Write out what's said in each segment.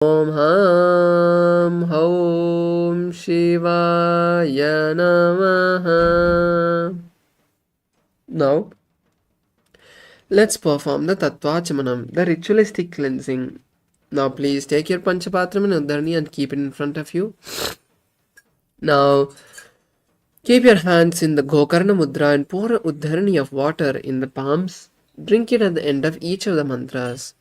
Om Ham Om Shivaya Namaha. Now, let's perform the Tattvachamanam, the ritualistic cleansing. Now, please take your Panchapatram and Uddharani and keep it in front of you. Now, keep your hands in the Gokarna Mudra and pour a Uddharani of water in the palms. Drink it at the end of each of the mantras.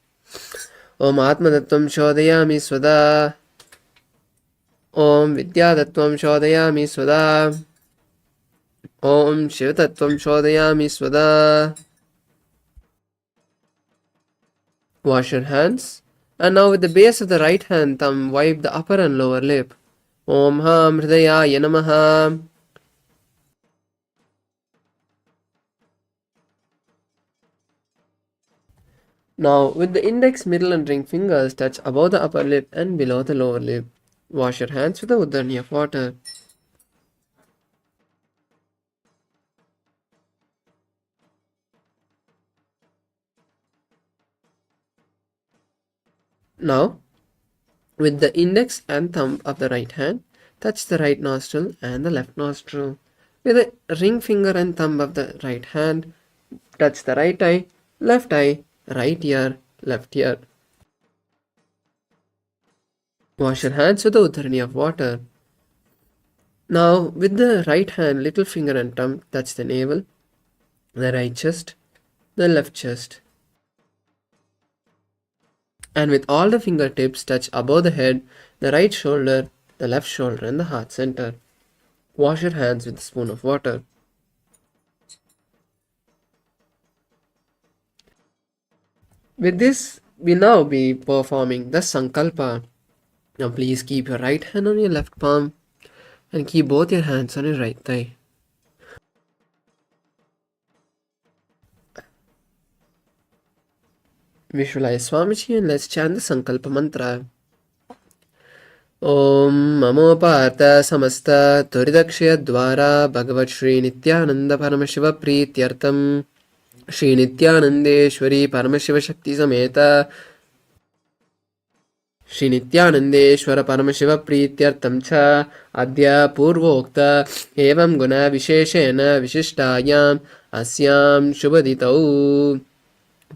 Om Atmadattvam Shodayami Swada. Om Vidyadattvam Shodayami Swada. Om Shivatattvam Shodayami Swada. Wash your hands. And now with the base of the right hand thumb, wipe the upper and lower lip. Om Ham Hridayaya Namaha. Now, with the index, middle and ring fingers touch above the upper lip and below the lower lip. Wash your hands with the Uddharani of water. Now, with the index and thumb of the right hand, touch the right nostril and the left nostril. With the ring finger and thumb of the right hand, touch the right eye, right ear, left ear. Wash your hands with the Uddharani of water. Now, with the right hand, little finger and thumb, touch the navel, the right chest, the left chest. And with all the fingertips, touch above the head, the right shoulder, the left shoulder and the heart center. Wash your hands with a spoon of water. With this, we now be performing the Sankalpa. Now please keep your right hand on your left palm and keep both your hands on your right thigh. Visualize Swamiji and let's chant the Sankalpa mantra. Om Mamo Partha Samasta Turidakshaya Dwara Bhagavat Sri Nithyananda Paramashiva Prityartam Sri Nithyanandeshwari Paramashiva Shakti Sameta Sri Nithyanandeshwara Paramashiva Prityartam Cha Adya Purvokta Evam Guna Visheshena Vishishtayam Asyam Shubhaditau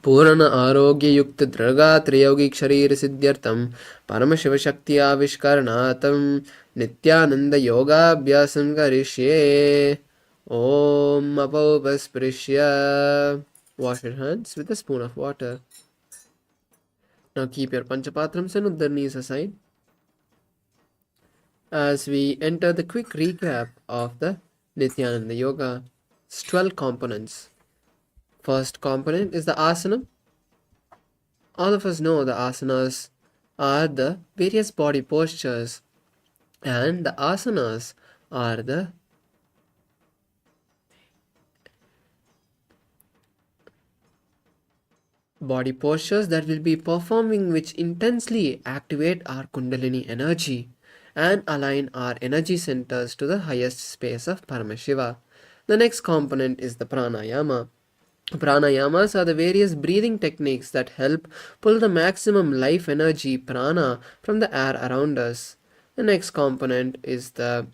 Purana Arogya Yukta Draga Triyogik Sharir Siddhyartam Paramashiva Shakti Avishkaranatam Nityananda Yoga Abhyasam Karishye. Om Apopasprishya. Wash your hands with a spoon of water. Now keep your Panchapatrams and Uddharnis aside as we enter the quick recap of the Nithyananda Yoga. It's 12 components. First component is the asana. All of us know the asanas are the various body postures, and the asanas are the body postures that will be performing which intensely activate our Kundalini energy and align our energy centers to the highest space of Paramashiva. The next component is the pranayama. Pranayamas are the various breathing techniques that help pull the maximum life energy prana from the air around us. The next component is the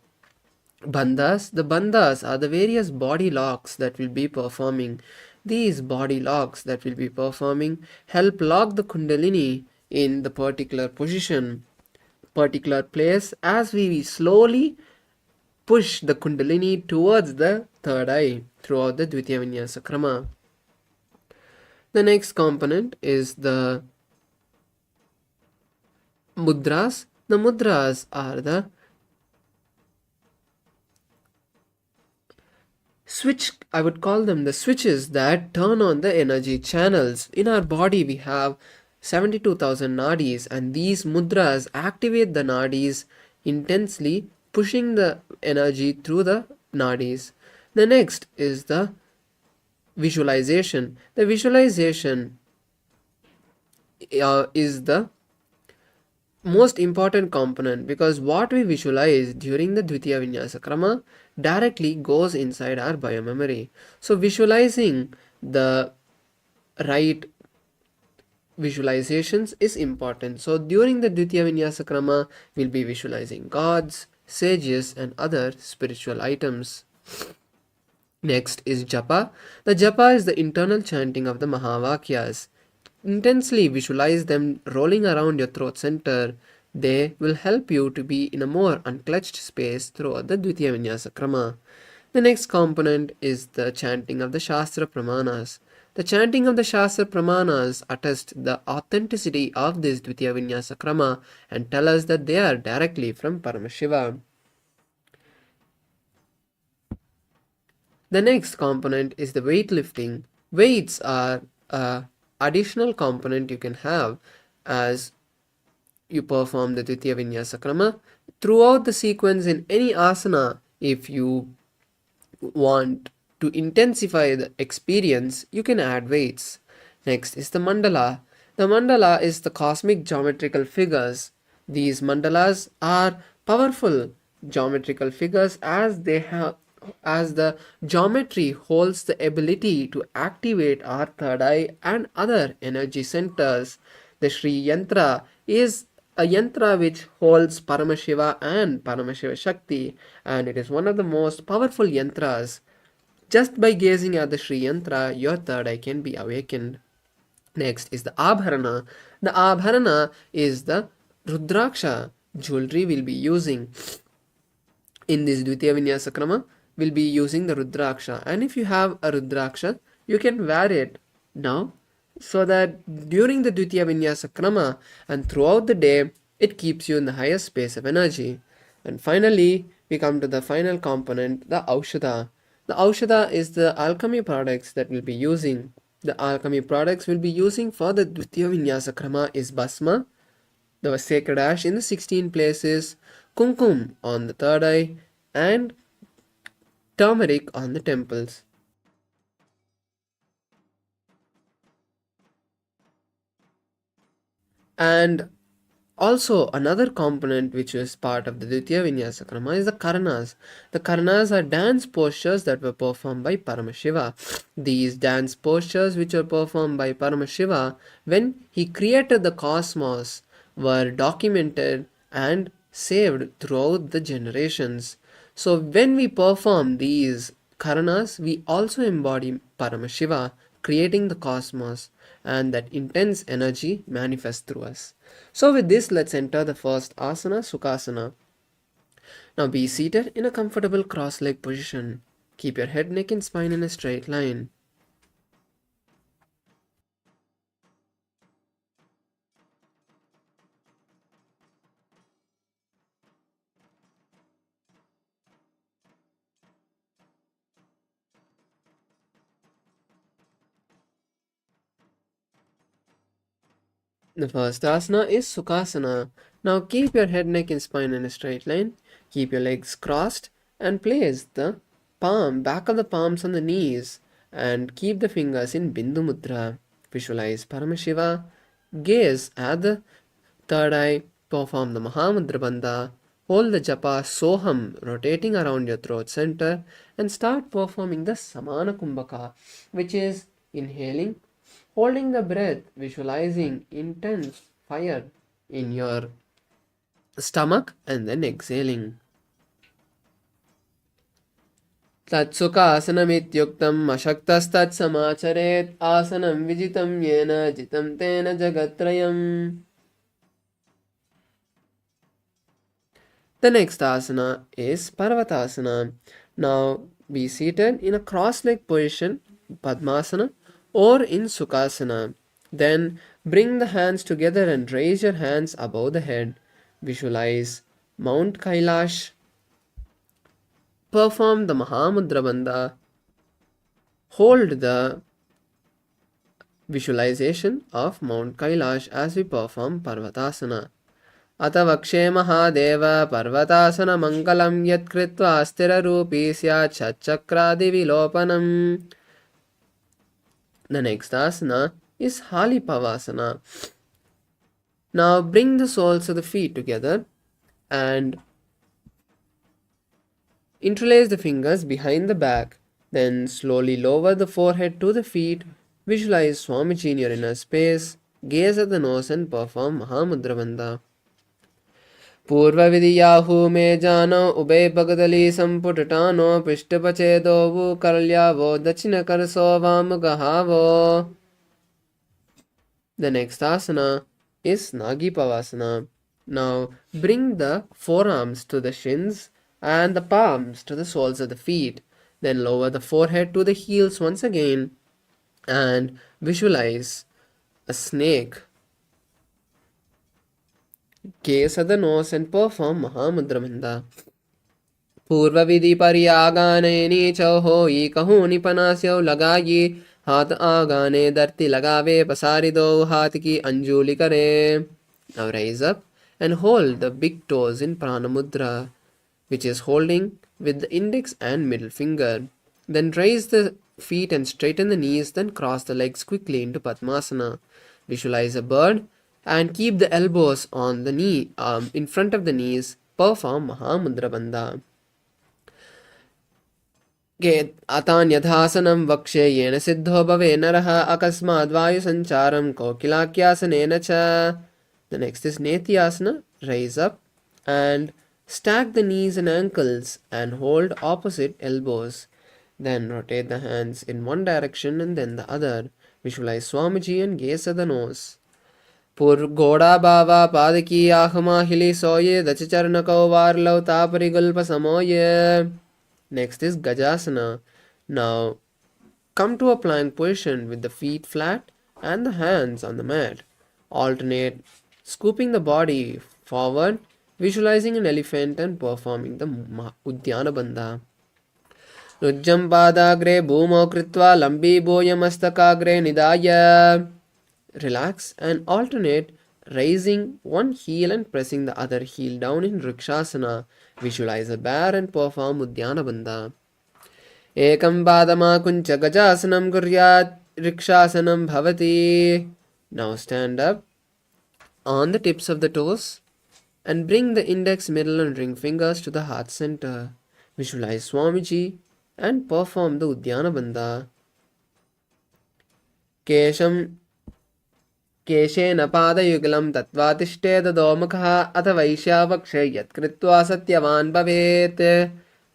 bandhas. The bandhas are the various body locks that we'll be performing. These body locks that we'll be performing help lock the Kundalini in the particular position, particular place as we slowly push the Kundalini towards the third eye throughout the Dvitiya Vinyasa Krama. The next component is the mudras. The mudras are the switch, I would call them the switches that turn on the energy channels. In our body we have 72,000 nadis, and these mudras activate the nadis intensely, pushing the energy through the nadis. The next is the visualization. The visualization is the most important component because what we visualize during the Dvitiya Vinyasa Krama directly goes inside our biomemory. So visualizing the right visualizations is important. So during the Dvitiya Vinyasa Krama, we'll be visualizing gods, sages, and other spiritual items. Next is japa. The japa is the internal chanting of the Mahavakyas. Intensely visualize them rolling around your throat center. They will help you to be in a more unclutched space throughout the Dvitiya Vinyasa Krama. The next component is the chanting of the Shastra Pramanas. The chanting of the Shastra Pramanas attest the authenticity of this Dvitiya Vinyasa Krama and tell us that they are directly from Paramashiva. The next component is the weightlifting. Weights are a additional component you can have as you perform the Dvitiya Vinyasa Krama. Throughout the sequence in any asana, if you want to intensify the experience, you can add weights. Next is the mandala. The mandala is the cosmic geometrical figures. These mandalas are powerful geometrical figures as the geometry holds the ability to activate our third eye and other energy centers. The Sri Yantra is a yantra which holds Paramashiva and Paramashiva Shakti, and it is one of the most powerful yantras. Just by gazing at the Sri Yantra, your third eye can be awakened. Next is the Abharana. The Abharana is the Rudraksha jewelry we'll be using. In this Dvitiya Vinyasa Krama, we'll be using the Rudraksha. And if you have a Rudraksha, you can wear it now so that during the Dvitiya Vinyasa Krama and throughout the day, it keeps you in the highest space of energy. And finally, we come to the final component, the Aushadha. The Aushadha is the alchemy products that we'll be using. The alchemy products we'll be using for the Dvitiya Vinyasa Krama is Basma, the sacred ash in the 16 places, Kumkum on the third eye, and turmeric on the temples. And also another component which is part of the Dvitiya Vinyasa Krama is the Karanas. The Karanas are dance postures that were performed by Paramashiva. These dance postures which were performed by Paramashiva when he created the cosmos were documented and saved throughout the generations. So when we perform these Karanas, we also embody Paramashiva, creating the cosmos, and that intense energy manifests through us. So with this, let's enter the first asana, Sukhasana. Now be seated in a comfortable cross-leg position. Keep your head, neck and spine in a straight line. The first asana is Sukhasana. Now keep your head, neck and spine in a straight line. Keep your legs crossed and place the back of the palms on the knees and keep the fingers in Bindu Mudra. Visualize Paramashiva. Gaze at the third eye. Perform the Mahamudra Bandha. Hold the japa Soham rotating around your throat center and start performing the Samana Kumbhaka, which is inhaling, holding the breath, visualizing intense fire in your stomach and then exhaling. Tatsukha asanamityuktam ashaktastat samacharet asanam vijitam yena jitam tena jagatrayam. The next asana is Parvatasana. Now be seated in a cross-leg position, Padmasana, or in Sukhasana. Then bring the hands together and raise your hands above the head. Visualize Mount Kailash. Perform the Mahamudra Bandha. Hold the visualization of Mount Kailash as we perform Parvatasana. Ata vakshe mahadeva parvatasana mangalam yat kritva astira rupi syat chachakradi vilopanam. The next asana is Halipavasana. Now bring the soles of the feet together and interlace the fingers behind the back. Then slowly lower the forehead to the feet. Visualize Swamiji in your inner space. Gaze at the nose and perform Mahamudra Bandha. पूर्वविधियाहु मे जानो उभे भगदली संपुटटानो पृष्ठपचेदो वो करल्यावो दक्षिण करसो वाम गहावो. The next asana is Nagi Pavasana. Now bring the forearms to the shins and the palms to the soles of the feet. Then lower the forehead to the heels once again and visualize a snake. Gaze at the nose and perform Mahamudra Bandha. पूर्वविधि पर्यागाने नीचो होई कहूँ निपनास्यो लगाई हाथ आगाने धरती लगावे पसारी दो हाथ की अंजुलि करे. Now rise up and hold the big toes in prana mudra, which is holding with the index and middle finger. Then raise the feet and straighten the knees, then cross the legs quickly into Padmasana. Visualize a bird and keep the elbows on the knee in front of the knees. Perform Mahamudra Bandha. अतान्यथासनं वक्ष्ये येन सिद्धो भवे नरः अकस्माद्वायुसञ्चारं कोकिलाख्यासनेन च. The next is Netyasana. Rise up and stack the knees and ankles and hold opposite elbows. Then rotate the hands in one direction and then the other. Visualize Swamiji and gaze at the nose. Purgoda bhava padaki ahama hili soye dachacharnako varlav taparigulpa samoye. Next is Gajasana. Now come to a plank position with the feet flat and the hands on the mat. Alternate scooping the body forward, visualizing an elephant and performing the Udyana Bandha. Nujjam padagre bhumo kritva lambi boyamastakagre nidaya. Relax and alternate raising one heel and pressing the other heel down in Rikshasana. Visualize a bear and perform Udyana Bandha. Ekam padama kuncha gajasanam kuryat Rikshasanam bhavati. Now stand up on the tips of the toes and bring the index, middle and ring fingers to the heart center. Visualize Swamiji and perform the Udyana Bandha. केशेन पादयुगलं तत्त्वातिष्ठेद दोमुखः अथ वैश्यावक्षे यत्कृत्वा सत्यवान् भवेत्.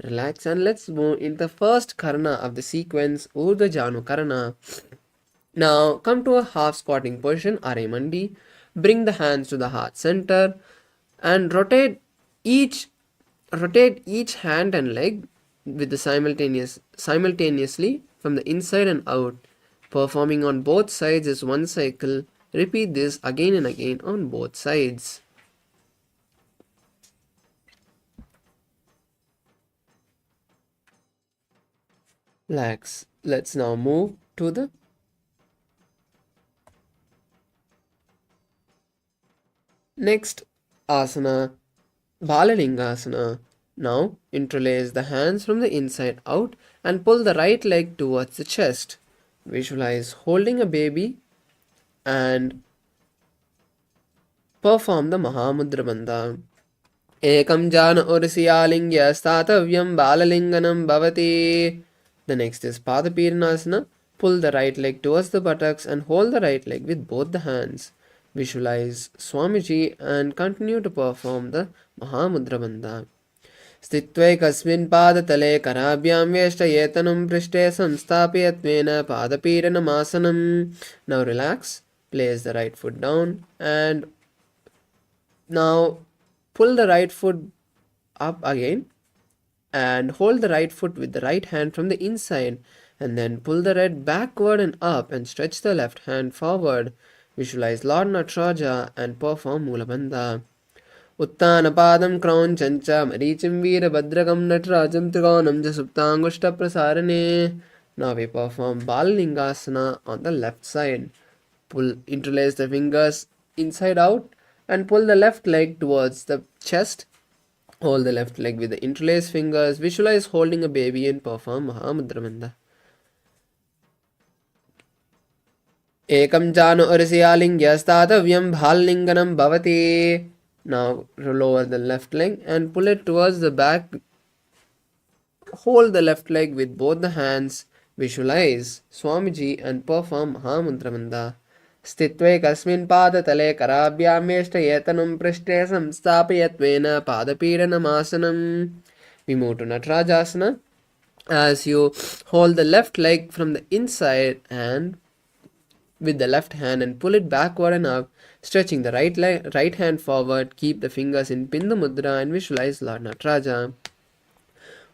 Relax and let's move in the first karna of the sequence, Urdhva Janu Karna. Now come to a half squatting position, Arimandi. Bring the hands to the heart center and rotate each hand and leg with the simultaneously from the inside and out. Performing on both sides is one cycle. Repeat this again and again on both sides. Relax. Let's now move to the next asana, Balalingasana. Now interlace the hands from the inside out and pull the right leg towards the chest. Visualize holding a baby and perform the Mahamudra Bandha. Ekam jana ursiyalingya statavyam balalinganam bhavati. The next is Padapirnasana. Pull the right leg towards the buttocks and hold the right leg with both the hands. Visualize Swamiji and continue to perform the Mahamudra Bandha. स्थित्वैकस्मिन् पादतले कराभ्यां वेष्टयेतनं पृष्ठे संस्थाप्यत्वेन पादपीडनमासनं. Now relax, place the right foot down and now pull the right foot up again and hold the right foot with the right hand from the inside and then pull the red backward and up and stretch the left hand forward. Visualize Lord Nataraja and perform Mulabandha. उत्तानपादं क्रौञ्चं च मरीचिं वीरभद्रकं नटराजं त्रिकोणं च सुप्ताङ्गुष्ठप्रसारणे. Now we perform Balalingasana on the left side. Interlace the fingers inside out and pull the left leg towards the chest. Hold the left leg with the interlaced fingers. Visualize holding a baby and perform Mahamudra Bandha. Ekam janu ursiyalinga statavyam bhalinganam bhavati. Now lower the left leg and pull it towards the back. Hold the left leg with both the hands. Visualize Swamiji and perform Mahamudra Bandha. स्थित्वैकस्मिन् पादतले कराभ्यां वेष्टयेतनं पृष्ठे संस्थापयत्वेन पादपीडनमासनम्. We move to Natarajasana. As you hold the left leg from the inside and with the left hand and pull it backward and up, stretching the right hand forward, keep the fingers in Bindu Mudra and visualize Lord Nataraja.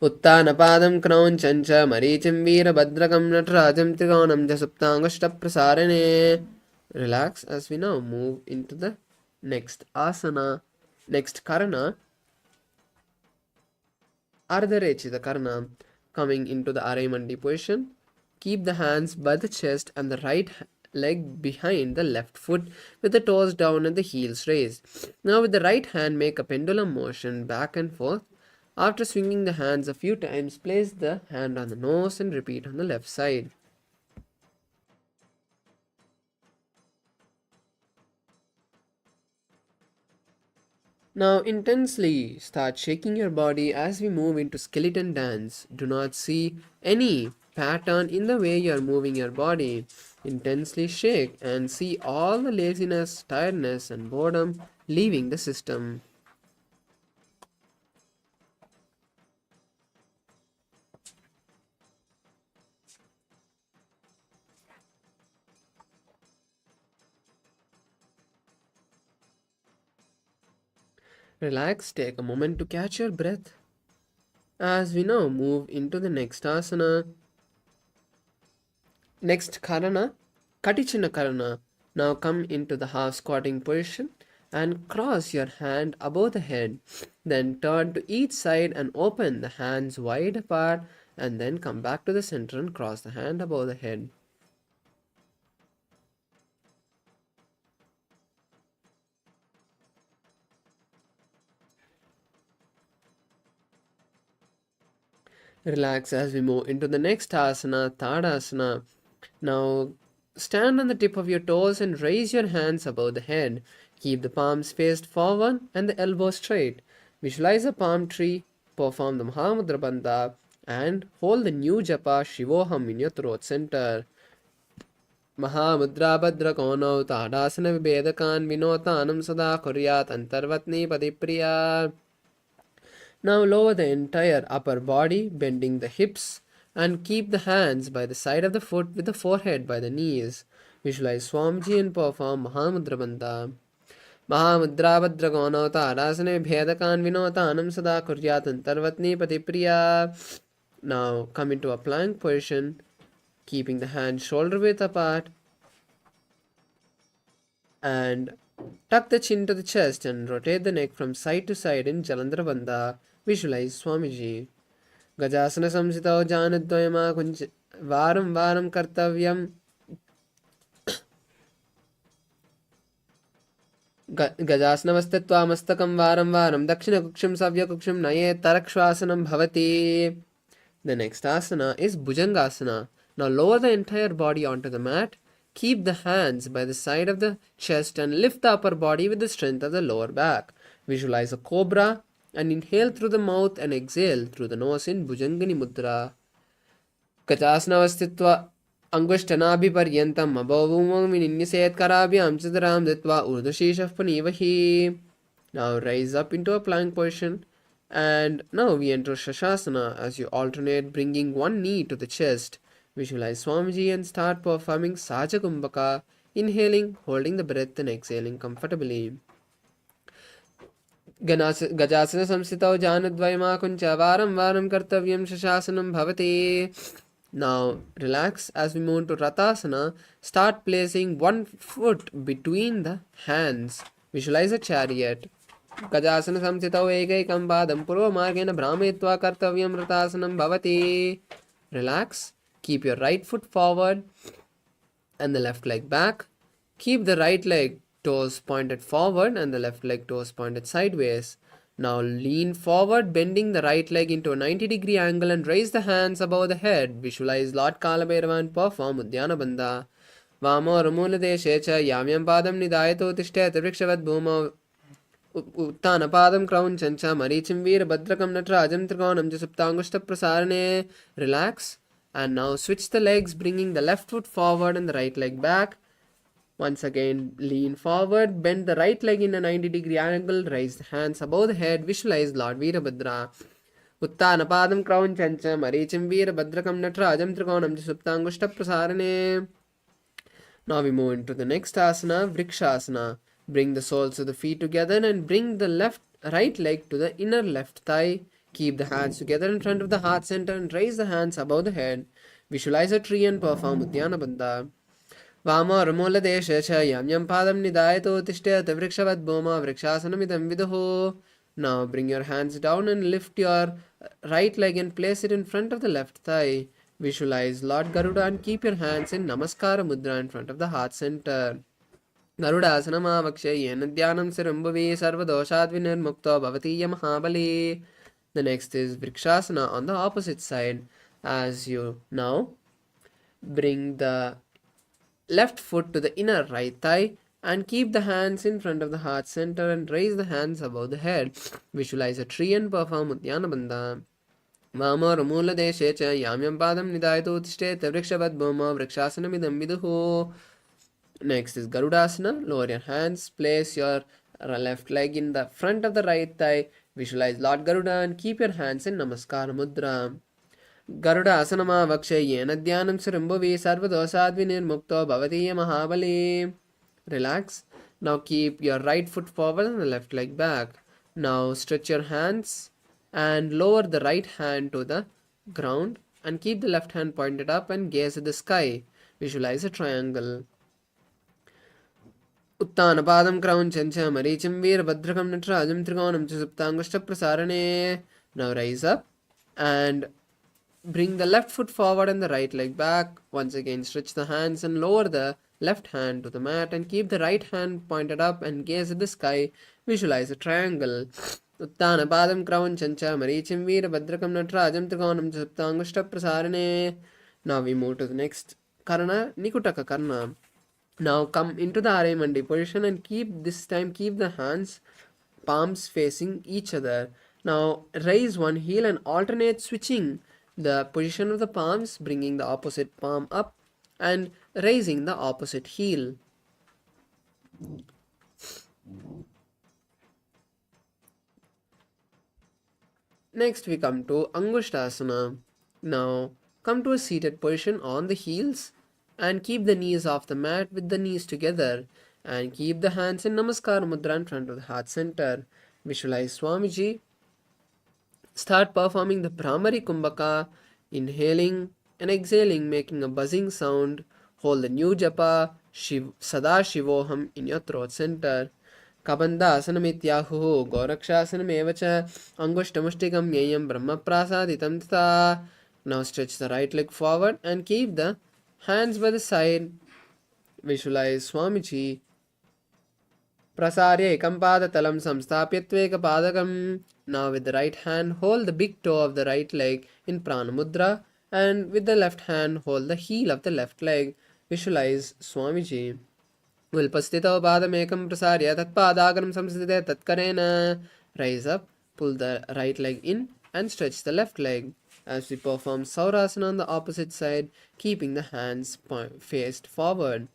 उत्तानपादं क्रौञ्चं च मरीचिं वीरभद्रकं नटराजं त्रिकोणं च सुप्ताङ्गष्टप्रसारणे. Relax as we now move into the next asana, next karana, Ardharechita karana, coming into the Arimandi position. Keep the hands by the chest and the right leg behind the left foot with the toes down and the heels raised. Now with the right hand make a pendulum motion back and forth. After swinging the hands a few times, place the hand on the nose and repeat on the left side. Now intensely start shaking your body as we move into skeleton dance. Do not see any pattern in the way you are moving your body. Intensely shake and see all the laziness, tiredness and boredom leaving the system. Relax, take a moment to catch your breath. As we now move into the next asana, next karana, Katichina karana. Now come into the half squatting position and cross your hand above the head. Then turn to each side and open the hands wide apart and then come back to the center and cross the hand above the head. Relax as we move into the next asana, Tadasana. Now stand on the tip of your toes and raise your hands above the head. Keep the palms faced forward and the elbows straight. Visualize a palm tree, perform the Mahamudra Bandha and hold the new japa Shivoham in your throat center. Mahamudra Badra Kono Tadasana Vibhedakan Vinotanam Sada Kuryat Antarvatni Padipriya. Now lower the entire upper body, bending the hips, and keep the hands by the side of the foot with the forehead by the knees. Visualize Swamiji and perform Mahamudra Bandha. Mahamudra Badra Gono Tadasane Bhedakan Vinotanam Sada Kuryat Antarvatni Padipriya. Now come into a plank position, keeping the hands shoulder width apart, and tuck the chin to the chest and rotate the neck from side to side in Jalandhara Bandha. Visualize Swamiji. Gajasana samsitau janadvayama kunch varam varam kartavyam. Gajasana mastakam varam varam dakshina kuksham savya kuksham naye tarakshvasanam bhavati. The next asana is Bhujangasana. Now lower the entire body onto the mat. Keep the hands by the side of the chest and lift the upper body with the strength of the lower back. Visualize a cobra and inhale through the mouth and exhale through the nose in Bhujangani Mudra. Kachasnavastitva Angushtanabhiparyantam abhavumam vininyaset karabhyam chadaram ditva urdashishaf panivahi. Now rise up into a plank position. And now we enter Shashasana as you alternate bringing one knee to the chest. Visualize Swamiji and start performing Saja Kumbhaka, inhaling, holding the breath and exhaling comfortably. Gajasana samsitau janadvayama kuncha varam varam kartavyam shashasanam bhavati. Now relax as we move to Ratasana. Start placing one foot between the hands. Visualize a chariot. Gajasana samsitau ekaikam padam purva margena brahmetva kartavyam Ratasanam bhavati. Relax. Keep your right foot forward and the left leg back. Keep the right leg toes pointed forward and the left leg toes pointed sideways. Now lean forward, bending the right leg into a 90-degree angle and raise the hands above the head. Visualize Lord Kalabhairava and perform Udyana Bandha. Vamo Ramula Deshecha Yamyam Padam Nidayato Tishtet Vrikshavad Bhuma Uttana Padam Crown Chancha Marichim Veera Badrakam Natrajam Trikonam Jasuptangushta Prasarane. Relax and now switch the legs, bringing the left foot forward and the right leg back. Once again, lean forward, bend the right leg in a 90-degree angle, raise the hands above the head, visualize Lord Veerabhadra. Uttanapadam Kraunchancha Marichim Veerabhadrakam Natrajam Trikonam Suptangushta Prasarane. Now we move into the next asana, Vrikshasana. Bring the soles of the feet together and bring the right leg to the inner left thigh. Keep the hands together in front of the heart center and raise the hands above the head. Visualize a tree and perform Uddiyana Bandha. Vama Ramola Desha Yam Yam Padam Nidayato Tishtet Vrikshavat Boma Vrikshasanamidam Vidaho. Now bring your hands down and lift your right leg and place it in front of the left thigh. Visualize Lord Garuda and keep your hands in Namaskara Mudra in front of the heart center. Garudasana Vaksha Yena Dhyanam Sirambhavi Sarvadoshadvinirmukto Bhavati Mahabali. The next is Vrikshasana on the opposite side. As you now bring the left foot to the inner right thigh and keep the hands in front of the heart center and raise the hands above the head. Visualize a tree and perform Uddiyana Bandha. Vama Ramula Deshe cha Yamyam Padam Nidayato Tishtet Vrikshavat Bhoma Vrikshasanamidam Viduho. Next is Garudasana. Lower your hands, place your left leg in the front of the right thigh. Visualize Lord Garuda and keep your hands in Namaskara Mudra. Garuda Asanama Vaksha Yena Dhyanam Sirambhavi Sarvadosadvinirmukto Bhavati Mahabali. Relax. Now keep your right foot forward and the left leg back. Now stretch your hands and lower the right hand to the ground and keep the left hand pointed up and gaze at the sky. Visualize a triangle. Uttanapadam Kraunchancha Marichim Veerabhadrakam Natrajam Trikonam Suptangushta Prasarane. Now rise up and bring the left foot forward and the right leg back. Once again stretch the hands and lower the left hand to the mat and keep the right hand pointed up and gaze at the sky. Visualize a triangle. Uttanapadam Kraunchancha Marichim Veerabhadrakam Natrajam Trikonam Suptangushta Prasarane. Now we move to the next Karana, Nikutaka Karna. Now come into the Arimandi position and keep the hands, palms facing each other. Now raise one heel and alternate switching the position of the palms, bringing the opposite palm up and raising the opposite heel. Next we come to Angushtasana. Now come to a seated position on the heels and keep the knees off the mat with the knees together and keep the hands in Namaskar Mudra in front of the heart center. Visualize Swamiji. Start performing the Brahmari Kumbhaka, inhaling and exhaling, making a buzzing sound. Hold the new japa Sadashivoham in your throat center. Kabanda asanamityāhuhu Gorakshasanam evacha Angushtamushtikam Yayam Brahma Prasaditam Tata. Now stretch the right leg forward and keep the hands by the side. Visualize Swamiji. Prasarya ekampada talam samstapyatveka padakam. Now with the right hand hold the big toe of the right leg in Prana Mudra and with the left hand hold the heel of the left leg. Visualize Swamiji. Vilpastito padamekam prasarya tatpadaganam samsthite tatkarena. Rise up, pull the right leg in and stretch the left leg. As we perform Saurasana on the opposite side, keeping the hands faced forward.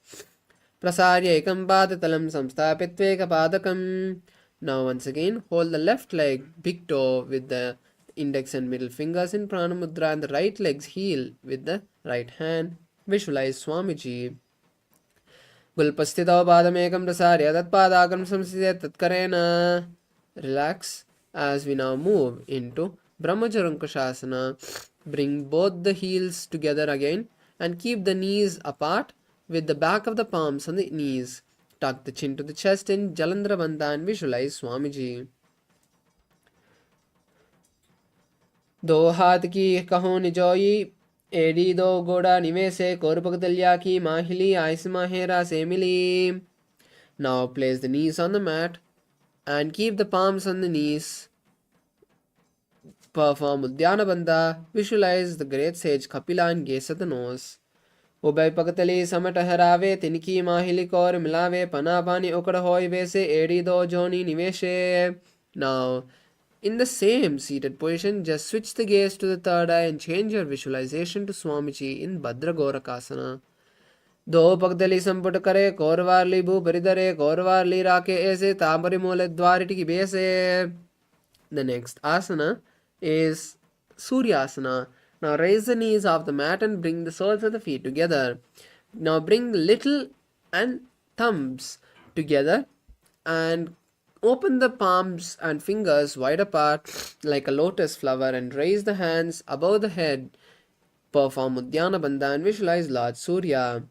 Prasarya ekam padatalam samsthapitveka padakam. Now once again, hold the left leg, big toe with the index and middle fingers in Prana Mudra and the right leg's heel with the right hand. Visualize Swamiji. Gulpastito padamekam prasarya tatpadakam samsthite tatkarena. Relax as we now move into Brahmacharankushasana. Bring both the heels together again and keep the knees apart with the back of the palms on the knees. Tuck the chin to the chest in Jalandhara Bandha and visualize Swamiji. Do haath ki kaho nijoyi, edi do goda nivese korpakatalya ki mahili aisma hera semili. Now place the knees on the mat and keep the palms on the knees. Perform Uddiyana Bandha. Visualize the great sage Kapila and gaze at the nose. Ubay pakatali samata harave tiniki mahili kor milave panapani okada hoy vese edi do joni niveshe. Now in the same seated position, just switch the gaze to the third eye and change your visualization to Swamiji in Bhadra Gorakasana. दो पगदली संपुट करे कौरवारली भू परिधरे कौरवारली राके ऐसे तांबरी मोले द्वारिटी की बेसे. The next asana is Suryasana. Now raise the knees off the mat and bring the soles of the feet together. Now bring the little and thumbs together and open the palms and fingers wide apart like a lotus flower and raise the hands above the head. Perform Uddiyana Bandha and visualize Lord Surya.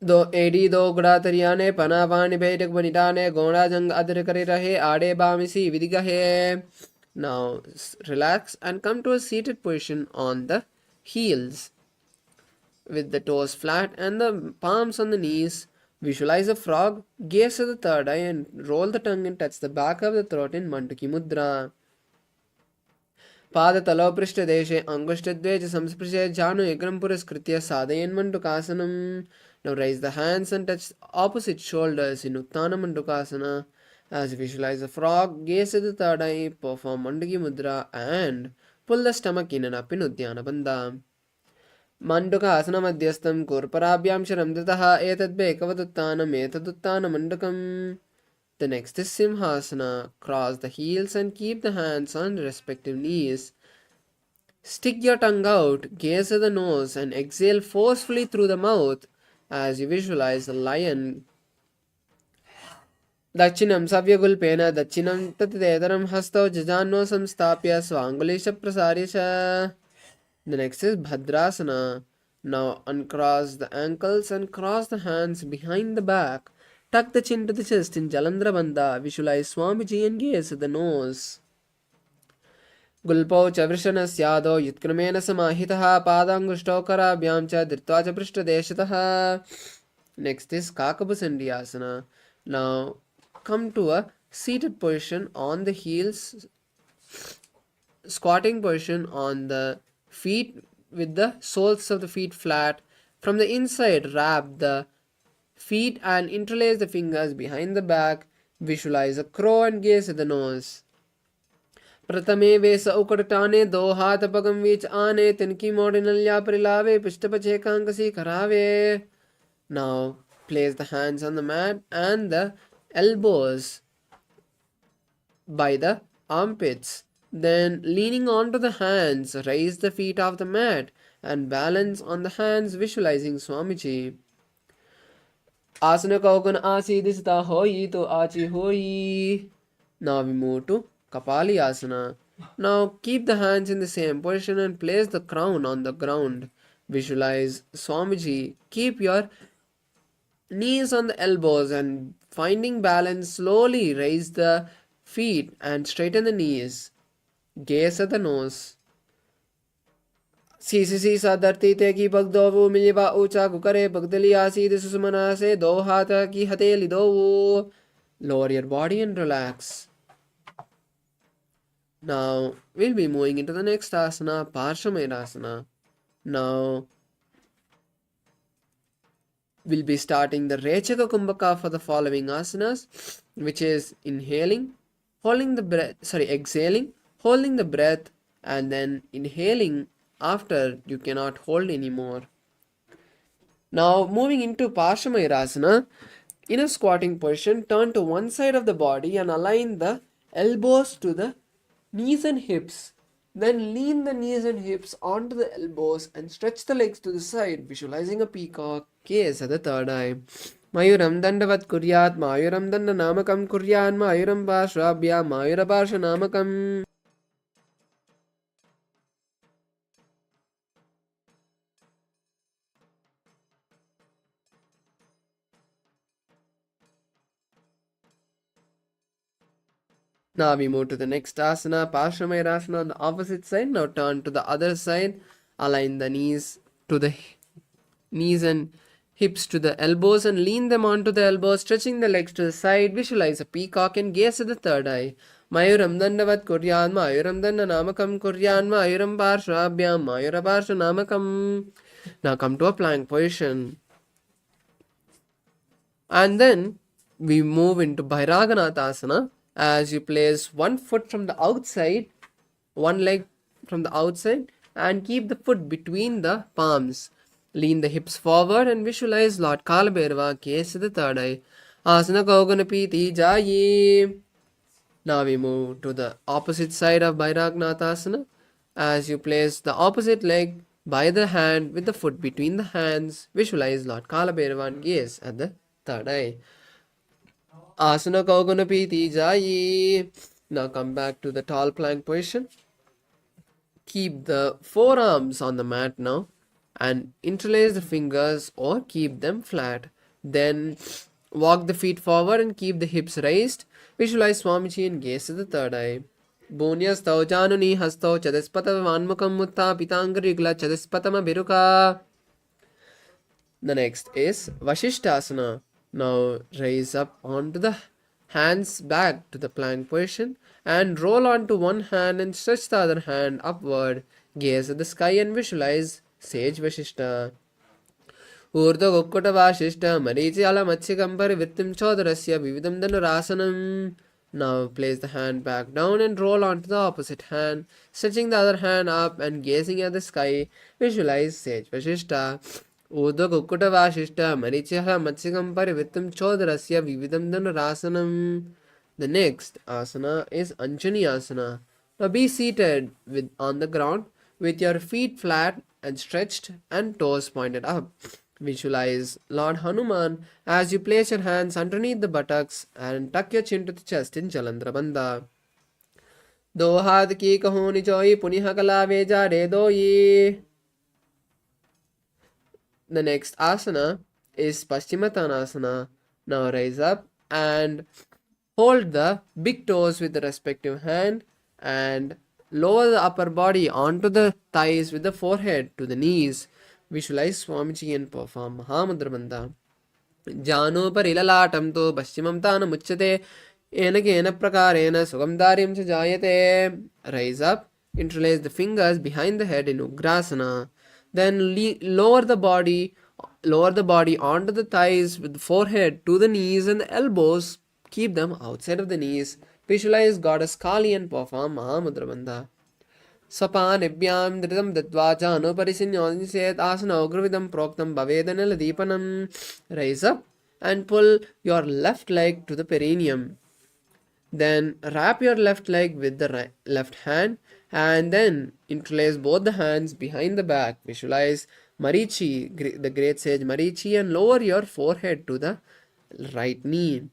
दो AD दो गुड़ा तरियाने पनावानी बैठक बनिटाने गोड़ा जंग other करे रहे आड़े बामिसी विदिगहे. Now relax and come to a seated position on the heels with the toes flat and the palms on the knees. Visualize a frog, gaze at the third eye and roll the tongue and touch the back of the throat in Mantuki Mudra. पादतलो पृष्ठदेशे अङ्गुष्ठद्वे च संस्पृशे जानु एग्रं पुरस्कृत्य साधयन् मण्डुकासनम्. Now raise the hands and touch opposite shoulders in Uttana Mandukasana. As you visualize a frog, gaze at the third eye, perform Manduki Mudra and pull the stomach in and up in Uddiyana Bandha. Mandukasana Madhyastam Kurparabhyam Sharamdataha Etadbekavaduttanam Etaduttanam Mandukam. The next is Simhasana. Cross the heels and keep the hands on respective knees. Stick your tongue out, gaze at the nose and exhale forcefully through the mouth as you visualize a lion. Dachinam Savyagulpena Dachinam Tatitedaram Hasto Jajanno Samstapya Swangulisha Prasarisha. The next is Bhadrasana. Now uncross the ankles and cross the hands behind the back. Tuck the chin to the chest in Jalandhara Bandha. Visualize Swamiji and gaze at the nose. Gulpau Chavrishanasya Yutkrumena Samahitaha Padangushto Karabhyam cha Dhritva cha Prishtadeshataha. Next is Kakabusandhyasana. Now come to a seated position on the heels, squatting position on the feet with the soles of the feet flat. From the inside, wrap the feet and interlace the fingers behind the back. Visualize a crow and gaze at the nose. प्रथमे वेस उकटाने दो हाथ पगम बीच आने तिनकी मोड़ी नल्या परिलावे पिष्ट पछे कांकसी करावे. Now place the hands on the mat and the elbows by the armpits. Then leaning onto the hands, raise the feet off the mat and balance on the hands, visualizing Swamiji. Asana kaukan asidisita hoyi to achi hoyi. Now we move to Kapali Asana. Now keep the hands in the same position and place the crown on the ground. Visualize Swamiji. Keep your knees on the elbows and finding balance, slowly raise the feet and straighten the knees. Gaze at the nose. CC सा धरती ते की पग दो मिलिबा ऊंचा कुकरे पगदली आसीद सुसमना से दो हाथ की हथेली दो. Lower your body and relax. Now we'll be moving into the next asana, Parsvamayurasana. Now we'll be starting the Rechaka Kumbhaka for the following asanas, which is inhaling, exhaling, holding the breath, and then inhaling after you cannot hold anymore. Now moving into Parsvamayurasana, in a squatting position, turn to one side of the body and align the elbows to the knees and hips. Then lean the knees and hips onto the elbows and stretch the legs to the side, visualizing a peacock. Gaze at the third eye. Mayuram dandavat kuryat, mayuram danda namakam kuryan, mayuram parshvabhya, mayura parsha namakam. Now we move to the next asana, Parsvamayurasana on the opposite side. Now turn to the other side. Align the knees and hips to the elbows and lean them onto the elbows, stretching the legs to the side. Visualize a peacock and gaze at the third eye. Mayuram dandavat kuryan, mayuram danda namakam kuryan, mayuram parshvabhyam, mayura parsha namakam. Now come to a plank position. And then we move into Bhairaganathasana. As you place one foot from the outside, one leg from the outside, and keep the foot between the palms. Lean the hips forward and visualize Lord Kalabhairava, gaze to the third eye. Asana Kauganapiti Jayi. Now we move to the opposite side of Bhairagnathasana. As you place the opposite leg by the hand with the foot between the hands, visualize Lord Kalabhairava and gaze at the third eye. Asana Kauganapiti Jayi. Now come back to the tall plank position. Keep the forearms on the mat now and interlace the fingers or keep them flat. Then walk the feet forward and keep the hips raised. Visualize Swamiji and gaze at the third eye. Bunyastau Januni Hastau Chadaspata Vanmukam Mutta Pitangari Chadaspatama Biruka. The next is Vashishtasana. Now raise up onto the hands back to the plank position and roll onto one hand and stretch the other hand upward. Gaze at the sky and visualize Sage Vashishta. Urdha Gokkota Vashishta Marichi Ala Matsikambari Vittim Chodarasya Vividam Dhanurasanam. Now place the hand back down and roll onto the opposite hand, stretching the other hand up and gazing at the sky. Visualize Sage Vashishta. Urdha Gokkota Vashishta Marichi Ala Matsikambari Vittim Chodarasya Vividam Dhanurasanam. The next asana is Anjani Asana. Now be seated on the ground with your feet flat and stretched and toes pointed up. Visualize Lord Hanuman as you place your hands underneath the buttocks and tuck your chin to the chest in Jalandhara Bandha. Do hath ki kahoni joyi puniha kala veja de doyi. The next asana is Paschimottanasana. Now rise up and hold the big toes with the respective hand and lower the upper body onto the thighs with the forehead to the knees. Visualize Swamiji and perform Mahamudra Bandha. Jano parilalatam to paschimam tana muchyate ena kena prakarena sugamdaryam cha jayate. Rise up, interlace the fingers behind the head in Ugrasana. Then lower the body onto the thighs with the forehead to the knees and the elbows. Keep them outside of the knees. Visualize Goddess Kali and perform Mahamudra Bandha. Sapanebhyam dhritam dadvaja anuparisinyoniset asana ugravidam proktam bhavedanala deepanam. Rise up and pull your left leg to the perineum. Then wrap your left leg with the left hand and then interlace both the hands behind the back. Visualize Marichi, the great sage Marichi, and lower your forehead to the right knee.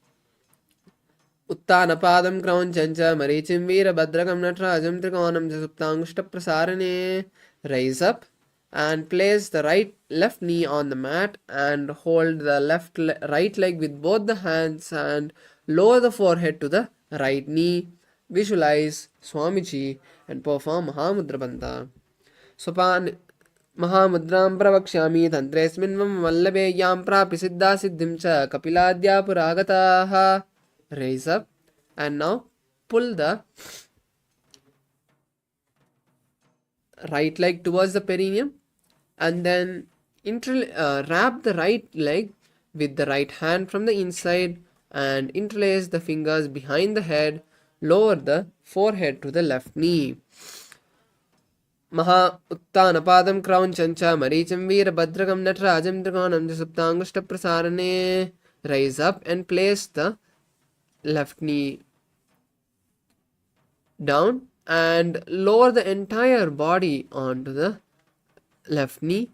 Uttanapadam Kraunchancha Marichim Veerabhadrakam Natrajam Trikonam Jasuptangushta Prasarane. Rise up and place the left knee on the mat and hold the right leg with both the hands and lower the forehead to the right knee. Visualize Swamiji and perform Mahamudra Bandha. Sopan Mahamudram Pravakshami Tantresminvam Vallabe Yam Prapi Siddha Siddhim Cha Kapiladya Puragataha. Raise up and now pull the right leg towards the perineum and then wrap the right leg with the right hand from the inside and interlace the fingers behind the head. Lower the forehead to the left knee. Maha Uttanapadam Kraunchancha Maricham Veerabhadrakam Natrajam Trikonam Jasuptangushta Prasarane. Rise up and place the left knee down and lower the entire body onto the left knee.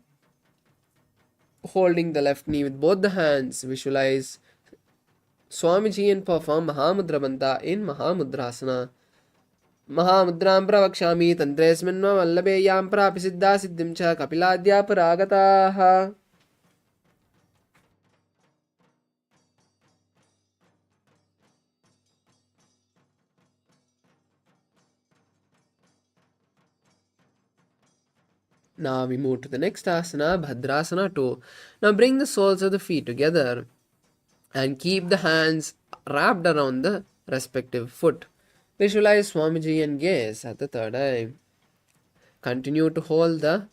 Holding the left knee with both the hands, visualize Swamiji and perform Mahamudra Bandha in Mahamudrasana. Mahamudram Pravakshami Tantresminva Vallabe Yam Prapi Siddha Siddhim Cha Kapiladya Paragataha. Now we move to the next asana, Bhadrasana 2. Now bring the soles of the feet together and keep the hands wrapped around the respective foot. Visualize Swamiji and gaze at the third eye. Continue to hold the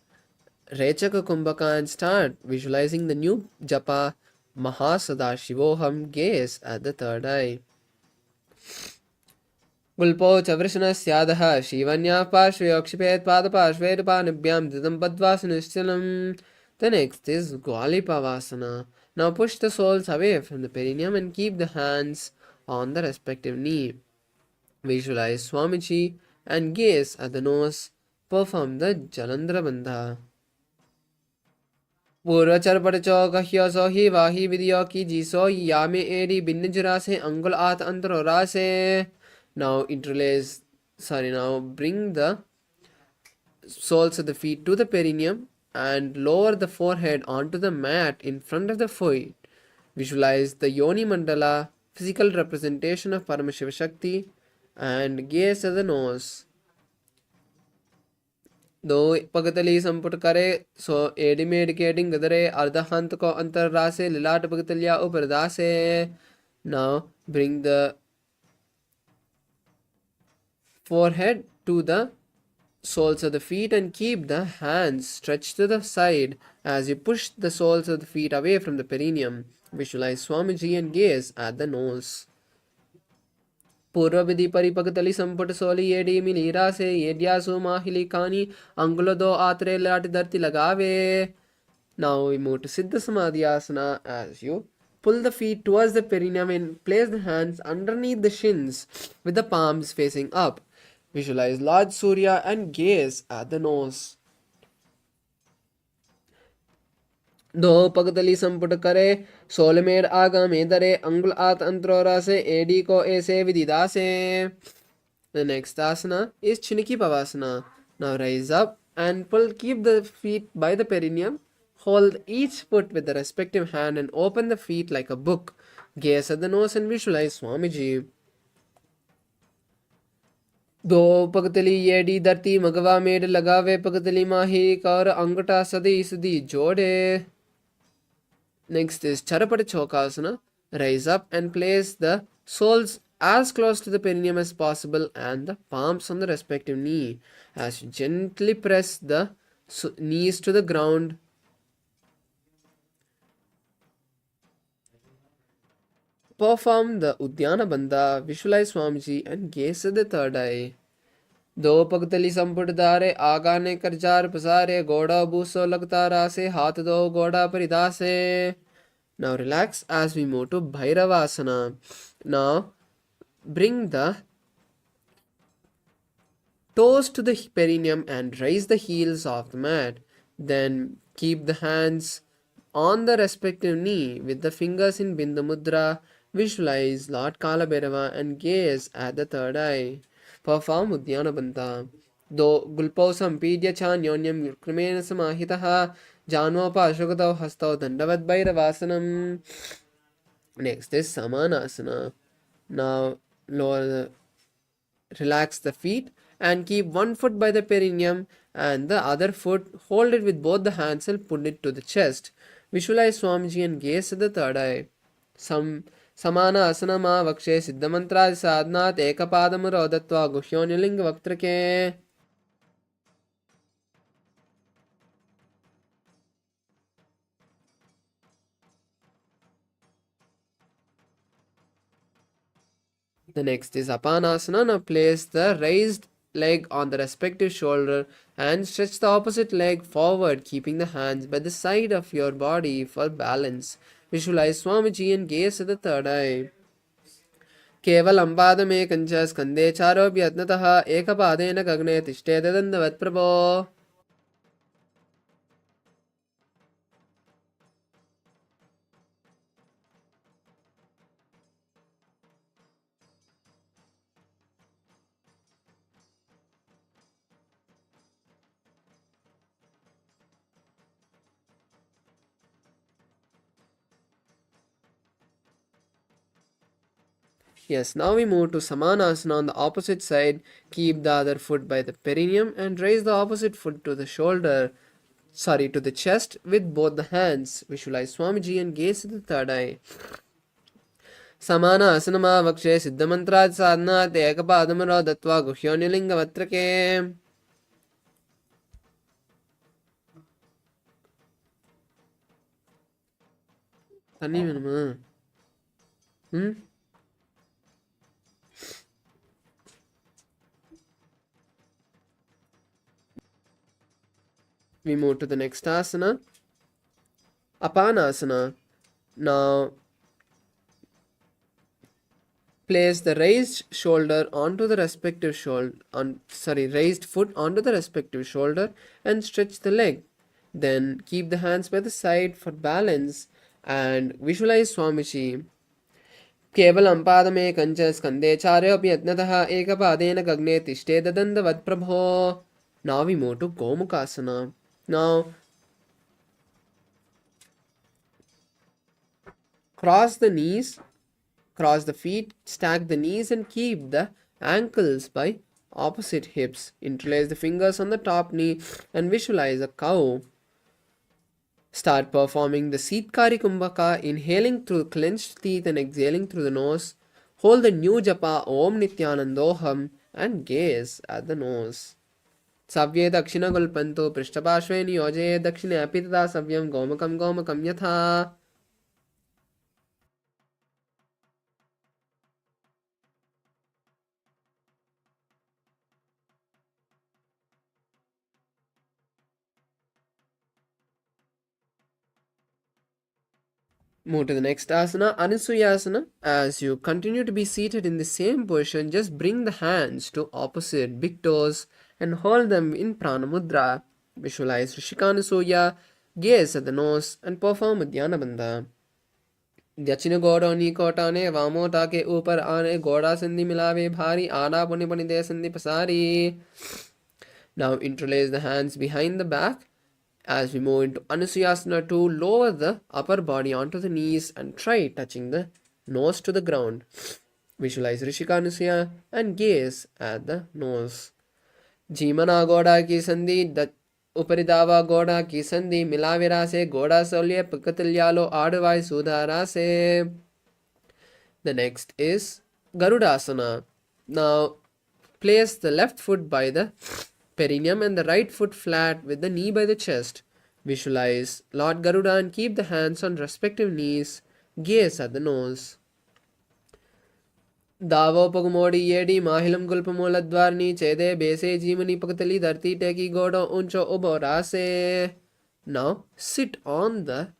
Rechaka Kumbhaka and start visualizing the new japa Mahasadashivoham. Gaze at the third eye. Gulpo Chavrishana Syadaha Shivanya Pashve Okshipat Pada Pashve Panibhyam Didam Padvasanistilam. The next is Gwalipavasana. Now push the soles away from the perineum and keep the hands on the respective knee. Visualize Swamiji and gaze at the nose. Perform the Jalandhara Bandha. पूर्वचर पटचो कह्यो सो ही वाही विधियो की जीसो यामे AD भिन्न जुरासे अंगुल आत अंतरो रासे. Now now bring the soles of the feet to the perineum and lower the forehead onto the mat in front of the foot. Visualize the Yoni Mandala, physical representation of Paramashiva Shakti, and gaze at the nose. दो पगतली संपुट करे सो AD medicating Gadre अर्धहंत को अंतर रासे लिलाट पगतलिया ऊपर दासे. Now bring the forehead to the soles of the feet and keep the hands stretched to the side as you push the soles of the feet away from the perineum. Visualize Swamiji and gaze at the nose. पूर्व विधि परिपकतली संपुट सोली येडी मिलीरा से येड्यासु माहिली कानी अंगुल दो आत्रे लाट धरती लगावे. Now we move to Siddha Samadhi Asana as you pull the feet towards the perineum and place the hands underneath the shins with the palms facing up. Visualize Lord Surya and gaze at the nose. दो पगतली संपुट करे सोलमेर आगा में दरे अंगुल आत अंतरोरा से AD को ऐसे विदिदा से. The next asana is Chiniki Pavasana. Now rise up and keep the feet by the perineum. Hold each foot with the respective hand and open the feet like a book. Gaze at the nose and visualize Swamiji. दो पगतली येडी धरती मगवा made लगावे पगतली माही कर अंगटा सदी सुदी जोड़े. Next is Charapata Chokasana. Rise up and place the soles as close to the perineum as possible and the palms on the respective knee as you gently press the knees to the ground. Perform the Udyana Bandha, visualize Swamiji and gaze at the third eye. दो पगतली संपुट दारे आगा ने करजार पसारे गोड़ा बूसो लगता रासे हाथ दो गोड़ा परिदासे. Now relax as we move to Bhairavasana. Now bring the toes to the perineum and raise the heels off the mat. Then keep the hands on the respective knee with the fingers in Bindu Mudra. Visualize Lord Kalabhairava and gaze at the third eye. Perform Udyana Bandha. दो गुल्पौ संपीड्य चान्योन्यं क्रमेण समाहितः जानोपाशुगतौ हस्तौ दण्डवद् भैरवासनम्. Next is Samanasana. Now relax the feet and keep one foot by the perineum and the other foot hold it with both the hands and pull it to the chest. Visualize Swamiji and gaze at the third eye. Samana asana ma vakshe siddha mantra sadnat ekapadam rodatva guhyonilinga vaktrake. The next is Apanasana. Now place the raised leg on the respective shoulder and stretch the opposite leg forward, keeping the hands by the side of your body for balance. Visualize Swamiji and gaze at the third eye. केवलं पादमेकञ्च स्कन्धे चारोऽप्यत्नतः एकपादेन गगने तिष्ठेत दण्डवत् प्रभो. Yes, now we move to Samanasana on the opposite side. Keep the other foot by the perineum and raise the opposite foot to the to the chest with both the hands. Visualize Swamiji and gaze at the third eye. Samanasana vakshe siddha mantrad sadnat ekapadamaro datva guhyonilinga vatrake. Tani venuma? We move to the next asana. Apanasana. Now place the raised shoulder onto the respective raised foot onto the respective shoulder and stretch the leg. Then keep the hands by the side for balance and visualize Swamiji. केवलं पादमेकं च स्कन्धे चार्योऽपि यत्नतः एकपादेन गगने तिष्ठे ददन्तवत्प्रभो. Now we move to Gomukasana. Now cross the knees, cross the feet, stack the knees and keep the ankles by opposite hips. Interlace the fingers on the top knee and visualize a cow. Start performing the Sitkari Kumbhaka, inhaling through clenched teeth and exhaling through the nose. Hold the new japa Om Nithyanandoham and gaze at the nose. Savye Dakshina Gulpanto Prishtapashve Niyoje Dakshine Apitata Savyam Gomakam Gomakam Yatha. Move to the next asana, Anusuyasana. As you continue to be seated in the same position, just bring the hands to opposite big toes and hold them in Prana Mudra. Visualize Rishikanusuya, gaze at the nose and perform Dhyana Bandha. दक्षिण गोड़ों नी कोटाने वामोटा के ऊपर आने गोड़ा संधि मिलावे भारी आना पुनि पुनि दे संधि पसारी. Now interlace the hands behind the back. As we move into Anusuyasana 2, lower the upper body onto the knees and try touching the nose to the ground. Visualize Rishika Anusuya and gaze at the nose. Jimana Goda ki sandhi Uparidava Goda ki sandhi milavira se Goda solye pakatilyalo adavai sudhara se. The next is Garudasana. Now place the left foot by the perineum and the right foot flat with the knee by the chest. Visualize Lord Garuda and keep the hands on respective knees. Gaze at the nose. Davo Pagmodi Yedi Mahilam Gulpamoladvarni Chede Bese Jimani Pakatali Darti Teki Godo Uncho Oborase. Now sit on the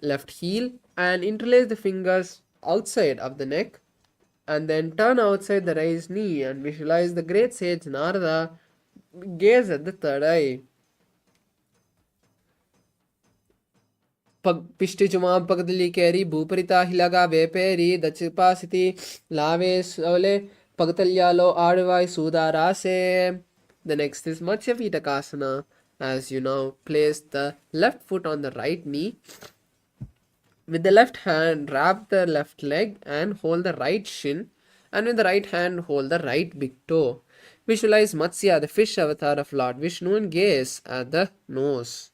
left heel and interlace the fingers outside of the neck. And then turn outside the raised knee and visualize the great sage Narada. Gaze at the third eye. पिष्टि चुमा पगदली केरी भूपरिता हिलगा Vepery दचिपा city लावे सोले पगतल्यालो आडवाई सुदारासे. The next is Matsya Vitakasana. As you now place the left foot on the right knee. With the left hand, wrap the left leg and hold the right shin. And with the right hand, hold the right big toe. Visualize Matsya, the fish avatar of Lord Vishnu, and gaze at the nose.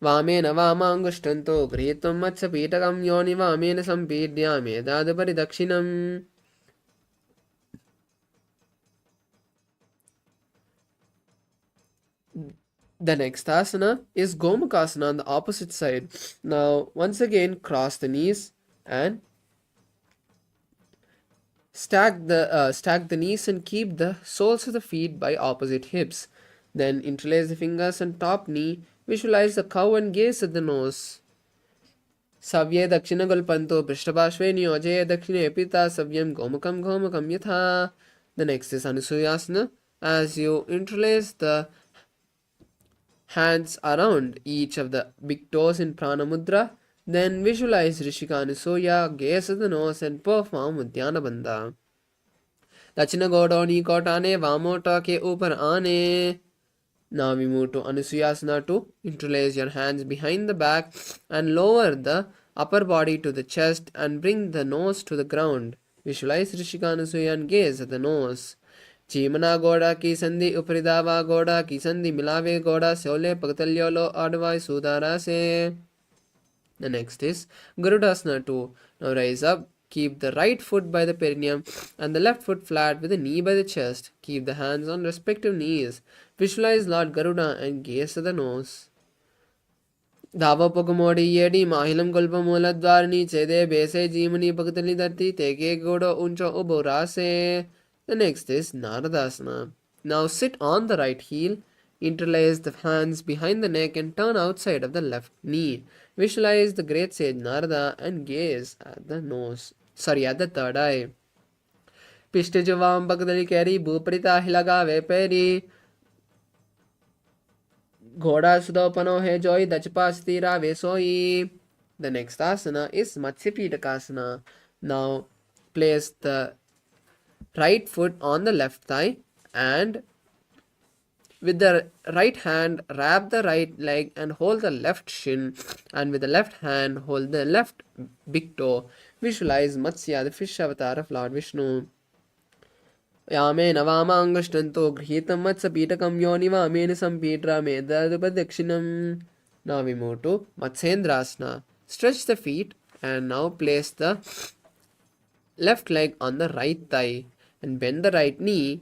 Vamena Vamangushtanto Gritum Matsapitakam Yoni Vamena Sampidya Medadapari Dakshinam. The next asana is Gomukasana on the opposite side. Now, once again, cross the knees and stack the knees and keep the soles of the feet by opposite hips. Then interlace the fingers on top knee. Visualize the cow and gaze at the nose. Savye Dakshina Gulpanto Prishtapashve Niyoje Dakshine Pita Savyam Gomakam Gomakam Yatha. The next is Anusuyasana. As you interlace the hands around each of the big toes in Prana Mudra, then visualize Rishika Anusuya, gaze at the nose and perform Dhyana Bandha. Dachina Godoni Kotane Vamota ke upar aane. Now we move to Anusuyasana 2. Interlace your hands behind the back and lower the upper body to the chest and bring the nose to the ground. Visualize Rishika Anusuya and gaze at the nose. Chimana Goda ki sandhi Uparidava Goda ki sandhi milave Goda sole pagtalyolo advai sudara se. The next is Garudasana 2. Now rise up. Keep the right foot by the perineum and the left foot flat with the knee by the chest. Keep the hands on respective knees. Visualize Lord Garuda and gaze at the nose. Dhava Pogamodi Yedi Mahilam Gulpa Muladvarni Chede Bese Jimani Pakatali Dati Teke Godo Uncho Oborase. The next is Naradasana. Now sit on the right heel Interlace the hands behind the neck and turn outside of the left knee. Visualize the great sage Narada and gaze at the third eye. Pishtajuvam Bhagdali Keri Bhuprita Hilaga Veperi Ghoda Sudopano He Joy Dachapastira Vesoi. The next asana is Matsyapitakasana. Now place the right foot on the left thigh and with the right hand wrap the right leg and hold the left shin, and with the left hand hold the left big toe. Visualize Matsya, the fish avatar of Lord Vishnu. Yame Navama Angashtanto Grihitam Matsa Pitakam Yoni Vamen Sampitra Medadupadakshinam. Now we move to Matsyendrasana. Stretch the feet and now place the left leg on the right thigh and bend the right knee.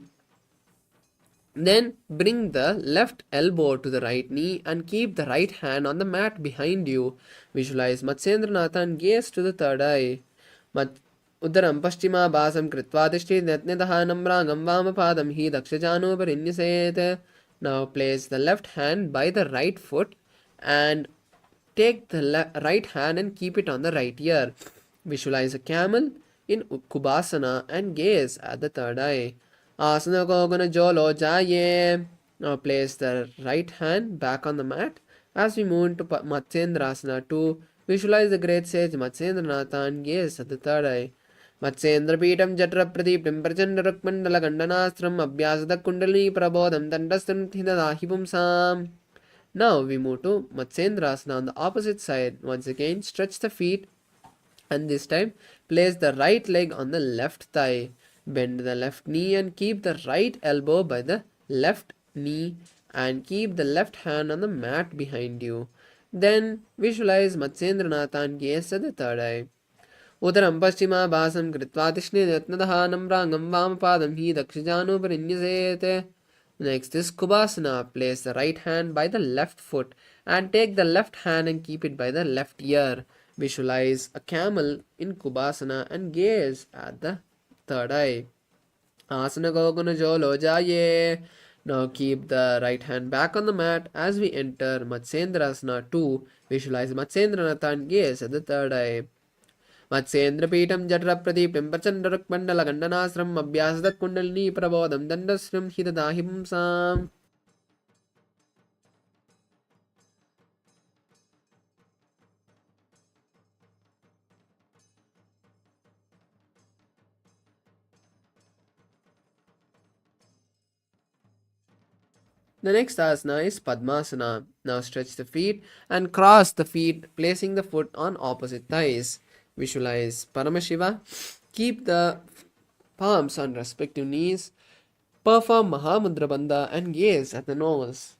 Then bring the left elbow to the right knee and keep the right hand on the mat behind you. Visualize Matsyendranatha and gaze to the third eye. Uddaram Paschima Basam Kritva Tishti Netnetaha Namrangam Vamapadam Hi Dakshajano Parinyaset. Now place the left hand by the right foot and take the right hand and keep it on the right ear. Visualize a camel in Kubasana and gaze at the third eye. Asana Kogana Jolo Jaye. Now place the right hand back on the mat. As we move into Matsyendrasana 2, visualize the great sage Matsyendranatha and gaze at the third eye. Matsyendra Pitam Jatra Pradipam Prachanda Rukmandala Gandanastram Abhyasada Kundalini Prabodham Dandastam Hidadahipum Sam. Now we move to Matsyendrasana on the opposite side. Once again, stretch the feet and this time place the right leg on the left thigh. Bend the left knee and keep the right elbow by the left knee and keep the left hand on the mat behind you. Then visualize Matsyendranatha and gaze at the third eye. Udaram Paschima Basam Kritva Tishne Yatnadaha Namrangam Vamapadam Hi Dakshajanu Parinyasete. Next is Kubasana. Place the right hand by the left foot and take the left hand and keep it by the left ear. Visualize a camel in Kubasana and gaze at the third eye. Asana Gogana Jolo Jaye. Now keep the right hand back on the mat as we enter Matsyendrasana 2. Visualize Matsyendranatha and gaze at the third eye. Matsyendra Pitam Jatra Pradipam Prachanda Rukmandala Gandanasram Abhyasada Kundalini Prabodham Dandasram Hidadahipam Sam. The next asana is Padmasana. Now stretch the feet and cross the feet, placing the foot on opposite thighs. Visualize Paramashiva. Keep the palms on respective knees. Perform Mahamudra Bandha and gaze at the nose.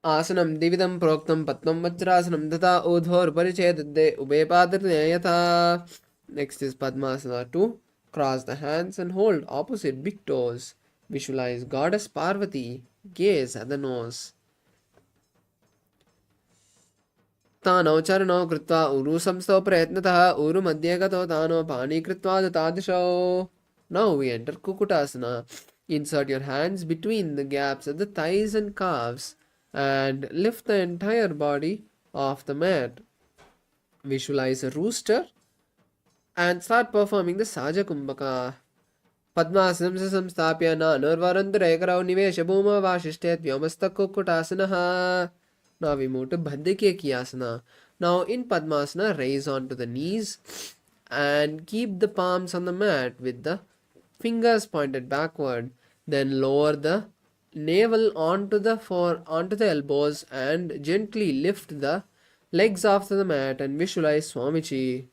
Asanam Dividam Proktam Patmam Vajrasanam Tata Udhor Parichedade Ubepadrayata. Next is Padmasana 2. Cross the hands and hold opposite big toes. Visualize Goddess Parvati. Gaze at the nose. Tano charano kritva uru samsto prayatnataha uru madhye gato tano pani kritva datadisho. Now we enter Kukutasana. Insert your hands between the gaps at the thighs and calves and lift the entire body off the mat. Visualize a rooster and start performing the Saja Kumbhaka. Padmasanam samstapya na nurvarandrekarau nivesha bhuma vasishtet vyomasta Kukutasanaha. Now we move to Bhadikekiyasana. Now in Padmasana, raise onto the knees and keep the palms on the mat with the fingers pointed backward. Then lower the navel onto the elbows and gently lift the legs off the mat and visualize Swamiji.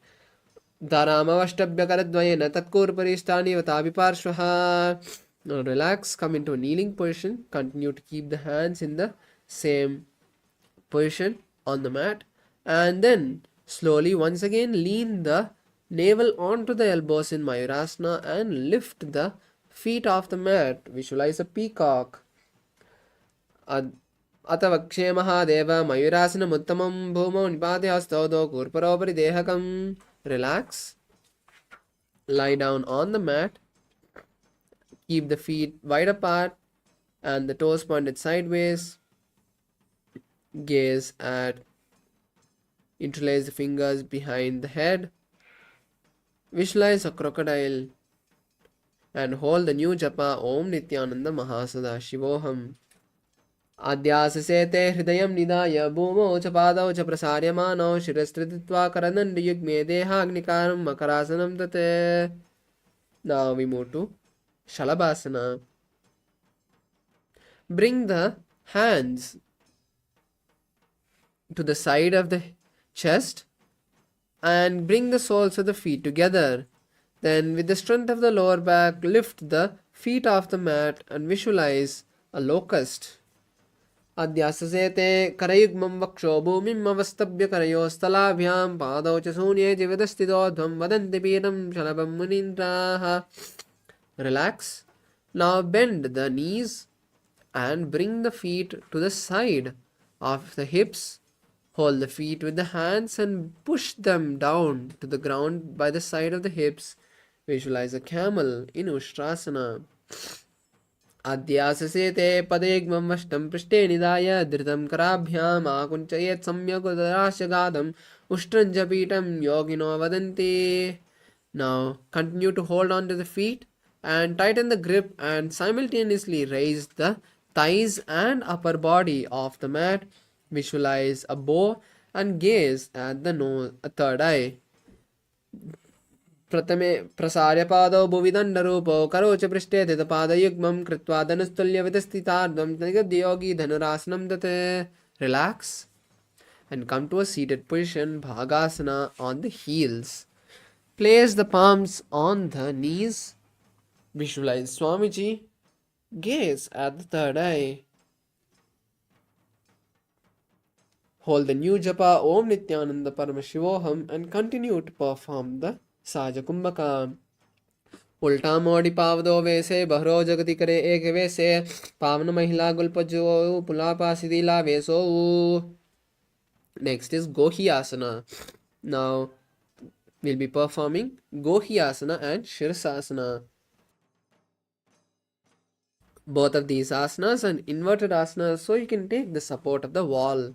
Dharamavashtabhyakaradvayena tatkurparistani vatabiparshvaha. Now relax, come into a kneeling position. Continue to keep the hands in the same position on the mat. And then slowly once again lean the navel onto the elbows in Mayurasana and lift the feet off the mat. Visualize a peacock. Atavakshe Mahadeva Mayurasana Muttamam Bhumo Nipadhyastaudo Kurparopari Dehakam. Relax. Lie down on the mat. Keep the feet wide apart and the toes pointed sideways. Gaze at interlace the fingers behind the head. Visualize a crocodile and hold the new japa Om Nityananda Mahasada Adhyasase te hridayam nidaya bhumau cha padau cha prasaryamano shirastrititva karanandiyugme dehagnikaram makarasanam tate. Now we move to Shalabhasana. Bring the hands to the side of the chest and bring the soles of the feet together. Then with the strength of the lower back, lift the feet off the mat and visualize a locust. Adhyasasete karayugmam vaksho bhumim avastabhya karayosthalabhyam padau cha sunye jividastito dhvam vadanti piram shalabam munindraha. Relax. Now bend the knees and bring the feet to the side of the hips. Hold the feet with the hands and push them down to the ground by the side of the hips. Visualize a camel in Ustrasana. Adhyasasete padegmam vashtam prishte nidaya dhritam karabhyam akunchayet samyak udarasyagadam uštranjapitam yogino vadanti. Now continue to hold on to the feet and tighten the grip and simultaneously raise the thighs and upper body of the mat. Visualize a bow and gaze at the nose, a third eye. Pratame prasarya padau bhuvidandarupo karocha prishte teta padayugmam kritva dhanustulya vidastitardam yogi dhanurasanam date. Relax and come to a seated position, Bhagasana, on the heels. Place the palms on the knees. Visualize Swamiji. Gaze at the third eye. Hold the new japa Om Nityananda Paramashivaham and continue to perform the Saja Kumbhaka. उल्टा मोड़ी पावदो वैसे बहरो जगति करे एक वैसे पावन महिला गुलपजो पुलापा सिदिला vaso. Next is Gohiyasana. Now we'll be performing Gohiyasana and Shirsasana. Both of these asanas are inverted asanas, so you can take the support of the wall.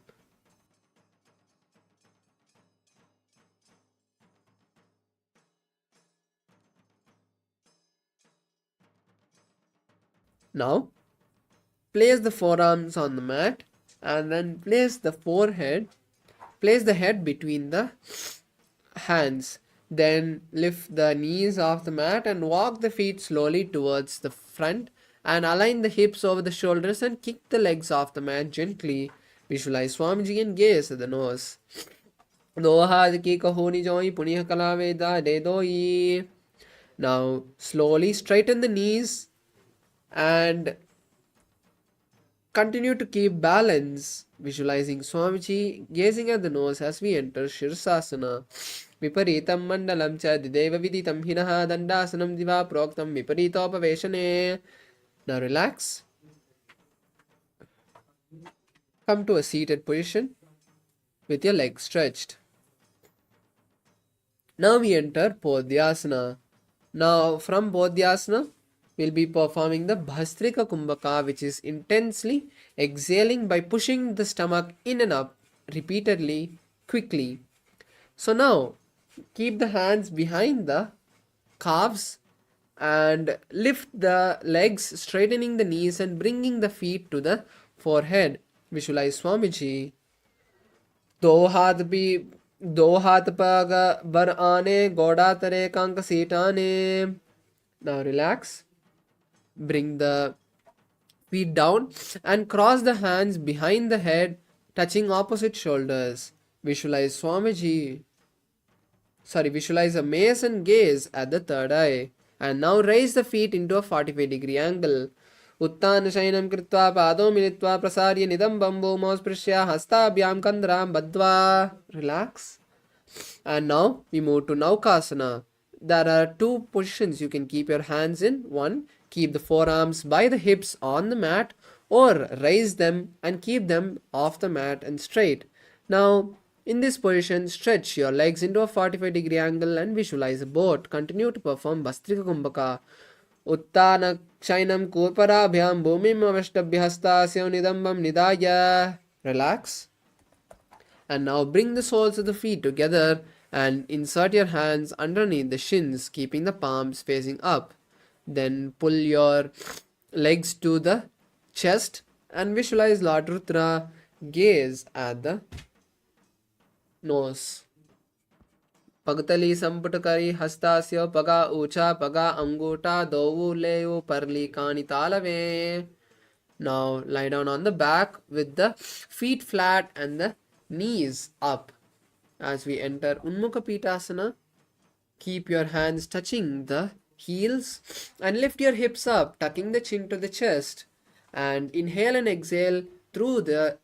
Now, place the forearms on the mat and then place the head between the hands. Then lift the knees off the mat and walk the feet slowly towards the front and align the hips over the shoulders and kick the legs off the mat gently. Visualize Swamiji and gaze at the nose. Now slowly straighten the knees and continue to keep balance, visualizing Swamiji, gazing at the nose as we enter Shirsasana. Viparitam mandalam cha dideva viditam hinaha dandasanam diva proktam viparitopaveshane. Now relax. Come to a seated position with your legs stretched. Now we enter Podhyasana. Now from Podhyasana, we'll be performing the Bhastrika Kumbhaka, which is intensely exhaling by pushing the stomach in and up repeatedly, quickly. So now, keep the hands behind the calves and lift the legs, straightening the knees and bringing the feet to the forehead. Visualize Swamiji. दो हाथ पग बर आने गोड़ा तरे कांक सीटाने. Now relax. Bring the feet down and cross the hands behind the head, touching opposite shoulders. Visualize Swamiji. Visualize a mace and gaze at the third eye. And now raise the feet into a 45-degree angle. Uttan shainam kritva pado militva prasarya nidam bambo mausprisya hastabhyam kandram badva. Relax. And now we move to Naukasana. There are two positions you can keep your hands in. One, keep the forearms by the hips on the mat, or raise them and keep them off the mat and straight. Now, in this position, stretch your legs into a 45-degree angle and visualize a boat. Continue to perform Bhastrika Kumbhaka. Uttanakshayam kurparabhyam bhumim avashtabhya hastasya nidambam nidaya. Relax. And now bring the soles of the feet together and insert your hands underneath the shins, keeping the palms facing up. Then pull your legs to the chest and visualize Lord Rudra. Gaze at the nose. Pagtali samputakari hastasya paga ucha paga anguta dovu leyu parli kani talave. Now lie down on the back with the feet flat and the knees up. As we enter Unmukha Pitasana, keep your hands touching the heels and lift your hips up, tucking the chin to the chest. And inhale and exhale through the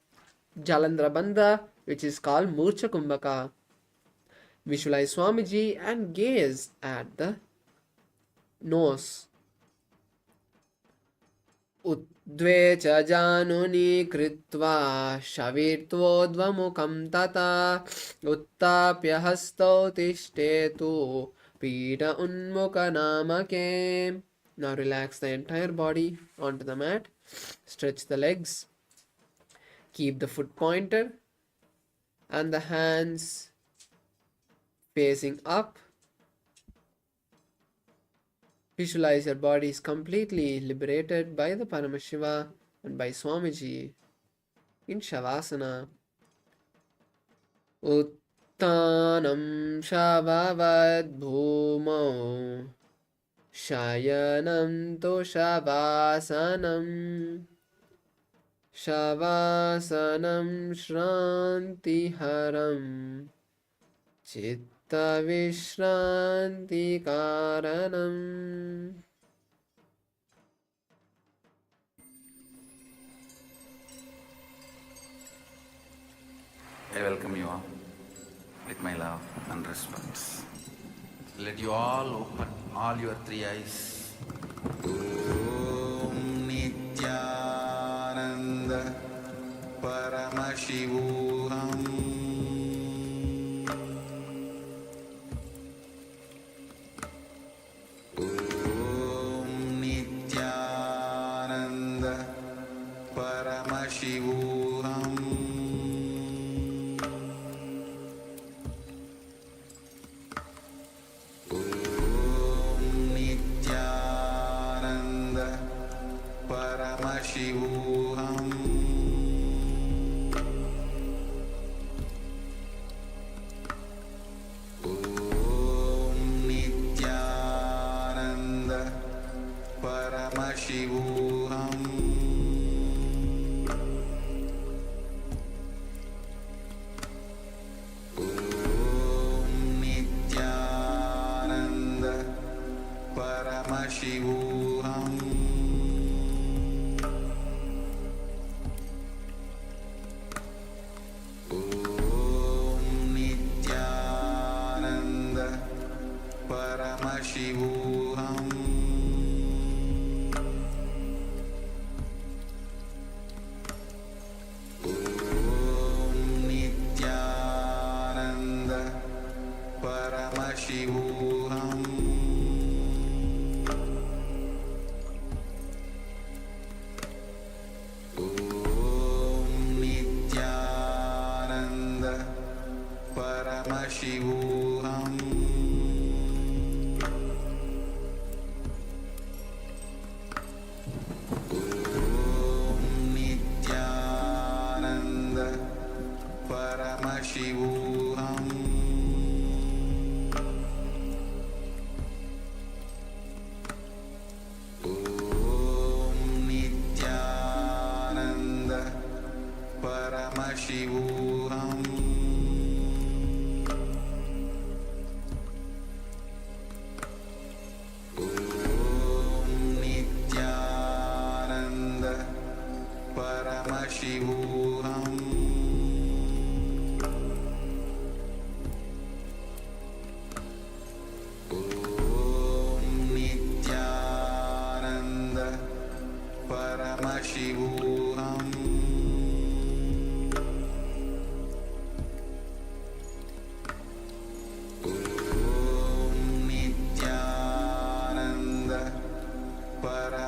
Jalandhara Bandha, which is called Murcha Kumbhaka. Visualize Swamiji and gaze at the nose. Udve cha januni kritva shavirtvodvamukam tata uttapya hastau tishthetu pita unmukha namake. Now relax the entire body onto the mat. Stretch the legs. Keep the foot pointer and the hands facing up. Visualize your body is completely liberated by the Paramashiva and by Swamiji in Shavasana. Uttanam Shavavad Bhumau Shayanam to Shavasanam Shavasanam Shrantiharam Chitta Vishranti Karanam. I welcome you all with my love and respect. Let you all open all your three eyes. Om Nityananda Paramashivoham Paramashivoham Om Nityananda Paramashivoham Om Nityananda Paramashivoham Paramashivoham Om Nityananda Paramashivoham Om Nityananda Paramashivoham Paramashivoham Om Nityananda Paramashivoham Om Nityananda Paramashivoham Paramashivoham Om Nityananda Paramashivoham Om Nityananda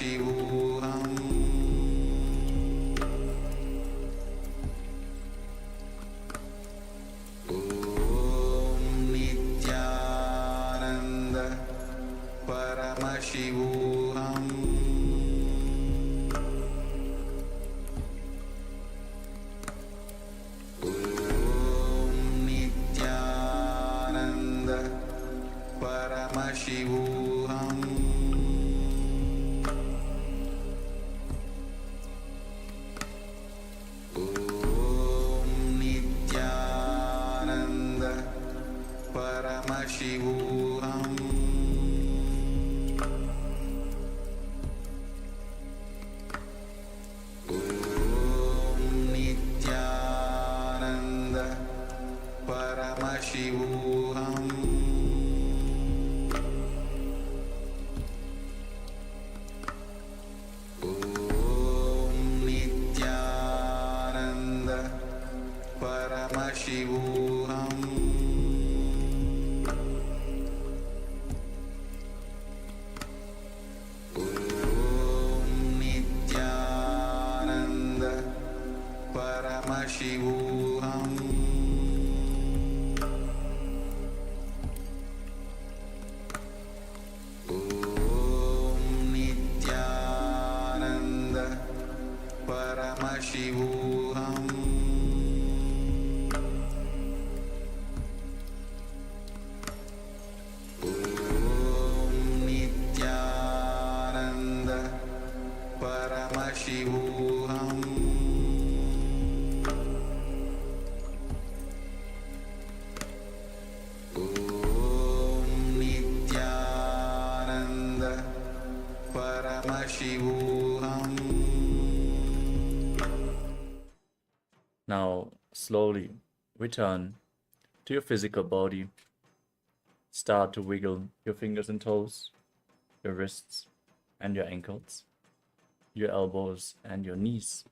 Paramashivoham Om Nityananda Paramashivoham Om Nityananda Paramashivoham Om Nityananda Paramashivoham Om Nityananda Paramashivoham Om Nityananda Paramashivoham Om Nityananda Paramashivoham Om Nityananda Paramashivoham Om Nityananda Paramashivoham Om Nityananda Paramashivoham. Now, slowly return to your physical body. Start to wiggle your fingers and toes, your wrists and your ankles, your elbows and your knees.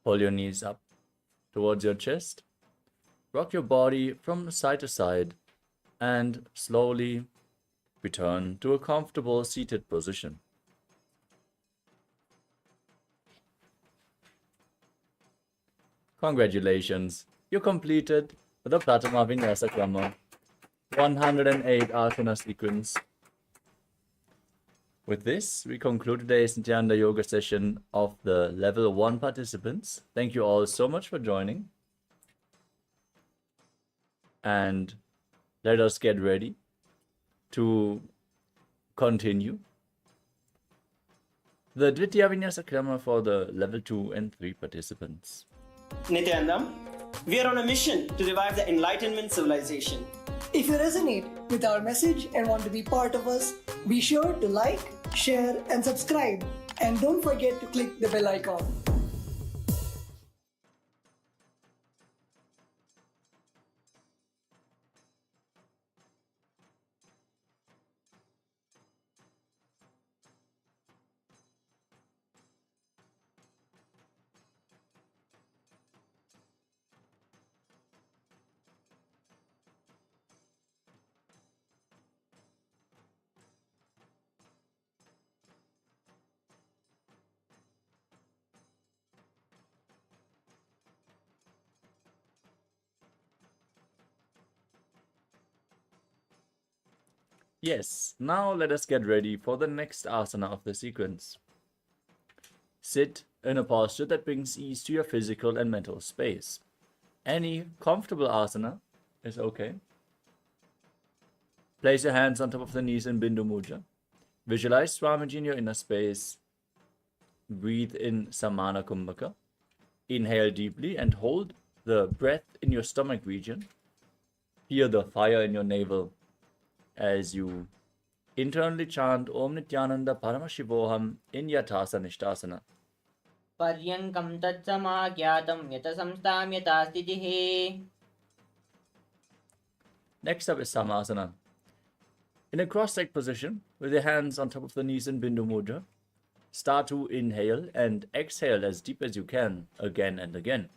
Pull your knees up towards your chest. Rock your body from side to side and slowly return to a comfortable seated position. Congratulations, you completed the Pratama Vinyasa Krama 108 asana sequence. With this, we conclude today's Nityananda Yoga session of the Level 1 participants. Thank you all so much for joining. And let us get ready to continue the Dvitiya Vinyasa Krama for the Level 2 and 3 participants. Nityanandam, we are on a mission to revive the Enlightenment civilization. If you resonate with our message and want to be part of us, be sure to like, share, and subscribe. And don't forget to click the bell icon. Yes, now let us get ready for the next asana of the sequence. Sit in a posture that brings ease to your physical and mental space. Any comfortable asana is okay. Place your hands on top of the knees in Bindu Mudra. Visualize Swamiji in your inner space. Breathe in Samana Kumbhaka. Inhale deeply and hold the breath in your stomach region. Feel the fire in your navel as you internally chant Om Nityananda Paramashivoham in Yathasa Nishtasana. Paryankam tatsamaghyatam yata samstam yata stitihi. Next up is Samasana. In a cross-legged position, with your hands on top of the knees in Bindu Mudra, start to inhale and exhale as deep as you can, again and again.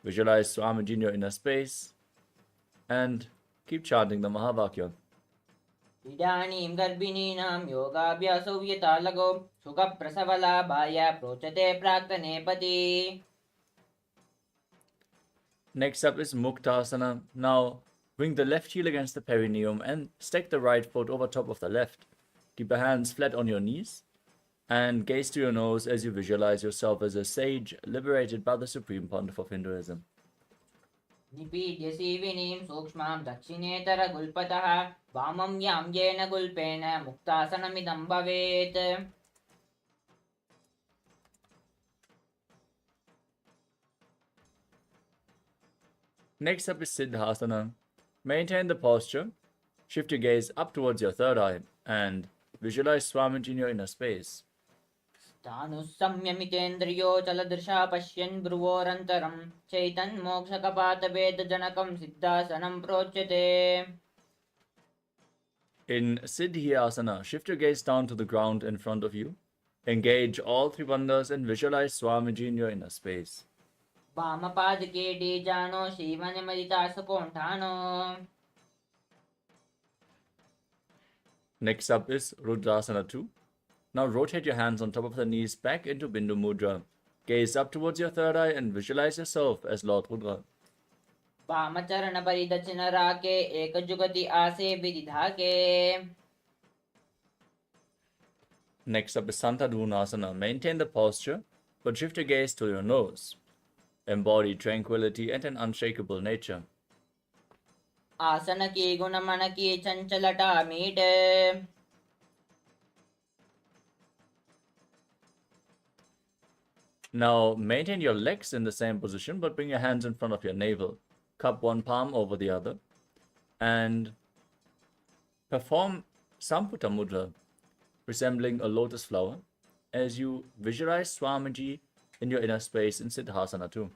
Visualize Swamiji in your inner space, and keep chanting the Mahavakya. इदानीं गर्भिणीनां योगाभ्यासौ यथा लगौ सुखप्रसवलाभाय प्रोच्यते प्राक्तनेपति. Next up is Muktasana. Now bring the left heel against the perineum and stack the right foot over top of the left. Keep your hands flat on your knees and gaze to your nose as you visualize yourself as a sage liberated by the Supreme Pontiff of Hinduism. निपीड्य सीविनीं सूक्ष्मां दक्षिणेतरगुल्पतः वामं यां येन गुल्पेन मुक्तासनमिदं भवेत्. Next up is Siddhasana. Maintain the posture. Shift your gaze up towards your third eye and visualize Swamiji in your inner space. स्थाणुः संयमितेन्द्रियो चलदृशा पश्यन् भ्रुवोरन्तरं चैतन्मोक्षकपातभेदजनकं सिद्धासनं प्रोच्यते. In Siddhyasana, shift your gaze down to the ground in front of you. Engage all three bandhas and visualize Swamiji in your inner space. वामपादके डीजानो श्रीवनमदितासकोण्ठानो. Next up is Rudrasana 2. Now rotate your hands on top of the knees back into Bindu Mudra. Gaze up towards your third eye and visualize yourself as Lord Rudra. वामचरणपरिदक्षिणराके एकजुगति आसे विदिधाके. Next up is Santadunasana. Maintain the posture, but shift your gaze to your nose. Embody tranquility and an unshakable nature. आसन की गुण मन की चंचलता मीटे. Now maintain your legs in the same position, but bring your hands in front of your navel. Cup one palm over the other and perform Samputa Mudra, resembling a lotus flower, as you visualize Swamiji in your inner space in Siddhasana 2.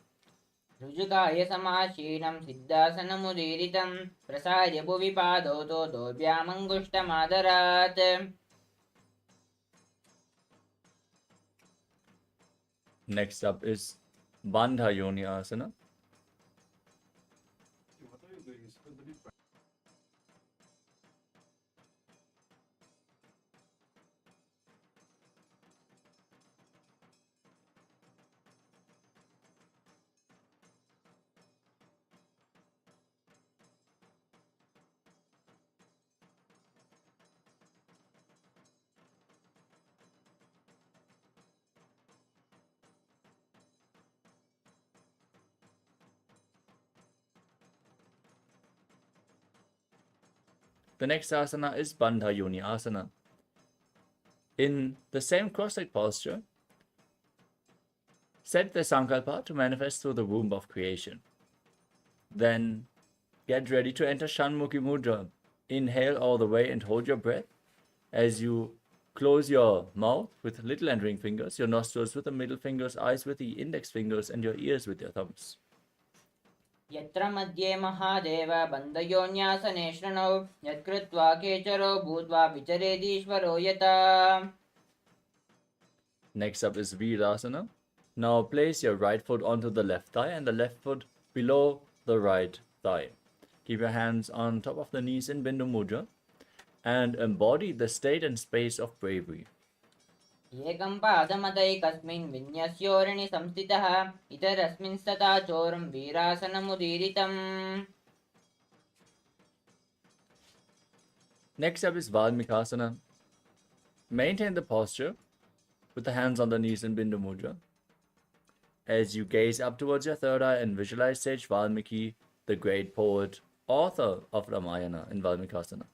रुजुकाय समाशीनं सिद्धासनमुदीरितं प्रसार्य भुवि पादौ तो दोभ्यामङ्गुष्टमादरात्. Next up is Bandha Yoni Asana. The next asana is Bandha Yoni Asana. In the same cross-legged posture, set the sankalpa to manifest through the womb of creation. Then get ready to enter Shanmukhi Mudra. Inhale all the way and hold your breath as you close your mouth with little and ring fingers, your nostrils with the middle fingers, eyes with the index fingers, and your ears with your thumbs. यत्र मध्ये महादेव बन्धयोन्यासने शृणौ यत्कृत्वा केचरो भूत्वा विचरेदीश्वरो यथा. Next up is Virasana. Now place your right foot onto the left thigh and the left foot below the right thigh. Keep your hands on top of the knees in Bindu Mudra and embody the state and space of bravery. एकं पादमतैकस्मिन् विन्यस्योरणि संस्थितः इतरस्मिन् स्तथा चोरं वीरासनमुदीरितम्. Next up is Valmikasana. Maintain the posture with the hands on the knees in Bindu Mudra as you gaze up towards your third eye and visualize Sage Valmiki, the great poet, author of Ramayana in Valmikasana.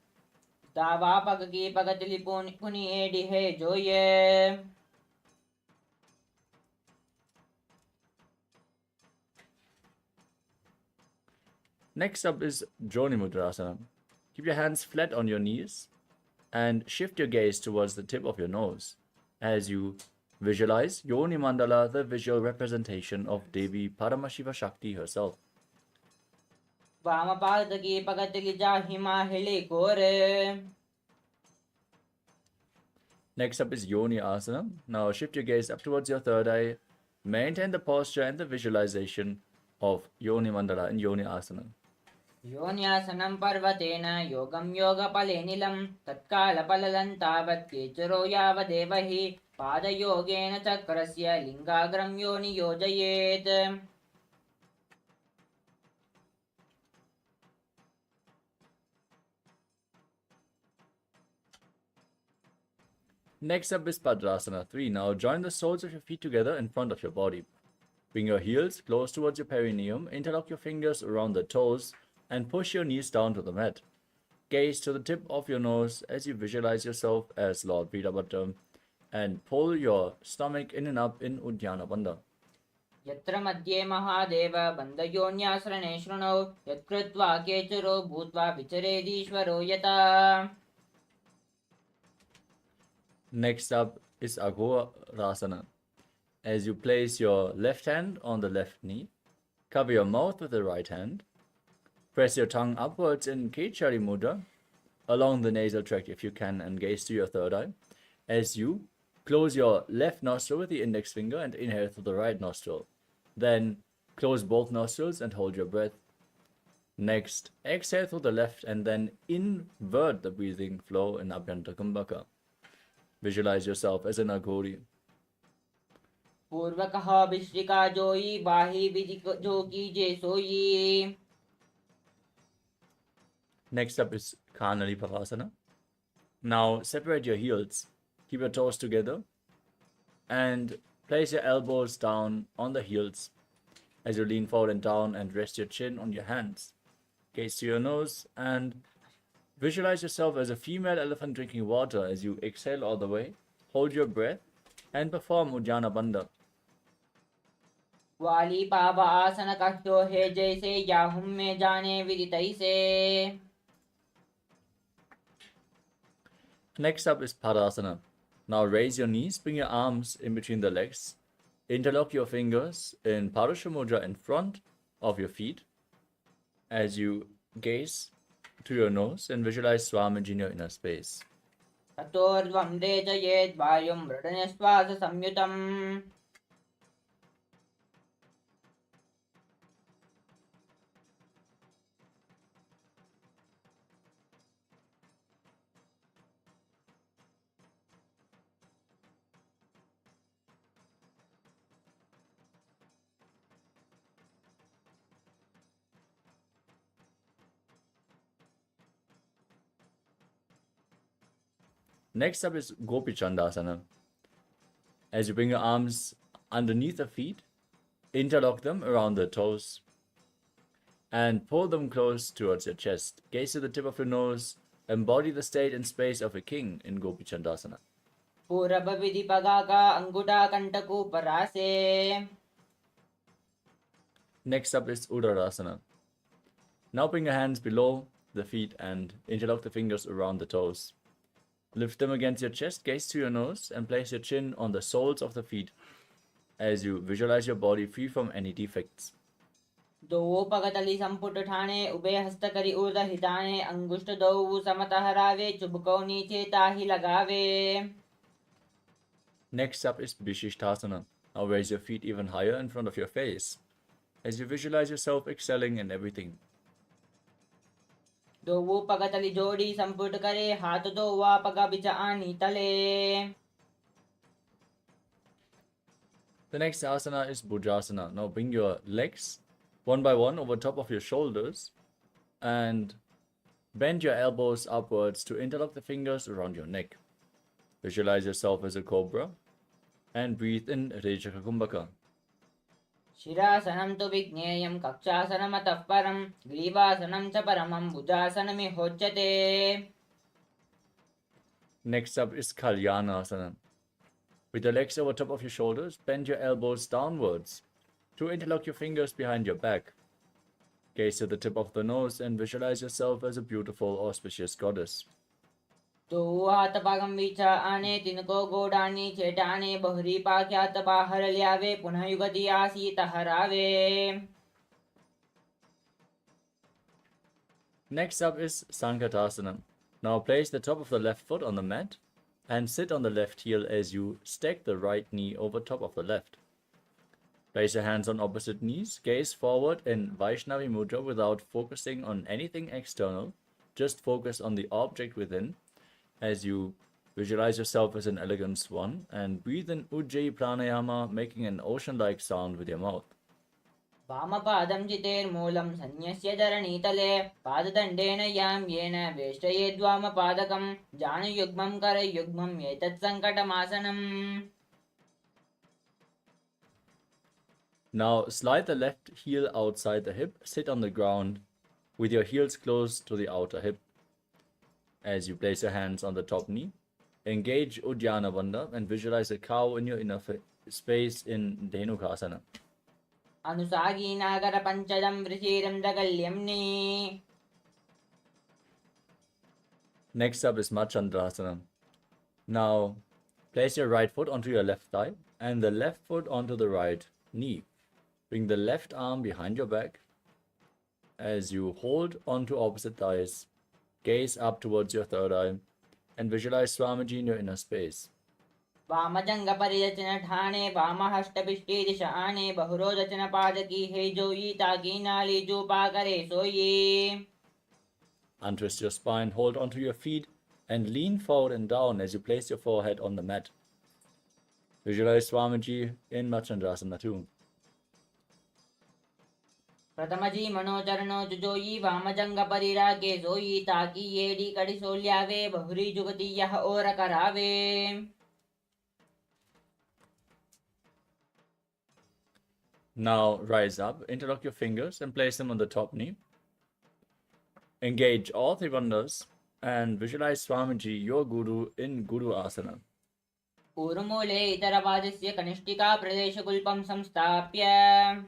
तावापक की पगतली पुनि AD है जो ये. Next up is Joni Mudrasana. Keep your hands flat on your knees and shift your gaze towards the tip of your nose as you visualize Yoni Mandala, the visual representation of Devi Paramashiva Shakti herself. वामपाद की पगतली जा हिमाहिली कोरे. Next up is Yoni Asana. Now shift your gaze up towards your third eye. Maintain the posture and the visualization of Yoni Mandala in Yoni Asana. योन्यासनं पर्वतेन योगं योगफलेनिलं तत्कालफललं तावत् केचरो यावदेव हि पादयोगेन चक्रस्य लिङ्गाग्रं यो नियोजयेत्. Next up is Padrasana 3. Now join the soles of your feet together in front of your body. Bring your heels close towards your perineum, interlock your fingers around the toes, and push your knees down to the mat. Gaze to the tip of your nose as you visualize yourself as Lord Virabhadra, and pull your stomach in and up in Uddiyana Bandha. यत्र मध्ये महादेव बन्धयोन्यासरणे शृणौ यत्कृत्वा केचरो भूत्वा विचरेदीश्वरो यथा. Next up is Aghorasana. As you place your left hand on the left knee, cover your mouth with the right hand, press your tongue upwards in Kechari Mudra along the nasal tract if you can, and gaze to your third eye as you close your left nostril with the index finger and inhale through the right nostril. Then close both nostrils and hold your breath. Next, exhale through the left and then invert the breathing flow in Abhyanta Kumbhaka. Visualize yourself as an Aghori. पूर्वकः विश्रिका जोई बाही विधि जोगी जे सोई. Next up is Kanali Pavasana. Now separate your heels, keep your toes together, and place your elbows down on the heels as you lean forward and down and rest your chin on your hands. Gaze to your nose and visualize yourself as a female elephant drinking water as you exhale all the way, hold your breath, and perform Uddiyana Bandha. वाली पावा आसन कष्टो है जैसे याहुम में जाने विदितई से. Next up is Padasana. Now raise your knees, bring your arms in between the legs, interlock your fingers in Parusha Mudra in front of your feet as you gaze to your nose and visualize Swamiji in your inner space. ततोर्ध्वं रेचयेत् वायुं मृडनश्वास संयुतम्. Next up is Gopi Chandasana. As you bring your arms underneath the feet, interlock them around the toes, and pull them close towards your chest. Gaze to the tip of your nose, embody the state and space of a king in Gopi Chandasana. पूरब विधि पगाका अंगुटा कंटकु परासे. Next up is Udarasana. Now bring your hands below the feet and interlock the fingers around the toes. Lift them against your chest, gaze to your nose, and place your chin on the soles of the feet as you visualize your body free from any defects. दो पगतली संपुट ठाणे उभय हस्त करी ऊर्ध हिताने अंगुष्ठ दो समत हरावे चुबको नीचे ताही लगावे. Next up is Vishishthasana. Now raise your feet even higher in front of your face as you visualize yourself excelling in everything. दो पगतली जोड़ी संपुट करे हाथ दो वा पगा बिच आनी तले. The next asana is Bhujasana. Now bring your legs one by one over top of your shoulders and bend your elbows upwards to interlock the fingers around your neck. Visualize yourself as a cobra and breathe in Rejaka Kumbhaka. शिरासनं तु विज्ञेयं कक्षासनमतः परं ग्रीवासनं च परमं भुजासनमिहोच्यते. Next up is Kalyanasana. With your legs over top of your shoulders, bend your elbows downwards to interlock your fingers behind your back. Gaze to the tip of the nose and visualize yourself as a beautiful, auspicious goddess. दो हाथ पागम बिचा आने तिनको गोडानी चेटाने बहरी पाख्यात बाहर ल्यावे पुनः युगति आसीत हरावे. Next up is Sankatasana. Now place the top of the left foot on the mat and sit on the left heel as you stack the right knee over top of the left. Place your hands on opposite knees, gaze forward in Vaishnavi Mudra without focusing on anything external. Just focus on the object within as you visualize yourself as an elegant swan and breathe in Ujjayi Pranayama, making an ocean-like sound with your mouth. वामपादं जितेर्मूलं सन्न्यस्य धरणीतले पाददण्डेन यां येन वेष्टयेद्वामपादकं जानुयुग्मं करयुग्मं एतत् सङ्कटमासनम्. Now slide the left heel outside the hip, sit on the ground with your heels close to the outer hip. As you place your hands on the top knee, engage Uddiyana Bandha and visualize a cow in your inner space in Dhenukasana. अनुसागीनागरपञ्चदं वृषीरं दगल्यम्नि. Next up is Machandrasana. Now place your right foot onto your left thigh and the left foot onto the right knee. Bring the left arm behind your back. As you hold onto opposite thighs, gaze up towards your third eye and visualize Swamiji in your inner space. वामजङ्गपरिरचन Thane वामहस्तपिष्टे दिश आने बहुरोदचन पादकी हे जोयी ताकी नाली जूपाकरे सोये. Untwist your spine, hold onto your feet and lean forward and down as you place your forehead on the mat. Visualize Swamiji in Machandrasana too. प्रथमजी मनोचरणो जुजोयी वामजङ्गपरिरागे सोयी ताकी येडी कड़ी सोल्यावे बहुरी जुगती यह और करावे. Now rise up, interlock your fingers and place them on the top knee. Engage all three bandhas and visualize Swamiji, your Guru, in Guru Asana. ऊर्मूले इतरपादस्य कनिष्ठिका प्रदेशकुल्पं संस्थाप्य.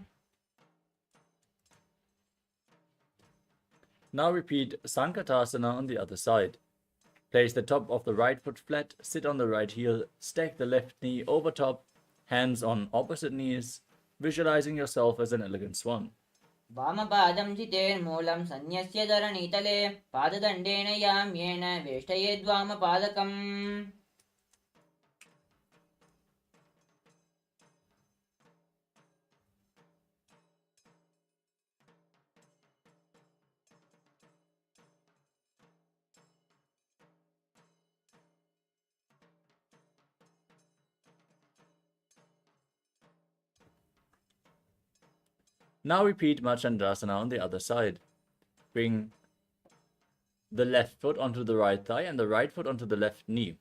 Now repeat Sankatasana on the other side. Place the top of the right foot flat, sit on the right heel, stack the left knee over top, hands on opposite knees, visualizing yourself as an elegant swan. वामपादं जितेर्मूलं सन्न्यस्य धरणीतले पाददण्डेन यां येन वेष्टयेद्वामपादकम्. Now repeat Machandrasana on the other side. Bring the left foot onto the right thigh and the right foot onto the left knee.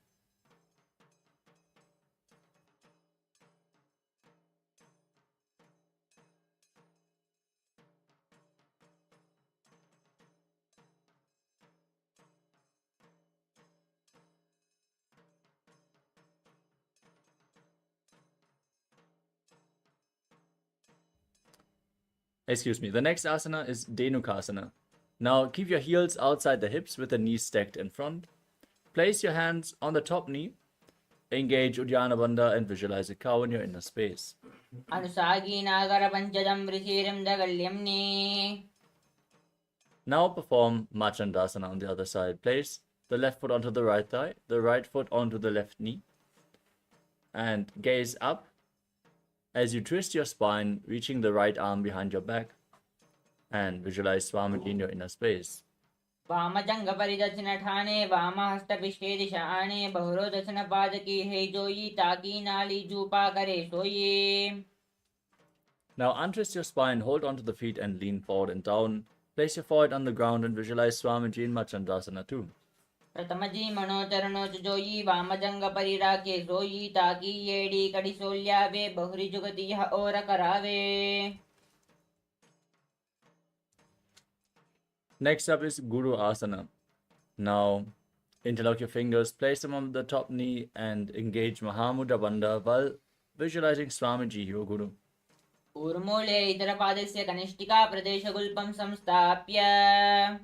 The next asana is Dhenukasana. Now keep your heels outside the hips with the knees stacked in front. Place your hands on the top knee. Engage Uddiyana Bandha and visualize a cow in your inner space. अनुसागीनागरपञ्चदं वृषीरं दगल्यम्नि. Now perform Machandrasana on the other side. Place the left foot onto the right thigh, the right foot onto the left knee, and gaze up as you twist your spine, reaching the right arm behind your back, and visualize Swamiji in your inner space. वामजङ्गपरिदर्शन Thane वामहस्तपिष्टे दिश आने बहुरोदचन पादकी हे जोयी ताकी नाली जूपाकरे सोये. Now untwist your spine, hold onto the feet and lean forward and down. Place your forehead on the ground and visualize Swamiji in Machandrasana too. प्रथमजी मनोचरणो जोयी वामजङ्गपरिरागे सोयी ताकी येडी कड़ी सोल्यावे बहुरी जुगती यह और करावे. Next up is Guru Asana. Now interlock your fingers, place them on the top knee and engage Mahamudra Bandha while visualizing Swamiji, your Guru. ऊर्मूले इतरपादस्य कनिष्ठिका प्रदेशकुल्पं संस्थाप्य.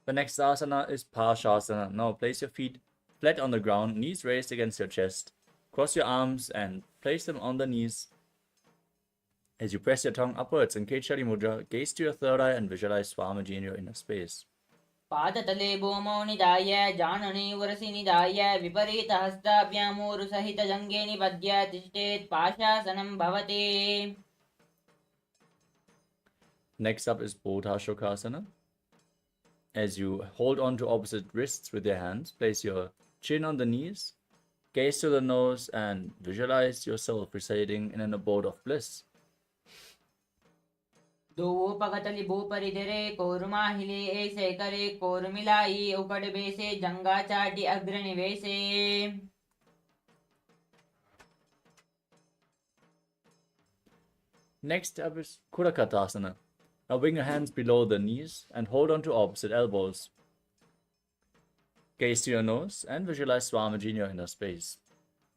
The next asana is Parshasana. Now place your feet flat on the ground, knees raised against your chest. Cross your arms and place them on the knees. As you press your tongue upwards in Kechari Mudra, gaze to your third eye and visualize Swamiji in your inner space. पादतले भूमौ निधाय जानने उरसि निधाय विपरीतहस्ताभ्यामूरुसहितजङ्गे निबध्य तिष्ठेत् पाशासनं भवति. Next up is Bodhashokasana. As you hold on to opposite wrists with your hands, place your chin on the knees, gaze to the nose, and visualize yourself residing in an abode of bliss. दो पगतली भूपरि धरे कोरुमाहिले ऐसे करे कोरुमिलाई उकड़ बेसे जंगा चाटी अग्रनिवेशे. Next up is Kurakatasana. Now bring your hands below the knees and hold on to opposite elbows. Gaze to your nose and visualize Swamiji in your inner space.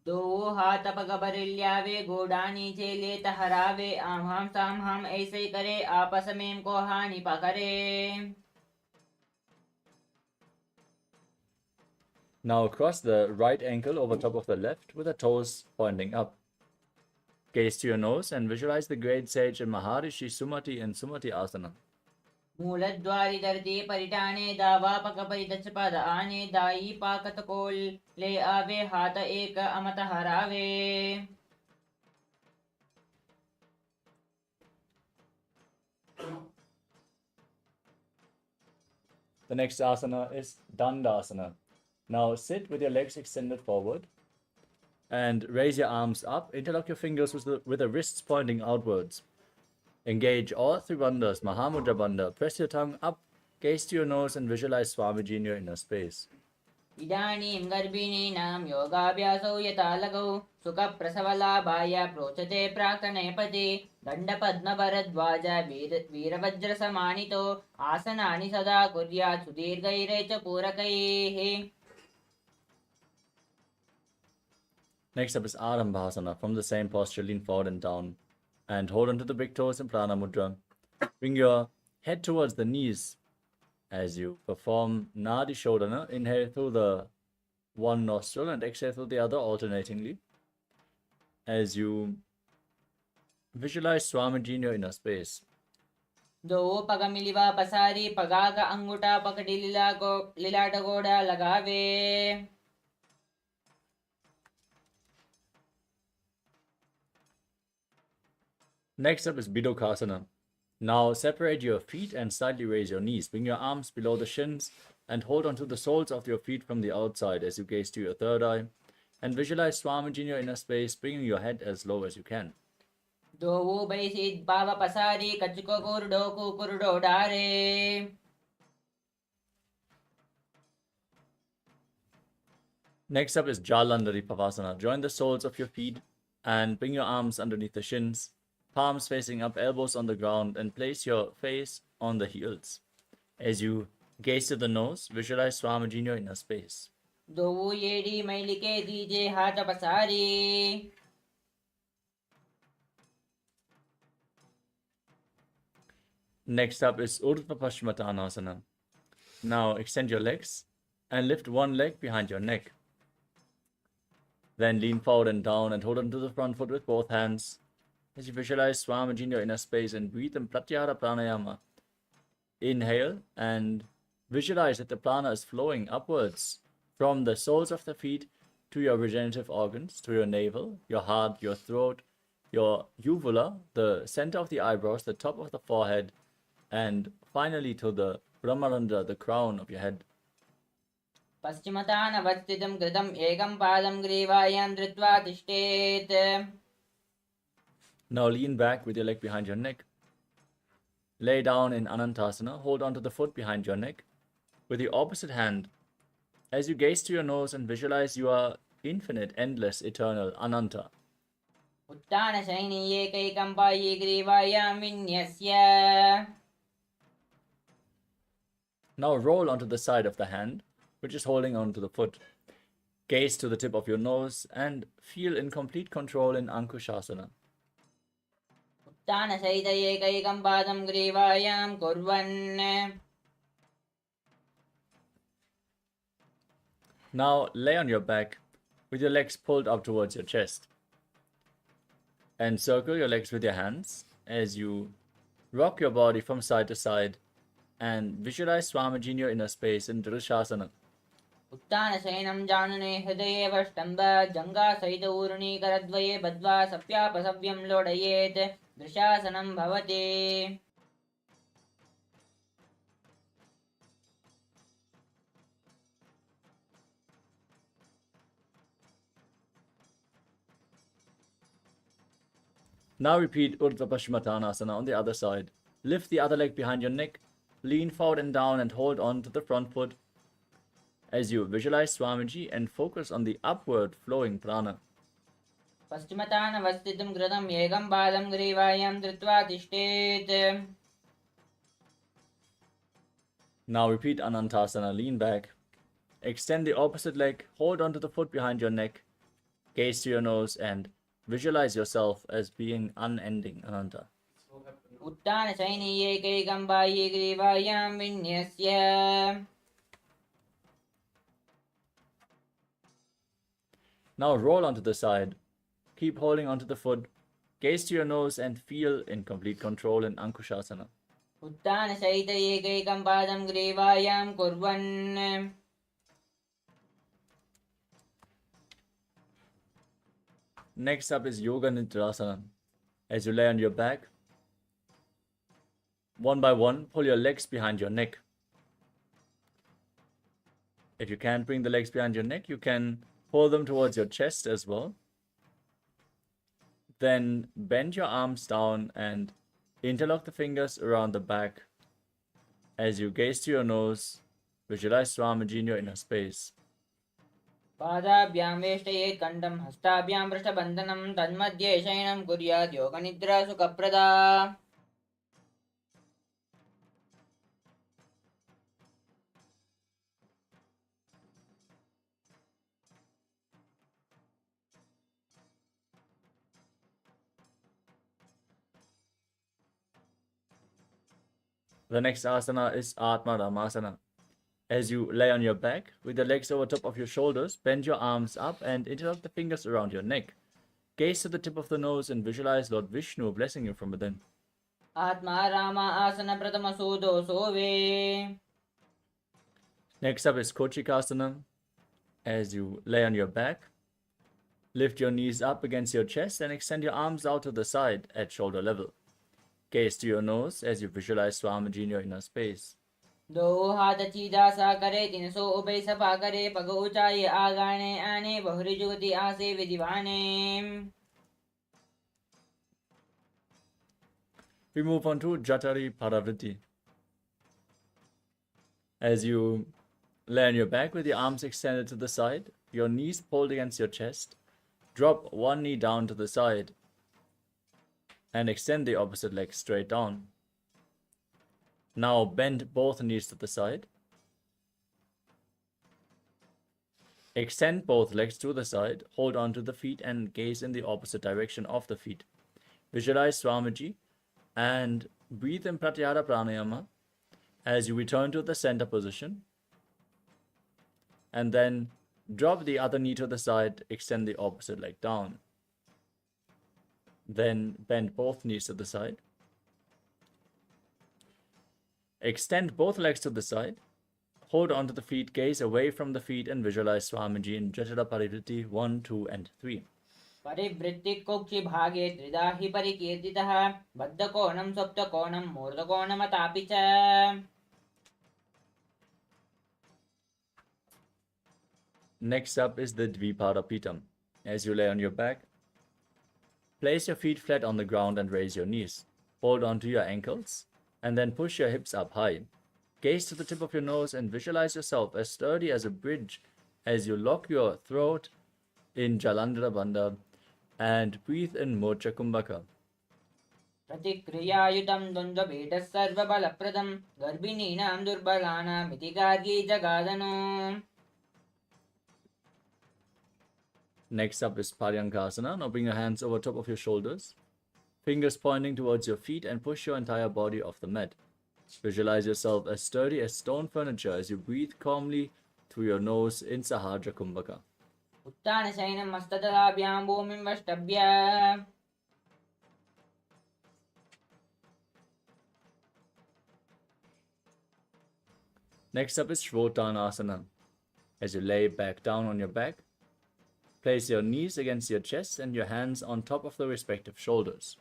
दो हाथ पगबरिल्यावे गोडा नीचे ले तहरावे आम साम हम ऐसे करे आपस में को हानि पकड़े. Now cross the right ankle over top of the left with the toes pointing up. Gaze to your nose and visualize the great sage and Maharishi Sumati in Sumati Asana. मूलद्वारि धरती परिटाने दावा पक परिदच पद आने दाई पाकत कोल ले आवे हाथ एक अमत हरावे. The next asana is Dandasana. Now sit with your legs extended forward and raise your arms up. Interlock your fingers with the wrists pointing outwards. Engage all three bandhas, Mahamudra Bandha. Press your tongue up, gaze to your nose, and visualize Swamiji in your inner space. इदानीं गर्भिणीनां योगाभ्यासौ यथा लगौ सुखप्रसवलाभाय प्रोचते प्राक्तनेपति दण्डपद्मभरद्वाज वीरवज्रसमानितो आसनानि सदा कुर्यात् सुदीर्घैरे च पूरकैः. Next up is Arambhasana. From the same posture, lean forward and down. And hold on to the big toes in Prana Mudra. Bring your head towards the knees as you perform Nadi Shodhana. Inhale through the one nostril and exhale through the other alternatingly. As you visualize Swamiji in your inner space. दो पग मिलिवा पसारी पगा का अंगूठा पकड़ी लिलाट गोड़ा लगावे. Next up is Bidokasana. Now separate your feet and slightly raise your knees. Bring your arms below the shins and hold onto the soles of your feet from the outside as you gaze to your third eye. And visualize Swamiji in your inner space, bringing your head as low as you can. दो बैसिद बाबा पसारी कचको कुरडो कुकुरडो डारे. Next up is Jalandhari Pavasana. Join the soles of your feet and bring your arms underneath the shins, palms facing up, elbows on the ground, and place your face on the heels. As you gaze to the nose, visualize Swamiji in your inner space. दो येडी मैलिके दीजे हाथ पसारी. Next up is Urdhva Paschimottanasana. Now extend your legs and lift one leg behind your neck. Then lean forward and down and hold onto the front foot with both hands. As you visualize Swamiji in your inner space and breathe in Pratyahara Pranayama. Inhale and visualize that the prana is flowing upwards from the soles of the feet to your regenerative organs, to your navel, your heart, your throat, your uvula, the center of the eyebrows, the top of the forehead, and finally to the Brahmarandra, the crown of your head. पश्चिमतान अवस्थितं कृतं एकं पादं ग्रीवायां धृत्वा तिष्ठेत्. Now lean back with your leg behind your neck. Lay down in Anantasana. Hold onto the foot behind your neck. With the opposite hand, as you gaze to your nose and visualize you are infinite, endless, eternal, Ananta. उत्तानशयनी एकैकं पायी ग्रीवायां विन्यस्य. Now roll onto the side of the hand, which is holding onto the foot. Gaze to the tip of your nose and feel in complete control in Ankushasana. उत्तानसहित एकैकं पादं ग्रीवायां कुर्वन्. Now lay on your back with your legs pulled up towards your chest. And circle your legs with your hands as you rock your body from side to side and visualize Swamiji in your inner space in Drishasana. उत्तानशयनं जानने हृदये वष्टम्ब जङ्गासहित ऊर्णीकरद्वये बद्ध्वा सप्यापसव्यं लोडयेत् दृशासनं भवति. Now repeat Urdhva Paschimottanasana on the other side. Lift the other leg behind your neck, lean forward and down and hold on to the front foot as you visualize Swamiji and focus on the upward flowing prana. पश्चिमतानवस्थितं कृतं एकं पादं ग्रीवायां धृत्वा तिष्ठेत्. Now repeat Anantasana, lean back. Extend the opposite leg, hold onto the foot behind your neck, gaze to your nose and visualize yourself as being unending Ananta. उत्तानशयने एकैकं बाह्ये ग्रीवायां विन्यस्य. Now roll onto the side. Keep holding onto the foot. Gaze to your nose and feel in complete control in Ankushasana. उत्तानसहित एकैकं पादं ग्रीवायां कुर्वन्. Next up is Yoga Nidrasana. As you lay on your back, one by one, pull your legs behind your neck. If you can't bring the legs behind your neck, you can pull them towards your chest as well. Then bend your arms down and interlock the fingers around the back. As you gaze to your nose, visualize Swamiji in your inner space. पादाभ्यां वेष्टयेत् कण्ठं हस्ताभ्यां पृष्ठबन्धनं तन्मध्ये शयनं कुर्यात् योगनिद्रा सुखप्रदा. The next asana is Atma Ramasana. As you lay on your back, with the legs over top of your shoulders, bend your arms up and interlock the fingers around your neck. Gaze to the tip of the nose and visualize Lord Vishnu blessing you from within. आत्मा रामा आसन प्रथम सूदो सोवे. Next up is Kochikasana. As you lay on your back, lift your knees up against your chest and extend your arms out to the side at shoulder level. Gaze to your nose as you visualize Swamiji in your inner space. दो हाथ सीधा सा करे 300 उभय सफा करे पग ऊंचाई आगाने आने बहुरी जुगति आसे विधिवाने. We move on to Jatari Paravritti. As you lay on your back with your arms extended to the side, your knees pulled against your chest, drop one knee down to the side and extend the opposite leg straight down. Now bend both knees to the side. Extend both legs to the side, hold on to the feet and gaze in the opposite direction of the feet. Visualize Swamiji and breathe in Pratyahara Pranayama as you return to the center position. And then drop the other knee to the side, extend the opposite leg down. Then bend both knees to the side. Extend both legs to the side. Hold on to the feet, gaze away from the feet and visualize Swamiji in Jatara Parivritti 1, 2 and 3. परिवृत्तिः कुक्षि भागे त्रिधा हि परिकीर्तितः बद्धकोणं सप्तकोणं मूर्धकोणमतापि च. Next up is the Dvipadapitam. As you lay on your back, place your feet flat on the ground and raise your knees. Hold on to your ankles and then push your hips up high. Gaze to the tip of your nose and visualize yourself as sturdy as a bridge as you lock your throat in Jalandhara Bandha and breathe in Mocha Kumbhaka. प्रतिक्रियायुतं द्वन्द्वपीठः सर्वबलप्रदं गर्भिणीनां दुर्बलानां इति Gargi जगादनो. Next up is Paryankasana. Now bring your hands over top of your shoulders, fingers pointing towards your feet and push your entire body off the mat. Visualize yourself as sturdy as stone furniture as you breathe calmly through your nose in Sahaja Kumbhaka. उत्तानशयनं मस्ततलाभ्यां भूमिं वष्टभ्य. Next up is Shvotanasana. As you lay back down on your back, place your knees against your chest and your hands on top of the respective shoulders.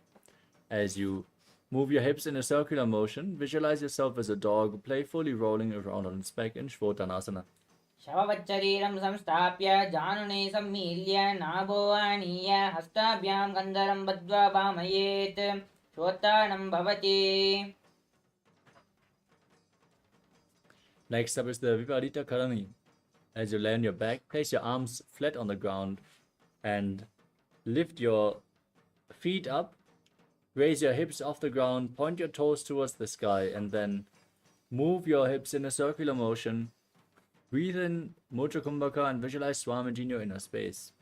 As you move your hips in a circular motion, visualize yourself as a dog playfully rolling around on its back in Shvotanasana. शववच्चरीरं संस्थाप्य जानुने सम्मील्य नाभो आनीय हस्ताभ्यां गन्धरं बद्ध्वा वामयेत् श्रोत्तानं भवति. Next up is the Viparita Karani. As you lay on your back, place your arms flat on the ground and lift your feet up. Raise your hips off the ground, point your toes towards the sky, and then move your hips in a circular motion. Breathe in Mudra Kumbhaka and visualize Swamiji in your inner space.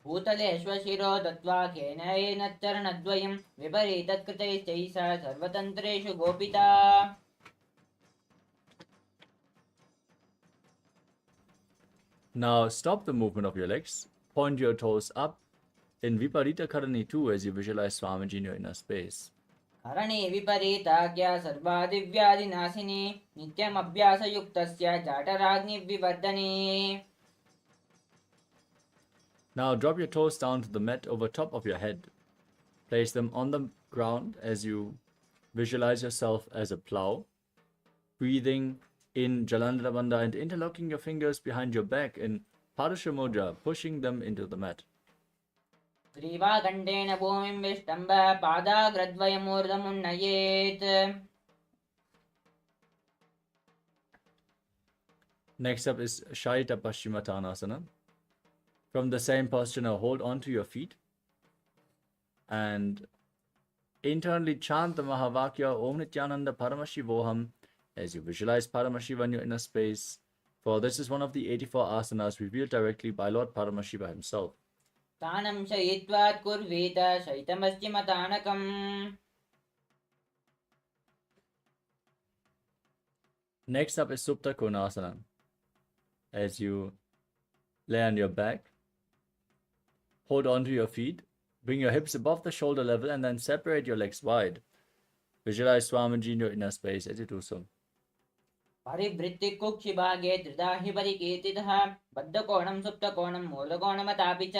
भूतले श्वशिरो दत्त्वा केनयेन चरणद्वयं विपरीतत्कृतैश्चैष सर्वतन्त्रेषु गोपिता. Now stop the movement of your legs. Point your toes up in Viparita Karani 2 as you visualize Swamiji in your inner space. Harne विपरीताज्ञा सर्वादिव्याधिनाशिनी नित्यमभ्यासयुक्तस्य जाटराग्निविवर्धने. Now drop your toes down to the mat over top of your head. Place them on the ground as you visualize yourself as a plow. Breathing in Jalandhara Bandha and interlocking your fingers behind your back in Padasha Mudra, pushing them into the mat. ग्रीवागण्डेन भूमिं विष्टम्ब पादाग्रद्वयमूर्धमुन्नयेत्. Next up is Shaita Paschimottanasana. From the same posture, now hold on to your feet and internally chant the Mahavakya Om Nityananda Paramashivoham as you visualize Paramashiva in your inner space. For this is one of the 84 asanas revealed directly by Lord Paramashiva himself. तानं शयित्वात् कुर्वीत शयितमस्तिमतानकम्. Next up is Supta Konasana. As you lay on your back, hold on to your feet, bring your hips above the shoulder level and then separate your legs wide. Visualize Swamiji in your inner space as you do so. परिवृत्ति कुक्षिभागे त्रिधा हि परिकीर्तितः बद्धकोणं सुप्तकोणं मूलकोणमतापि च.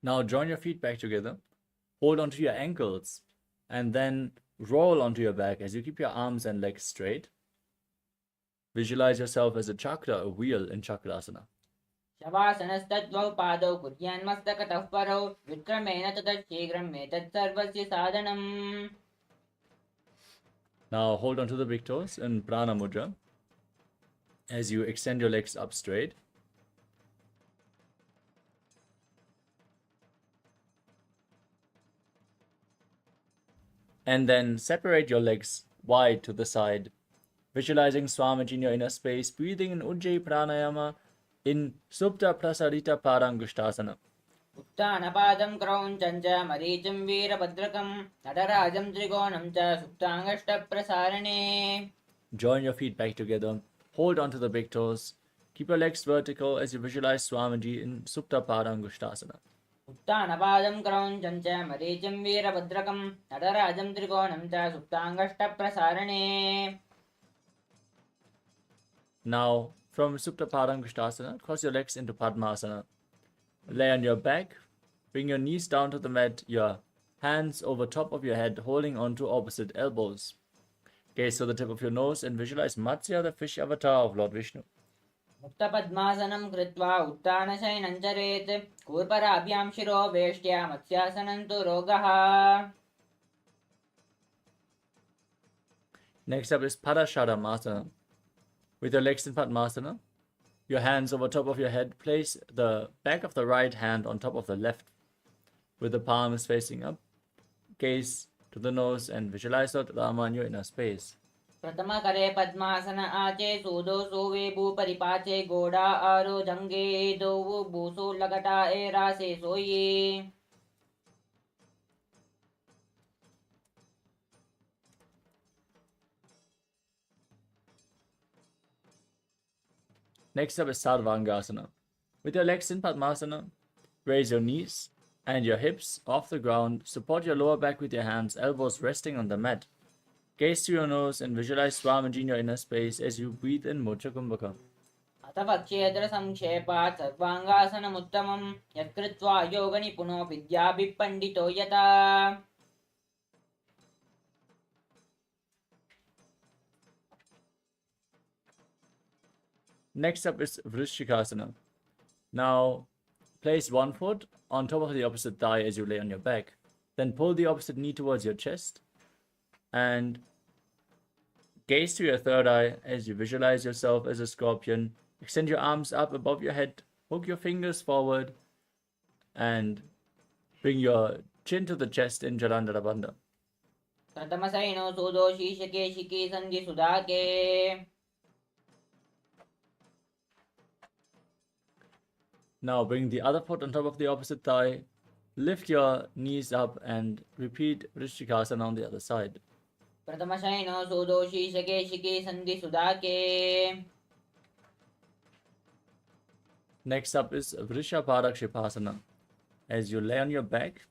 Now join your feet back together, hold onto your ankles, and then roll onto your back as you keep your arms and legs straight. Visualize yourself as a chakra, a wheel in Chakrasana. शवासनस्तद्वौ पादौ कुर्यान्मस्तकतः परौ विक्रमेण ततः शीघ्रम् एतत् सर्वस्य साधनम्. Now hold on to the big toes in Prana Mudra as you extend your legs up straight. And then separate your legs wide to the side, visualizing Swamiji in your inner space, breathing in Ujjayi Pranayama in Supta Prasarita Parangushtasana. उत्तानपादं क्रौञ्चं च मरीचिं वीरभद्रकं नटराजं त्रिकोणं च सुप्ताङ्गष्टप्रसारणे. Join your feet back together, hold onto the big toes, keep your legs vertical as you visualize Swamiji in Supta Parangushtasana. उत्तानपादं क्रौञ्चं च मरीचिं वीरभद्रकं नटराजं त्रिकोणं च सुप्ताङ्गष्टप्रसारणे. Now, from Supta Parangushtasana, cross your legs into Padmasana. Lay on your back, bring your knees down to the mat, your hands over top of your head, holding on to opposite elbows. Gaze to the tip of your nose and visualize Matsya, the fish avatar of Lord Vishnu. मुक्तपद्मासनं कृत्वा उत्तानशयनं चरेत् कूर्पराभ्यां शिरो वेष्ट्या मत्स्यासनं तु रोगः. Next up is Parasharamasana. With your legs in Padmasana, your hands over top of your head, place the back of the right hand on top of the left with the palms facing up. Gaze to the nose and visualize Lord Rama in your inner space. प्रथमकरे पद्मासन आचे सूदो सोवे भूपरिपाचे गोडा आरो जंगे दो भूसो लगटा एरासे सोये. Next up is Sarvangasana. With your legs in Padmasana, raise your knees, and your hips off the ground. Support your lower back with your hands, elbows resting on the mat. Gaze to your nose and visualize Swamiji in your inner space as you breathe in Mocha Kumbhaka. अथ पक्षेत्र संक्षेपात् सर्वाङ्गासनमुत्तमं यत्कृत्वा योगनिपुनो विद्याभिः पण्डितो यथा. Next up is Vrishikasana. Now, place one foot on top of the opposite thigh as you lay on your back. Then pull the opposite knee towards your chest and gaze to your third eye as you visualize yourself as a scorpion. Extend your arms up above your head, hook your fingers forward, and bring your chin to the chest in Jalandhara Bandha. प्रथमसैनो सुदोषी शके शिकी सन्धि सुधाके. Now bring the other foot on top of the opposite thigh, lift your knees up, and repeat Vrishikasana on the other side. प्रथमसैनो सुदोषी शके शिकी सन्धि सुधाके. Next up is Vrishapadakshipasana. As you lay on your back,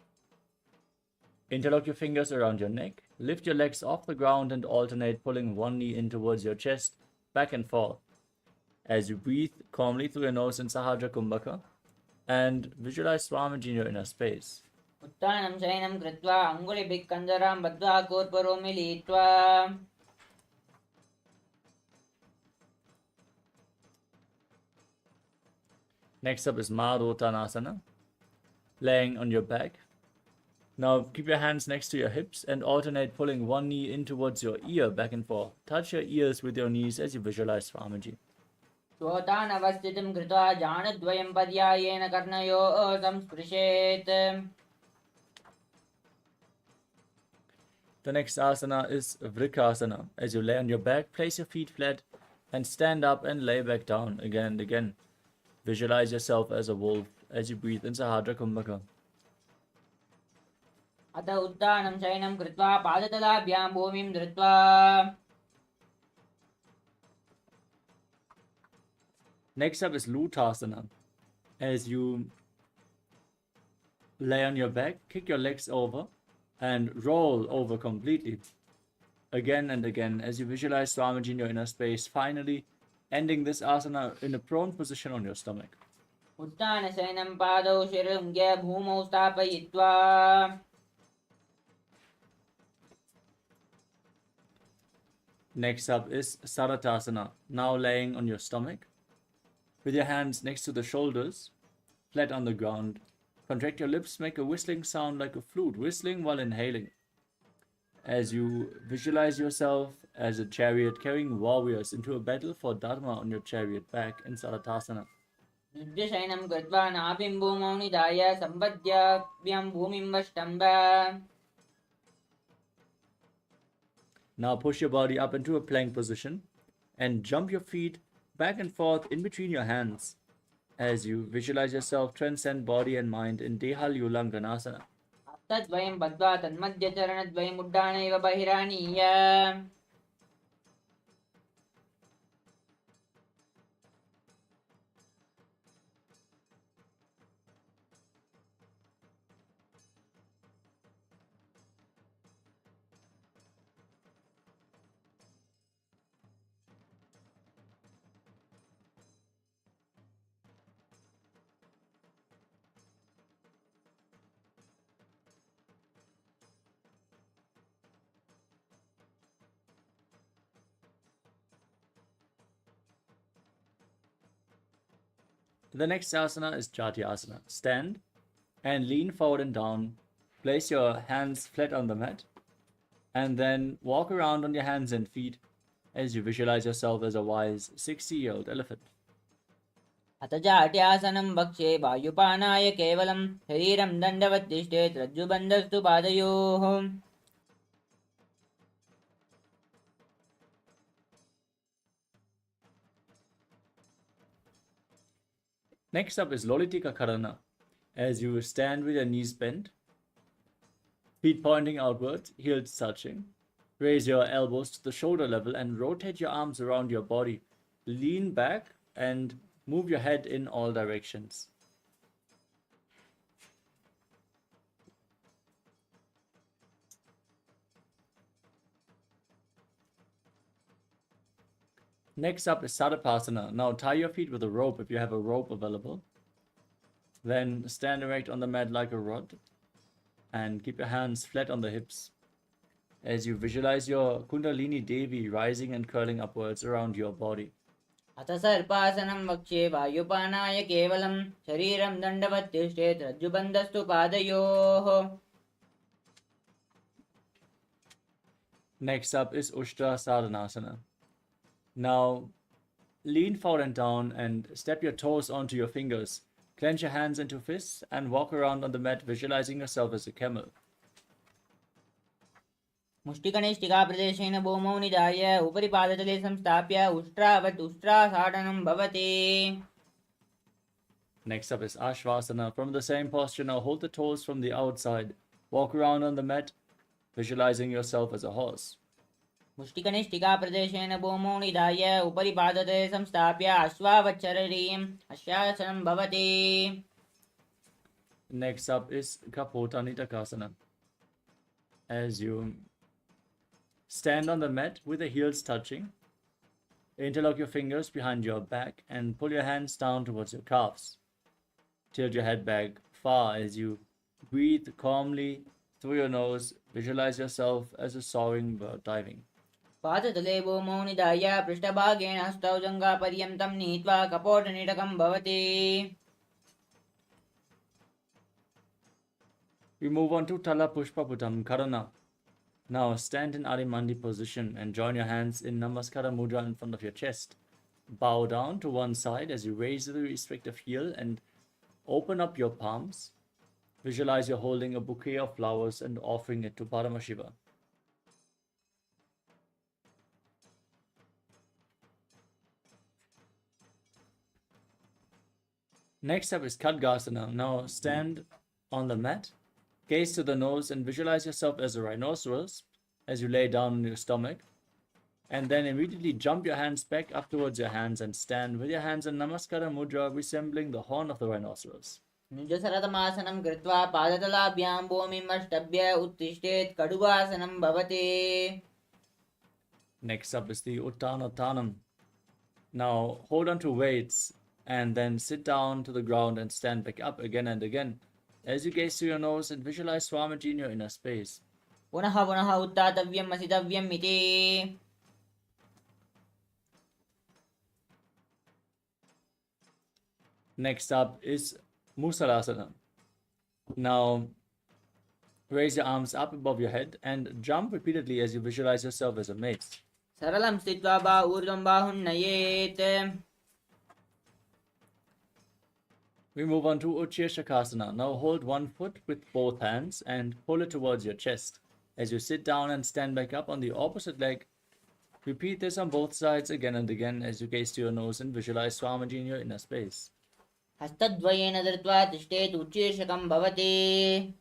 interlock your fingers around your neck, lift your legs off the ground and alternate pulling one knee in towards your chest, back and forth. As you breathe calmly through your nose in Sahajra Kumbhaka and visualize Swamiji in your inner space. उत्थानं शयनं कृत्वा अङ्गुलिभिः कन्दरां बद्ध्वा कूर्परो मिलित्वा. Next up is Marutanasana, laying on your back. Now keep your hands next to your hips and alternate pulling one knee in towards your ear, back and forth. Touch your ears with your knees as you visualize Swamiji. श्रोतानवस्थितिं कृत्वा जानद्वयं पर्यायेन कर्णयोः संस्पृशेत्. The next asana is Vrikasana. As you lay on your back, place your feet flat and stand up and lay back down again and again. Visualize yourself as a wolf as you breathe in Sahadra Kumbhaka. अथ उत्थानं शयनं कृत्वा पादतलाभ्यां भूमिं धृत्वा. Next up is Lutasana. As you lay on your back, kick your legs over and roll over completely. Again and again as you visualize Swamiji in your inner space, finally ending this asana in a prone position on your stomach. उत्थानशयनं पादौ शिरं भूमौ स्थापयित्वा. Next up is Saratasana. Now laying on your stomach, with your hands next to the shoulders, flat on the ground. Contract your lips, make a whistling sound like a flute, whistling while inhaling. As you visualize yourself as a chariot carrying warriors into a battle for Dharma on your chariot back in Saratasana. निद्यशयनं कृत्वा नाभिं भूमौ निधाय सम्पद्याभ्यां भूमिं वष्टम्ब. Now push your body up into a plank position and jump your feet back and forth in between your hands as you visualize yourself transcend body and mind in Dehalyulanganasana. तद्वयं बद्ध्वा तन्मध्यचरणद्वयम् उड्डाणैव बहिरानीय. The next asana is Jatyasana. Stand and lean forward and down. Place your hands flat on the mat and then walk around on your hands and feet as you visualize yourself as a wise 60-year-old elephant. अथ जाट्यासनं वक्षे वायुपानाय केवलं शरीरं दण्डवत् तिष्ठेत् रज्जुबन्धस्तु पादयोः. Next up is Lolitika Karana. As you stand with your knees bent, feet pointing outwards, heels touching. Raise your elbows to the shoulder level and rotate your arms around your body. Lean back and move your head in all directions. Next up is Sadapasana. Now tie your feet with a rope if you have a rope available. Then stand erect on the mat like a rod and keep your hands flat on the hips as you visualize your Kundalini Devi rising and curling upwards around your body. अथ सर्पासनं वक्ष्ये वायुपानाय केवलं शरीरं दण्डवत् तिष्ठेत् रज्जुबन्धस्तु पादयोः. Next up is Ushtra Sadhanasana. Now lean forward and down and step your toes onto your fingers. Clench your hands into fists and walk around on the mat visualizing yourself as a camel. मुष्टिकनिष्ठिकाप्रदेशेन भूमौ निधाय उपरि पादतले संस्थाप्य उष्ट्रावत् उष्ट्रासाडनं भवति. Next up is Ashvasana. From the same posture, now hold the toes from the outside. Walk around on the mat, visualizing yourself as a horse. मुष्टिकनिष्ठिकाप्रदेशेन भूमौ निधाय उपरि पादतले संस्थाप्य अश्वावच्छररीम् अश्वासनं भवति. Next up is Kapota Nitakasana. As you stand on the mat with the heels touching, interlock your fingers behind your back and pull your hands down towards your calves. Tilt your head back far as you breathe calmly through your nose. Visualize yourself as a soaring bird diving. पादतले भूमौ निधाय पृष्ठभागेन हस्तौ जङ्घापर्यन्तं नीत्वा कपोटनिटकं भवति. We move on to Tala Pushpaputam Karana. Now stand in Adimandi position and join your hands in Namaskara Mudra in front of your chest. Bow down to one side as you raise the respective heel and open up your palms. Visualize you're holding a bouquet of flowers and offering it to Paramashiva. Next up is Khadgasana. Now stand on the mat. Gaze to the nose and visualize yourself as a rhinoceros as you lay down on your stomach. And then immediately jump your hands back up towards your hands and stand with your hands in Namaskara Mudra resembling the horn of the rhinoceros. निजसरतमासनं कृत्वा पादतलाभ्यां भूमिम् अष्टभ्य उत्तिष्ठेत् कटुवासनं भवति. Next up is the Uttanattanam. Now hold on to weights and then sit down to the ground and stand back up again and again as you gaze to your nose and visualize Swamiji in your inner space. पुनः पुनः उत्थातव्यम् असितव्यम् इति. Next up is Musalasana. Now raise your arms up above your head and jump repeatedly as you visualize yourself as a mace. सरलं स्थित्वा ऊर्ध्वं बाहुन्नयेत्. We move on to Uchir Shakasana. Now hold one foot with both hands and pull it towards your chest. As you sit down and stand back up on the opposite leg, repeat this on both sides again and again as you gaze to your nose and visualize Swamiji in your inner space. हस्तद्वयेन धृत्वा तिष्ठेत् उच्चीर्षकं भवति.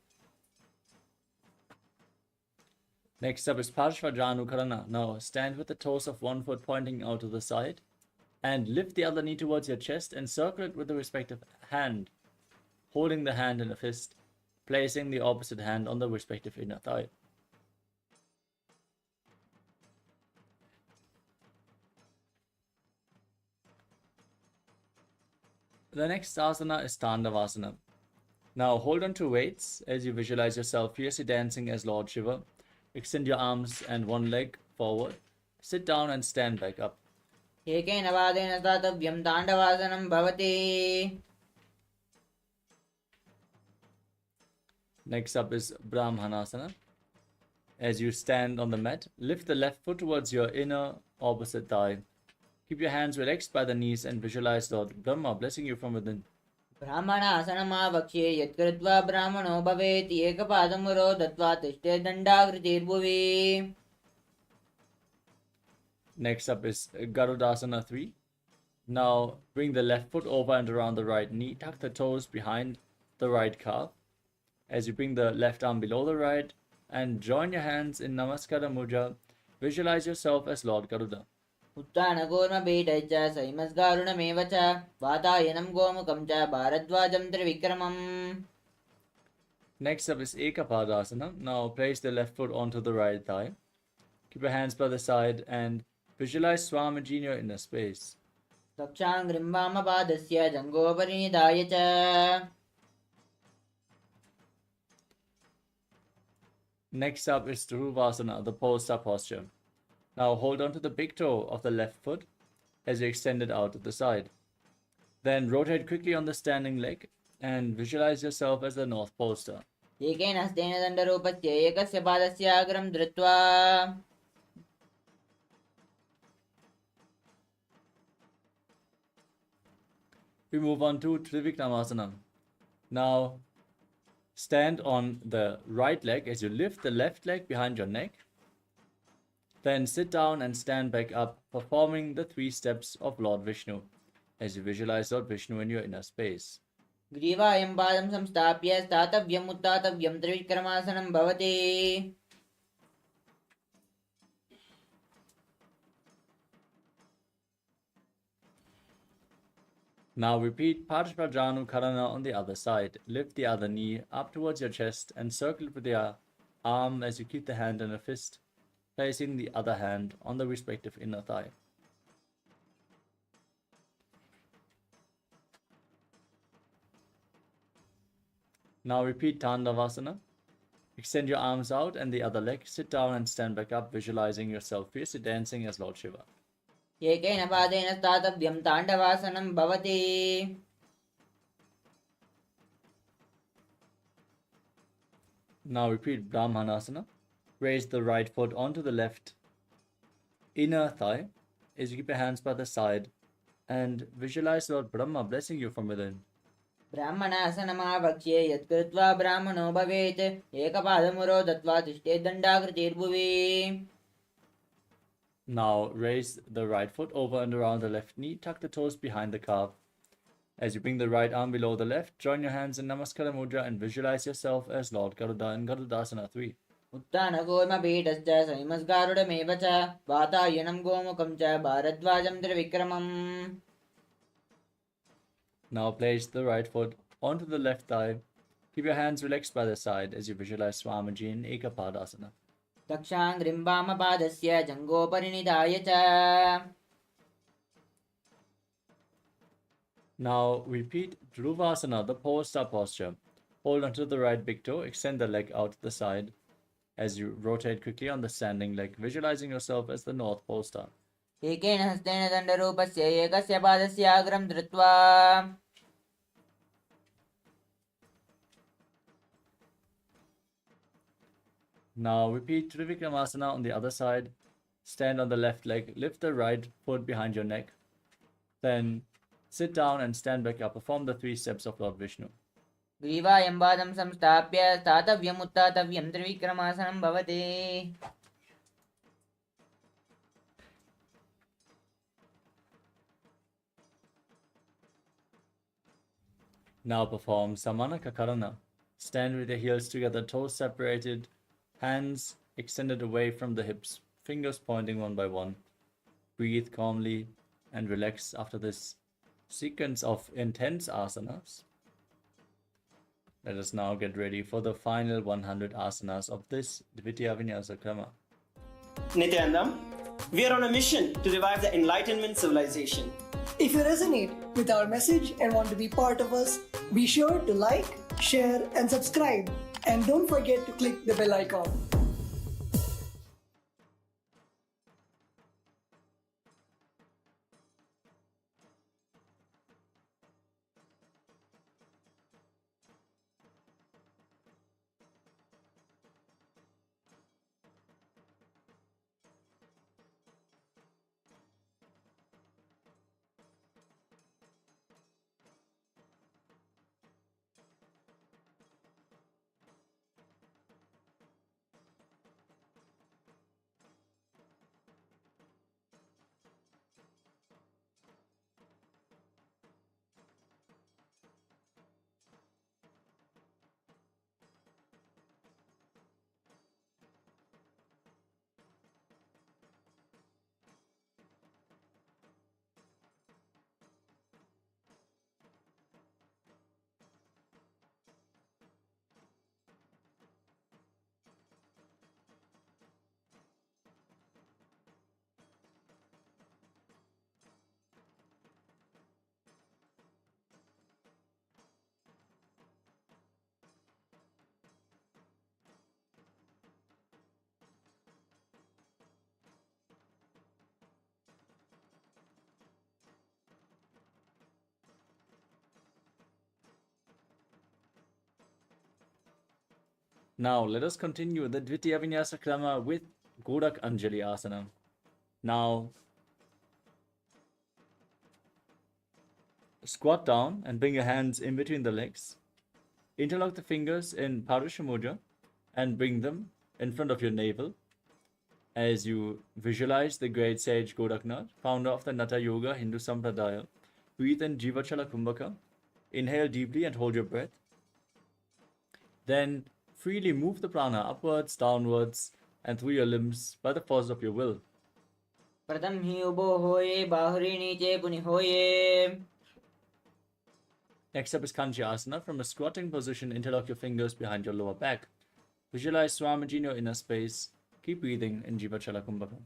Next up is Parshvajanukarana. Now stand with the toes of one foot pointing out to the side and lift the other knee towards your chest and circle it with the respective hand, holding the hand in a fist, placing the opposite hand on the respective inner thigh. The next asana is Tandavasana. Now hold on to weights as you visualize yourself fiercely dancing as Lord Shiva. Extend your arms and one leg forward. Sit down and stand back up. एकेन पादेन स्थातव्यं ताण्डवासनं भवति. Next up is Brahmanasana. As you stand on the mat, lift the left foot towards your inner opposite thigh. Keep your hands relaxed by the knees and visualize Lord Brahma blessing you from within. ब्राह्मणासनमावक्ष्ये यत्कृत्वा ब्राह्मणो भवेत् एकपादं मुरो दत्वा तिष्ठेत् दण्डाकृतिर्भुवि. Next up is Garudasana 3. Now bring the left foot over and around the right knee. Tuck the toes behind the right calf. As you bring the left arm below the right and join your hands in Namaskara Mudra, visualize yourself as Lord Garuda. उत्थानकूर्मपीठश्च सैमस्कारुणमेव च वातायनं गोमुखं च भारद्वाजं त्रिविक्रमम्. Next up is Ekapadasana. Now place the left foot onto the right thigh. Keep your hands by the side and Visualize Swamiji in your inner space. दक्षाङ्घ्रिम्बामपादस्य जङ्घोपरि निधाय च. Next up is Dhruvasana, the pole star posture. Now hold on to the big toe of the left foot as you extend it out to the side. Then rotate quickly on the standing leg and visualize yourself as the North Pole star. एकेन हस्तेन दण्डरूपस्य एकस्य पादस्य अग्रं धृत्वा. We move on to Trivikramasana. Now stand on the right leg as you lift the left leg behind your neck. Then sit down and stand back up, performing the 3 steps of Lord Vishnu as you visualize Lord Vishnu in your inner space. ग्रीवायं पादं संस्थाप्य स्थातव्यम् उत्थातव्यं त्रिविक्रमासनं भवति. Now repeat Padprajanu Karana on the other side. Lift the other knee up towards your chest and circle it with your arm as you keep the hand in a fist, placing the other hand on the respective inner thigh. Now repeat Tandavasana. Extend your arms out and the other leg. Sit down and stand back up, visualizing yourself fiercely dancing as Lord Shiva. एकेन पादेन स्थातव्यं ताण्डवासनं भवति. Now repeat Brahmanasana. Raise the right foot onto the left inner thigh as you keep your hands by the side and visualize Lord Brahma blessing you from within. ब्राह्मणासनमाभक्ष्ये यत्कृत्वा ब्राह्मणो भवेत्. एकपादमुरो दत्वा तिष्ठेत् दण्डाकृतिर्भुवि. Now raise the right foot over and around the left knee. Tuck the toes behind the calf. As you bring the right arm below the left, join your hands in Namaskara Mudra and visualize yourself as Lord Garuda in Garudasana 3. उत्थानगोमपीठश्च समिमस्गारुडमेव च वातायनं गोमुखं च भारद्वाजं त्रिविक्रमम्. Now place the right foot onto the left thigh. Keep your hands relaxed by the side as you visualize Swamiji in Ekapadasana. दक्षाङ्घ्रिम्बामपादस्य जङ्घोपरि निधाय च. Now repeat Dhruvasana, the pole star posture. Hold onto the right big toe, extend the leg out to the side as you rotate quickly on the standing leg, visualizing yourself as the North Pole star. एकेन हस्तेन दण्डरूपस्य एकस्य पादस्य अग्रं धृत्वा. Now repeat Trivikramasana on the other side. Stand on the left leg, lift the right foot behind your neck. Then sit down and stand back up. Perform the 3 steps of Lord Vishnu. ग्रीवायं पादं संस्थाप्य स्थातव्यम् उत्थातव्यं त्रिविक्रमासनं भवति. Now perform Samanaka Karana. Stand with your heels together, toes separated, hands extended away from the hips, fingers pointing one by one. Breathe calmly and relax after this sequence of intense asanas. Let us now get ready for the final 100 asanas of this Dvitiya Vinyasa Krama. Nithyanandam, we are on a mission to revive the Enlightenment civilization. If you resonate with our message and want to be part of us, be sure to like, share, and subscribe. And don't forget to click the bell icon. Now let us continue the Dvitiya Vinyasa Krama with Godak Anjali Asana. Now squat down and bring your hands in between the legs. Interlock the fingers in Parusha Mudra and bring them in front of your navel as you visualize the great sage Godaknath, founder of the Natha Yoga Hindu Sampradaya. Breathe in Jivachala Kumbhaka. Inhale deeply and hold your breath. Then freely move the prana upwards, downwards, and through your limbs by the force of your will. प्रथम ही उबो होए बाहुरी नीचे पुनि होए. Next up is Kanchi Asana. From a squatting position, interlock your fingers behind your lower back. Visualize Swamiji in your inner space. Keep breathing in Jivachala Kumbhaka.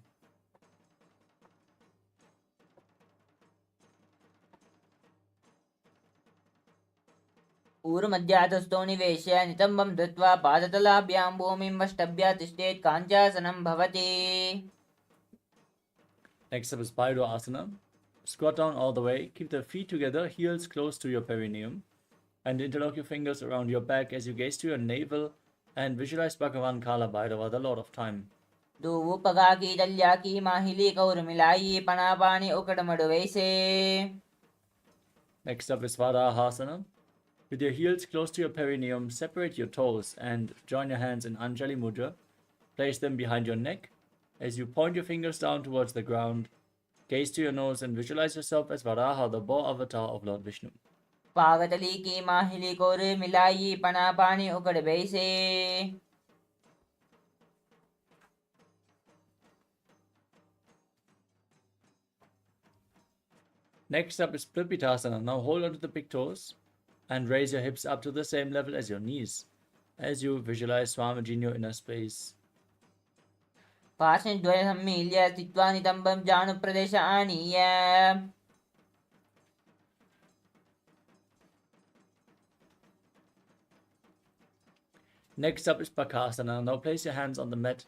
ऊर्मध्यातस्थो निवेश्य नितम्बं धृत्वा पादतलाभ्यां भूमिं वष्टभ्य तिष्ठेत् काञ्चासनं भवति. Next up is Bhairo Asana. Squat down all the way. Keep the feet together, heels close to your perineum. And interlock your fingers around your back as you gaze to your navel and visualize Bhagavan Kala Bhairava, the Lord of Time. दो पगा की दल्या की माहिली कौर मिलाई पना पानी उकड़ मडवैसे. Next up is Varahasana. With your heels close to your perineum, separate your toes and join your hands in Anjali Mudra. Place them behind your neck. As you point your fingers down towards the ground, gaze to your nose and visualize yourself as Varaha, the boar avatar of Lord Vishnu. पागतली की माहिली कौर मिलाई पना पानी उकड़ वैसे. Next up is Plipitasana. Now hold onto the big toes and raise your hips up to the same level as your knees as you visualize Swamiji in your inner space. पार्श्वद्वय सम्मील्य स्थित्वा नितम्बं जानुप्रदेश आनीय. Next up is Bakasana. Now place your hands on the mat.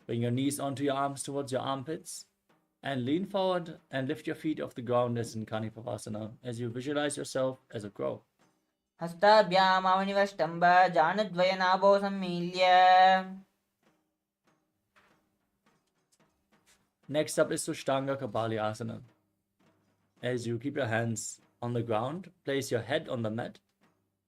Bring your knees onto your arms towards your armpits. And lean forward and lift your feet off the ground as in Kanipavasana as you visualize yourself as a crow. हस्ताभ्याम् आवनिवष्टम्ब जानुद्वयनाभो सम्मील्य. Next up is Sushtanga Kapali Asana. As you keep your hands on the ground, place your head on the mat,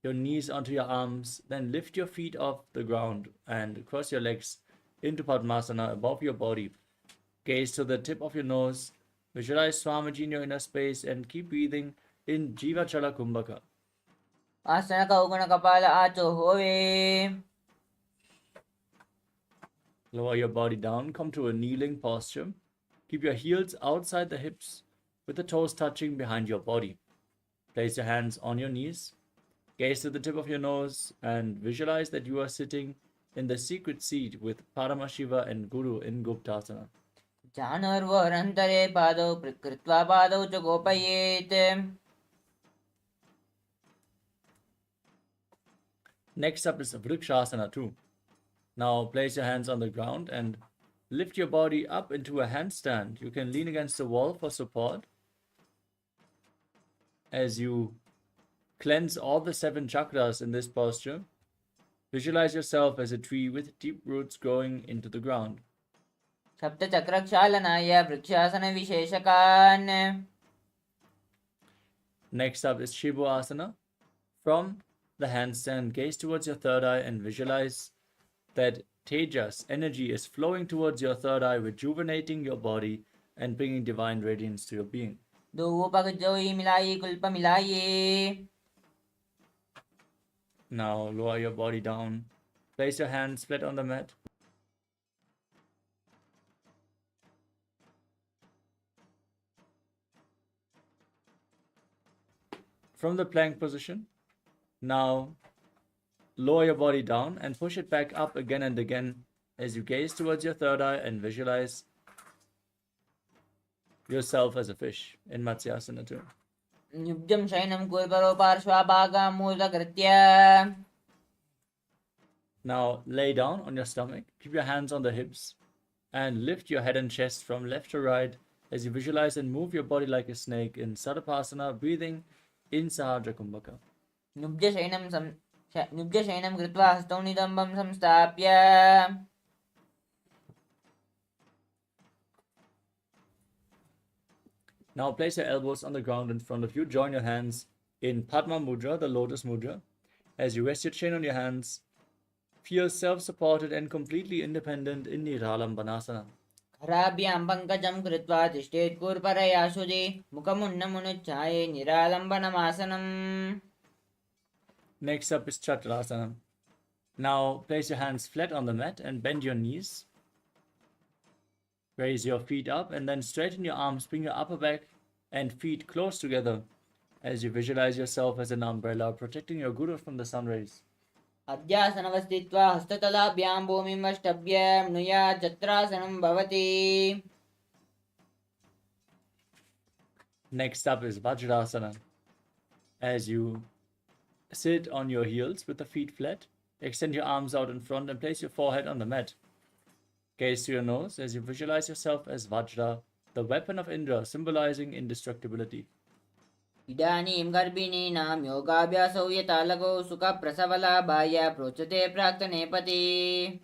your knees onto your arms, then lift your feet off the ground and cross your legs into Padmasana above your body. Gaze to the tip of your nose, visualize Swamiji in your inner space and keep breathing in Jivachala Kumbhaka. आसन कौगुण कपाल आचो होवे. Lower your body down, come to a kneeling posture. Keep your heels outside the hips with the toes touching behind your body. Place your hands on your knees. Gaze to the tip of your nose and visualize that you are sitting in the secret seat with Paramashiva and Guru in Guptasana. जानोर्वरन्तरे पादौ कृत्वा पादौ च गोपयेत्. Next up is Vrikshasana 2. Now place your hands on the ground and lift your body up into a handstand. You can lean against the wall for support as you cleanse all the 7 chakras in this posture. Visualize yourself as a tree with deep roots growing into the ground. सप्तचक्रक्षालनाय vrikshasana विशेषकान्. Next up is Shivu Asana. From the handstand, gaze towards your third eye and visualize that Tejas, energy, is flowing towards your third eye, rejuvenating your body and bringing divine radiance to your being. दो पग जोई मिलाई कुल्प मिलाइए. Now lower your body down. Place your hands flat on the mat. From the plank position, now lower your body down and push it back up again and again as you gaze towards your third eye and visualize yourself as a fish in Matsyasana 2. युब्जं शयनं कुर्वरो पार्श्वाभागां मूलकृत्य. Now lay down on your stomach, keep your hands on the hips and lift your head and chest from left to right as you visualize and move your body like a snake in Sadapasana, breathing in Sahadra Kumbhaka. युब्ज नुब्जशयनं कृत्वा हस्तौ नितम्बं संस्थाप्य Now place your elbows on the ground in front of you. Join your hands in Padma Mudra, the lotus mudra. As you rest your chin on your hands, feel self-supported and completely independent in Niralambanasana. कराभ्यां पङ्कजं कृत्वा तिष्ठेत् कूर्परया सुधि मुखमुन्नमुनुच्छाये निरालम्बनमासनम्. Next up is Chakrasana. Now place your hands flat on the mat and bend your knees. Raise your feet up and then straighten your arms, bring your upper back and feet close together as you visualize yourself as an umbrella protecting your guru from the sun rays. अध्यासनवस्थित्वा हस्ततलाभ्यां भूमिं अष्टभ्य नुया चत्रासनं भवति. Next up is Vajrasana. As you sit on your heels with the feet flat, extend your arms out in front and place your forehead on the mat. Gaze to your nose as you visualize yourself as Vajra, the weapon of Indra, symbolizing indestructibility. इदानीं गर्भिणीनां योगाभ्यासौ यतालगौ सुखप्रसवलाभाय प्रोच्यते प्राक्तनेपति.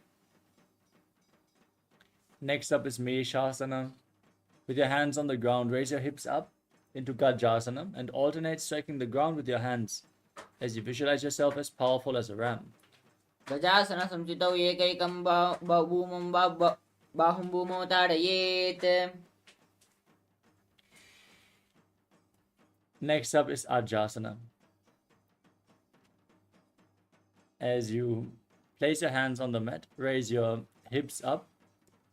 Next up is Meshasana. With your hands on the ground, raise your hips up into Gajasana and alternate striking the ground with your hands as you visualize yourself as powerful as a ram. गजासन संस्थितौ एकैकं बाहुं भूमौ ताडयेत्. Next up is Ajasana. As you place your hands on the mat, raise your hips up,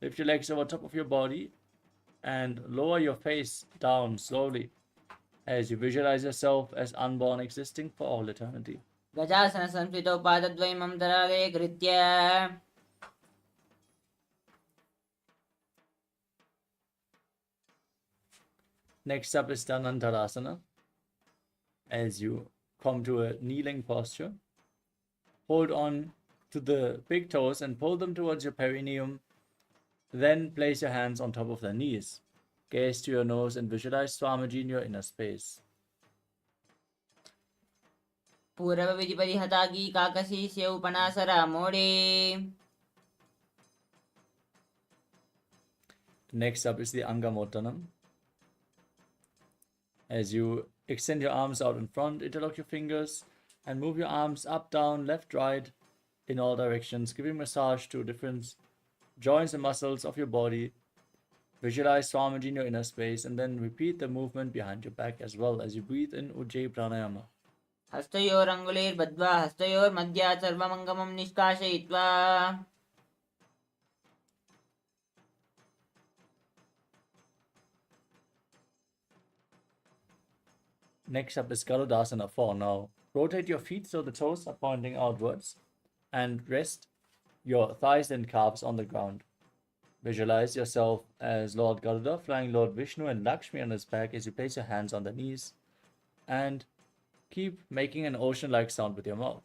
lift your legs over top of your body, and lower your face down slowly as you visualize yourself as unborn, existing for all eternity. गजासन संस्थितौ पादद्वयम् अन्तराले कृत्य. Next up is Dhanantarasana. As you come to a kneeling posture, hold on to the big toes and pull them towards your perineum. Then place your hands on top of the knees. Gaze to your nose and visualize Swamiji in your inner space. पूर्वविधिपरिहता की काकसी स्यौ पनासरा mode. Next up is the Angamottanam. As you extend your arms out in front, interlock your fingers and move your arms up, down, left, right in all directions, giving massage to different joints and muscles of your body. Visualize Swamiji in your inner space and then repeat the movement behind your back as well as you breathe in Ujjayi Pranayama. हस्तयोरङ्गुलीर्बद्ध्वा हस्तयोर्मध्यात् सर्वमङ्गमं निष्कासयित्वा. Next up is Garudasana 4. Now, rotate your feet so the toes are pointing outwards and rest your thighs and calves on the ground. Visualize yourself as Lord Garuda, flying Lord Vishnu and Lakshmi on his back as you place your hands on the knees and keep making an ocean-like sound with your mouth.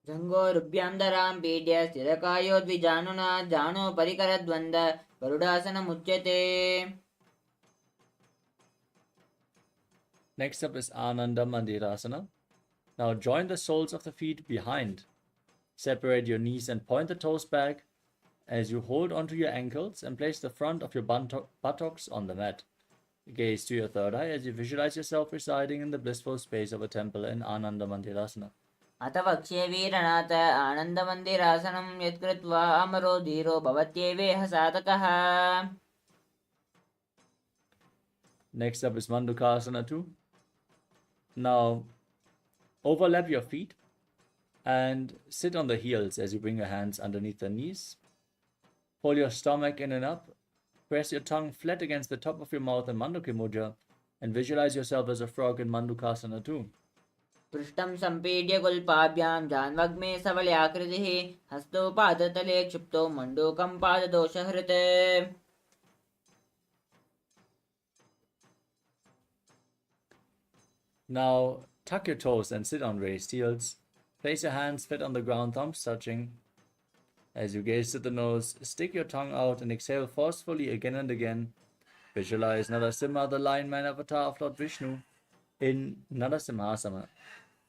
जङ्घोरुभ्यां दरां पीड्य स्थिरकायोद्विजानुना जानो परिकरद्वन्द् गरुडासनमुच्यते. Next up is Ananda Mandirasana. Now join the soles of the feet behind. Separate your knees and point the toes back as you hold onto your ankles and place the front of your buttocks on the mat. Gaze to your third eye as you visualize yourself residing in the blissful space of a temple in Ananda Mandirasana. अथ वक्ष्ये वीरनाथ आनन्दमन्दिरासनं यत्कृत्वा अमरो धीरो भवत्येवेह साधकः. Next up is Mandukasana 2. Now overlap your feet and sit on the heels as you bring your hands underneath the knees. Pull your stomach in and up. Press your tongue flat against the top of your mouth in Manduki Mudra and visualize yourself as a frog in Mandukasana 2. पृष्ठं सम्पीड्य कुल्पाभ्यां जान्वग्मे सबल्याकृतिः हस्तौ पादतले क्षिप्तौ मण्डूकं पाददोषहृत्. Now tuck your toes and sit on raised heels. Place your hands flat on the ground, thumbs touching. As you gaze to the nose, stick your tongue out and exhale forcefully again and again. Visualize Narasimha, the lion man avatar of Lord Vishnu, in Narasimhasana.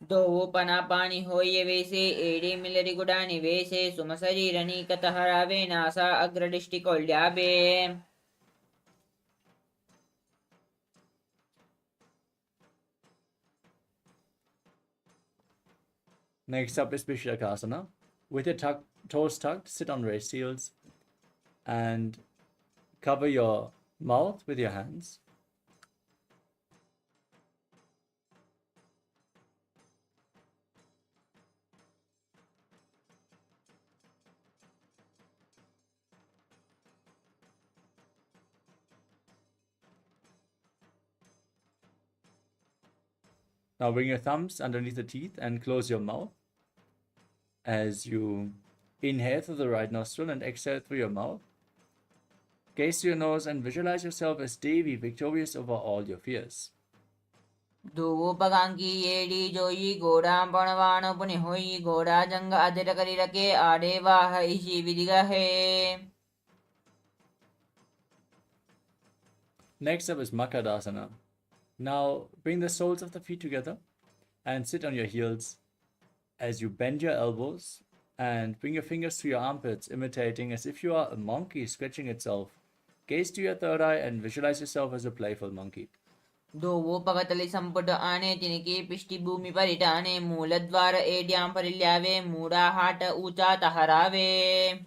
दो पना पानी होये वेसे AD मिलरी गुडानी वेसे सुमशरीरनी कतहरावे NASA अग्रदिष्टि कोल्याबे. Next up is Vishlakasana. With your toes tucked, sit on raised heels and cover your mouth with your hands. Now bring your thumbs underneath the teeth and close your mouth as you inhale through the right nostril and exhale through your mouth. Gaze to your nose and visualize yourself as Devi, victorious over all your fears. दो पगांकी येडी जोई गोड़ा पणवाण पुनि होई गोड़ा जंग अधर करी रखे आडे वाह इसी विदिगा है. Next up is Makadasana. Now bring the soles of the feet together and sit on your heels as you bend your elbows and bring your fingers to your armpits, imitating as if you are a monkey stretching itself. Gaze to your third eye and visualize yourself as a playful monkey. दो पगतली संपुट आने तिनकी पिष्टि भूमि परिटाने मूलद्वार एड्याम परिल्यावे मूड़ा हाट ऊंचा तहरावे.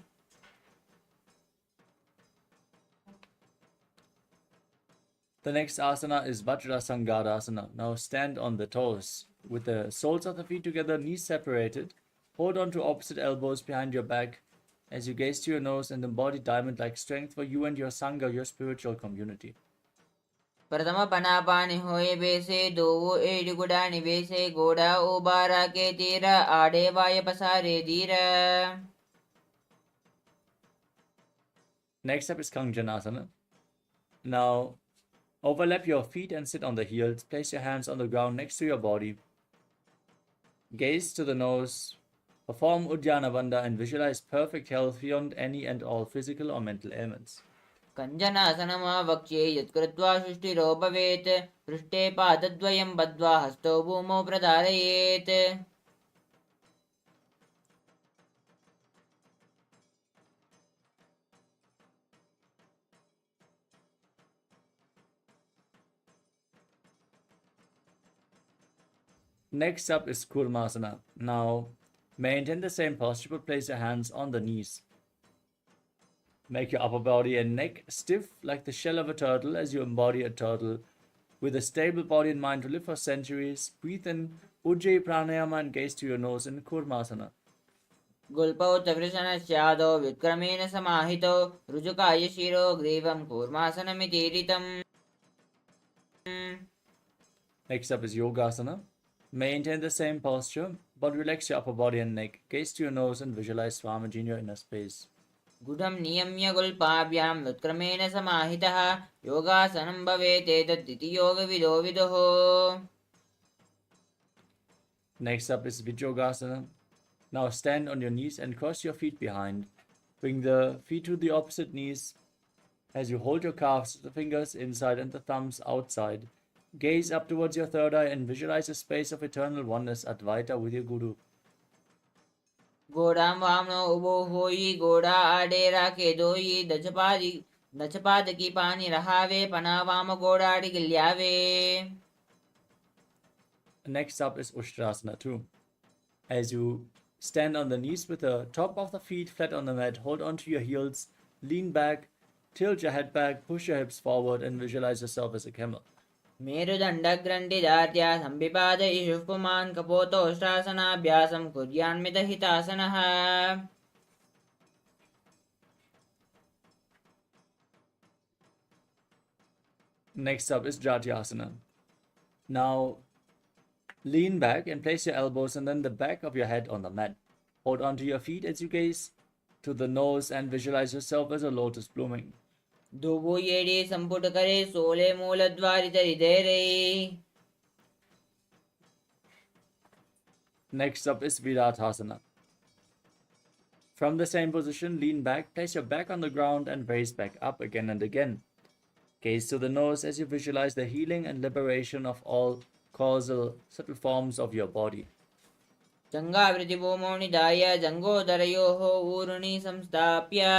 The next asana is Vajrasangadasana. Now stand on the toes with the soles of the feet together, knees separated. Hold on to opposite elbows behind your back as you gaze to your nose and embody diamond-like strength for you and your sangha, your spiritual community. प्रथम पना पानी होए बेसे दो AD गुड़ा निवेसे गोड़ा ओबारा के तीर आडे वाय पसारे धीर. Next up is Kanjanasana. Now overlap your feet and sit on the heels. Place your hands on the ground next to your body. Gaze to the nose. Perform Uddiyana Bandha and visualize perfect health beyond any and all physical or mental ailments. कञ्जनासनमा वक्ष्ये यत्कृत्वा सृष्टिरो भवेत् पृष्ठे पादद्वयं बद्ध्वा हस्तौ भूमौ प्रधारयेत्. Next up is Kurmasana. Now maintain the same posture but place your hands on the knees. Make your upper body and neck stiff like the shell of a turtle as you embody a turtle. With a stable body and mind to live for centuries, breathe in Ujjayi Pranayama and gaze to your nose in Kurmasana. गुल्पौ चवृषणस्यादौ व्युत्क्रमेण समाहितौ ऋजुकाय शिरो ग्रीवं कूर्मासनमितीरितम्. Next up is Yogasana. Maintain the same posture but relax your upper body and neck. Gaze to your nose and visualize Swamiji in your inner space. गुढं नियम्य गुल्पाभ्यां व्युत्क्रमेण समाहितः योगासनं भवेत् एतद्दिति योगविदो विदुः. Next up is Vijyogasana. Now stand on your knees and cross your feet behind. Bring the feet to the opposite knees as you hold your calves, the fingers inside and the thumbs outside. Gaze up towards your third eye and visualize a space of eternal oneness, Advaita, with your Guru. गोड़ां वामनो उबो होई गोड़ा आडे राखे दोई दचपाद की पानी रहावे पना वाम गोड़ाड़ी गिल्यावे. Next up is Ushtrasana 2. As you stand on the knees with the top of the feet flat on the mat, hold onto your heels, lean back, tilt your head back, push your hips forward and visualize yourself as a camel. मेरुदण्डग्रन्थिदार्त्या संविपाद इषुः पुमान् कपोतोष्ट्रासनाभ्यासं कुर्यान्मितहितासनः. Next up is Jatyasana. Now lean back and place your elbows and then the back of your head on the mat. Hold onto your feet as you gaze to the nose and visualize yourself as a lotus blooming. दुवो येडे संपुट करे सोले मूलद्वारित हृदयरे. Next up is Viratasana. From the same position, lean back, place your back on the ground and raise back up again and again. Gaze to the nose as you visualize the healing and liberation of all causal, subtle forms of your body. जङ्घावृतिभूमौ निधाय जङ्घोदरयोः ऊरुणि संस्थाप्य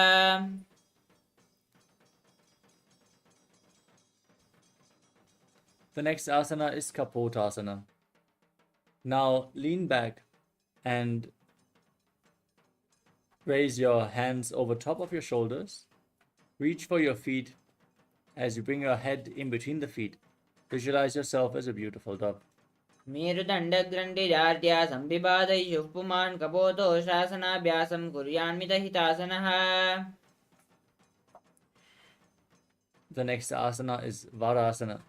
The next asana is Kapotasana. Now lean back and raise your hands over top of your shoulders. Reach for your feet as you bring your head in between the feet. Visualize yourself as a beautiful dove. मेरुदण्डग्रन्थिदार्ढ्या सम्पिबाधयिषुः पुमान् कपोतो शासनाभ्यासं कुर्यान्मितहितासनः The next asana is Varasana.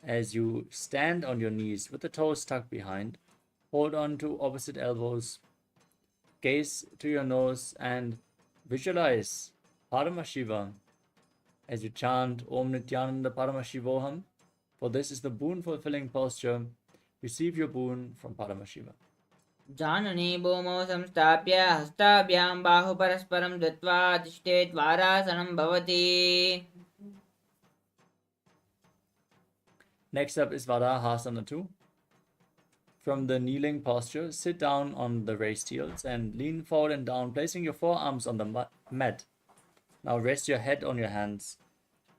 As you stand on your knees with the toes tucked behind, hold on to opposite elbows, gaze to your nose and visualize Paramashivam as you chant Om Nithyananda Paramashivoham. For this is the boon fulfilling posture. Receive your boon from Paramashiva. जाननी भूमौ संस्थाप्य हस्ताभ्यां बाहुपरस्परं दत्वा तिष्ठेत् वारासनं भवति Next up is Varahasana 2. From the kneeling posture, sit down on the raised heels and lean forward and down, placing your forearms on the mat. Now rest your head on your hands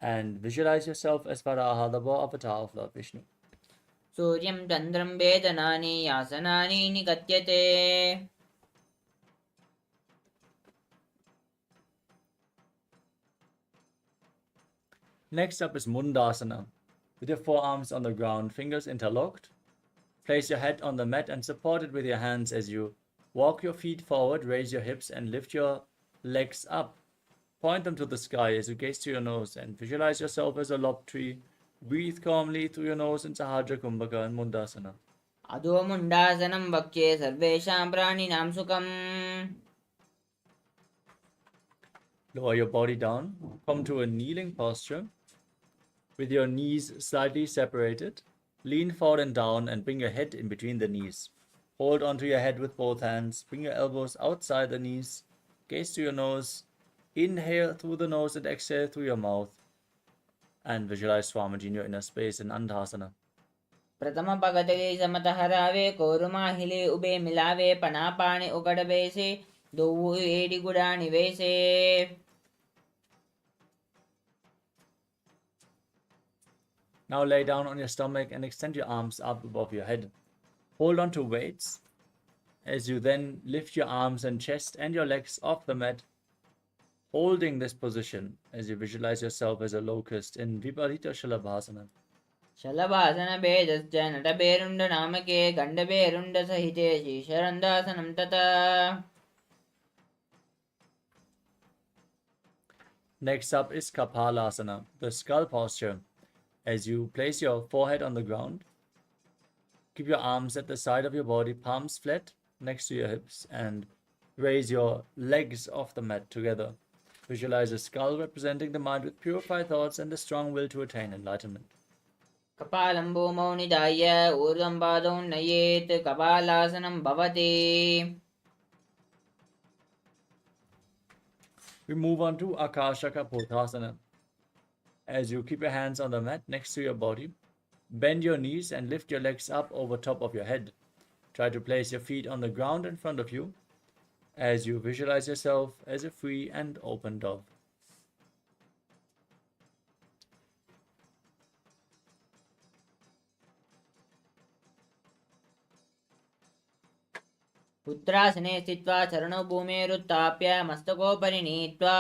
and visualize yourself as Varaha, the boar avatar of Lord Vishnu. सूर्यं चन्द्रं वेदनानि आसनानि निकत्यते Next up is Mundasana. With your forearms on the ground, fingers interlocked, place your head on the mat and support it with your hands as you walk your feet forward, raise your hips and lift your legs up. Point them to the sky as you gaze to your nose and visualize yourself as a lob tree. Breathe calmly through your nose in Sahajra Kumbhaka and Mundasana. अधो मुण्डासनं वक्ष्ये सर्वेषां प्राणिनां सुखम् Lower your body down. Come to a kneeling posture with your knees slightly separated. Lean forward and down and bring your head in between the knees. Hold onto your head with both hands. Bring your elbows outside the knees. Gaze to your nose. Inhale through the nose and exhale through your mouth. And visualize Swamiji in your inner space in Andhasana. प्रथम पगतले समतः रावे कोरुमाहिले ube मिलावे पनापाणे उकड़ बेसे दो AD गुडानि वेसे Now lay down on your stomach and extend your arms up above your head. Hold on to weights as you then lift your arms and chest and your legs off the mat, holding this position as you visualize yourself as a locust in Viparita Shalabhasana. शलभासन भेदश्च नटभेरुण्ड नामके गण्डभेरुण्ड सहिते शीशरन्दासनं तथा Next up is Kapalasana, the skull posture. As you place your forehead on the ground, keep your arms at the side of your body, palms flat next to your hips, and raise your legs off the mat together. Visualize a skull representing the mind with purified thoughts and the strong will to attain enlightenment. कपालं भूमौ निधाय ऊर्ध्वं पादौ नयेत् कपालासनं भवति We move on to Akasha Kapotasana. As you keep your hands on the mat next to your body, bend your knees and lift your legs up over top of your head. Try to place your feet on the ground in front of you as you visualize yourself as a free and open dove. पुत्रासने स्थित्वा चरणौ भूमेरुत्थाप्य मस्तकोपरि नीत्वा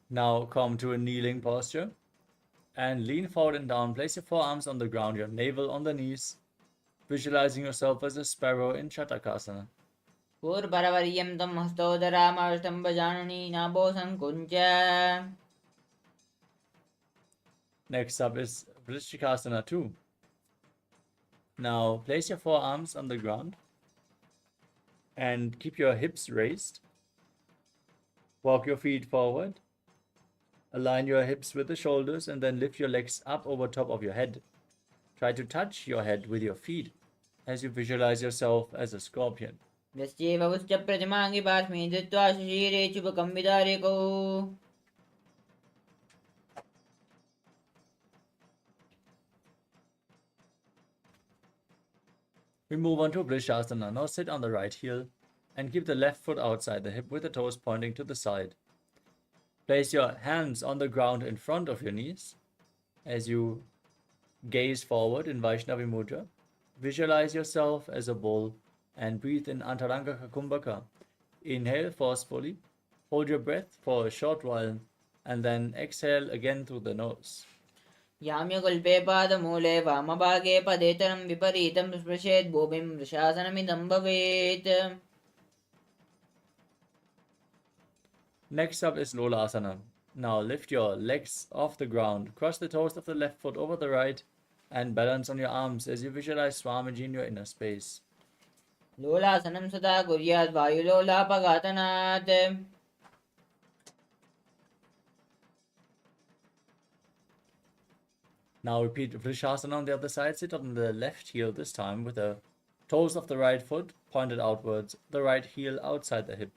Now come to a kneeling posture and lean forward and down. Place your forearms on the ground, your navel on the knees, visualizing yourself as a sparrow in Shatakasana. पूर्वरवर्यं तं हस्तोदरामष्टम्भजानुनी नाभो सङ्कुञ्च Next up is Vrishikasana 2. Now place your forearms on the ground and keep your hips raised. Walk your feet forward. Align your hips with the shoulders and then lift your legs up over top of your head. Try to touch your head with your feet as you visualize yourself as a scorpion. यस्यैव उच्च प्रतिमाङ्गि पास्मि धृत्वा शिशिरे चुपकं विदारिकौ We move on to Vrishasana. Now sit on the right heel and keep the left foot outside the hip with the toes pointing to the side. Place your hands on the ground in front of your knees as you gaze forward in Vaishnavi Mudra. Visualize yourself as a bull and breathe in Antaranga Kumbhaka. Inhale forcefully, hold your breath for a short while, and then exhale again through the nose. याम्यकल्पे पादमूले वामभागे पदेतरं विपरीतं स्पृशेत् भूमिं वृषासनमिदं भवेत् Next up is Lolasana. Now lift your legs off the ground, cross the toes of the left foot over the right, and balance on your arms as you visualize Swamiji in your inner space. लोलासनं सदा कुर्यात् वायुलोलापघातनात् Now repeat Vrishasana on the other side. Sit on the left heel this time with the toes of the right foot pointed outwards, the right heel outside the hip.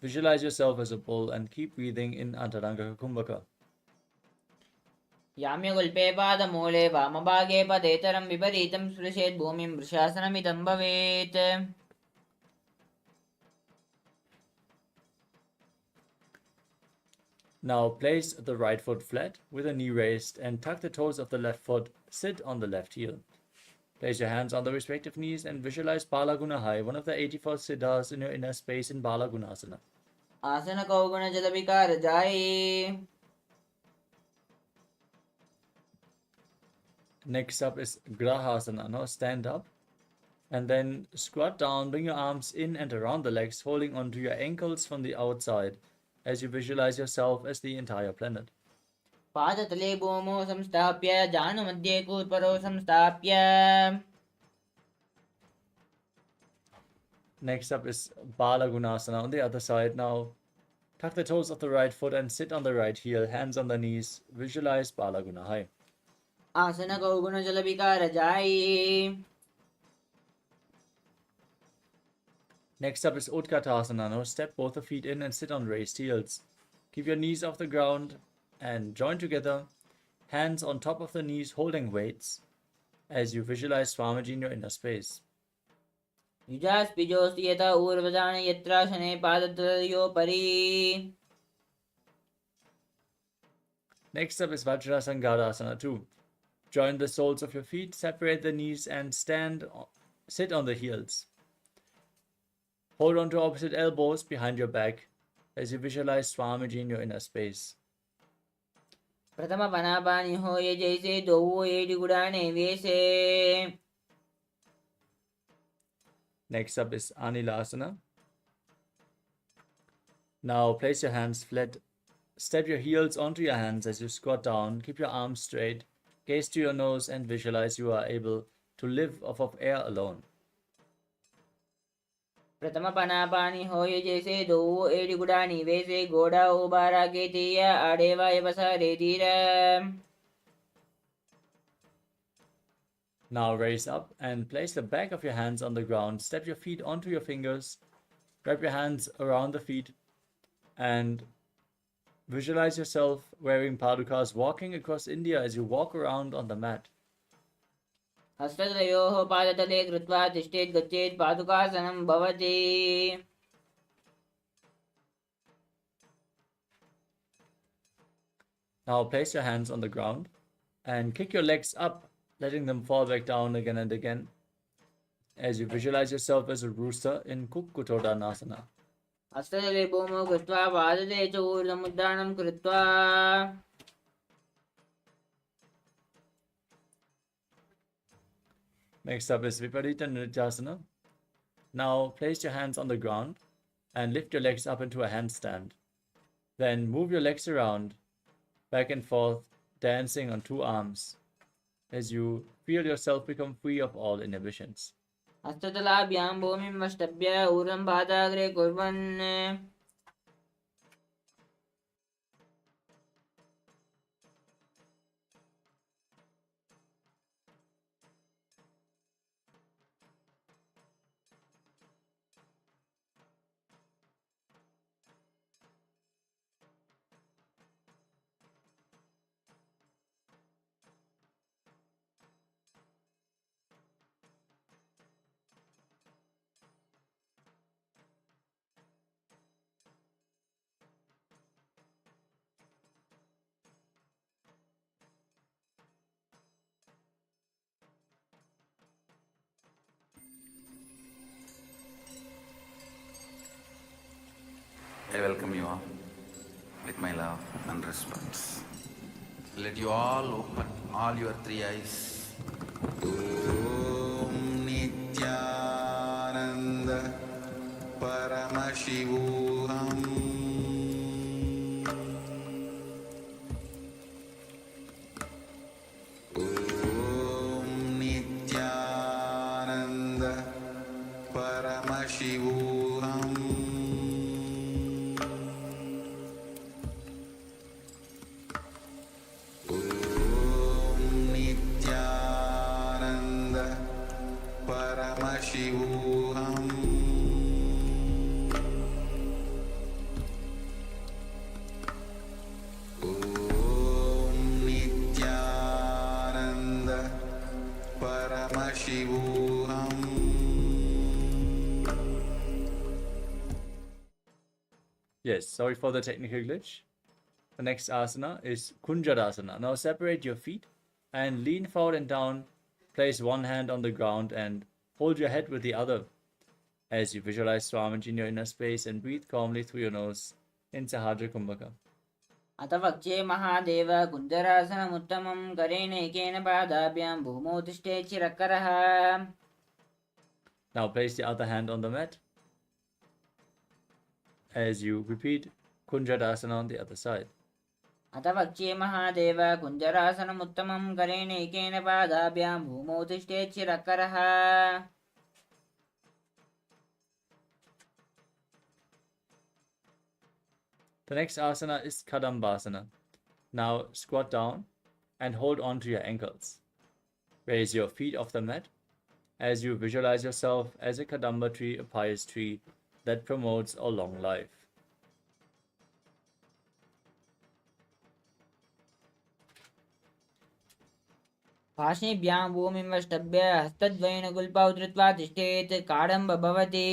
Visualize yourself as a bull and keep breathing in Antaranga Kumbhaka. याम्यकल्पे पादमूले वामभागे पदेतरं विपरीतं स्पृशेत् भूमिं वृषासनमिदं भवेत् Now place the right foot flat with the knee raised and tuck the toes of the left foot. Sit on the left heel. Place your hands on the respective knees and visualize Bala Gunahai, one of the 84 siddhas in your inner space in Bala Gunasana. आसन कौगुण जल विकार जाए Next up is Grahasana. Now stand up and then squat down. Bring your arms in and around the legs, holding onto your ankles from the outside as you visualize yourself as the entire planet. पादतले भूमौ संस्थाप्य जानुमध्ये कूर्परौ संस्थाप्य Next up is Bala Gunasana on the other side. Now tuck the toes of the right foot and sit on the right heel, hands on the knees. Visualize Bala Gunahai. आसन कौगुण जल विकार जाए Next up is Utkatasana. Now step both the feet in and sit on raised heels. Keep your knees off the ground and join together, hands on top of the knees holding weights as you visualize Swamiji in your inner space. युजास्पिजोऽस्ति यथा ऊर्वजान यत्रासने पादतलयोपरि Next up is Vajrasangadasana 2. Join the soles of your feet, separate the knees and sit on the heels. Hold on to opposite elbows behind your back as you visualize Swamiji in your inner space. प्रथम पनापानि होय जैसे दो AD गुडाने वैसे Next up is Anilasana. Now place your hands flat. Step your heels onto your hands as you squat down. Keep your arms straight. Gaze to your nose and visualize you are able to live off of air alone. प्रथम पनापानि होय जैसे दो AD गुडानि वैसे घोड़ा उबारा के तिया आड़ेवा यवसा रेधीरा Now raise up and place the back of your hands on the ground. Step your feet onto your fingers. Wrap your hands around the feet and visualize yourself wearing padukas walking across India as you walk around on the mat. हस्तद्वयोः पादतले कृत्वा तिष्ठेत् गच्छेत् पादुकासनं भवति Now place your hands on the ground and kick your legs up, letting them fall back down again and again as you visualize yourself as a rooster in Kukkutodanasana. हस्ततले भूमौ कृत्वा पादते च ऊर्ध्वमुद्राणं कृत्वा Next up is Viparita Nrityasana. Now place your hands on the ground and lift your legs up into a handstand. Then move your legs around, back and forth, dancing on two arms as you feel yourself become free of all inhibitions. हस्ततलाभ्यां भूमिं वष्टभ्य ऊर्ध्वं पादाग्रे कुर्वन् I welcome you all with my love and respect. Let you all open all your three eyes. Om Nityananda Paramashivoham Om Nityananda Paramashivoham Om Nityananda Paramashivoham Om Nityananda Paramashivoham. Yes, sorry for the technical glitch. The next asana is Kunjarasana. Now separate your feet and lean forward and down. Place one hand on the ground and hold your head with the other as you visualize Swamiji in your inner space and breathe calmly through your nose in Sahadra Kumbhaka. अथ वक्ष्ये महादेव कुञ्जरासनमुत्तमं करेणैकेन पादाभ्यां भूमौ तिष्ठेत् चिरकरः. Now place the other hand on the mat as you repeat Kunjarasana on the other side. अथ वक्ष्ये महादेव कुञ्जरासनमुत्तमं करेणैकेन पादाभ्यां भूमौ तिष्ठेत् चिरकरः. The next asana is Kadambasana. Now squat down and hold on to your ankles. Raise your feet off the mat as you visualize yourself as a Kadamba tree, a pious tree that promotes a long life. पार्श्वेभ्यां भूमिमवष्टभ्य हस्तद्वयेन गुल्पौ धृत्वा तिष्ठेत् काडम्ब भवति.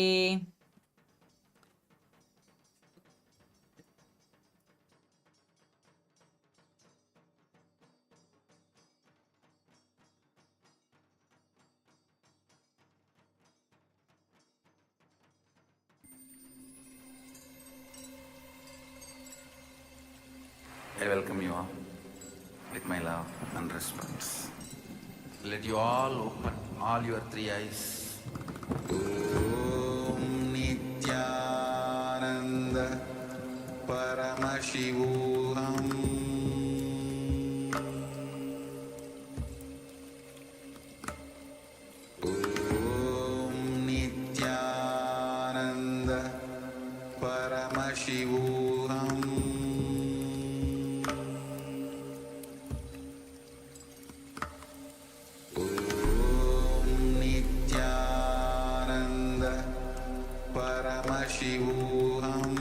I welcome you all with my love and respect. Let you all open all your three eyes. Om Nityananda Paramashivoham Om Nityananda Paramashivoham Om Nityananda Paramashivoham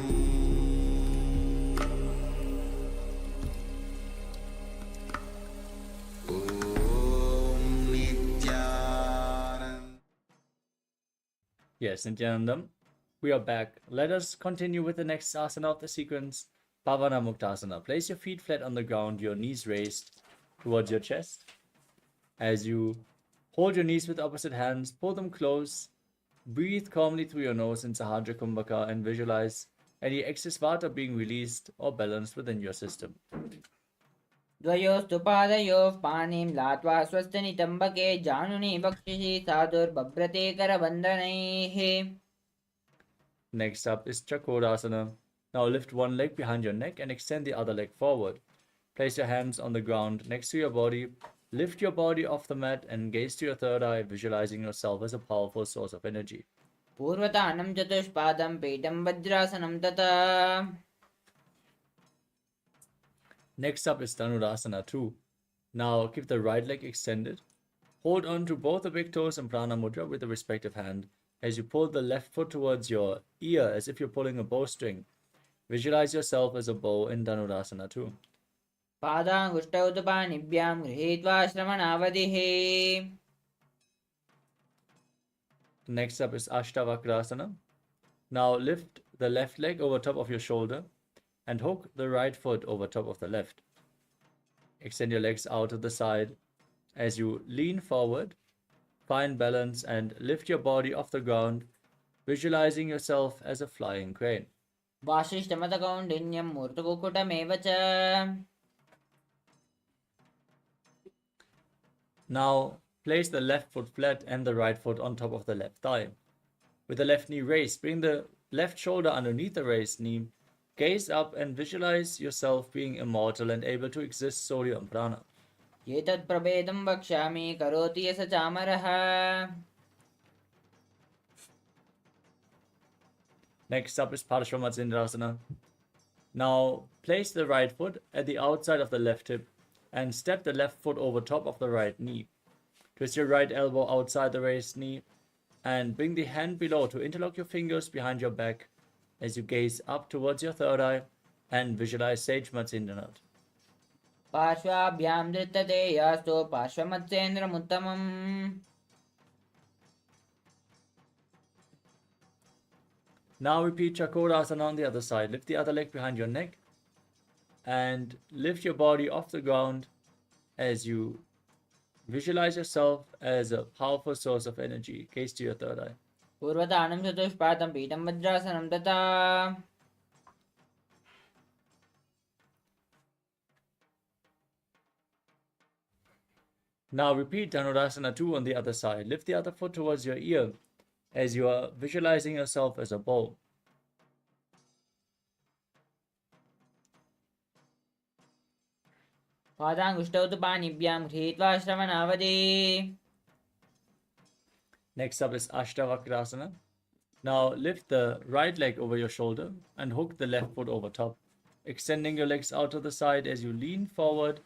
Om Nityananda. Yes, Nityanandam, we are back. Let us continue with the next asana of the sequence, Pavana Muktasana. Place your feet flat on the ground, your knees raised towards your chest. As you hold your knees with opposite hands, pull them close, breathe calmly through your nose in Sahadra Kumbhaka and visualize any excess vata being released or balanced within your system. द्वयोस्तु पादयोः पाणिं लात्वा स्वस्थनितम्बके जानुनि बक्षिषि साधुर्बभ्रते करबन्धनैः. Next up is Chakorasana. Now lift one leg behind your neck and extend the other leg forward. Place your hands on the ground next to your body. Lift your body off the mat and gaze to your third eye, visualizing yourself as a powerful source of energy. पूर्वतानं चतुष्पादं पीठं वज्रासनं तथा. Next up is Dhanurasana 2. Now keep the right leg extended. Hold on to both the big toes and Prana Mudra with the respective hand as you pull the left foot towards your ear as if you're pulling a bowstring. Visualize yourself as a bow in Dhanurasana 2. पादाङ्गुष्ठौ तु पाणिभ्यां गृहीत्वा श्रवणावधिः. Next up is Ashtavakrasana. Now lift the left leg over top of your shoulder and hook the right foot over top of the left. Extend your legs out to the side as you lean forward, find balance and lift your body off the ground, visualizing yourself as a flying crane. वासिष्ठमतकौण्डिन्यं मूर्तकुक्कुटमेव च. Now place the left foot flat and the right foot on top of the left thigh. With the left knee raised, bring the left shoulder underneath the raised knee. Gaze up and visualize yourself being immortal and able to exist solely on prana. एतत् प्रभेदं वक्ष्यामि करोति यः स चामरः. Next up is Parashvamatsyendrasana. Now place the right foot at the outside of the left hip and step the left foot over top of the right knee. Twist your right elbow outside the raised knee and bring the hand below to interlock your fingers behind your back as you gaze up towards your third eye and visualize Sage Matsyendranath. पार्श्वाभ्यां धृतते यास्तु पार्श्वमत्सेन्द्रमुत्तमम्. Now repeat Chakrasana on the other side. Lift the other leg behind your neck and lift your body off the ground as you visualize yourself as a powerful source of energy. Gaze to your third eye. पूर्वतानं चतुष्पादं पीठं वज्रासनं तथा. Now repeat Dhanurasana 2 on the other side. Lift the other foot towards your ear as you are visualizing yourself as a bow. पादाङ्गुष्ठौ तु पाणिभ्यां गृहीत्वा श्रवणावधि. Next up is Ashtavakrasana. Now lift the right leg over your shoulder and hook the left foot over top, extending your legs out to the side as you lean forward,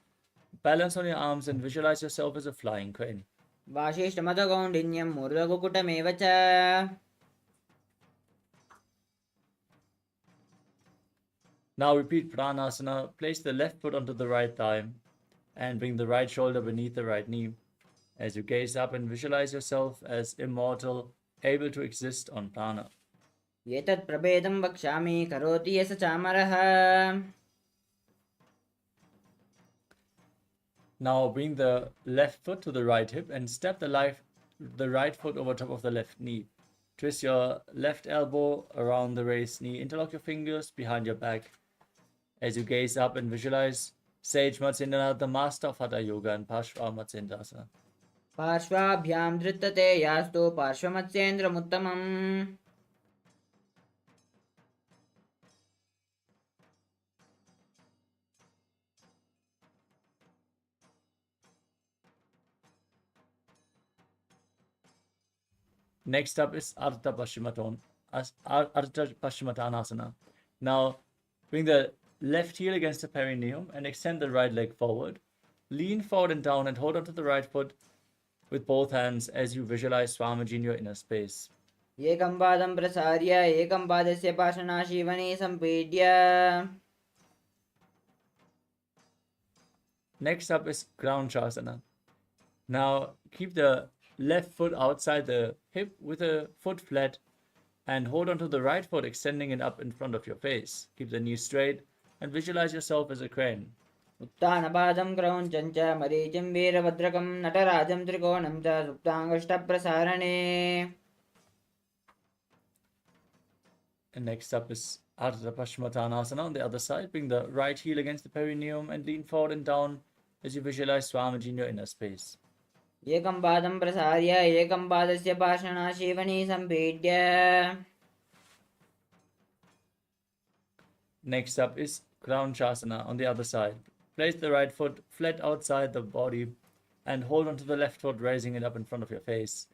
balance on your arms and visualize yourself as a flying crane. वासिष्ठमतकौण्डिन्यं मूर्धकुक्कुटमेव च. Now repeat Pranasana. Place the left foot onto the right thigh and bring the right shoulder beneath the right knee as you gaze up and visualize yourself as immortal, able to exist on prana. एतत् प्रभेदं वक्ष्यामि करोति यः स चामरः. Now bring the left foot to the right hip and step the right foot over top of the left knee. Twist your left elbow around the raised knee. Interlock your fingers behind your back as you gaze up and visualize Sage Matsyendranath, the master of Hatha Yoga, and Parashvamatsendrasana. पार्श्वाभ्यां धृतते यास्तु पार्श्वमत्सेन्द्रमुत्तमम्. Next up is Ardha Paschimottanasana. Now bring the left heel against the perineum and extend the right leg forward. Lean forward and down and hold onto the right foot with both hands as you visualize Swamiji in your inner space. एकं पादं प्रसार्य एकं पादस्य पार्श्वनाशीवने सम्पीड्य. Next up is Ground Shasana. Now keep the left foot outside the hip with the foot flat and hold onto the right foot, extending it up in front of your face. Keep the knees straight and visualize yourself as a crane. उत्तानपादं क्रौञ्चं च मरीचिं वीरभद्रकं नटराजं त्रिकोणं च सुप्ताङ्गष्टप्रसारणे. And next up is Ardha Paschimottanasana on the other side. Bring the right heel against the perineum and lean forward and down as you visualize Swamiji in your inner space. एकं पादं प्रसार्य एकं पादस्य पार्श्वनाशीवने सम्पीड्य. Next up is Ground Shasana on the other side. Place the right foot flat outside the body and hold onto the left foot, raising it up in front of your face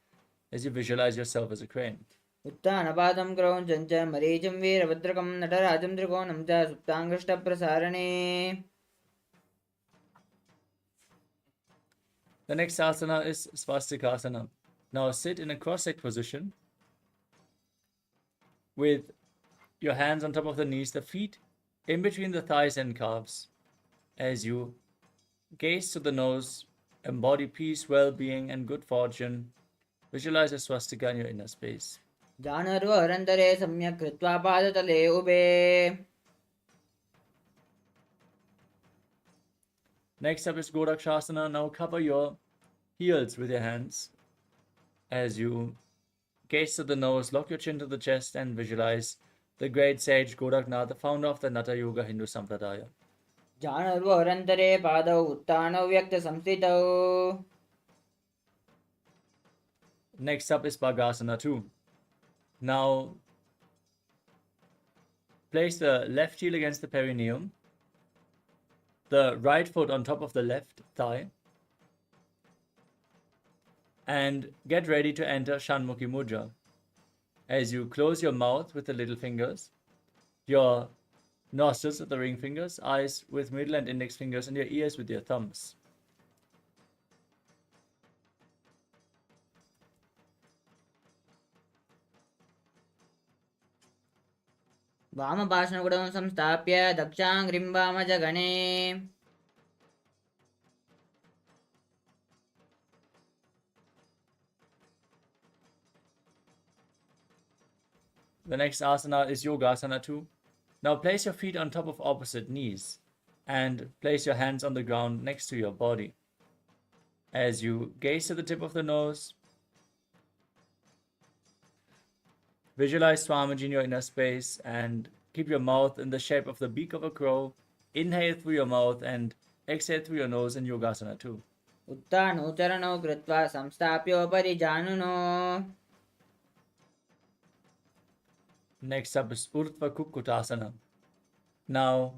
as you visualize yourself as a crane. उत्तानपादं क्रौञ्चं च मरीचिं वीरभद्रकं नटराजं त्रिकोणं च सुप्ताङ्गष्टप्रसारणे. The next asana is Swastikasana. Now sit in a cross-legged position with your hands on top of the knees, the feet in between the thighs and calves. As you gaze to the nose, embody peace, well-being, and good fortune. Visualize a swastika in your inner space. जानर्वहरन्तरे सम्यक् कृत्वा पादतले उभे. Next up is Gorakshasana. Now cover your heels with your hands. As you gaze to the nose, lock your chin to the chest and visualize the great sage Goraknath, the founder of the Natha Yoga Hindu Sampradaya. जानूर्वोरन्तरे पादौ उत्थानौ व्यक्तसंस्थितौ. Next up is Bhagasana 2. Now, place the left heel against the perineum, the right foot on top of the left thigh, and get ready to enter Shanmukhi Mudra. As you close your mouth with the little fingers, your nostrils with the ring fingers, eyes with middle and index fingers, and your ears with your thumbs. वामपार्श्वगुणं संस्थाप्य दक्षाङ्घ्रिं वामजगणे. The next asana is Yogasana 2. Now place your feet on top of opposite knees and place your hands on the ground next to your body. As you gaze to the tip of the nose, visualize Swamiji in your inner space and keep your mouth in the shape of the beak of a crow. Inhale through your mouth and exhale through your nose in Yogasana 2. उत्थानौ चरणौ कृत्वा संस्थाप्योपरि जानुनो. Next up is Urdhva Kukkutasana. Now,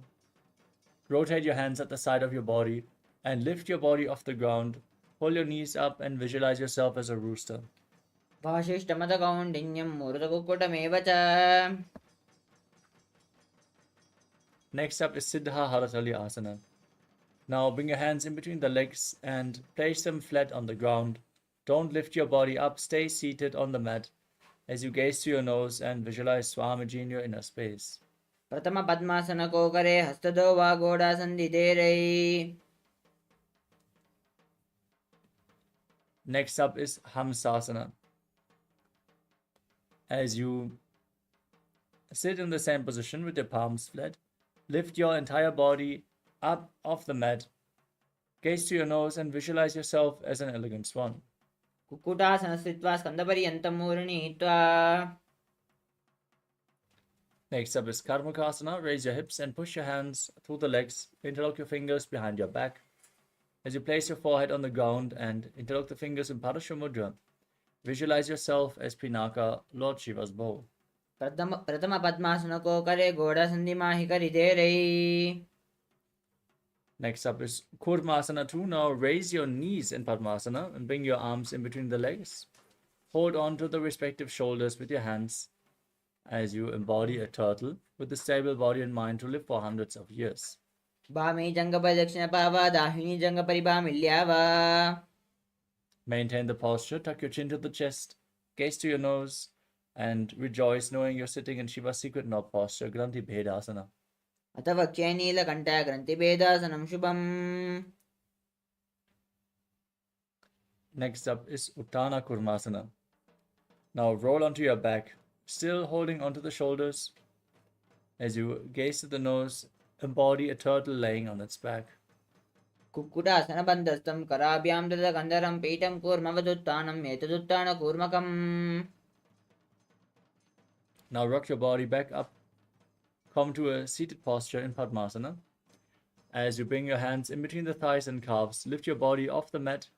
rotate your hands at the side of your body and lift your body off the ground. Hold your knees up and visualize yourself as a rooster. भाषिष्टमदकौण्डिन्यं मूर्धकुक्कुटमेव च. Next up is Siddha Haratali Asana. Now bring your hands in between the legs and place them flat on the ground. Don't lift your body up, stay seated on the mat as you gaze through your nose and visualize Swamiji in your inner space. प्रथम पद्मासन को करे हस्तदो वा गोडासन्धि देरै. Next up is Hamsasana. As you sit in the same position with your palms flat, lift your entire body up off the mat, gaze to your nose and visualize yourself as an elegant swan. Kukkutasana स्थित्वा स्कन्धपर्यन्तं मूर्णयित्वा. Next up is Karmakasana. Raise your hips and push your hands through the legs. Interlock your fingers behind your back. As you place your forehead on the ground and interlock the fingers in Parashva Mudra, visualize yourself as Pinaka, Lord Shiva's bow. प्रथम पद्मासन को करे गोडासन्धि माहि करि देरै. Next up is Kurmasana 2. Now raise your knees in Padmasana and bring your arms in between the legs. Hold on to the respective shoulders with your hands as you embody a turtle with a stable body and mind to live for hundreds of years. वामे जङ्गपदक्षिणपावा दाहिनी जङ्गपरिभामिल्यावा. Maintain the posture, tuck your chin to the chest, gaze to your nose, and rejoice knowing you're sitting in Shiva's secret knob posture, Granthi Bhedasana. अथ वक्ष्ये नीलकण्ठा ग्रन्थिभेदासनं शुभम्. Next up is Uttana Kurmasana. Now roll onto your back, still holding onto the shoulders. As you gaze to the nose, embody a turtle laying on its back. कुक्कुटासनबन्धस्थं कराभ्यां ददकन्धरं पीठं कूर्मवदुत्थानम् एतदुत्थानकूर्मकम्. Now rock your body back up. Come to a seated posture in Padmasana. As you bring your hands in between the thighs and calves, lift your body off the mat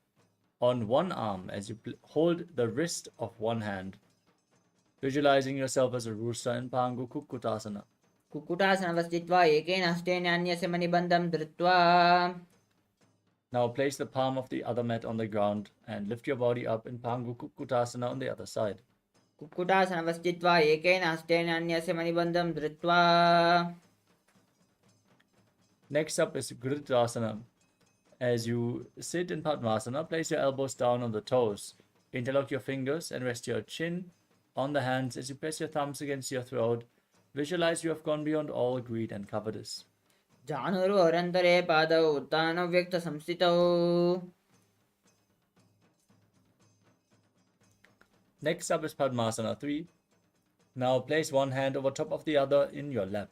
on one arm as you hold the wrist of one hand, visualizing yourself as a rooster in Pangu Kukkutasana. कुक्कुटासनवस्थित्वा एकेन हस्तेन अन्यस्य मणिबन्धं धृत्वा. Now place the palm of the other mat on the ground and lift your body up in Pangu Kukkutasana on the other side. कुक्कुटासनवस्थित्वा एकेन हस्तेन अन्यस्य मणिबन्धं धृत्वा. Next up is Gridasana. As you sit in Padmasana, place your elbows down on the toes. Interlock your fingers and rest your chin on the hands as you press your thumbs against your throat. Visualize you have gone beyond all greed and covetous. जानुर्वोरन्तरे पादौ उत्थानव्यक्तसंस्थितौ. Next up is Padmasana 3. Now place one hand over top of the other in your lap.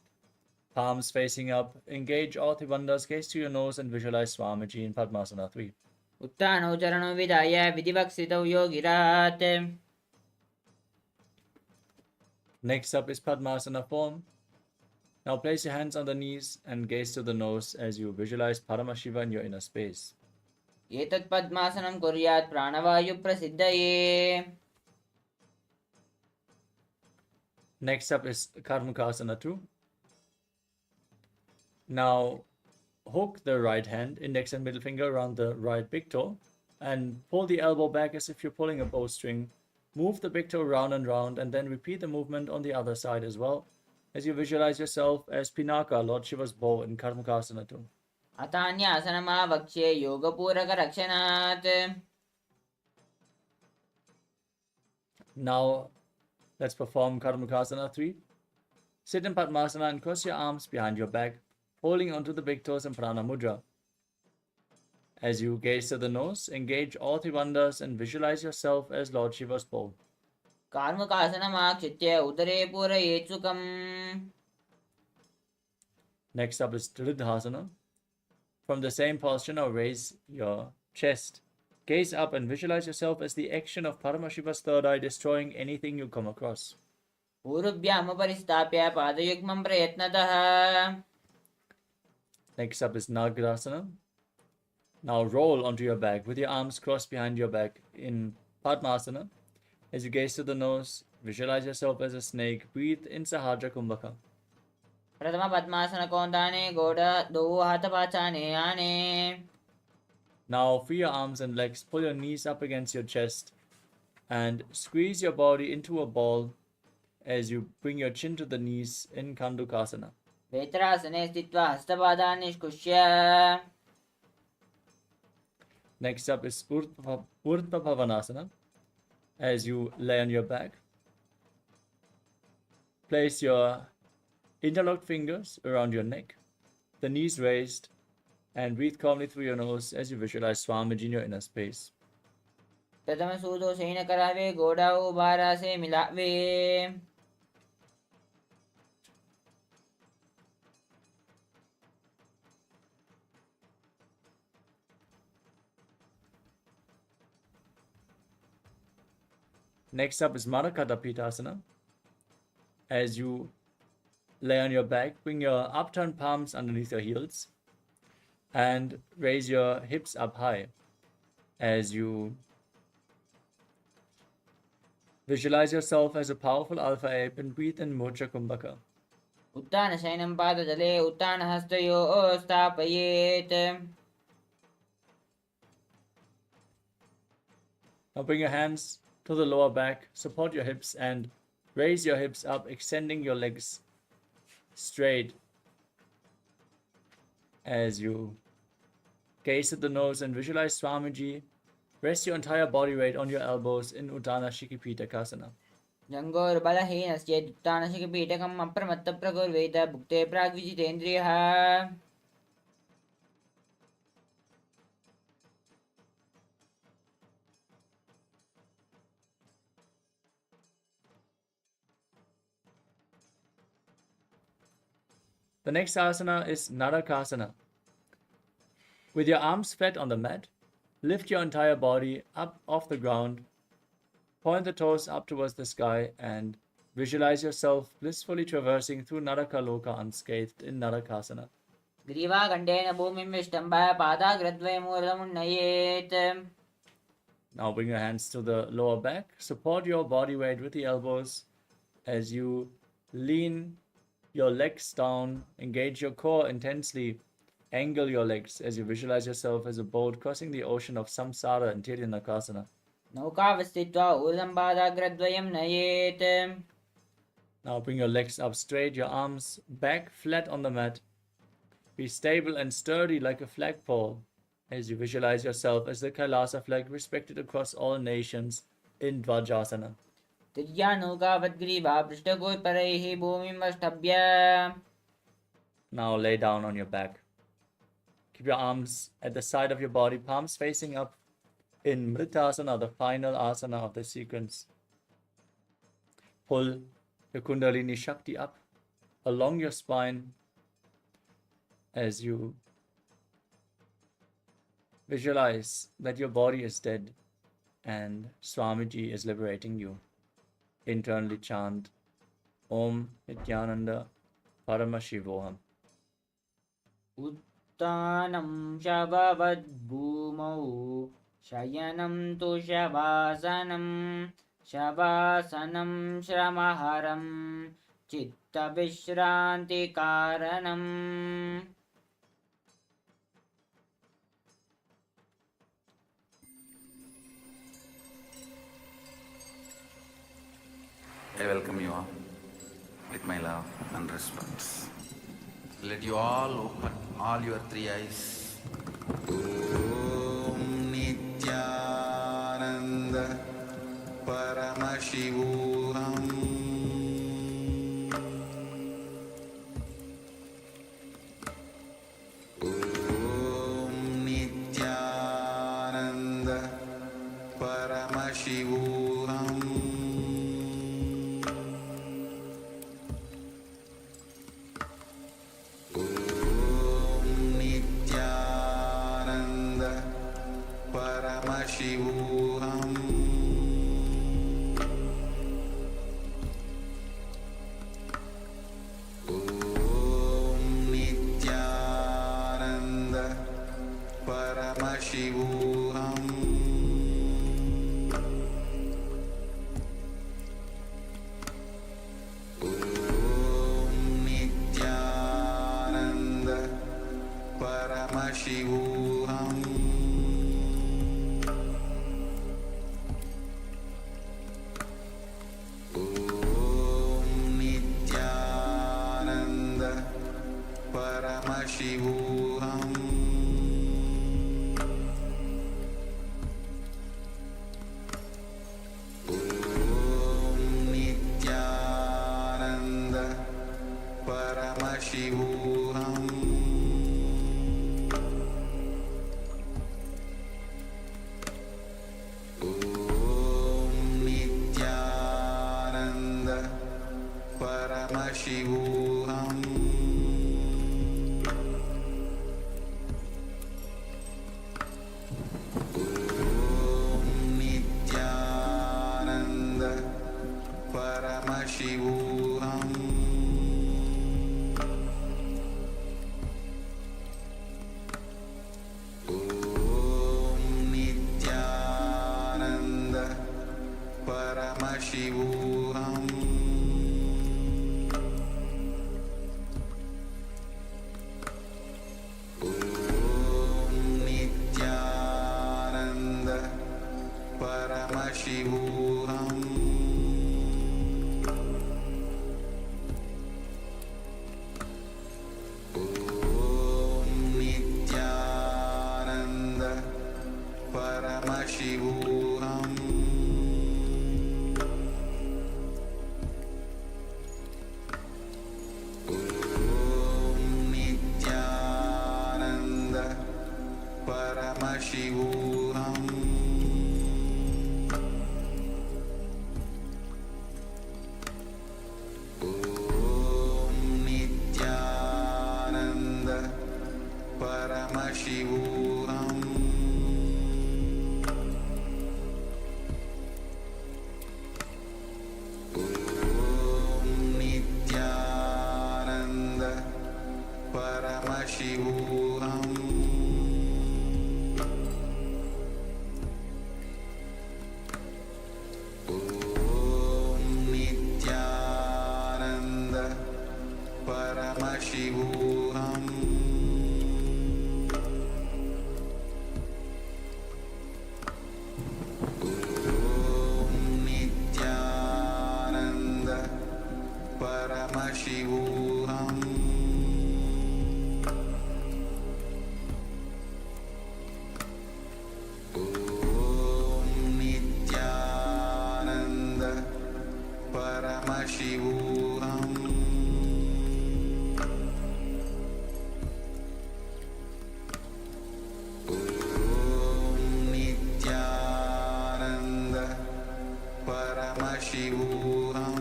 Palms facing up. Engage all tribandhas, gaze to your nose and visualize Swamiji in Padmasana 3. उत्थानौ चरणौ विधाय विधिवक्सितौ योगिरात्. Next up is Padmasana form. Now place your hands on the knees and gaze to the nose as you visualize Paramashiva in your inner space. एतत् पद्मासनं कुर्यात् प्राणवायुप्रसिद्धये. Next up is Karmukasana 2. Now hook the right hand, index and middle finger around the right big toe and pull the elbow back as if you're pulling a bowstring. Move the big toe round and round and then repeat the movement on the other side as well as you visualize yourself as Pinaka, Lord Shiva's bow in Karmukasana 2. अतान्यासनमावक्ष्ये योगपूरकरक्षणात्. Now let's perform Karmukasana 3. Sit in Padmasana and cross your arms behind your back, holding onto the big toes in Prana Mudra. As you gaze to the nose, engage all three bandhas and visualize yourself as Lord Shiva's bow. कार्मुकासनमाक्षित्य उदरे पूरयेत् सुखम्. Next up is Tridhasana. From the same posture, now raise your chest. Gaze up and visualize yourself as the action of Paramashiva's third eye destroying anything you come across. पूर्वभ्यामुपरिस्थाप्य पादयुग्मं प्रयत्नतः. Next up is Nagrasana. Now roll onto your back with your arms crossed behind your back in Padmasana. As you gaze to the nose, visualize yourself as a snake. Breathe in Sahaja Kumbhaka. प्रथम पद्मासनकोन्दाने गोड दो हाथ पाचाने आने. Now free your arms and legs, pull your knees up against your chest and squeeze your body into a ball as you bring your chin to the knees in Kandukasana. वेत्रासने स्थित्वा हस्तपादान् निष्कुष्य. Next up is Urdhva Bhavanasana. As you lay on your back, place your interlocked fingers around your neck, the knees raised, and breathe calmly through your nose as you visualize Swamiji in your inner space. प्रथम सूदो सेन करावे गोडाओ बारा से मिलावे. Next up is Marakata Pitasana. As you lay on your back, bring your upturned palms underneath your heels and raise your hips up high as you visualize yourself as a powerful alpha ape and breathe in Murcha Kumbhaka. उत्तान शयनं पादतले उत्तान हस्तयोः स्थापयेत्. Now bring your hands to the lower back, support your hips and raise your hips up, extending your legs straight as you gaze at the nose and visualize Swamiji. Rest your entire body weight on your elbows in Uttana Shikipitakasana. जङ्गोर्बलहीनश्चेत् उत्तानशिखपीठकम् अप्रमत्तप्रकुर्वेत भुक्ते प्राग्विजितेन्द्रियः. The next asana is Narakasana. With your arms flat on the mat, lift your entire body up off the ground, point the toes up towards the sky, and visualize yourself blissfully traversing through Narakaloka unscathed in Narakasana. ग्रीवाखण्डेन भूमिं विष्टम्भय पादाग्रद्वयमूर्धमुन्नयेत्. Now bring your hands to the lower back. Support your body weight with the elbows as you lean your legs down, engage your core intensely, angle your legs as you visualize yourself as a boat crossing the ocean of samsara in Tiryanakasana. नौकावस्थित्वा ऊर्ध्वं पादाग्रद्वयं नयेत्. Now bring your legs up straight, your arms back flat on the mat. Be stable and sturdy like a flagpole as you visualize yourself as the Kailasa flag respected across all nations in Dvajasana. तिर्या नौकावद्ग्रीवा पृष्ठगोत्परैः भूमिं अष्टभ्य. Now lay down on your back. Keep your arms at the side of your body, palms facing up in Mritasana, the final asana of the sequence. Pull your Kundalini Shakti up along your spine as you visualize that your body is dead and Swamiji is liberating you. Internally chant Om Nithyananda Paramashivoham. उत्तानं शववद्भूमौ शयनं तु शवासनं शवासनं श्रमहरं चित्तविश्रान्तिकारणम् I welcome you all with my love and respect. Let you all open all your three eyes. Om Nithyananda Paramashivoham. Om Nithyananda Paramashivoham. Paramashivoham. Om Nithyananda Paramashivoham. Om Nithyananda Paramashivoham. Paramashivoham. Om Nithyananda Paramashivoham. Om Nithyananda Paramashivoham. Paramashivoham. Om Nithyananda Paramashivoham. Om Nithyananda Paramashivoham. Paramashivoham. Om Nithyananda Paramashivoham. Om Nithyananda Paramashivoham. Paramashivoham. Om Nithyananda Paramashivoham. Om Nithyananda Paramashivoham. Paramashivoham. Om Nithyananda Paramashivoham.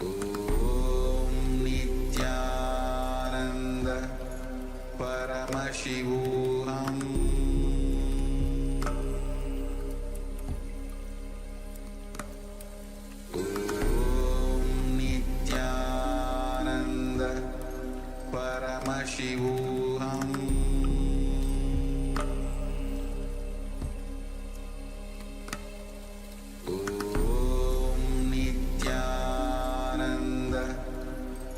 Om Nithyananda Paramashivoham. Paramashivoham Om Nityananda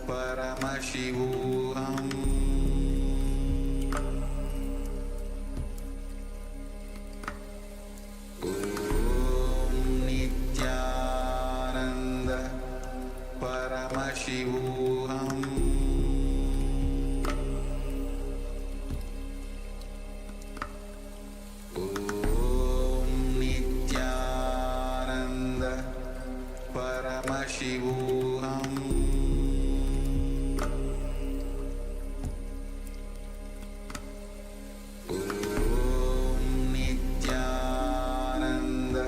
Paramashivoham Om Nityananda Paramashivoham Om Nityananda Paramashivoham Om Nityananda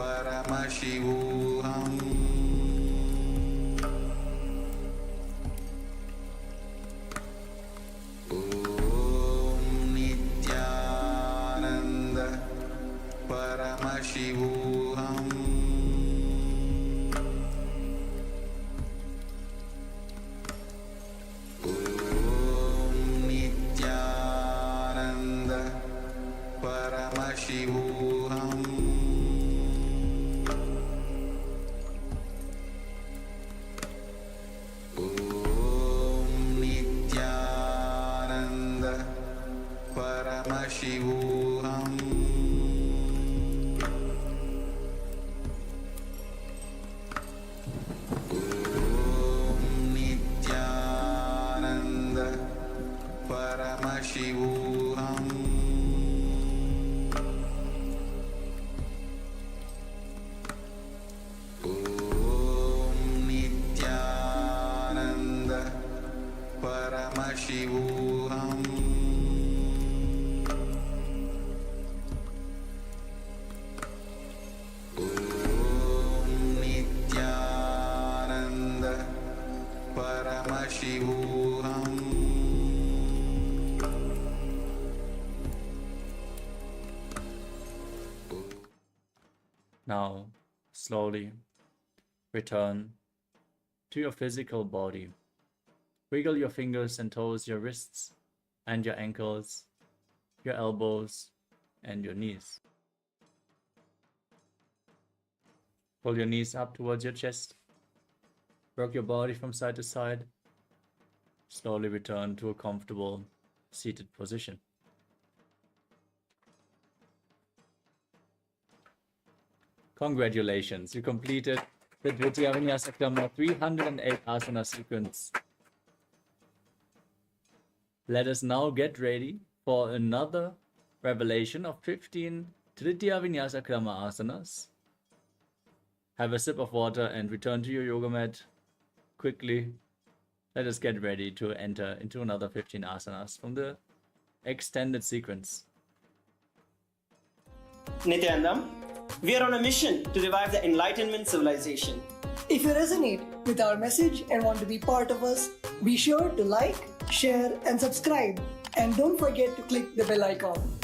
Paramashivoham Om Nityananda Paramashivoham Om Nityananda Paramashivoham Om Nityananda Paramashivoham Om Nityananda Paramashivoham Om Nityananda Paramashivoham Om Nityananda Paramashivoham Now, slowly return to your physical body. Wiggle your fingers and toes, your wrists and your ankles, your elbows and your knees. Pull your knees up towards your chest. Work your body from side to side. Slowly return to a comfortable seated position. Congratulations, you completed the Dvitiya Vinyasa Krama 308 asana sequence. Let us now get ready for another revelation of 15 Tritiya Vinyasa Krama asanas. Have a sip of water and return to your yoga mat quickly. Let us get ready to enter into another 15 asanas from the extended sequence. Nityanandam, we are on a mission to revive the Enlightenment civilization. If you resonate with our message and want to be part of us, be sure to like, share, and subscribe. And don't forget to click the bell icon.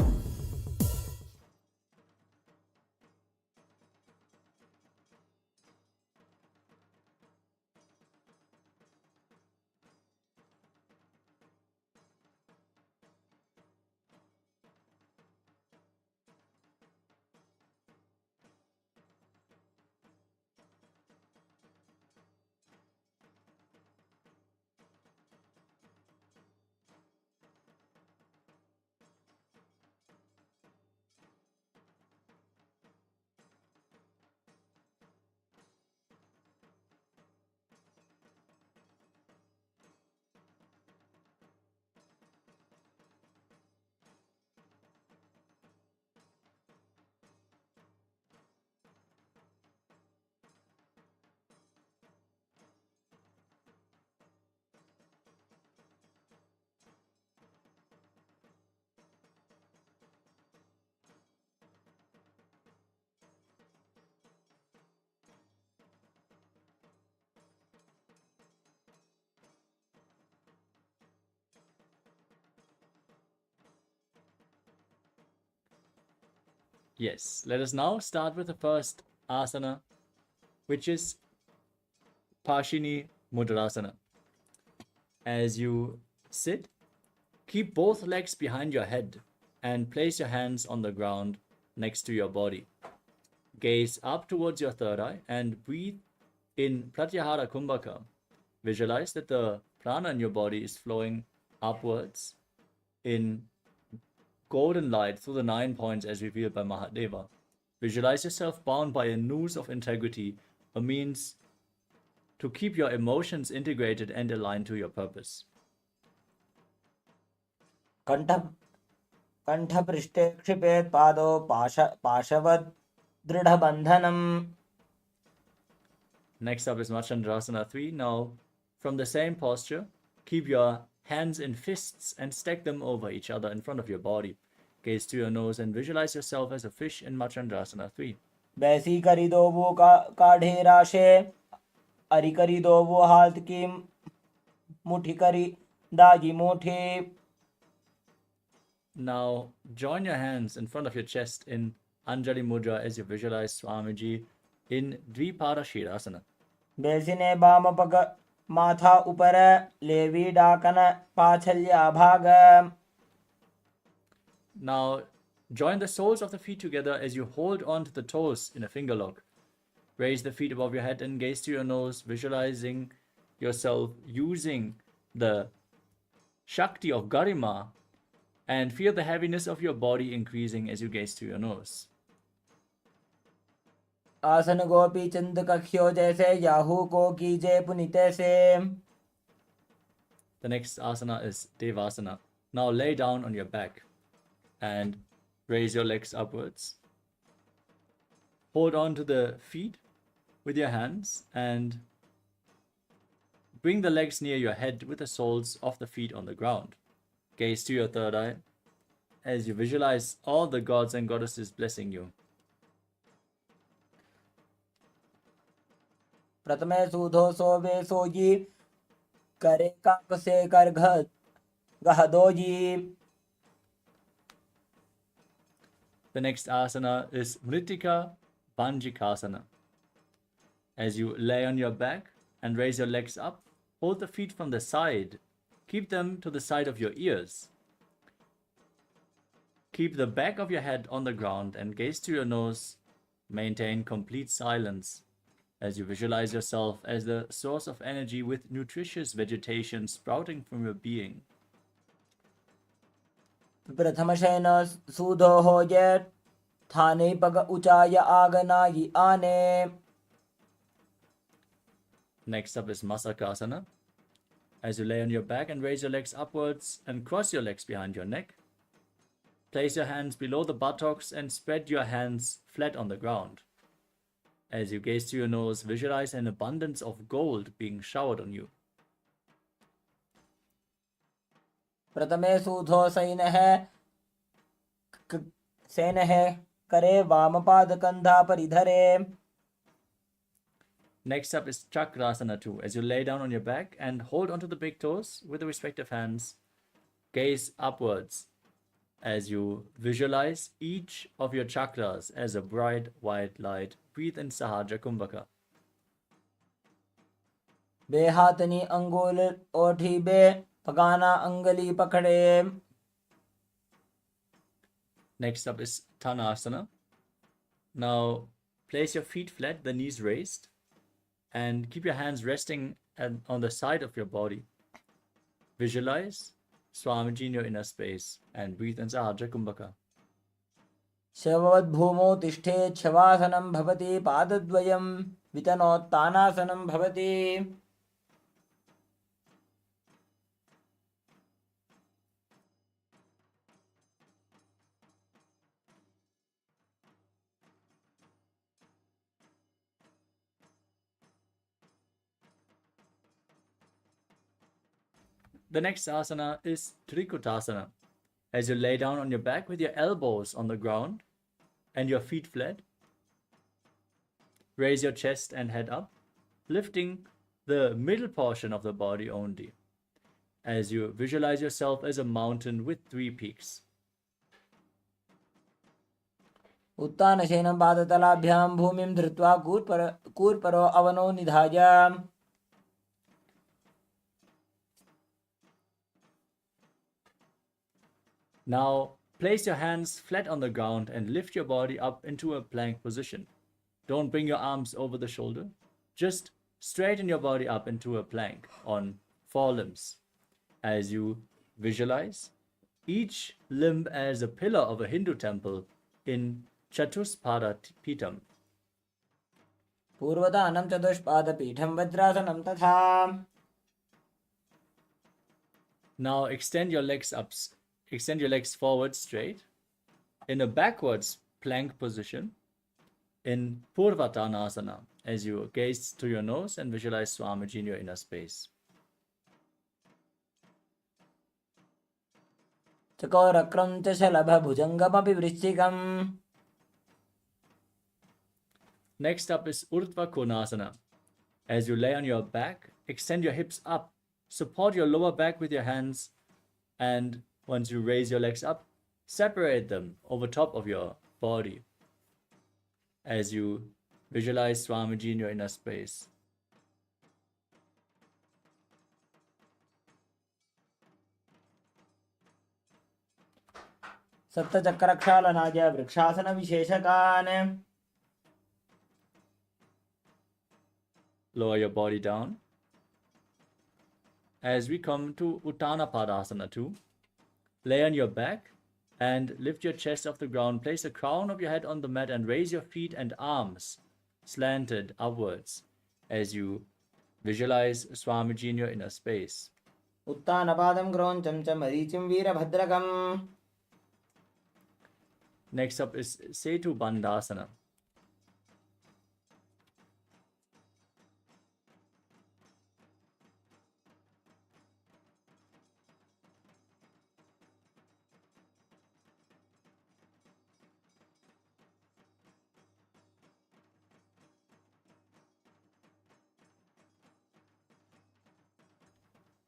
Yes, let us now start with the first asana, which is Pashini Mudrasana. As you sit, keep both legs behind your head and place your hands on the ground next to your body. Gaze up towards your third eye and breathe in Pratyahara Kumbhaka. Visualize that the prana in your body is flowing upwards in golden light through the 9 points as revealed by Mahadeva. Visualize yourself bound by a noose of integrity, a means to keep your emotions integrated and aligned to your purpose. कण्ठपृष्ठे क्षिपेत् पादौ पाशवद् दृढबन्धनम्. Next up is Machandrasana 3. Now, from the same posture, keep your hands in fists and stack them over each other in front of your body. Gaze to your nose and visualize yourself as a fish in Machandrasana 3. वैसी करी दो वो काढ़े राशे, अरी करी दो वो हाथ की मुट्ठी करी दागी मुट्ठी. Now, join your hands in front of your chest in Anjali Mudra as you visualize Swamiji in Dvipada Shirasana. वैसी ने बाम पग माथा ऊपर लेवी डाकन पाछल्या भाग. Now, join the soles of the feet together as you hold on to the toes in a finger lock. Raise the feet above your head and gaze to your nose, visualizing yourself using the Shakti of Garima, and feel the heaviness of your body increasing as you gaze to your nose. आसन गोपी चंद कख्यो जैसे Yahoo को कीजे पुनिते से. The next asana is Devasana. Now lay down on your back and raise your legs upwards. Hold on to the feet with your hands and bring the legs near your head with the soles of the feet on the ground. Gaze to your third eye as you visualize all the gods and goddesses blessing you. प्रथमे सूधो सोवे सोजी करे काक से कर गह doji. The next asana is Mritika Banjikasana. As you lay on your back and raise your legs up, hold the feet from the side. Keep them to the side of your ears. Keep the back of your head on the ground and gaze to your nose. Maintain complete silence as you visualize yourself as the source of energy with nutritious vegetation sprouting from your being. प्रथम शयन सूधो हो जे थाने पग ऊंचाई आगनाई आने. Next up is Masakasana. As you lay on your back and raise your legs upwards and cross your legs behind your neck, place your hands below the buttocks and spread your hands flat on the ground. As you gaze to your nose, visualize an abundance of gold being showered on you. प्रथमे सूधो San है सेन है करे वाम पाद कंधा परिधरे. Next up is Chakrasana 2. As you lay down on your back and hold onto the big toes with the respective hands, gaze upwards as you visualize each of your chakras as a bright white light. Breathe in Sahaja Kumbhaka. बेहातनी अंगुल ओठी बे पगाना अंगली पकड़े. Next up is Tanasana. Now place your feet flat, the knees raised, and keep your hands resting on the side of your body. Visualize Swamiji in your inner space and breathe in Sahaja Kumbhaka. शववद् भूमौ तिष्ठेत् शवासनं भवति पादद्वयं वितनोत्तानासनं भवति. The next asana is Trikutasana. As you lay down on your back with your elbows on the ground and your feet flat, raise your chest and head up, lifting the middle portion of the body only, as you visualize yourself as a mountain with 3 peaks. उत्तानशयनं पादतलाभ्यां भूमिं धृत्वा कूर्परो अवनो निधाय. Now, place your hands flat on the ground and lift your body up into a plank position. Don't bring your arms over the shoulder. Just straighten your body up into a plank on 4 limbs. As you visualize each limb as a pillar of a Hindu temple in Chatuspada Pitam. पूर्वदानं चतुष्पादपीठं वज्रासनं तथा. Now extend your legs forward straight in a backwards plank position in Purvatanasana as you gaze through your nose and visualize Swamiji in your inner space. चकोरक्रं च शलभभुजङ्गमपि वृश्चिकम्. Next up is Urdhva Konasana. As you lay on your back, extend your hips up. Support your lower back with your hands, and once you raise your legs up, separate them over top of your body as you visualize Swamiji in your inner space. सप्तचक्रक्षालनाय वृक्षासनविशेषकान्. Lower your body down. As we come to Uttana Padasana 2, lay on your back and lift your chest off the ground. Place the crown of your head on the mat and raise your feet and arms slanted upwards as you visualize Swamiji in your inner space. उत्तानपादं क्रोञ्चं च मरीचिं वीरभद्रकम्. Next up is Setu Bandhasana.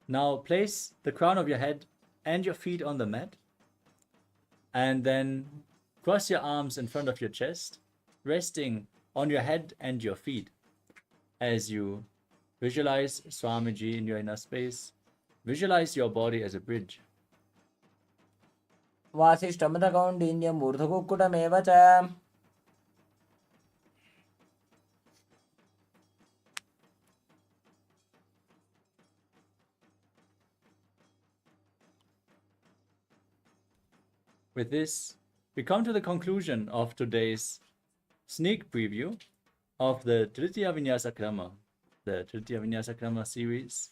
Now place the crown of your head and your feet on the mat, and then cross your arms in front of your chest, resting on your head and your feet as you visualize Swamiji in your inner space. Visualize your body as a bridge. वासिष्ठमदकौण्डिन्यं ऊर्ध्वकुक्कुटमेव च. With this, we come to the conclusion of today's sneak preview of the Tritiya Vinyasa Krama, the Tritiya Vinyasa Krama series.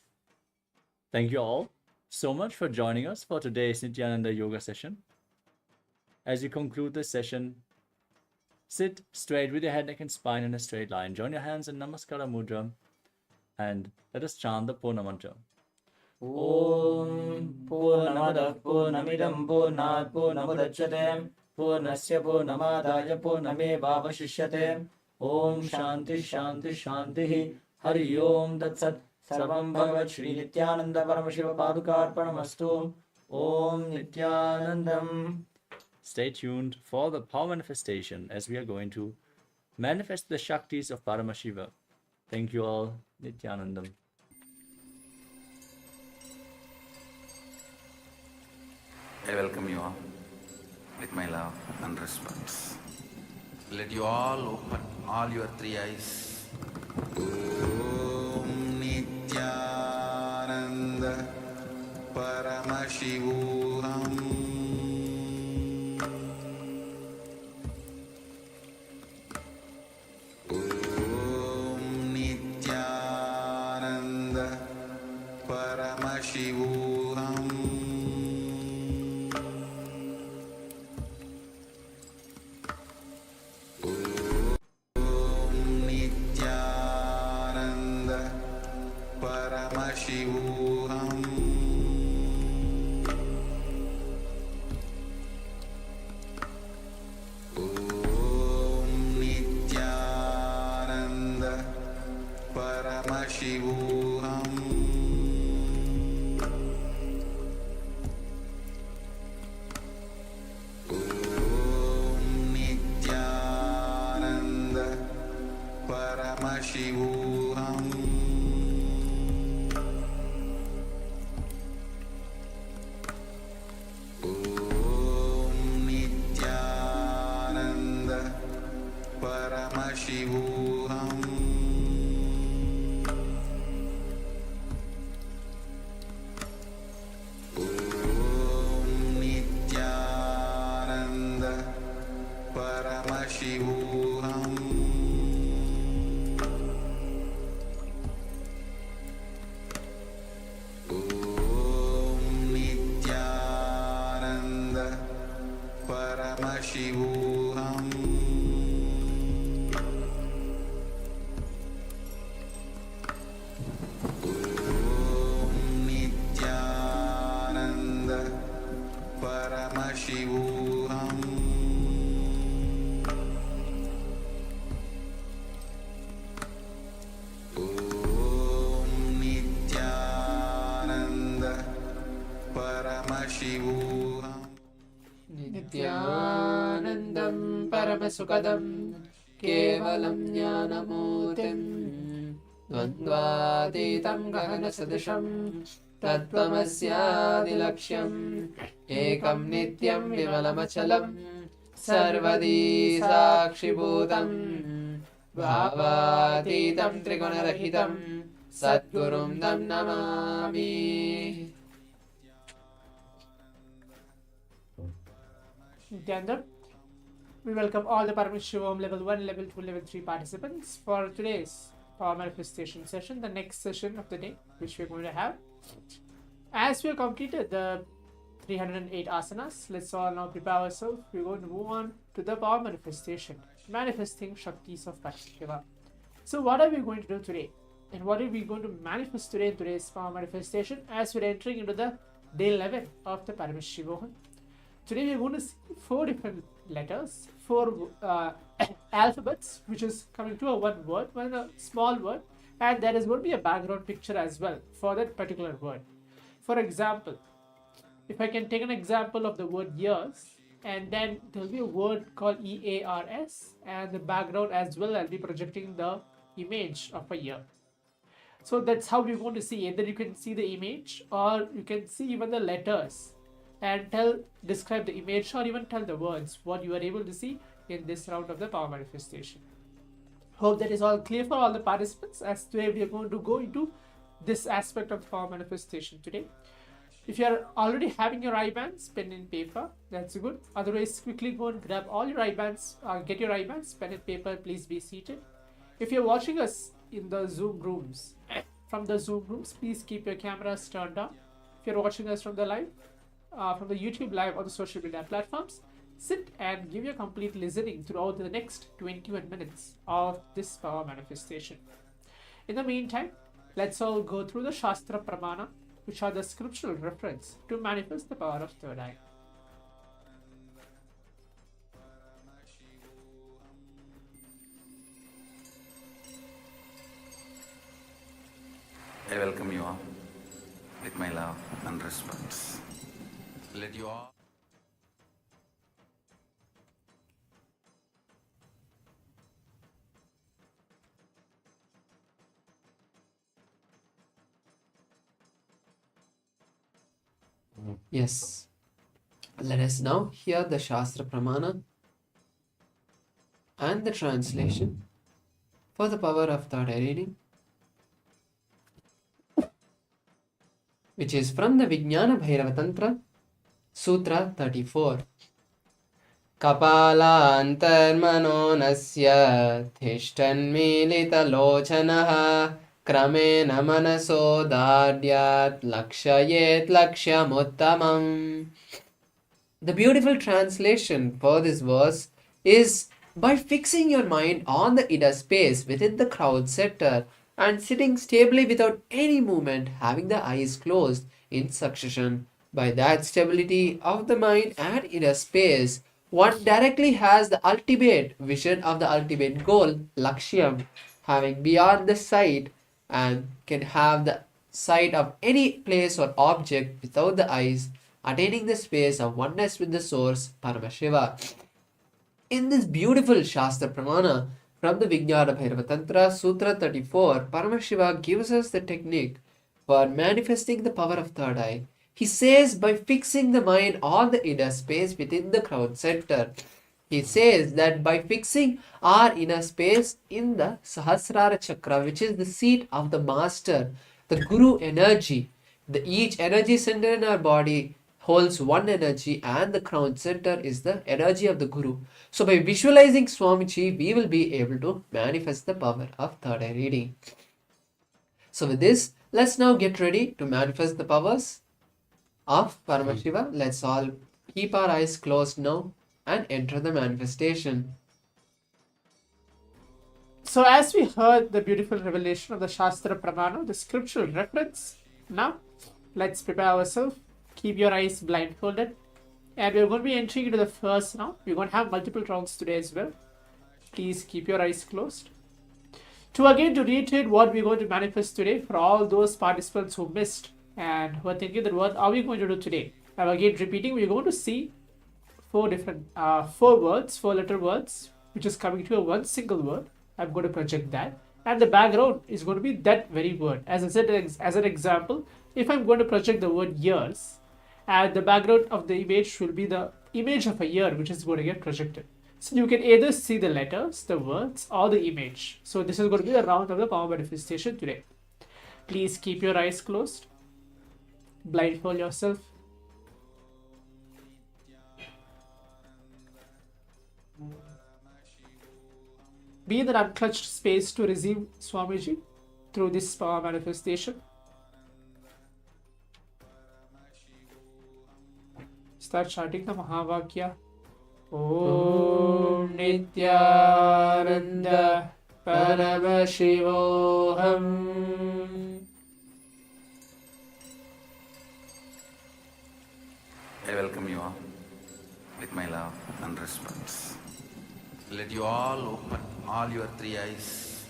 Thank you all so much for joining us for today's Nithyananda Yoga session. As you conclude this session, sit straight with your head, neck and spine in a straight line. Join your hands in Namaskara Mudra and let us chant the Purna Mantra. ॐ पूर्णमदः पूर्णमिदं पूर्णात् पूर्णमुदच्यते पूर्णस्य पूर्णमादाय पूर्णमेवावशिष्यते. ॐ शान्ति शान्ति शान्तिः. हरि ओम तत्सत्. सर्वं भगवत् श्री नित्यानंद परमशिव पादुकार्पणमस्तु. ओम नित्यानंदम्. Stay tuned for the power manifestation as we are going to manifest the Shaktis of Paramashiva. Thank you all. Nithyanandam. I welcome you all with my love and respect. Let you all open all your 3 eyes. Om Nithyananda Paramashivoham. Om Nithyananda Paramashivoham. Paramashivoham. Om Nithyananda Paramashivoham. Paramashivoham Nithyananda Paramashivoham Nithyananda Paramashivoham नित्यानन्दं परमसुखदं केवलं ज्ञानमूर्तिं द्वन्द्वातीतं गहनसदृशं तत्त्वमस्यादिलक्ष्यम् एकं नित्यं विमलमचलं सर्वदी साक्षिभूतं भावातीतं त्रिगुणरहितं सद्गुरुं तं Namami. Nityananda. We welcome all the Paramashivoham Level 1, Level 2, Level 3 participants for today's Power Manifestation session, the next session of the day, which we're going to have. As we have completed the 308 asanas, let's all now prepare ourselves. We're going to move on to the Power Manifestation, manifesting Shaktis of Paramashiva. So what are we going to do today? And what are we going to manifest today in today's Power Manifestation as we're entering into the day 11 of the Paramashivoham? Today we're going to see 4 different letters, 4 alphabets, which is coming to a one word, one small word, and there is going to be a background picture as well for that particular word. For example, if I can take an example of the word years, and then there will be a word called EARS, and the background as well, I'll be projecting the image of a year. So that's how we're going to see. Either you can see the image or you can see even the letters and describe the image or even tell the words what you are able to see in this round of the Power Manifestation. Hope that is all clear for all the participants, as today we are going to go into this aspect of the Power Manifestation today. If you are already having your eye bands, pen and paper, that's good. Otherwise, quickly go and grab all your eye bands, get your eye bands, pen and paper, please be seated. If you're watching us in the Zoom rooms, from the Zoom rooms, please keep your cameras turned on. If you're watching us from the live, from the YouTube live or the social media platforms, sit and give your complete listening throughout the next 21 minutes of this Power Manifestation. In the meantime, let's all go through the Shastra Pramana, which are the scriptural reference to manifest the power of third eye. I welcome you all with my love and respect. Let you all Yes. Let us now hear the Shastra Pramana and the translation for the power of third eye reading, which is from the Vijnana Bhairava Tantra, Sutra 34. Kapala antarmano nasya thishtanmilita lochanaha kramena manaso dadyat lakshayet lakshyamuttamam. The beautiful translation for this verse is, by fixing your mind on the Ida space within the crowd center and sitting stably without any movement, having the eyes closed in succession. By that stability of the mind at Ida space, one directly has the ultimate vision of the ultimate goal, Lakshyam, having beyond the sight, and can have the sight of any place or object without the eyes, attaining the space of oneness with the source, Paramashiva. In this beautiful Shastra Pramana from the Vijnana Bhairava Tantra, Sutra 34, Paramashiva gives us the technique for manifesting the power of third eye. He says, by fixing the mind on the inner space within the crown center. He says that by fixing our inner space in the Sahasrara Chakra, which is the seat of the Master, the Guru energy, each energy center in our body holds one energy, and the crown center is the energy of the Guru. So by visualizing Swamiji, we will be able to manifest the power of third eye reading. So with this, let's now get ready to manifest the powers of Paramashiva. Let's all keep our eyes closed now and enter the manifestation. So as we heard the beautiful revelation of the Shastra Pramana, the scriptural reference, now let's prepare ourselves. Keep your eyes blindfolded. And we're going to be entering into the first round. We're going to have multiple rounds today as well. Please keep your eyes closed. To reiterate what we're going to manifest today for all those participants who missed and who are thinking that what are we going to do today? I'm again repeating, we're going to see four letter words, which is coming to a one single word. I'm going to project that, and the background is going to be that very word. As I said, as an example, if I'm going to project the word years, and the background of the image will be the image of a year, which is going to get projected. So you can either see the letters, the words, or the image. So this is going to be the round of the power manifestation today. Please keep your eyes closed. Blindfold yourself. Be in that unclutched space to receive Swamiji through this power manifestation. Start chanting the Mahavakya. Om Nityananda Paramashivoham. I welcome you all with my love and respect. Let you all open all your three eyes.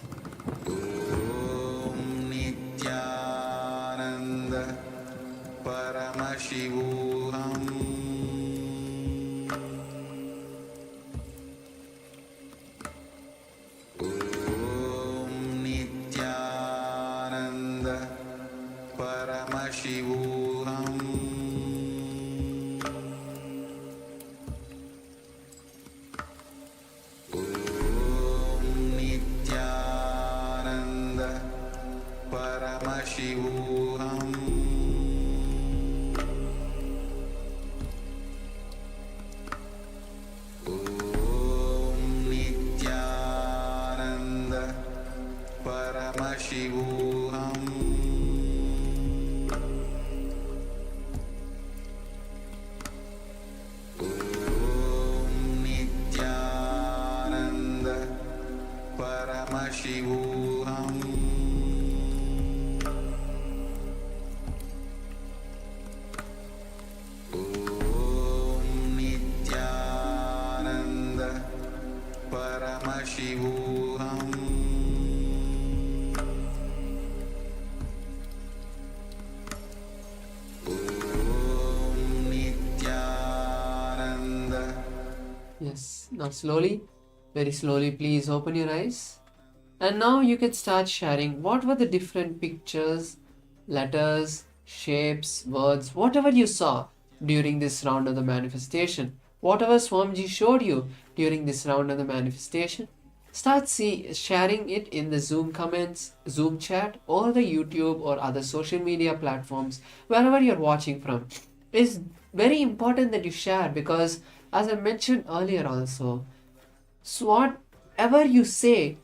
Om Nityananda Paramashivoham. Om Nityananda Paramashivoham. Paramashivoham. Om Nityananda Paramashivoham. Om Nityananda Paramashivoham. Paramashivoham. Om Nityananda. Yes, now slowly, very slowly, please open your eyes. And now you can start sharing what were the different pictures, letters, shapes, words, whatever you saw during this round of the manifestation. Whatever Swamiji showed you during this round of the manifestation, start sharing it in the Zoom comments, Zoom chat, or the YouTube or other social media platforms, wherever you're watching from. It's very important that you share because, as I mentioned earlier also, so whatever you say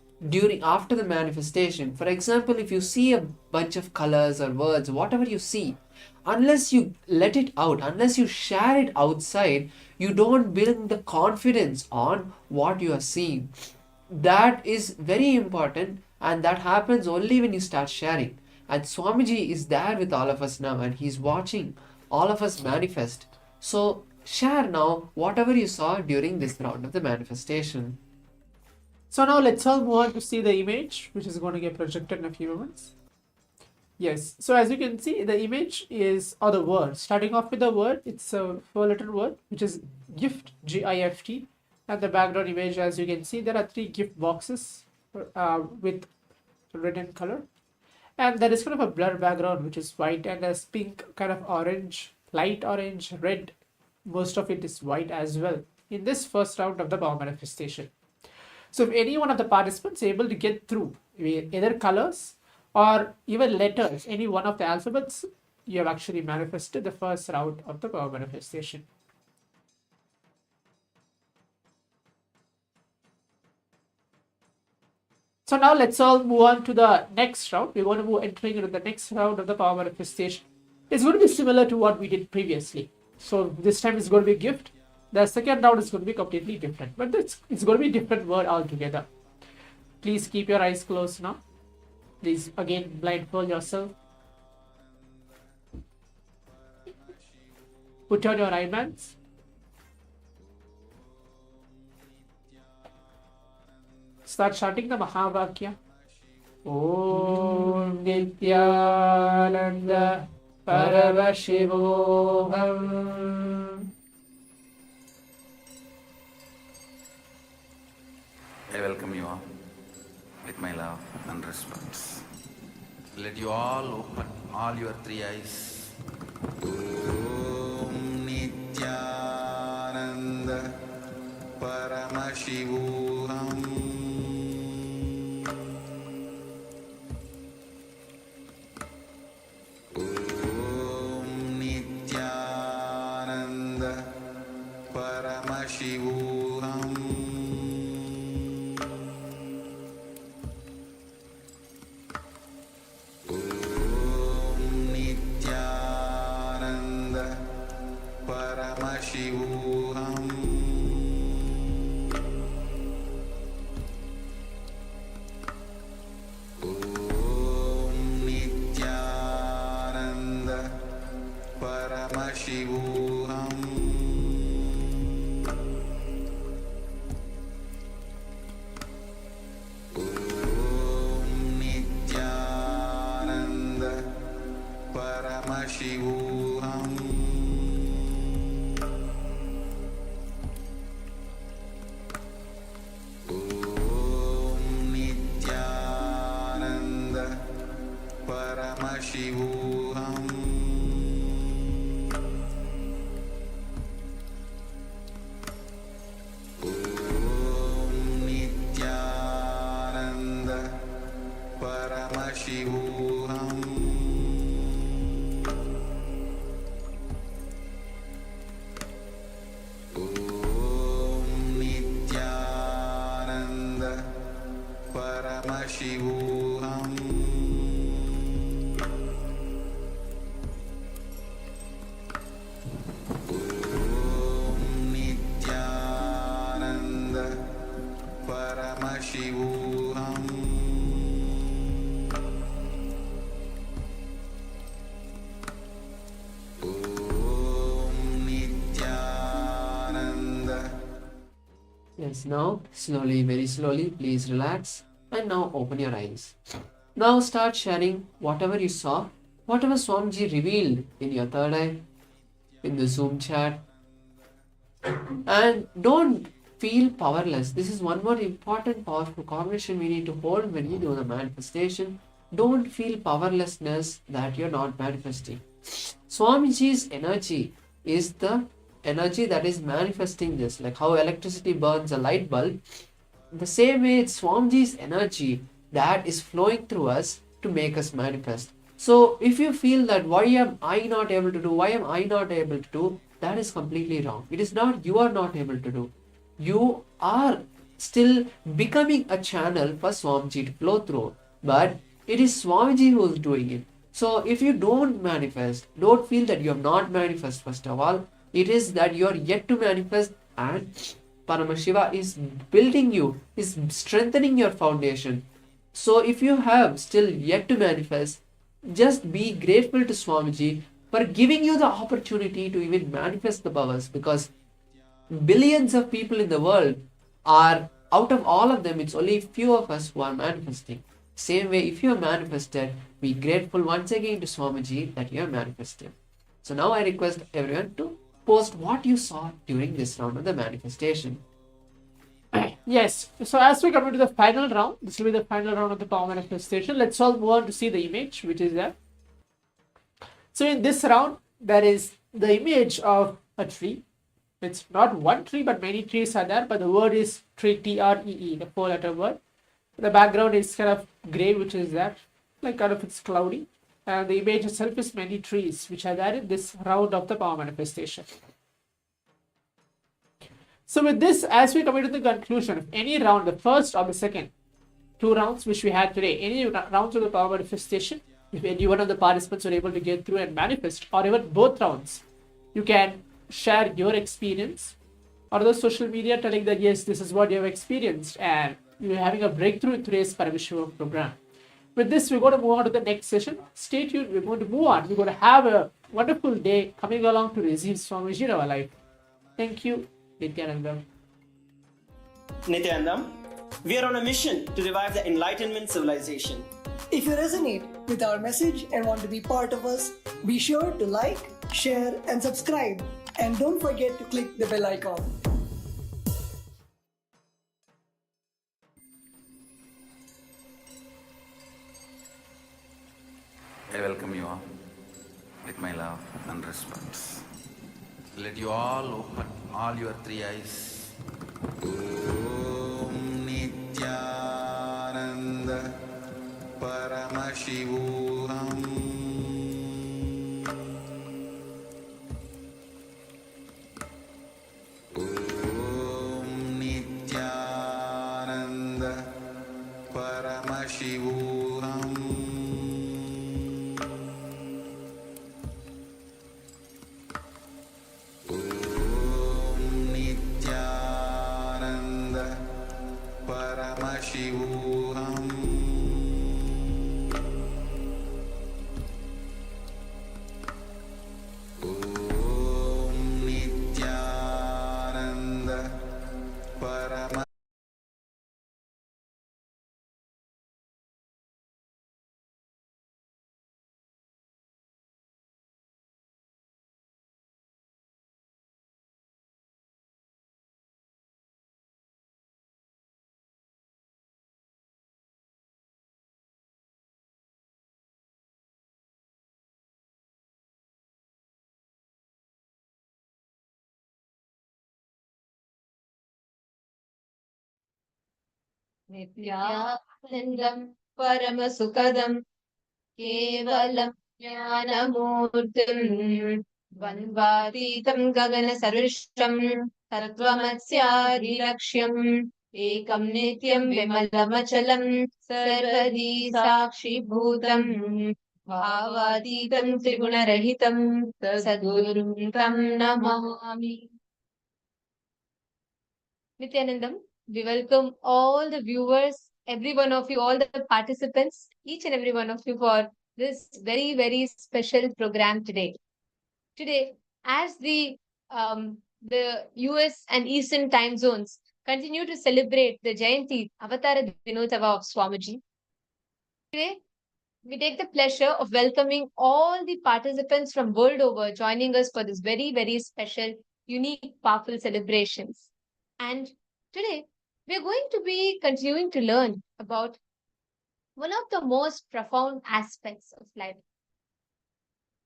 after the manifestation, for example, if you see a bunch of colors or words, whatever you see, unless you let it out, unless you share it outside, you don't build the confidence on what you are seeing. That is very important, and that happens only when you start sharing. And Swamiji is there with all of us now, and he's watching all of us manifest. So share now whatever you saw during this round of the manifestation. So now let's all move on to see the image, which is going to get projected in a few moments. Yes, so as you can see, the image is, or the word, starting off with the word, it's a four-letter word, which is gift, G-I-F-T. And the background image, as you can see, there are three gift boxes with red in color. And there is kind of a blur background, which is white, and there's pink, kind of orange, light orange, red. Most of it is white as well in this first round of the power manifestation. So if any one of the participants is able to get through either colors or even letters, any one of the alphabets, you have actually manifested the first round of the power manifestation. So now let's all move on to the next round. We're going to be entering into the next round of the power manifestation. It's going to be similar to what we did previously. So this time it's going to be gift. The second round is going to be completely different, but it's going to be a different word altogether. Please keep your eyes closed now. Please again blindfold yourself. Put on your eye bands. Start chanting the Mahavakya. Om Nityananda Paramashivoham. I welcome you all with my love and respect. Let you all open all your three eyes. Om Nityananda Paramashivoham. Om Nityananda Paramashivoham. Paramashivoham. Om Nityananda Paramashivoham. Om Nityananda Paramashivoham. Paramashivoham. Om Nityananda Paramashivoham. Om Nityananda Paramashivoham. Paramashivoham. Om Nityananda. Yes, now slowly, very slowly, please relax and now open your eyes. Now start sharing whatever you saw, whatever Swamiji revealed in your third eye, in the Zoom chat. And don't feel powerless. This is one more important, powerful combination we need to hold when we do the manifestation. Don't feel powerlessness that you're not manifesting. Swamiji's energy is the energy that is manifesting this. Like how electricity burns a light bulb, the same way it's Swamiji's energy that is flowing through us to make us manifest. So if you feel that why am I not able to do, why am I not able to do, that is completely wrong. It is not you are not able to do. You are still becoming a channel for Swamiji to flow through, but it is Swamiji who is doing it. So if you don't manifest, don't feel that you have not manifest first of all. It is that you are yet to manifest, and Paramashiva is building you, is strengthening your foundation. So if you have still yet to manifest, just be grateful to Swamiji for giving you the opportunity to even manifest the powers, because billions of people in the world are, out of all of them, it's only few of us who are manifesting. Same way, if you have manifested, be grateful once again to Swamiji that you have manifested. So now I request everyone to post what you saw during this round of the manifestation. Yes, so as we come into the final round, this will be the final round of the power manifestation. Let's all move on to see the image which is there. So in this round, there is the image of a tree. It's not one tree, but many trees are there, but the word is tree, T-R-E-E, the 4-letter word. The background is kind of gray, which is there, like kind of it's cloudy. And the image itself is many trees, which are there in this round of the power manifestation. So with this, as we come into the conclusion of any round, the first or the second, 2 rounds which we had today, any rounds of the power manifestation, if any one of the participants were able to get through and manifest, or even both rounds, you can share your experience or those social media telling that yes, this is what you have experienced and you're having a breakthrough in today's Paramashivoham program. With this, we're going to move on to the next session. Stay tuned. We're going to move on. We're going to have a wonderful day coming along to receive Swamiji in our life. Thank you, Nithyanandam. Nithyanandam, we are on a mission to revive the Enlightenment civilization. If you resonate with our message and want to be part of us, be sure to like, share, and subscribe. And don't forget to click the bell icon. I welcome you all with my love and respect. Let you all open all your three eyes. Om Nithyananda Paramashivoham Om Nithyananda Paramashivoham Om Nithyananda Paramashivoham Om Nithyananda Paramashivoham. नित्यानन्दं परमसुखदं केवलं ज्ञानमूर्तिं द्वन्द्वातीतं गगनसदृशं तत्त्वमस्यादिलक्ष्यम् एकं नित्यं विमलमचलं सर्वदी साक्षिभूतं भावातीतं त्रिगुणरहितं सद्गुरुं तं Namami. Nithyanandam, we welcome all the viewers, every one of you, all the participants, each and every one of you for this very, very special program today. Today, as the US and Eastern time zones continue to celebrate the Jayanti Avatara Dinotava of Swamiji, today we take the pleasure of welcoming all the participants from world over joining us for this very, very special, unique, powerful celebrations. And today, we are going to be continuing to learn about one of the most profound aspects of life.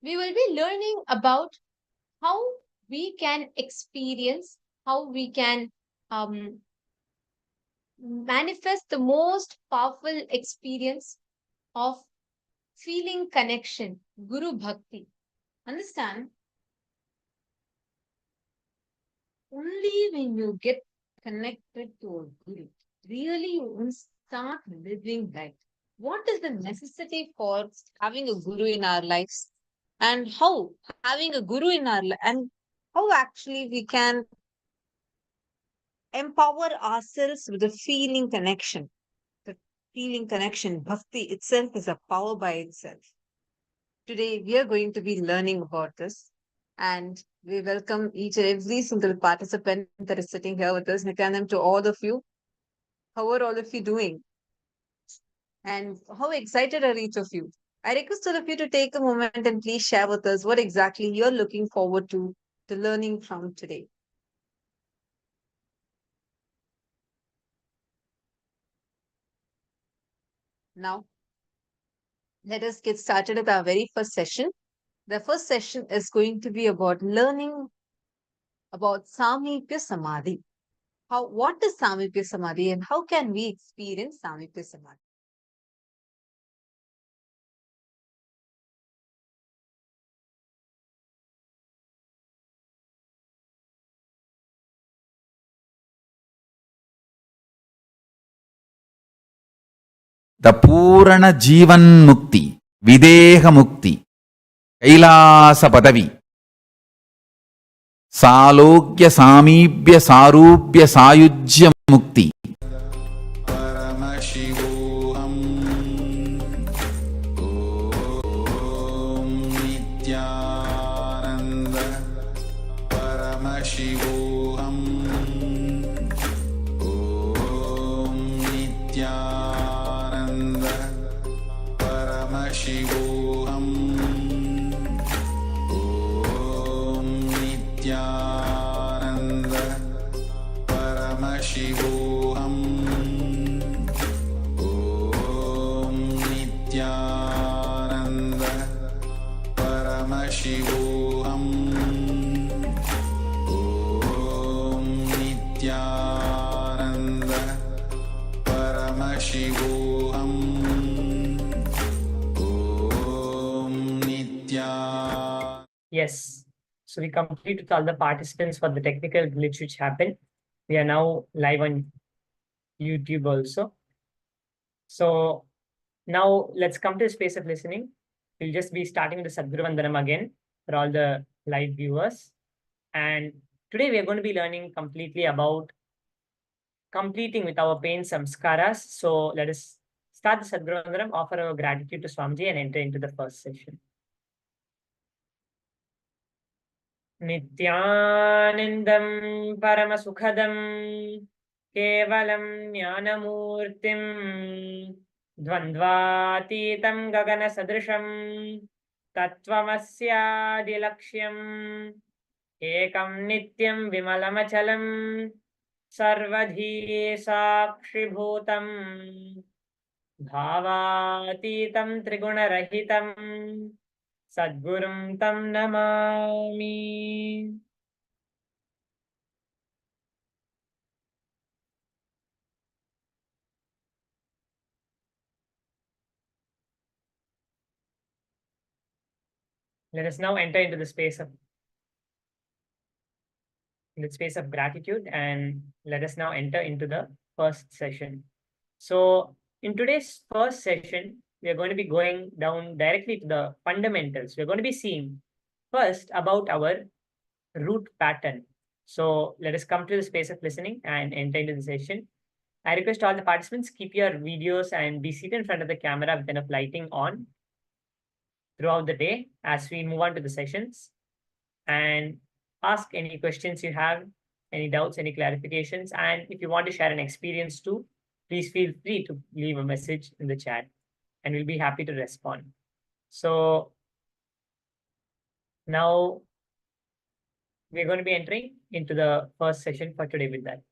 We will be learning about how we can experience, how we can manifest the most powerful experience of feeling connection, Guru Bhakti. Understand? Only when you get connected to a Guru, really you will start living right. What is the necessity for having a Guru in our lives? And how having a Guru in our life, and how actually we can empower ourselves with a feeling connection. The feeling connection, Bhakti itself is a power by itself. Today, we are going to be learning about this. And we welcome each and every single participant that is sitting here with us. Nithyanandam, to all of you. How are all of you doing? And how excited are each of you? I request all of you to take a moment and please share with us what exactly you're looking forward to learning from today. Now, let us get started with our very first session. The first session is going to be about learning about Samipya Samadhi. What is Samipya Samadhi and how can we experience Samipya Samadhi? The Purana Jivan Mukti, Videha Mukti, KAILASA Padavi. सालोक्य सामीप्य सारूप्य सायुज्य मुक्ति परमशिवोऽहम् ॐ नित्यानन्द परमशिवोऽहम् ॐ नित्यानन्द परमशिवोऽहम् ॐ नित्यानन्द परमशिवोऽहम् ॐ नित्यानन्द परमशिवोऽहम् ॐ नित्यानन्द परमशिवोऽहम् ॐ Nityanand. Yes. So we completed all the participants for the technical glitch which happened. We are now live on YouTube also. So now let's come to the space of listening. We'll just be starting the Sadguru Vandanam again for all the live viewers. And today we are going to be learning completely about completing with our pain samskaras. So let us start the Sadguru Vandanam, offer our gratitude to Swamiji and enter into the first session. नित्यानन्दं परमसुखदं केवलं ज्ञानमूर्तिं द्वन्द्वातीतं गगनसदृशं तत्त्वमस्यादिलक्ष्यम् एकं नित्यं विमलमचलं सर्वधी साक्षिभूतं भावातीतं त्रिगुणरहितं Sadgurum tam namami. Let us now enter into the space of gratitude, and let us now enter into the first session. So in today's first session, we are going to be going down directly to the fundamentals. We're going to be seeing first about our root pattern. So let us come to the space of listening and enter into the session. I request all the participants, keep your videos and be seated in front of the camera with enough lighting on throughout the day as we move on to the sessions, and ask any questions you have, any doubts, any clarifications. And if you want to share an experience too, please feel free to leave a message in the chat and we'll be happy to respond. So now we're going to be entering into the first session for today with that.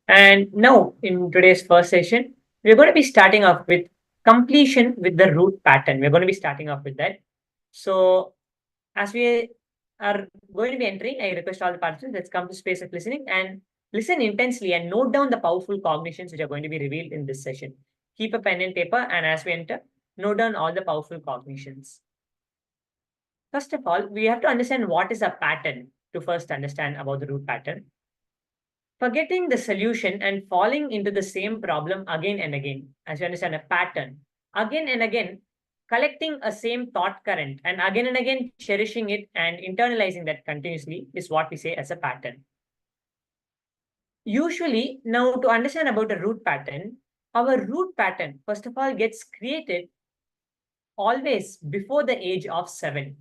And now in today's first session, we're going to be starting off with completion with the root pattern. We're going to be starting off with that. So as we are going to be entering, I request all the participants, let's come to space of listening and listen intensely and note down the powerful cognitions which are going to be revealed in this session. Keep a pen and paper, and as we enter, note down all the powerful cognitions. First of all, we have to understand what is a pattern to first understand about the root pattern. Forgetting the solution and falling into the same problem again and again. As you understand, a pattern. Again and again, collecting a same thought current and again cherishing it and internalizing that continuously is what we say as a pattern. Usually, now to understand about a root pattern, our root pattern, first of all, gets created always before the age of 7.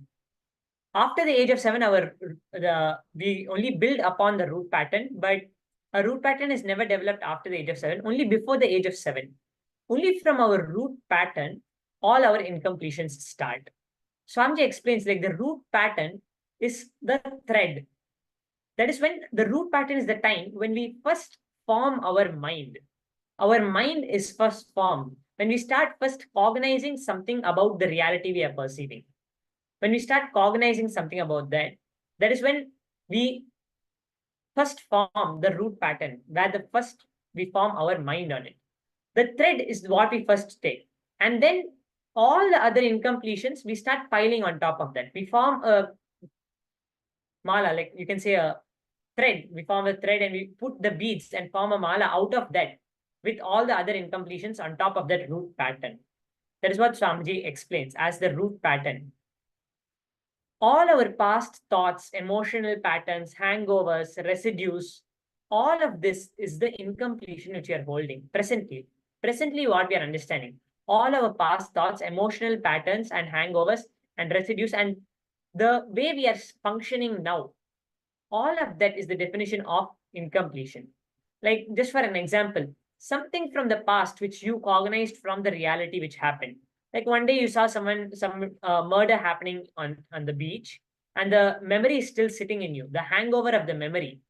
After the age of 7, we only build upon the root pattern, but a root pattern is never developed after the age of 7, only before the age of 7. Only from our root pattern, all our incompletions start. Swamiji explains like the root pattern is the thread. That is when the root pattern is the time when we first form our mind. Our mind is first formed when we start first cognizing something about the reality we are perceiving. When we start cognizing something about that, that is when we first form the root pattern, where the first we form our mind on it. The thread is what we first take. And then all the other incompletions, we start piling on top of that. We form a mala, like you can say a thread. We form a thread and we put the beads and form a mala out of that with all the other incompletions on top of that root pattern. That is what Swamiji explains as the root pattern. All our past thoughts, emotional patterns, hangovers, residues, all of this is the incompletion which we are holding presently. Presently, what we are understanding. All our past thoughts, emotional patterns, and hangovers and residues, and the way we are functioning now, all of that is the definition of incompletion. Like, just for an example, something from the past which you cognized from the reality which happened. Like one day you saw some murder happening on the beach, and the memory is still sitting in you, the hangover of the memory.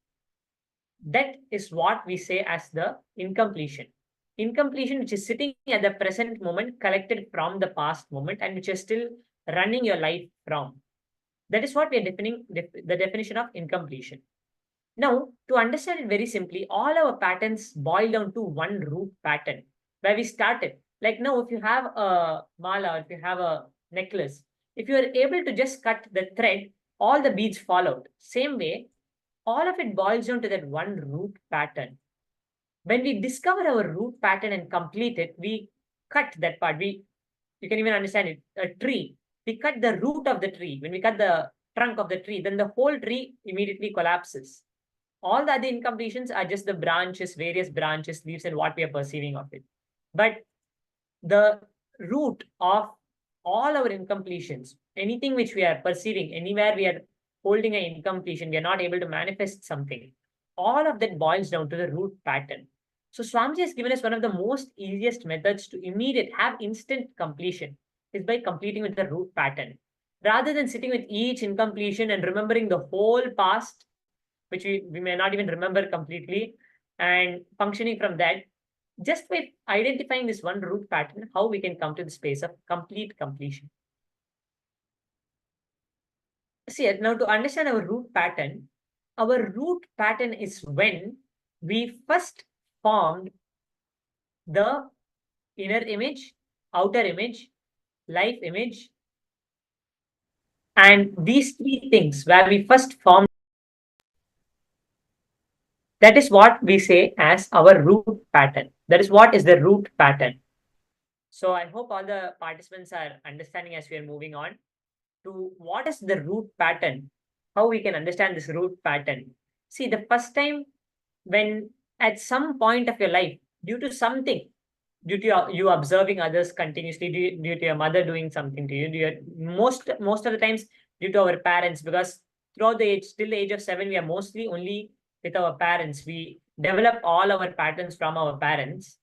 That is what we say as the incompletion. Incompletion which is sitting at the present moment, collected from the past moment, and which is still running your life from. That is what we are defining the definition of incompletion. Now, to understand it very simply, all our patterns boil down to one root pattern where we started. Like now, if you have a mala, if you have a necklace, if you are able to just cut the thread, all the beads fall out. Same way, all of it boils down to that one root pattern. When we discover our root pattern and complete it, we cut that part. You can even understand it. A tree, we cut the root of the tree. When we cut the trunk of the tree, then the whole tree immediately collapses. All the other incompletions are just the branches, various branches, leaves, and what we are perceiving of it. But the root of all our incompletions, anything which we are perceiving, anywhere we are holding an incompletion, we are not able to manifest something, all of that boils down to the root pattern. So Swamiji has given us one of the most easiest methods to have instant completion is by completing with the root pattern. Rather than sitting with each incompletion and remembering the whole past, which we may not even remember completely, and functioning from that, just by identifying this one root pattern, how we can come to the space of complete completion. See, now to understand our root pattern is when we first formed the inner image, outer image, life image, and these three things where we first formed. That is what we say as our root pattern. That is what is the root pattern. So I hope all the participants are understanding as we are moving on to what is the root pattern, how we can understand this root pattern. See, the first time when at some point of your life, due to something, due to you observing others continuously, due to your mother doing something to you, most of the times due to our parents, because throughout the age, till the age of 7, we are mostly only with our parents. We develop all our patterns from our parents.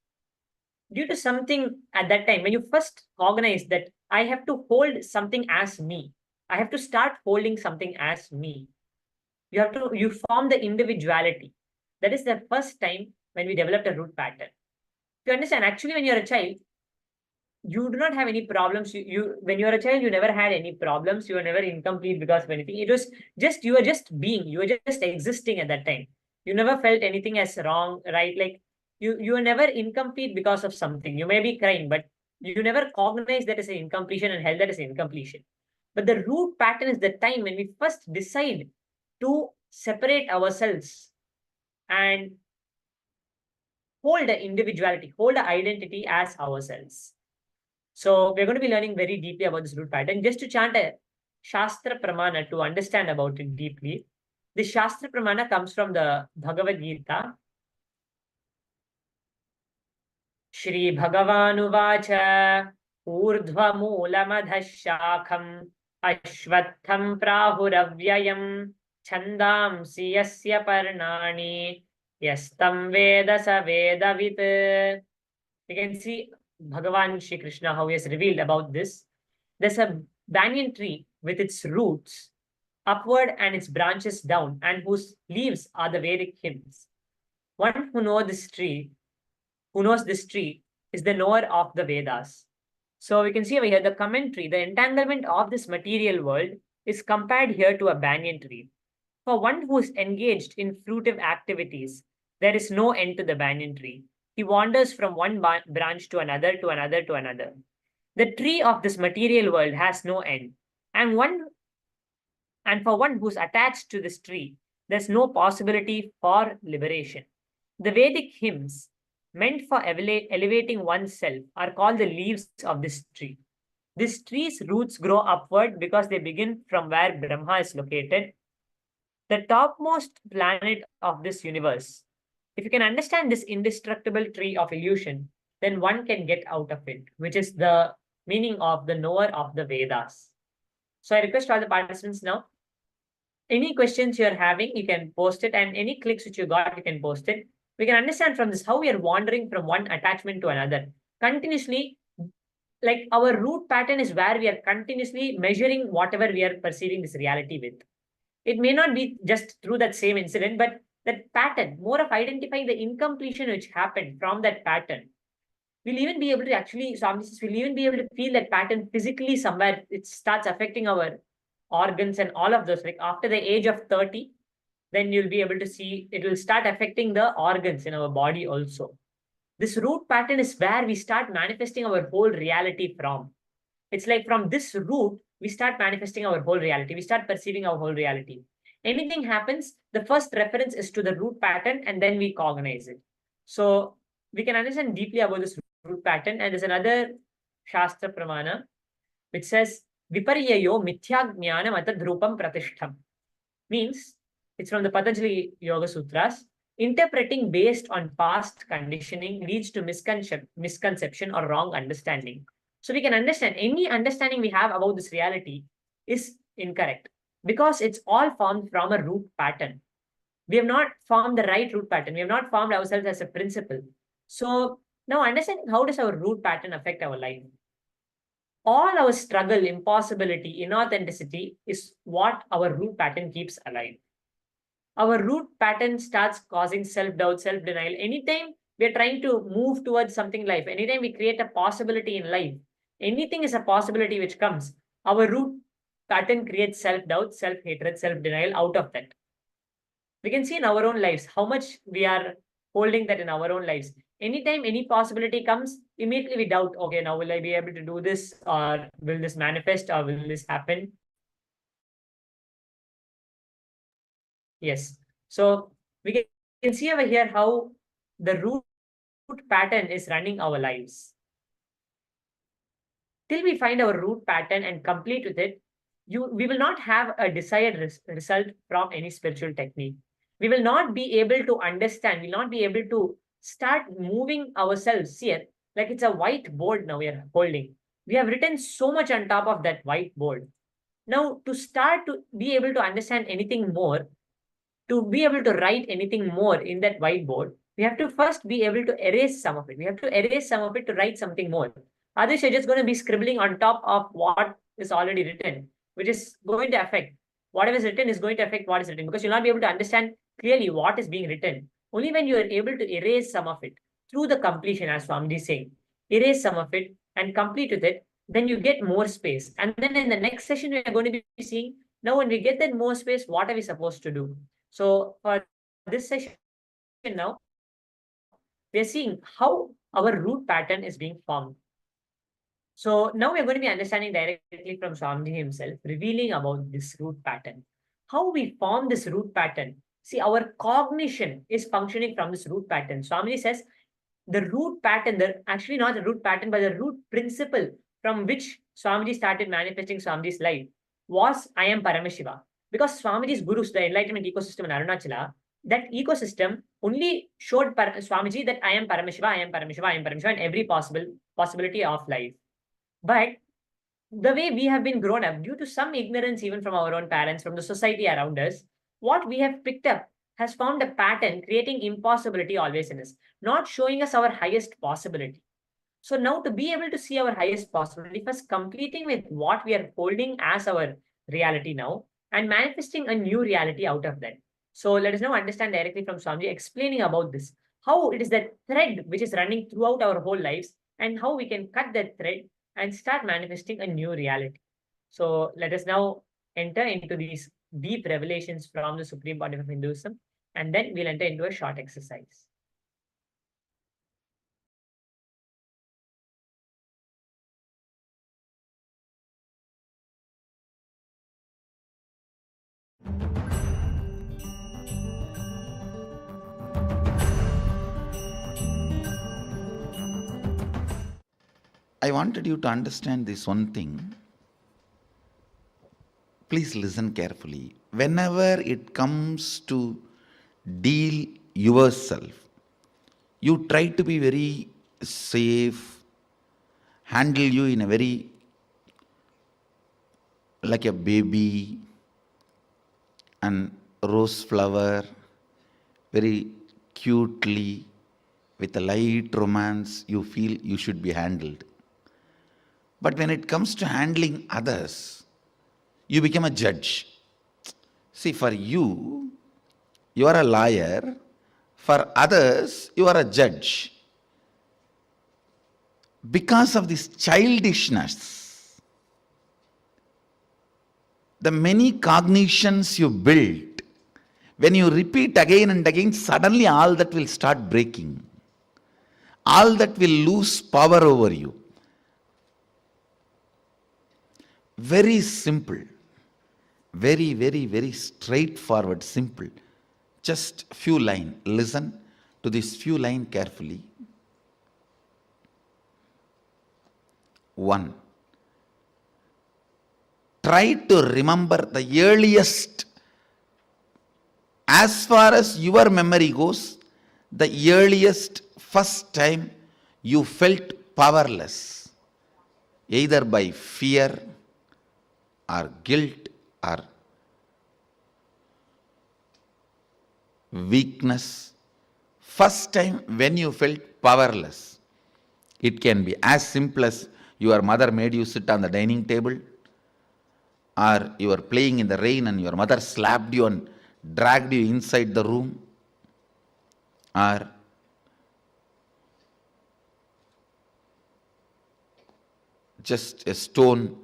Due to something at that time, when you first cognize that I have to hold something as me, I have to start holding something as me. You form the individuality. That is the first time when we developed a root pattern. You understand, actually, when you're a child, you do not have any problems. When you are a child, you never had any problems. You were never incomplete because of anything. It was just, you were just being, you were just existing at that time. You never felt anything as wrong, right? Like you were never incomplete because of something. You may be crying, but you never cognized that as an incompletion and held that as an incompletion. But the root pattern is the time when we first decide to separate ourselves and hold the individuality, hold the identity as ourselves. So we're going to be learning very deeply about this root pattern. Just to chant a Shastra Pramana to understand about it deeply. This Shastra Pramana comes from the Bhagavad Gita. Shri Bhagavan Uvacha Urdhva Moolamadha Shakham Ashvatham Prahuravyayam Chandamsi Yasya Parnani Yastam Veda Sa Vedavit. You can see Bhagavan Shri Krishna, how he has revealed about this. There's a banyan tree with its roots upward and its branches down, and whose leaves are the Vedic hymns. One who knows this tree is the knower of the Vedas. So we can see over here the commentary, the entanglement of this material world is compared here to a banyan tree. For one who is engaged in fruitive activities, there is no end to the banyan tree. He wanders from one branch to another, to another, to another. The tree of this material world has no end. And for one who's attached to this tree, there's no possibility for liberation. The Vedic hymns meant for elevating oneself are called the leaves of this tree. This tree's roots grow upward because they begin from where Brahma is located, the topmost planet of this universe. If you can understand this indestructible tree of illusion, then one can get out of it, which is the meaning of the knower of the Vedas. So I request all the participants now, any questions you're having, you can post it, and any clicks which you got, you can post it. We can understand from this how we are wandering from one attachment to another. Continuously, like our root pattern is where we are continuously measuring whatever we are perceiving this reality with. It may not be just through that same incident, but that pattern, more of identifying the incompletion which happened from that pattern. We'll even be able to actually, we'll even be able to feel that pattern physically somewhere. It starts affecting our organs and all of those. Like after the age of 30, then you'll be able to see it will start affecting the organs in our body also. This root pattern is where we start manifesting our whole reality from. It's like from this root, we start manifesting our whole reality. We start perceiving our whole reality. Anything happens, the first reference is to the root pattern, and then we cognize it. So we can understand deeply about this root pattern. And there's another Shastra Pramana which says, Viparyayo mithya jnanam atadrupam pratishtham. Means, it's from the Patanjali Yoga Sutras. Interpreting based on past conditioning leads to misconception or wrong understanding. So we can understand any understanding we have about this reality is incorrect because it's all formed from a root pattern. We have not formed the right root pattern. We have not formed ourselves as a principle. So now understanding how does our root pattern affect our life? All our struggle, impossibility, inauthenticity is what our root pattern keeps alive. Our root pattern starts causing self-doubt, self-denial. Anytime we are trying to move towards something in life, anytime we create a possibility in life, anything is a possibility which comes, our root pattern creates self-doubt, self-hatred, self-denial out of that. We can see in our own lives how much we are holding that in our own lives. Anytime any possibility comes, immediately we doubt, okay, now will I be able to do this, or will this manifest, or will this happen? Yes. So we can see over here how the root pattern is running our lives. Till we find our root pattern and complete with it, we will not have a desired result from any spiritual technique. We will not be able to understand, we'll not be able to start moving ourselves here. Like it's a white board now we are holding. We have written so much on top of that white board. Now, to start to be able to understand anything more, to be able to write anything more in that whiteboard, we have to first be able to erase some of it. We have to erase some of it to write something more. Otherwise, you're just going to be scribbling on top of what is already written, which is going to affect whatever is written is going to affect what is written, because you'll not be able to understand clearly what is being written. Only when you are able to erase some of it through the completion, as Swamiji is saying, erase some of it and complete with it, then you get more space. And then in the next session, we are going to be seeing, now when we get that more space, what are we supposed to do? So for this session now, we are seeing how our root pattern is being formed. So now we are going to be understanding directly from Swamiji himself, revealing about this root pattern. How we form this root pattern. See, our cognition is functioning from this root pattern. Swamiji says the root pattern, actually not the root pattern, but the root principle from which Swamiji started manifesting Swamiji's life was I am Paramashiva. Because Swamiji's gurus, the enlightenment ecosystem in Arunachala, that ecosystem only showed Swamiji that I am Paramashiva, I am Paramashiva, I am Paramashiva in every possibility of life. But the way we have been grown up, due to some ignorance even from our own parents, from the society around us, what we have picked up has found a pattern creating impossibility always in us, not showing us our highest possibility. So now to be able to see our highest possibility, first completing with what we are holding as our reality now, and manifesting a new reality out of that. So let us now understand directly from Swamiji explaining about this, how it is that thread which is running throughout our whole lives, and how we can cut that thread and start manifesting a new reality. So let us now enter into these deep revelations from the Supreme Pontiff of Hinduism, and then we'll enter into a short exercise. I wanted you to understand this one thing. Please listen carefully. Whenever it comes to deal yourself, you try to be very safe, handle you in a very like a baby and rose flower, very cutely, with a light romance, you feel you should be handled. But when it comes to handling others, you become a judge. See, for you, you are a liar. For others, you are a judge. Because of this childishness, the many cognitions you build, when you repeat again and again, suddenly all that will start breaking. All that will lose power over you. Very simple. Very, very, very straightforward, simple. Just few lines. Listen to this few lines carefully. 1. Try to remember the earliest, as far as your memory goes, the earliest first time you felt powerless, either by fear or guilt or weakness. First time when you felt powerless. It can be as simple as your mother made you sit on the dining table, or you were playing in the rain and your mother slapped you and dragged you inside the room, or just a stone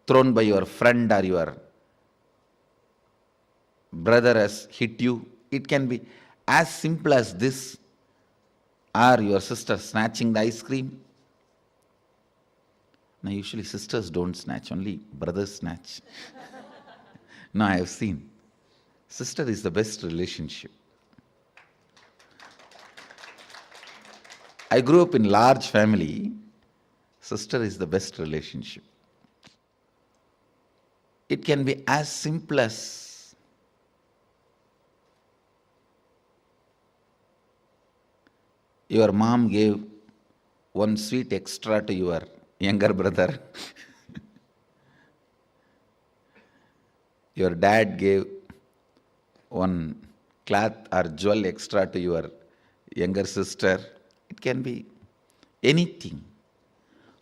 thrown by your friend or your brother has hit you. It can be as simple as this, or your sister snatching the ice cream. Now, usually sisters don't snatch, only brothers snatch. No, I have seen. Sister is the best relationship. I grew up in large family. Sister is the best relationship. It can be as simple as your mom gave one sweet extra to your younger brother. Your dad gave one cloth or jewel extra to your younger sister. It can be anything.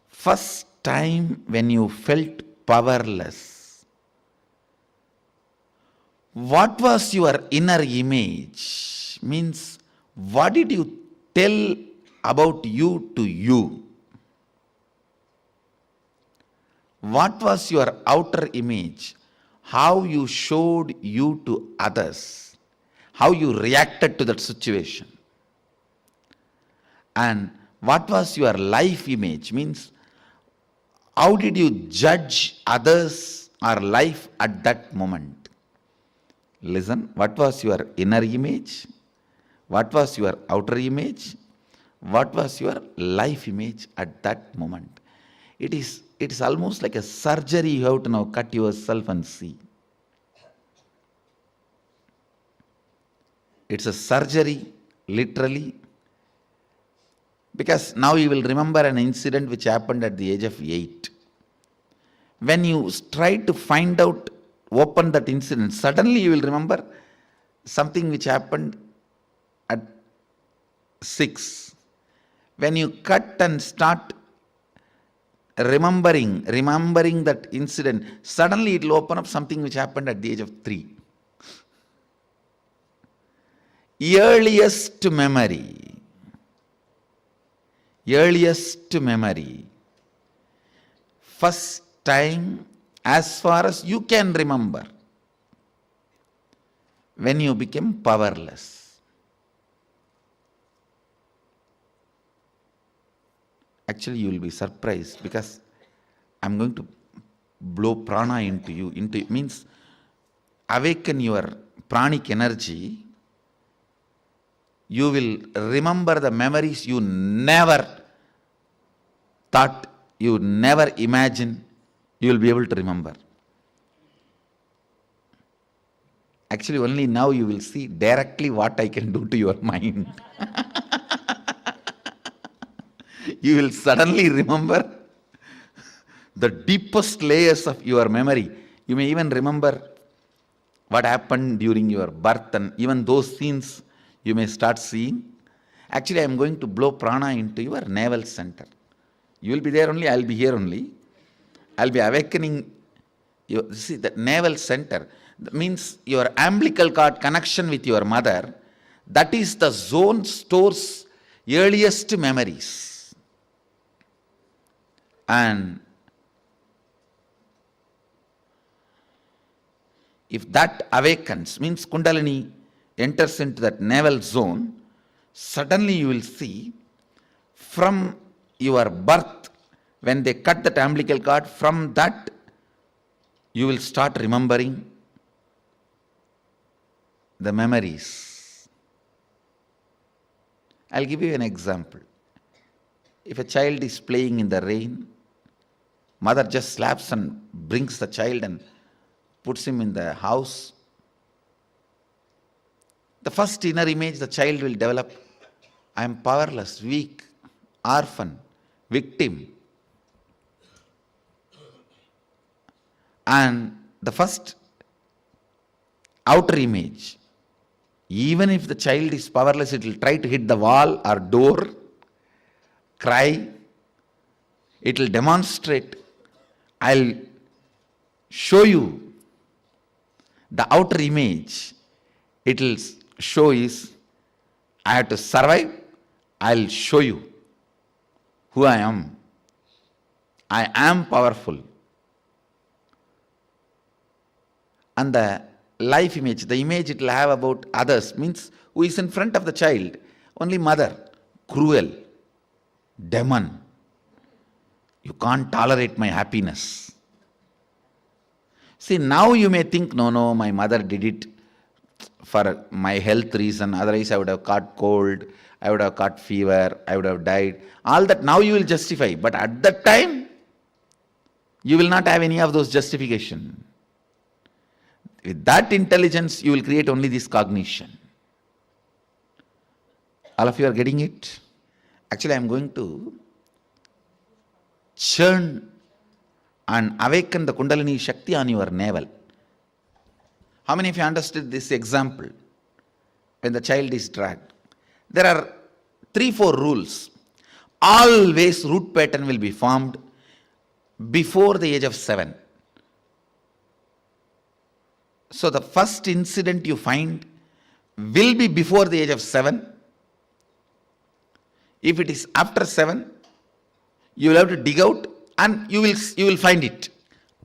First time when you felt powerless, what was your inner image? Means, what did you tell about you to you? What was your outer image? How you showed you to others? How you reacted to that situation? And what was your life image? Means, how did you judge others or life at that moment? Listen, what was your inner image? What was your outer image? What was your life image at that moment? It is almost like a surgery. You have to now cut yourself and see. It's a surgery, literally, because now you will remember an incident which happened at the age of 8. When you try to find out, open that incident, suddenly you will remember something which happened at 6. When you cut and start remembering that incident, suddenly it will open up something which happened at the age of 3. Earliest memory. First time, as far as you can remember, when you became powerless. Actually, you will be surprised, because I'm going to blow prana into you. Means awaken your pranic energy. You will remember the memories you never thought you never imagine you will be able to remember. Actually, only now you will see directly what I can do to your mind. You will suddenly remember the deepest layers of your memory. You may even remember what happened during your birth, and even those scenes you may start seeing. Actually, I am going to blow prana into your navel center. You will be there only, I will be here only. I will be awakening you. See, the navel center means your umbilical cord connection with your mother. That is the zone stores earliest memories. And if that awakens, means Kundalini enters into that navel zone, suddenly you will see from your birth, when they cut that umbilical cord, from that you will start remembering the memories. I'll give you an example. If a child is playing in the rain, mother just slaps and brings the child and puts him in the house. The first inner image the child will develop, I am powerless, weak, orphan, victim. And the first outer image, even if the child is powerless, it will try to hit the wall or door, cry. It will demonstrate. I'll show you the outer image. It will show is, I have to survive. I'll show you who I am. I am powerful. And the life image, the image it will have about others, means who is in front of the child? Only mother, cruel, demon. You can't tolerate my happiness. See, now you may think, no, my mother did it for my health reason, otherwise I would have caught cold, I would have caught fever, I would have died. All that now you will justify, but at that time, you will not have any of those justification. With that intelligence, you will create only this cognition. All of you are getting it? Actually, I am going to churn and awaken the Kundalini Shakti on your navel. How many of you understood this example? When the child is dragged, there are 3-4 rules. Always root pattern will be formed before the age of 7. So the first incident you find will be before the age of 7. If it is after 7, you will have to dig out and you will find it.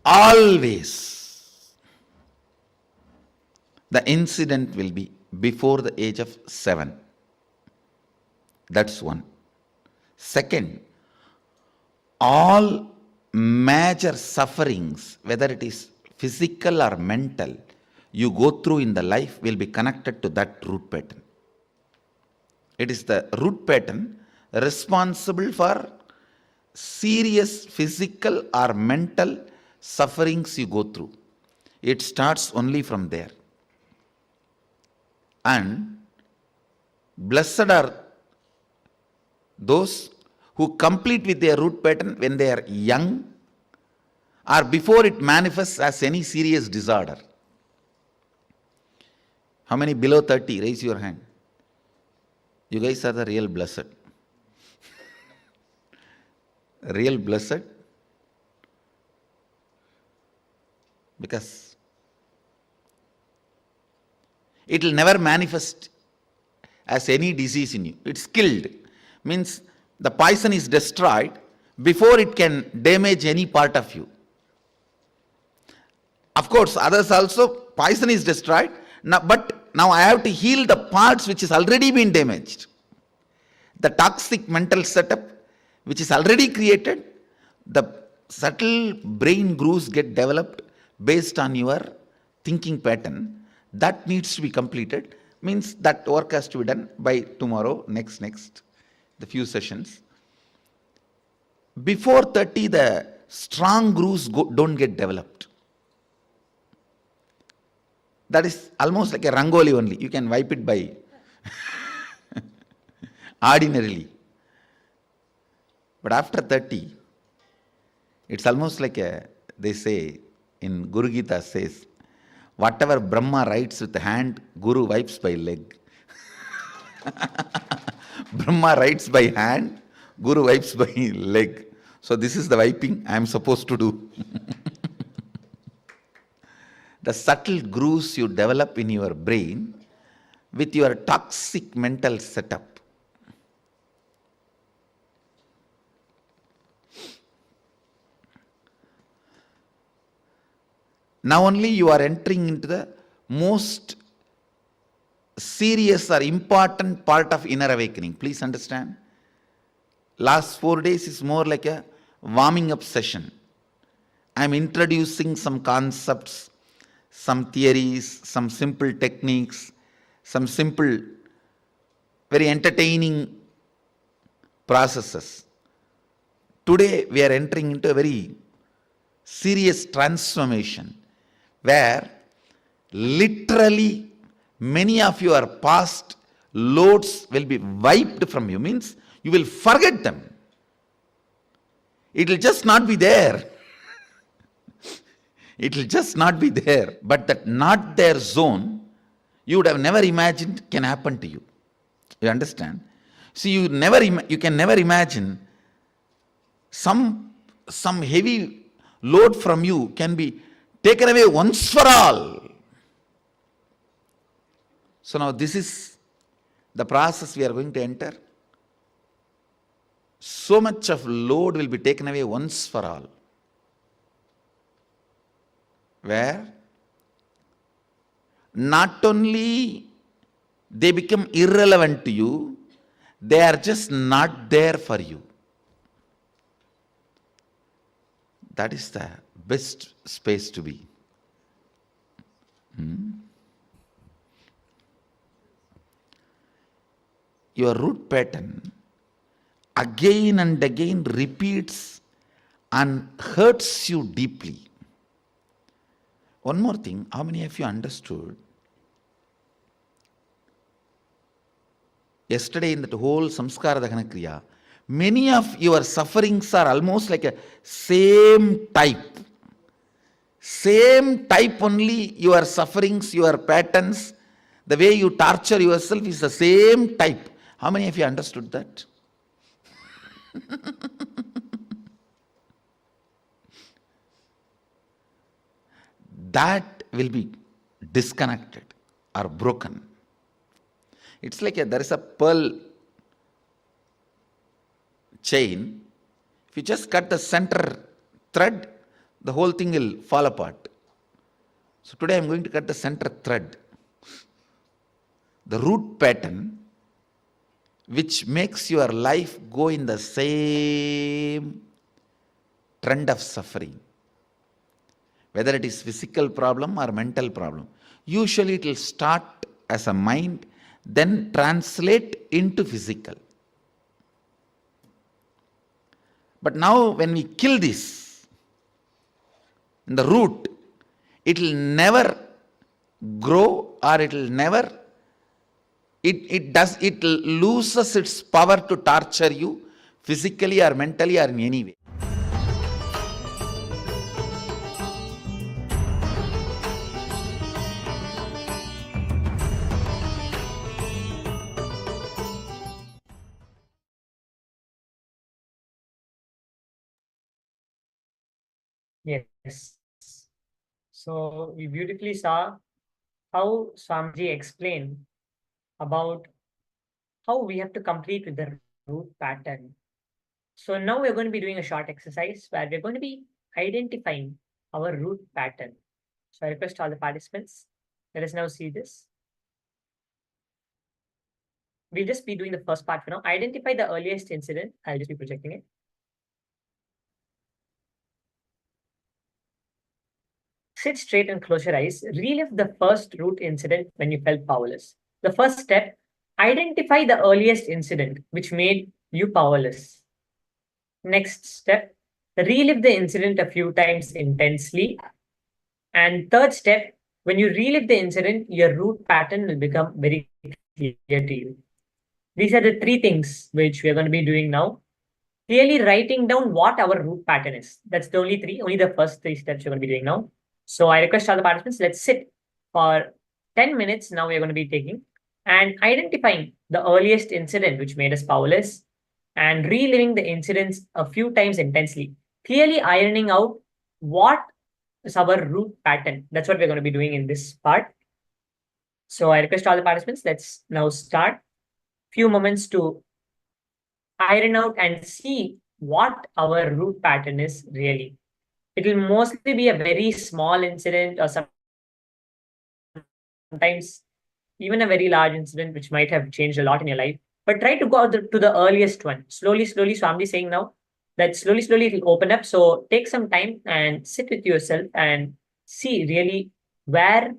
Always the incident will be before the age of 7. That's one. Second, all major sufferings, whether it is physical or mental, you go through in the life will be connected to that root pattern. It is the root pattern responsible for serious physical or mental sufferings you go through. It starts only from there. And blessed are those who complete with their root pattern when they are young or before it manifests as any serious disorder. How many below 30? Raise your hand. You guys are the real blessed. Real blessed. Because it will never manifest as any disease in you. It's killed. Means the poison is destroyed before it can damage any part of you. Of course, others also, poison is destroyed. Now, but now I have to heal the parts which has already been damaged. The toxic mental setup which is already created, the subtle brain grooves get developed based on your thinking pattern. That needs to be completed. Means that work has to be done by tomorrow, next, the few sessions. Before 30, the strong grooves don't get developed. That is almost like a rangoli only. You can wipe it by ordinarily. But after 30, it's almost like they say in Guru Gita says, whatever Brahma writes with hand, Guru wipes by leg. Brahma writes by hand, Guru wipes by leg. So this is the wiping I am supposed to do. The subtle grooves you develop in your brain with your toxic mental setup. Now only you are entering into the most serious or important part of inner awakening. Please understand. Last 4 days is more like a warming up session. I am introducing some concepts, some theories, some simple techniques, some simple, very entertaining processes. Today we are entering into a very serious transformation where literally many of your past loads will be wiped from you. Means you will forget them. It will just not be there. It will just not be there. But that not there zone, you would have never imagined can happen to you. You understand? See, you can never imagine some heavy load from you can be taken away once for all. So now this is the process we are going to enter. So much of load will be taken away once for all. Where not only they become irrelevant to you, they are just not there for you. That is the best space to be. Your root pattern again and again repeats and hurts you deeply. One more thing, how many of you understood? Yesterday in that whole samskara dahana kriya, many of your sufferings are almost like a same type. Same type only, your sufferings, your patterns, the way you torture yourself is the same type. How many of you understood that? That will be disconnected or broken. It's like there is a pearl chain. If you just cut the center thread, the whole thing will fall apart. So today I am going to cut the center thread. The root pattern which makes your life go in the same trend of suffering. Whether it is physical problem or mental problem. Usually it will start as a mind, then translate into physical. But now when we kill this, in the root, it will never grow or it will never, it loses its power to torture you physically or mentally or in any way. Yes. So we beautifully saw how Swamiji explained about how we have to complete with the root pattern. So now we're going to be doing a short exercise where we're going to be identifying our root pattern. So I request all the participants, let us now see this. We'll just be doing the first part for now. Identify the earliest incident. I'll just be projecting it. Sit straight and close your eyes. Relive the first root incident when you felt powerless. The first step, identify the earliest incident which made you powerless. Next step, relive the incident a few times intensely. And third step, when you relive the incident, your root pattern will become very clear to you. These are the three things which we are going to be doing now. Clearly writing down what our root pattern is. That's the only the first three steps you're going to be doing now. So I request all the participants, let's sit for 10 minutes now we're going to be taking and identifying the earliest incident which made us powerless and reliving the incidents a few times intensely. Clearly ironing out what is our root pattern. That's what we're going to be doing in this part. So I request all the participants, let's now start. Few moments to iron out and see what our root pattern is really. It will mostly be a very small incident or sometimes even a very large incident which might have changed a lot in your life. But try to go to the earliest one. Slowly, slowly, Swami saying now that slowly, slowly it will open up. So take some time and sit with yourself and see really where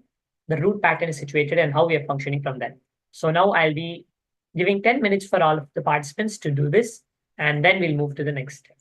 the root pattern is situated and how we are functioning from that. So now I'll be giving 10 minutes for all of the participants to do this, and then we'll move to the next step.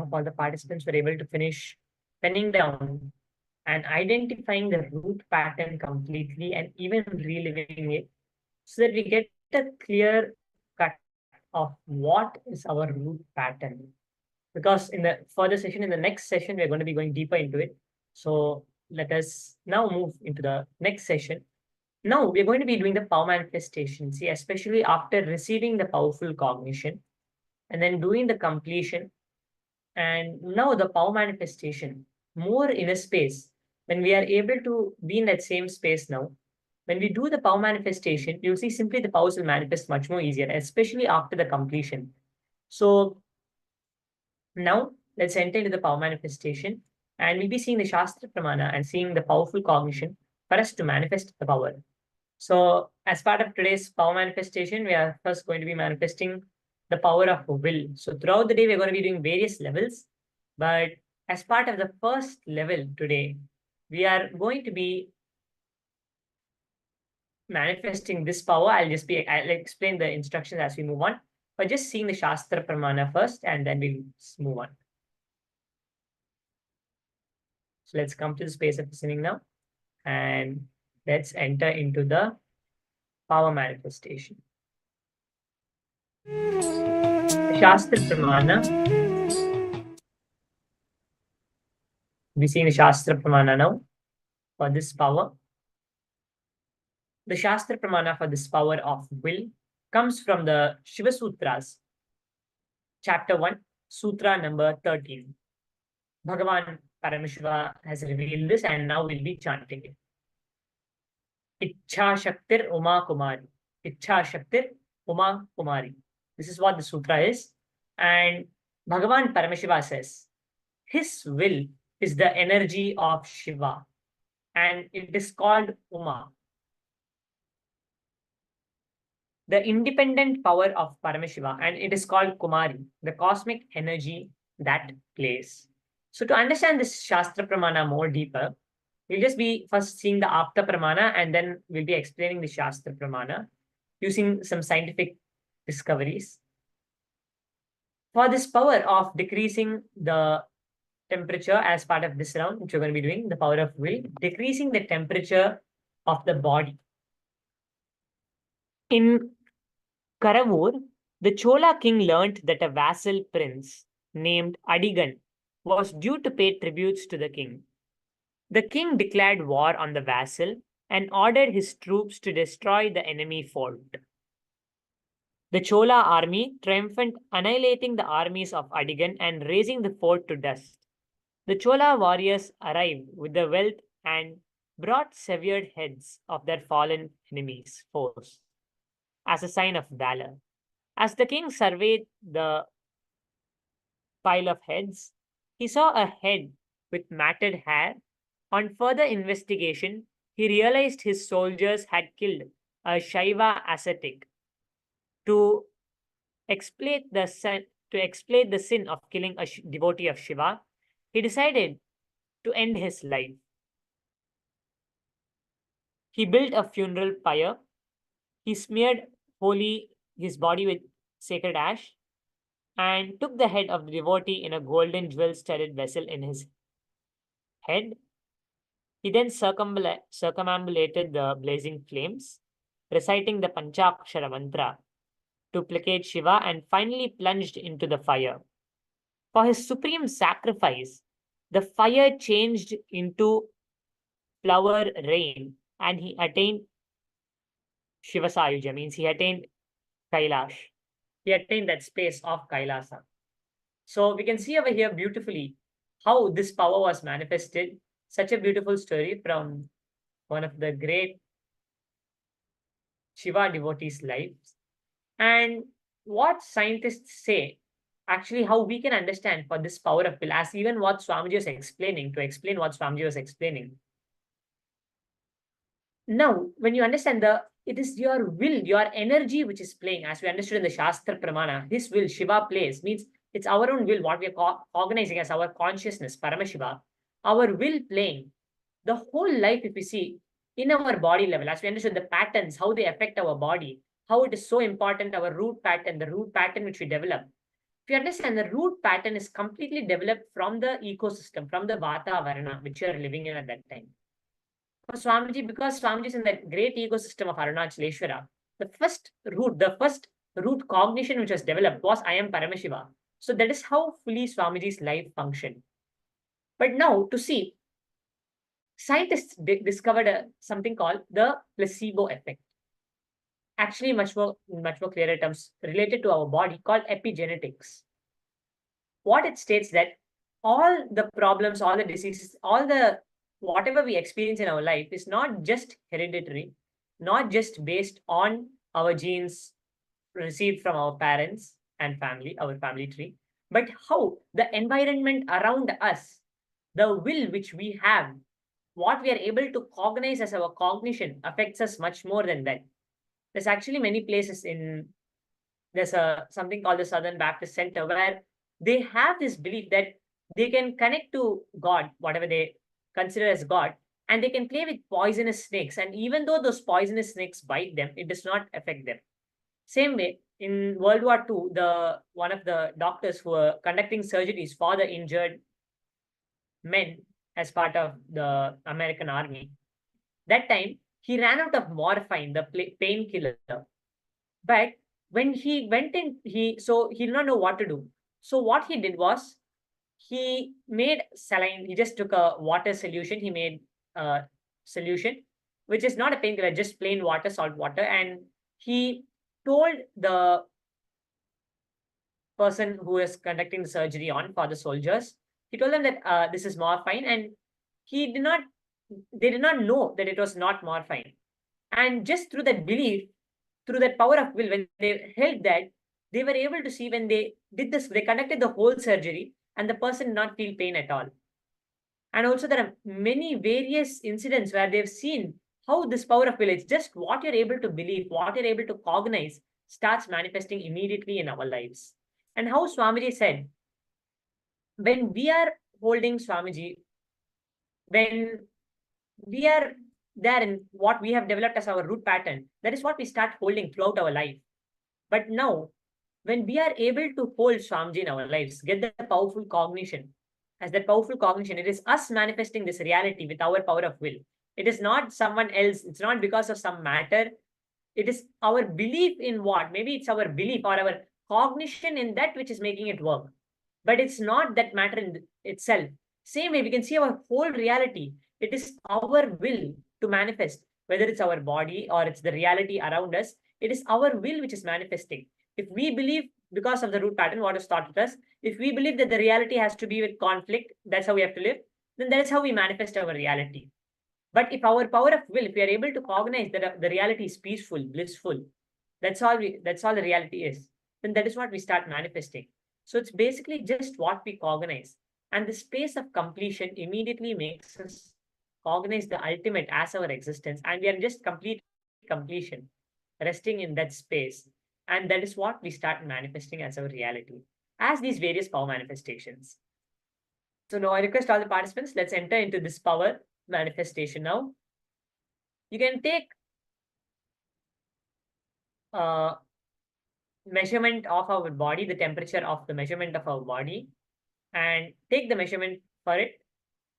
hope all the participants were able to finish penning down and identifying the root pattern completely and even reliving it so that we get a clear cut of what is our root pattern. Because in the further session, in the next session, we're going to be going deeper into it. So let us now move into the next session. Now we're going to be doing the power manifestation. See, especially after receiving the powerful cognition and then doing the completion. And now the power manifestation, more in a space. When we are able to be in that same space now, when we do the power manifestation, you'll see simply the powers will manifest much more easier, especially after the completion. So now let's enter into the power manifestation, and we'll be seeing the Shastra Pramana and seeing the powerful cognition for us to manifest the power. So as part of today's power manifestation, we are first going to be manifesting the power of will. So throughout the day, we're going to be doing various levels, but as part of the first level today, we are going to be manifesting this power. I'll explain the instructions as we move on, but just seeing the Shastra Pramana first, and then we'll move on. So let's come to the space of listening now, and let's enter into the power manifestation. Shastra Pramana. We're seeing the Shastra Pramana now for this power. The Shastra Pramana for this power of will comes from the Shiva Sutras, chapter 1, sutra number 13. Bhagavan Paramashiva has revealed this, and now we'll be chanting it. Ichha Shaktir Uma Kumari. Ichha Shaktir Uma Kumari. This is what the sutra is. And Bhagavan Paramashiva says, his will is the energy of Shiva, and it is called Uma. The independent power of Paramashiva, and it is called Kumari, the cosmic energy that plays. So to understand this Shastra Pramana more deeper, we'll just be first seeing the Apta Pramana, and then we'll be explaining the Shastra Pramana using some scientific discoveries. For this power of decreasing the temperature as part of this round, which we're going to be doing, the power of will, decreasing the temperature of the body. In Karavur, the Chola king learnt that a vassal prince named Adigan was due to pay tributes to the king. The king declared war on the vassal and ordered his troops to destroy the enemy fort. The Chola army triumphant, annihilating the armies of Adigan and razing the fort to dust. The Chola warriors arrived with the wealth and brought severed heads of their fallen enemies' foes as a sign of valor. As the king surveyed the pile of heads, he saw a head with matted hair. On further investigation, he realized his soldiers had killed a Shaiva ascetic. To explain the sin of killing a devotee of Shiva, he decided to end his life. He built a funeral pyre. He smeared his body with sacred ash and took the head of the devotee in a golden jewel-studded vessel in his head. He then circumambulated the blazing flames, reciting the Panchakshara mantra to placate Shiva, and finally plunged into the fire. For his supreme sacrifice, the fire changed into flower rain, and he attained Shiva Sayuja, means he attained Kailash. He attained that space of Kailasa. So we can see over here beautifully how this power was manifested. Such a beautiful story from one of the great Shiva devotees' lives. And what scientists say, actually how we can understand for this power of will, as even what Swamiji was explaining, to explain what Swamiji was explaining. Now, when you understand it is your will, your energy which is playing, as we understood in the Shastra Pramana, his will, Shiva plays, means it's our own will, what we are organizing as our consciousness, Paramashiva, our will playing. The whole life, if we see, in our body level, as we understood the patterns, how they affect our body, how it is so important, our root pattern, the root pattern which we develop. If you understand, the root pattern is completely developed from the ecosystem, from the Vatavarana, which you are living in at that time. For Swamiji, because Swamiji is in that great ecosystem of Arunachaleshwara, the first root cognition which was developed was I am Paramashiva. So that is how fully Swamiji's life functioned. But now to see, scientists discovered something called the placebo effect. Actually, much more clearer terms related to our body, called epigenetics. What it states that all the problems, all the diseases, whatever we experience in our life is not just hereditary, not just based on our genes received from our parents and family, our family tree, but how the environment around us, the will which we have, what we are able to cognize as our cognition affects us much more than that. There's actually many places there's something called the Southern Baptist Center, where they have this belief that they can connect to God, whatever they consider as God, and they can play with poisonous snakes. And even though those poisonous snakes bite them, it does not affect them. Same way, in World War II, one of the doctors who were conducting surgeries for the injured men as part of the American army, that time he ran out of morphine, the painkiller. But when he went in, he did not know what to do. So what he did was, he made saline. He just took a water solution. He made a solution, which is not a painkiller, just plain water, salt water. And he told the person who is conducting the surgery for the soldiers, he told them that this is morphine, and they did not know that it was not morphine. And just through that belief, through that power of will, when they held that, they were able to see, when they did this, they conducted the whole surgery and the person did not feel pain at all. And also there are many various incidents where they've seen how this power of will, it's just what you're able to believe, what you're able to cognize, starts manifesting immediately in our lives. And how Swamiji said, when we are holding Swamiji, when we are there in what we have developed as our root pattern, that is what we start holding throughout our life. But now, when we are able to hold Swamiji in our lives, get the powerful cognition, as that powerful cognition, it is us manifesting this reality with our power of will. It is not someone else. It's not because of some matter. It is our belief in what? Maybe it's our belief or our cognition in that which is making it work. But it's not that matter in itself. Same way, we can see our whole reality. It is our will to manifest, whether it's our body or it's the reality around us. It is our will which is manifesting. If we believe, because of the root pattern, what is taught with us, if we believe that the reality has to be with conflict, that's how we have to live, then that is how we manifest our reality. But if our power of will, if we are able to cognize that the reality is peaceful, blissful, that's all the reality is, then that is what we start manifesting. So it's basically just what we cognize. And the space of completion immediately makes us cognize the ultimate as our existence. And we are just complete completion, resting in that space. And that is what we start manifesting as our reality, as these various power manifestations. So now I request all the participants, let's enter into this power manifestation now. You can take measurement of our body, the temperature of the measurement of our body, and take the measurement for it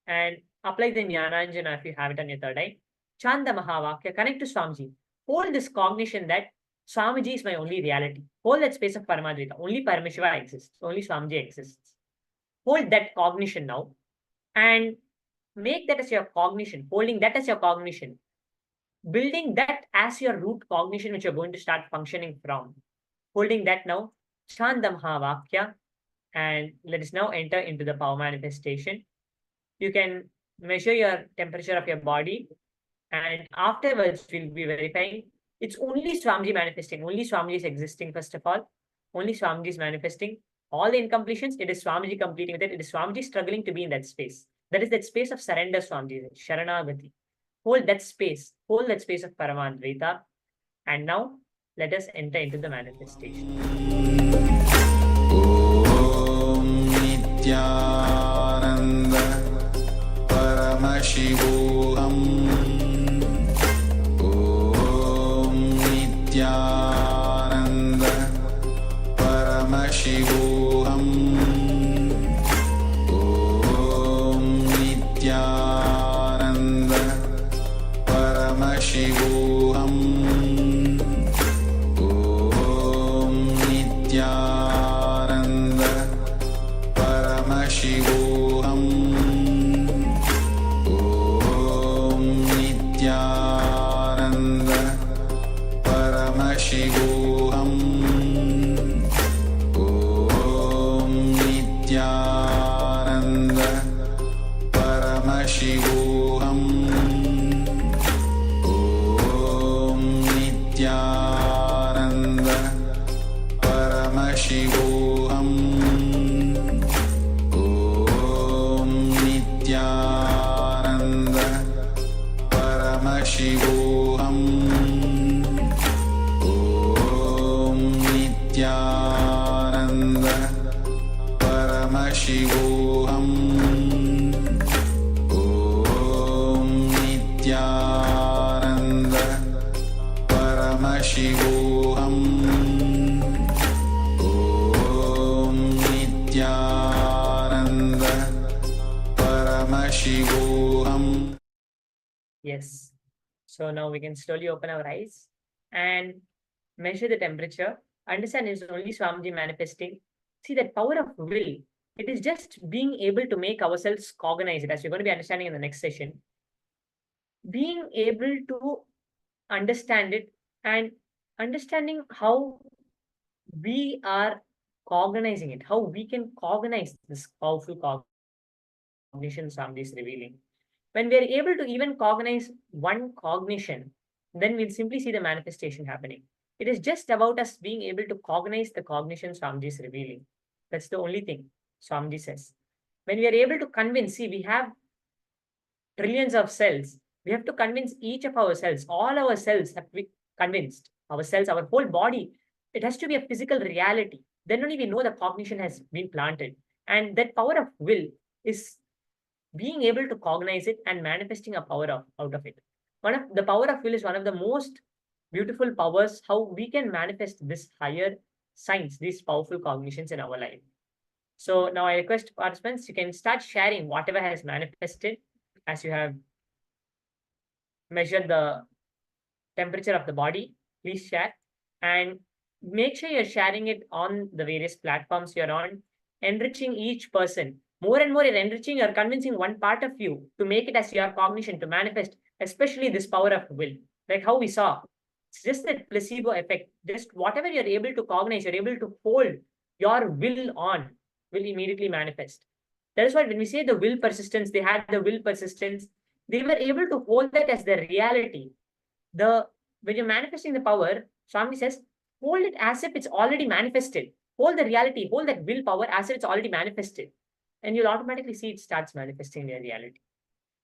and apply the Jnananjana if you have it on your third eye. Chanda Mahavakya, connect to Swamiji. Hold this cognition that Swamiji is my only reality. Hold that space of Paramadvaita. Only Paramashiva exists. Only Swamiji exists. Hold that cognition now and make that as your cognition. Holding that as your cognition. Building that as your root cognition which you're going to start functioning from. Holding that now. Chanda Mahavakya. And let us now enter into the power manifestation. You can measure your temperature of your body. And afterwards, we'll be verifying. It's only Swamiji manifesting. Only Swamiji is existing, first of all. Only Swamiji is manifesting. All the incompletions, it is Swamiji completing with it. It is Swamiji struggling to be in that space. That is that space of surrender, Swamiji, Sharanagati. Hold that space. Hold that space of Paramadvaita. And now, let us enter into the manifestation. Om Nityananda Paramashivoham. Nityananda Paramashivoham. Paramashivoham Om Nityananda Paramashivoham Om Nityananda Paramashivoham Om Nityananda Paramashivoham Om Nityananda Paramashivoham Om Nityananda Paramashivoham Om Nityananda Paramashivoham Om Nityananda Paramashivoham. Yes. So now we can slowly open our eyes and measure the temperature. Understand it's only Swamiji manifesting. See that power of will. It is just being able to make ourselves cognize it, as we're going to be understanding in the next session. Being able to understand it and understanding how we are cognizing it, how we can cognize this powerful cognition Swamiji is revealing. When we are able to even cognize one cognition, then we'll simply see the manifestation happening. It is just about us being able to cognize the cognition Swamiji is revealing. That's the only thing Swamiji says. When we are able to convince, see, we have trillions of cells. We have to convince each of our cells, all our cells have to be convinced. Our cells, our whole body, it has to be a physical reality. Then only we know the cognition has been planted. And that power of will is being able to cognize it and manifesting a power out of it. The power of will is one of the most beautiful powers, how we can manifest this higher science, these powerful cognitions in our life. So now I request participants, you can start sharing whatever has manifested as you have measured the temperature of the body. Please share and make sure you're sharing it on the various platforms you're on, enriching each person. More and more you're enriching, you're convincing one part of you to make it as your cognition to manifest, especially this power of will. Like how we saw, it's just that placebo effect. Just whatever you're able to cognize, you're able to hold your will on, will immediately manifest. That is why when we say the will persistence, they had the will persistence, they were able to hold that as the reality. When you're manifesting the power, Swami says, hold it as if it's already manifested. Hold the reality, hold that willpower as if it's already manifested. And you'll automatically see it starts manifesting their reality.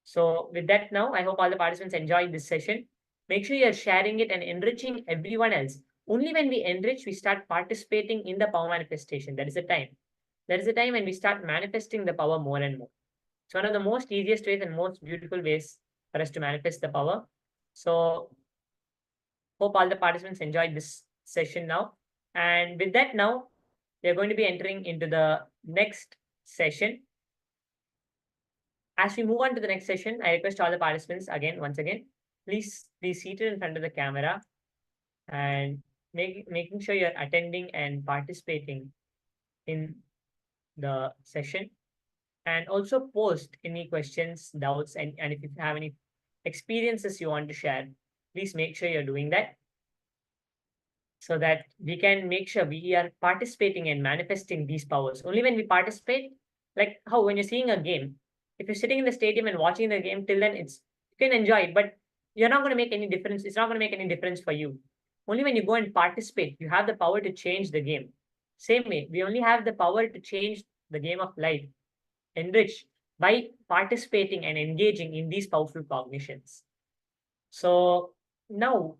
So with that now, I hope all the participants enjoyed this session. Make sure you're sharing it and enriching everyone else. Only when we enrich, we start participating in the power manifestation. That is the time. That is the time when we start manifesting the power more and more. It's one of the most easiest ways and most beautiful ways for us to manifest the power. So hope all the participants enjoyed this session now. And with that now, we are going to be entering into the next session. As we move on to the next session, I request all the participants once again, please be seated in front of the camera and making sure you're attending and participating in the session. And also post any questions, doubts, and if you have any experiences you want to share, please make sure you're doing that so that we can make sure we are participating and manifesting these powers. Only when we participate, like how when you're seeing a game, if you're sitting in the stadium and watching the game, till then you can enjoy it, but you're not going to make any difference. It's not going to make any difference for you. Only when you go and participate, you have the power to change the game. Same way, we only have the power to change the game of life, enrich, by participating and engaging in these powerful cognitions. So now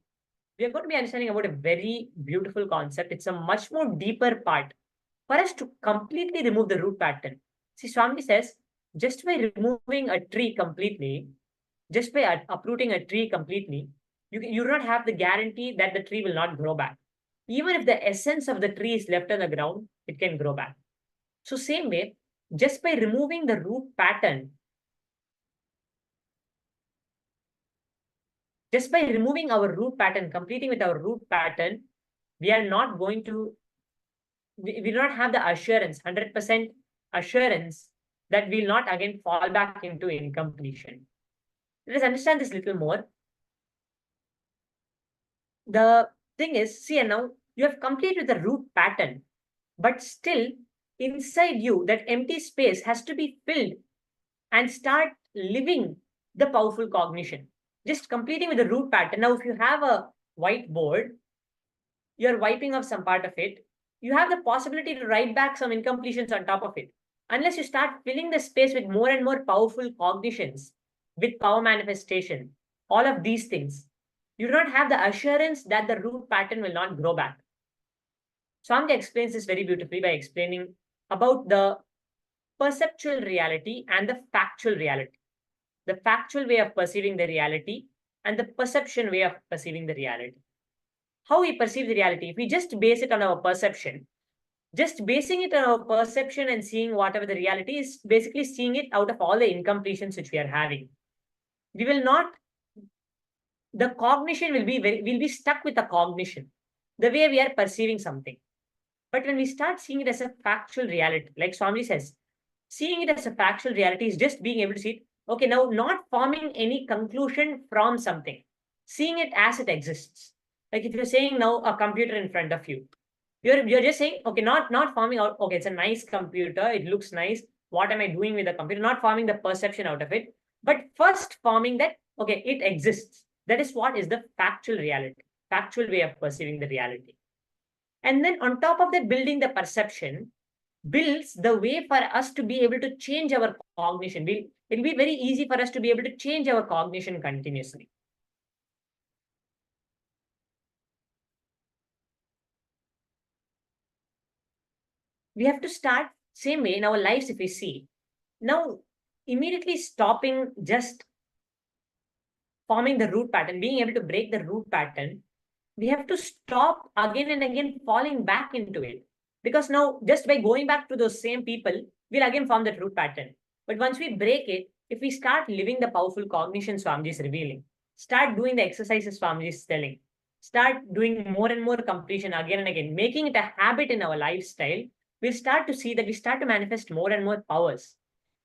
we are going to be understanding about a very beautiful concept. It's a much more deeper part for us to completely remove the root pattern. See, Swami says, just by removing a tree completely, just by uprooting a tree completely, you do not have the guarantee that the tree will not grow back. Even if the essence of the tree is left on the ground, it can grow back. So same way, just by removing the root pattern, just by removing our root pattern, completing with our root pattern, we are not going to, we do not have the assurance, 100% assurance that we'll not again fall back into incompletion. Let us understand this little more. The thing is, see, now you have completed the root pattern, but still inside you, that empty space has to be filled and start living the powerful cognition. Just completing with the root pattern. Now, if you have a whiteboard, you're wiping off some part of it, you have the possibility to write back some incompletions on top of it. Unless you start filling the space with more and more powerful cognitions, with power manifestation, all of these things, you do not have the assurance that the root pattern will not grow back. Swamiji explains this very beautifully by explaining about the perceptual reality and the factual reality. The factual way of perceiving the reality and the perception way of perceiving the reality. How we perceive the reality, if we just base it on our perception, just basing it on our perception and seeing whatever the reality is, basically seeing it out of all the incompletions which we are having. We will not, the cognition will be stuck with the cognition, the way we are perceiving something. But when we start seeing it as a factual reality, like Swamiji says, seeing it as a factual reality is just being able to see it, okay, now not forming any conclusion from something, seeing it as it exists. Like if you're saying now a computer in front of you, you're just saying, okay, not forming out, okay, it's a nice computer, it looks nice, what am I doing with the computer? Not forming the perception out of it, but first forming that, okay, it exists. That is what is the factual reality, factual way of perceiving the reality. And then on top of that, building the perception builds the way for us to be able to change our cognition. It'll be very easy for us to be able to change our cognition continuously. We have to start same way in our lives. If we see now, immediately stopping just forming the root pattern, being able to break the root pattern, we have to stop again and again falling back into it. Because now, just by going back to those same people, we'll again form that root pattern. But once we break it, if we start living the powerful cognition Swamiji is revealing, start doing the exercises Swamiji is telling, start doing more and more completion again and again, making it a habit in our lifestyle, we'll start to see that we start to manifest more and more powers.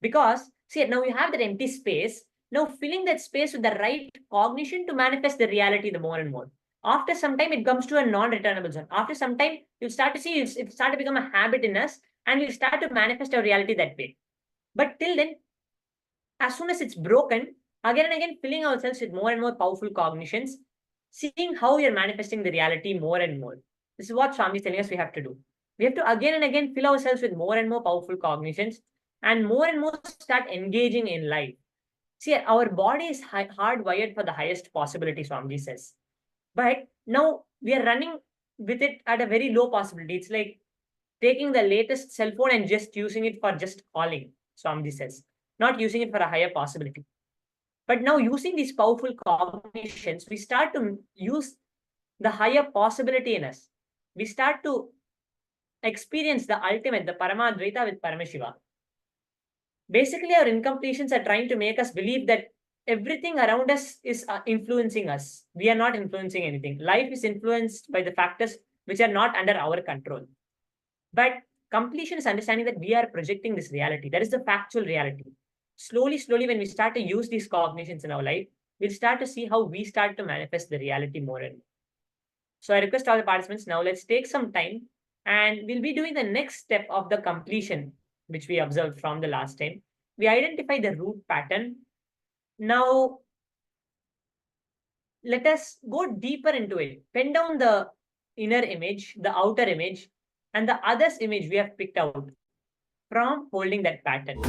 Because, see, now you have that empty space, now filling that space with the right cognition to manifest the reality the more and more. After some time, it comes to a non-returnable zone. After some time, you'll start to see it start to become a habit in us, and we'll start to manifest our reality that way. But till then, as soon as it's broken, again and again, filling ourselves with more and more powerful cognitions, seeing how we are manifesting the reality more and more. This is what Swami is telling us we have to do. We have to again and again fill ourselves with more and more powerful cognitions and more start engaging in life. See, our body is hardwired for the highest possibility, Swamiji says. But now we are running with it at a very low possibility. It's like taking the latest cell phone and just using it for just calling, Swamiji says, not using it for a higher possibility. But now using these powerful cognitions, we start to use the higher possibility in us. We start to experience the ultimate, the Paramadvaita with Paramashiva. Basically, our incompletions are trying to make us believe that everything around us is influencing us. We are not influencing anything. Life is influenced by the factors which are not under our control. But completion is understanding that we are projecting this reality. That is the factual reality. Slowly, when we start to use these cognitions in our life, we'll start to see how we start to manifest the reality more and more. So I request all the participants, now let's take some time and we'll be doing the next step of the completion, which we observed from the last time. We identify the root pattern. Now, let us go deeper into it. Pen down the inner image, the outer image, and the other's image we have picked out from holding that pattern.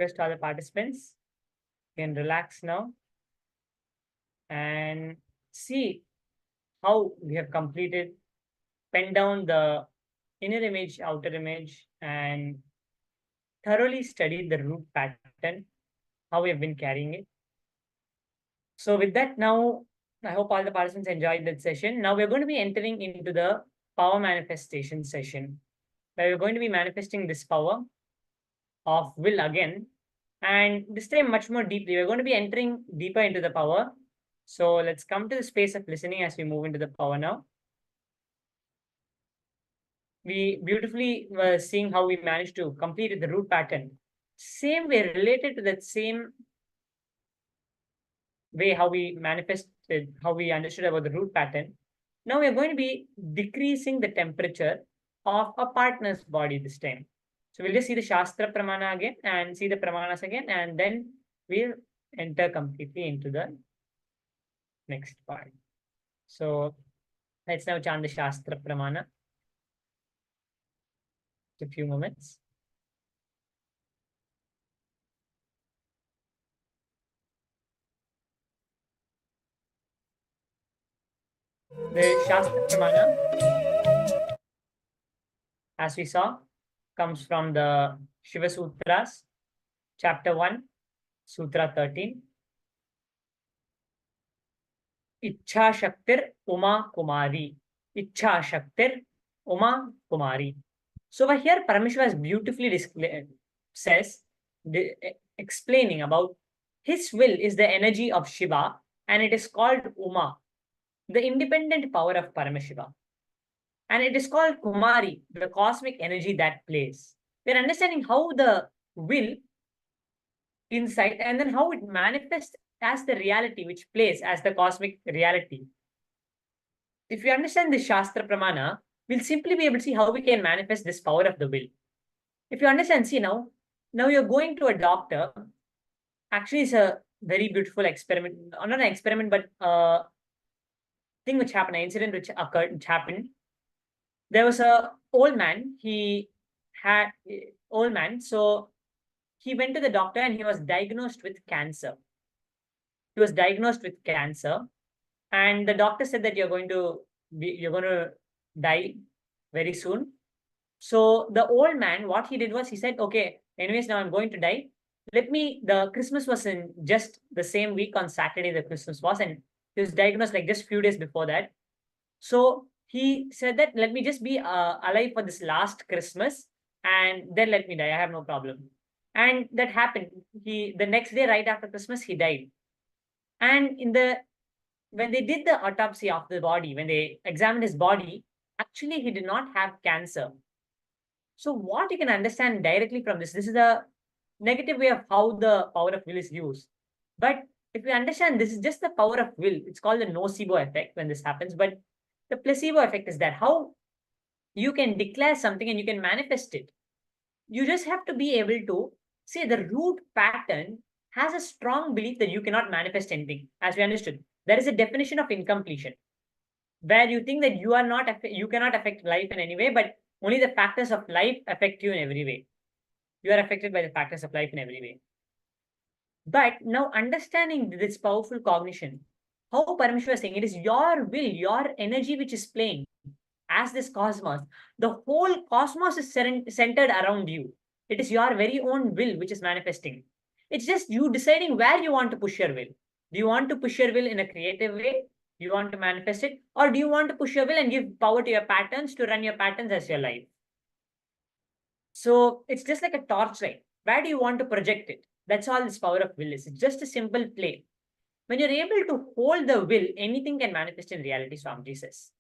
request all the participants, you can relax now and see how we have completed, pen down the inner image, outer image, and thoroughly studied the root pattern, how we have been carrying it. So with that, now I hope all the participants enjoyed that session. Now we're going to be entering into the power manifestation session, where we're going to be manifesting this power of will again, and this time much more deeply. We're going to be entering deeper into the power. So let's come to the space of listening as we move into the power now. We beautifully were seeing how we managed to complete the root pattern. Same way, related to that same way how we manifested, how we understood about the root pattern. Now we are going to be decreasing the temperature of a partner's body this time. So we'll just see the Shastra Pramana again and see the Pramanas again, and then we'll enter completely into the next part. So let's now chant the Shastra Pramana. A few moments. The Shastra Pramana, as we saw, comes from the Shiva Sutras, chapter 1, Sutra 13. Ichha Shaktir Uma Kumari. Ichha Shaktir Uma Kumari. So over here, Paramashiva beautifully says, explaining about his will is the energy of Shiva, and it is called Uma, the independent power of Paramashiva. And it is called Kumari, the cosmic energy that plays. We're understanding how the will inside and then how it manifests as the reality which plays as the cosmic reality. If we understand the Shastra Pramana, we'll simply be able to see how we can manifest this power of the will. If you understand, see now you're going to a doctor. Actually, it's a very beautiful experiment, not an experiment, but thing which happened, an incident which occurred, which happened. There was a old man. So he went to the doctor and he was diagnosed with cancer. And the doctor said that you're going to die very soon. So the old man, what he did was he said, okay, anyways, now I'm going to die. The Christmas was in just the same week on Saturday, the Christmas was, and he was diagnosed like just few days before that. So he said that let me just be alive for this last Christmas and then let me die. I have no problem. And that happened. The next day, right after Christmas, he died. And when they did the autopsy of the body, when they examined his body, actually he did not have cancer. So what you can understand directly from this is a negative way of how the power of will is used. But if we understand this is just the power of will, it's called the nocebo effect when this happens. But the placebo effect is that how you can declare something and you can manifest it. You just have to be able to say the root pattern has a strong belief that you cannot manifest anything. As we understood, there is a definition of incompletion where you think that you cannot affect life in any way, but only the factors of life affect you in every way. You are affected by the factors of life in every way. But now understanding this powerful cognition, how Paramashiva is saying it is your will, your energy which is playing as this cosmos. The whole cosmos is centered around you. It is your very own will which is manifesting. It's just you deciding where you want to push your will. Do you want to push your will in a creative way? Do you want to manifest it? Or do you want to push your will and give power to your patterns to run your patterns as your life? So it's just like a torchlight. Where do you want to project it? That's all this power of will is. It's just a simple play. When you're able to hold the will, anything can manifest in reality, Swamiji says.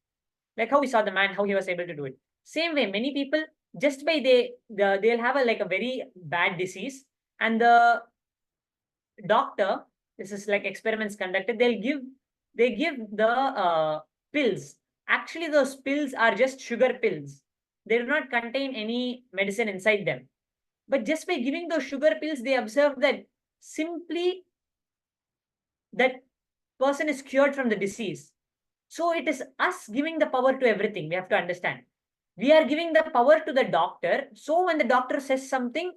Like how we saw the man, how he was able to do it. Same way, many people, just by they'll have a very bad disease, and the doctor, this is like experiments conducted, they give the pills. Actually, those pills are just sugar pills. They do not contain any medicine inside them. But just by giving those sugar pills, they observe that simply that person is cured from the disease. So it is us giving the power to everything. We have to understand. We are giving the power to the doctor. So when the doctor says something,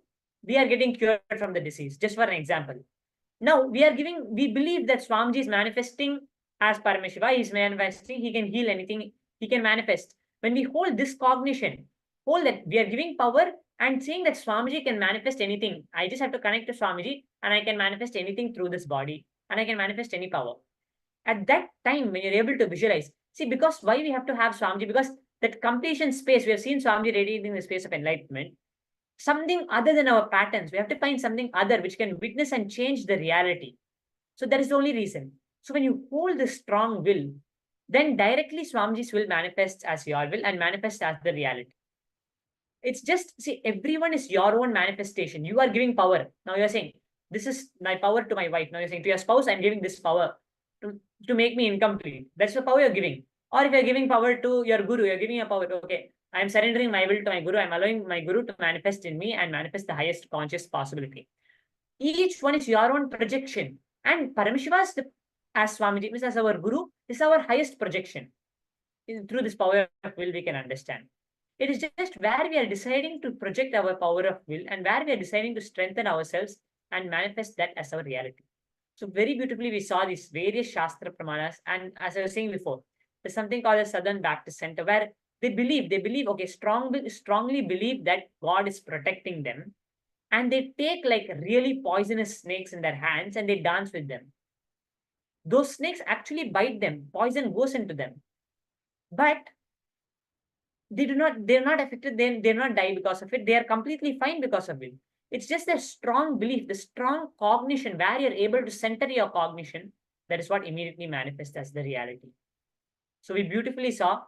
we are getting cured from the disease, just for an example. Now we believe that Swamiji is manifesting as Paramashiva, he is manifesting, he can heal anything, he can manifest. When we hold this cognition, hold that we are giving power and saying that Swamiji can manifest anything. I just have to connect to Swamiji and I can manifest anything through this body and I can manifest any power. At that time, when you're able to visualize, see, because why we have to have Swamiji? Because that completion space, we have seen Swamiji radiating the space of enlightenment. Something other than our patterns, we have to find something other which can witness and change the reality. So that is the only reason. So when you hold the strong will, then directly Swamiji's will manifests as your will and manifests as the reality. It's just, see, everyone is your own manifestation. You are giving power. Now you're saying, this is my power to my wife. Now you're saying to your spouse, I'm giving this power to make me incomplete. That's the power you're giving. Or if you're giving power to your guru, you're giving a power, okay, I'm surrendering my will to my guru. I'm allowing my guru to manifest in me and manifest the highest conscious possibility. Each one is your own projection. And Paramashiva, as Swamiji, means as our guru, is our highest projection. Through this power of will, we can understand. It is just where we are deciding to project our power of will and where we are deciding to strengthen ourselves and manifest that as our reality. So very beautifully, we saw these various Shastra Pramanas. And as I was saying before, there's something called the Southern Baptist Center where they believe, okay, strongly believe that God is protecting them. And they take like really poisonous snakes in their hands and they dance with them. Those snakes actually bite them. Poison goes into them. But they're not affected. They're not die because of it. They are completely fine because of it. It's just a strong belief, the strong cognition where you're able to center your cognition. That is what immediately manifests as the reality. So we beautifully saw,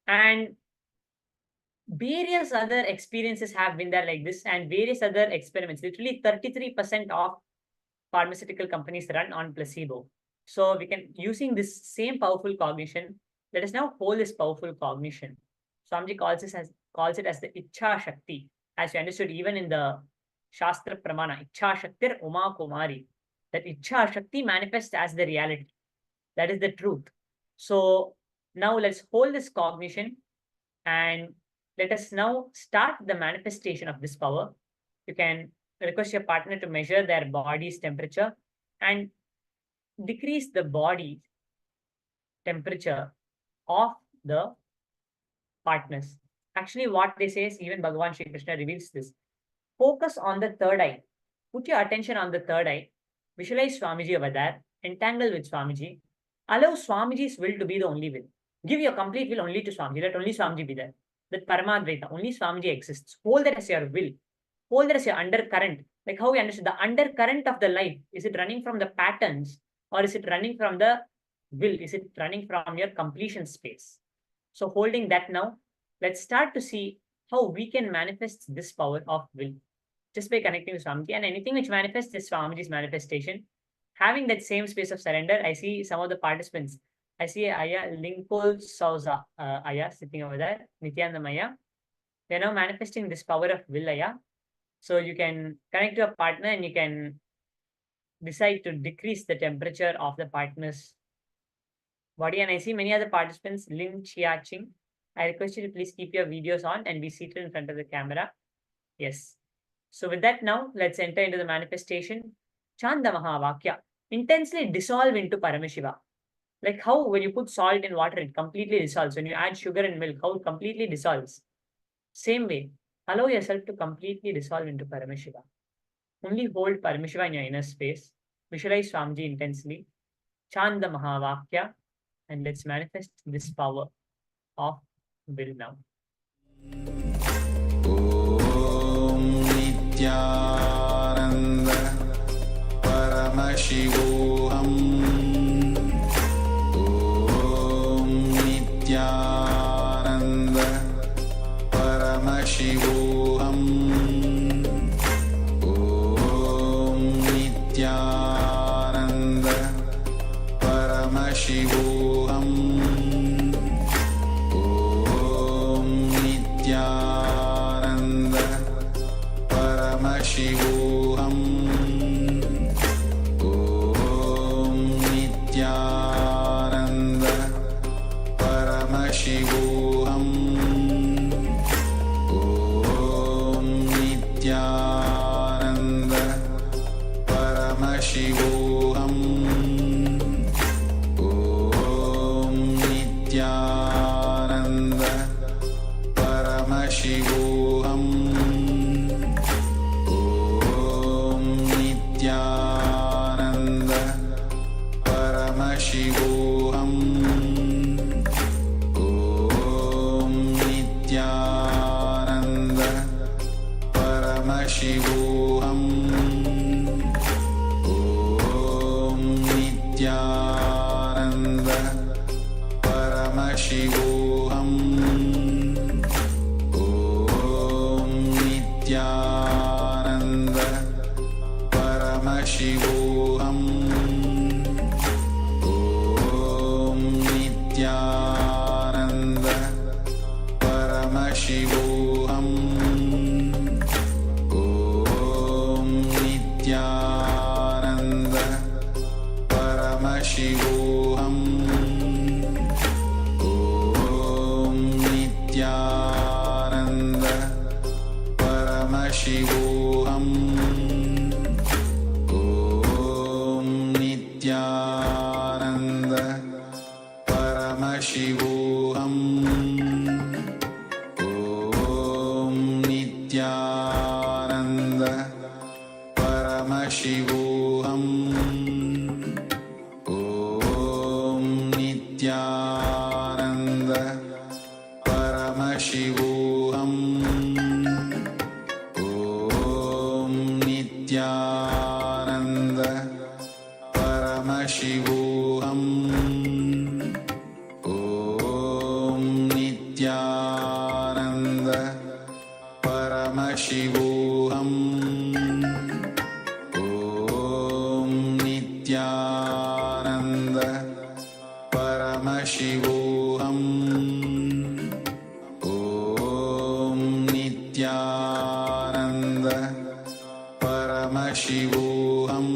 and various other experiences have been there like this, and various other experiments. Literally 33% of pharmaceutical companies run on placebo. So we can, using this same powerful cognition, let us now hold this powerful cognition. Swamiji calls it as the Ichha Shakti. As you understood, even in the Shastra Pramana, Ichha Shaktir Uma Kumari, that Ichha Shakti manifests as the reality. That is the truth. So now let's hold this cognition and let us now start the manifestation of this power. You can request your partner to measure their body's temperature and decrease the body temperature of the partners. Actually, what they say is, even Bhagavan Sri Krishna reveals this. Focus on the third eye. Put your attention on the third eye. Visualize Swamiji over there. Entangle with Swamiji. Allow Swamiji's will to be the only will. Give your complete will only to Swamiji. Let only Swamiji be there. That Paramadvaita, only Swamiji exists. Hold that as your will. Hold that as your undercurrent. Like how we understood the undercurrent of the life. Is it running from the patterns or is it running from the will? Is it running from your completion space? So holding that now, let's start to see how we can manifest this power of will just by connecting with Swamiji. And anything which manifests is Swamiji's manifestation. Having that same space of surrender, I see some of the participants. I see Aya Linkol Souza, Aya sitting over there, Nithyanandam Aya. They are now manifesting this power of will, Aya. So you can connect to a partner and you can decide to decrease the temperature of the partner's body. And I see many other participants, Lin Chia Ching. I request you to please keep your videos on and be seated in front of the camera. Yes. So with that now, let's enter into the manifestation. Chanda Mahavakya. Intensely dissolve into Paramashiva. Like how when you put salt in water, it completely dissolves. When you add sugar and milk, how it completely dissolves. Same way, allow yourself to completely dissolve into Paramashiva. Only hold Paramashiva in your inner space. Visualize Swamiji intensely. Chant the Mahavakya. And let's manifest this power of will now. Om Nityananda Paramashivoham. Om Nityananda Paramashivoham. Om Nityananda Paramashivoham. Om Nityananda Paramashivoham. Om Nityananda Paramashivoham. Om Nityananda Paramashivoham. Om Nityananda Paramashivoham. Om Nityananda Paramashivoham. Om Nityananda Paramashivoham. Om Nityananda Paramashivoham. Om Nityananda Paramashivoham. Om Nityananda Paramashivoham. Om Nityananda Paramashivoham. Om Nityananda Paramashivoham. Om Nityananda Paramashivoham. Om Nityananda Paramashivoham. Om Nityananda Paramashivoham. Om Nityananda Paramashivoham. Om Nityananda Paramashivoham. Om Nityananda Paramashivoham. Om Nityananda Paramashivoham.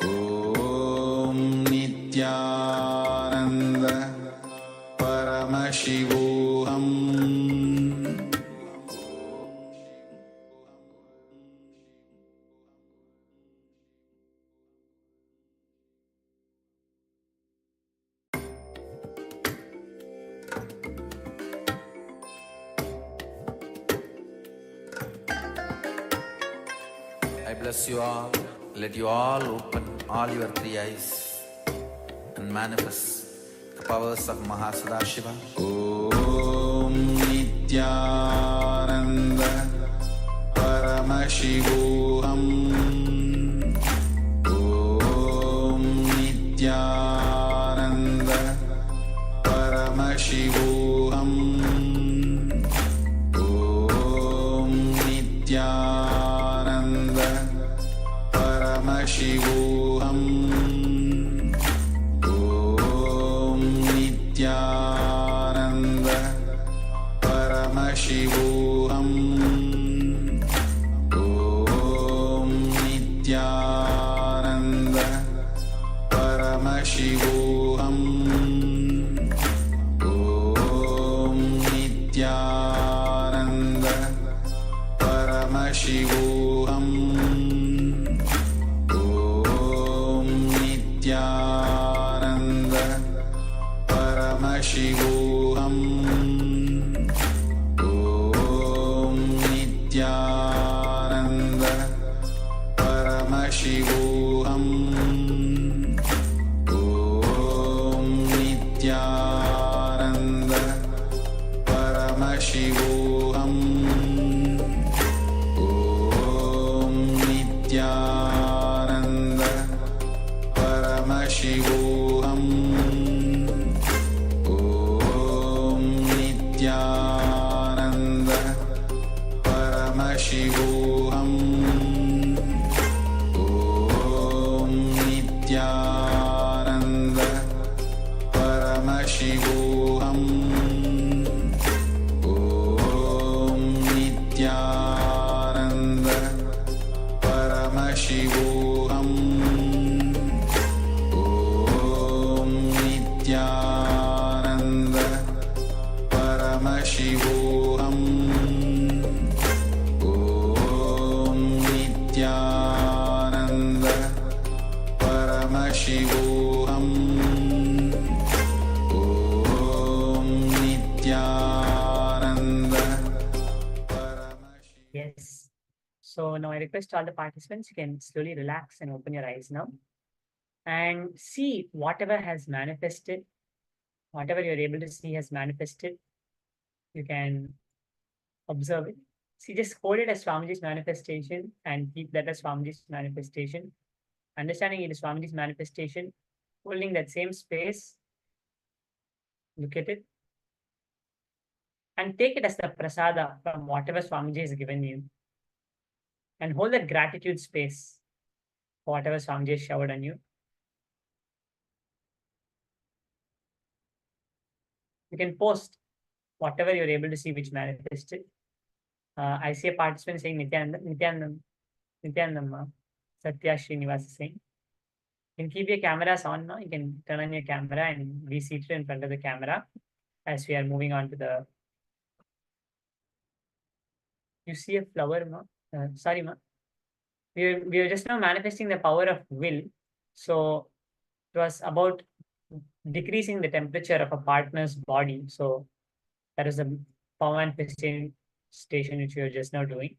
Om Nityananda Paramashivoham. I bless you all. Let you all open all your three eyes and manifest the powers of Mahasadashiva. Om Nityananda Paramashivoham. Om Nityananda Paramashivoham. Om Nityananda Paramashivoham. Om Nityananda Paramashivoham. Om Nityananda Paramashivoham. Om Nityananda Paramashivoham. Om Nityananda Paramashivoham. Om Nityananda Paramashivoham. Om Nityananda Paramashivoham. Om Nityananda Paramashivoham. Om Nityananda Paramashivoham. Om Nityananda Paramashivoham. Om Nityananda Paramashivoham. Om Nityananda Paramashivoham. Om Nityananda Paramashivoham Om Nithyananda Paramashivham. Yes. So now I request all the participants, you can slowly relax and open your eyes now and see whatever has manifested, whatever you're able to see has manifested. You can observe it. See, just hold it as Swamiji's manifestation and keep that as Swamiji's manifestation. Understanding it is Swamiji's manifestation, holding that same space, look at it, and take it as the prasada from whatever Swamiji has given you. And hold that gratitude space for whatever Swamiji has showered on you. You can post whatever you're able to see which manifested. I see a participant saying Nithyanandam, Satya Srinivas is saying. You can keep your cameras on now. You can turn on your camera and be seated in front of the camera as we are moving on to the. You see a flower, ma? Sorry, ma. We are just now manifesting the power of will. So it was about decreasing the temperature of a partner's body. So that is the power manifestation station which we are just now doing.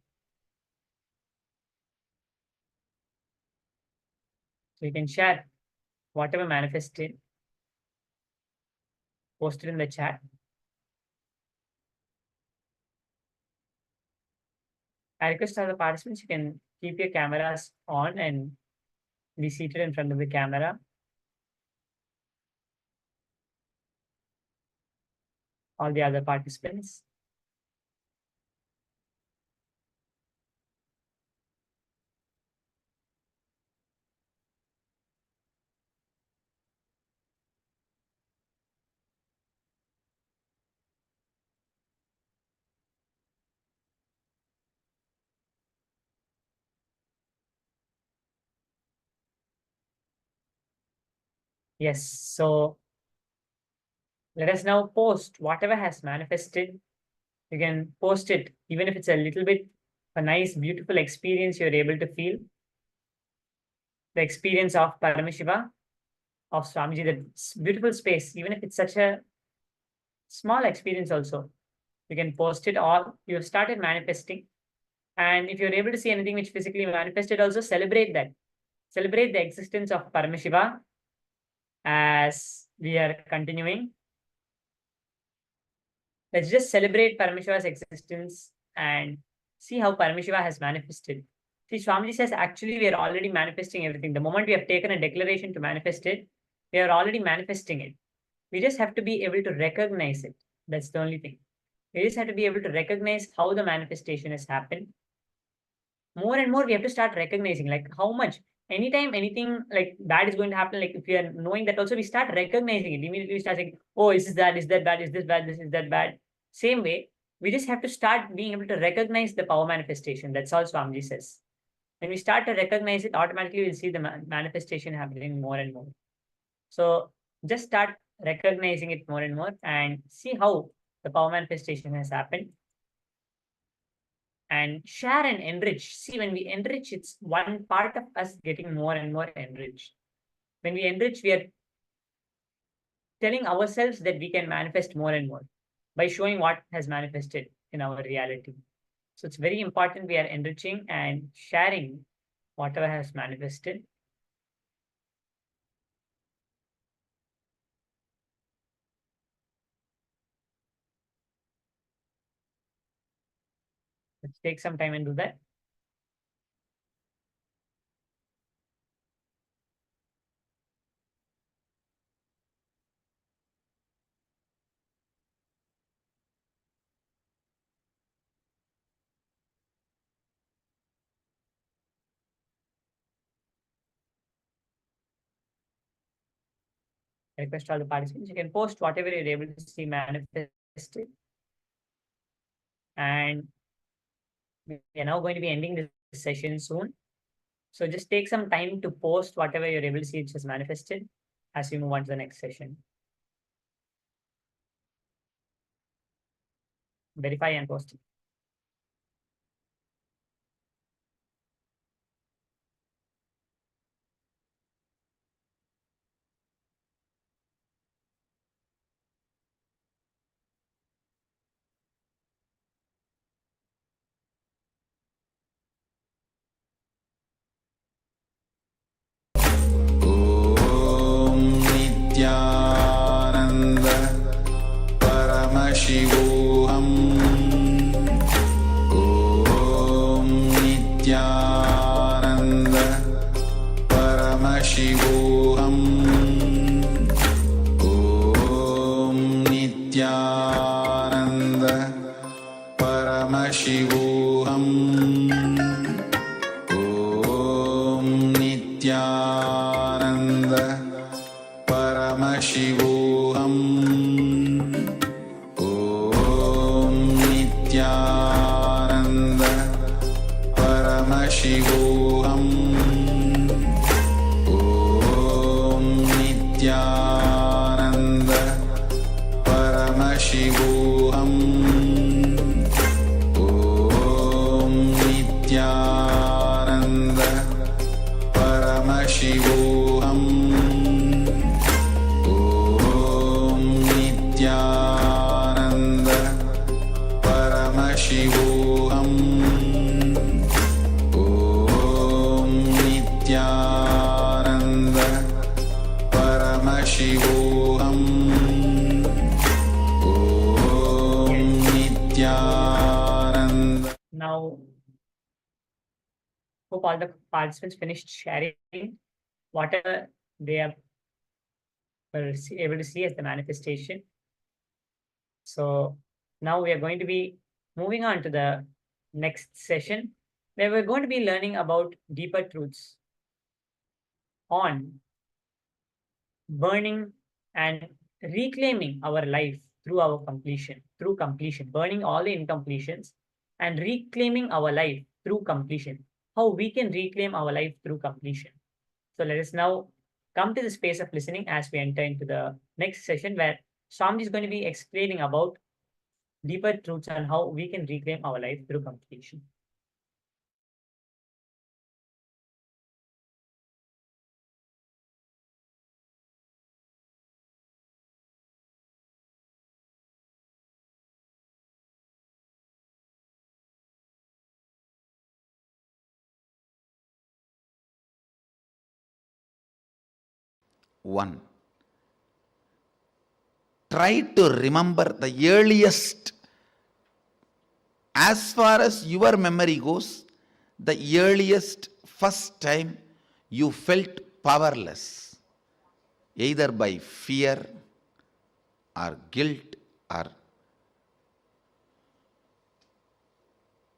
So you can share whatever manifested, post it in the chat. I request all the participants, you can keep your cameras on and be seated in front of the camera. All the other participants. Yes, so let us now post whatever has manifested. You can post it, even if it's a little bit a nice, beautiful experience you're able to feel. The experience of Paramashiva, of Swamiji, that beautiful space, even if it's such a small experience also. You can post it all. You have started manifesting. And if you're able to see anything which physically manifested, also celebrate that. Celebrate the existence of Paramashiva as we are continuing. Let's just celebrate Paramashiva's existence and see how Paramashiva has manifested. See, Swamiji says actually we are already manifesting everything. The moment we have taken a declaration to manifest it, we are already manifesting it. We just have to be able to recognize it. That's the only thing. We just have to be able to recognize how the manifestation has happened. More and more, we have to start recognizing like how much. Anytime anything like bad is going to happen, like if we are knowing that also, we start recognizing it. Immediately we start saying, oh, is this that? Is that bad? Is this bad? This is that bad? Same way, we just have to start being able to recognize the power manifestation. That's all Swamiji says. When we start to recognize it, automatically we'll see the manifestation happening more and more. So just start recognizing it more and more and see how the power manifestation has happened. And share and enrich. See, when we enrich, it's one part of us getting more and more enriched. When we enrich, we are telling ourselves that we can manifest more and more by showing what has manifested in our reality. So it's very important we are enriching and sharing whatever has manifested. Let's take some time and do that. I request all the participants, you can post whatever you're able to see manifested. And we are now going to be ending this session soon. So just take some time to post whatever you're able to see which has manifested as we move on to the next session. Verify and post it. Nityananda Paramashivoham. Om Nityananda Paramashivoham. Om Nityananda Paramashivoham. Om Nityananda Paramashivoham. Om Nityananda Paramashivoham. Om Nityananda Paramashivoham. Om Nityananda. Now, hope all the participants finished sharing whatever they were able to see as the manifestation. So now we are going to be moving on to the next session, where we're going to be learning about deeper truths on burning and reclaiming our life through our completion, burning all the incompletions and reclaiming our life through completion. How we can reclaim our life through completion. So let us now come to the space of listening as we enter into the next session, where Swamiji is going to be explaining about deeper truths on how we can reclaim our life through completion. One. Try to remember the earliest, as far as your memory goes, the earliest first time you felt powerless, either by fear or guilt or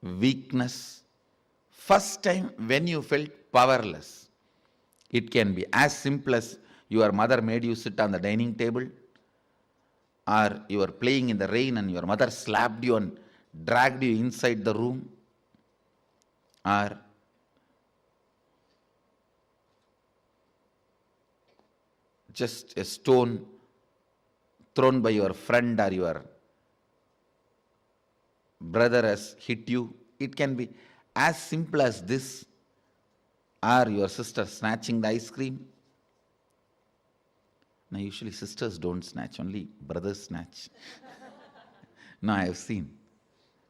weakness. First time when you felt powerless. It can be as simple as your mother made you sit on the dining table, or you were playing in the rain and your mother slapped you and dragged you inside the room, or just a stone thrown by your friend or your brother has hit you. It can be as simple as this, or your sister snatching the ice cream. Now, usually sisters don't snatch, only brothers snatch. Now, I have seen.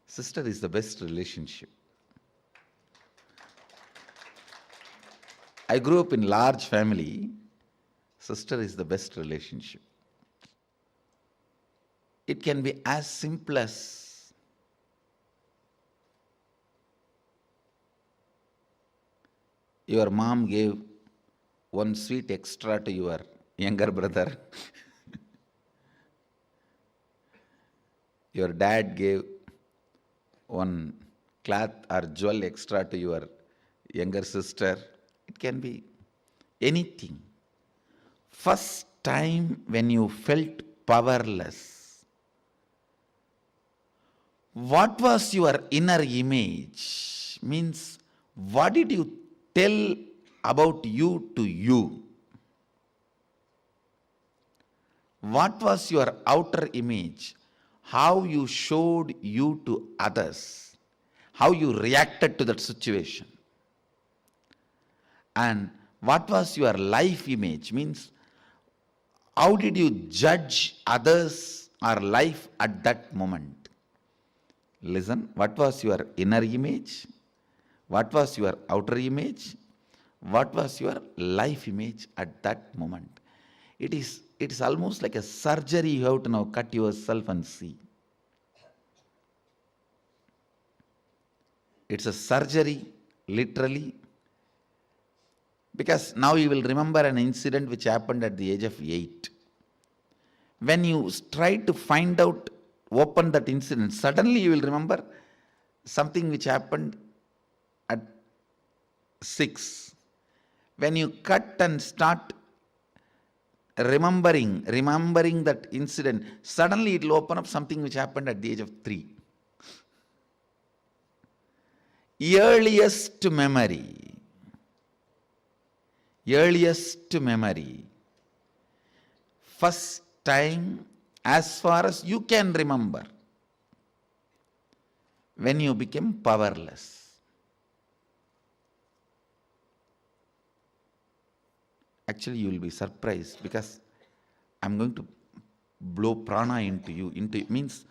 Sister is the best relationship. I grew up in large family. Sister is the best relationship. It can be as simple as your mom gave one sweet extra to your younger brother. Your dad gave one cloth or jewel extra to your younger sister. It can be anything. First time when you felt powerless, what was your inner image? Means, what did you tell about you to you? What was your outer image? How you showed you to others? How you reacted to that situation? And what was your life image? Means, how did you judge others or life at that moment? Listen, what was your inner image? What was your outer image? What was your life image at that moment? It is almost like a surgery. You have to now cut yourself and see. It's a surgery, literally, because now you will remember an incident which happened at the age of 8. When you try to find out, open that incident, suddenly you will remember something which happened at 6. When you cut and start remembering that incident, suddenly it will open up something which happened at the age of 3. Earliest memory, first time as far as you can remember, when you became powerless. Actually, you will be surprised because I'm going to blow prana into you. Means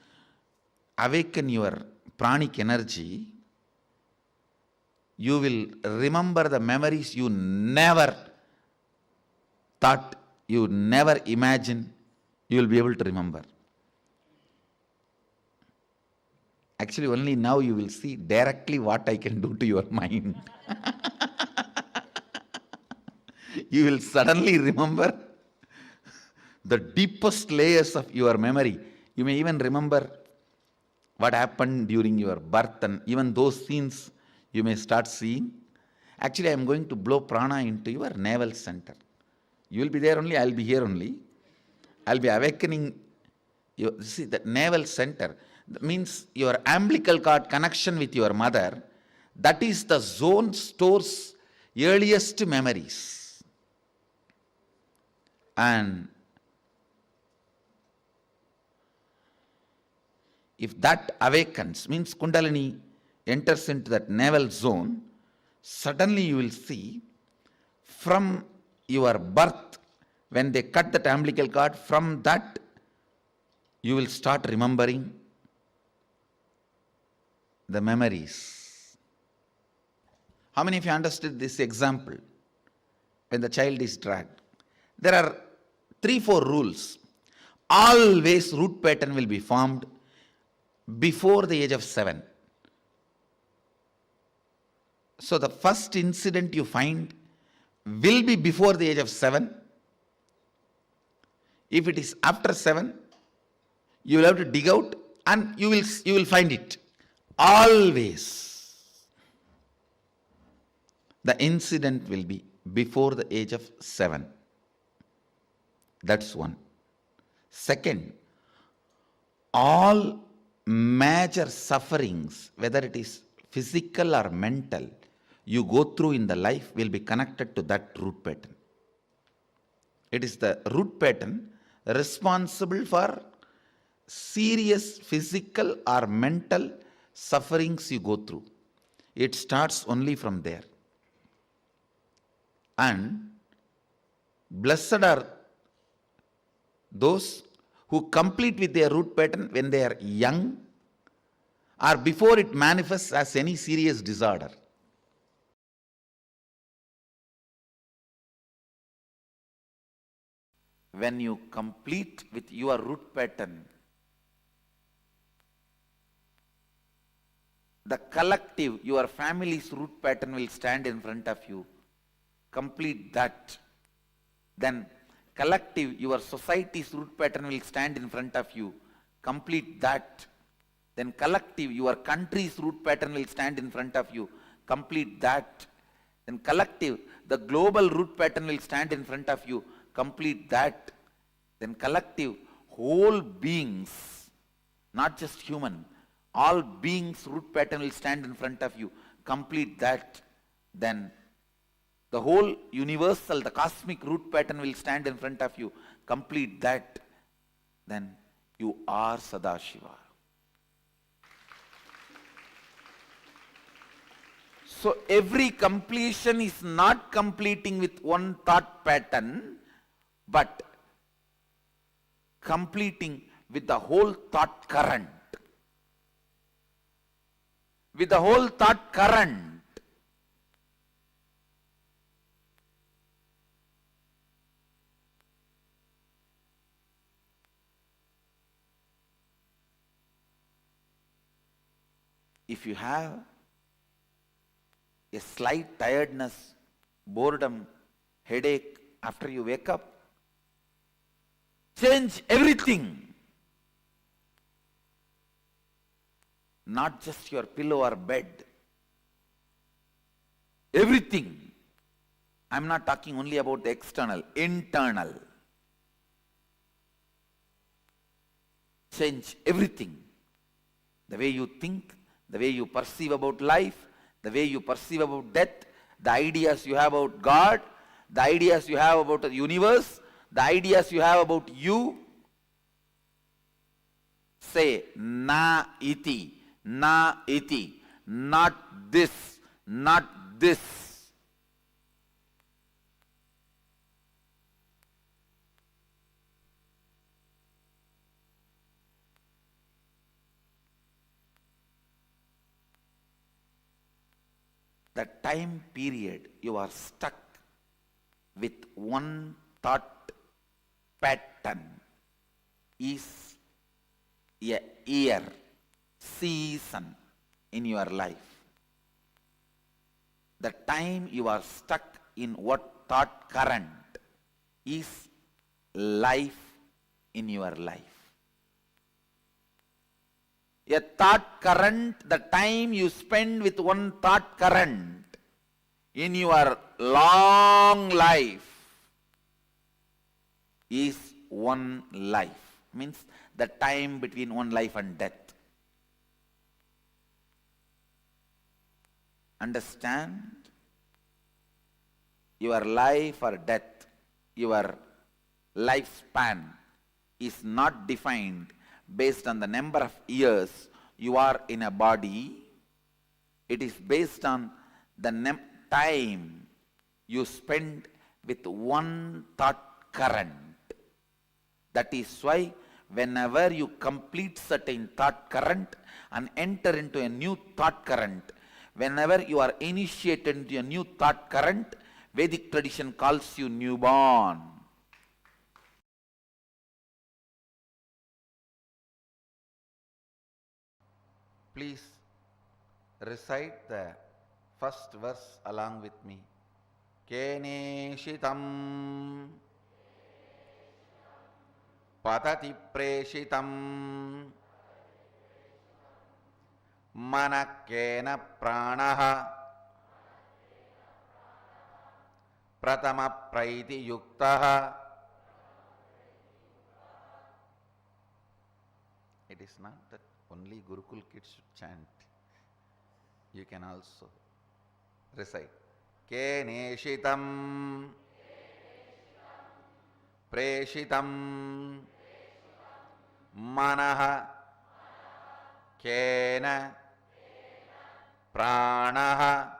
awaken your pranic energy. You will remember the memories you never thought, you never imagined you will be able to remember. Actually, only now you will see directly what I can do to your mind. You will suddenly remember the deepest layers of your memory. You may even remember what happened during your birth, and even those scenes you may start seeing. Actually, I am going to blow prana into your navel center. You will be there only, I will be here only. I will be awakening you. See, that navel center, that means your umbilical cord connection with your mother. That is the zone stores earliest memories. And if that awakens, means Kundalini enters into that navel zone, suddenly you will see from your birth, when they cut that umbilical cord, from that you will start remembering the memories. How many of you understood this example? When the child is dragged, there are 3-4 rules. Always root pattern will be formed before the age of 7. So the first incident you find will be before the age of 7. If it is after 7, you will have to dig out and you will find it. Always the incident will be before the age of 7. That's one. Second, all major sufferings, whether it is physical or mental, you go through in the life will be connected to that root pattern. It is the root pattern responsible for serious physical or mental sufferings you go through. It starts only from there. And blessed are those who complete with their root pattern when they are young or before it manifests as any serious disorder. When you complete with your root pattern, the collective, your family's root pattern will stand in front of you. Complete that. Then collective, your society's root pattern will stand in front of you. Complete that. Then collective, your country's root pattern will stand in front of you. Complete that. Then collective, the global root pattern will stand in front of you. Complete that. Then collective, whole beings, not just human, all beings' root pattern will stand in front of you. Complete that. Then the whole universal, the cosmic root pattern will stand in front of you. Complete that. Then you are Sadashiva. So every completion is not completing with one thought pattern, but completing with the whole thought current. With the whole thought current. If you have a slight tiredness, boredom, headache after you wake up, change everything. Not just your pillow or bed. Everything. I'm not talking only about the external, internal. Change everything. The way you think, the way you perceive about life, the way you perceive about death, the ideas you have about God, the ideas you have about the universe, the ideas you have about you. Say, na iti, not this, not this. The time period you are stuck with one thought pattern is a year, season in your life. The time you are stuck in what thought current is life in your life. A thought current, the time you spend with one thought current in your long life is one life. Means the time between one life and death. Understand? Your life or death, your lifespan is not defined based on the number of years you are in a body. It is based on the time you spend with one thought current. That is why whenever you complete certain thought current and enter into a new thought current, whenever you are initiated into a new thought current, Vedic tradition calls you newborn. Please recite the first verse along with me. Keneshitam patati preshitam manakena pranaha pratama praiti yuktaha. It is not that only Gurukul kids should chant. You can also recite. Keneshitam preshitam manaha kena pranaha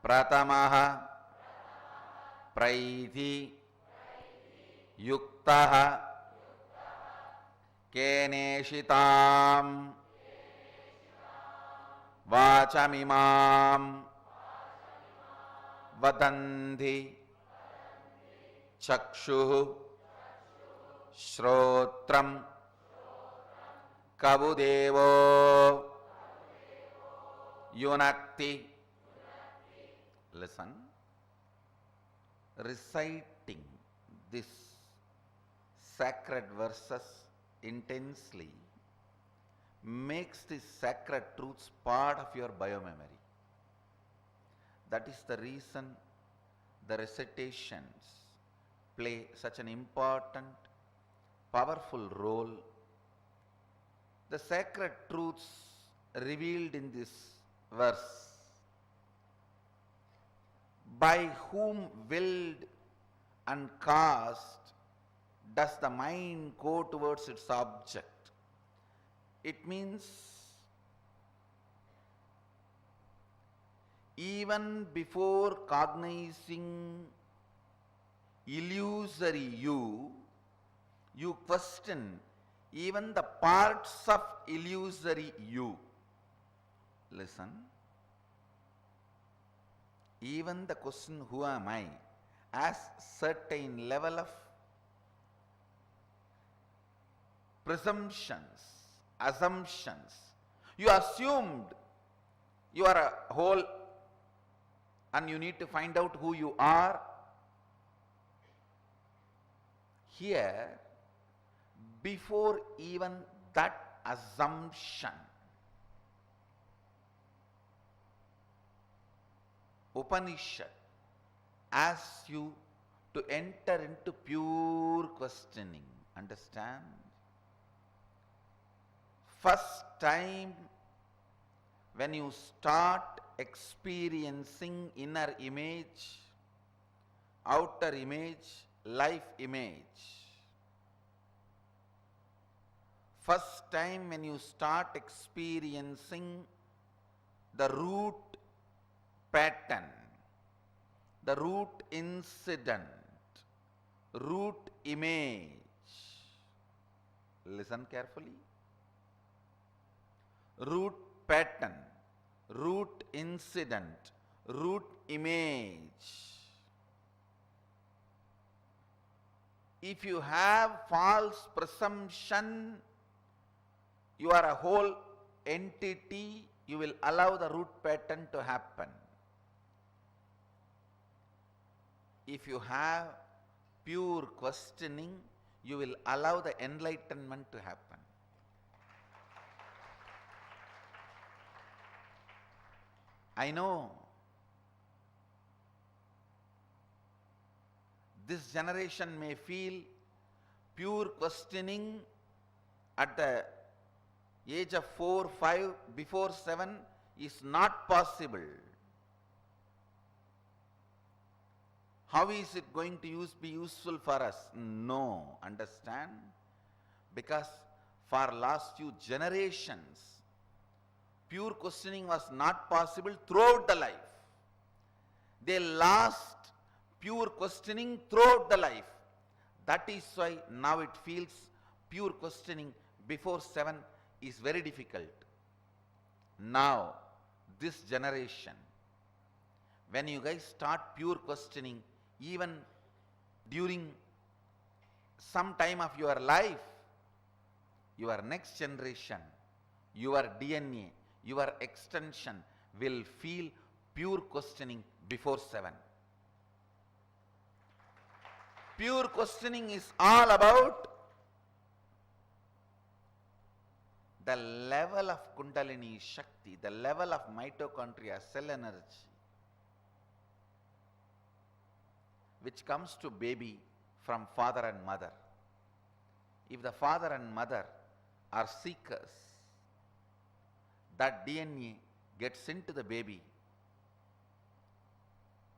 pratamaha praiti yuktaha keneshitam vachamimam vadanti chakshuh shrotram kabudevo yunakti. Listen. Reciting this sacred verses intensely makes these sacred truths part of your biomemory. That is the reason the recitations play such an important, powerful role. The sacred truths revealed in this verse, by whom willed and caused does the mind go towards its object? It means even before cognizing illusory you question even the parts of illusory you. Listen. Even the question, who am I, has certain level of presumptions, assumptions. You assumed you are a whole and you need to find out who you are. Here, before even that assumption, Upanishad asks you to enter into pure questioning. Understand? First time when you start experiencing inner image, outer image, life image, first time when you start experiencing the root pattern, the root incident, root image. Listen carefully. Root pattern, root incident, root image. If you have false presumption, you are a whole entity, you will allow the root pattern to happen. If you have pure questioning, you will allow the enlightenment to happen. I know this generation may feel pure questioning at the age of 4, 5, before 7 is not possible. How is it going to be useful for us? No, understand? Because for last few generations, pure questioning was not possible throughout the life. They lost pure questioning throughout the life. That is why now it feels pure questioning before 7 is very difficult. Now, this generation, when you guys start pure questioning, even during some time of your life, your next generation, your DNA, your extension will feel pure questioning before 7. Pure questioning is all about the level of Kundalini Shakti, the level of mitochondria, cell energy, which comes to baby from father and mother. If the father and mother are seekers, that DNA gets into the baby.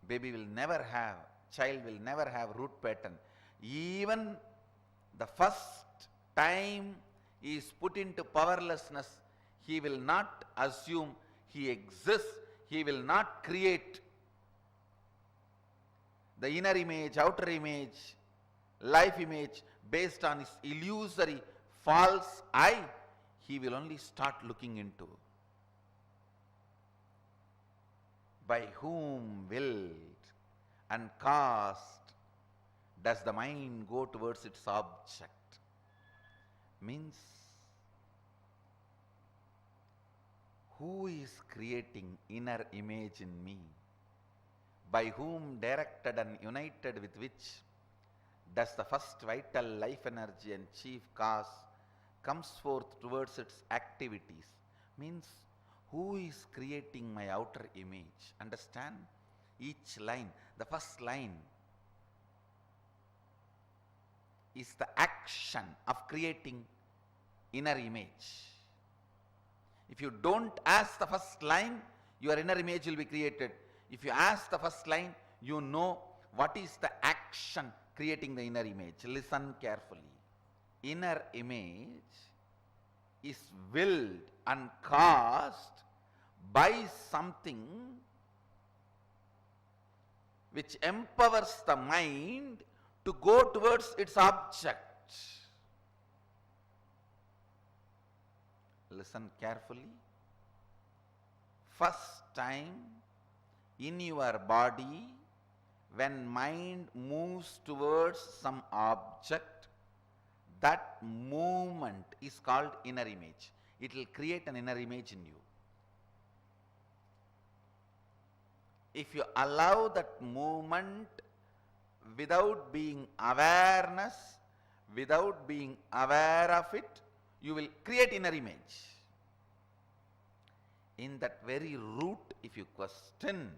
Baby will never have, child will never have root pattern. Even the first time he is put into powerlessness, he will not assume he exists, he will not create the inner image, outer image, life image based on his illusory false I. He will only start looking into by whom willed and caused does the mind go towards its object. Means, who is creating inner image in me? By whom directed and united with which does the first vital life energy and chief cause comes forth towards its activities? Means, who is creating my outer image? Understand? Each line, the first line is the action of creating inner image. If you don't ask the first line, your inner image will be created. If you ask the first line, you know what is the action creating the inner image. Listen carefully. Inner image is willed and caused by something which empowers the mind to go towards its object. Listen carefully. First time in your body, when mind moves towards some object, that movement is called inner image. It will create an inner image in you. If you allow that movement without being awareness, without being aware of it, you will create inner image. In that very root, if you question,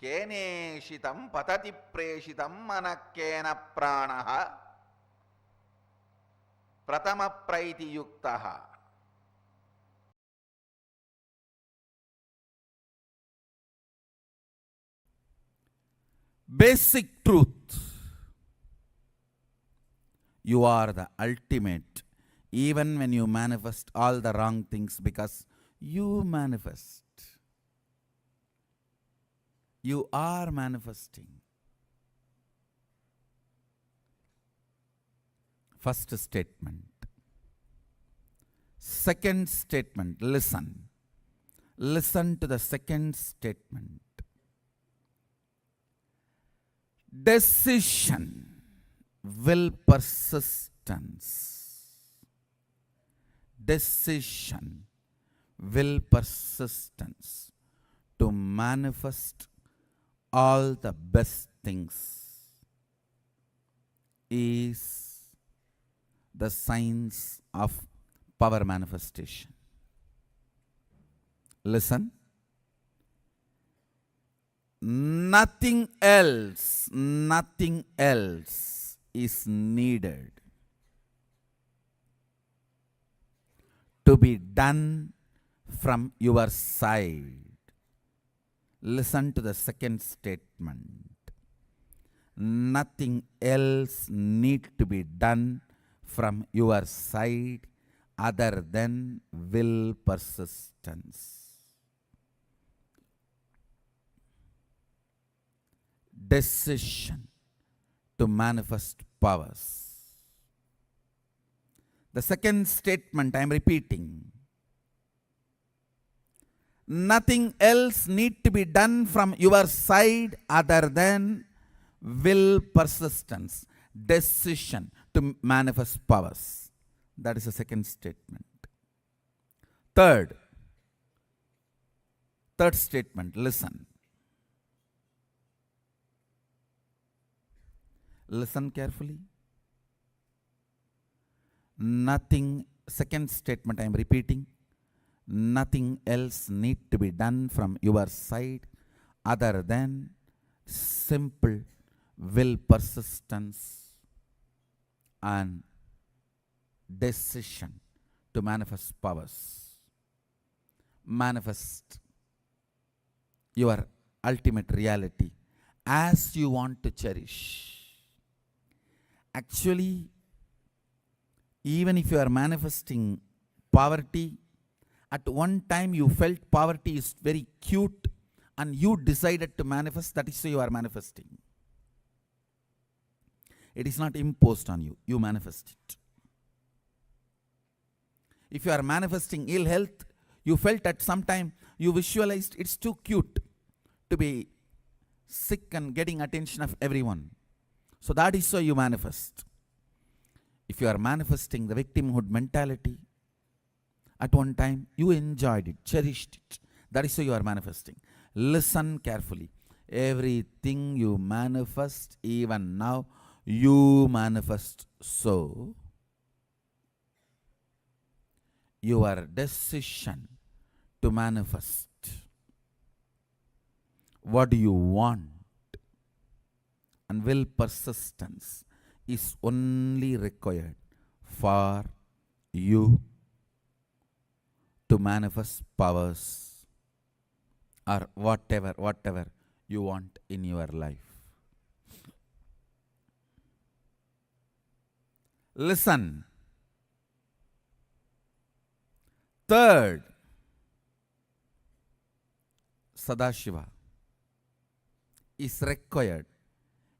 కేనేషితం పతతి ప్రేషితం మనఃకేన ప్రాణః ప్రథమ ప్రైతియుక్తః. Basic truth. You are the ultimate, even when you manifest all the wrong things, because you manifest. You are manifesting. First statement. Second statement, listen. Listen to the second statement. Decision, will persistence. Decision, will persistence to manifest all the best things is the science of power manifestation. Listen. Nothing else is needed to be done from your side. Listen to the second statement. Nothing else need to be done from your side other than will persistence. Decision to manifest powers. The second statement I am repeating. Nothing else need to be done from your side other than will persistence. Decision to manifest powers. That is the second statement. Third statement, listen. Listen carefully. Second statement I am repeating. Nothing else need to be done from your side other than simple will persistence and decision to manifest powers. Manifest your ultimate reality as you want to cherish. Actually, even if you are manifesting poverty, at one time you felt poverty is very cute and you decided to manifest, that is why you are manifesting. It is not imposed on you, you manifest it. If you are manifesting ill health, you felt at some time, you visualized it's too cute to be sick and getting attention of everyone. So that is why you manifest. If you are manifesting the victimhood mentality, at one time you enjoyed it, cherished it. That is why you are manifesting. Listen carefully. Everything you manifest, even now, you manifest so. Your decision to manifest what do you want and will persistence is only required for you to manifest powers or whatever you want in your life. Listen. Third, Sadashiva is required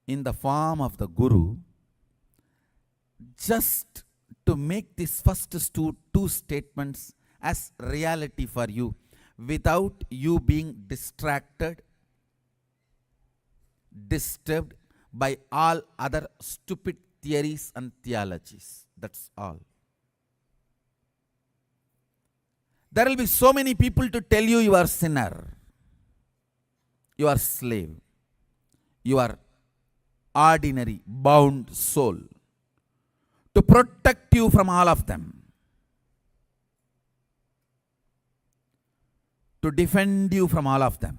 in the form of the Guru just to make these first two statements as reality for you without you being distracted, disturbed by all other stupid theories and theologies. That's all. There will be so many people to tell you are sinner, you are slave, you are ordinary bound soul, to protect you from all of them, to defend you from all of them,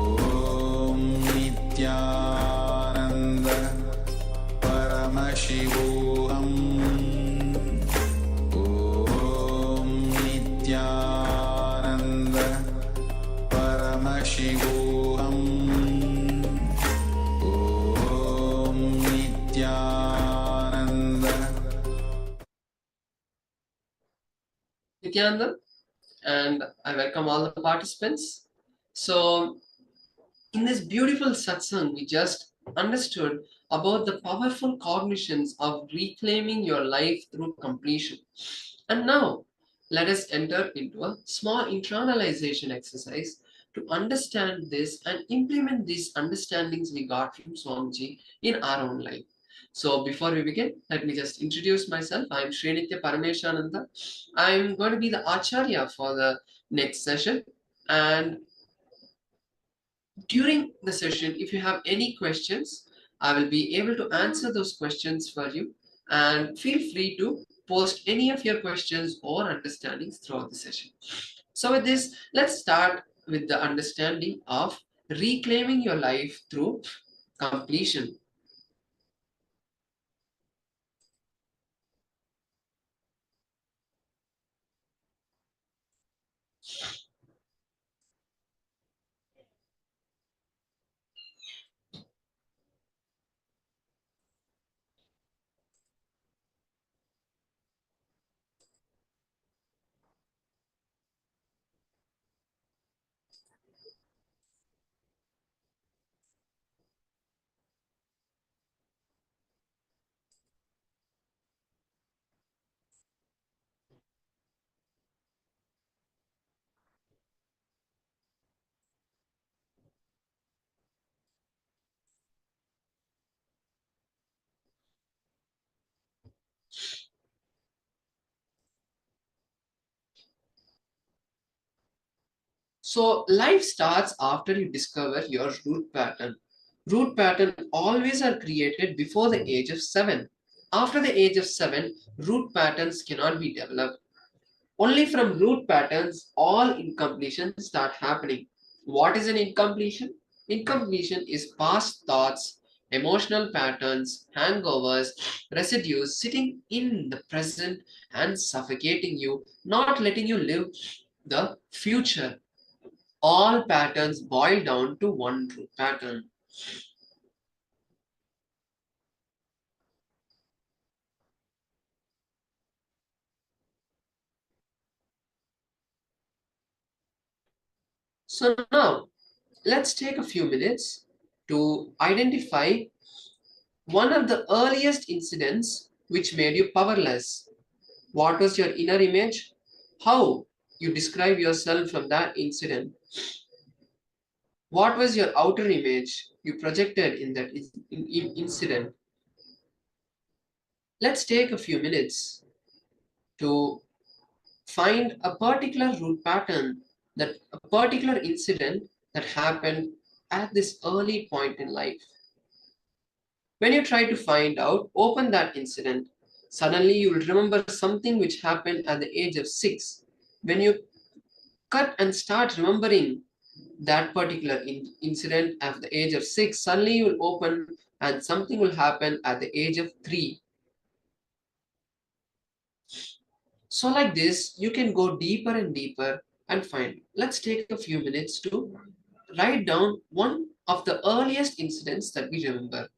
Nityananda, and I welcome all the participants. So, in this beautiful satsang, we just understood about the powerful cognitions of reclaiming your life through completion. And now, let us enter into a small internalization exercise to understand this and implement these understandings we got from Swamiji in our own life. So before we begin, let me just introduce myself. I am Sri Nithya Parameshananda. I am going to be the Acharya for the next session. And during the session, if you have any questions, I will be able to answer those questions for you. And feel free to post any of your questions or understandings throughout the session. So with this, let's start with the understanding of reclaiming your life through completion. So life starts after you discover your root pattern. Root pattern always are created before the age of 7. After the age of 7, root patterns cannot be developed. Only from root patterns, all incompletions start happening. What is an incompletion? Incompletion is past thoughts, emotional patterns, hangovers, residues sitting in the present and suffocating you, not letting you live the future. All patterns boil down to one root pattern. So now, let's take a few minutes to identify one of the earliest incidents which made you powerless. What was your inner image? How you describe yourself from that incident? What was your outer image you projected in that incident? Let's take a few minutes to find a particular root pattern, that a particular incident that happened at this early point in life. When you try to find out, open that incident. Suddenly you will remember something which happened at the age of 6. When you cut and start remembering that particular incident at the age of 6, suddenly you will open and something will happen at the age of 3. So like this, you can go deeper and deeper and find. Let's take a few minutes to write down one of the earliest incidents that we remember.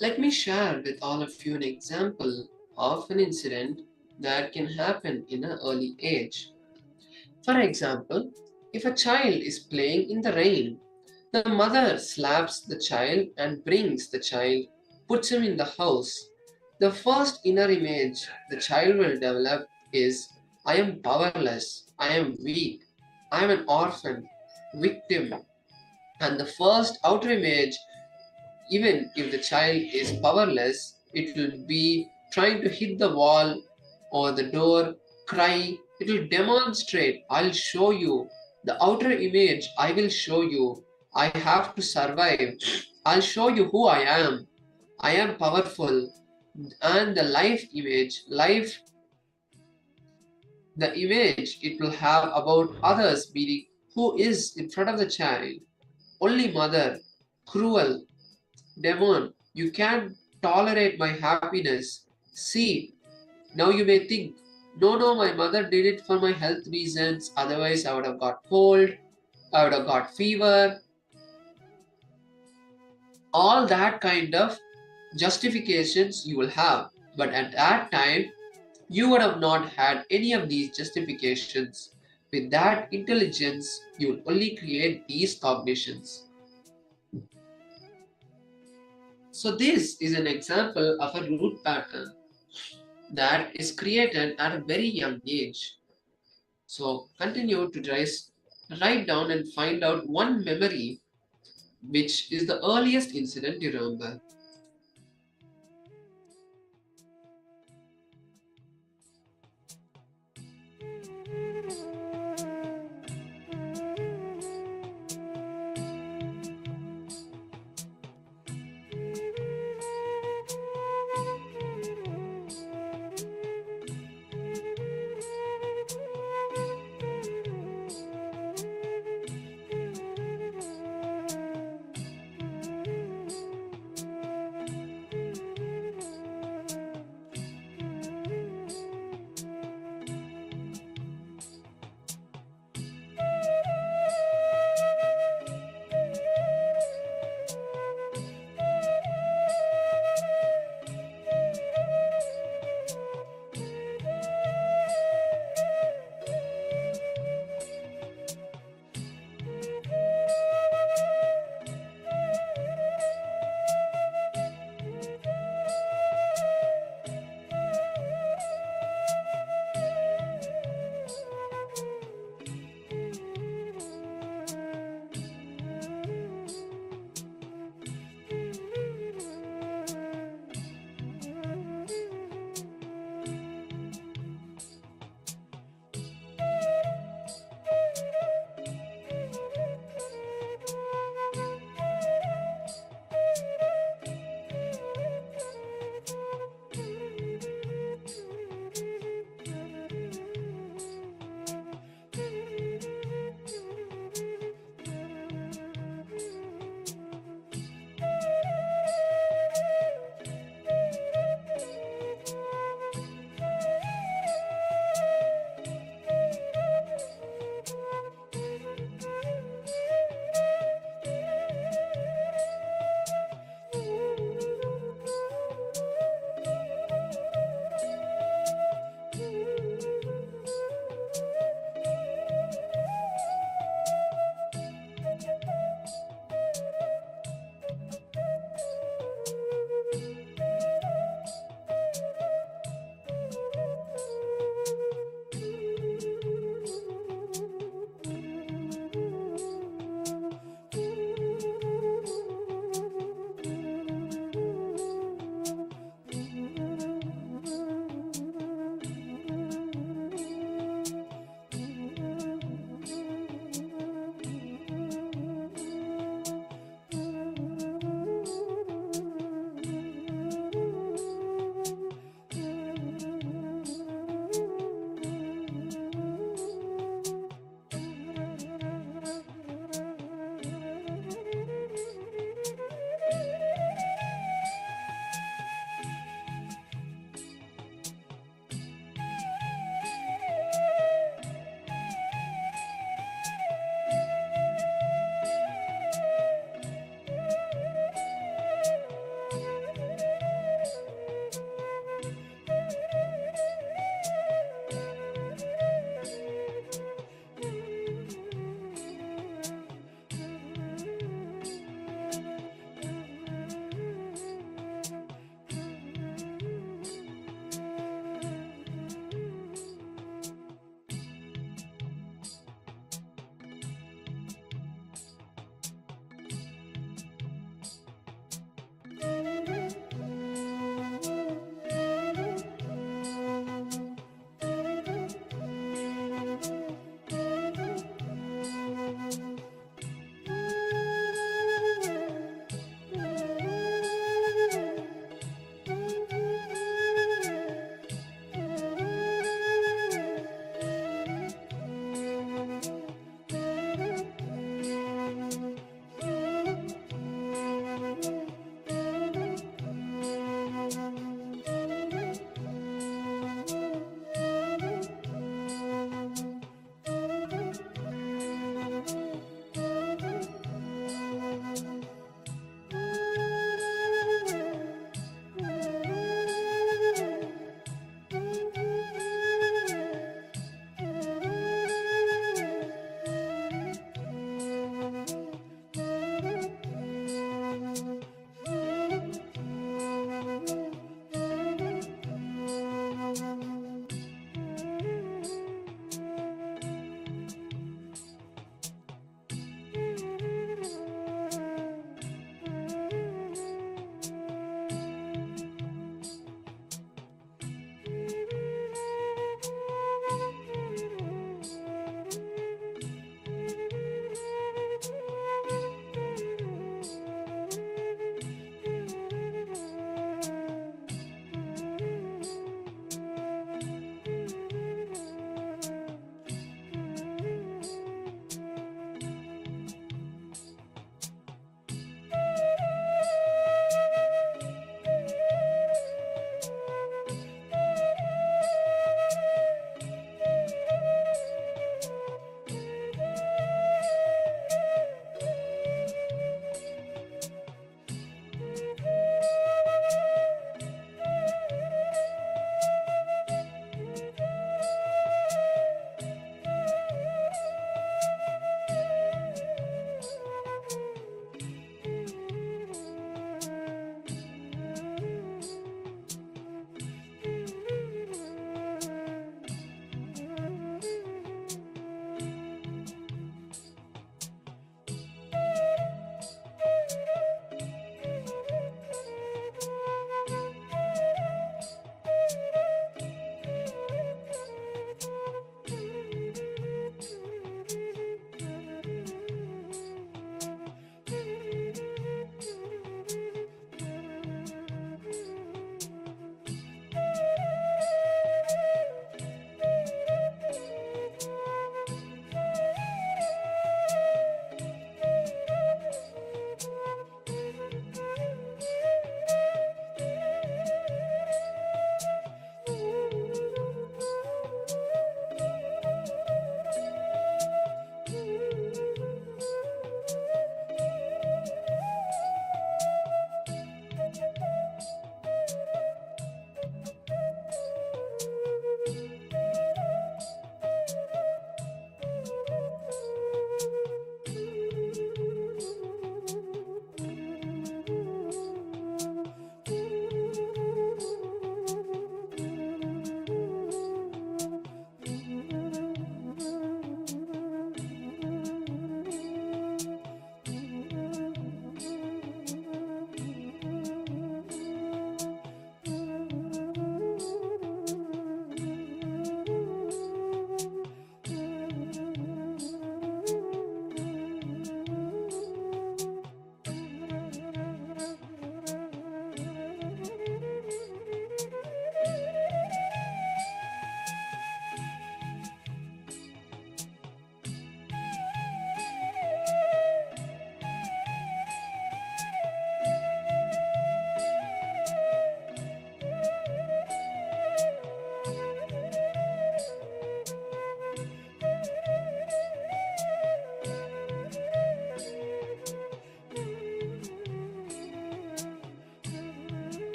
Let me share with all of you an example of an incident that can happen in an early age. For example, if a child is playing in the rain, the mother slaps the child and brings the child, puts him in the house. The first inner image the child will develop is I am powerless, I am weak, I am an orphan, victim. And the first outer image, even if the child is powerless, it will be trying to hit the wall or the door, cry. It will demonstrate, I'll show you. The outer image, I will show you. I have to survive. I'll show you who I am. I am powerful. And the life image, the image it will have about others meaning who is in front of the child. Only mother, cruel, demon, you can't tolerate my happiness. See, now you may think, no, my mother did it for my health reasons, otherwise I would have got cold, I would have got fever. All that kind of justifications you will have. But at that time, you would have not had any of these justifications. With that intelligence, you will only create these cognitions. So this is an example of a root pattern that is created at a very young age. So continue to write down and find out one memory which is the earliest incident you remember.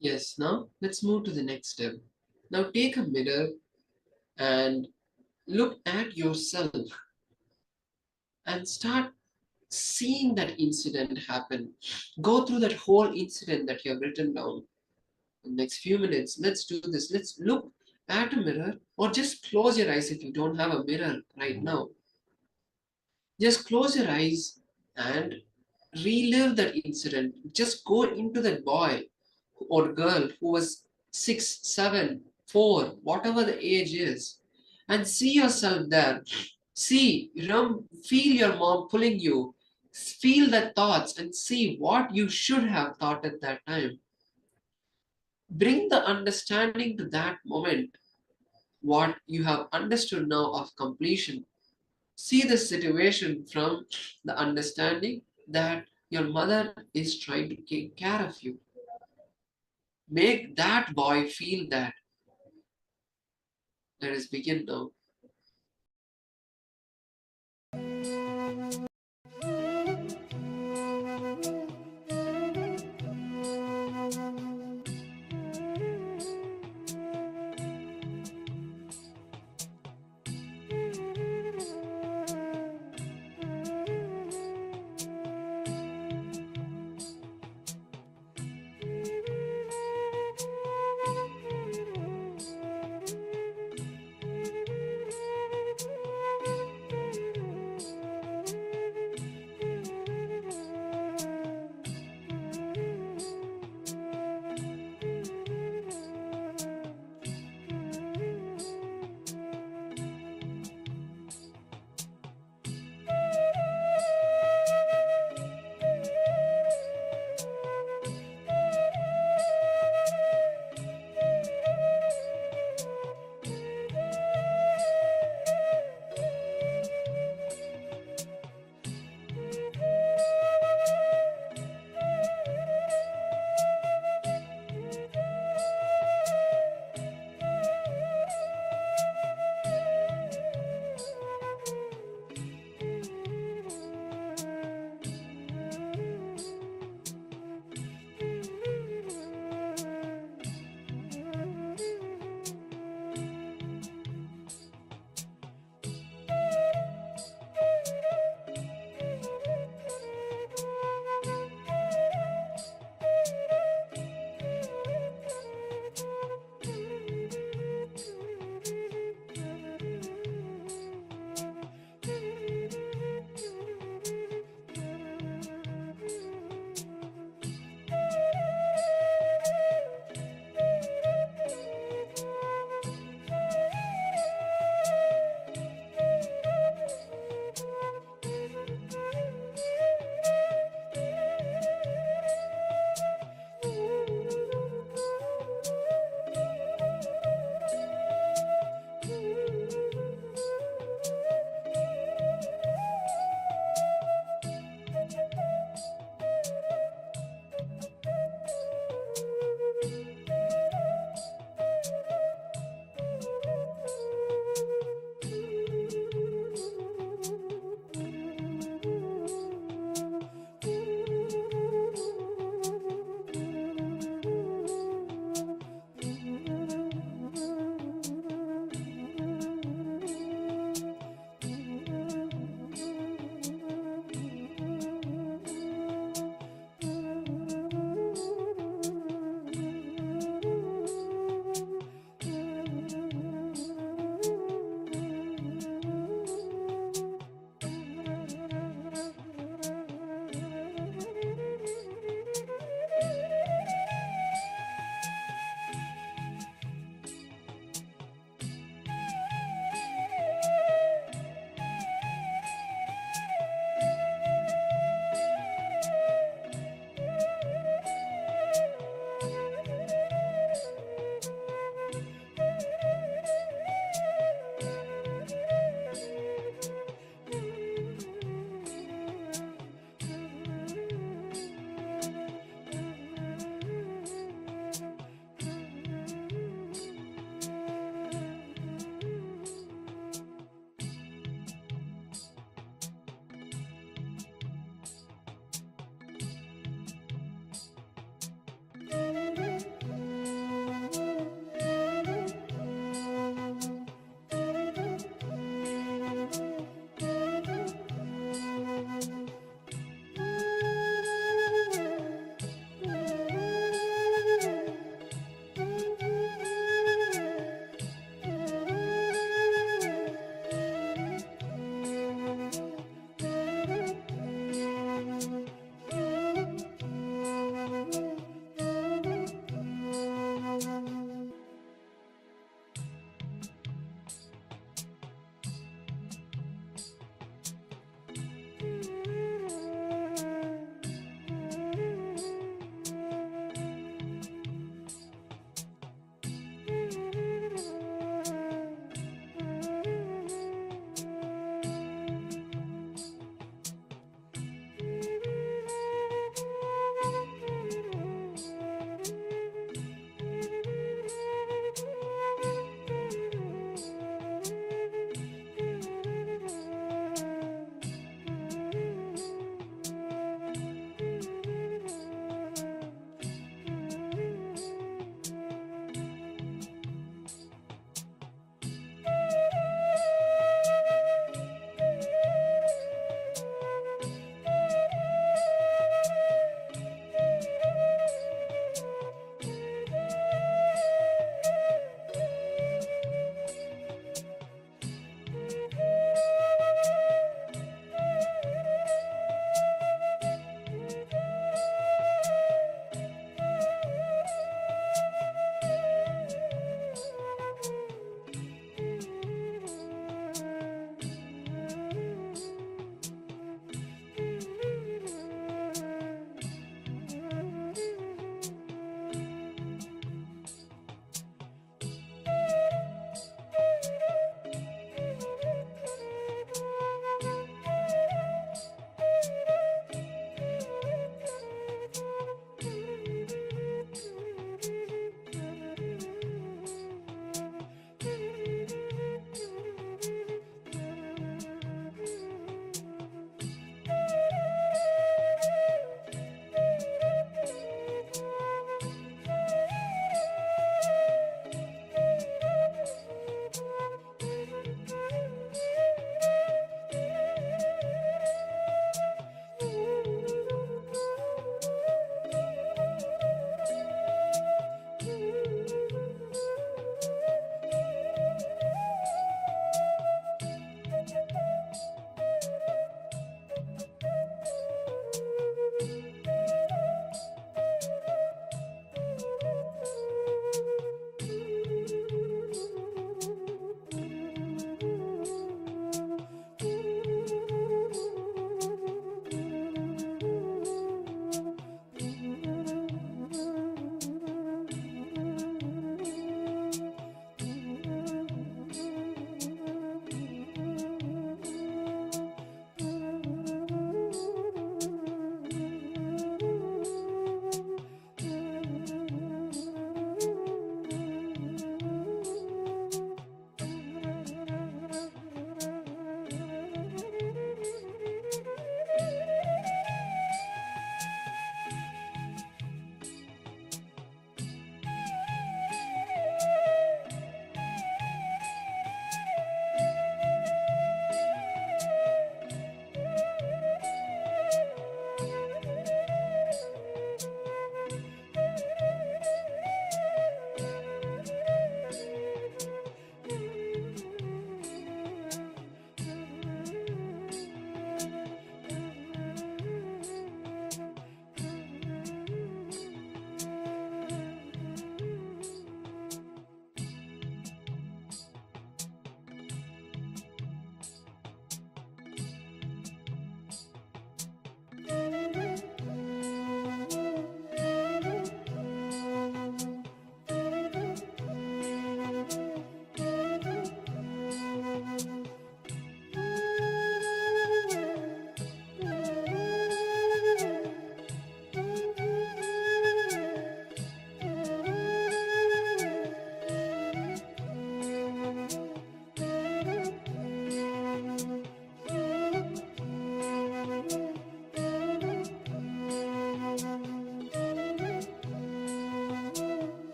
Yes, now let's move to the next step. Now take a mirror and look at yourself and start seeing that incident happen. Go through that whole incident that you have written down. In the next few minutes, let's do this. Let's look at a mirror or just close your eyes if you don't have a mirror right now. Just close your eyes and relive that incident. Just go into that boy or girl who was 6, 7, 4, whatever the age is, and see yourself there. See, feel your mom pulling you. Feel the thoughts and see what you should have thought at that time. Bring the understanding to that moment, what you have understood now of completion. See the situation from the understanding that your mother is trying to take care of you. Make that boy feel that. Let us begin now.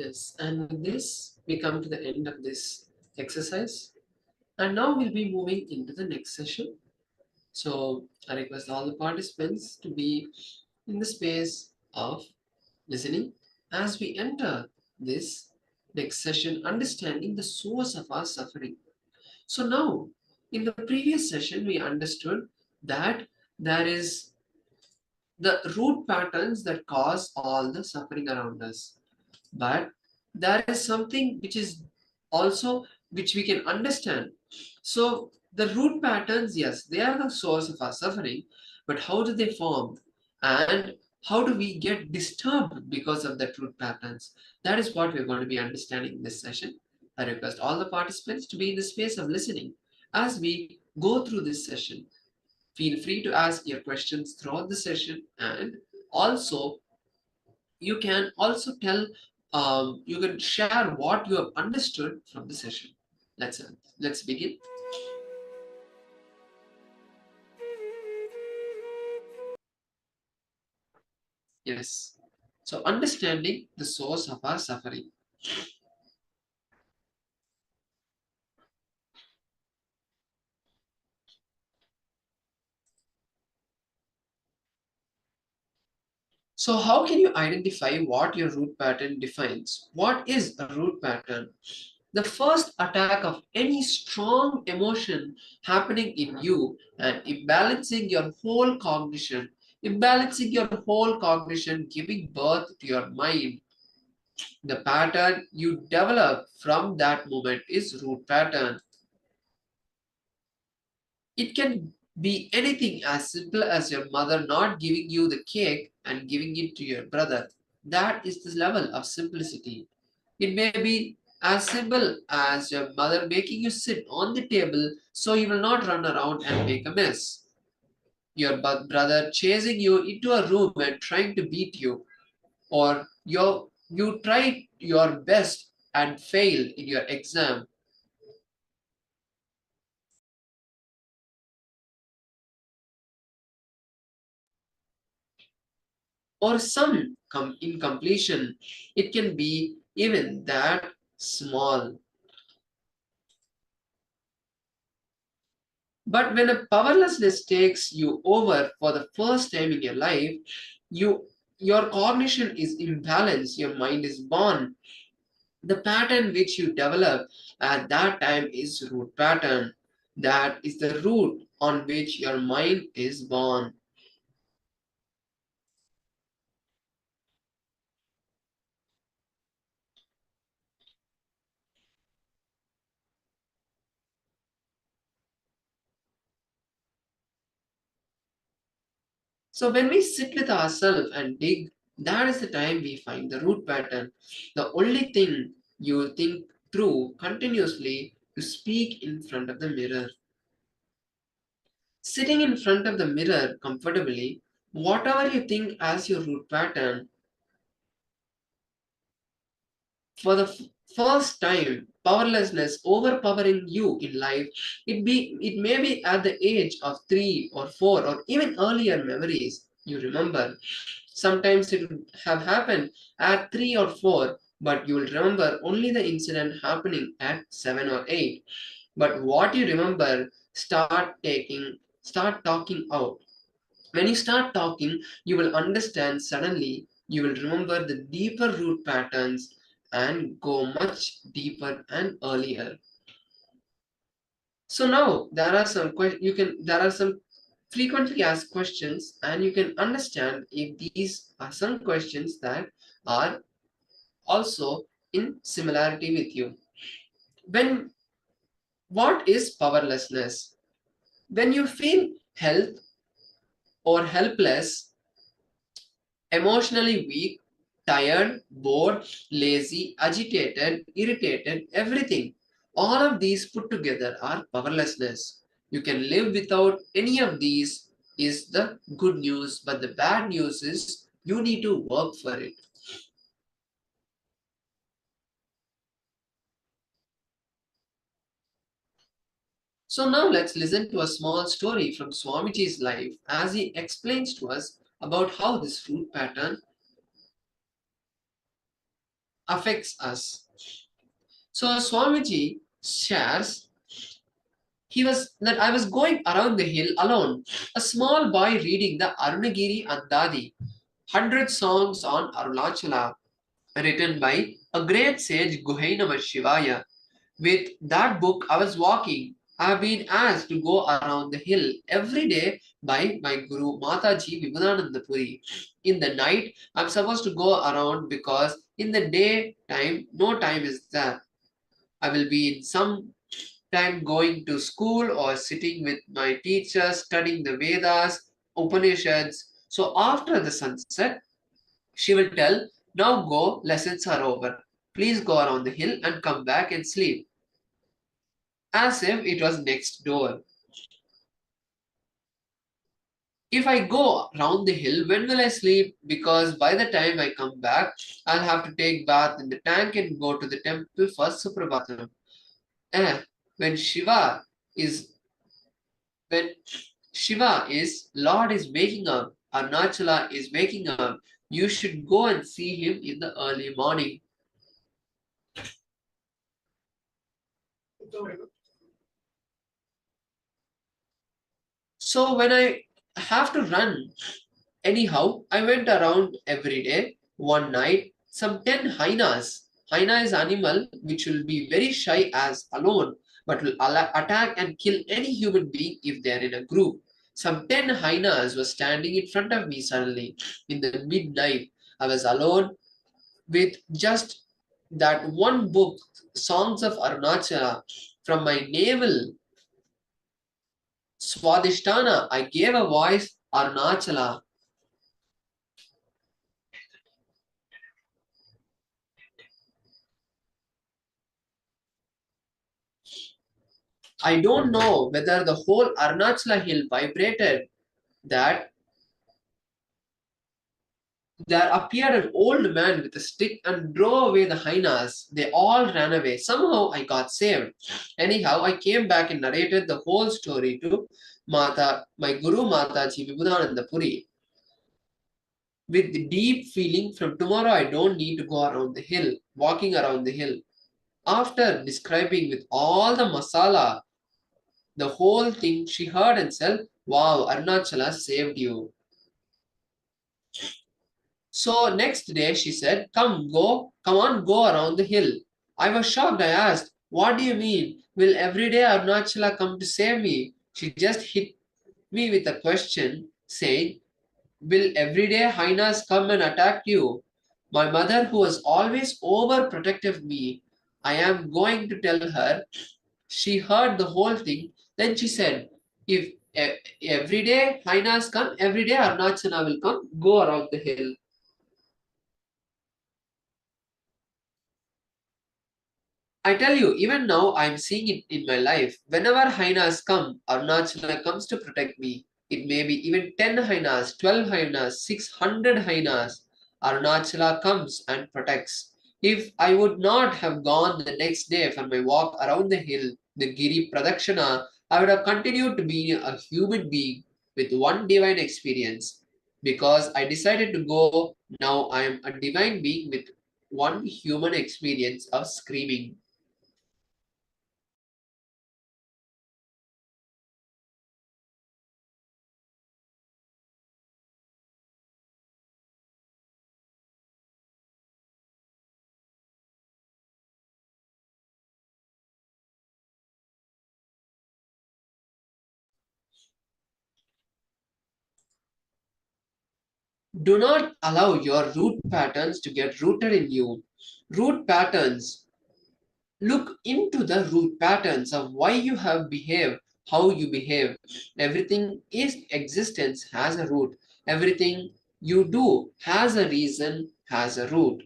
Yes, and with this, we come to the end of this exercise. And now we'll be moving into the next session. So I request all the participants to be in the space of listening as we enter this next session, understanding the source of our suffering. So now, in the previous session, we understood that there is the root patterns that cause all the suffering around us. But there is something which is also which we can understand. So the root patterns, yes, they are the source of our suffering, but how do they form? And how do we get disturbed because of the root patterns? That is what we're going to be understanding in this session. I request all the participants to be in the space of listening as we go through this session. Feel free to ask your questions throughout the session, and also you can also tell, you can share what you have understood from the session. Let's begin. Yes. So understanding the source of our suffering. So how can you identify what your root pattern defines? What is a root pattern? The first attack of any strong emotion happening in you and imbalancing your whole cognition, giving birth to your mind. The pattern you develop from that moment is root pattern. It can be anything as simple as your mother not giving you the cake and giving it to your brother. That is the level of simplicity. It may be as simple as your mother making you sit on the table so you will not run around and make a mess. Your brother chasing you into a room and trying to beat you, or you tried your best and failed in your exam. Or some incompletion. It can be even that small. But when a powerlessness takes you over for the first time in your life, your cognition is imbalanced, your mind is born. The pattern which you develop at that time is root pattern. That is the root on which your mind is born. So when we sit with ourselves and dig, that is the time we find the root pattern. The only thing you think through continuously to speak in front of the mirror. Sitting in front of the mirror comfortably, whatever you think as your root pattern, for the first time, powerlessness overpowering you in life, it may be at the age of 3 or 4 or even earlier memories you remember. Sometimes it would have happened at 3 or 4, but you will remember only the incident happening at 7 or 8. But what you remember, start talking out. When you start talking, you will understand suddenly, you will remember the deeper root patterns and go much deeper and earlier. So now there are some frequently asked questions, and you can understand if these are some questions that are also in similarity with you. What is powerlessness? When you feel health or helpless, emotionally weak, tired, bored, lazy, agitated, irritated, everything. All of these put together are powerlessness. You can live without any of these is the good news, but the bad news is you need to work for it. So now let's listen to a small story from Swamiji's life as he explains to us about how this root pattern affects us. So Swamiji shares I was going around the hill alone, a small boy reading the Arunagiri Andadi, 100 songs on Arunachala, written by a great sage Guhainama Shivaya. With that book, I was walking. I have been asked to go around the hill every day by my guru Mataji Vibhudananda Puri. In the night, I'm supposed to go around because in the daytime, no time is there. I will be in some time going to school or sitting with my teachers studying the Vedas, Upanishads. So after the sunset, she will tell, now go, lessons are over. Please go around the hill and come back and sleep. As if it was next door. If I go round the hill, when will I sleep? Because by the time I come back, I'll have to take bath in the tank and go to the temple for Suprabhatam. When when Shiva is, Lord is waking up, Arunachala is waking up, you should go and see him in the early morning. So when I have to run, anyhow, I went around every day. One night, some 10 hyenas. Hyena is animal which will be very shy as alone, but will attack and kill any human being if they are in a group. Some 10 hyenas were standing in front of me suddenly. In the midnight, I was alone with just that one book, Songs of Arunachala, from my navel. Swadhisthana, I gave a voice, Arunachala. I don't know whether the whole Arunachala hill vibrated. That there appeared an old man with a stick and drove away the hyenas. They all ran away. Somehow I got saved. Anyhow, I came back and narrated the whole story to my Guru Mataji Vibhudananda Puri. With the deep feeling from tomorrow I don't need to go around the hill, walking around the hill. After describing with all the masala, the whole thing, she heard and said, wow, Arunachala saved you. So next day she said, come on, go around the hill. I was shocked. I asked, what do you mean? Will every day Arunachala come to save me? She just hit me with a question saying, will everyday hyenas come and attack you? My mother, who was always overprotective me, I am going to tell her. She heard the whole thing. Then she said, if every day hyenas come, every day Arunachala will come, go around the hill. I tell you, even now I'm seeing it in my life. Whenever hyenas come, Arunachala comes to protect me. It may be even 10 hyenas, 12 hyenas, 600 hyenas. Arunachala comes and protects. If I would not have gone the next day for my walk around the hill, the Giri Pradakshana, I would have continued to be a human being with one divine experience. Because I decided to go, now I am a divine being with one human experience of screaming. Do not allow your root patterns to get rooted in you. Root patterns. Look into the root patterns of why you have behaved, how you behave. Everything is existence has a root. Everything you do has a reason, has a root.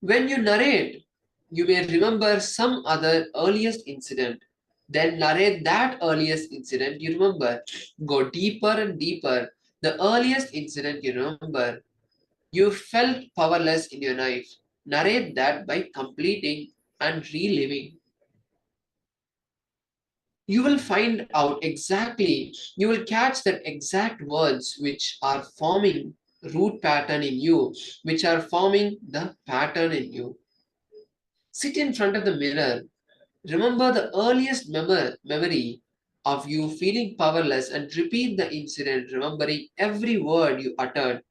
When you narrate, you may remember some other earliest incident. Then narrate that earliest incident you remember. Go deeper and deeper. The earliest incident you remember, you felt powerless in your life. Narrate that by completing and reliving. You will find out exactly, you will catch that exact words which are forming root pattern in you, which are forming the pattern in you. Sit in front of the mirror. Remember the earliest memory of you feeling powerless and repeat the incident, remembering every word you uttered.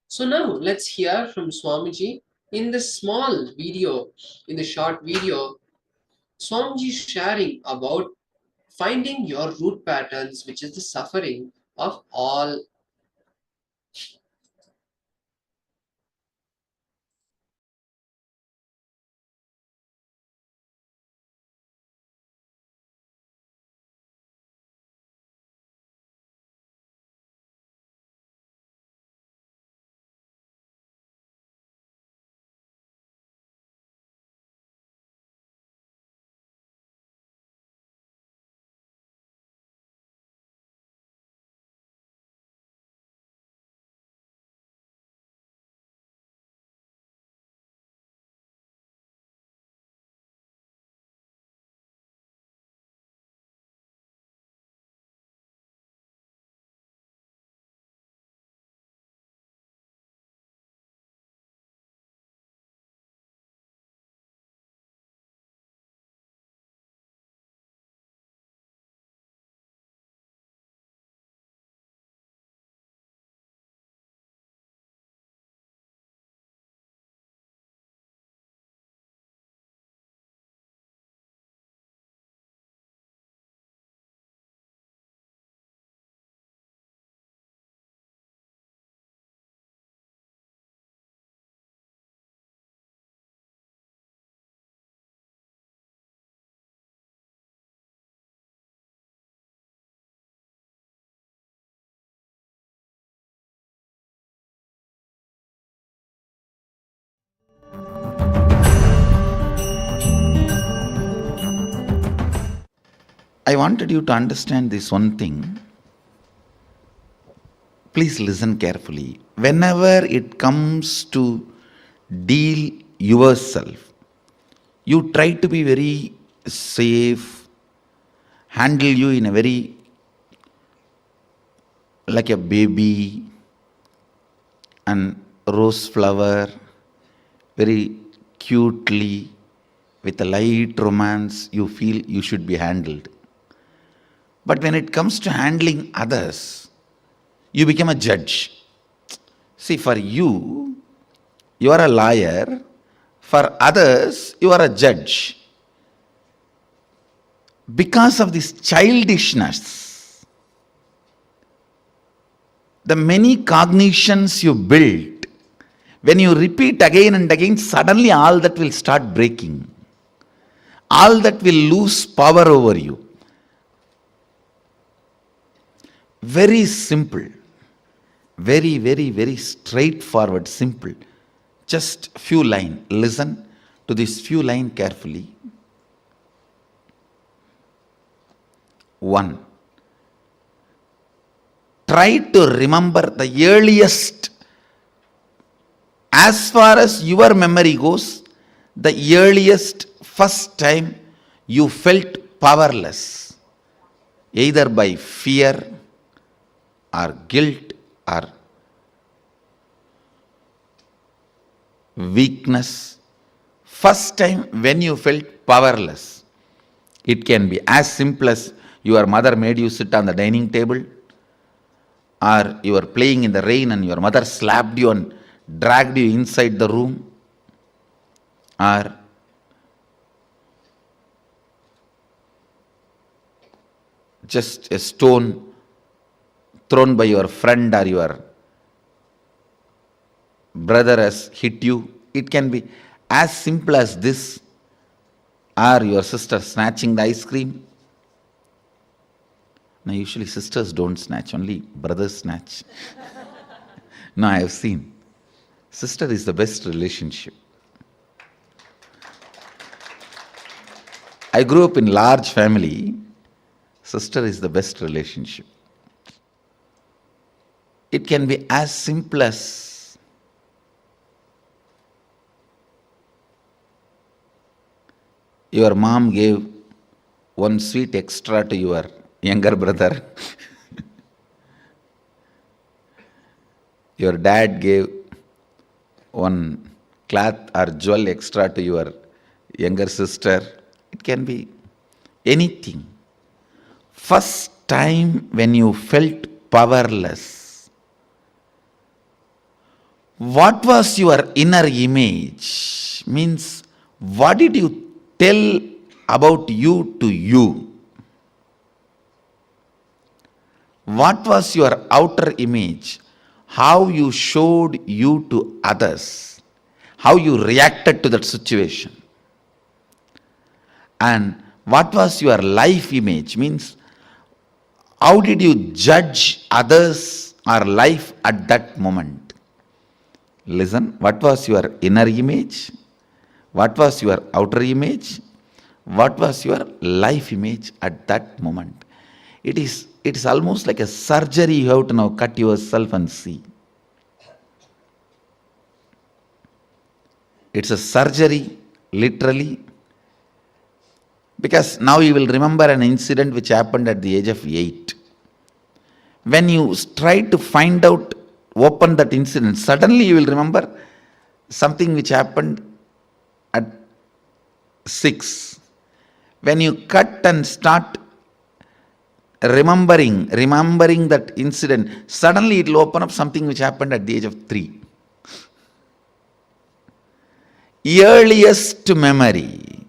So now let's hear from Swamiji in the short video, Swamiji sharing about finding your root patterns, which is the suffering of all. I wanted you to understand this one thing. Please listen carefully. Whenever it comes to deal yourself, you try to be very safe, handle you in a very like a baby and rose flower, very cutely, with a light romance, you feel you should be handled. But when it comes to handling others, you become a judge. See, for you, you are a liar. For others, you are a judge. Because of this childishness, the many cognitions you build, when you repeat again and again, suddenly all that will start breaking. All that will lose power over you. Very simple. Very, very, very straightforward, simple. Just few lines. Listen to this few lines carefully. 1. Try to remember the earliest, as far as your memory goes, the earliest first time you felt powerless, either by fear or guilt or weakness. First time when you felt powerless, it can be as simple as your mother made you sit on the dining table, or you were playing in the rain and your mother slapped you and dragged you inside the room, or just a stone thrown by your friend or your brother has hit you. It can be as simple as this, or your sister snatching the ice cream. Now usually sisters don't snatch, only brothers snatch. No, I have seen. Sister is the best relationship. I grew up in large family. Sister is the best relationship. It can be as simple as your mom gave one sweet extra to your younger brother. Your dad gave one cloth or jewel extra to your younger sister. It can be anything. First time when you felt powerless, what was your inner image? Means, what did you tell about you to you? What was your outer image? How you showed you to others? How you reacted to that situation? And what was your life image? Means, how did you judge others or life at that moment? Listen, what was your inner image? What was your outer image? What was your life image at that moment? It is almost like a surgery. You have to now cut yourself and see. It's a surgery, literally, because now you will remember an incident which happened at the age of 8. When you try to find out, open that incident, suddenly you will remember something which happened at 6. When you cut and start remembering that incident, suddenly it will open up something which happened at the age of 3. Earliest memory.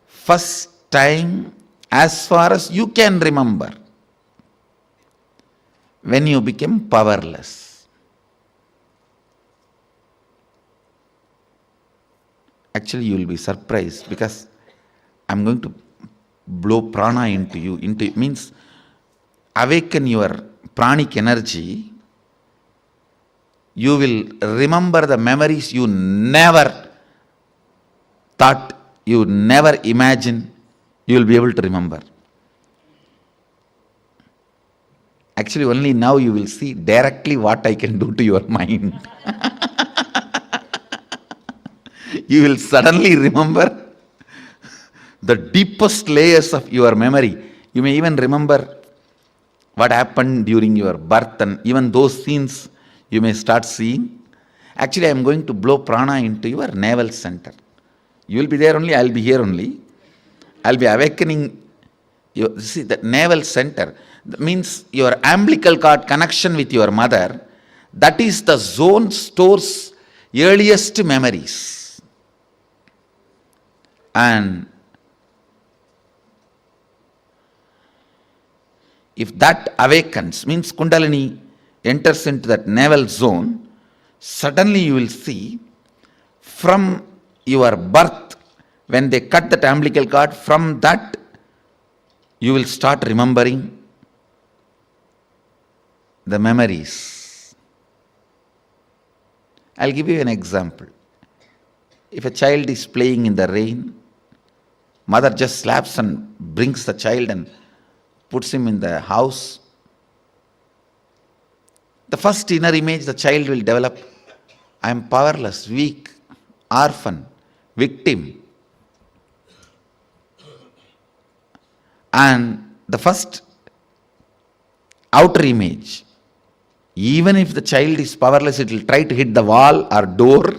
First time, as far as you can remember, when you became powerless. Actually, you will be surprised, because I'm going to blow prana into you. Means awaken your pranic energy. You will remember the memories you never thought, you never imagined you will be able to remember. Actually, only now you will see directly what I can do to your mind. You will suddenly remember the deepest layers of your memory. You may even remember what happened during your birth, and even those scenes you may start seeing. Actually, I am going to blow prana into your navel center. You will be there only, I will be here only. I will be awakening you. See, the navel center means your umbilical cord connection with your mother. That is the zone stores earliest memories. And if that awakens, means Kundalini enters into that navel zone, suddenly you will see from your birth, when they cut that umbilical cord, from that you will start remembering the memories. I'll give you an example. If a child is playing in the rain, mother just slaps and brings the child and puts him in the house. The first inner image the child will develop, I am powerless, weak, orphan, victim. And the first outer image, even if the child is powerless, it will try to hit the wall or door,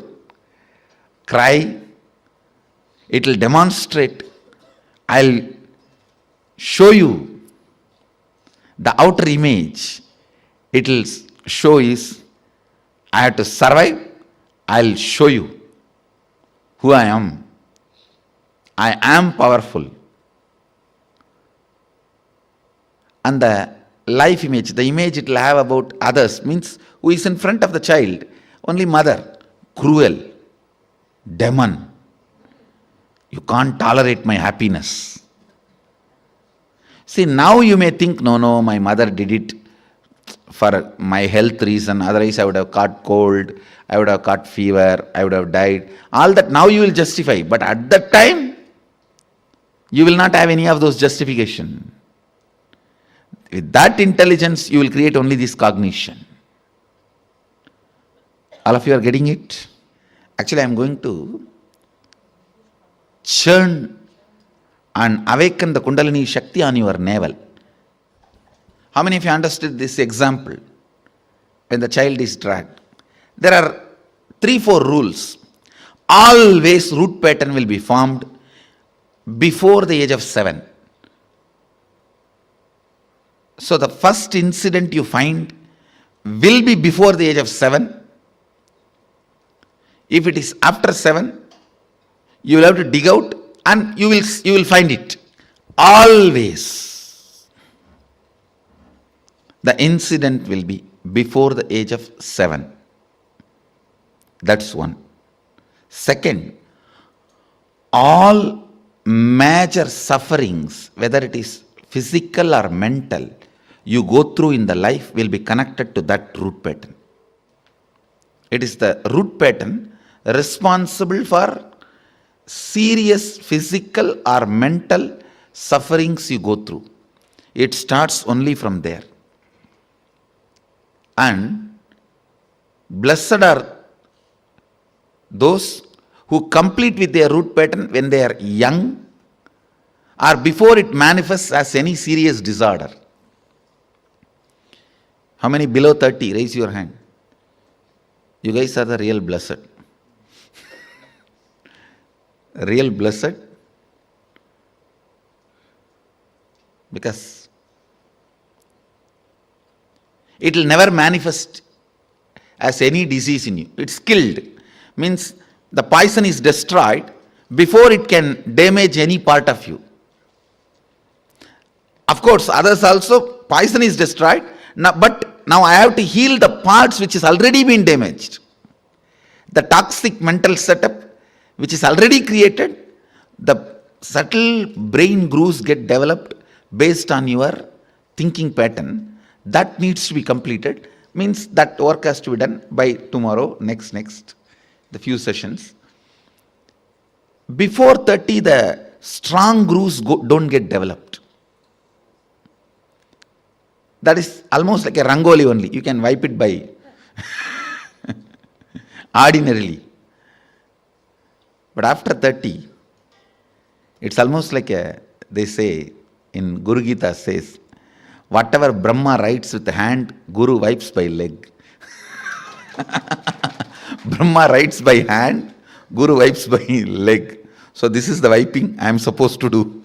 cry, it will demonstrate. I'll show you the outer image. It will show is, I have to survive, I'll show you who I am. I am powerful. And the life image, the image it will have about others, means who is in front of the child? Only mother, cruel, demon. You can't tolerate my happiness. See, now you may think, no, my mother did it for my health reason, otherwise I would have caught cold, I would have caught fever, I would have died. All that now you will justify, but at that time, you will not have any of those justification. With that intelligence, you will create only this cognition. All of you are getting it? Actually, I am going to churn and awaken the Kundalini Shakti on your navel. How many of you understood this example? When the child is dragged, there are 3-4 rules. Always root pattern will be formed before the age of 7. So the first incident you find will be before the age of 7. If it is after 7, you will have to dig out and you will find it. Always the incident will be before the age of 7. That's one. Second, all major sufferings, whether it is physical or mental, you go through in the life will be connected to that root pattern. It is the root pattern responsible for serious physical or mental sufferings you go through. It starts only from there. And blessed are those who complete with their root pattern when they are young or before it manifests as any serious disorder. How many below 30? Raise your hand. You guys are the real blessed. Real blessed. Because it will never manifest as any disease in you. It's killed. Means the poison is destroyed before it can damage any part of you. Of course, others also, poison is destroyed. But now I have to heal the parts which has already been damaged. The toxic mental setup which is already created, the subtle brain grooves get developed based on your thinking pattern. That needs to be completed. Means that work has to be done by tomorrow, next, the few sessions. Before 30, the strong grooves don't get developed. That is almost like a rangoli only. You can wipe it by ordinarily. But after 30, it's almost like they say in Guru Gita says, whatever Brahma writes with the hand, Guru wipes by leg. Brahma writes by hand, Guru wipes by leg. So this is the wiping I am supposed to do.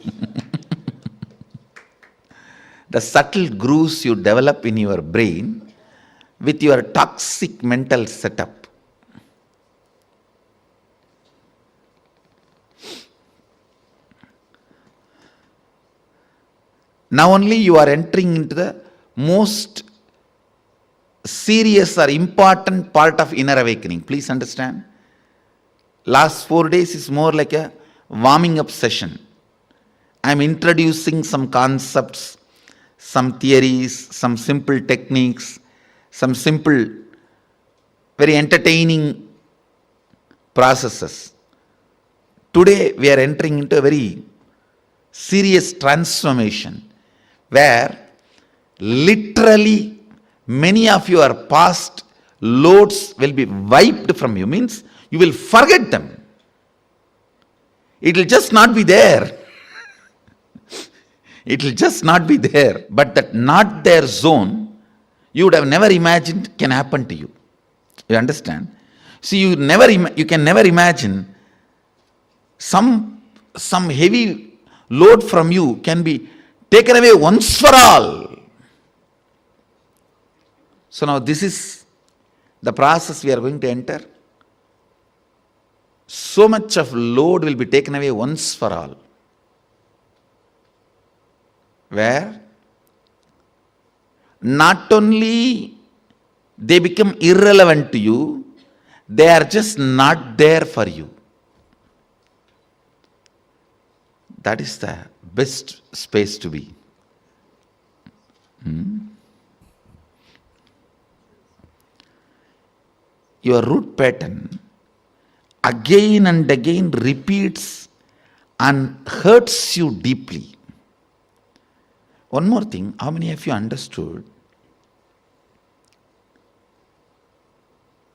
The subtle grooves you develop in your brain with your toxic mental setup. Now only you are entering into the most serious or important part of inner awakening. Please understand. Last 4 days is more like a warming up session. I am introducing some concepts, some theories, some simple techniques, some simple, very entertaining processes. Today we are entering into a very serious transformation where literally many of your past loads will be wiped from you. Means You will forget them. It will just not be there. It will just not be there. But that not there zone, you would have never imagined can happen to you. You understand? See, you can never imagine some heavy load from you can be taken away once for all. So now this is the process we are going to enter. So much of load will be taken away once for all. Where not only they become irrelevant to you, they are just not there for you. That is the best space to be. Your root pattern again and again repeats and hurts you deeply. One more thing, how many of you understood?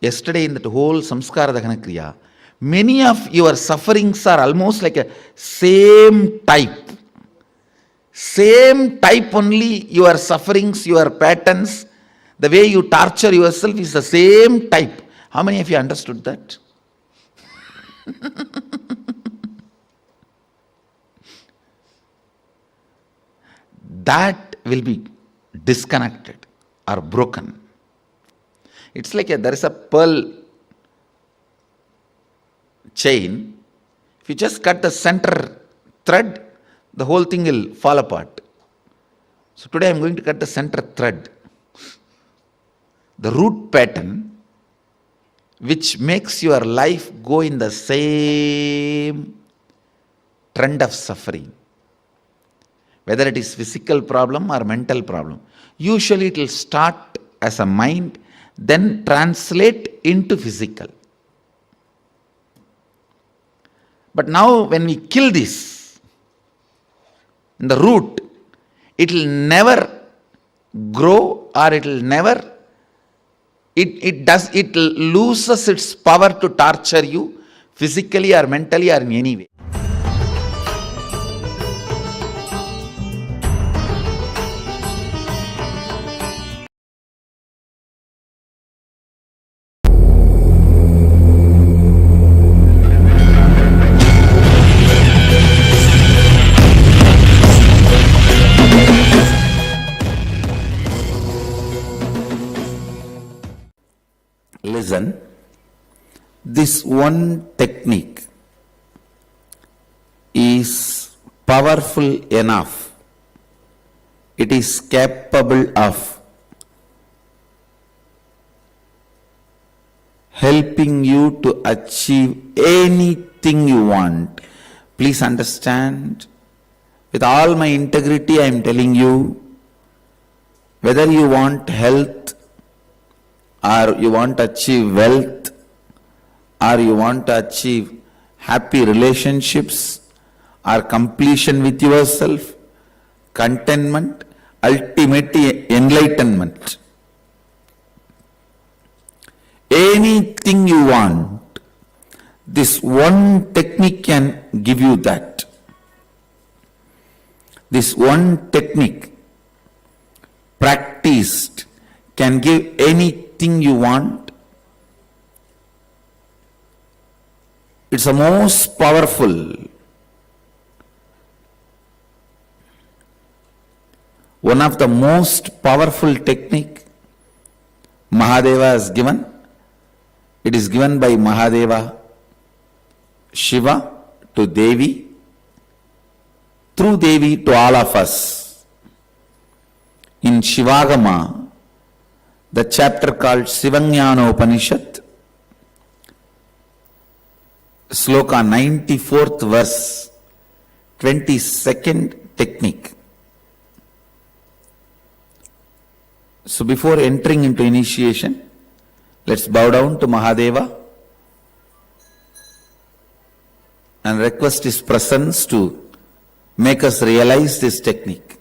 Yesterday in that whole samskara dahana kriya, many of your sufferings are almost like a same type. Same type only, your sufferings, your patterns, the way you torture yourself is the same type. How many of you understood that? That will be disconnected or broken. It's like there is a pearl chain. If you just cut the center thread, the whole thing will fall apart. So today I am going to cut the center thread. The root pattern which makes your life go in the same trend of suffering. Whether it is physical problem or mental problem. Usually it will start as a mind, then translate into physical. But now when we kill this, in the root, it will never grow or it will never, it loses its power to torture you physically or mentally or in any way. Listen, this one technique is powerful enough. It is capable of helping you to achieve anything you want. Please understand, with all my integrity I am telling you, whether you want health, or you want to achieve wealth, or you want to achieve happy relationships, or completion with yourself, contentment, ultimate enlightenment. Anything you want, this one technique can give you that. This one technique, practiced, can give anything you want. It's the most powerful. One of the most powerful technique Mahadeva has given. It is given by Mahadeva, Shiva to Devi, through Devi to all of us. In Shivagama, the chapter called Sivanyana Upanishad, Sloka 94th verse, 22nd technique. So before entering into initiation, let's bow down to Mahadeva and request his presence to make us realize this technique.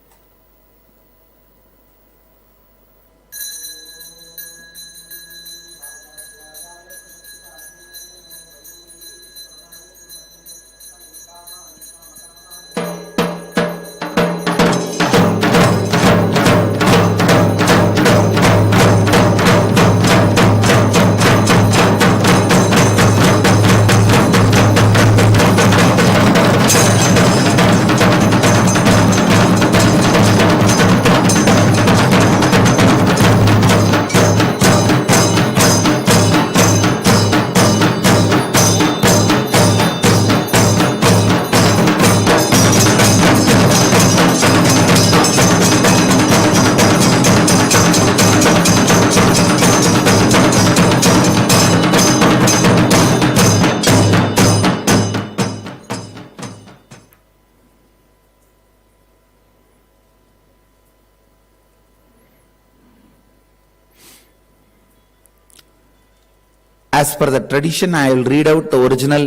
as per the tradition, I will read out the original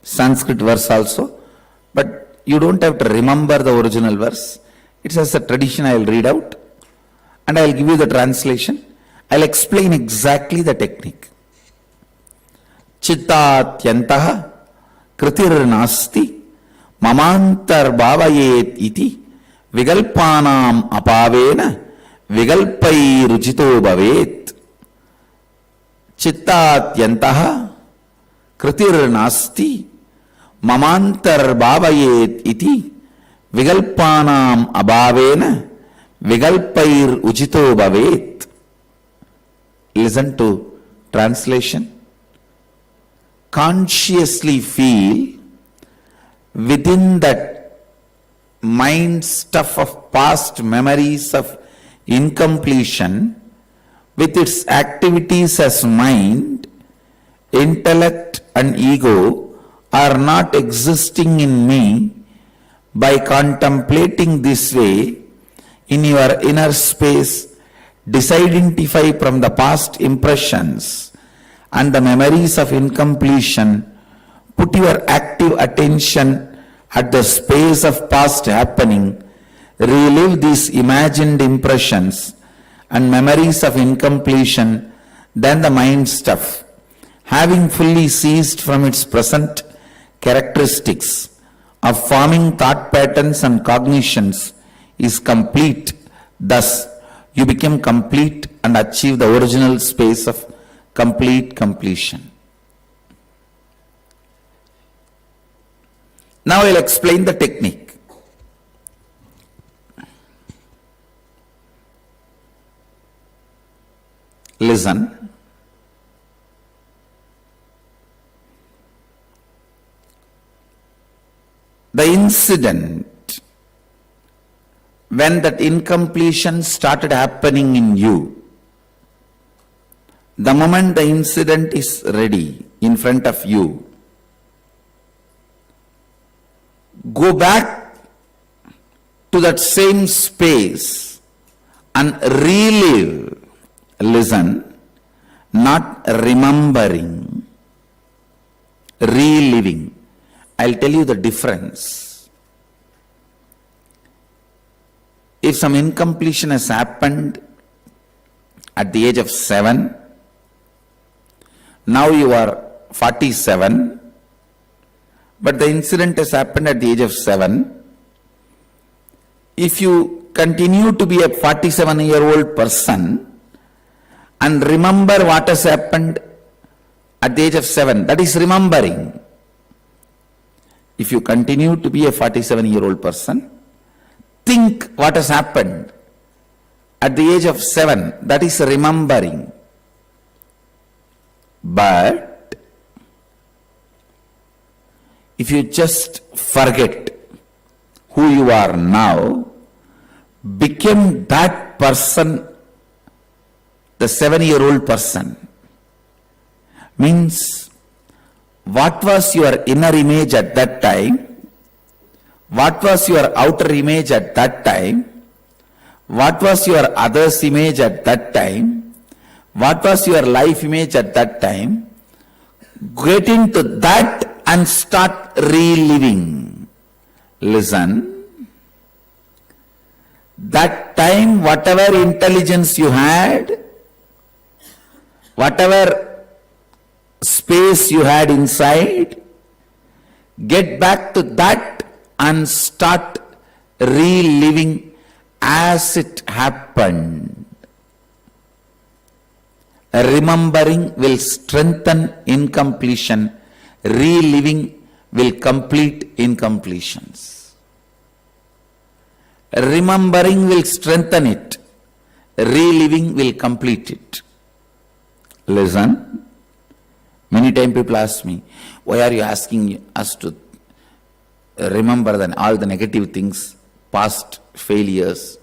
Sanskrit verse also, but you don't have to remember the original verse. It's as a tradition I will read out, and I will give you the translation. I will explain exactly the technique. Chittatyantah kritirnasti mamantar bhavayet iti vigalpanam apavena vigalpai ruchito bhavet. Chittatyantah kritirnasti mamantar bhavayet iti vigalpanam abhavena vigalpair ujito bhavet. Listen to translation. Consciously feel within that mind stuff of past memories of incompletion with its activities as mind, intellect and ego are not existing in me. By contemplating this way, in your inner space, disidentify from the past impressions and the memories of incompletion. Put your active attention at the space of past happening. Relive these imagined impressions and memories of incompletion, then the mind stuff, having fully ceased from its present characteristics of forming thought patterns and cognitions, is complete. Thus, you become complete and achieve the original space of complete completion. Now I will explain the technique. Listen. The incident when that incompletion started happening in you, the moment the incident is ready in front of you, go back to that same space and relive. Listen, not remembering, reliving. I'll tell you the difference. If some incompletion has happened at the age of 7, now you are 47, but the incident has happened at the age of 7. If you continue to be a 47-year-old person and remember what has happened at the age of 7, that is remembering. If you continue to be a 47-year-old person, think what has happened at the age of 7, that is remembering. But if you just forget who you are now, become that person, the 7-year-old person, means what was your inner image at that time, what was your outer image at that time, what was your others image at that time, what was your life image at that time, get into that and start reliving. Listen, that time whatever intelligence you had, whatever space you had inside, get back to that and start reliving as it happened. Remembering will strengthen incompletion, reliving will complete incompletions. Remembering will strengthen it, reliving will complete it. Listen. Many times people ask me, why are you asking us to remember all the negative things, past failures?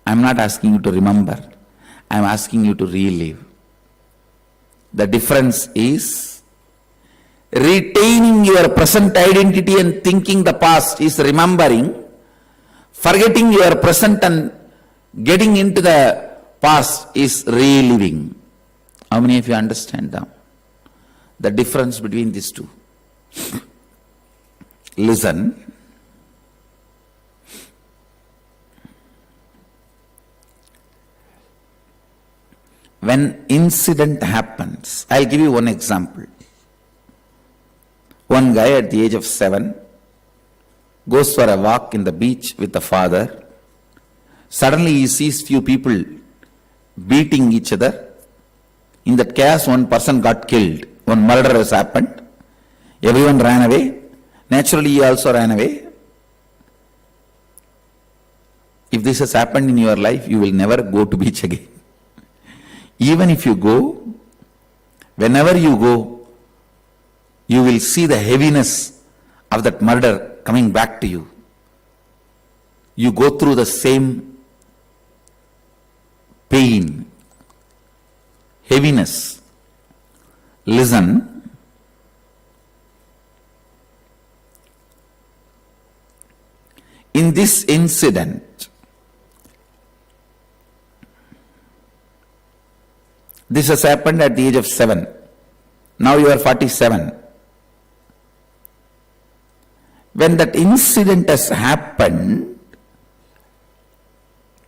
I am not asking you to remember. I am asking you to relive. The difference is retaining your present identity and thinking the past is remembering. Forgetting your present and getting into the past is reliving. How many of you understand that? the difference between these two. Listen. When incident happens, I'll give you one example. One guy at the age of 7 goes for a walk in the beach with the father. Suddenly he sees few people beating each other. In that chaos, one person got killed. One murder has happened. Everyone ran away. Naturally, he also ran away. If this has happened in your life, you will never go to beach again. Even if you go, whenever you go, you will see the heaviness of that murder coming back to you. You go through the same pain, heaviness. Listen. In this incident, this has happened at the age of 7. Now you are 47. When that incident has happened,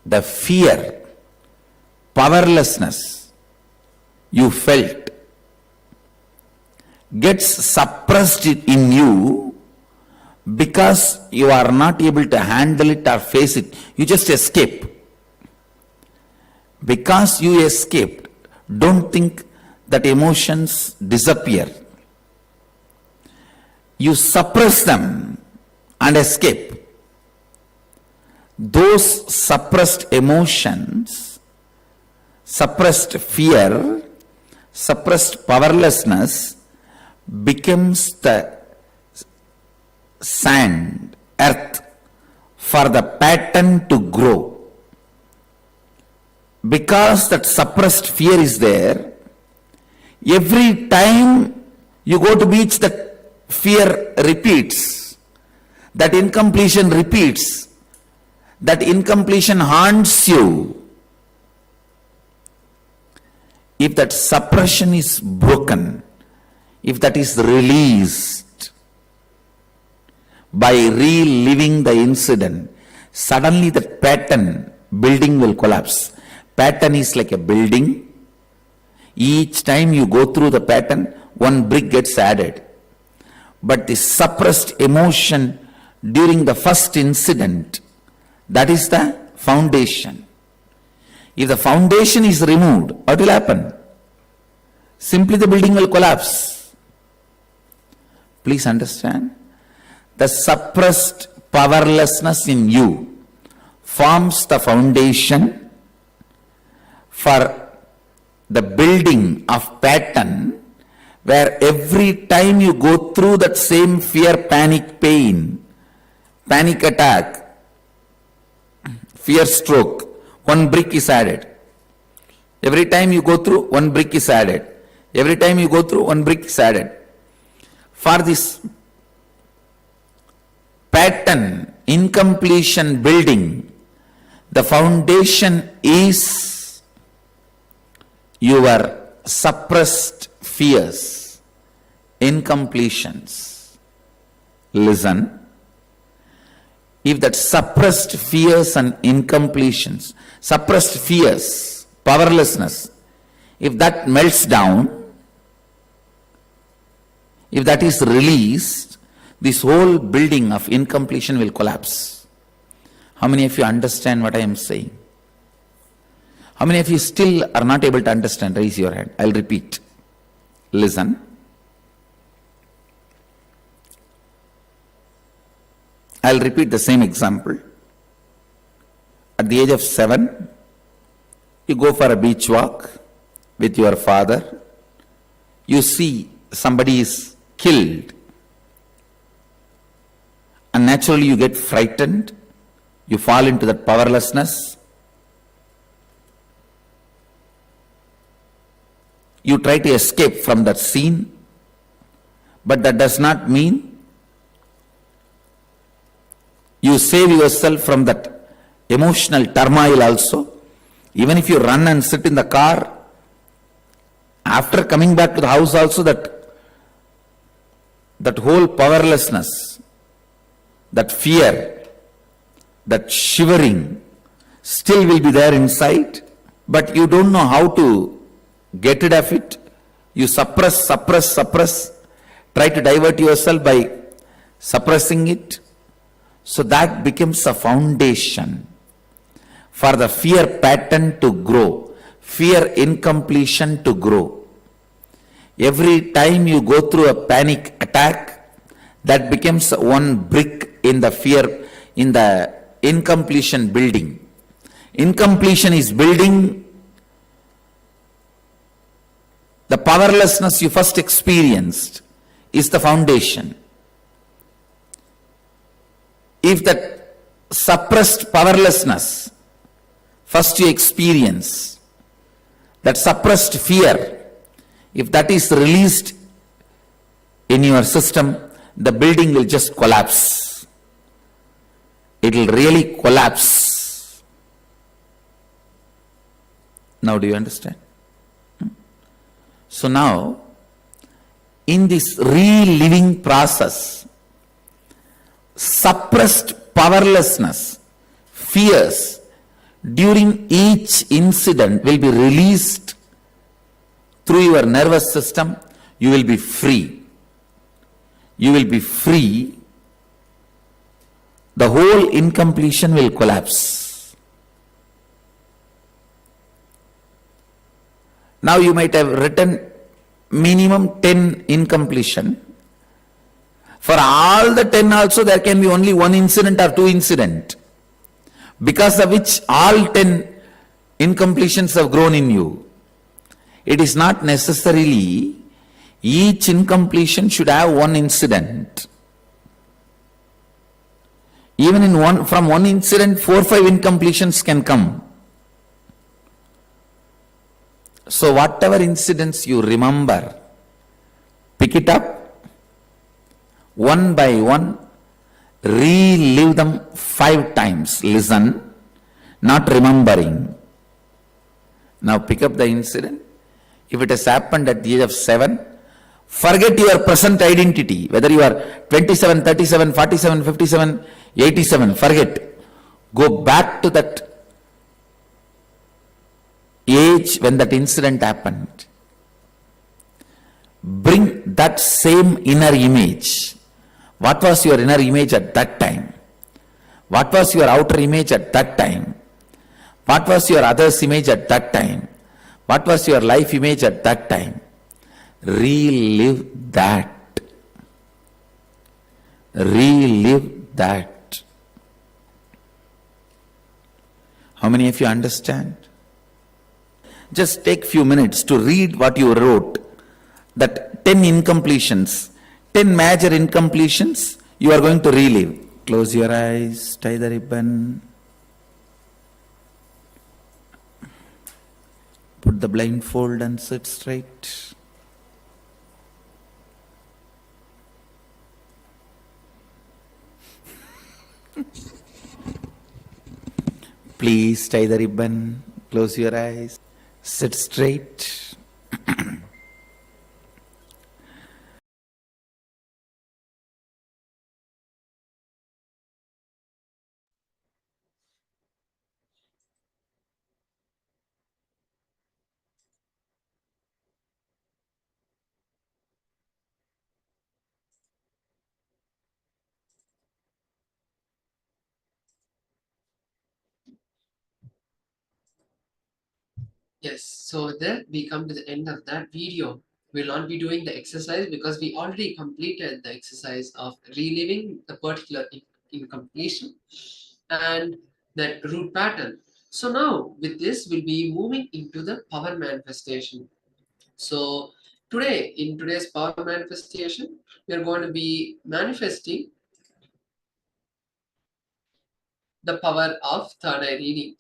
the fear, powerlessness you felt gets suppressed in you because you are not able to handle it or face it. You just escape. Because you escaped, don't think that emotions disappear. You suppress them and escape. Those suppressed emotions, suppressed fear, suppressed powerlessness becomes the sand, earth, for the pattern to grow. Because that suppressed fear is there, every time you go to beach, that fear repeats, that incompletion repeats, that incompletion haunts you. If that suppression is broken, if that is released by reliving the incident, suddenly that pattern, building will collapse. Pattern is like a building. Each time you go through the pattern, one brick gets added. But the suppressed emotion during the first incident, that is the foundation. If the foundation is removed, what will happen? Simply the building will collapse. Please understand. The suppressed powerlessness in you forms the foundation for the building of pattern, where every time you go through that same fear, panic, pain, panic attack, fear stroke, one brick is added. Every time you go through, one brick is added. Every time you go through, one brick is added. For this pattern, incompletion building, the foundation is your suppressed fears, incompletions. Listen. If that suppressed fears and incompletions, suppressed fears, powerlessness, if that melts down, if that is released, this whole building of incompletion will collapse. How many of you understand what I am saying? How many of you still are not able to understand? Raise your hand. I'll repeat. Listen. I'll repeat the same example. At the age of 7, you go for a beach walk with your father. You see somebody is killed. And naturally you get frightened. You fall into that powerlessness. You try to escape from that scene. But that does not mean you save yourself from that emotional turmoil also. Even if you run and sit in the car, after coming back to the house also, that that whole powerlessness, that fear, that shivering still will be there inside, but you don't know how to get rid of it. You suppress, try to divert yourself by suppressing it. So that becomes a foundation for the fear pattern to grow, fear incompletion to grow. Every time you go through a panic attack, that becomes one brick in the fear, in the incompletion building. Incompletion is building the powerlessness you first experienced is the foundation. If that suppressed powerlessness first you experience, that suppressed fear, if that is released in your system, the building will just collapse. It will really collapse. Now do you understand? So now, in this reliving process, suppressed powerlessness, fears during each incident will be released through your nervous system. You will be free. You will be free. The whole incompletion will collapse. Now you might have written minimum 10 incompletion. For all the 10 also there can be only one incident or two incident, because of which all 10 incompletions have grown in you. It is not necessarily each incompletion should have one incident. Even in from one incident 4 or 5 incompletions can come. So whatever incidents you remember, pick it up one by one, relive them 5 times. Listen, not remembering. Now pick up the incident. If it has happened at the age of 7, forget your present identity, whether you are 27, 37, 47, 57, 87, forget. Go back to that age when that incident happened. Bring that same inner image. What was your inner image at that time? What was your outer image at that time? What was your other's image at that time? What was your life image at that time? Relive that. Relive that. How many of you understand? Just take few minutes to read what you wrote. That 10 incompletions, 10 major incompletions you are going to relive. Close your eyes, tie the ribbon. Put the blindfold and sit straight. Please tie the ribbon, close your eyes, sit straight. Yes, so there we come to the end of that video. We'll not be doing the exercise because we already completed the exercise of reliving the particular incompletion and that root pattern. So now with this we'll be moving into the power manifestation. So today, in today's power manifestation, we are going to be manifesting the power of third eye reading,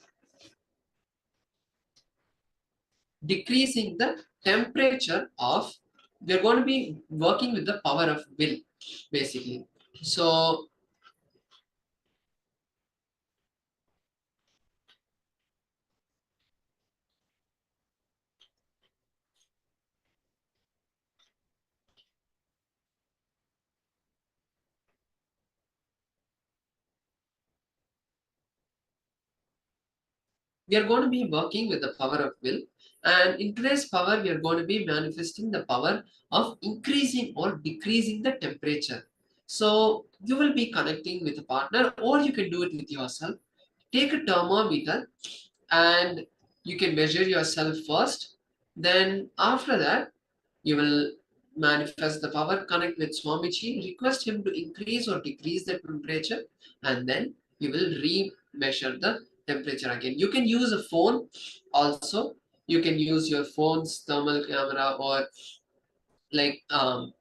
decreasing the temperature of, we're going to be working with the power of will, basically. So we are going to be working with the power of will. And in today's power, we are going to be manifesting the power of increasing or decreasing the temperature. So you will be connecting with a partner, or you can do it with yourself. Take a thermometer and you can measure yourself first. Then after that, you will manifest the power, connect with Swamiji, request him to increase or decrease the temperature, and then you will re-measure the temperature again. You can use a phone also. You can use your phone's thermal camera, or like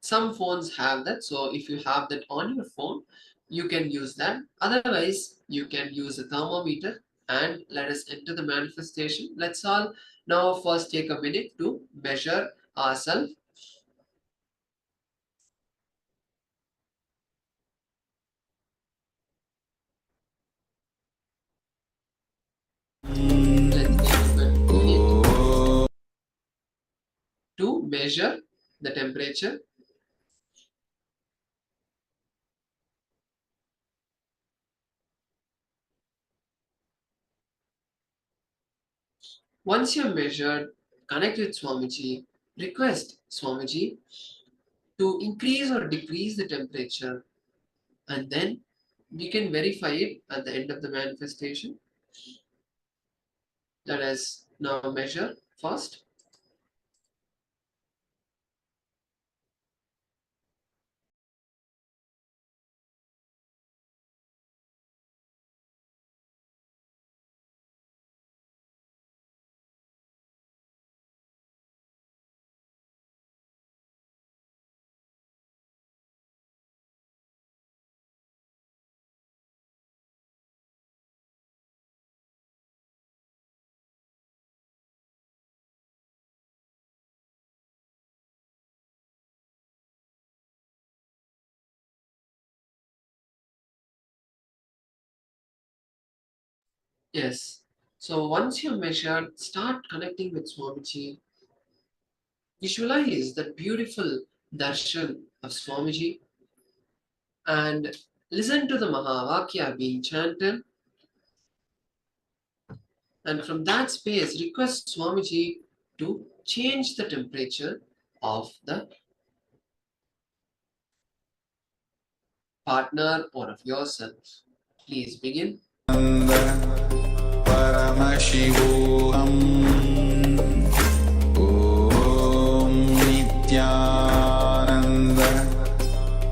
some phones have that. So if you have that on your phone, you can use that. Otherwise, you can use a thermometer, and let us enter the manifestation. Let's all now first take a minute to measure ourselves. To measure the temperature. Once you're measured, connect with Swamiji, request Swamiji to increase or decrease the temperature, and then you can verify it at the end of the manifestation. Let us now measure first. Yes. So once you're measured, start connecting with Swamiji. Visualize that beautiful darshan of Swamiji and listen to the Mahavakya being chanted. And from that space, request Swamiji to change the temperature of the partner or of yourself. Please begin. Paramashivoham Om Nityananda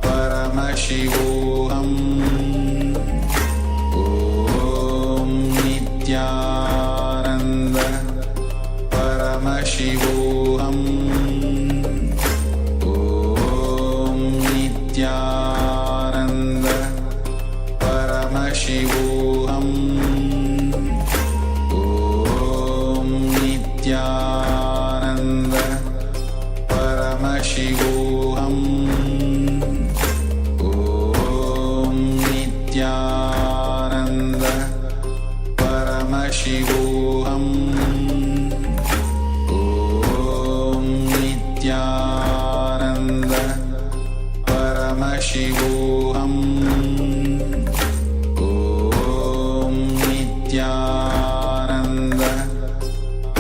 Paramashivoham Om Nityananda Paramashivoham Om Nityananda Paramashivoham Nityananda Paramashivoham Om Nityananda Paramashivoham Om Nityananda Paramashivoham Om Nityananda Paramashivoham Om Nityananda Paramashivoham Om Nityananda Paramashivoham Om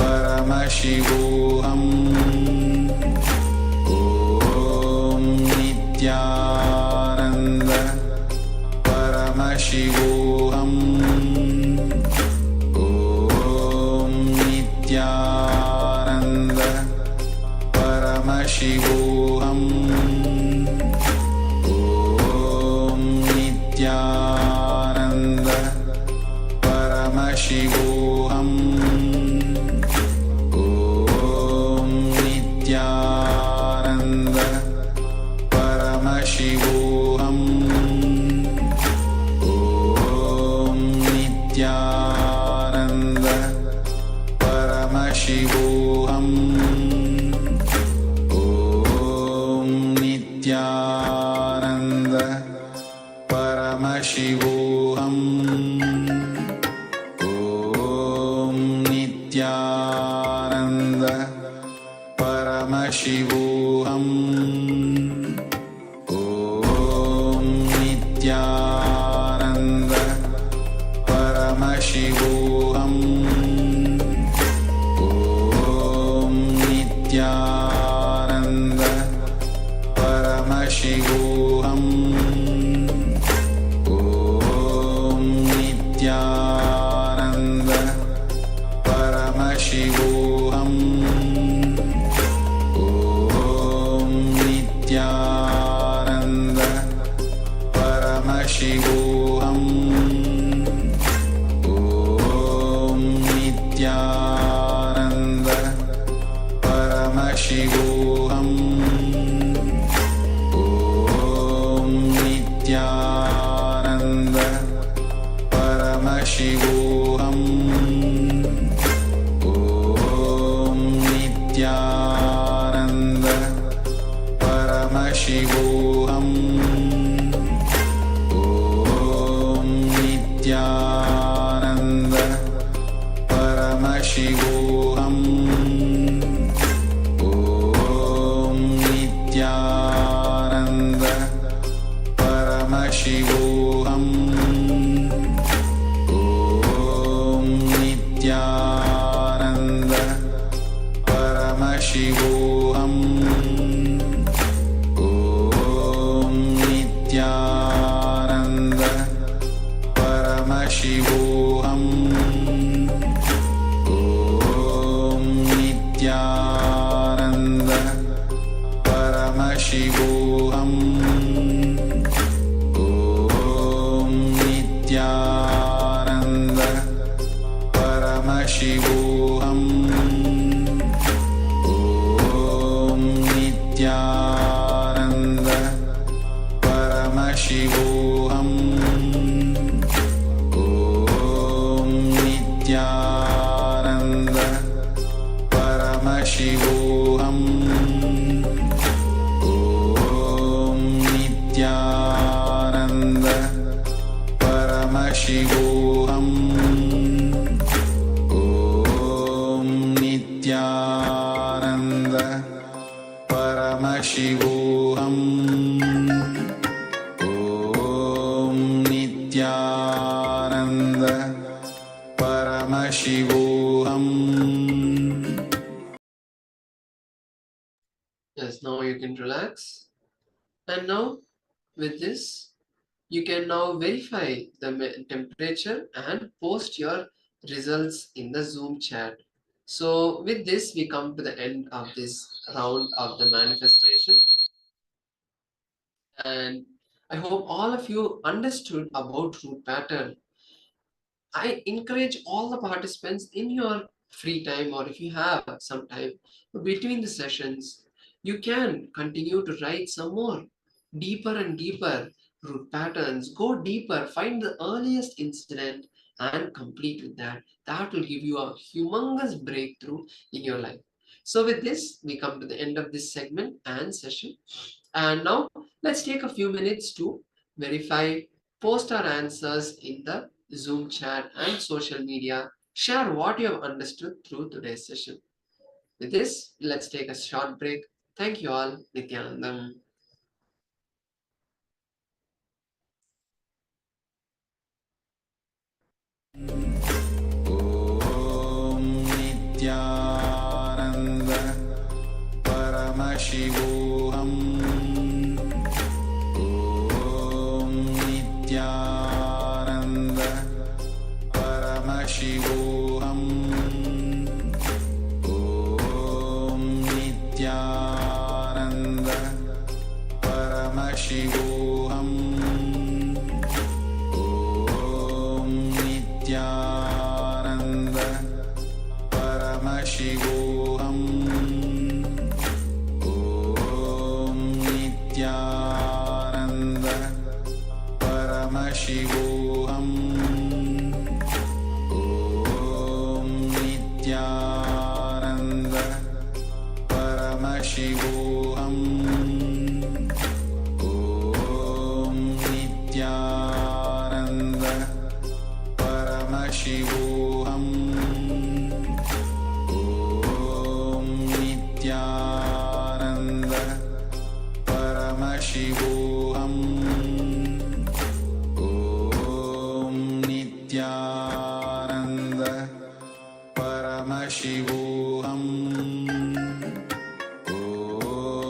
Nityananda Paramashivoham Om Nityananda Paramashivoham Om Nityananda Paramashivoham Om Nityananda Paramashivoham Om Nityananda Paramashivoham Om Nityananda Paramashivoham Paramashivoham Om Nityananda Paramashivoham Om Nityananda Paramashivoham Om Nityananda Paramashivoham Om Nityananda Paramashivoham Om Nityananda Paramashivoham Om Nityananda Paramashivoham Om Nityananda Paramashivoham Om Nityananda Paramashivoham Om Nityananda Paramashivoham Om Nityananda Paramashivoham Om Nityananda Paramashivoham Om Nityananda Paramashivoham Om Nityananda Paramashivoham Om Nityananda Paramashivoham Om Nityananda Paramashivoham Om Nityananda Paramashivoham. Yes, now you can relax. And now, with this, you can now verify the temperature and post your results in the Zoom chat. So, with this, we come to the end of this round of the manifestation. And I hope all of you understood about root pattern. I encourage all the participants in your free time, or if you have some time between the sessions, you can continue to write some more deeper and deeper root patterns. Go deeper, find the earliest incident and complete with that. That will give you a humongous breakthrough in your life. So with this, we come to the end of this segment and session. And now let's take a few minutes to verify, post our answers in the Zoom chat and social media. Share what you have understood through today's session. With this, let's take a short break. Thank you all. Nithyanandam. Om Nityananda Paramashivoham Om Nityananda Paramashivoham Om Nityananda Paramashivoham Om Nityananda Paramashivoham Om Nityananda Paramashivoham Om Nityananda Paramashivoham Om Nityananda Paramashivoham Om Nityananda Paramashivoham Om Nityananda Paramashivoham Om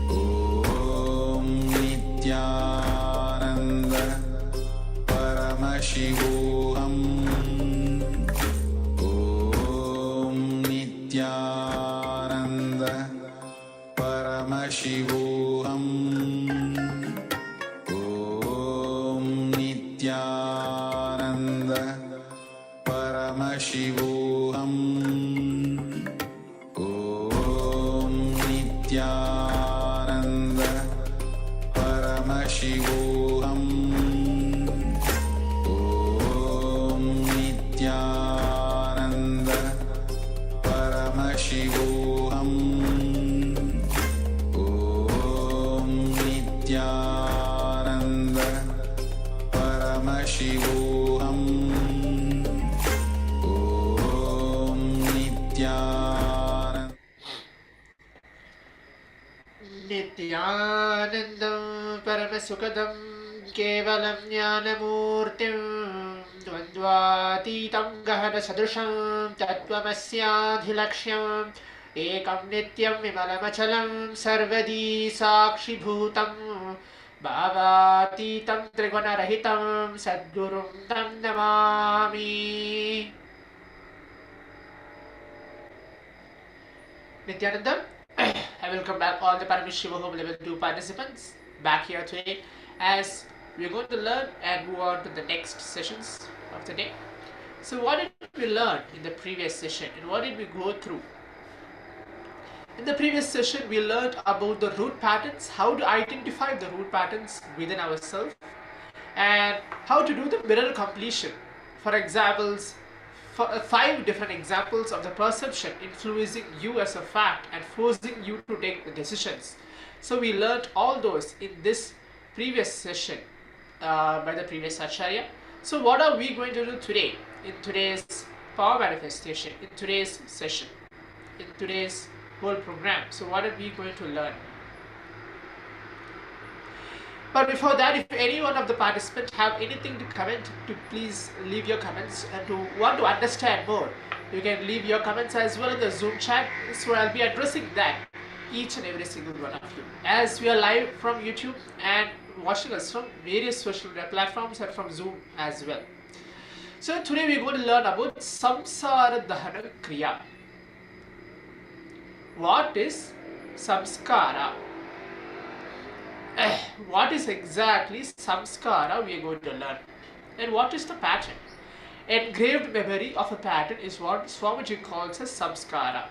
Paramashivoham. Om Nityananda Paramashivoham. Om Nityananda Paramashivoham. Om Nityananda Paramashivoham. Om Nityananda Paramashivoham. Om Nityananda. Nityanandam Paramasukadam Kevalam Jnanamurtim Dvandvatitam Gahana Sadrusham Tattvamasyaadhilaksham Ekam Nityam Vimalamachalam Sarvadi Sakshibhutam Bhavatitam Trigunarahitam Sadgurum Tam Namami. Nityanandam, I welcome back all the Paramashivoham Level 2 participants back here today as we're going to learn and move on to the next sessions of the day. So what did we learn in the previous session and what did we go through? In the previous session we learned about the root patterns, how to identify the root patterns within ourselves and how to do the mirror completion. For examples, 5 different examples of the perception influencing you as a fact and forcing you to take the decisions. So we learned all those in this previous session by the previous Acharya. So what are we going to do today in today's power manifestation, in today's session, in today's whole program? So what are we going to learn? But before that, if any one of the participants have anything to comment, to please leave your comments, and to want to understand more, you can leave your comments as well in the Zoom chat. So I'll be addressing that, each and every single one of you, as we are live from YouTube and watching us from various social media platforms and from Zoom as well. So today we're going to learn about Samsara Dahana Kriya. What is Samskara? What is exactly samskara we are going to learn, and what is the pattern? Engraved memory of a pattern is what Swamiji calls as samskara.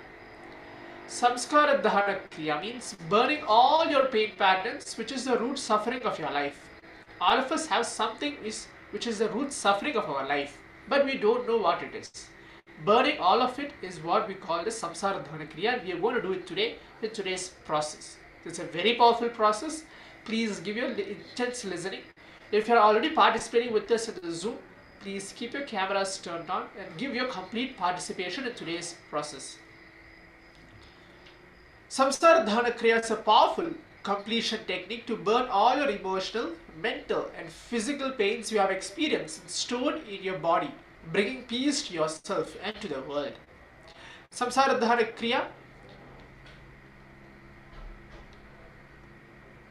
Samskara dahana kriya means burning all your pain patterns, which is the root suffering of your life. All of us have something which is the root suffering of our life, but we don't know what it is. Burning all of it is what we call the samsara dahana kriya, and we are going to do it today with today's process. It's a very powerful process. Please give your intense listening. If you are already participating with us in the Zoom, please keep your cameras turned on and give your complete participation in today's process. Samsara Dahana Kriya is a powerful completion technique to burn all your emotional, mental and physical pains you have experienced and stored in your body, bringing peace to yourself and to the world. Samsara Dahana Kriya,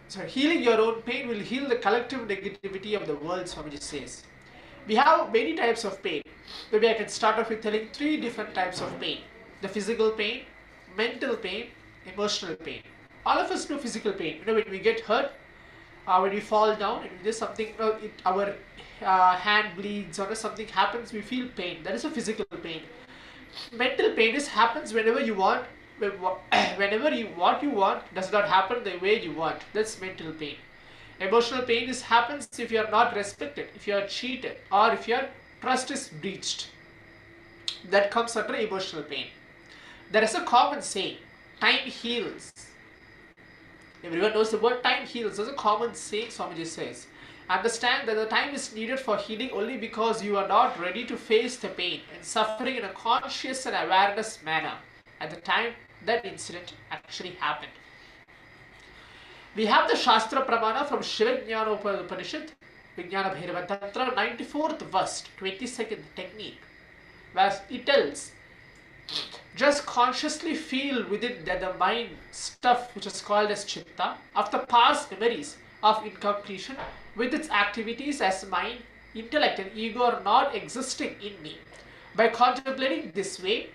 so healing your own pain will heal the collective negativity of the world, Swamiji says. We have many types of pain. Maybe I can start off with telling 3 different types of pain. The physical pain, mental pain, emotional pain. All of us know physical pain. When we get hurt, when we fall down and there's something, our hand bleeds or something happens, we feel pain. That is a physical pain. Mental pain happens whenever you want. Whenever what you want does not happen the way you want. That's mental pain. Emotional pain happens if you are not respected, if you are cheated, or if your trust is breached. That comes under emotional pain. There is a common saying, time heals. Everyone knows the word time heals. There's a common saying, Swamiji says. Understand that the time is needed for healing only because you are not ready to face the pain and suffering in a conscious and awareness manner at the time that incident actually happened. We have the Shastra Pramana from Shiva Jnana Upanishad, Vijnana Bhairava Tantra, 94th verse, 22nd technique, where it tells, just consciously feel within the mind stuff which is called as Chitta of the past memories of incompletion with its activities as mind, intellect and ego are not existing in me. By contemplating this way,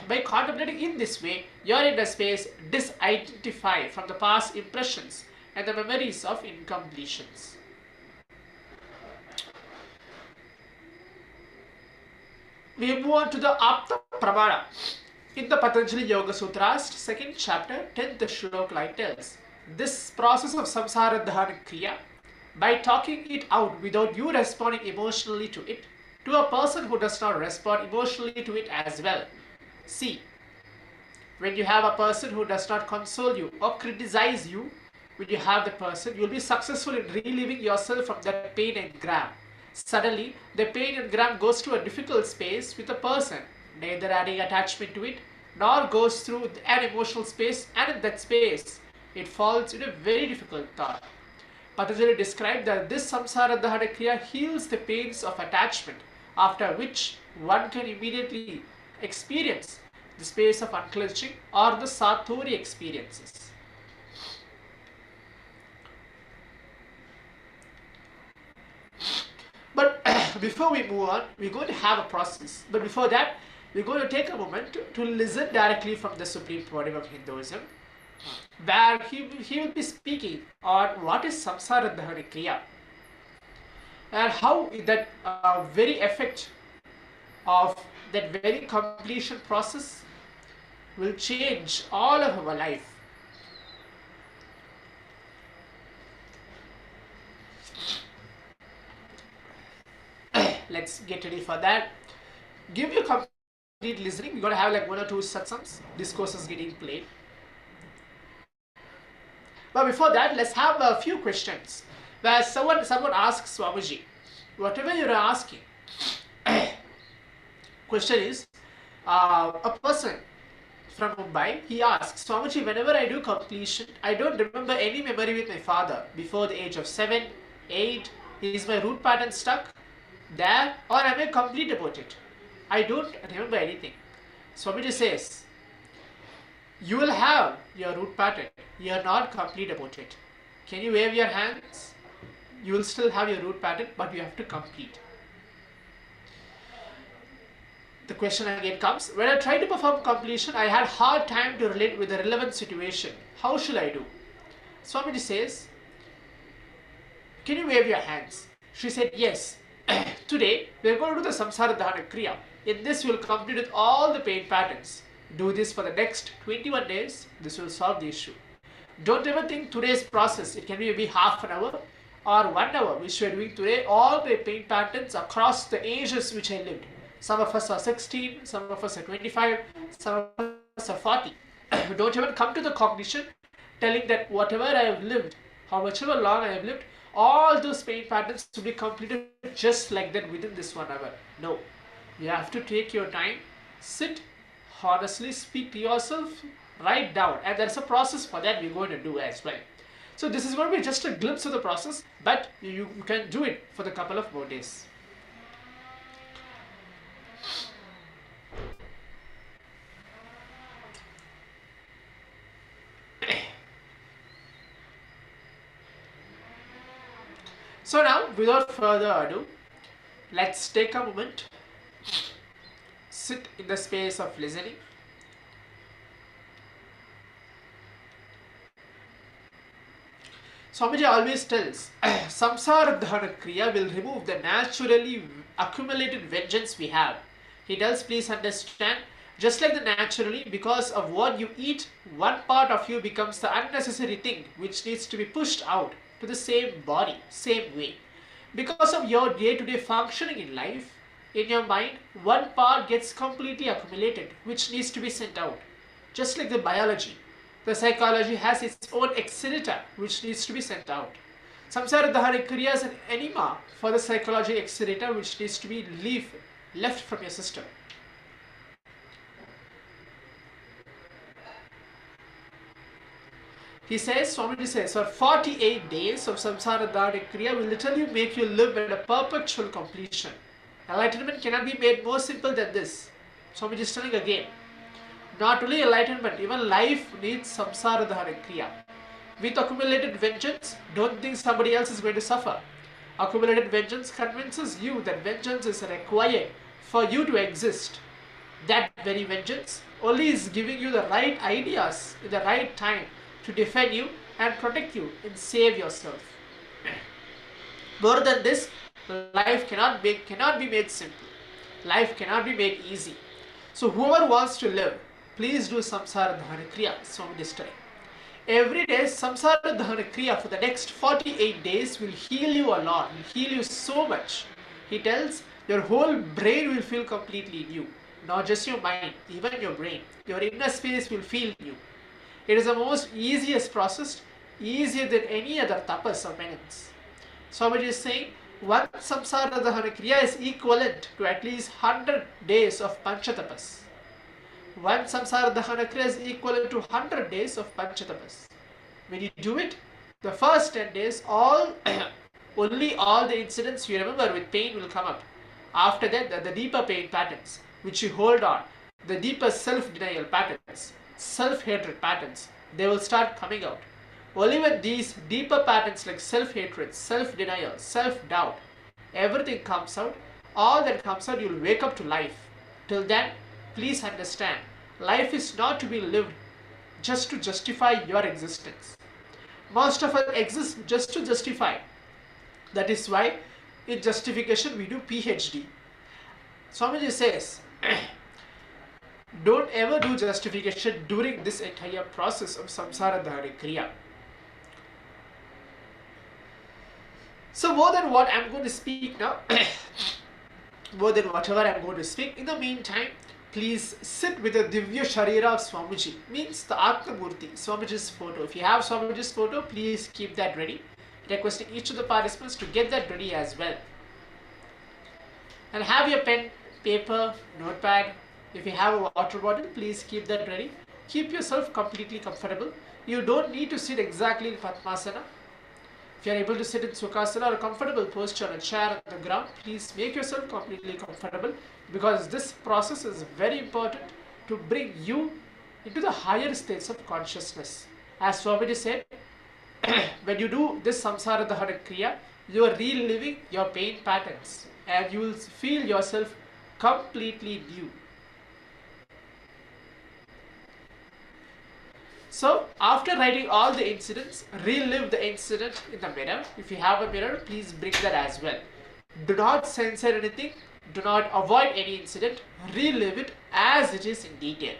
By contemplating in this way, your inner space disidentify from the past impressions and the memories of incompletions. We move on to the Apta Pramana. In the Patanjali Yoga Sutras, second chapter, 10th shlok, like tells, this process of samsara dahana kriya, by talking it out without you responding emotionally to it, to a person who does not respond emotionally to it as well. See, when you have a person who does not console you or criticize you, when you have the person, you will be successful in relieving yourself from that pain and gram. Suddenly, the pain and gram goes to a difficult space with a person, neither adding attachment to it, nor goes through an emotional space, and in that space, it falls in a very difficult thought. Patanjali described that this samsara dahana kriya heals the pains of attachment, after which one can immediately experience the space of unclenching or the satori experiences. But before we move on, we're going to have a process. But before that, we're going to take a moment to listen directly from the Supreme Pontiff of Hinduism, where he will be speaking on what is samsara dahana kriya and how that very effect of that very completion process will change all of our life. Let's get ready for that. Give you complete listening. We're going to have like 1 or 2 satsangs, discourses getting played. But before that, let's have a few questions. Where someone asks Swamiji, whatever you're asking, question is, a person from Mumbai, he asks, Swamiji, whenever I do completion, I don't remember any memory with my father before the age of 7, 8. Is my root pattern stuck there, or am I complete about it? I don't remember anything. Swamiji says, you will have your root pattern, you are not complete about it. Can you wave your hands? You will still have your root pattern, but you have to complete. The question again comes, when I tried to perform completion, I had hard time to relate with the relevant situation. How should I do? Swamiji says, can you wave your hands? She said, yes. Today, we are going to do the samsara dahana kriya. In this, we will complete with all the pain patterns. Do this for the next 21 days. This will solve the issue. Don't ever think today's process. It can be maybe half an hour or 1 hour, which we are doing today. All the pain patterns across the ages which I lived. Some of us are 16, some of us are 25, some of us are 40. Don't even come to the cognition telling that whatever I have lived, however long I have lived, all those pain patterns to be completed just like that within this 1 hour. No. You have to take your time, sit, honestly speak to yourself, write down. And there's a process for that we're going to do as well. So this is going to be just a glimpse of the process, but you can do it for the couple of more days. So now, without further ado, let's take a moment, sit in the space of listening. Swamiji always tells, samsara dahana kriya will remove the naturally accumulated vengeance we have. He tells, please understand, just like the naturally, because of what you eat, one part of you becomes the unnecessary thing which needs to be pushed out to the same body, same way. Because of your day-to-day functioning in life, in your mind, one part gets completely accumulated, which needs to be sent out. Just like the biology, the psychology has its own excreta, which needs to be sent out. Samsara dahana kriya is an enema for the psychology excreta, which needs to be left from your system. He says, Swamiji says, for 48 days of samsara dahana kriya will literally make you live at a perpetual completion. Enlightenment cannot be made more simple than this. Swamiji is telling again, not only enlightenment, even life needs samsara dahana kriya. With accumulated vengeance, don't think somebody else is going to suffer. Accumulated vengeance convinces you that vengeance is required for you to exist. That very vengeance only is giving you the right ideas in the right time to defend you and protect you and save yourself. More than this, life cannot be made simple. Life cannot be made easy. So whoever wants to live, please do samsara dahana kriya, Swami is telling. Every day, samsara dahana kriya for the next 48 days will heal you a lot, will heal you so much. He tells your whole brain will feel completely new. Not just your mind, even your brain. Your inner space will feel new. It is the most easiest process, easier than any other tapas or penance. Swamiji is saying one samsara dahana kriya is equivalent to at least 100 days of panchatapas. One samsara dahana kriya is equivalent to 100 days of panchatapas. When you do it, the first 10 days, only all the incidents you remember with pain will come up. After that, the deeper pain patterns, which you hold on, the deeper self-denial patterns, self-hatred patterns, they will start coming out. Only when these deeper patterns like self-hatred, self-denial, self-doubt, everything comes out, all that comes out, you'll wake up to life. Till then, please understand, life is not to be lived just to justify your existence. Most of us exist just to justify. That is why in justification we do PhD. Swamiji says, don't ever do justification during this entire process of samsara dahana kriya. So more than what I'm going to speak now, more than whatever I'm going to speak, in the meantime, please sit with the Divya Sharira of Swamiji, means the Atma Murti, Swamiji's photo. If you have Swamiji's photo, please keep that ready. Requesting each of the participants to get that ready as well. And have your pen, paper, notepad. If you have a water bottle, please keep that ready. Keep yourself completely comfortable. You don't need to sit exactly in Padmasana. If you are able to sit in Sukhasana or a comfortable posture on a chair on the ground, please make yourself completely comfortable, because this process is very important to bring you into the higher states of consciousness. As Swamiji said, when you do this samsara dahana kriya, you are reliving your pain patterns and you will feel yourself completely new. So after writing all the incidents, relive the incident in the mirror. If you have a mirror, please bring that as well. Do not censor anything, do not avoid any incident, relive it as it is in detail.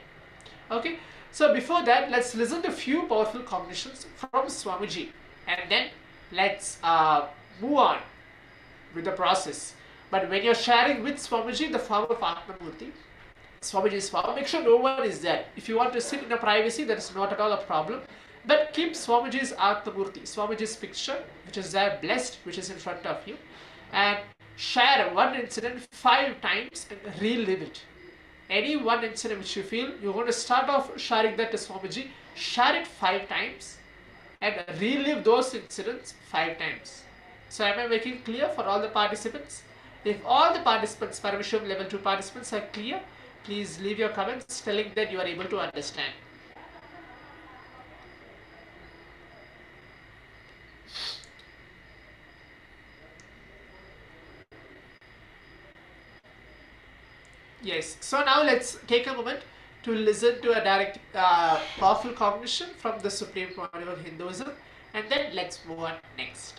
Okay, so before that, let's listen to a few powerful cognitions from Swamiji, and then let's move on with the process. But when you're sharing with Swamiji the form of Atma Murti, Swamiji's form, make sure no one is there. If you want to sit in a privacy, that is not at all a problem. But keep Swamiji's Atma Murti, Swamiji's picture, which is there, blessed, which is in front of you, and share one incident 5 times and relive it. Any one incident which you feel, you're going to start off sharing that to Swamiji, share it 5 times and relive those incidents 5 times. So am I making clear for all the participants? If all the participants, Paramashivoham Level 2 participants are clear, please leave your comments telling that you are able to understand. Yes, so now let's take a moment to listen to a direct powerful cognition from the Supreme Pontiff of Hinduism, and then let's move on next.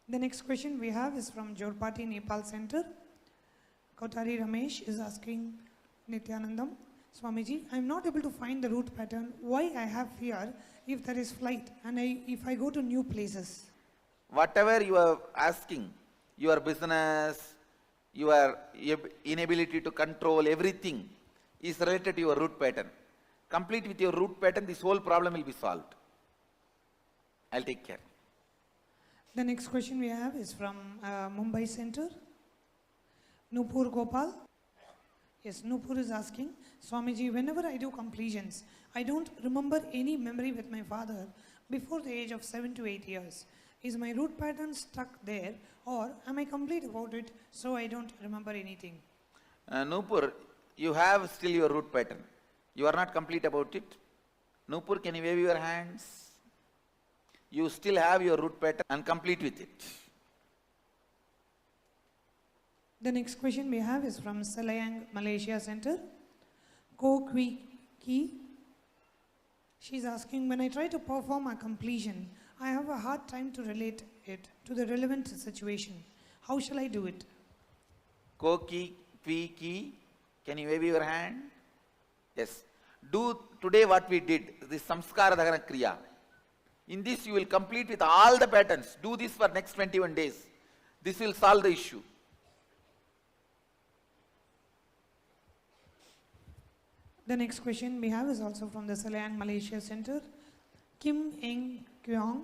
The next question we have is from Jorpati Nepal Center. Kotari Ramesh is asking Nithyanandam, Swamiji, I am not able to find the root pattern. Why I have fear if there is flight and if I go to new places? Whatever you are asking, your business, your inability to control everything is related to your root pattern. Complete with your root pattern, this whole problem will be solved. I'll take care. The next question we have is from Mumbai Center. Nupur Gopal. Yes, Nupur is asking, Swamiji, whenever I do completions, I don't remember any memory with my father before the age of 7 to 8 years. Is my root pattern stuck there, or am I complete about it so I don't remember anything? Nupur, you have still your root pattern. You are not complete about it. Nupur, can you wave your hands? You still have your root pattern and complete with it. The next question we have is from Selayang, Malaysia Center. Ko Kui Ki. She's asking, when I try to perform a completion, I have a hard time to relate it to the relevant situation. How shall I do it? Koki, Ki, can you wave your hand? Yes. Do today what we did, this Samskara Dhagana Kriya. In this you will complete with all the patterns. Do this for next 21 days. This will solve the issue. The next question we have is also from the Selayang, Malaysia Center. Kim Eng Kyong,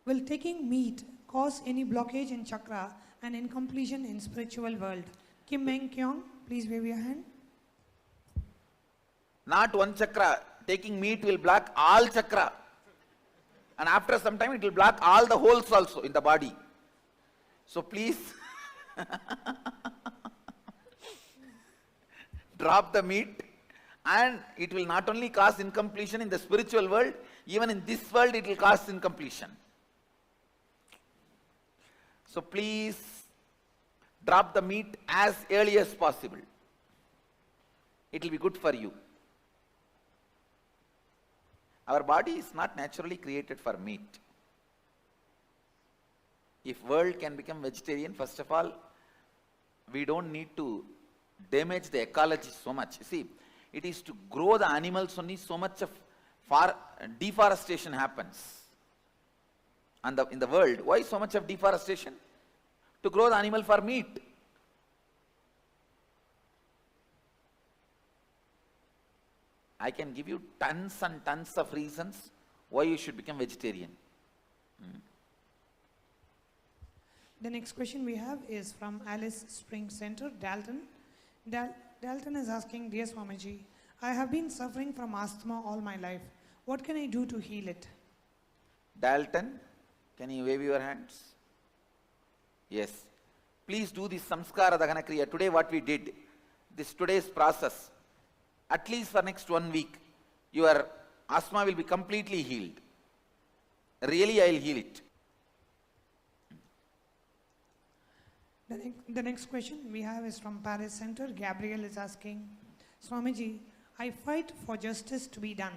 will taking meat cause any blockage in chakra and incompletion in spiritual world? Kim Eng Kyong, please wave your hand. Not one chakra. Taking meat will block all chakra. And after some time it will block all the holes also in the body. So please drop the meat, and it will not only cause incompletion in the spiritual world, even in this world it will cause incompletion. So please drop the meat as early as possible. It will be good for you. Our body is not naturally created for meat. If world can become vegetarian, first of all, we don't need to damage the ecology so much. See, it is to grow the animals only so much of deforestation happens. And in the world, why so much of deforestation? To grow the animal for meat. I can give you tons and tons of reasons why you should become vegetarian. The next question we have is from Alice Spring Center, Dalton. Dalton is asking, dear Swamiji, I have been suffering from asthma all my life. What can I do to heal it? Dalton, can you wave your hands? Yes. Please do this Samskara Dhagana Kriya. Today what we did, today's process, at least for next 1 week, your asthma will be completely healed. Really, I will heal it. The next question we have is from Paris Center. Gabriel is asking, Swamiji, I fight for justice to be done.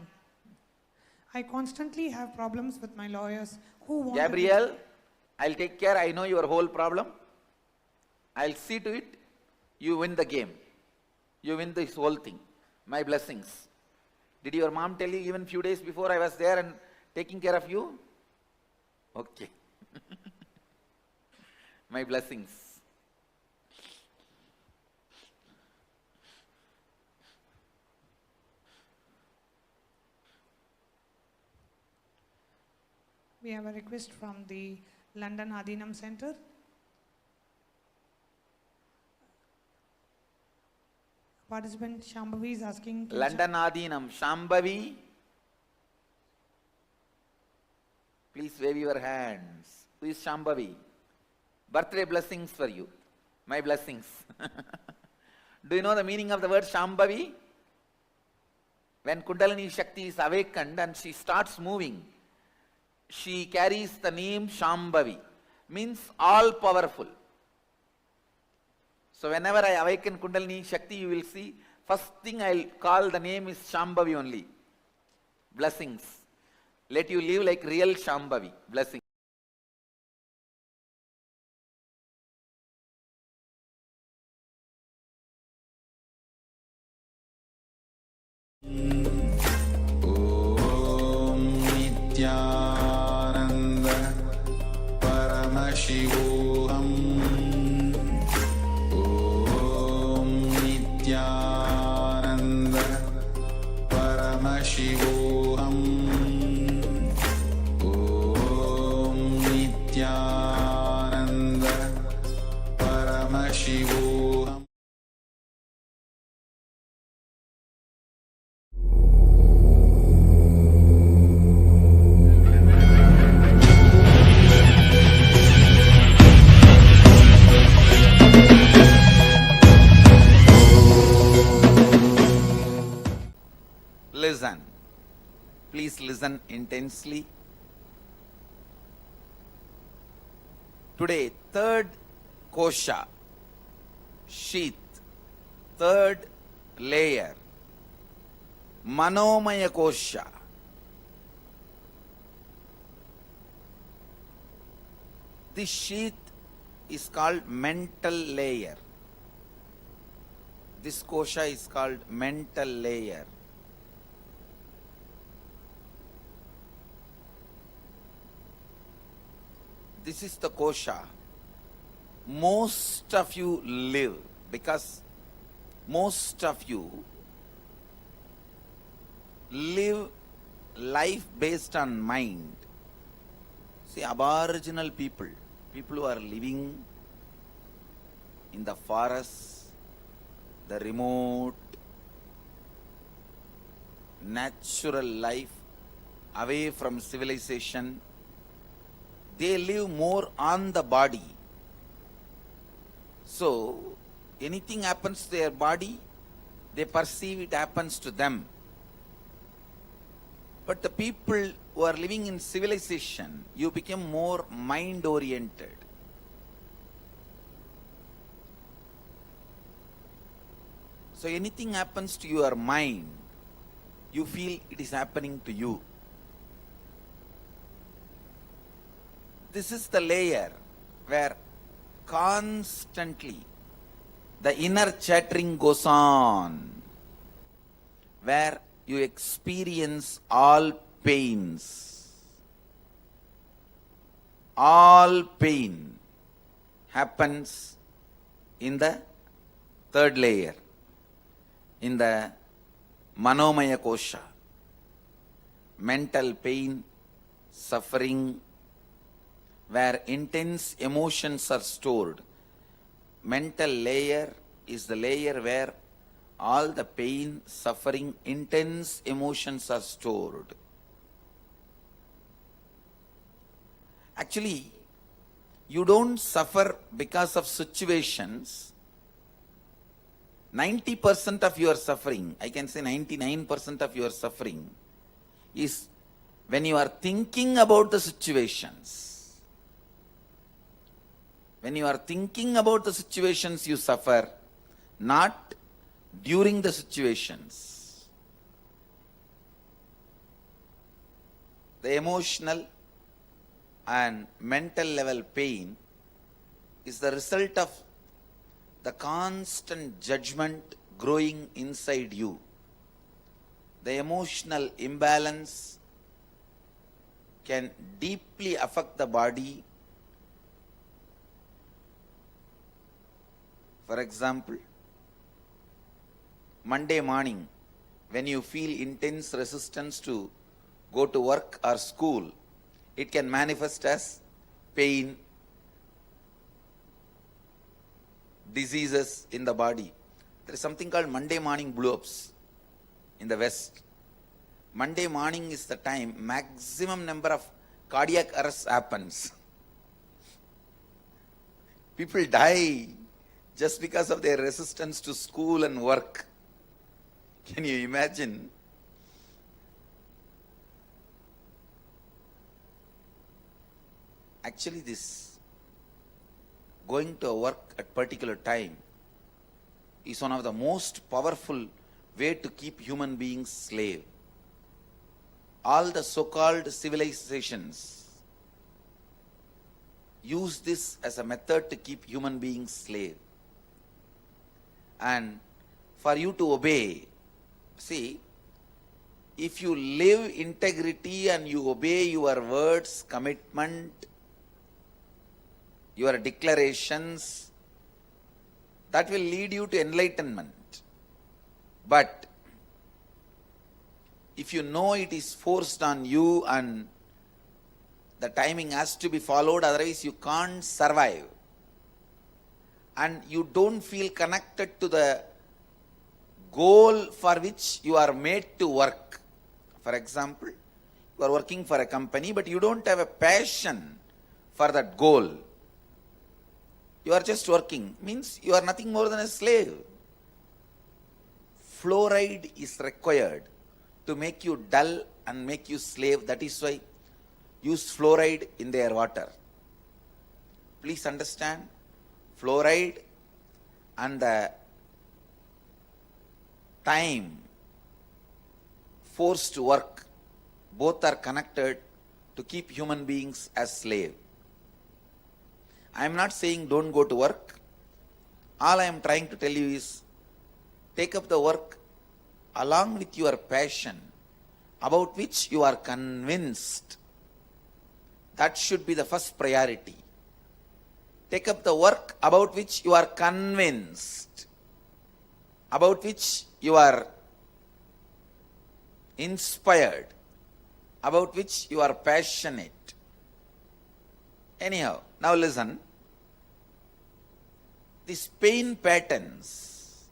I constantly have problems with my lawyers who want Gabriel, I'll take care. I know your whole problem. I'll see to it. You win the game. You win this whole thing. My blessings. Did your mom tell you even few days before I was there and taking care of you? Okay. My blessings. We have a request from the London Adinam Center. Participant Shambhavi is asking. London Adinam, Shambhavi. Please wave your hands. Who is Shambhavi? Birthday blessings for you. My blessings. Do you know the meaning of the word Shambhavi? When Kundalini Shakti is awakened and she starts moving, she carries the name Shambhavi, means all powerful. So whenever I awaken Kundalini Shakti, you will see, first thing I'll call the name is Shambhavi only. Blessings. Let you live like real Shambhavi. Blessings. Om Nithyananda Paramashivoham. Om Nithyananda Paramashivoham. Om Nithyananda Paramashivoham. listen intensely. Today, third kosha, sheath, third layer, manomaya kosha. This sheath is called mental layer. This kosha is called mental layer. This is the kosha most of you live, because most of you live life based on mind. See, aboriginal people who are living in the forest, the remote, natural life, away from civilization, they live more on the body. So, anything happens to their body, they perceive it happens to them. But the people who are living in civilization, you become more mind-oriented. So anything happens to your mind, you feel it is happening to you. This is the layer where constantly the inner chattering goes on, where you experience all pains. All pain happens in the third layer, in the manomaya kosha. Mental pain, suffering, where intense emotions are stored. Mental layer is the layer where all the pain, suffering, intense emotions are stored. Actually, you don't suffer because of situations. 90% of your suffering, I can say 99% of your suffering, is when you are thinking about the situations. When you are thinking about the situations, you suffer, not during the situations. The emotional and mental level pain is the result of the constant judgment growing inside you. The emotional imbalance can deeply affect the body. For example, Monday morning, when you feel intense resistance to go to work or school, it can manifest as pain, diseases in the body. There is something called Monday morning blow-ups in the West. Monday morning is the time maximum number of cardiac arrests happens. People die just because of their resistance to school and work. Can you imagine? Actually, this going to work at particular time is one of the most powerful way to keep human beings slave. All the so-called civilizations use this as a method to keep human beings slave. And for you to obey, see, if you live integrity and you obey your words, commitment, your declarations, that will lead you to enlightenment. But if you know it is forced on you and the timing has to be followed, otherwise you can't survive, and you don't feel connected to the goal for which you are made to work. For example, you are working for a company, but you don't have a passion for that goal. You are just working, means you are nothing more than a slave. Fluoride is required to make you dull and make you slave. That is why use fluoride in their water. Please understand, fluoride and the time, forced work, both are connected to keep human beings as slave. I am not saying don't go to work. All I am trying to tell you is take up the work along with your passion about which you are convinced. That should be the first priority. Take up the work about which you are convinced, about which you are inspired, about which you are passionate. Anyhow, now listen. These pain patterns,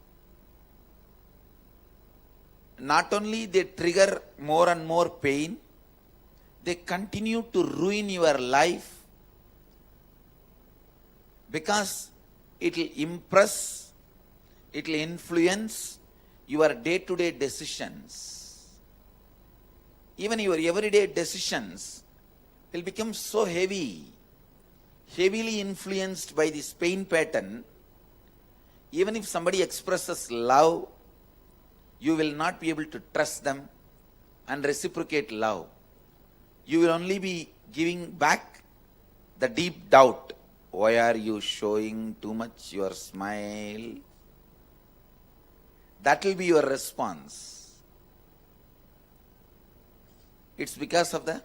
not only they trigger more and more pain, they continue to ruin your life because it will impress, it will influence your day-to-day decisions. Even your everyday decisions will become so heavily influenced by this pain pattern. Even if somebody expresses love, you will not be able to trust them and reciprocate love. You will only be giving back the deep doubt. Why are you showing too much your smile? That will be your response. It's because of the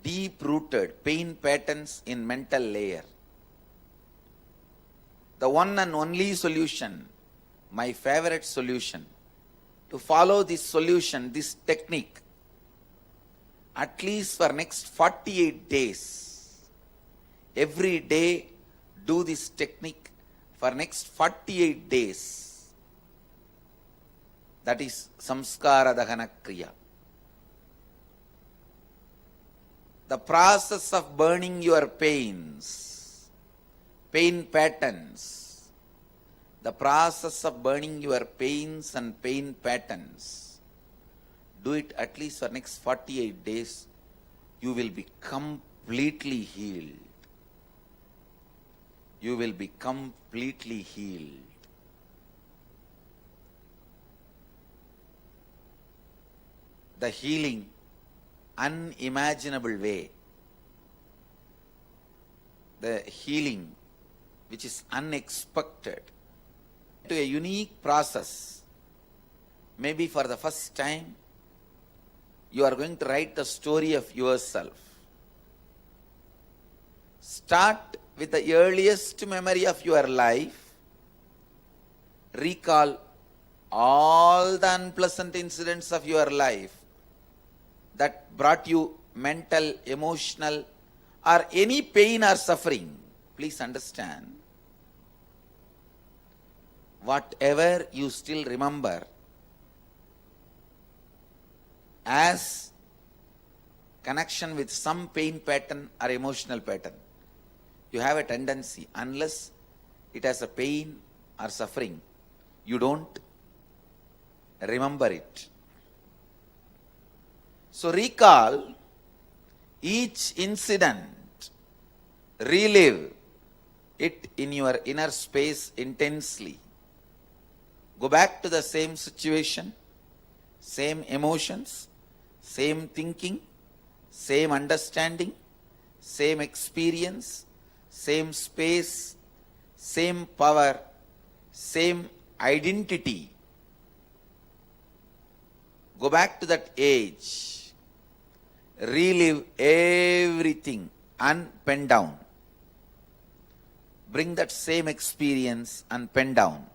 deep-rooted pain patterns in mental layer. The one and only solution, my favorite solution, to follow this solution, this technique, at least for next 48 days, every day do this technique for next 48 days. That is samskara dahana kriya. The process of burning your pains, pain patterns, the process of burning your pains and pain patterns, do it at least for next 48 days, you will be completely healed. You will be completely healed. The healing, unimaginable way, the healing which is unexpected, to a unique process. Maybe for the first time, you are going to write the story of yourself. Start with the earliest memory of your life. Recall all the unpleasant incidents of your life that brought you mental, emotional, or any pain or suffering. Please understand, whatever you still remember as connection with some pain pattern or emotional pattern, you have a tendency, unless it has a pain or suffering, you don't remember it. So recall each incident, relive it in your inner space intensely. Go back to the same situation, same emotions, same thinking, same understanding, same experience, same space, same power, same identity. Go back to that age. Relive everything and pen down. Bring that same experience and pen down.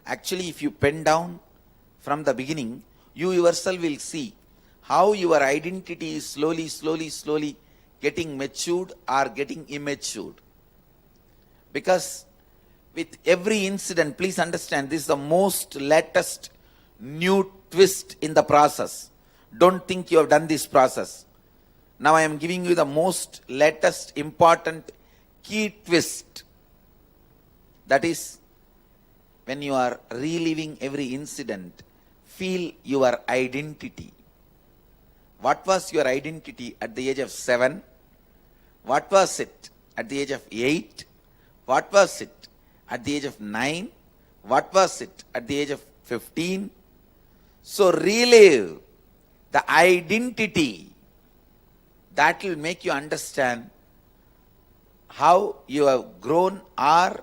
Actually, if you pen down from the beginning, you yourself will see how your identity is slowly getting matured or getting immatured. Because with every incident, please understand, this is the most latest new twist in the process. Don't think you have done this process. Now I am giving you the most latest important key twist. That is, when you are reliving every incident, feel your identity. What was your identity at the age of 7? What was it at the age of 8? What was it at the age of 9? What was it at the age of 15? So relive the identity. That will make you understand how you have grown or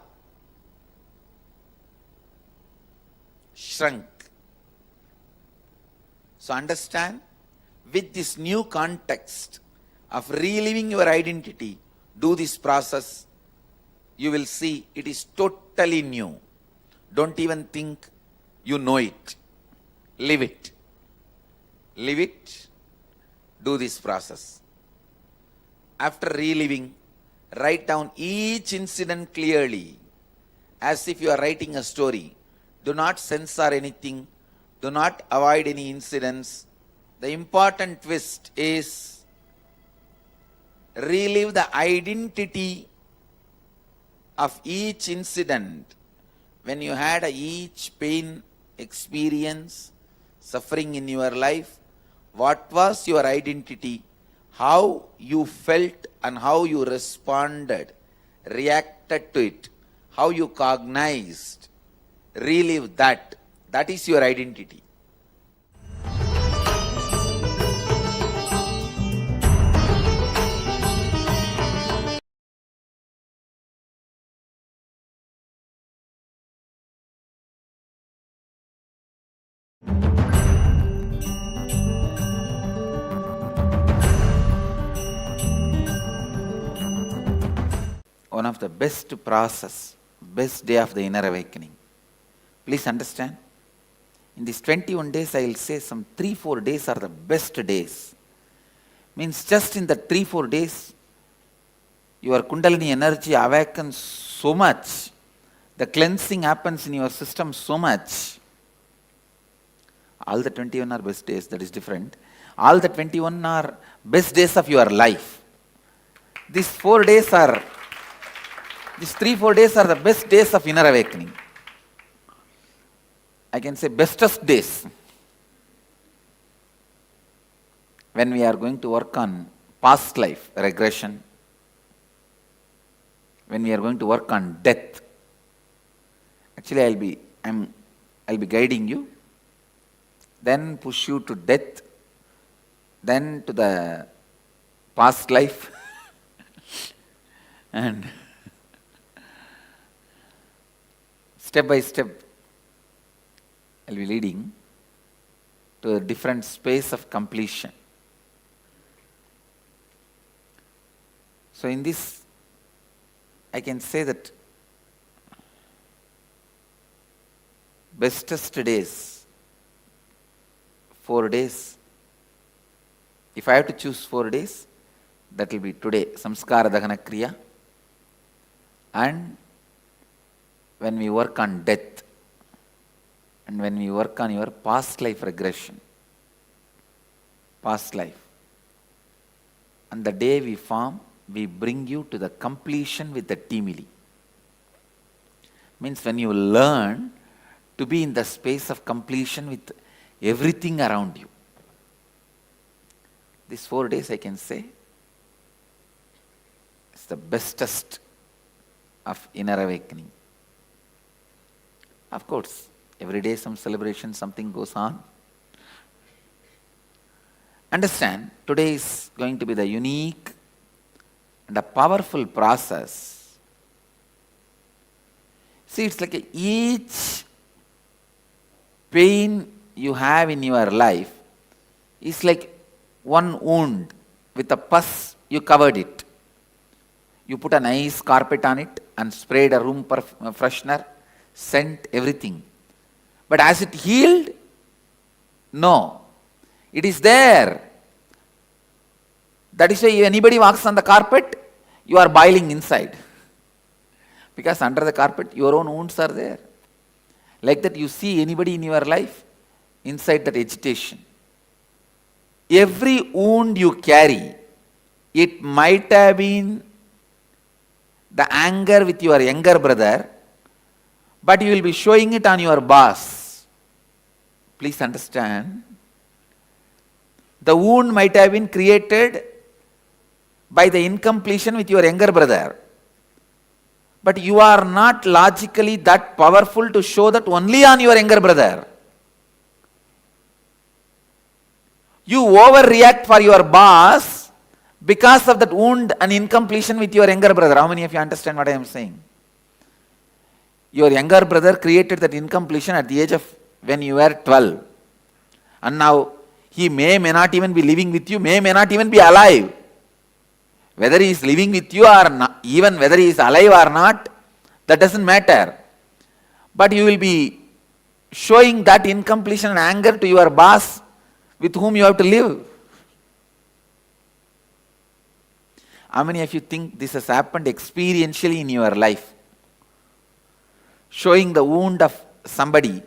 shrunk. So understand, with this new context of reliving your identity, do this process, you will see it is totally new. Don't even think you know it. Live it. Live it. Do this process. After reliving, write down each incident clearly, as if you are writing a story. Do not censor anything. Do not avoid any incidents. The important twist is relive the identity of each incident. When you had each pain experience, suffering in your life, what was your identity? How you felt and how you responded, reacted to it, how you cognized. Relive that. That is your identity. One of the best process, best day of the inner awakening. Please understand, in these 21 days, I will say some 3-4 days are the best days. Means just in the 3-4 days, your Kundalini energy awakens so much. The cleansing happens in your system so much. All the 21 are best days, that is different. All the 21 are best days of your life. These 4 days are, these 3-4 days are the best days of inner awakening. I can say bestest days. When we are going to work on past life regression, when we are going to work on death. Actually, I'll be guiding you, then push you to death, then to the past life, and step by step, I'll be leading to a different space of completion. So in this, I can say that bestest days, 4 days. If I have to choose 4 days, that will be today, Samskara Dahana Kriya, and when we work on death, and when we work on your past life regression, past life. And the day we form, we bring you to the completion with the Timili. Means when you learn to be in the space of completion with everything around you. These 4 days, I can say, is the bestest of inner awakening. Of course, every day some celebration, something goes on. Understand, today is going to be the unique and a powerful process. See, it's like each pain you have in your life is like one wound. With a pus, you covered it. You put a nice carpet on it and sprayed a room freshener, scent, everything. But as it healed, no. It is there. That is why if anybody walks on the carpet, you are boiling inside. Because under the carpet, your own wounds are there. Like that, you see anybody in your life, inside that agitation. Every wound you carry, it might have been the anger with your younger brother, but you will be showing it on your boss. Please understand, The wound might have been created by the incompletion with your younger brother. But you are not logically that powerful to show that only on your younger brother. You overreact for your boss because of that wound and incompletion with your younger brother. How many of you understand what I am saying? Your younger brother created that incompletion at the age of when you were 12. And now he may not even be living with you, may not even be alive. Whether he is living with you or not, even whether he is alive or not, that doesn't matter. But you will be showing that incompletion and anger to your boss with whom you have to live. How many of you think this has happened experientially in your life? Showing the wound of somebody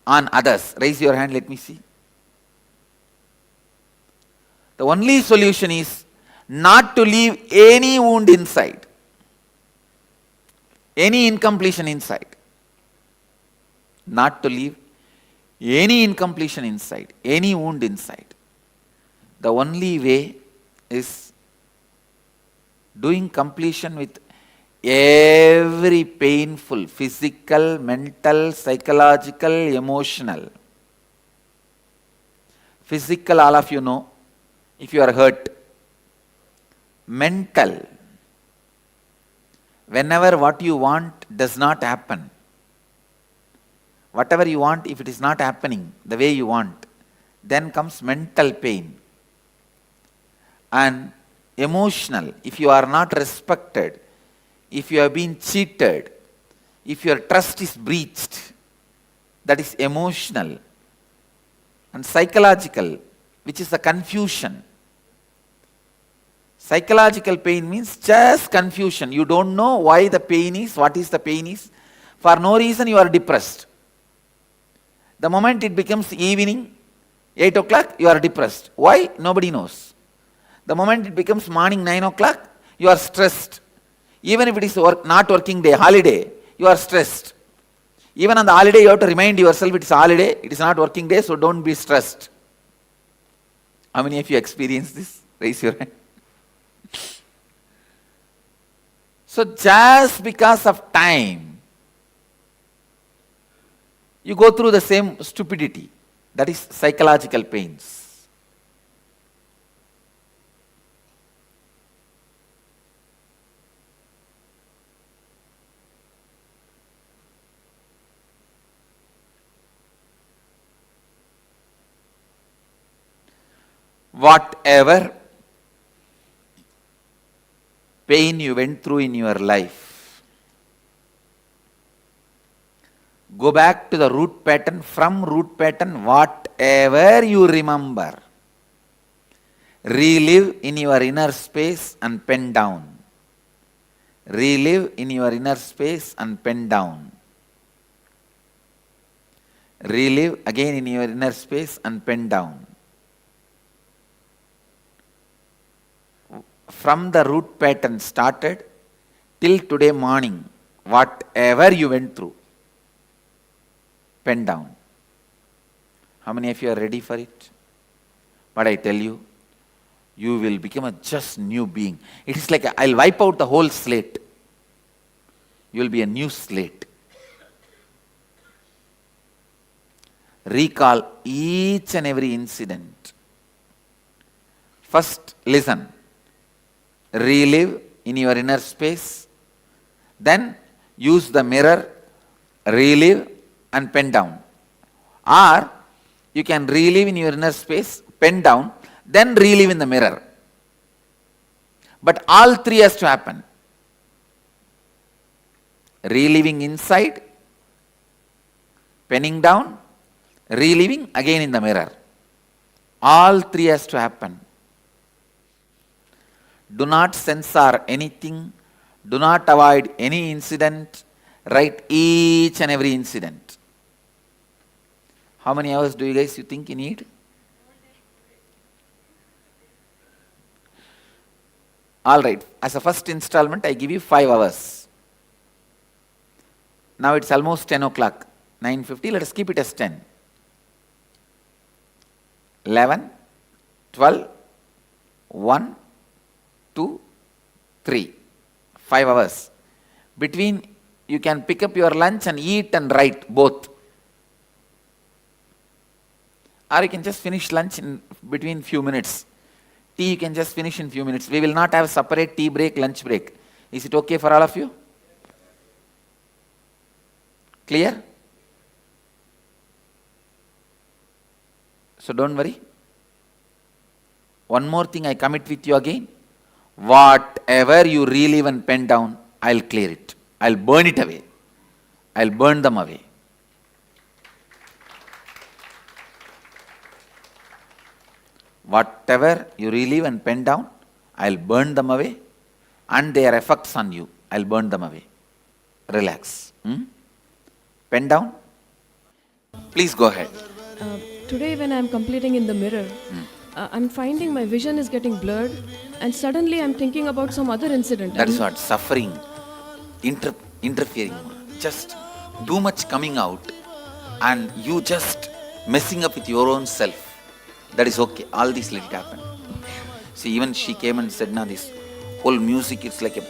on others. Raise your hand, let me see. The only solution is not to leave any wound inside, any incompletion inside. Not to leave any incompletion inside, any wound inside. The only way is doing completion with every painful, physical, mental, psychological, emotional. Physical, all of you know, if you are hurt. Mental, whenever what you want does not happen, whatever you want, if it is not happening the way you want, then comes mental pain. And emotional, if you are not respected, if you have been cheated, if your trust is breached, that is emotional. And psychological, which is the confusion. Psychological pain means just confusion. You don't know why the pain is, what is the pain is. For no reason you are depressed. The moment it becomes evening, 8 o'clock, you are depressed. Why? Nobody knows. The moment it becomes morning 9 o'clock, you are stressed. Even if it is not working day, holiday, you are stressed. Even on the holiday, you have to remind yourself it is holiday, it is not working day, so don't be stressed. How many of you experience this? Raise your hand. So just because of time, you go through the same stupidity. That is psychological pains. Whatever pain you went through in your life, go back to the root pattern. From root pattern, whatever you remember, relive in your inner space and pen down. Relive in your inner space and pen down. Relive again in your inner space and pen down. From the root pattern started till today morning, whatever you went through, pen down. How many of you are ready for it? But I tell you, you will become a just new being. It is like I'll wipe out the whole slate. You will be a new slate. Recall each and every incident. First, listen. Relive in your inner space. Then use the mirror, relive and pen down. Or you can relive in your inner space, pen down, then relive in the mirror. But all three has to happen. Reliving inside, penning down, reliving again in the mirror. All three has to happen. Do not censor anything. Do not avoid any incident. Write each and every incident. How many hours do you guys think you need? Alright, as a first installment, I give you 5 hours. Now it's almost 10 o'clock. 9:50, let us keep it as 10. 11, 12, 1, 2, 3, 5 hours. Between, you can pick up your lunch and eat and write both. Or you can just finish lunch in between few minutes. Tea you can just finish in few minutes. We will not have separate tea break, lunch break. Is it okay for all of you? Clear? So don't worry. One more thing I commit with you again. Whatever you relive and pen down, I'll clear it. I'll burn it away. I'll burn them away. Whatever you relive and pen down, I'll burn them away, and their effects on you, I'll burn them away. Relax. Pen down. Please go ahead. Today when I'm completing in the mirror, I'm finding my vision is getting blurred, and suddenly I'm thinking about some other incident. That is what, suffering, interfering, just too much coming out, and you just messing up with your own self. That is okay. All this let it happen. See, even she came and said, "Now this whole music, it's like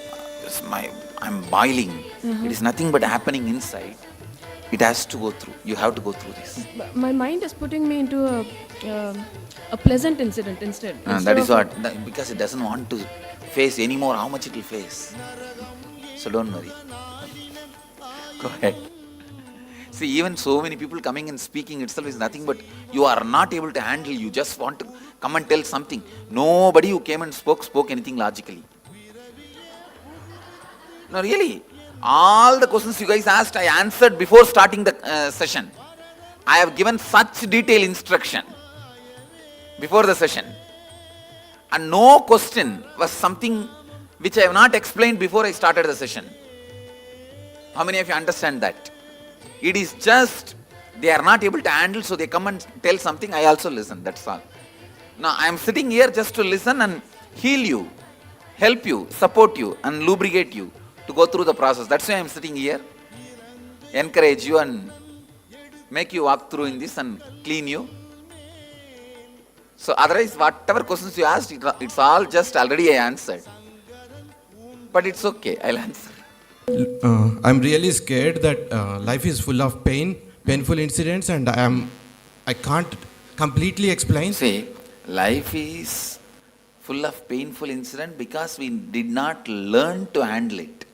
I'm boiling. It is nothing but happening inside. It has to go through. You have to go through this." My mind is putting me into a pleasant incident instead. That is what, because it doesn't want to face anymore how much it will face. So don't worry. Go ahead. See, even so many people coming and speaking itself is nothing but you are not able to handle. You just want to come and tell something. Nobody who came and spoke anything logically. No, really. All the questions you guys asked, I answered before starting the session. I have given such detailed instruction before the session. And no question was something which I have not explained before I started the session. How many of you understand that? It is just they are not able to handle, so they come and tell something, I also listen, that's all. Now I am sitting here just to listen and heal you, help you, support you and lubricate you to go through the process. That's why I am sitting here, encourage you and make you walk through in this and clean you. So otherwise, whatever questions you asked, it's all just already I answered. But it's okay, I'll answer. I'm really scared that life is full of painful incidents, and I can't completely explain. See, life is full of painful incident because we did not learn to handle it.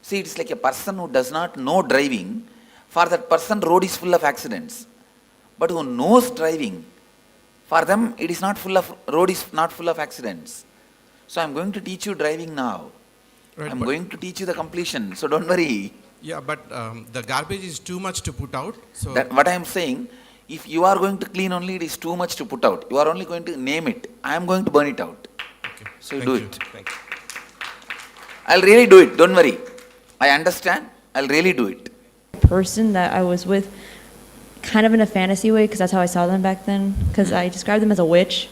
See, it's like a person who does not know driving. For that person, road is full of accidents. But who knows driving, for them, road is not full of accidents. So I'm going to teach you driving now. Right, I'm going to teach you the completion, so don't worry. Yeah, but the garbage is too much to put out. So What I am saying, if you are going to clean only, it is too much to put out. You are only going to name it. I am going to burn it out. Okay. So you Thank do you. it. Thank you. I'll really do it, don't worry. I understand, I'll really do it. Person that I was with, kind of in a fantasy way, because that's how I saw them back then, because I described them as a witch.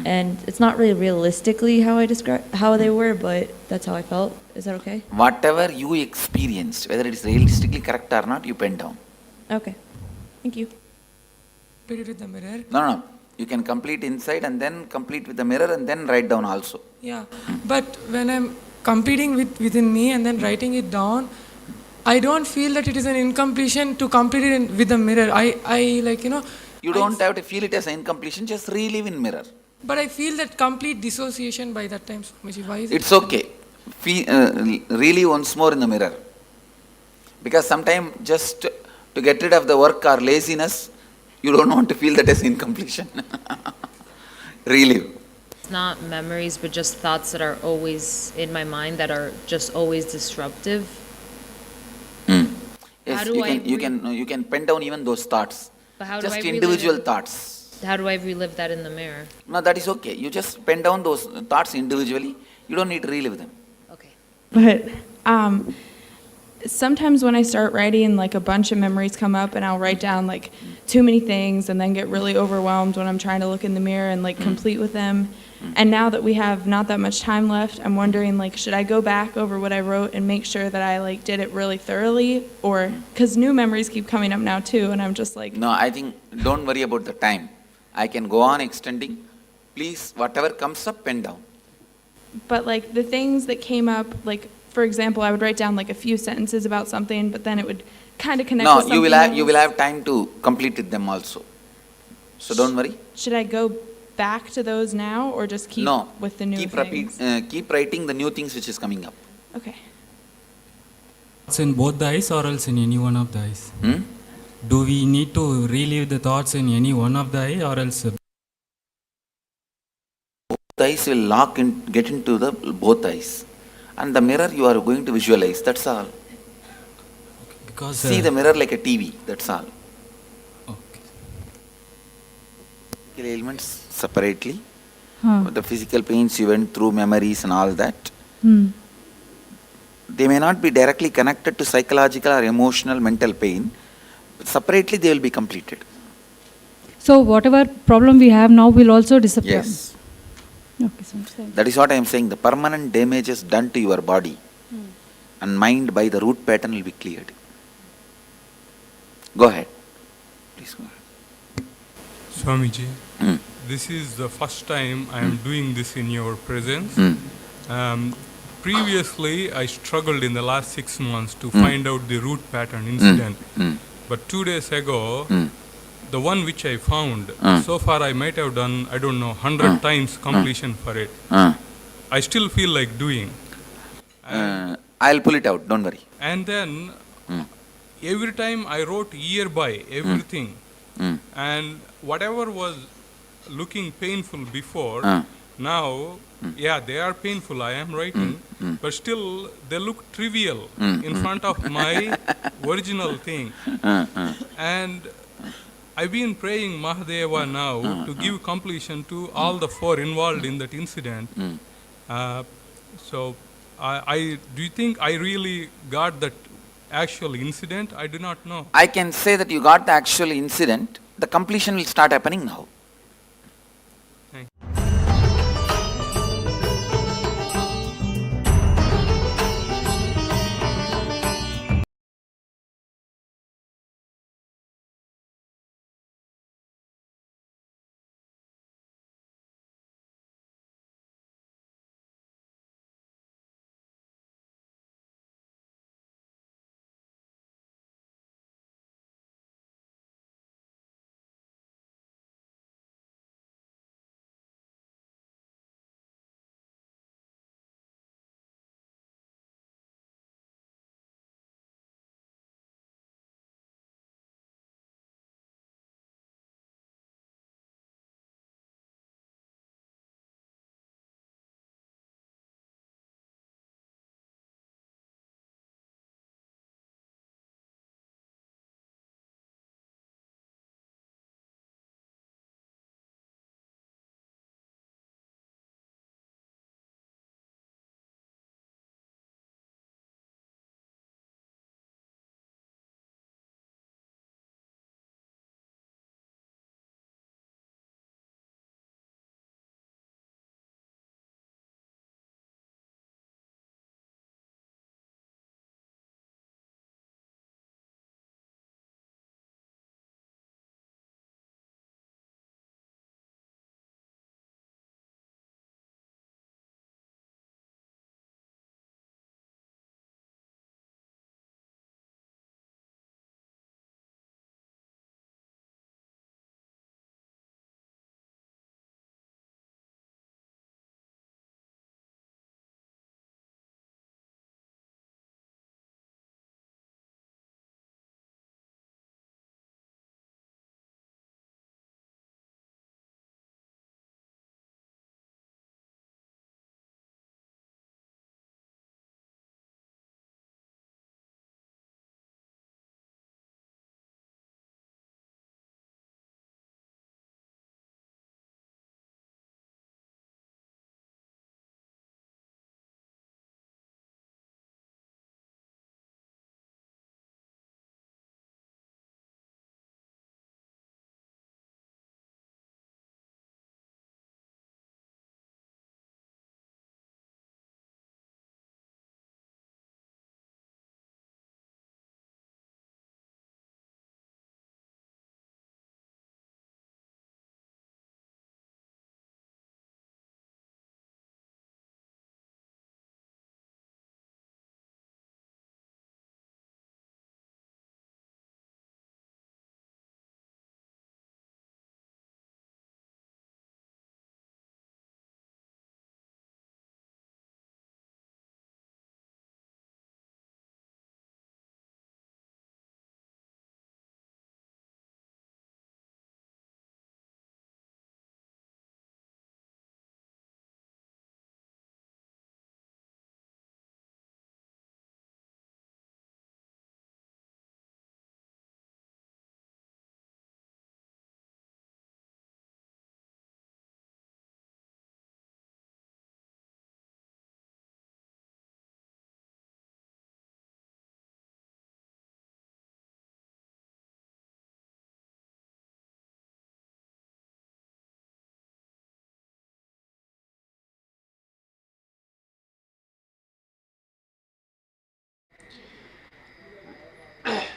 And it's not really realistically how they were, but that's how I felt. Is that okay? Whatever you experienced, whether it is realistically correct or not, you pen down. Okay. Thank you. Complete it with the mirror. No. You can complete inside and then complete with the mirror and then write down also. Yeah. But when I'm completing within me and then writing it down, I don't feel that it is an incompletion to complete it with the mirror. You don't have to feel it as an incompletion, just relive in mirror. But I feel that complete dissociation by that time, Swamiji. Why is it? It's okay. Relive once more in the mirror. Because sometimes just to get rid of the work or laziness, you don't want to feel that as incompletion. Relive. It's not memories, but just thoughts that are always in my mind that are just always disruptive. Yes, you can pen down even those thoughts. But how do just I individual thoughts. How do I relive that in the mirror? No, that is okay. You just pen down those thoughts individually. You don't need to relive them. Okay. But sometimes when I start writing, like a bunch of memories come up, and I'll write down like too many things and then get really overwhelmed when I'm trying to look in the mirror and like complete with them. And now that we have not that much time left, I'm wondering, like, should I go back over what I wrote and make sure that I like did it really thoroughly, or because new memories keep coming up now too, and I'm just like, no, I think don't worry about the time. I can go on extending. Please, whatever comes up, pen down. But like the things that came up, like for example, I would write down like a few sentences about something, but then it would kind of connect No, with something you will else. have time to complete it them also. So don't worry. Should I go back to those now or just keep No, with the new things? keep writing the new things which is coming up. Okay. Thoughts in both the eyes or else in any one of the eyes? Do we need to relieve the thoughts in any one of the eye or else? Both eyes will get into the both eyes. And the mirror you are going to visualize, that's all. Because see the mirror like a TV, that's all. Physical ailments separately. The physical pains you went through, memories and all that. They may not be directly connected to psychological or emotional mental pain, but separately they will be completed. So whatever problem we have now will also disappear. Yes. Okay, so That is what I am saying. The permanent damages done to your body and mind by the root pattern will be cleared. Go ahead. Please go ahead. Swamiji, this is the first time I am doing this in your presence. Previously, I struggled in the last 6 months to find out the root pattern incident. But 2 days ago, the one which I found, so far I might have done, I don't know, 100 times completion for it. I still feel like doing. I'll pull it out, don't worry. And then, every time I wrote year by everything, and whatever was looking painful before, now, yeah, they are painful, I am writing, but still they look trivial in front of my original thing. And I've been praying Mahadeva now to give completion to all the 4 involved in that incident. So, do you think I really got that actual incident? I do not know. I can say that you got the actual incident. The completion will start happening now.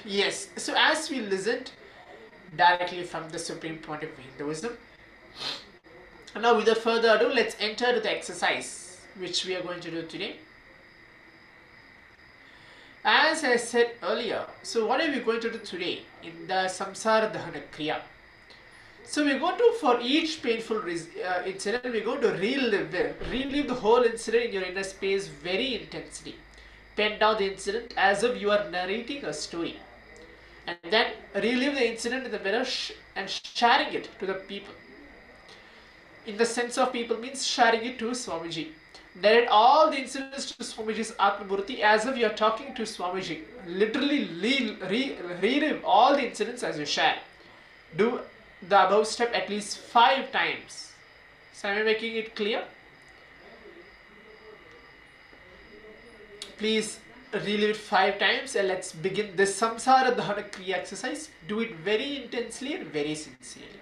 Yes, so as we listened directly from the Supreme Pontiff of Hinduism, now without further ado, let's enter the exercise which we are going to do today. As I said earlier, so what are we going to do today in the Samsara Dahana Kriya? So we're going to, for each painful incident, we're going to relive the whole incident in your inner space very intensely. Pen down the incident as if you are narrating a story. And then relive the incident in the mirror and sharing it to the people. In the sense of people means sharing it to Swamiji. Narrate all the incidents to Swamiji's Atmamurti as if you are talking to Swamiji. Literally relive all the incidents as you share. Do the above step at least 5 times. So am I making it clear? Please relive it 5 times and let's begin this Samsara Dahana Kriya exercise. Do it very intensely and very sincerely.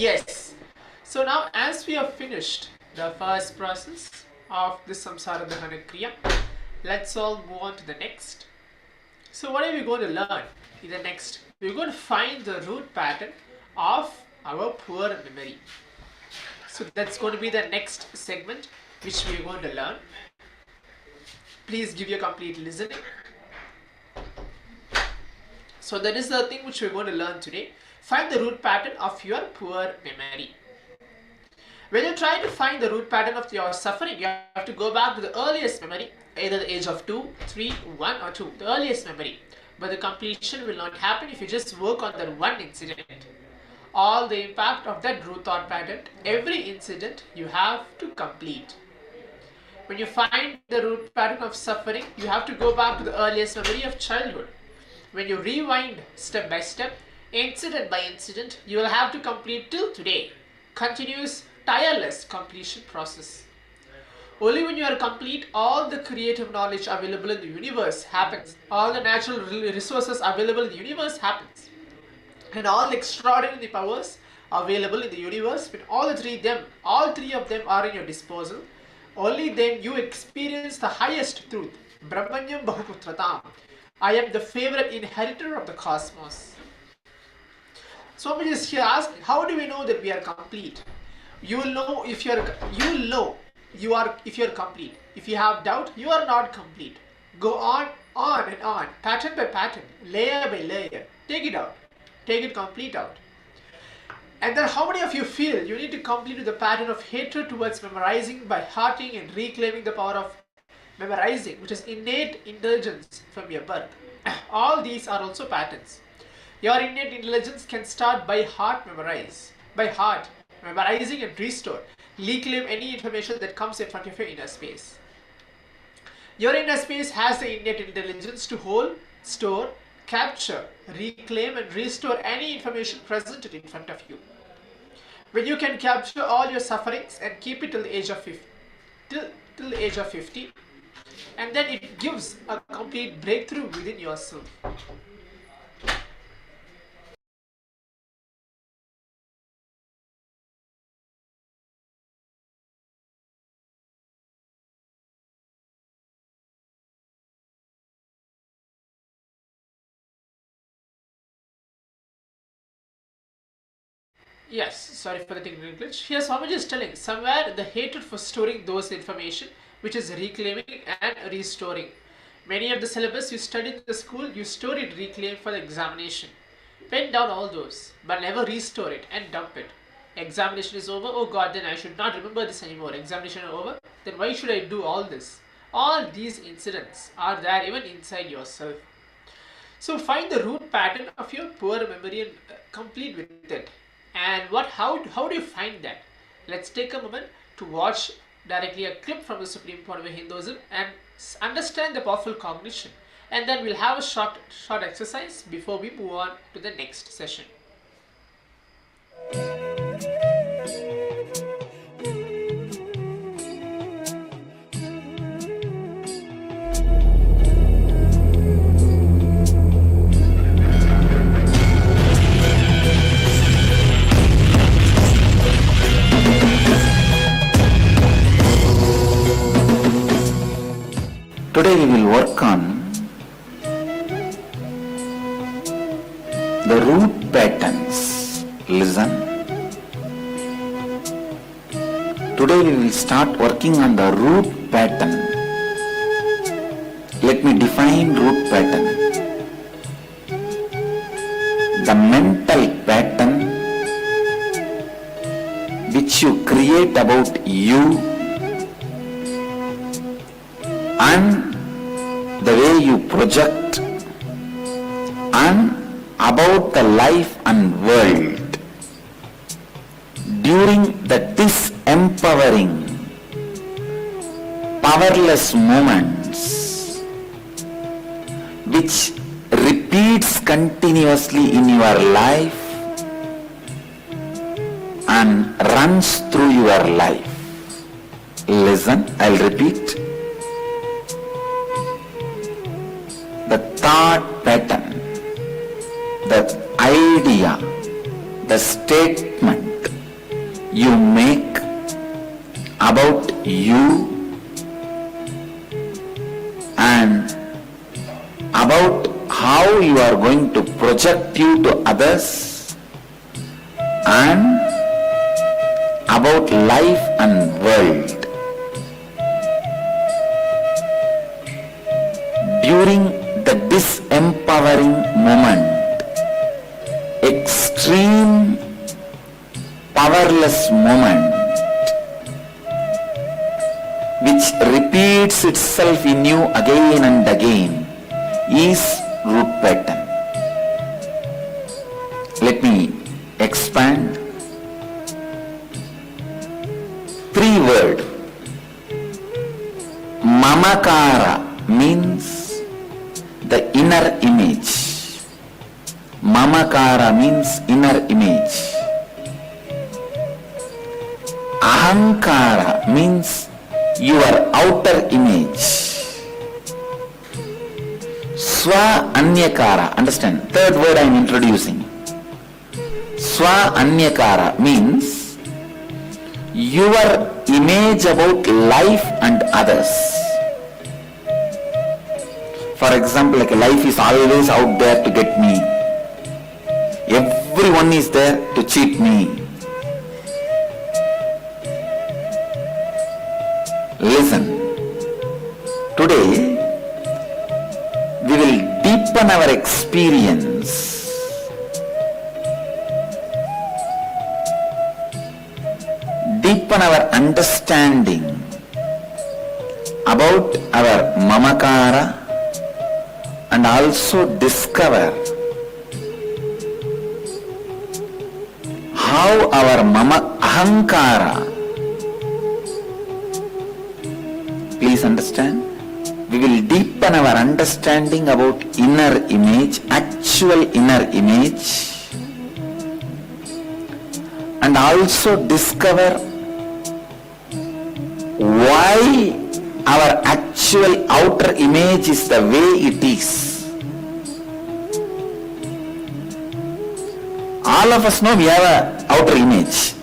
Yes. So now as we have finished the first process of the Samsara Dahana Kriya, let's all move on to the next. So what are we going to learn in the next? We're going to find the root pattern of our poor memory. So that's going to be the next segment which we're going to learn. Please give your complete listening. So that is the thing which we're going to learn today. Find the root pattern of your poor memory. When you try to find the root pattern of your suffering, you have to go back to the earliest memory, either the age of 2, 3, 1 or 2, the earliest memory. But the completion will not happen if you just work on that one incident. All the impact of that root thought pattern, every incident you have to complete. When you find the root pattern of suffering, you have to go back to the earliest memory of childhood. When you rewind step by step, incident by incident, you will have to complete till today. Continuous, tireless completion process. Only when you are complete, all the creative knowledge available in the universe happens. All the natural resources available in the universe happens. And all the extraordinary powers available in the universe, when all three of them are in your disposal, only then you experience the highest truth. Brahmanyam Bahuputratam. I am the favorite inheritor of the cosmos. Swamiji is here asking, how do we know that we are complete? You will know if you are complete. If you have doubt, you are not complete. Go on and on, pattern by pattern, layer by layer. Take it out. Take it complete out. And then how many of you feel you need to complete the pattern of hatred towards memorizing by hearting and reclaiming the power of memorizing, which is innate intelligence from your birth. All these are also patterns. Your innate intelligence can start by heart memorizing and restore. Reclaim any information that comes in front of your inner space. Your inner space has the innate intelligence to hold, store, capture, reclaim and restore any information present in front of you. When you can capture all your sufferings and keep it till the age of 50, till the age of 50, and then it gives a complete breakthrough within yourself. Yes, sorry for the technical glitch. Here Swamiji is telling, somewhere the hatred for storing those information, which is reclaiming and restoring. Many of the syllabus you studied in the school, you store it, reclaim for the examination. Pen down all those, but never restore it and dump it. Examination is over, oh God, then I should not remember this anymore. Examination is over, then why should I do all this? All these incidents are there even inside yourself. So find the root pattern of your poor memory and complete with it. And how do you find that? Let's take a moment to watch directly a clip from the Supreme Pontiff of Hinduism and understand the powerful cognition. And then we'll have a short exercise before we move on to the next session. Today we will work on the root patterns. Listen. Today we will start working on the root pattern. Let me define root pattern. The mental pattern which you create about you and the way you project and about the life and world during the disempowering, powerless moments which repeats continuously in your life and runs through your life. Listen, I'll repeat. The thought pattern, the idea, the statement you make about you and about how you are going to project you to others and about life and world. During the disempowering moment, extreme powerless moment, which repeats itself in you again and again, is root pattern. Let me expand. 3 words. Mamakara means the inner image. Mamakara means inner image. Ahankara means your outer image. Swa Anyakara, understand, 3rd word I am introducing. Swa Anyakara means your image about life and others. For example, like life is always out there to get me. Everyone is there to cheat me. Listen, today we will deepen our experience. Deepen our understanding about our mamakara and also discover how our ahankara, please understand, we will deepen our understanding about inner image, actual inner image, and also discover why our actual outer image is the way it is. All of us know we have an outer image,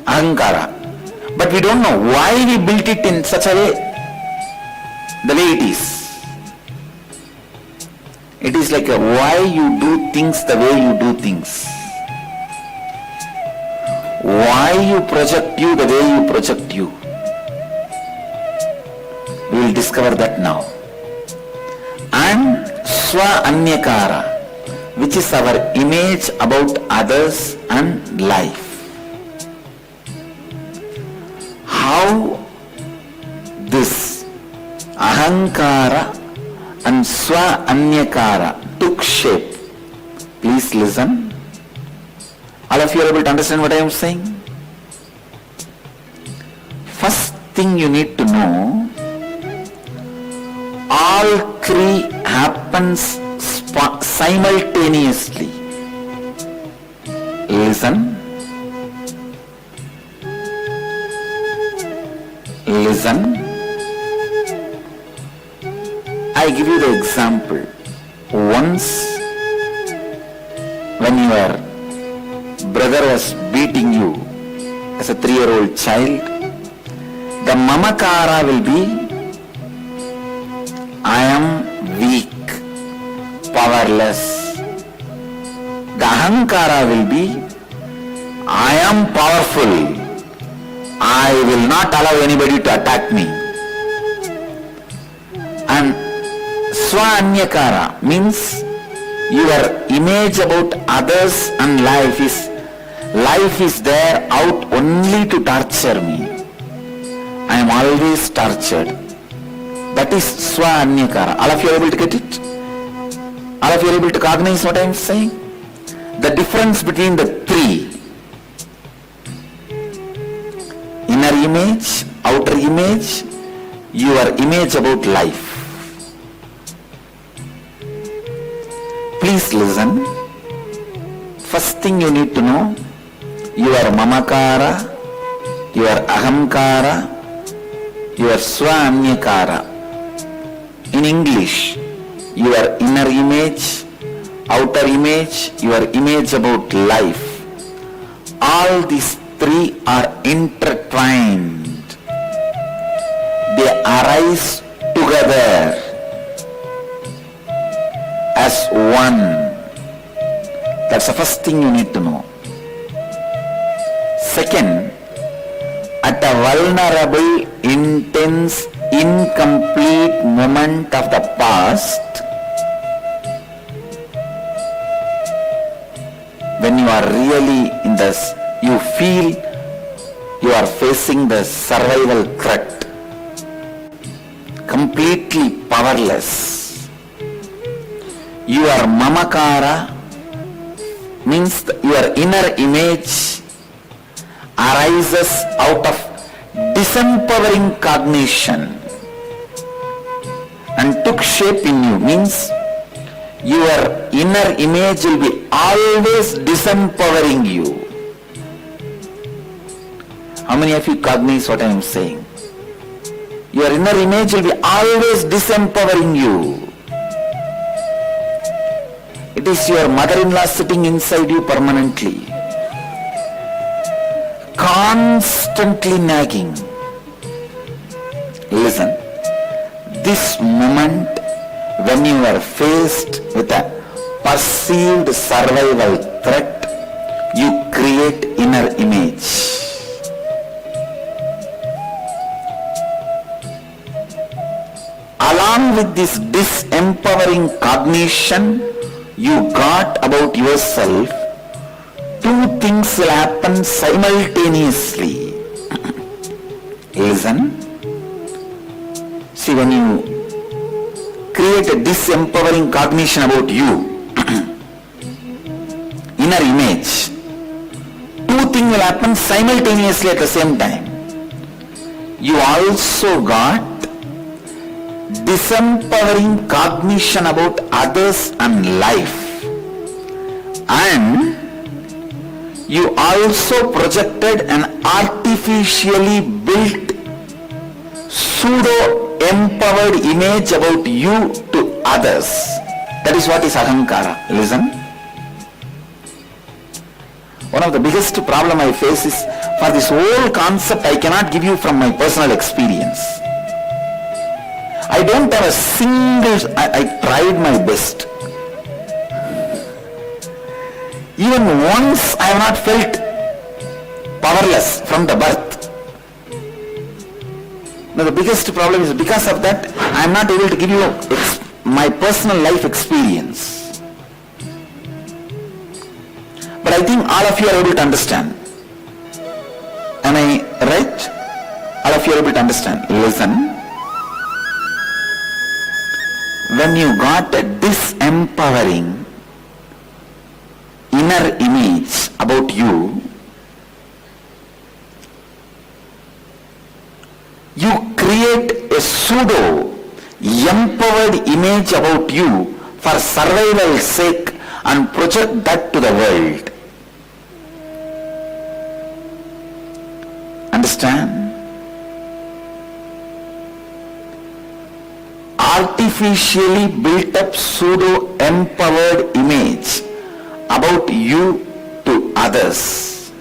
ahankara, but we don't know why we built it in such a way, the way it is. It is like why you do things the way you do things. Why you project you the way you project you. We will discover that now. And Swa Anyakara, which is our image about others and life. How this Ahankara and Swa Anyakara took shape. Please listen. All of you are able to understand what I am saying? First thing you need to know, all 3 happens simultaneously. Listen. Listen. I give you the example. Once when your brother was beating you as a 3-year-old child, the mamakara will be, I am weak, powerless. The ahankara will be, I am powerful. I will not allow anybody to attack me. And Swa Anyakara means your image about others and life is there out only to torture me. I am always tortured. That is Swa Anyakara. All of you are able to get it? All of you are able to cognize what I am saying? The difference between the 3. Inner image, outer image, your image about life. Please listen. First thing you need to know, your mamakara, your ahamkara, your Swa Anyakara. In English, your inner image, outer image, your image about life. All these three are intertwined. They arise together as one. That's the first thing you need to know. Second, at a vulnerable, intense, incomplete moment of the past, when you are really in this, you feel you are facing the survival threat, completely powerless. Your mamakara means your inner image arises out of disempowering cognition and took shape in you, means your inner image will be always disempowering you. How many of you cognize what I am saying? Your inner image will be always disempowering you. It is your mother-in-law sitting inside you permanently, constantly nagging. Listen, this moment when you are faced with a perceived survival threat, you create inner image. Along with this disempowering cognition you got about yourself, two things will happen simultaneously. Listen. See, when you create a disempowering cognition about you, inner image, two things will happen simultaneously at the same time. You also got disempowering cognition about others and life, and you also projected an artificially built pseudo-empowered image about you to others. That is what is ahankara. Listen. One of the biggest problem I face is, for this whole concept I cannot give you from my personal experience. I don't have a single, I tried my best. Even once I have not felt powerless from the birth. Now the biggest problem is, because of that I am not able to give you my personal life experience. But I think all of you are able to understand. Am I right? All of you are able to understand. Listen. When you got a disempowering inner image about you, you create a pseudo-empowered image about you for survival's sake and project that to the world. Understand? Artificially built up pseudo-empowered image about you to others.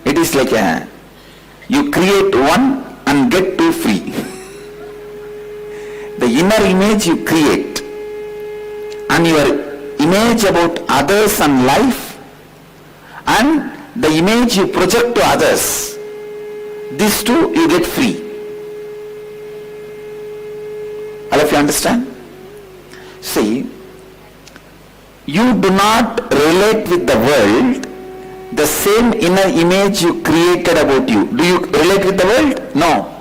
It is like you create one and get two free. The inner image you create and your image about others and life, and the image you project to others, these two you get free. All of you understand? See, you do not relate with the world the same inner image you created about you. Do you relate with the world? No.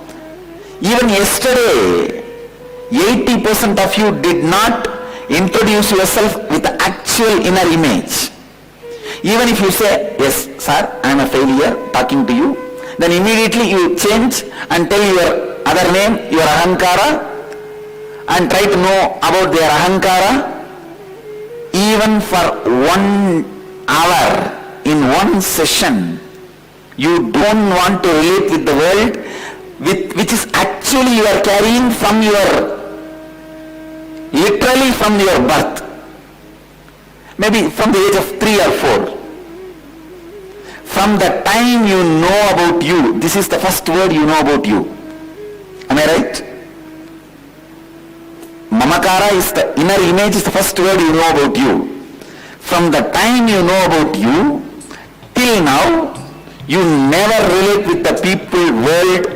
Even yesterday, 80% of you did not introduce yourself with the actual inner image. Even if you say, yes, sir, I am a failure talking to you, then immediately you change and tell your other name, your ahankara, and try to know about their ahankara. Even for 1 hour in one session, you don't want to relate with the world, which is actually you are carrying from your, literally from your birth, maybe from the age of 3 or 4. From the time you know about you, this is the first word you know about you. Am I right? Mamakara is the inner image, is the first word you know about you. From the time you know about you till now, you never relate with the people world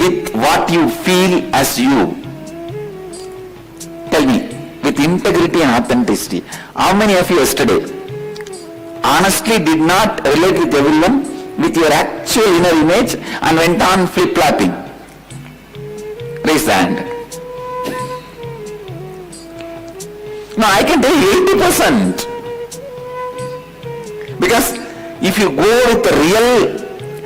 with what you feel as you. Tell me, with integrity and authenticity, how many of you yesterday honestly did not relate with everyone with your actual inner image and went on flip-flopping? Raise the hand. No, I can tell you 80%. Because if you go with the real,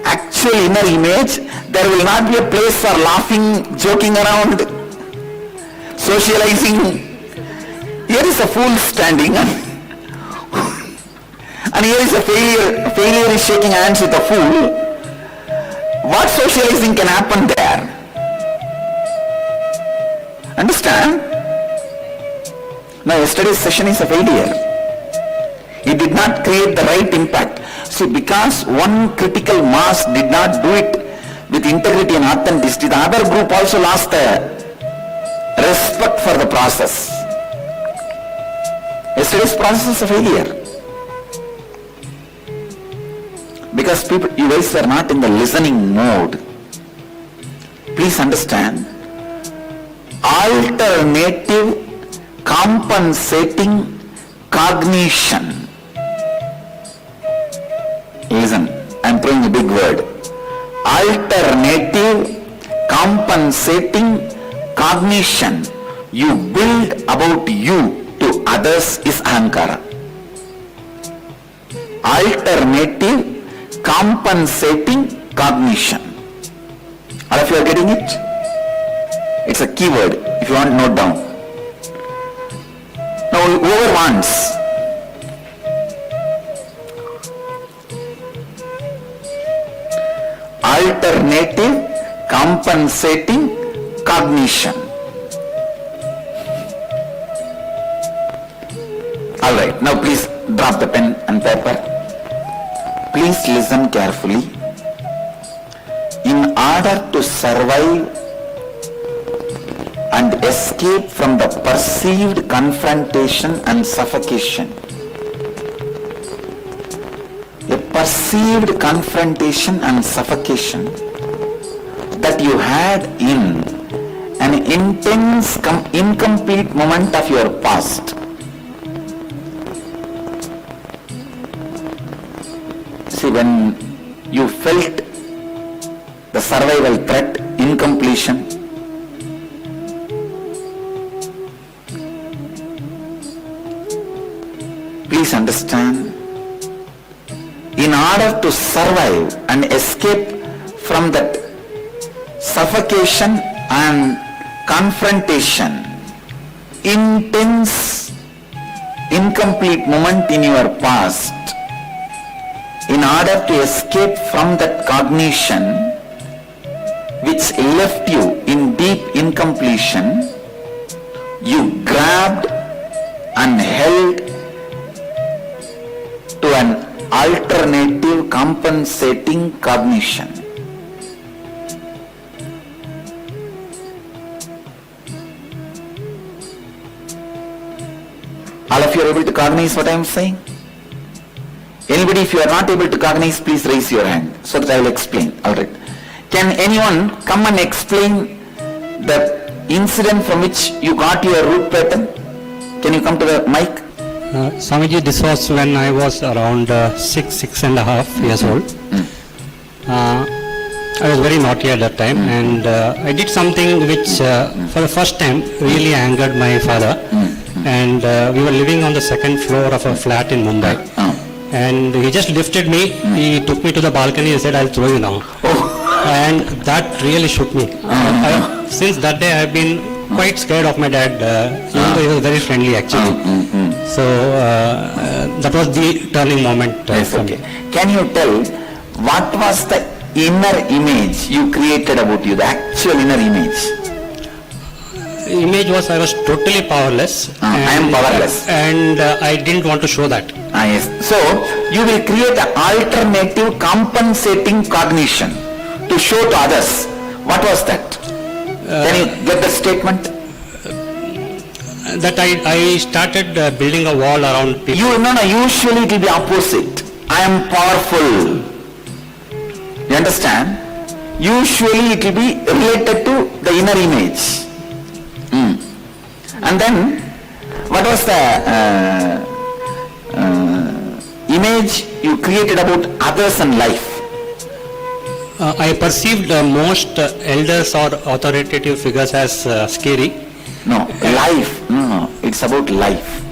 actual inner image, there will not be a place for laughing, joking around, socializing. Here is a fool standing and here is a failure. Failure is shaking hands with a fool. What socializing can happen there? Understand? Now yesterday's session is a failure. It did not create the right impact. See, because one critical mass did not do it with integrity and authenticity, the other group also lost the respect for the process. Yesterday's process is a failure. Because people, you guys are not in the listening mode. Please understand. Alternative compensating cognition. Listen, I am throwing a big word. Alternative compensating cognition you build about you to others is ahankara. Alternative compensating cognition. All of you are getting it? It's a keyword if you want to note down. Now whoever wants, alternative compensating cognition. Alright, now please drop the pen and paper. Please listen carefully. In order to survive and escape from the perceived confrontation and suffocation, a perceived confrontation and suffocation that you had in an intense, incomplete moment of your past. See, when you felt the survival threat, incompletion, please understand, in order to survive and escape from that suffocation and confrontation, intense, incomplete moment in your past, in order to escape from that cognition which left you in deep incompletion, you grabbed and held to an alternative compensating cognition. All of you are able to cognize what I am saying? Anybody, if you are not able to cognize, please raise your hand so that I will explain. Alright. Can anyone come and explain the incident from which you got your root pattern? Can you come to the mic? Swamiji, this was when I was around 6.5 years old. I was very naughty at that time, and I did something which for the first time really angered my father. And we were living on the second floor of a flat in Mumbai. And he just lifted me, he took me to the balcony and said, "I'll throw you now." And that really shook me. Since that day I have been quite scared of my dad, even though he was very friendly actually. So that was the turning moment for me. Can you tell what was the inner image you created about you, the actual inner image? image was I was totally powerless. I am powerless. And I didn't want to show that. Yes. So you will create an alternative compensating cognition to show to others. What was that? Can you get the statement? That I started building a wall around people. Usually it will be opposite. I am powerful. You understand? Usually it will be related to the inner image. And then, what was the image you created about others and life? I perceived most elders or authoritative figures as scary. No, life. No, it's about life.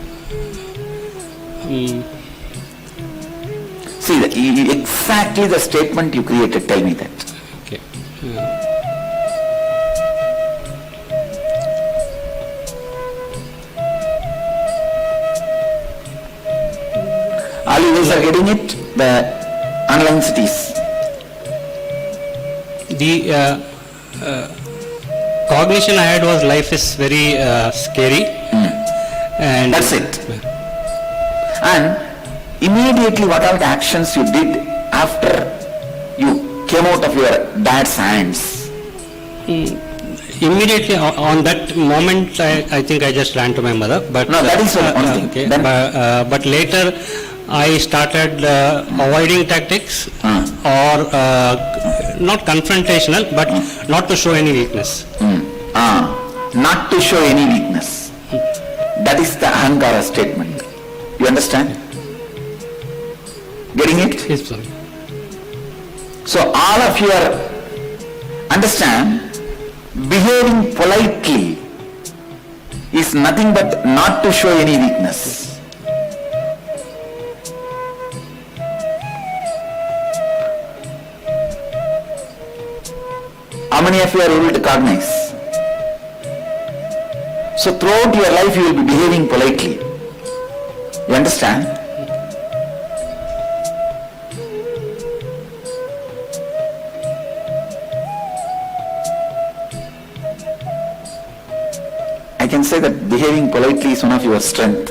See, exactly the statement you created, tell me that. Okay. All you guys are getting it? The online cities. The cognition I had was life is very scary. And that's it. And immediately what are the actions you did after you came out of your dad's hands? Immediately on that moment, I think I just ran to my mother. But no, that is one thing. Okay. But later, I started avoiding tactics or not confrontational, but not to show any weakness. Not to show any weakness. That is the ahankara statement. You understand? Getting it? Yes, sir. So all of you are understand, behaving politely is nothing but not to show any weakness. How many of you are able to cognize? So throughout your life you will be behaving politely. You understand? I can say that behaving politely is one of your strength.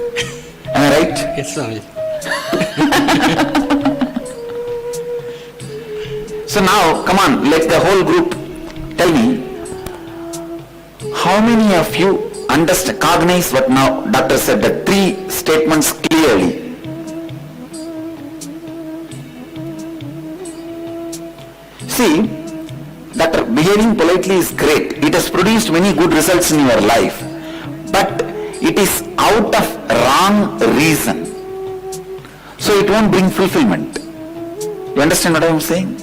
Am I right? Yes, sir. So now, come on, let the whole group tell me, how many of you understand, cognize what now doctor said, the three statements clearly? See, that behaving politely is great. It has produced many good results in your life. But it is out of wrong reason. So it won't bring fulfillment. You understand what I am saying?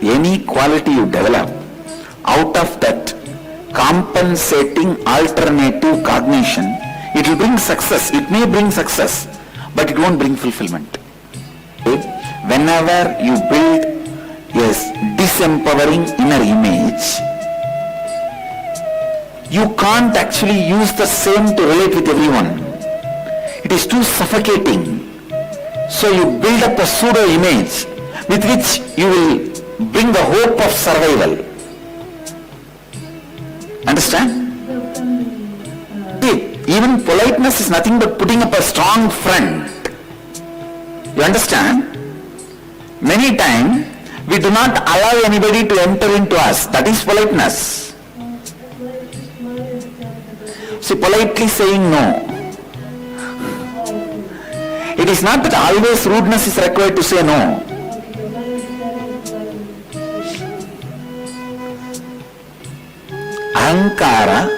Any quality you develop, out of that compensating alternative cognition, it will bring success. It may bring success, but it won't bring fulfillment. Okay? Whenever you build a disempowering inner image, you can't actually use the same to relate with everyone. It is too suffocating. So you build up a pseudo image with which you will bring the hope of survival. Understand? See, even politeness is nothing but putting up a strong front. You understand? Many times we do not allow anybody to enter into us. That is politeness. See, politely saying no. It is not that always rudeness is required to say no. Ahankara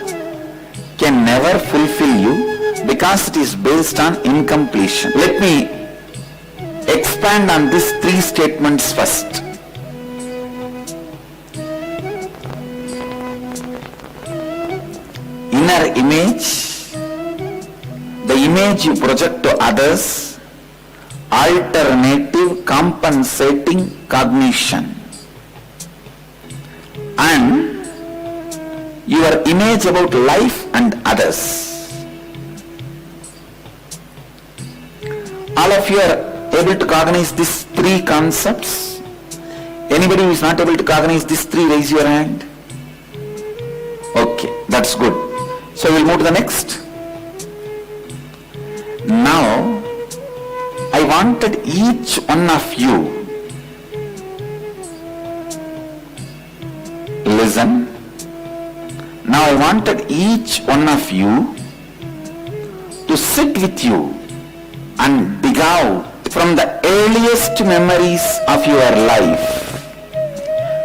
can never fulfill you because it is based on incompletion. Let me expand on these three statements first. Inner image, the image you project to others, alternative compensating cognition, and your image about life and others. All of you are able to cognize these three concepts? Anybody who is not able to cognize these three, raise your hand. Okay, That's good. So we'll move to the next. Now, I wanted each one of you listen. Now I wanted each one of you to sit with you and dig out from the earliest memories of your life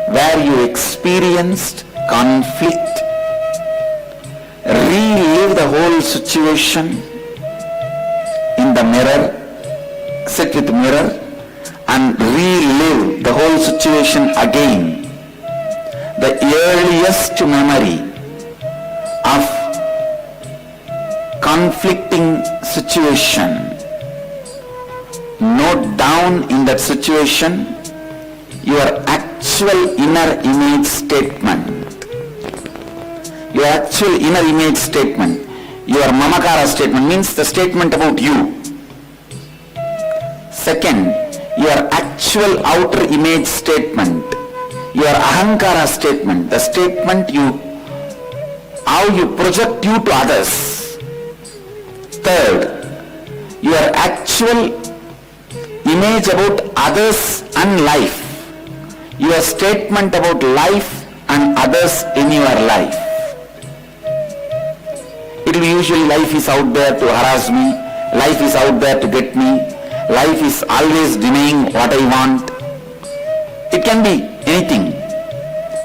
where you experienced conflict. Relive the whole situation in the mirror. Sit with the mirror and relive the whole situation again. The earliest memory of conflicting situation. Note down in that situation your actual inner image statement. Your actual inner image statement. Your mamakara statement means the statement about you. Second, your actual outer image statement. Your ahankara statement. The statement how you project you to others. Third, your actual image about others and life. Your statement about life and others in your life. It will be usually life is out there to harass me, life is out there to get me, life is always denying what I want. It can be anything.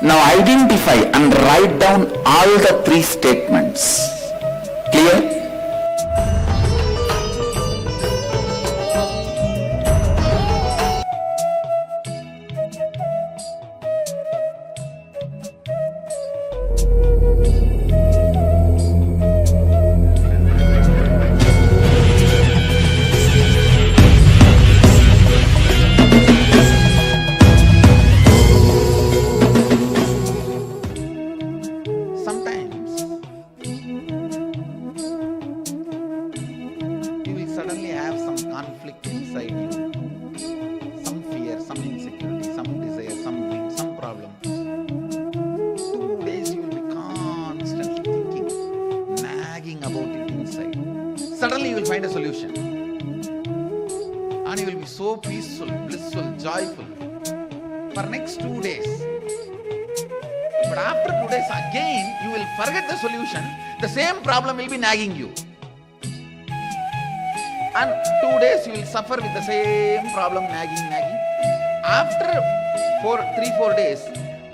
Now identify and write down all the three statements. Clear? Suddenly you will find a solution. And you will be so peaceful, blissful, joyful for next 2 days. But after 2 days again you will forget the solution. The same problem will be nagging you. And 2 days you will suffer with the same problem nagging. After 3-4 days,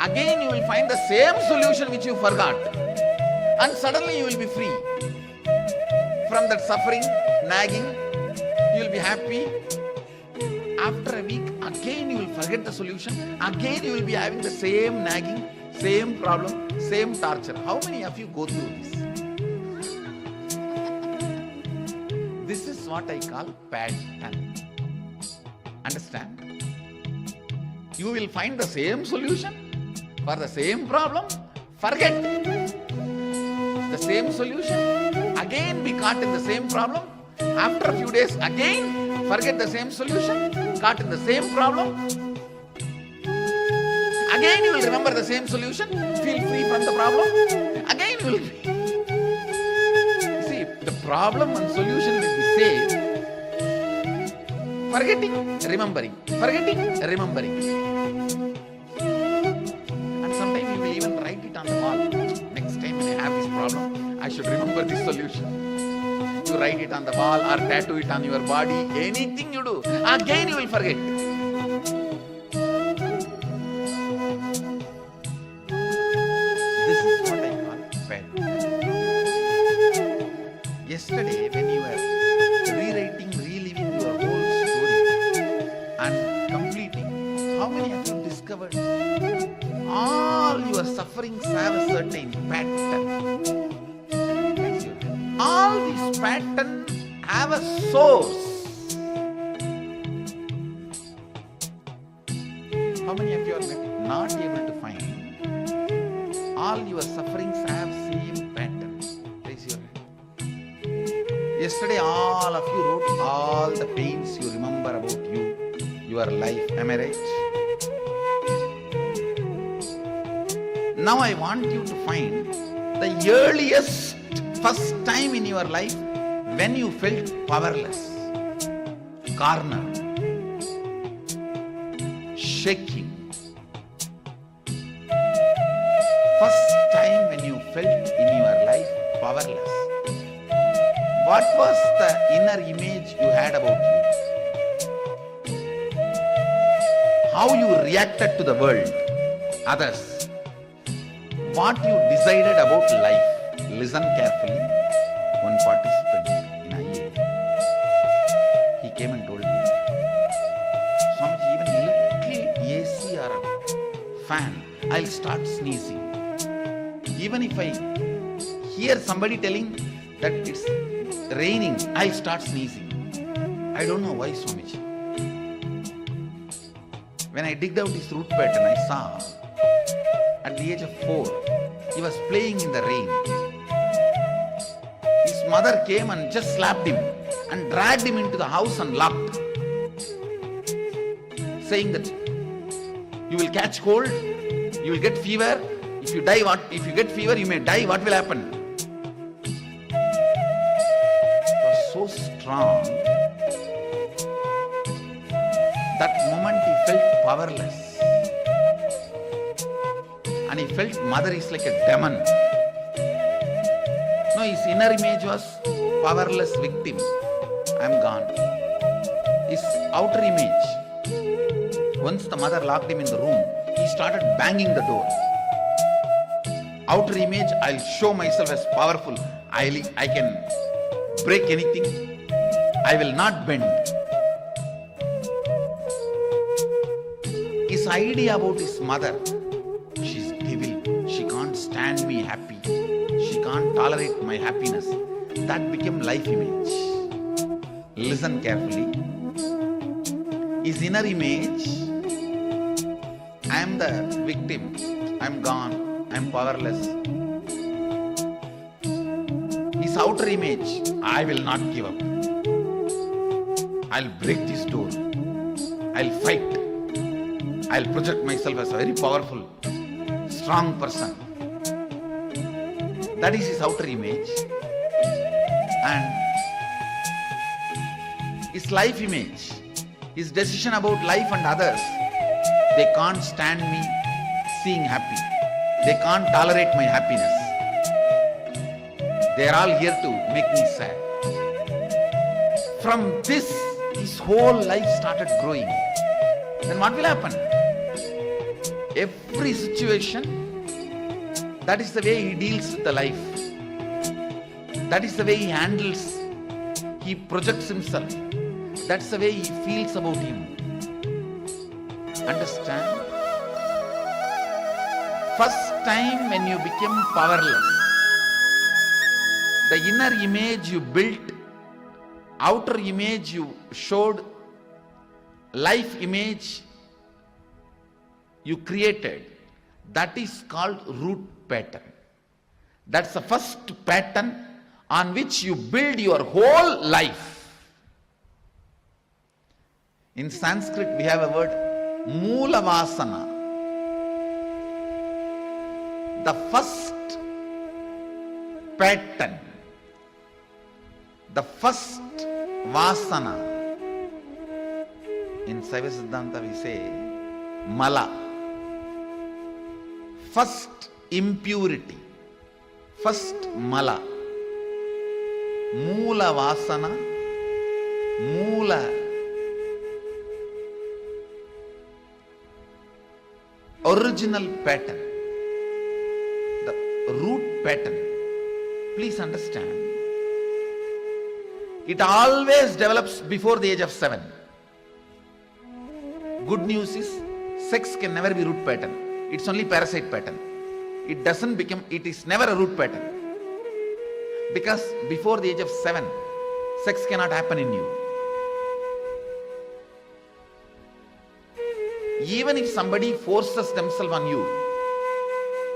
again you will find the same solution which you forgot. And suddenly you will be free from that suffering, nagging. You will be happy. After a week, again you will forget the solution. Again you will be having the same nagging, same problem, same torture. How many of you go through this? This is what I call pattern. Understand? You will find the same solution for the same problem, forget the same solution, again be caught in the same problem. After a few days, again forget the same solution, caught in the same problem. Again you will remember the same solution, feel free from the problem. Again you will be. See, the problem and solution will be same. Forgetting, remembering, forgetting, remembering. And sometimes you will even write it on the wall. Next time when I have this problem, I should remember this solution. You write it on the wall or tattoo it on your body, anything you do, again you will forget. This is what I call pattern. Yesterday when you were rewriting, reliving your whole story and completing, how many of you discovered all your sufferings have a certain pattern? All these patterns have a source. How many of you are not able to find? All your sufferings have same pattern. Raise your hand. Yesterday all of you wrote all the pains you remember about you, your life. Am I right? Now I want you to find The earliest, first time in your life when you felt powerless, cornered, shaking. First time when you felt in your life powerless. What was the inner image you had about you? How you reacted to the world, others? What you decided about life? Listen carefully. One participant in IA, he came and told me, Swamiji, even little AC or a fan, I'll start sneezing. Even if I hear somebody telling that it's raining, I'll start sneezing. I don't know why, Swamiji. When I digged out his root pattern, I saw at the age of 4, he was playing in the rain. His mother came and just slapped him and dragged him into the house and locked, saying that you will catch cold, you will get fever. If you get fever, you may die. What will happen? It was so strong. That moment he felt powerless. And he felt mother is like a demon. No, his inner image was powerless victim. I'm gone. His outer image, once the mother locked him in the room, he started banging the door. Outer image, I'll show myself as powerful. I can break anything. I will not bend. His idea about his mother, she's devil. She can't stand me happy. She can't tolerate my happiness. That became life image. Listen carefully. His inner image, I am the victim. I'm gone. I'm powerless. His outer image, I will not give up. I'll break this door. I'll fight. I'll project myself as a very powerful, strong person. That is his outer image. And his life image, his decision about life and others, they can't stand me seeing happy. They can't tolerate my happiness. They are all here to make me sad. From this, his whole life started growing. Then what will happen? Every situation, that is the way he deals with the life. That is the way he handles, he projects himself. That's the way he feels about him. Understand? First time when you became powerless, the inner image you built, outer image you showed, life image you created, that is called root pattern. That's the first pattern on which you build your whole life. In Sanskrit we have a word, Moola Vasana. The first pattern, the first Vasana. In Saiva Siddhanta we say Mala. First impurity, first Mala. Moola Vasana, Moola original pattern, the root pattern. Please understand, it always develops before the age of 7. Good news is, sex can never be root pattern. It's only parasite pattern. It is never a root pattern. Because before the age of 7, sex cannot happen in you. Even if somebody forces themselves on you,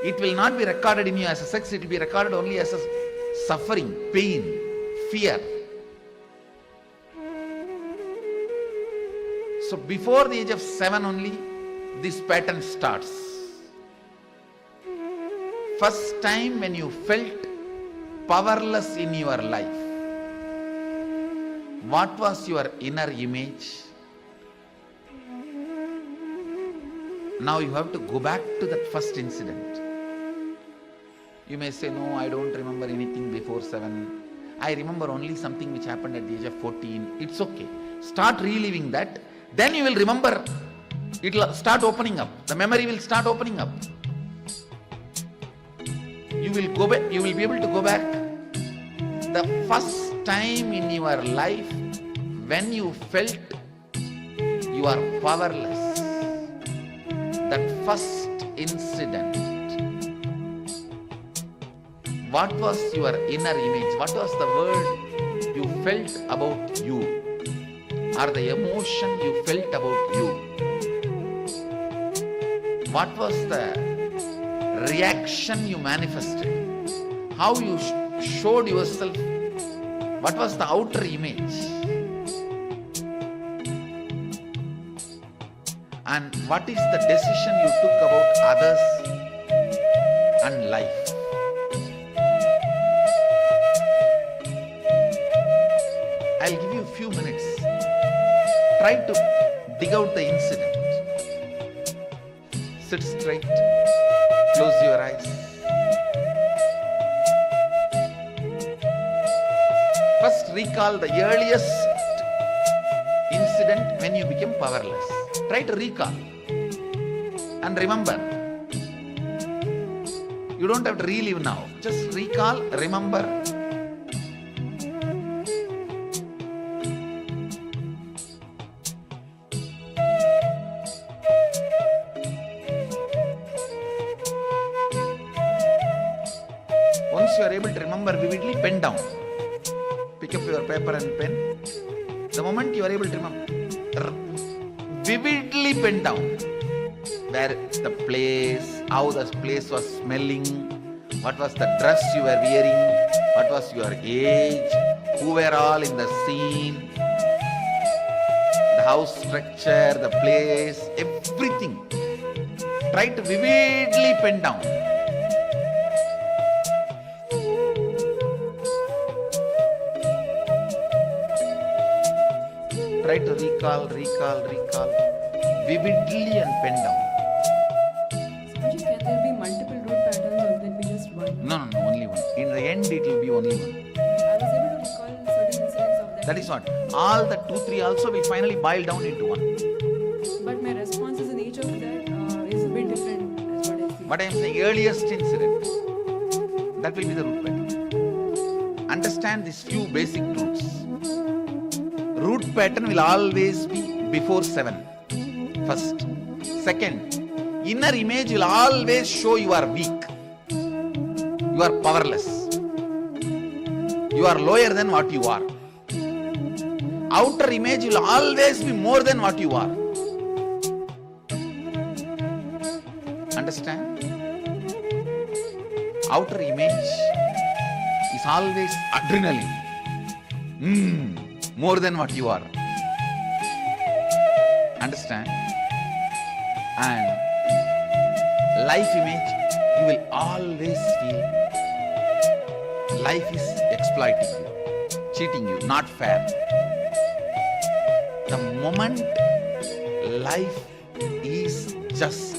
it will not be recorded in you as a sex, it will be recorded only as a suffering, pain, fear. So before the age of 7 only, this pattern starts. first time when you felt powerless in your life, what was your inner image? Now you have to go back to that first incident. You may say, no, I don't remember anything before 7. I remember only something which happened at the age of 14. It's okay. Start reliving that. Then you will remember. It will start opening up. The memory will start opening up. You will go back. You will be able to go back. The first time in your life when you felt you are powerless. That first incident. What was your inner image? What was the word you felt about you? Or the emotion you felt about you? What was the reaction you manifested? How you showed yourself? What was the outer image? And what is the decision you took about others and life? I'll give you a few minutes. Try to dig out the incident. Sit straight. Close your eyes. First recall the earliest incident when you became powerless. Try to recall and remember. You don't have to relive now. Just recall, remember. Once you are able to remember vividly, pen down. Pick up your paper and pen. The moment you are able to remember, vividly pen down where the place, how the place was smelling, what was the dress you were wearing, what was your age, who were all in the scene, the house structure, the place, everything. Try to vividly pen down. Try to recall, vividly and pen down. Swamiji, can there be multiple root patterns or will there be just one? No, only one. In the end, it will be only one. I was able to recall certain incidents of that. That is what. All the 2, 3 also will finally boil down into one. But my responses in each of that is a bit different as what I feel. What I am saying, earliest incident, that will be the root pattern. Understand these few basic truths. Root pattern will always be before 7. First. Second, inner image will always show you are weak. You are powerless. You are lower than what you are. Outer image will always be more than what you are. Understand? Outer image is always adrenaline. More than what you are. Understand? And life image, you will always feel life is exploiting you, cheating you, not fair. The moment life is just,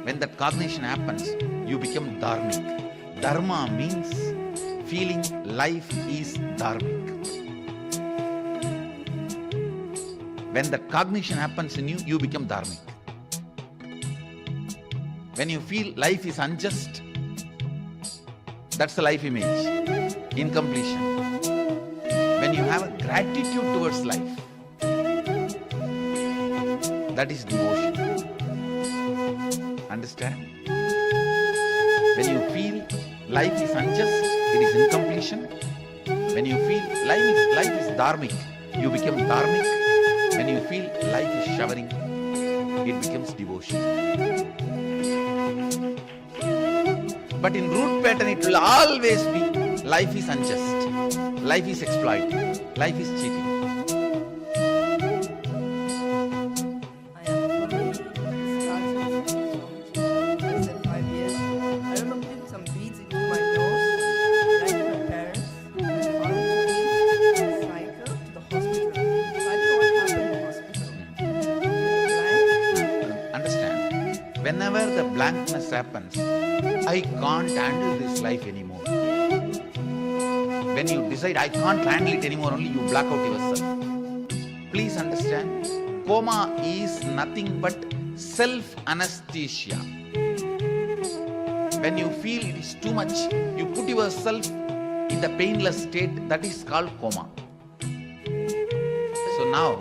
when that cognition happens, you become dharmic. Dharma means feeling life is dharmic. When that cognition happens in you, you become dharmic. When you feel life is unjust, that's the life image, incompletion. When you have a gratitude towards life, that is devotion. Understand? When you feel life is unjust, it is incompletion. When you feel life is dharmic, you become dharmic. When you feel life is showering, it becomes devotion. But in root pattern, it will always be life is unjust, life is exploiting, life is cheating. Less than 5 years. I remember blankness happens, I can't handle this life anymore. When you decide I can't handle it anymore, only you black out yourself. Please understand, coma is nothing but self-anesthesia. When you feel it is too much, you put yourself in the painless state, that is called coma. So now,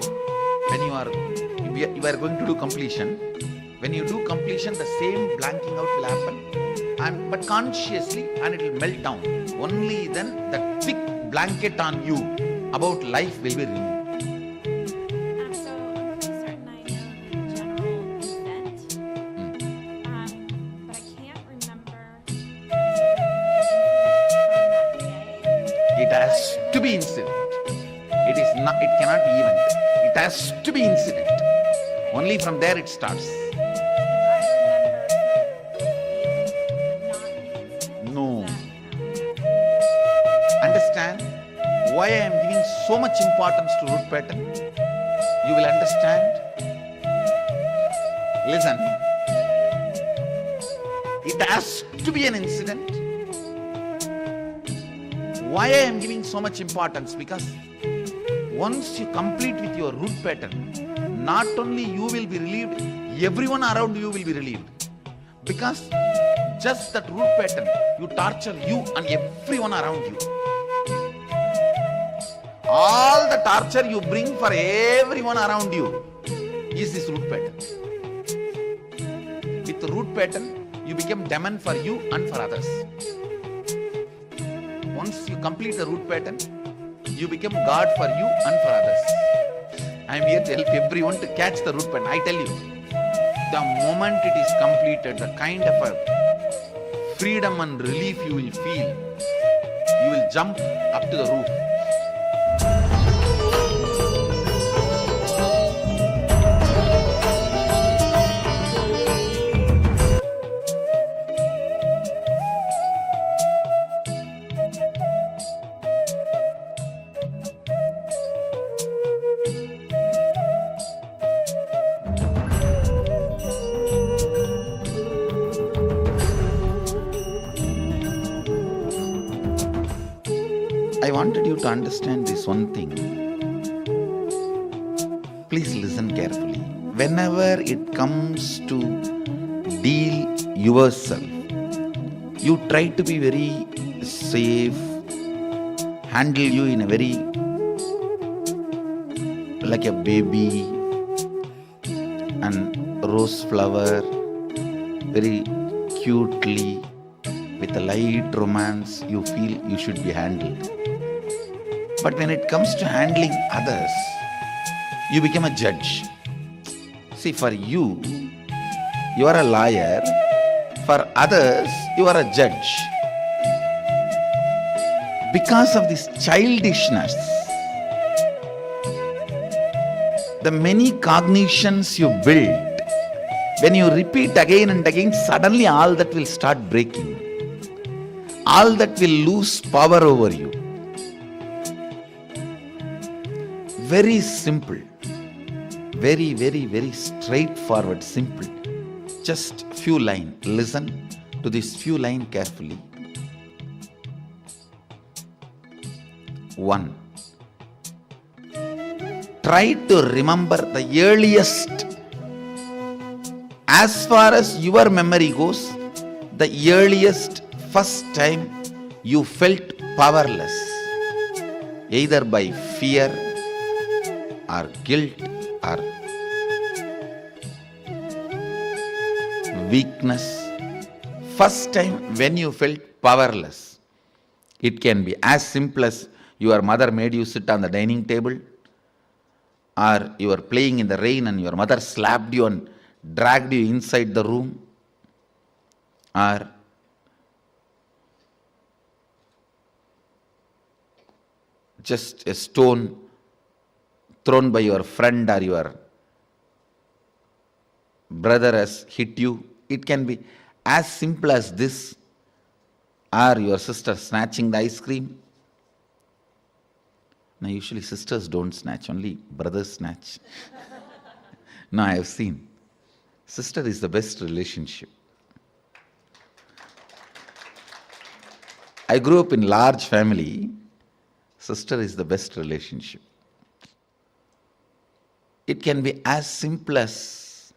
when you are going to do completion, when you do completion, the same blanking out will happen, but consciously, and it will melt down. Only then the thick blanket on you about life will be removed. It has to be incident. It cannot be event. It has to be incident. Only from there it starts. No. Understand why I am giving so much importance to root pattern? You will understand. Listen. It has to be an incident. Why I am giving so much importance? Because once you complete with your root pattern, not only you will be relieved, everyone around you will be relieved. Because just that root pattern, you torture you and everyone around you. All the torture you bring for everyone around you is this root pattern. With the root pattern, you become demon for you and for others. Once you complete the root pattern, you become God for you and for others. I am here to help everyone to catch the root pattern. I tell you, the moment it is completed, the kind of a freedom and relief you will feel, you will jump up to the roof. I wanted you to understand this one thing. Please listen carefully. Whenever it comes to deal yourself, you try to be very safe, handle you in a very like a baby and rose flower, very cutely, with a light romance, you feel you should be handled. But when it comes to handling others, you become a judge. See, for you, you are a liar. For others, you are a judge. Because of this childishness, the many cognitions you build, when you repeat again and again, suddenly all that will start breaking. All that will lose power over you. Very simple. Very, very, very straightforward, simple. Just few lines. Listen to this few lines carefully. 1. Try to remember the earliest, as far as your memory goes, the earliest first time you felt powerless, either by fear or guilt or weakness. First time when you felt powerless. It can be as simple as your mother made you sit on the dining table, or you were playing in the rain and your mother slapped you and dragged you inside the room, or just a stone thrown by your friend or your brother has hit you. It can be as simple as this, or your sister snatching the ice cream. Now usually sisters don't snatch, only brothers snatch. No, I have seen. Sister is the best relationship. I grew up in large family. Sister is the best relationship. It can be as simple as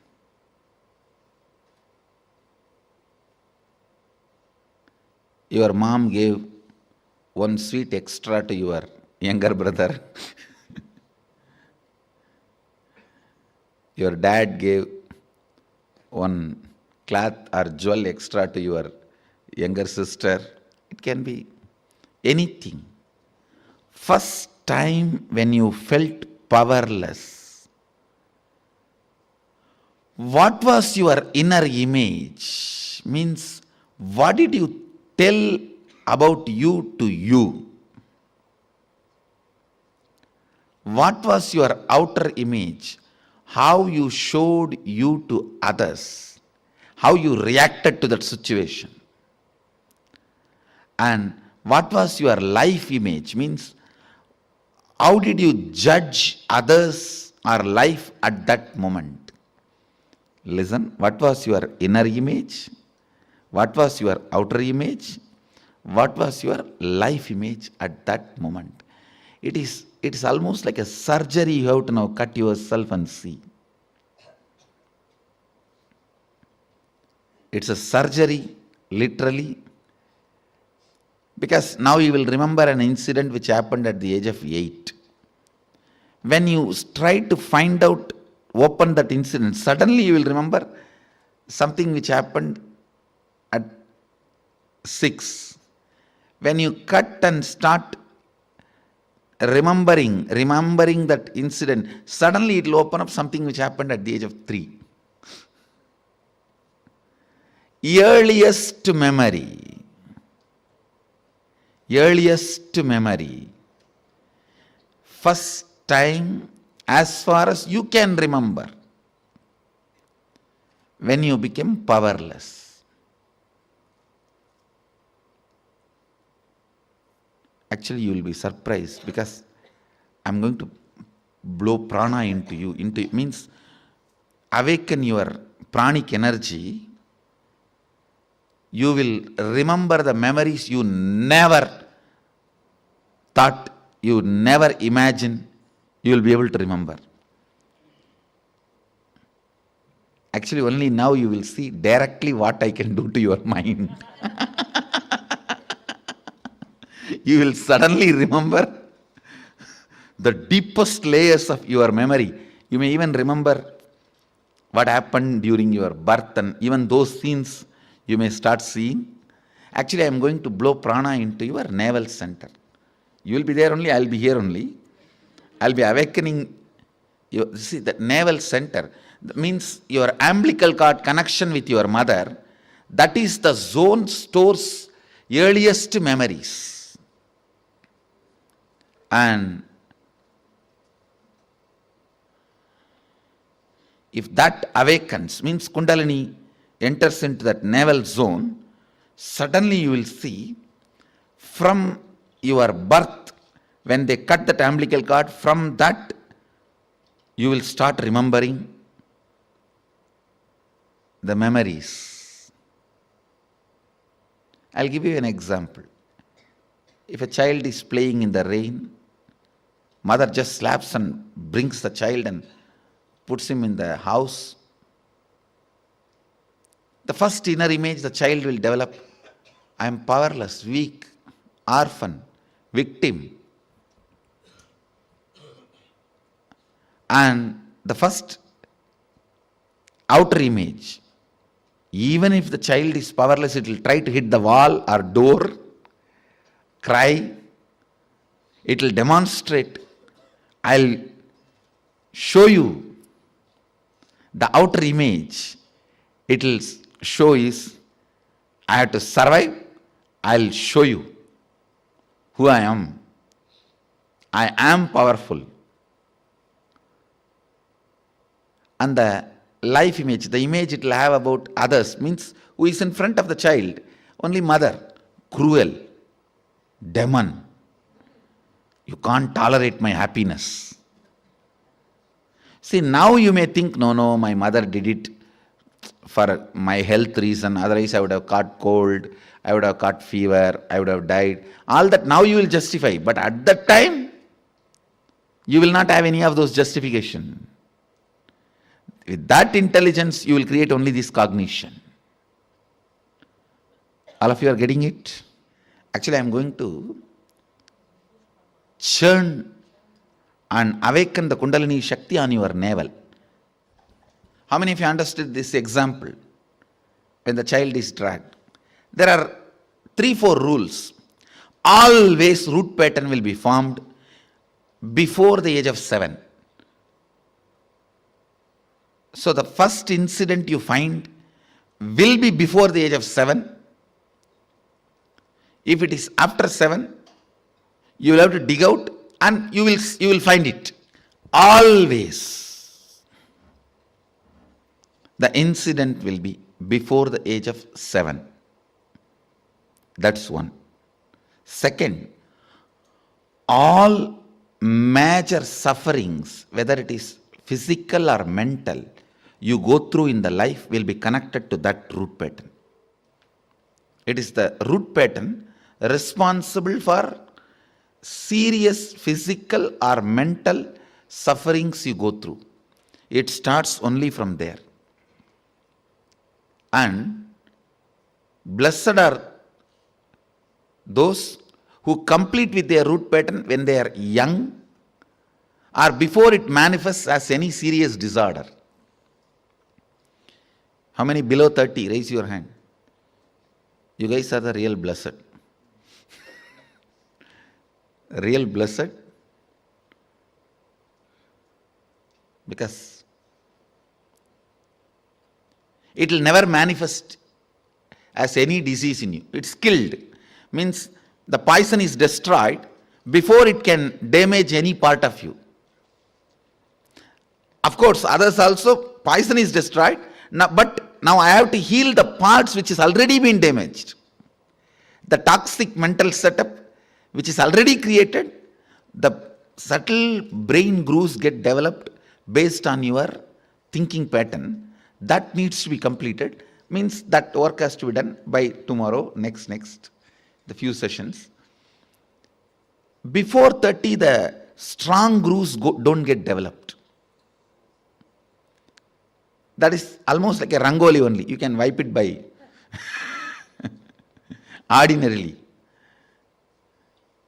your mom gave one sweet extra to your younger brother. Your dad gave one cloth or jewel extra to your younger sister. It can be anything. First time when you felt powerless, what was your inner image? Means, what did you tell about you to you? What was your outer image? How you showed you to others? How you reacted to that situation? And what was your life image? Means, how did you judge others or life at that moment? Listen, what was your inner image? What was your outer image? What was your life image at that moment? It is almost like a surgery. You have to now cut yourself and see. It's a surgery, literally, because now you will remember an incident which happened at the age of 8. When you try to find out, open that incident, suddenly you will remember something which happened at 6. When you cut and start remembering that incident, suddenly it will open up something which happened at the age of 3. Earliest memory. First time, as far as you can remember, when you became powerless. Actually, you will be surprised, because I'm going to blow prana into you. Means awaken your pranic energy. You will remember the memories you never thought, you never imagined you will be able to remember. Actually, only now you will see directly what I can do to your mind. You will suddenly remember the deepest layers of your memory. You may even remember what happened during your birth, and even those scenes you may start seeing. Actually, I am going to blow prana into your navel center. You will be there only, I will be here only. I will be awakening you. See, that navel center means your umbilical cord connection with your mother. That is the zone stores earliest memories. And if that awakens, means Kundalini enters into that navel zone, suddenly you will see from your birth, when they cut that umbilical cord, from that you will start remembering the memories. I'll give you an example. If a child is playing in the rain, mother just slaps and brings the child and puts him in the house. The first inner image the child will develop, I am powerless, weak, orphan, victim. And the first outer image, even if the child is powerless, it will try to hit the wall or door, cry. It will demonstrate. I'll show you the outer image. It will show is, I have to survive. I'll show you who I am. I am powerful. And the life image, the image it will have about others, means who is in front of the child? Only mother, cruel, demon. You can't tolerate my happiness. See, now you may think, no, my mother did it for my health reason, otherwise I would have caught cold, I would have caught fever, I would have died. All that now you will justify, but at that time, you will not have any of those justification. With that intelligence, you will create only this cognition. All of you are getting it? Actually, I am going to churn and awaken the Kundalini Shakti on your navel. How many of you understood this example? When the child is dragged, there are 3-4 rules. Always root pattern will be formed before the age of 7. So the first incident you find will be before the age of 7. If it is after 7, you will have to dig out and you will find it. Always the incident will be before the age of 7. That's one. Second, all major sufferings, whether it is physical or mental, you go through in the life will be connected to that root pattern. It is the root pattern responsible for serious physical or mental sufferings you go through. It starts only from there. And blessed are those who complete with their root pattern when they are young or before it manifests as any serious disorder. How many below 30? Raise your hand. You guys are the real blessed. Real blessed. Because it will never manifest as any disease in you. It's killed. Means the poison is destroyed before it can damage any part of you. Of course, others also, poison is destroyed, but now I have to heal the parts which has already been damaged. The toxic mental setup which is already created, the subtle brain grooves get developed based on your thinking pattern. That needs to be completed. Means that work has to be done by tomorrow, next, the few sessions. Before 30, the strong grooves don't get developed. That is almost like a rangoli only. You can wipe it by ordinarily.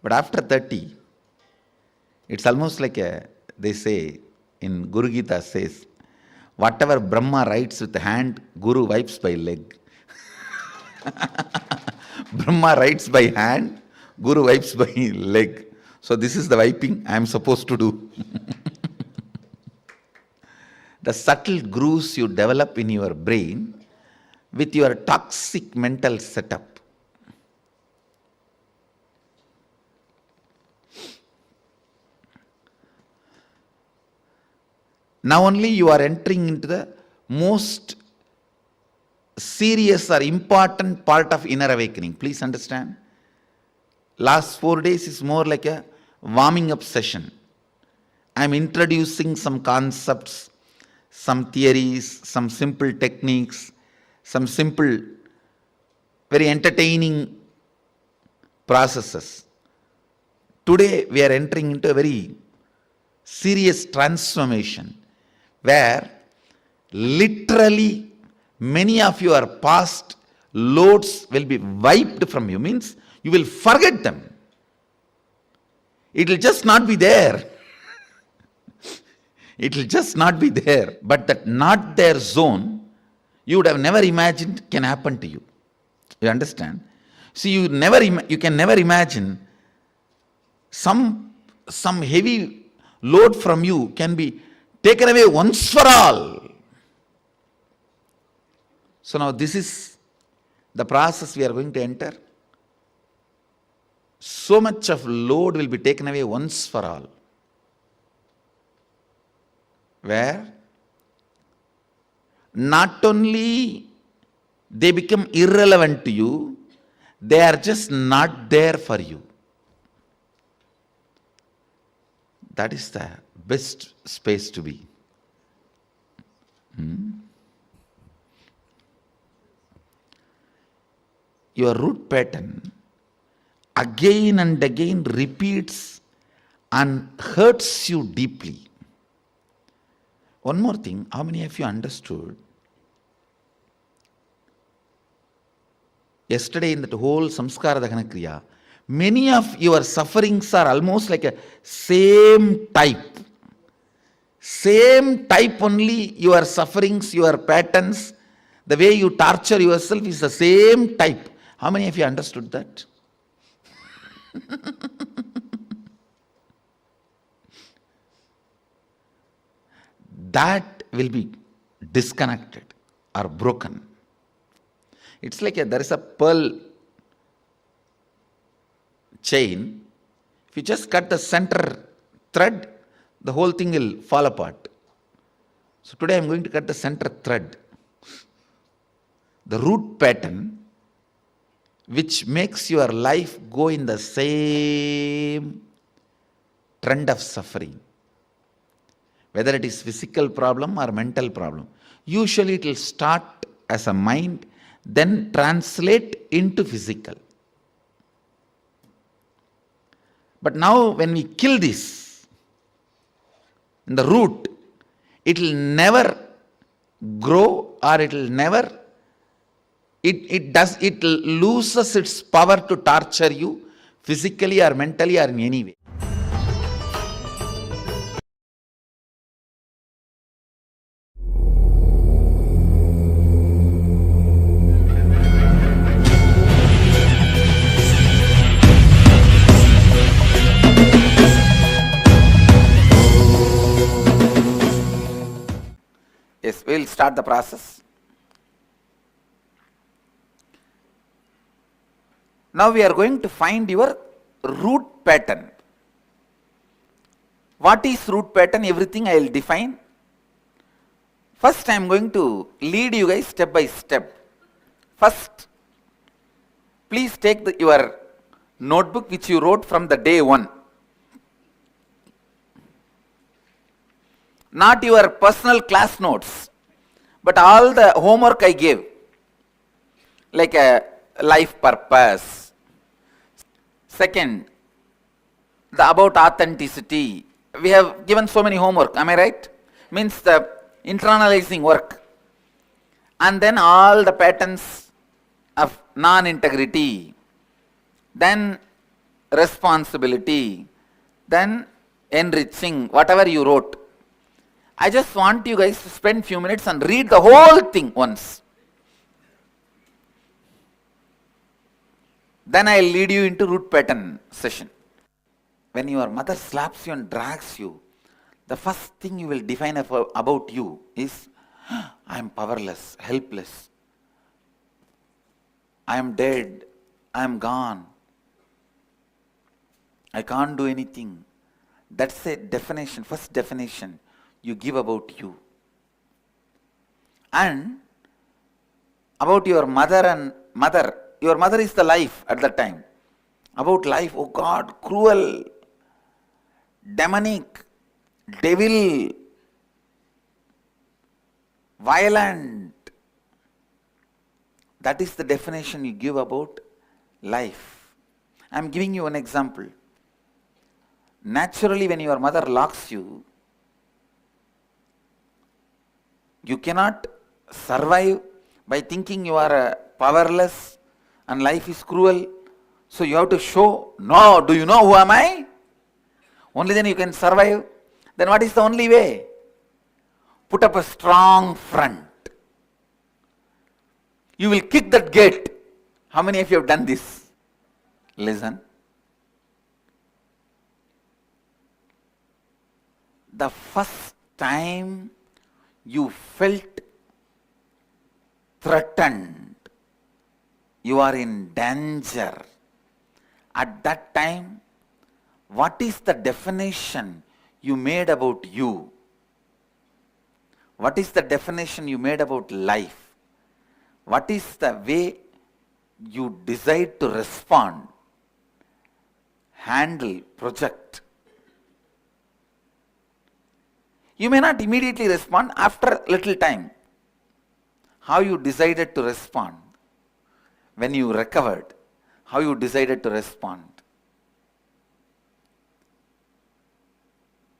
But after 30, it's almost like they say in Guru Gita says, whatever Brahma writes with the hand, Guru wipes by leg. Brahma writes by hand, Guru wipes by leg. So this is the wiping I am supposed to do. The subtle grooves you develop in your brain with your toxic mental setup. Now only you are entering into the most serious or important part of inner awakening. Please understand. Last 4 days is more like a warming up session. I am introducing some concepts, some theories, some simple techniques, some simple, very entertaining processes. Today we are entering into a very serious transformation where literally many of your past loads will be wiped from you. Means you will forget them. It will just not be there. It will just not be there. But that not there zone, you would have never imagined can happen to you. You understand? See, you can never imagine some heavy load from you can be taken away once for all. So now this is the process we are going to enter. So much of load will be taken away once for all. Where not only they become irrelevant to you, they are just not there for you. That is the best space to be. your root pattern again and again repeats and hurts you deeply. One more thing, how many of you understood? Yesterday in that whole samskara dahana kriya, many of your sufferings are almost like a same type. Same type only, your sufferings, your patterns, the way you torture yourself is the same type. How many of you understood that? That will be disconnected or broken. It's like there is a pearl chain. If you just cut the center thread, the whole thing will fall apart. So today I am going to cut the center thread. The root pattern which makes your life go in the same trend of suffering. Whether it is physical problem or mental problem. Usually it will start as a mind, then translate into physical. But now when we kill this, in the root, it will never grow or it will never, it loses its power to torture you physically or mentally or in any way. Yes, we will start the process. Now we are going to find your root pattern. What is root pattern? Everything I will define. First I am going to lead you guys step by step. First, please take your notebook which you wrote from the day 1. Not your personal class notes, but all the homework I gave, like a life purpose. Second, the about authenticity. We have given so many homework, am I right? Means the internalizing work. And then all the patterns of non-integrity. Then responsibility. Then enriching, whatever you wrote. I just want you guys to spend few minutes and read the whole thing once. Then I will lead you into root pattern session. When your mother slaps you and drags you, the first thing you will define about you is, I am powerless, helpless. I am dead, I am gone. I can't do anything. That's a definition, first definition you give about you. And about your mother, your mother is the life at that time. About life, oh God, cruel, demonic, devil, violent. That is the definition you give about life. I am giving you an example. Naturally, when your mother locks you, you cannot survive by thinking you are powerless and life is cruel. So you have to show, no, do you know who am I? Only then you can survive. Then what is the only way? Put up a strong front. You will kick that gate. How many of you have done this? Listen. The first time you felt threatened, you are in danger. At that time, what is the definition you made about you? What is the definition you made about life? What is the way you decide to respond, handle, project? You may not immediately respond, after little time. How you decided to respond? when you recovered, how you decided to respond.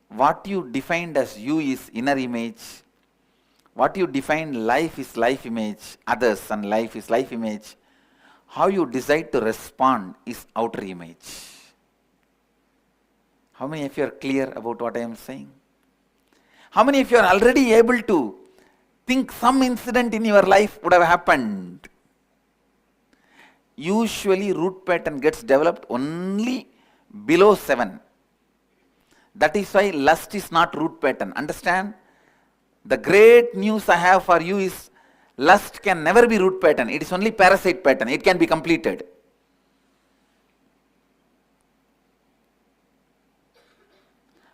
What you defined as you is inner image. What you defined life is life image, others and life is life image. How you decide to respond is outer image. How many of you are clear about what I am saying? How many of you are already able to think some incident in your life would have happened? Usually root pattern gets developed only below 7. That is why lust is not root pattern. Understand? The great news I have for you is lust can never be root pattern. It is only parasite pattern. It can be completed.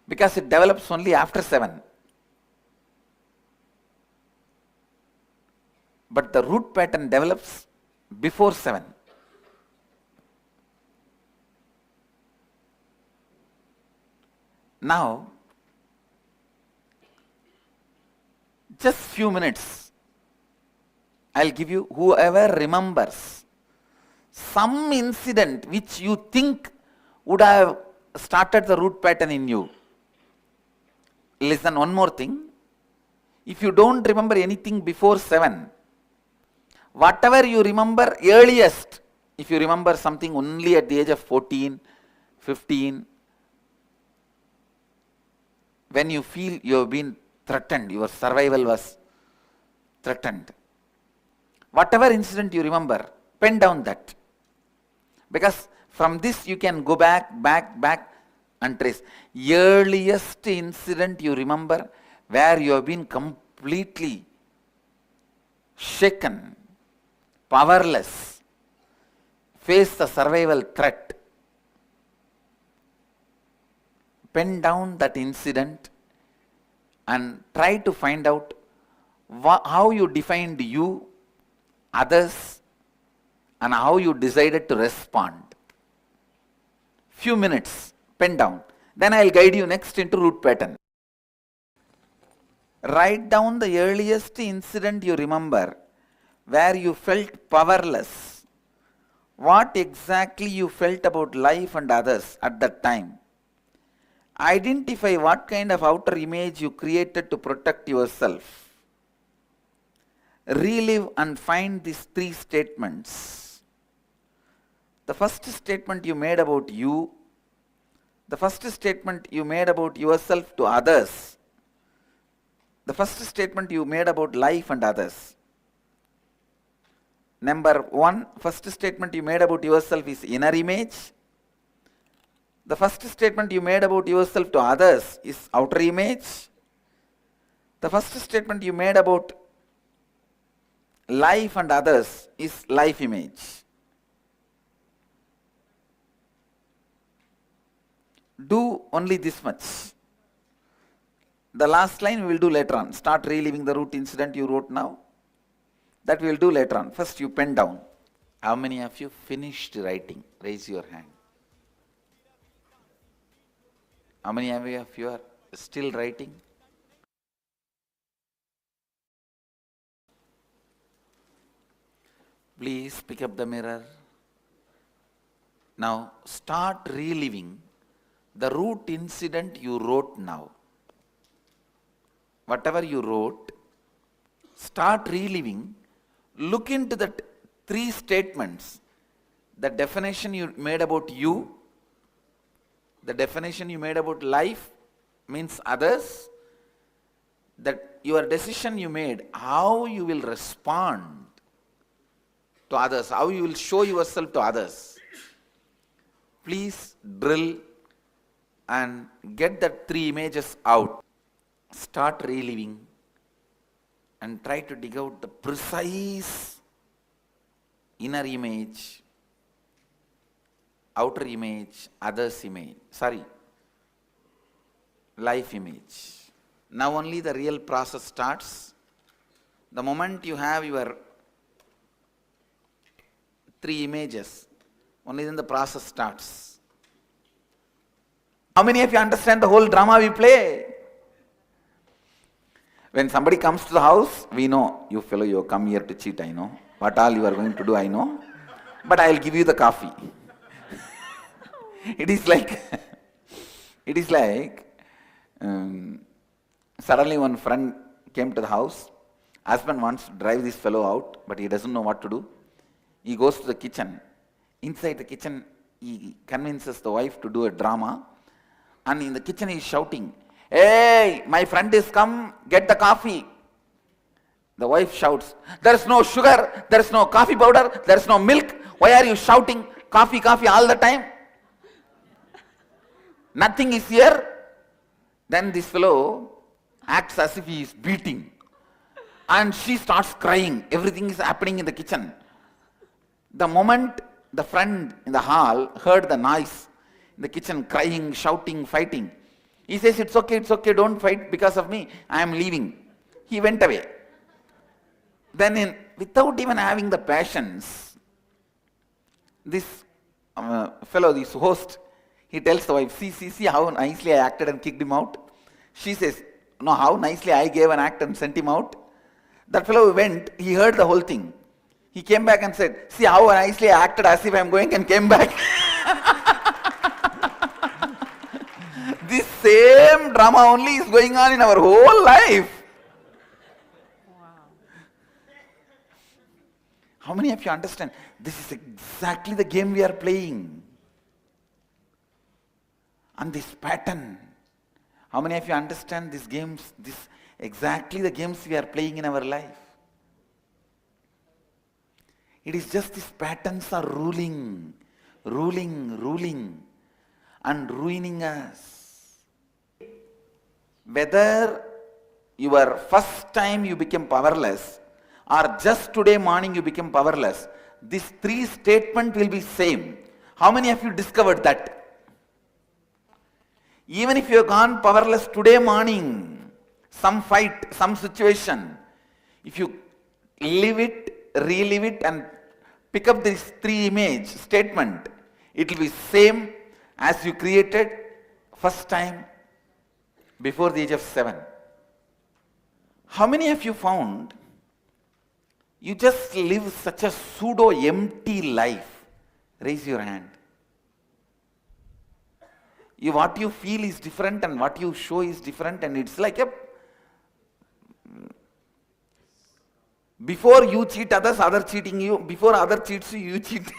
Because it develops only after 7. But the root pattern develops before 7. Now, just few minutes, I'll give you, whoever remembers some incident which you think would have started the root pattern in you. Listen, one more thing. If you don't remember anything before 7, whatever you remember earliest, if you remember something only at the age of 14, 15, when you feel you have been threatened, your survival was threatened. Whatever incident you remember, pen down that. Because from this you can go back and trace. Earliest incident you remember where you have been completely shaken, powerless, face the survival threat. Pen down that incident and try to find out how you defined you, others, and how you decided to respond. Few minutes, pen down. Then I will guide you next into root pattern. Write down the earliest incident you remember where you felt powerless. What exactly you felt about life and others at that time. Identify what kind of outer image you created to protect yourself. Relive and find these 3 statements. The first statement you made about you, the first statement you made about yourself to others, the first statement you made about life and others. Number 1, first statement you made about yourself is inner image. The first statement you made about yourself to others is outer image. The first statement you made about life and others is life image. Do only this much. The last line we will do later on. Start reliving the root incident you wrote now. That we will do later on. First you pen down. How many of you finished writing? Raise your hand. How many of you are still writing? Please pick up the mirror. Now start reliving the root incident you wrote now. Whatever you wrote, start reliving. Look into the 3 statements. The definition you made about you, the definition you made about life means others, that your decision you made, how you will respond to others, how you will show yourself to others. Please drill and get that 3 images out. Start reliving and try to dig out the precise inner image, outer image, others image, life image. Now only the real process starts. The moment you have your 3 images, only then the process starts. How many of you understand the whole drama we play? When somebody comes to the house, we know, you fellow, you come here to cheat, I know. What all you are going to do, I know. but I'll give you the coffee. It is like, suddenly one friend came to the house. Husband wants to drive this fellow out, but he doesn't know what to do. He goes to the kitchen. Inside the kitchen, he convinces the wife to do a drama. And in the kitchen, he is shouting, "Hey, my friend is come, get the coffee." The wife shouts, "There is no sugar, there is no coffee powder, there is no milk. Why are you shouting coffee, coffee all the time? Nothing is here." Then this fellow acts as if he is beating. And she starts crying. Everything is happening in the kitchen. The moment the friend in the hall heard the noise in the kitchen, crying, shouting, fighting, he says, it's okay, don't fight because of me. I am leaving." He went away. Then without even having the patience, this fellow, this host, he tells the wife, see how nicely I acted and kicked him out. She says, no, how nicely I gave an act and sent him out. That fellow went, he heard the whole thing. He came back and said, see how nicely I acted as if I am going, and came back. This same drama only is going on in our whole life. How many of you understand? This is exactly the game we are playing. And this pattern. How many of you understand these games? This exactly the games we are playing in our life. It is just these patterns are ruling and ruining us. Whether your first time you became powerless or just today morning you became powerless, these three statements will be same. How many of you discovered that? Even if you have gone powerless today morning, some fight, some situation, if you live it, relive it and pick up these three image statement, it will be same as you created first time before the age of 7. How many of you found you just live such a pseudo empty life? Raise your hand. What you feel is different and what you show is different, and it's like before you cheat others, other cheating you. Before other cheats you, you cheat.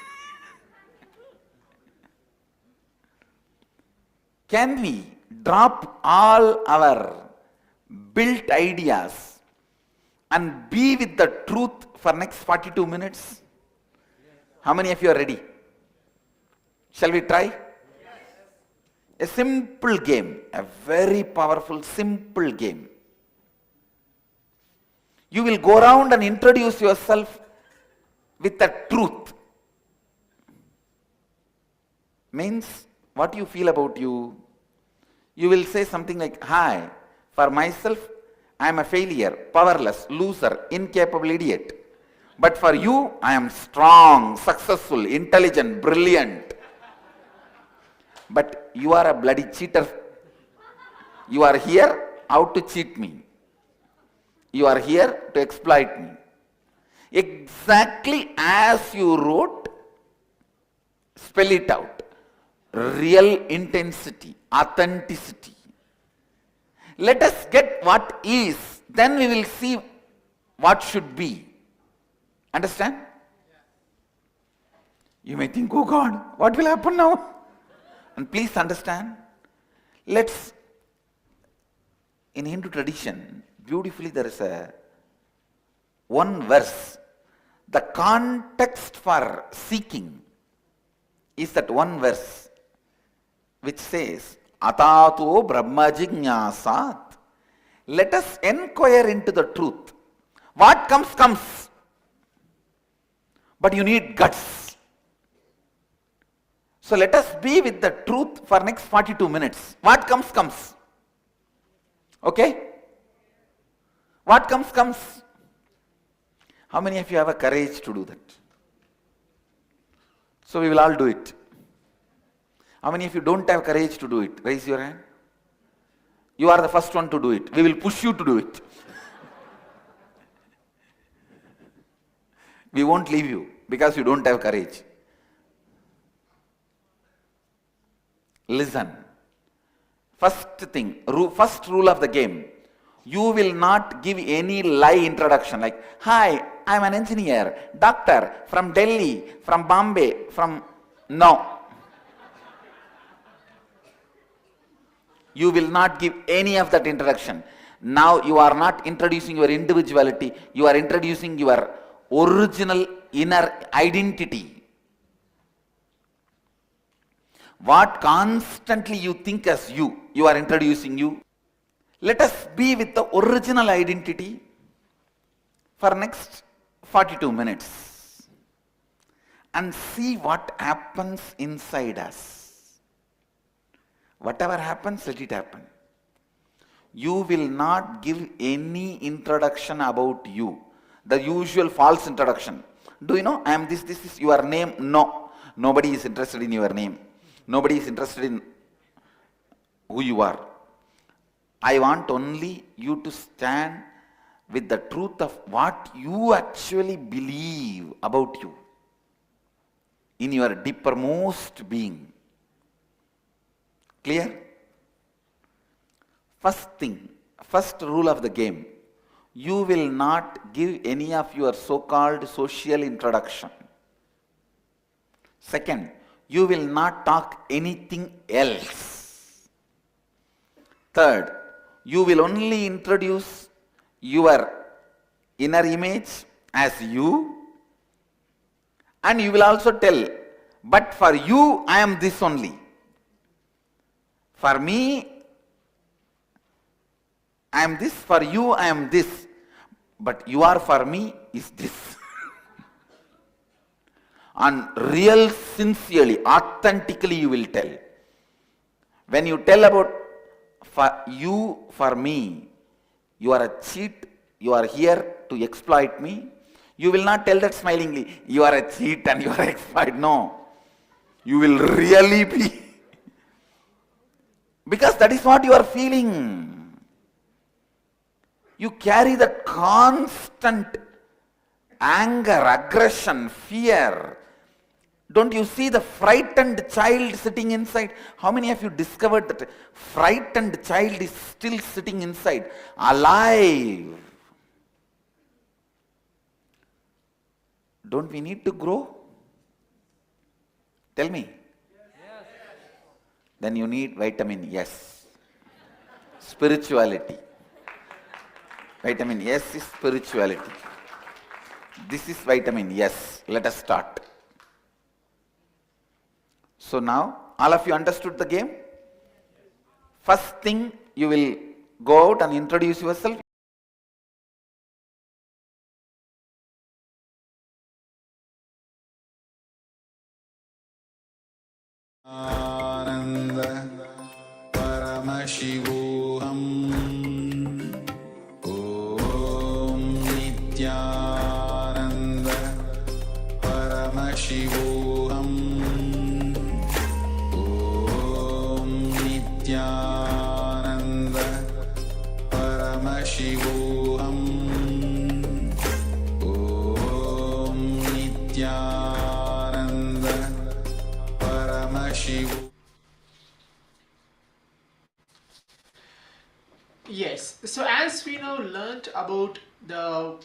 Can we drop all our built ideas and be with the truth for next 42 minutes? How many of you are ready? Shall we try? A simple game, a very powerful, simple game. You will go around and introduce yourself with the truth. Means what you feel about you. You will say something like, hi, for myself, I am a failure, powerless, loser, incapable idiot. But for you, I am strong, successful, intelligent, brilliant. But you are a bloody cheater. You are here out to cheat me. You are here to exploit me. Exactly as you wrote, spell it out. Real intensity, authenticity. Let us get what is, then we will see what should be. Understand? You may think, oh God, what will happen now? And please understand, in Hindu tradition, beautifully there is one verse. The context for seeking is that one verse which says, Atato Brahma Jignasat. Let us inquire into the truth. What comes, comes. But you need guts. So let us be with the truth for next 42 minutes. What comes, comes. Okay? What comes, comes. How many of you have a courage to do that? So we will all do it. How many of you don't have courage to do it? Raise your hand. You are the first one to do it. We will push you to do it. We won't leave you because you don't have courage. Listen. First thing, first rule of the game. You will not give any lie introduction like, hi, I'm an engineer, doctor, from Delhi, from Bombay, from... No. You will not give any of that introduction. Now you are not introducing your individuality, you are introducing your original inner identity. What constantly you think as you are introducing you. Let us be with the original identity for next 42 minutes and see what happens inside us. Whatever happens, let it happen. You will not give any introduction about you. The usual false introduction. Do you know, I am this is your name? No. Nobody is interested in your name. Nobody is interested in who you are. I want only you to stand with the truth of what you actually believe about you in your deepermost being. Clear? First thing, first rule of the game, you will not give any of your so-called social introduction. Second, you will not talk anything else. Third, you will only introduce your inner image as you, and you will also tell, but for you I am this only. For me I am this, for you I am this, but you are for me is this. And real sincerely, authentically you will tell. When you tell about for you, for me, you are a cheat, you are here to exploit me, you will not tell that smilingly, you are a cheat and you are exploit. No. You will really be. Because that is what you are feeling. You carry that constant anger, aggression, fear. Don't you see the frightened child sitting inside? How many of you discovered that frightened child is still sitting inside, alive? Don't we need to grow? Tell me. Yes. Then you need vitamin S. Spirituality. Vitamin S is spirituality. This is vitamin S. Let us start. So now, all of you understood the game? First thing, you will go out and introduce yourself. Ananda Paramashivoham Om Nityananda Paramashivoham Om Nityananda Paramashivoham Om Nityananda Paramashivoham. Yes, so as we now learnt about the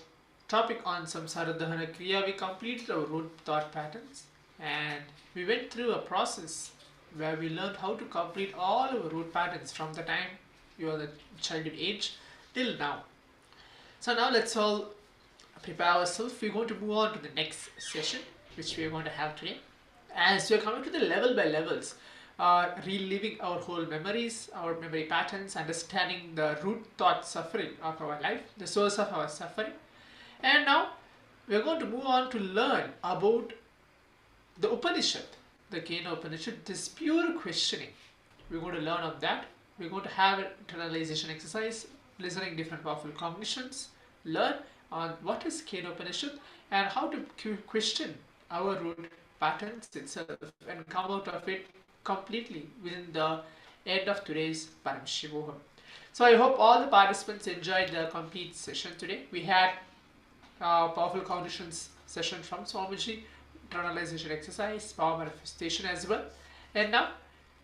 topic on Samsara Dahana Kriya, we completed our root thought patterns and we went through a process where we learned how to complete all our root patterns from the time you are the childhood age till now. So now let's all prepare ourselves. We're going to move on to the next session which we are going to have today. As we are coming to the level by levels, reliving our whole memories, our memory patterns, understanding the root thought suffering of our life, the source of our suffering. And now we are going to move on to learn about the Upanishad, the Kena Upanishad, this pure questioning. We're going to learn on that. We're going to have an internalization exercise, listening different powerful cognitions, learn on what is Kena Upanishad and how to question our root patterns itself and come out of it completely within the end of today's Paramashivoham. So I hope all the participants enjoyed the complete session today. We had powerful cognitions session from Swamiji, internalization exercise, power manifestation as well. And now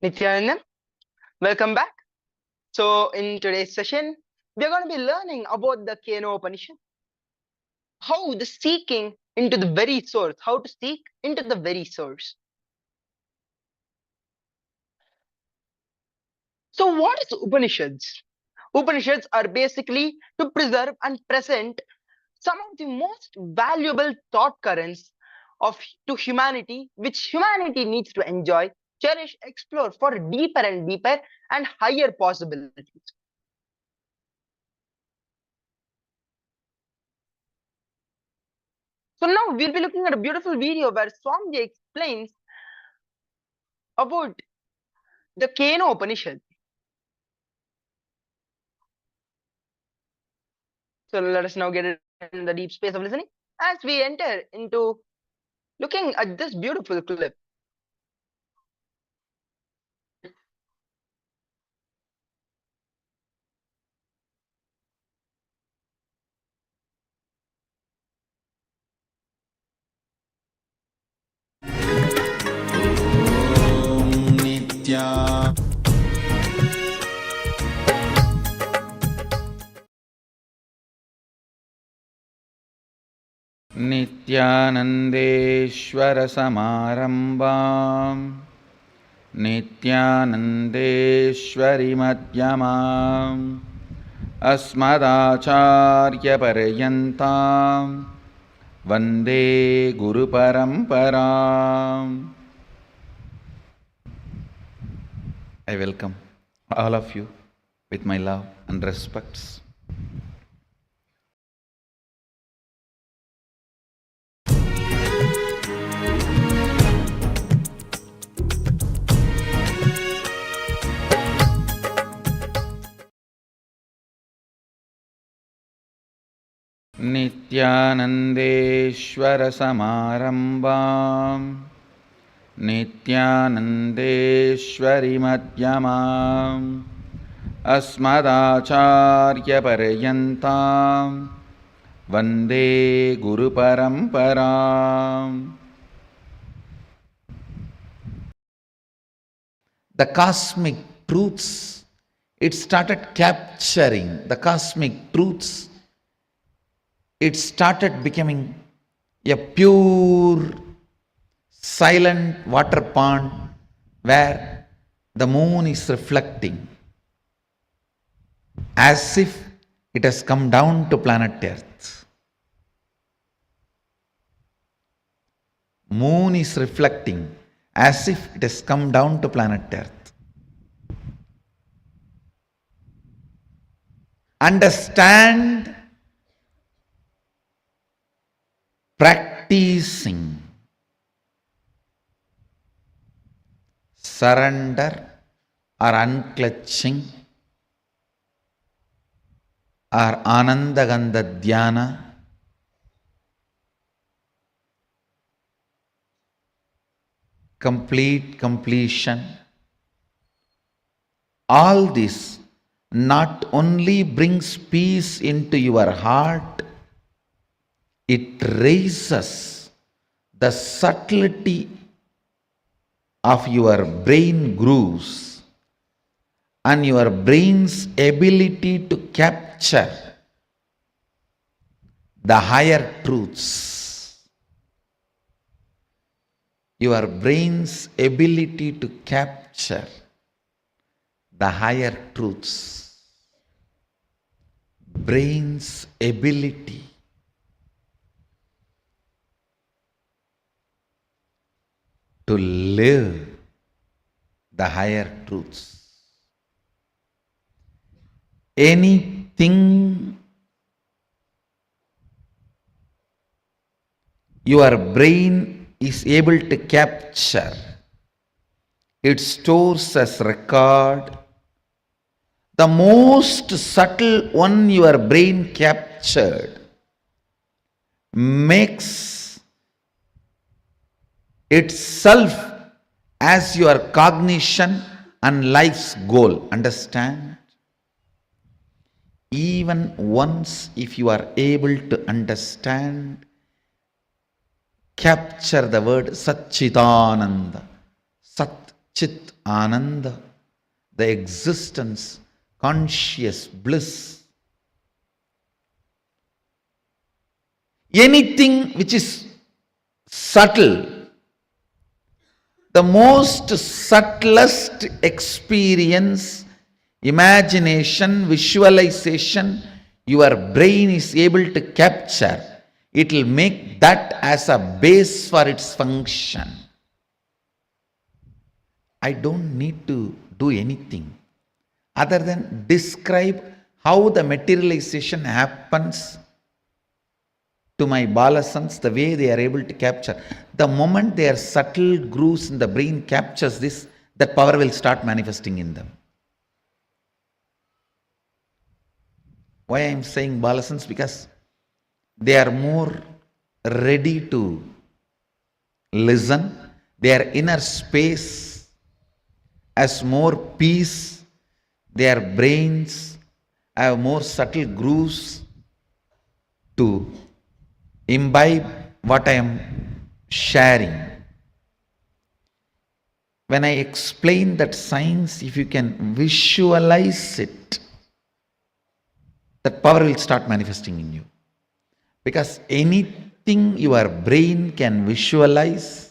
Nithyananda, welcome back. So, in today's session, we are going to be learning about the Keno Upanishad. How the seeking into the very source, how to seek into the very source. So, what is Upanishads? Upanishads are basically to preserve and present some of the most valuable thought currents to humanity, which humanity needs to enjoy, cherish, explore for deeper and deeper and higher possibilities. So now we'll be looking at a beautiful video where Swamiji explains about the Keno Upanishad. So let us now get in the deep space of listening as we enter into looking at this beautiful clip. Nitya. नित्यानन्देश्वरसमारम्भाम् नित्यानन्देश्वरिमध्यमाम् अस्मदाचार्यपर्यन्ताम् वन्दे गुरुपरम्पराम्. I welcome all of you with my love and respects. नित्यानन्देश्वरसमारम्भाम् नित्यानन्देश्वरिमध्यमाम् अस्मदाचार्यपर्यन्ताम् वन्दे गुरुपरम्पराम्. The cosmic truths, it started capturing the cosmic truths. It started becoming a pure, silent water pond where the moon is reflecting as if it has come down to planet Earth. Moon is reflecting as if it has come down to planet Earth. Understand, practicing, surrender or unclutching or Anandagandha Dhyana, completion. All this not only brings peace into your heart, it raises the subtlety of your brain grooves and your brain's ability to capture the higher truths. Your brain's ability to capture the higher truths. Brain's ability to live the higher truths. Anything your brain is able to capture, it stores as record. The most subtle one your brain captured makes itself as your cognition and life's goal. Understand? Even once if you are able to understand, capture the word Satchitananda. Sat Chit Ananda, the existence, conscious bliss. Anything which is subtle, the most subtlest experience, imagination, visualization, your brain is able to capture, it will make that as a base for its function. I don't need to do anything other than describe how the materialization happens to my balasans, the way they are able to capture. The moment their subtle grooves in the brain captures this, that power will start manifesting in them. Why I am saying balasans? Because they are more ready to listen. Their inner space has more peace. Their brains have more subtle grooves to imbibe what I am sharing. When I explain that science, if you can visualize it, that power will start manifesting in you. Because anything your brain can visualize,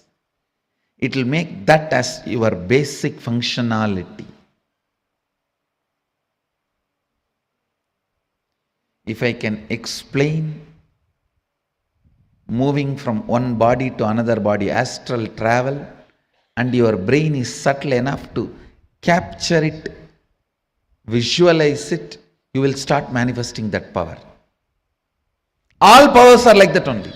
it will make that as your basic functionality. If I can explain moving from one body to another body, astral travel, and your brain is subtle enough to capture it, visualize it, you will start manifesting that power. All powers are like that only.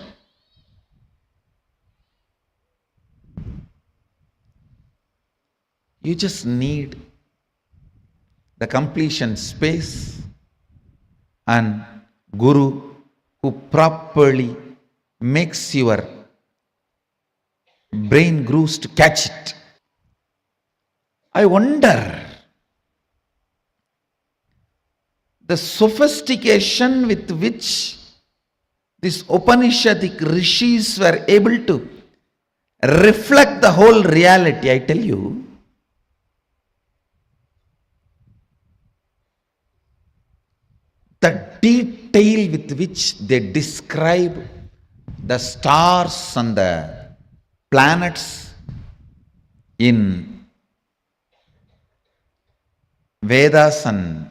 You just need the completion space and Guru who properly makes your brain grooves to catch it. I wonder the sophistication with which these Upanishadic rishis were able to reflect the whole reality. I tell you, the detail with which they describe the stars and the planets in Vedas and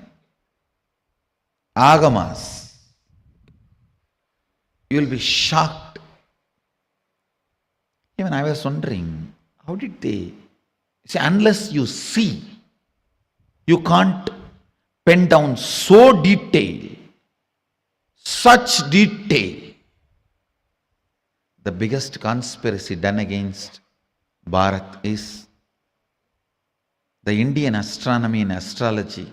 Agamas, you will be shocked. Even I was wondering, how did they see? Unless you see, you can't pen down so detailed, such detail. The biggest conspiracy done against Bharat is the Indian astronomy and astrology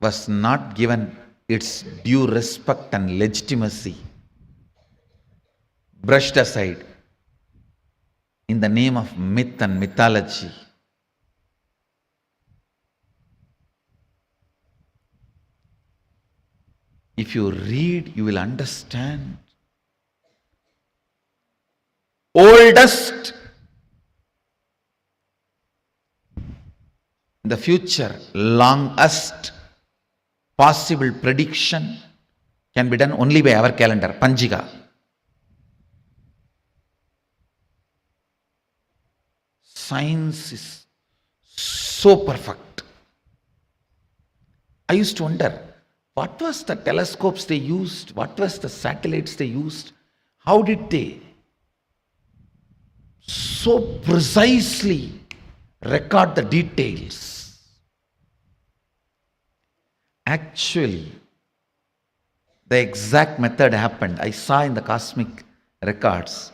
was not given its due respect and legitimacy, brushed aside in the name of myth and mythology. If you read, you will understand. Oldest in the future, longest possible prediction can be done only by our calendar, Panjiga. Science is so perfect. I used to wonder, what was the telescopes they used? What was the satellites they used? How did they so precisely record the details? Actually, the exact method happened. I saw in the cosmic records.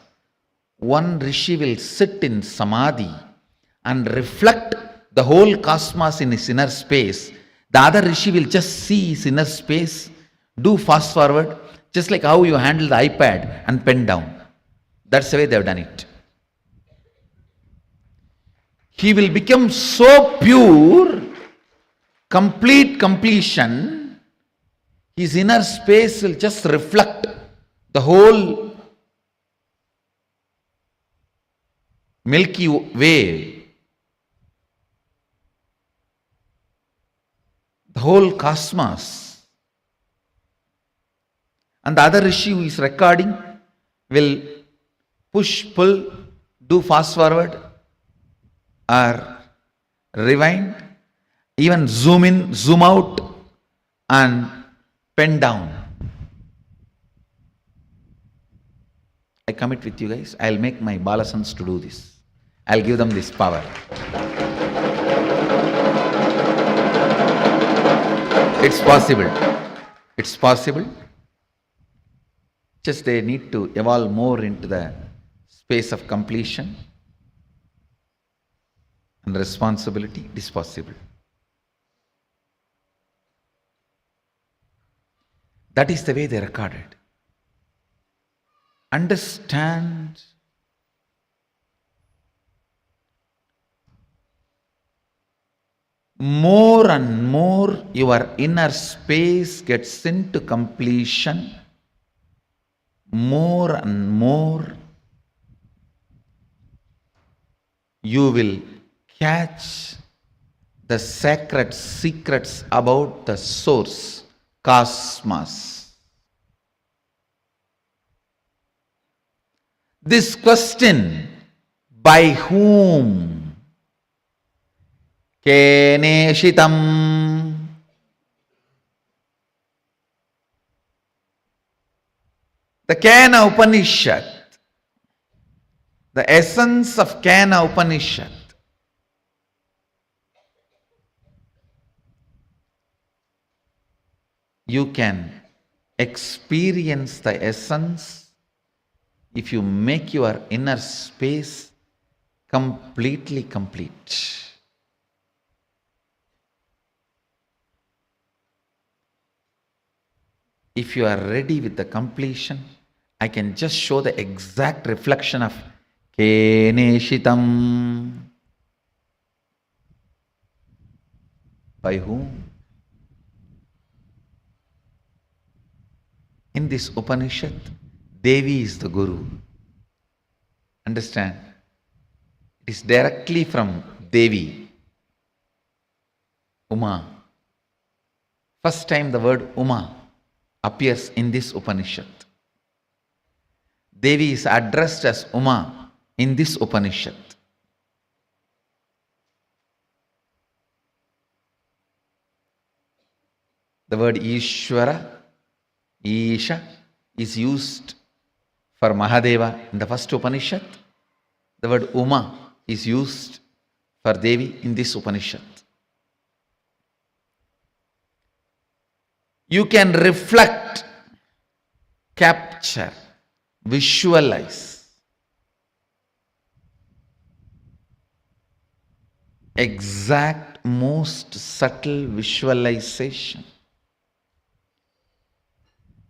One rishi will sit in samadhi and reflect the whole cosmos in his inner space. The other rishi will just see his inner space, do fast forward, just like how you handle the iPad and pen down. That's the way they have done it. He will become so pure, complete completion, his inner space will just reflect the whole Milky Way, the whole cosmos. And the other Rishi who is recording will push, pull, do fast forward or rewind, even zoom in, zoom out and pen down. I commit with you guys, I'll make my balasans to do this. I'll give them this power. It's possible. It's possible. Just they need to evolve more into the space of completion and responsibility. It is possible. That is the way they recorded. Understand more and more your inner space gets into completion, more and more you will catch the sacred secrets about the source, cosmos. This question, by whom? Keneshitam. The Kena Upanishad, the essence of Kena Upanishad, you can experience the essence if you make your inner space completely complete. If you are ready with the completion, I can just show the exact reflection of Keneshitam. By whom? In this Upanishad, Devi is the Guru. Understand? It is directly from Devi, Uma. First time the word Uma appears in this Upanishad. Devi is addressed as Uma in this Upanishad. The word Ishvara, Isha, is used for Mahadeva in the first Upanishad. The word Uma is used for Devi in this Upanishad. You can reflect, capture, visualize exact, most subtle visualization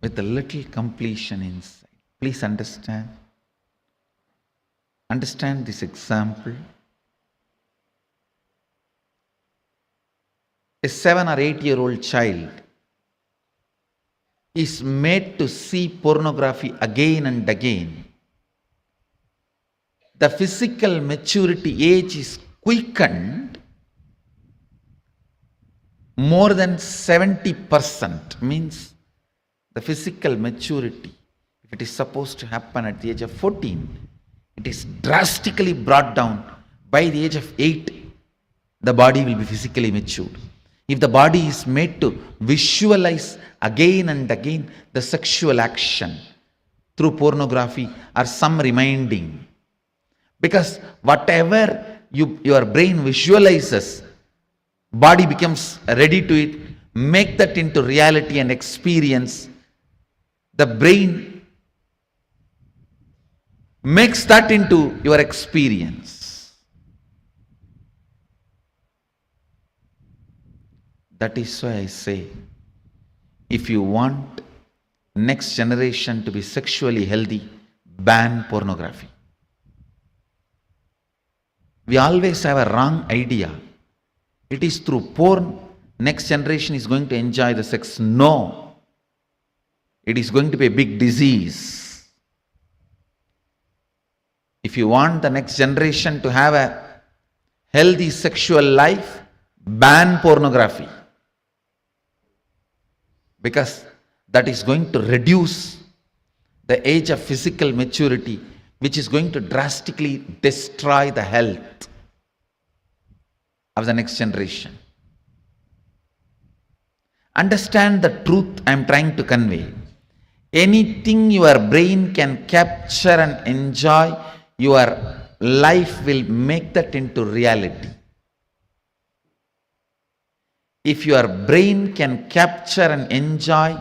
with a little completion inside. Please understand. Understand this example. A 7 or 8-year-old child is made to see pornography again and again. The physical maturity age is quickened more than 70%, means the physical maturity, if it is supposed to happen at the age of 14, it is drastically brought down. By the age of 8, the body will be physically matured. If the body is made to visualize again and again the sexual action through pornography or some reminding, because whatever your brain visualizes, body becomes ready to it, make that into reality and experience. The brain makes that into your experience. That is why I say, if you want next generation to be sexually healthy, ban pornography. We always have a wrong idea. It is through porn next generation is going to enjoy the sex. No. It is going to be a big disease. If you want the next generation to have a healthy sexual life, ban pornography. Because that is going to reduce the age of physical maturity, which is going to drastically destroy the health of the next generation. Understand the truth I am trying to convey. Anything your brain can capture and enjoy, your life will make that into reality. If your brain can capture and enjoy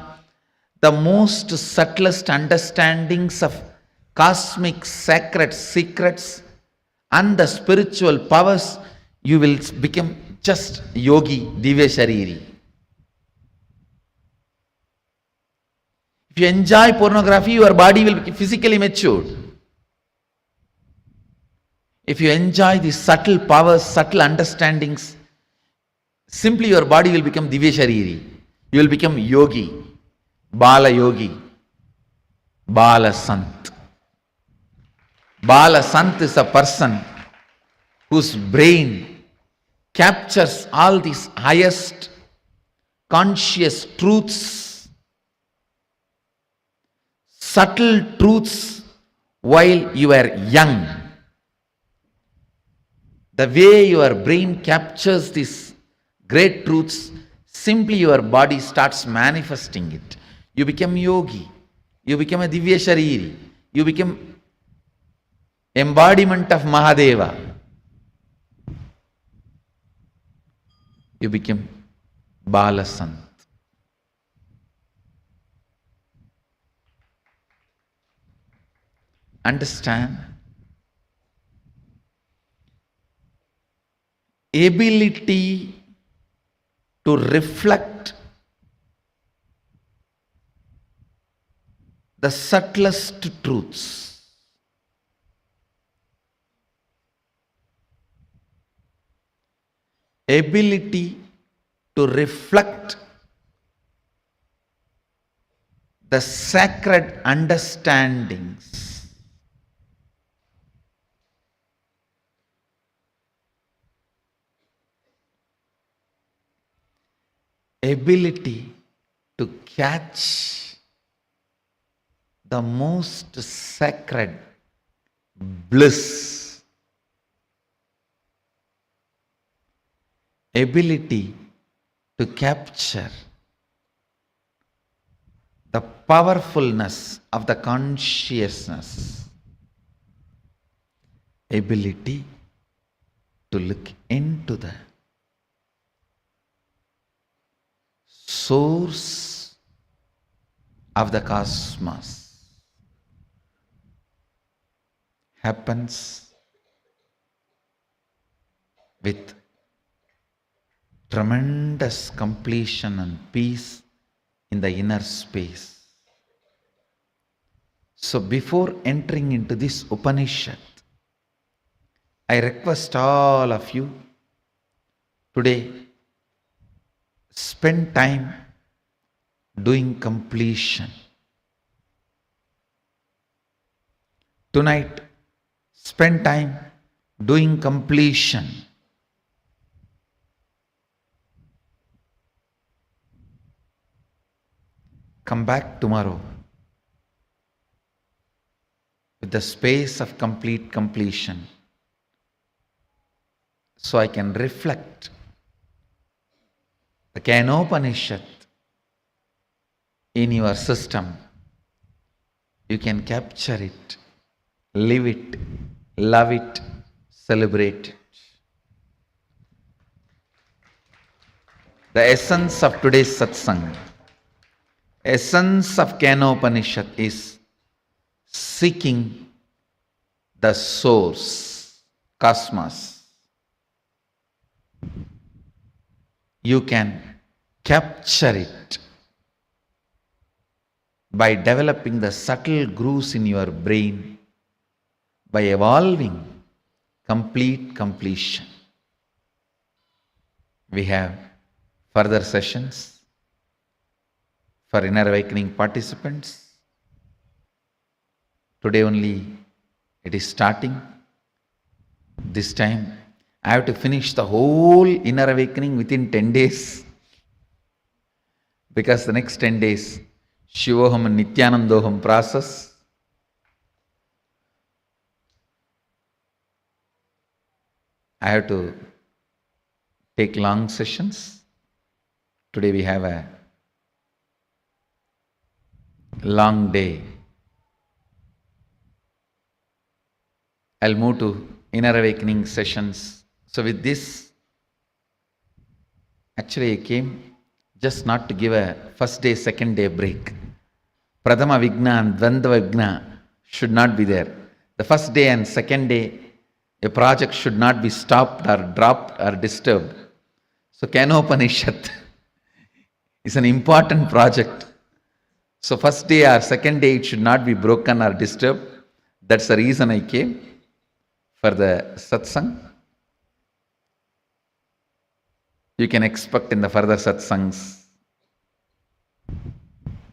the most subtlest understandings of cosmic sacred secrets and the spiritual powers, you will become just yogi, divya shariri. If you enjoy pornography, your body will be physically matured. If you enjoy these subtle powers, subtle understandings, simply your body will become divya shariri. You will become yogi, bala yogi, bala sant. Bala sant is a person whose brain captures all these highest conscious truths, subtle truths while you are young. The way your brain captures these great truths, simply your body starts manifesting it. You become yogi, you become a divya shariri, you become embodiment of Mahadeva. You become Bala Sant. Understand? Ability to reflect the subtlest truths. Ability to reflect the sacred understandings. Ability to catch the most sacred bliss. Ability to capture the powerfulness of the consciousness. Ability to look into the source of the cosmos happens with tremendous completion and peace in the inner space. So before entering into this Upanishad, I request all of you today, spend time doing completion. Tonight, spend time doing completion. Come back tomorrow with the space of complete completion, so I can reflect the Kenopanishad in your system. You can capture it, live it, love it, celebrate it. The essence of today's satsang, essence of Kenopanishad is seeking the source, cosmos. You can capture it by developing the subtle grooves in your brain, by evolving complete completion. We have further sessions for inner awakening participants. Today only It is starting. This time, I have to finish the whole inner awakening within 10 days. Because the next 10 days, Shivoham and Nithyanandoham process. I have to take long sessions. Today we have a long day. I'll move to inner awakening sessions. So with this, actually I came just not to give a first day, second day break. Pradama Vigna and Dvandva Vigna should not be there. The first day and second day, a project should not be stopped or dropped or disturbed. So Kenopanishad is an important project. So first day or second day, it should not be broken or disturbed. That's the reason I came for the satsang. You can expect in the further satsangs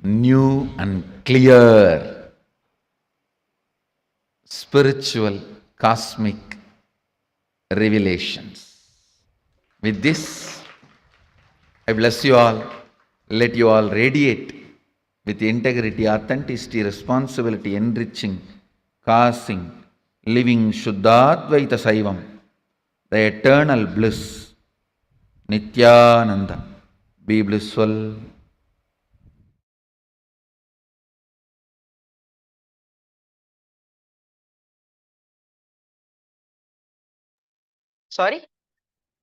new and clear spiritual cosmic revelations. With this, I bless you all, let you all radiate with integrity, authenticity, responsibility, enriching, causing, living Shuddhadvaita Saivam, the eternal bliss, Nithyananda. Be blissful. Sorry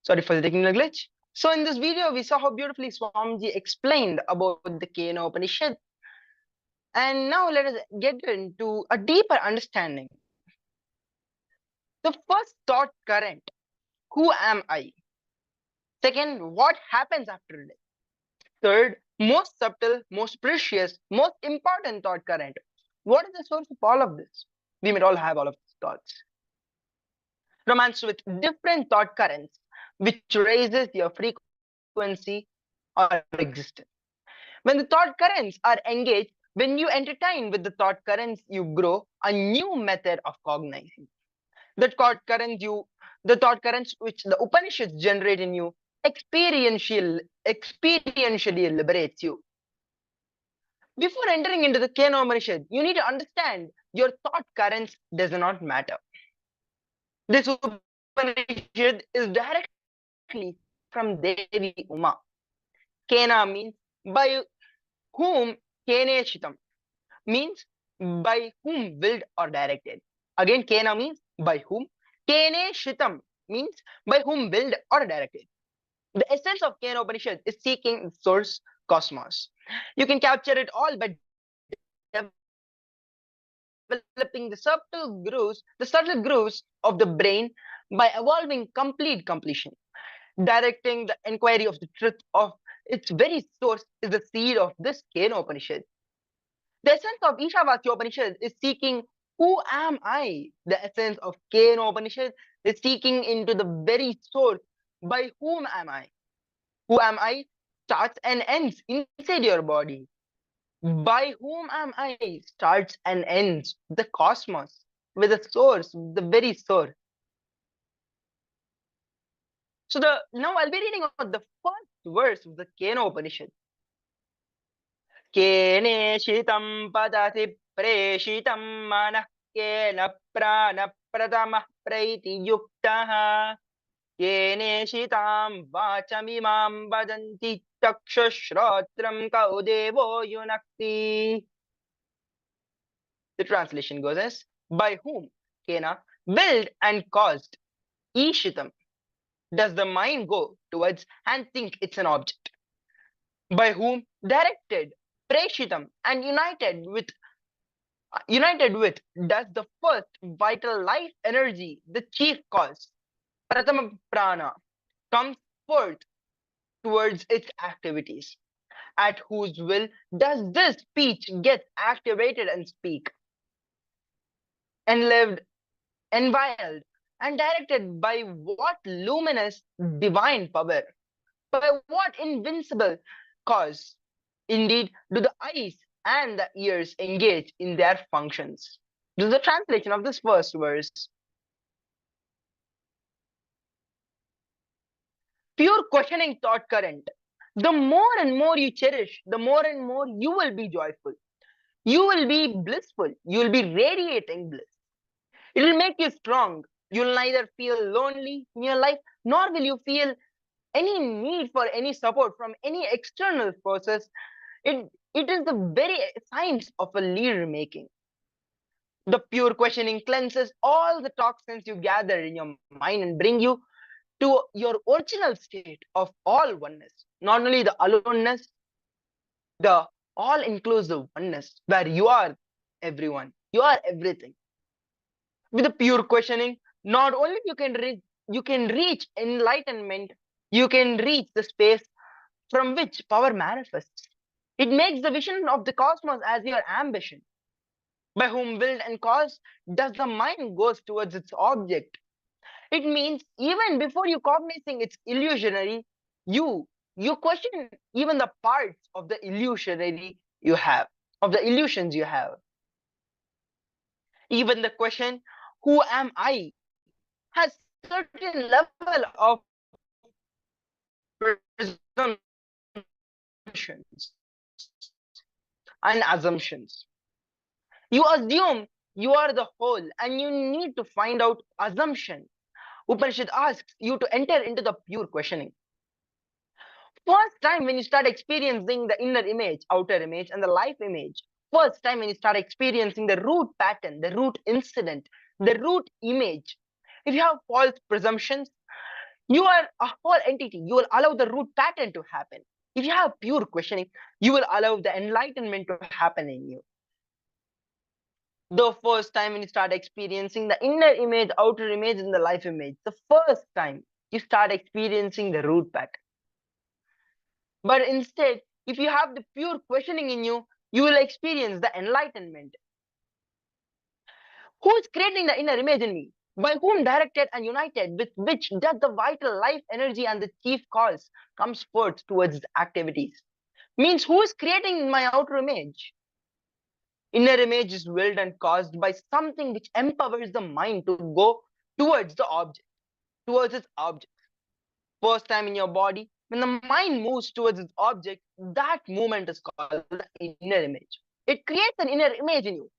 for the technical glitch. So in this video, we saw how beautifully Swamiji explained about the Kena Upanishad. And now let us get into a deeper understanding. The first thought current, who am I? Second, what happens after death? Third, most subtle, most precious, most important thought current. What is the source of all of this? We may all have all of these thoughts. Romance with different thought currents, which raises your frequency or existence. When the thought currents are engaged, when you entertain with the thought currents, you grow a new method of cognizing. The thought currents which the Upanishads generate in you experientially liberates you. Before entering into the Kena Upanishad, you need to understand your thought currents does not matter. This Upanishad is directly from Devi Uma. Kena means by whom, Kene Shitam means by whom willed or directed. Again, Kena means by whom. Kene Shitam means by whom willed or directed. The essence of Kena Upanishad is seeking source cosmos. You can capture it all by developing the subtle grooves of the brain by evolving complete completion. Directing the inquiry of the truth of its very source is the seed of this Kena Upanishad. The essence of Ishavasya Upanishad is seeking who am I? The essence of Kena Upanishad is seeking into the very source by whom am I? Who am I starts and ends inside your body. By whom am I starts and ends the cosmos with the source, the very source. So now I'll be reading out the first verse of the Kena Upanishad. Kene shitam padati preshitam manah kena prana pradamah praiti yuktaha kene shitam vachamimam vadanti chakshushrotram kaudevo yunakti. The translation goes as, by whom, Kena, willed and caused, Ishitam, does the mind go towards and think it's an object? By whom, directed, Preshitam, and united with does the first vital life energy, the chief cause, Pratama Prana, comes forth towards its activities. At whose will does this speech get activated and speak? Enlivened, environed, and directed by what luminous divine power? By what invincible cause? Indeed, do the eyes and the ears engage in their functions? This is the translation of this first verse. Pure questioning thought current. The more and more you cherish, the more and more you will be joyful. You will be blissful. You will be radiating bliss. It will make you strong. You'll neither feel lonely in your life, nor will you feel any need for any support from any external forces. It is the very signs of a leader making. The pure questioning cleanses all the toxins you gather in your mind and bring you to your original state of all oneness. Not only the aloneness, the all-inclusive oneness, where you are everyone, you are everything. With the pure questioning, not only you can reach enlightenment, you can reach the space from which power manifests. It makes the vision of the cosmos as your ambition. By whom willed and caused does the mind goes towards its object. It means even before you cognizing its illusionary, you question even the parts of the illusionary you have, of the illusions you have. Even the question, who am I, has certain level of presumptions and assumptions. You assume you are the whole and you need to find out assumption. Upanishad asks you to enter into the pure questioning. First time when you start experiencing the inner image, outer image, and the life image, first time when you start experiencing the root pattern, the root incident, the root image, if you have false presumptions, you are a whole entity. You will allow the root pattern to happen. If you have pure questioning, you will allow the enlightenment to happen in you. The first time when you start experiencing the inner image, outer image, and the life image, the first time you start experiencing the root pattern. But instead, if you have the pure questioning in you, you will experience the enlightenment. Who is creating the inner image in me? By whom directed and united with which does the vital life energy and the chief cause comes forth towards activities? Means who is creating my outer image? Inner image is willed and caused by something which empowers the mind to go towards the object, towards its object. First time in your body, when the mind moves towards its object, that movement is called the inner image. It creates an inner image in you.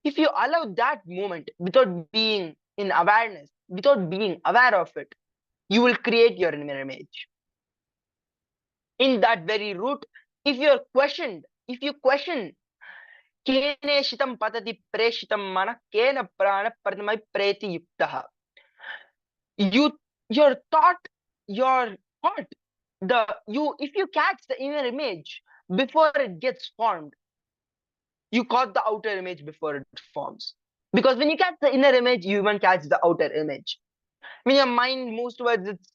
If you allow that movement without being in awareness, without being aware of it, you will create your inner image. In that very root, if you question, kene shitam patati preshitam mana kena prana pradamai preti yuktaha. Your thought, if you catch the inner image before it gets formed, you caught the outer image before it forms. Because when you catch the inner image, you even catch the outer image. When your mind moves towards its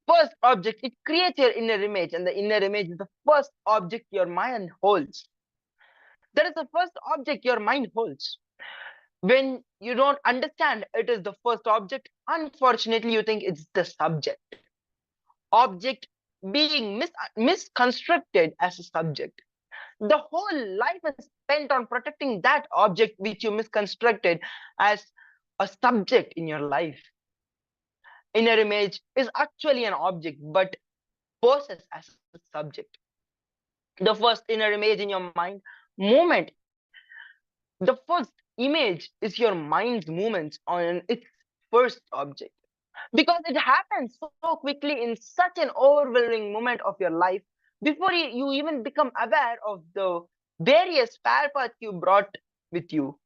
first object, it creates your inner image, and the inner image is the first object your mind holds. That is the first object your mind holds. When you don't understand it is the first object, unfortunately, you think it's the subject. Object being misconstructed as a subject. The whole life is spent on protecting that object which you misconstructed as a subject in your life. Inner image is actually an object, but poses as a subject. The first inner image in your mind movement, the first image is your mind's movements on its first object. Because it happens so quickly in such an overwhelming moment of your life, before you even become aware of the various spare parts you brought with you.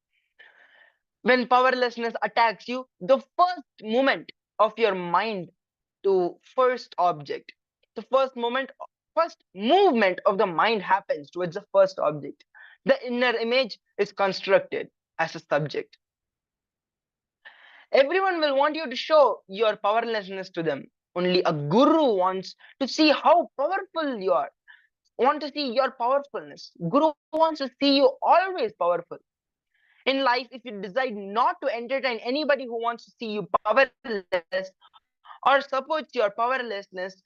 When powerlessness attacks you, the first moment of your mind to first object, the first movement of the mind happens towards the first object. The inner image is constructed as a subject. Everyone will want you to show your powerlessness to them. Only a guru wants to see how powerful you are, want to see your powerfulness. Guru wants to see you always powerful. In life, if you decide not to entertain anybody who wants to see you powerless or supports your powerlessness,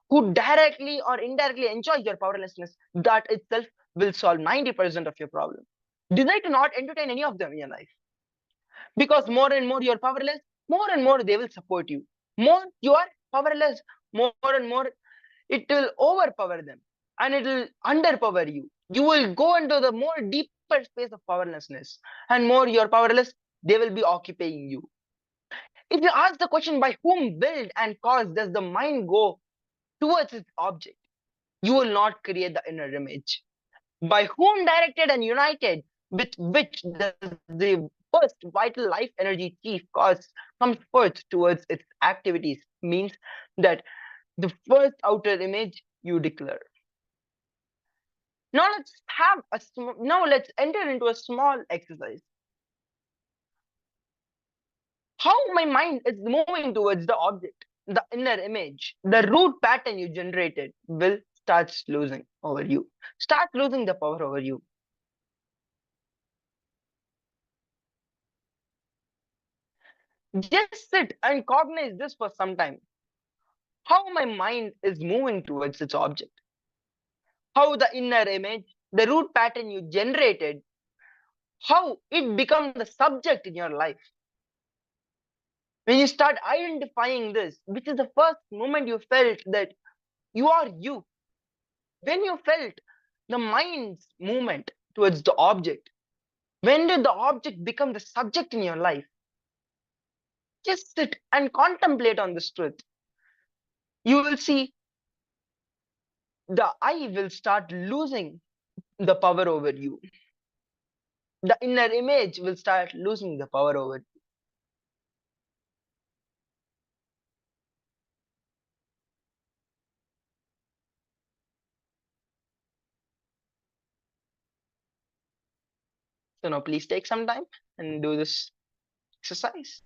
who directly or indirectly enjoys your powerlessness, that itself will solve 90% of your problem. Decide to not entertain any of them in your life. Because more and more you're powerless, more and more they will support you. More you are powerless, more and more it will overpower them and it will underpower you. You will go into the more deeper space of powerlessness, and more you're powerless, they will be occupying you. If you ask the question, by whom will and cause does the mind go towards its object, you will not create the inner image. By whom directed and united with which does the first vital life energy chief cause comes forth towards its activities, means that the first outer image you declare. Now let's enter into a small exercise. How my mind is moving towards the object, the inner image, the root pattern you generated will start losing over you. Start losing the power over you. Just sit and cognize this for some time. How my mind is moving towards its object. How the inner image, the root pattern you generated, how it becomes the subject in your life. When you start identifying this, which is the first moment you felt that you are you. When you felt the mind's movement towards the object, when did the object become the subject in your life? Just sit and contemplate on this truth. You will see the I will start losing the power over you. The inner image will start losing the power over you. So now please take some time and do this exercise.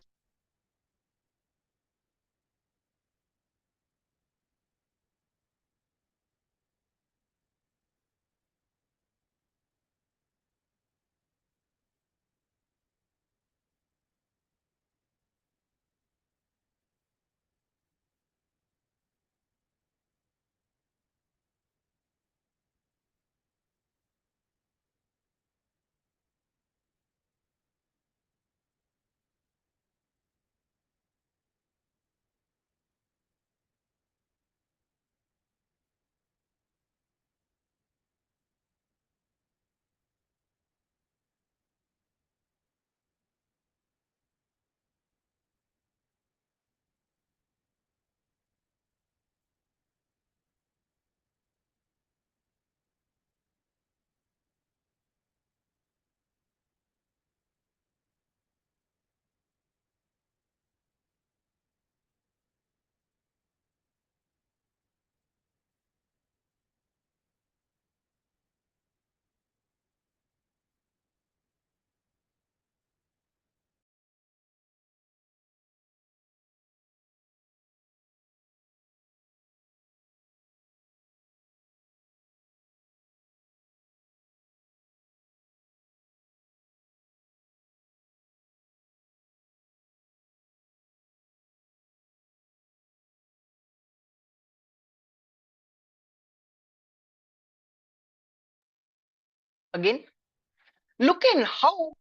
Again, look in how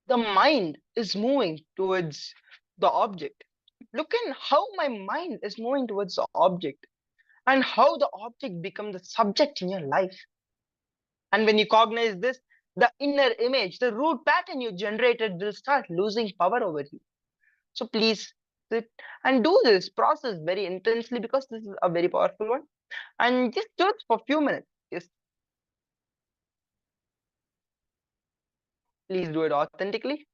the mind is moving towards the object. Look in how my mind is moving towards the object and how the object becomes the subject in your life. And when you cognize this, the inner image, the root pattern you generated will start losing power over you. So please sit and do this process very intensely, because this is a very powerful one. And just do it for a few minutes. Just please do it authentically.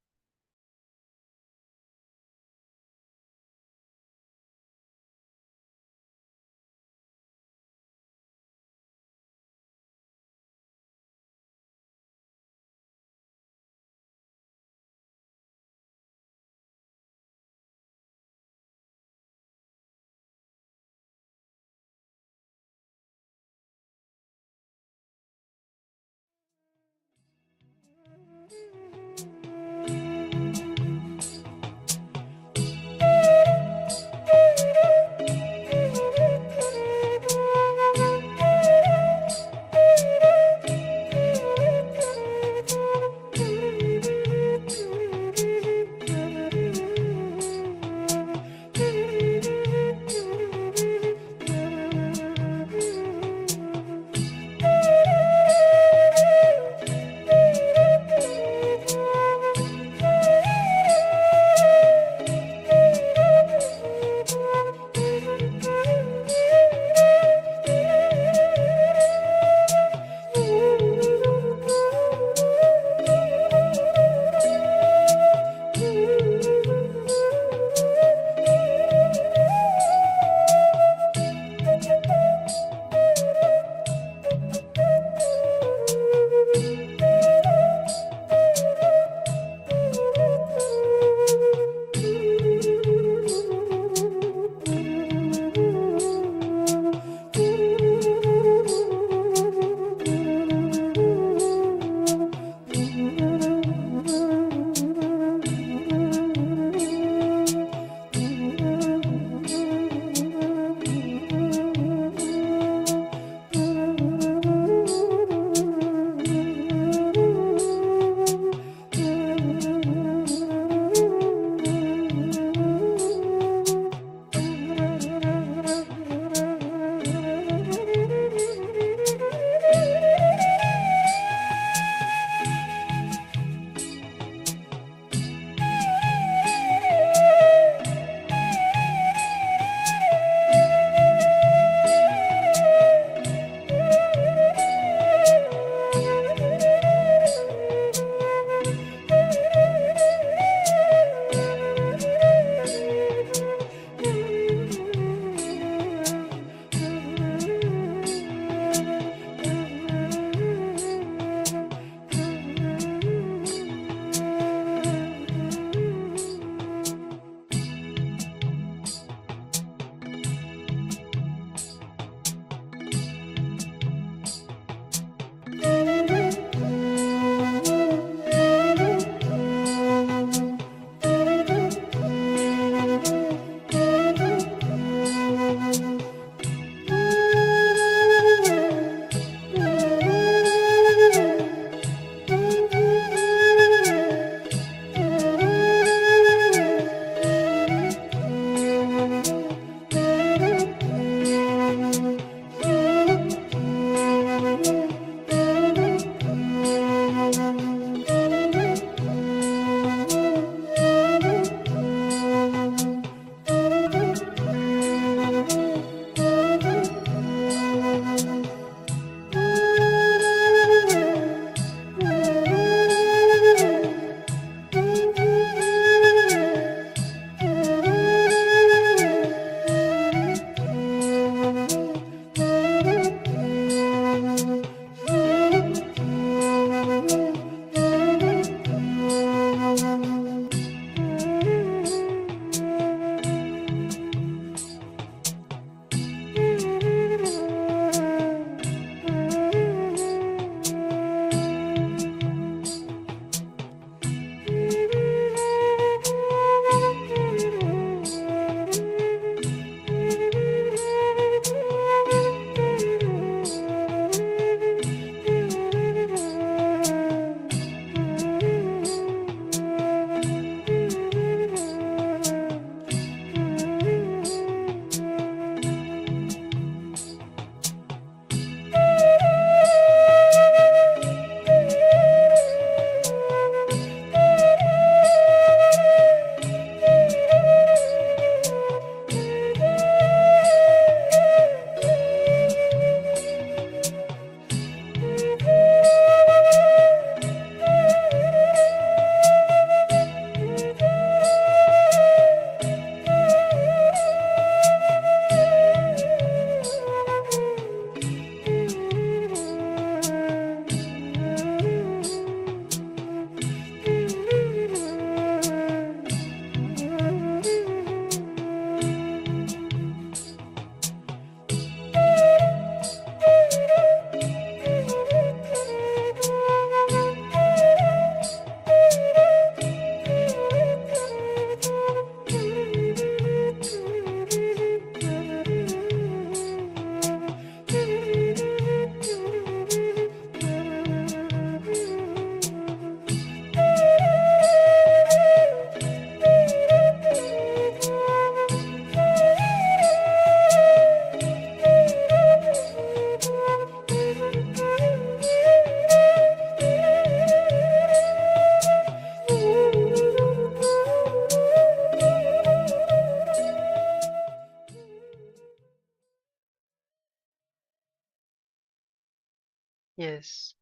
Yes.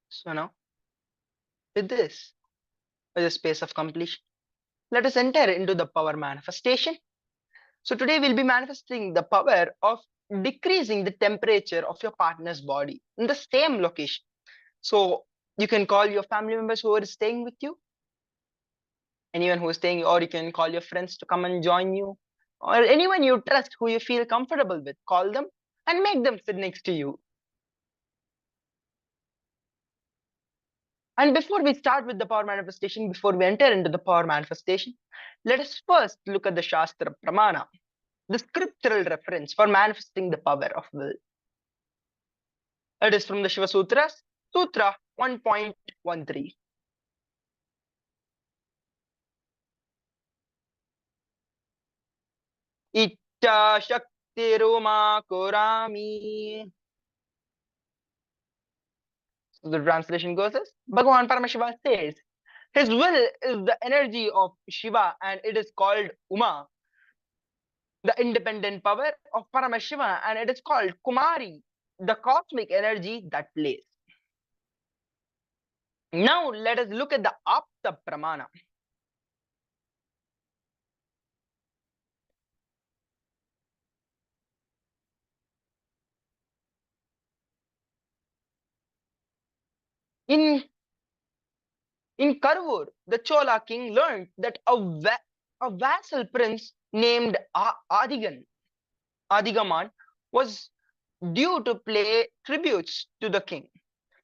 So now, with this, with a space of completion, let us enter into the power manifestation. So today we'll be manifesting the power of decreasing the temperature of your partner's body in the same location. So you can call your family members who are staying with you, anyone who is staying, or you can call your friends to come and join you, or anyone you trust who you feel comfortable with. Call them and make them sit next to you. And before we start with the power manifestation, before we enter into the power manifestation, let us first look at the Shastra Pramana, the scriptural reference for manifesting the power of will. It is from the Shiva Sutras, Sutra 1.13. Icha Shakti Roma Kurami. So the translation goes as Bhagavan Paramashiva says, his will is the energy of Shiva and it is called Uma, the independent power of Paramashiva, and it is called Kumari, the cosmic energy that plays. Now let us look at the Apta Pramana. In Karur, the Chola king learned that a vassal prince named Adigaman was due to pay tributes to the king.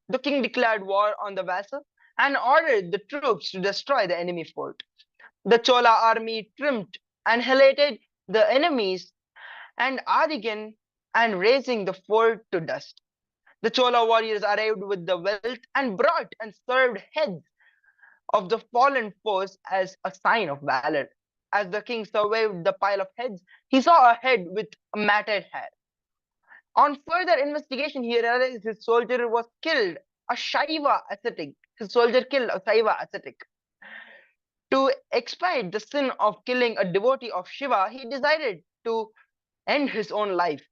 The king declared war on the vassal and ordered the troops to destroy the enemy fort. The Chola army trimmed and annihilated the enemies and Adigan and razing the fort to dust. The Chola warriors arrived with the wealth and brought and served heads of the fallen foes as a sign of valor. As the king surveyed the pile of heads, he saw a head with matted hair. On further investigation, he realized his soldier was killed, a Shaiva ascetic. His soldier killed a Shaiva ascetic. To expiate the sin of killing a devotee of Shiva, he decided to end his own life.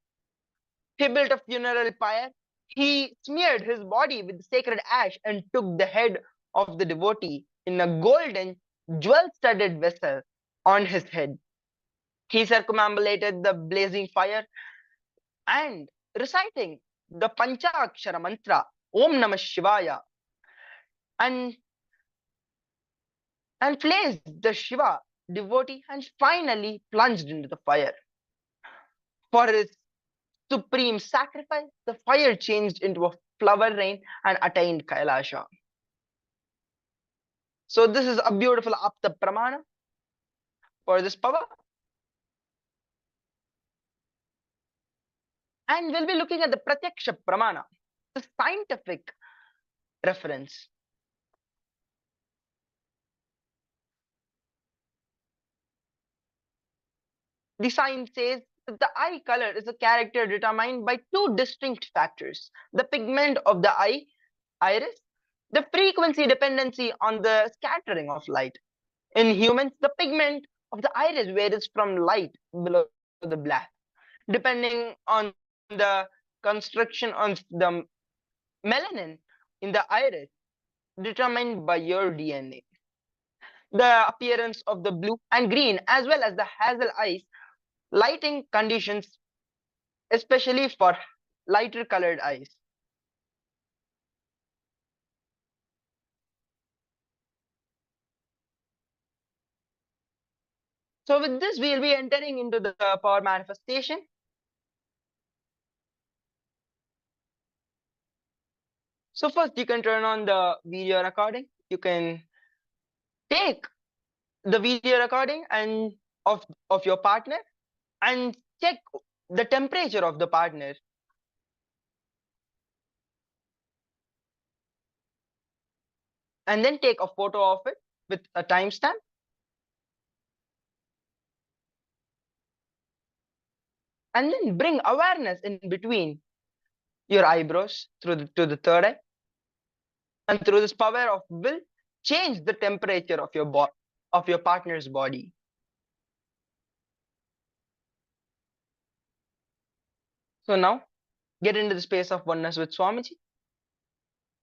He built a funeral pyre. He smeared his body with sacred ash and took the head of the devotee in a golden, jewel-studded vessel on his head. He circumambulated the blazing fire and reciting the Panchakshara mantra, Om Namah Shivaya, and placed the Shiva devotee and finally plunged into the fire. For his supreme sacrifice, the fire changed into a flower rain and attained KAILASA. So this is a beautiful Apta Pramana for this power. And we'll be looking at the Pratyaksha Pramana, the scientific reference. The science says that the eye color is a character determined by two distinct factors: the pigment of the eye, iris, the frequency dependency on the scattering of light. In humans, the pigment of the iris varies from light below the black, depending on the construction of the melanin in the iris determined by your DNA. The appearance of the blue and green, as well as the hazel eyes, lighting conditions, especially for lighter colored eyes. So with this, we'll be entering into the power manifestation. So first, you can turn on the video recording. You can take the video recording and of your partner and check the temperature of the partner. And then take a photo of it with a timestamp. And then bring awareness in between your eyebrows to the third eye. And through this power of will, change the temperature of your partner's body. So now, get into the space of oneness with Swamiji.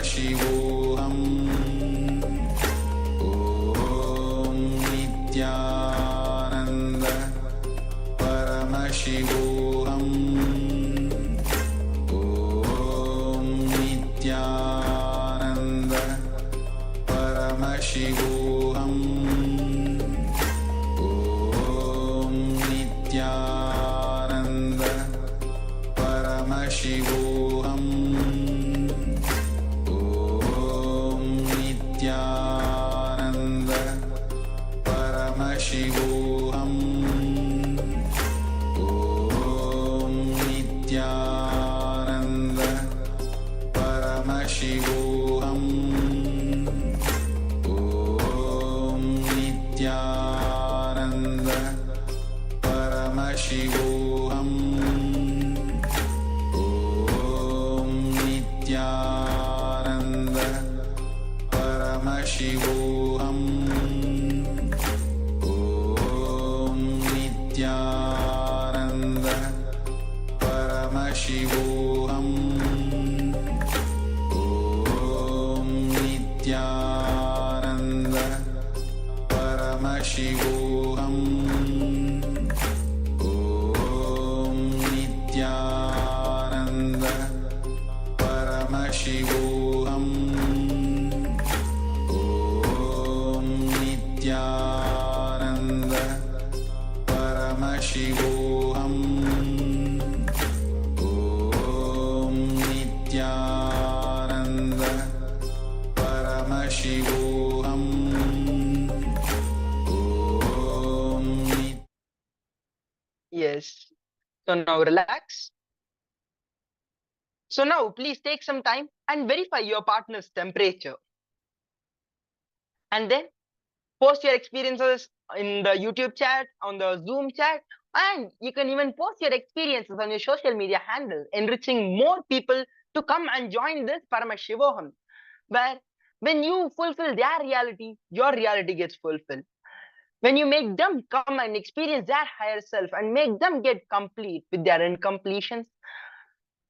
Paramashivoham Om Nityananda Paramashivoham Om Nityananda Paramashivoham Om Nityananda Paramashivoham Om Nityananda Paramashivoham Om Nityananda Paramashivoham Om Nityananda Paramashivoham Om Nityananda Paramashivoham Om Nityananda Paramashivoham Om Nityananda Paramashivoham Om Nityananda Paramashivoham Om Nityananda Paramashivoham Om Nityananda Paramashivoham Om Yes. So now relax. So now please take some time and verify your partner's temperature. And then post your experiences in the YouTube chat, on the Zoom chat, and you can even post your experiences on your social media handle, enriching more people to come and join this Paramashivoham, where when you fulfill their reality, your reality gets fulfilled. When you make them come and experience their higher self and make them get complete with their incompletions,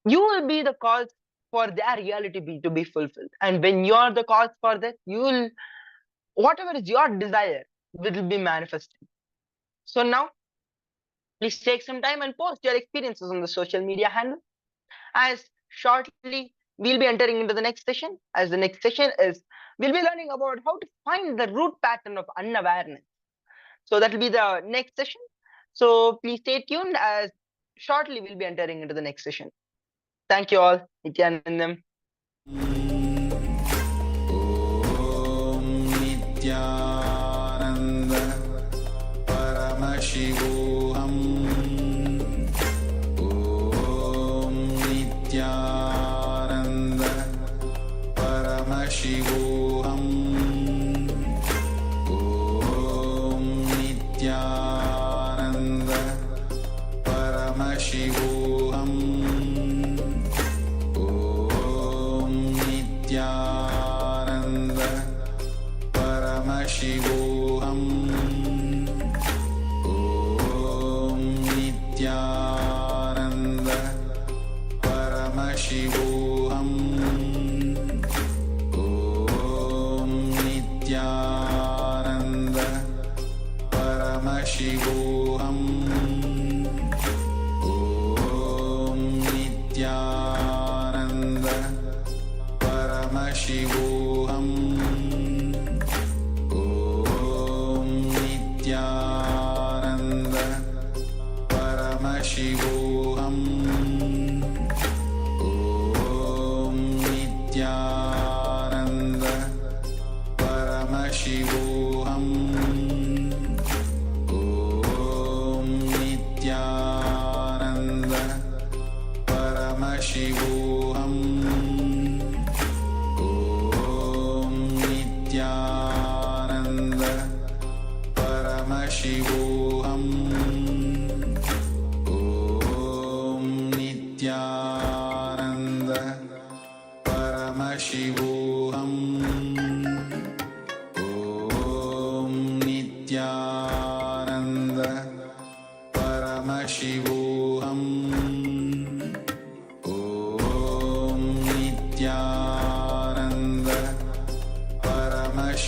you will be the cause for their reality to be fulfilled. And when you're the cause for that, you will, whatever is your desire will be manifested. So now, please take some time and post your experiences on the social media handle. As shortly, we'll be entering into the next session. As the next session is, we'll be learning about how to find the root pattern of unawareness. So that will be the next session. So please stay tuned, as shortly we'll be entering into the next session. Thank you all. Nityanandam. Om Nityananda Paramashivoham Om Nityananda Paramashivoham Om Nityananda Paramashivoham Om Nityananda Paramashivoham Om Nityananda Paramashivoham Om Nityananda Paramashivoham Om Nityananda Paramashivoham Om Nityananda Paramashivoham Om Nityananda Paramashivoham Om Nityananda Paramashivoham Om Nityananda Paramashivoham Om Nityananda Paramashivoham Om Nityananda Paramashivoham Om Nityananda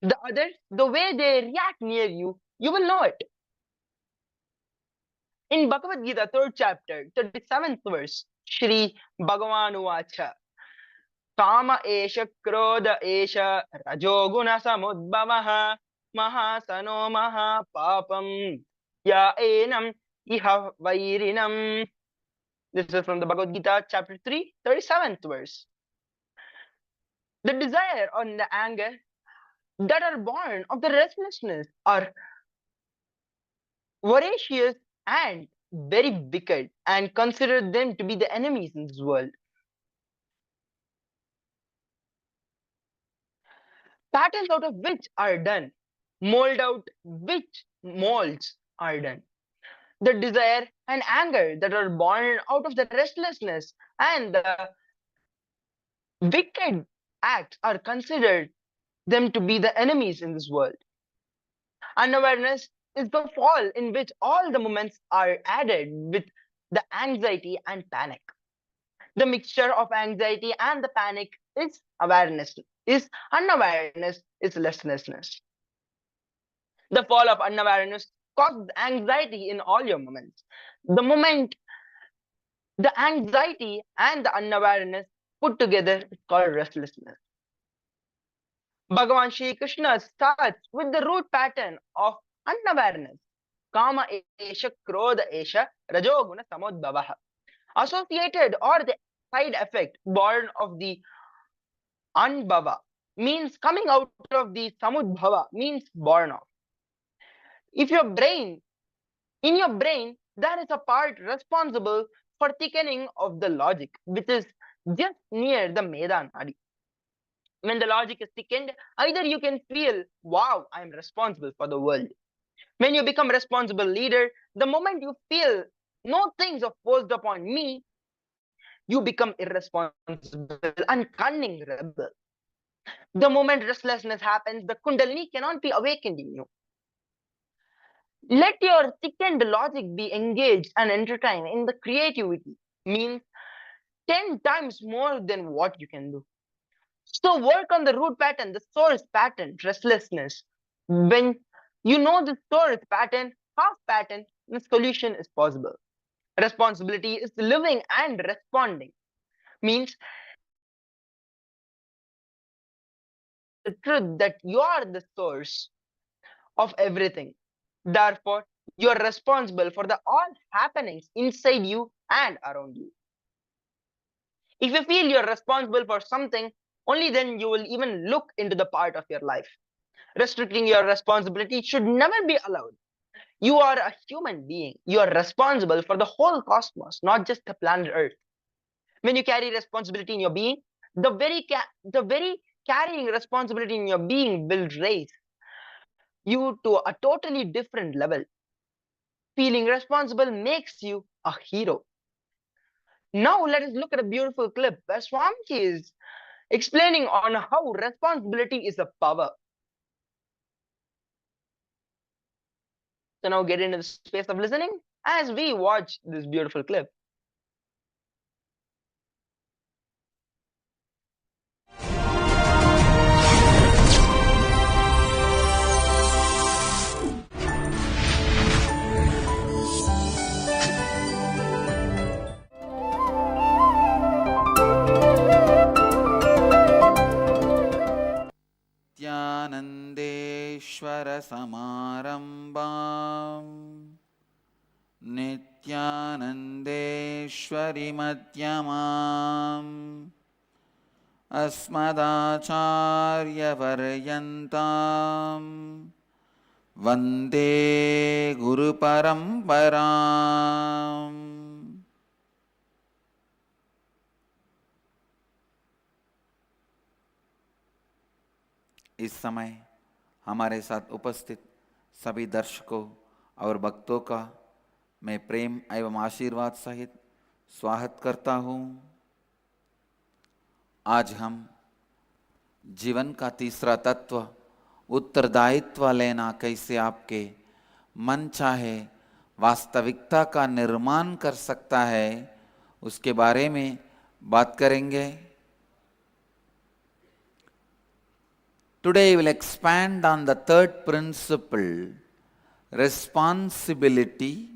The others, the way they react near you, you will know it. In Bhagavad Gita, 3rd chapter, 37th verse, Shri Bhagavan Uvacha, Kama esha krodha esha rajoguna samudbhavaha mahasano mahapapam ya enam iha vairinam. This is from the Bhagavad Gita, chapter 3, 37th verse. The desire and the anger that are born of the restlessness are voracious and very wicked, and consider them to be the enemies in this world. Patterns out of which are done, mold out which molds are done. The desire and anger that are born out of the restlessness and the wicked acts are considered them to be the enemies in this world. Unawareness is the fall in which all the moments are added with the anxiety and panic. The mixture of anxiety and the panic is awareness, is unawareness, is restlessness. The fall of unawareness causes anxiety in all your moments. The moment the anxiety and the unawareness put together is called restlessness. Bhagavan Shri Krishna starts with the root pattern of unawareness. Kama esha krodha esha rajoguna samudbhavaha. Associated or the side effect born of the anbhava means coming out of the samudbhava means born of. If your brain, in your brain, there is a part responsible for thickening of the logic, which is just near the Meda Nadi. When the logic is thickened, either you can feel, wow, I am responsible for the world. When you become responsible leader, the moment you feel no things are forced upon me, you become irresponsible and cunning rebel. The moment restlessness happens, the Kundalini cannot be awakened in you. Let your thickened logic be engaged and entertained in the creativity, means 10 times more than what you can do. So work on the root pattern, the source pattern, restlessness. When you know the source pattern, half pattern, the solution is possible. Responsibility is living and responding, means the truth that you are the source of everything. Therefore, you are responsible for the all happenings inside you and around you. If you feel you're responsible for something, only then you will even look into the part of your life. Restricting your responsibility should never be allowed. You are a human being. You are responsible for the whole cosmos, not just the planet Earth. When you carry responsibility in your being, the very carrying responsibility in your being will raise you to a totally different level. Feeling responsible makes you a hero. Now let us look at a beautiful clip where Swamiji is explaining on how responsibility is a power. So now get into the space of listening as we watch this beautiful clip. नित्यानन्देश्वर समारम्भाम् नित्यानन्देश्वरि मध्यमाम् अस्मदाचार्यपर्यन्ताम् वन्दे गुरुपरम्पराम्। इस समय हमारे साथ उपस्थित सभी दर्शकों और भक्तों का मैं प्रेम एवं आशीर्वाद सहित स्वागत करता हूँ। आज हम जीवन का तीसरा तत्व उत्तरदायित्व लेना कैसे आपके मन चाहे वास्तविकता का निर्माण कर सकता है, उसके बारे में बात करेंगे। Today we will expand on the third principle, responsibility,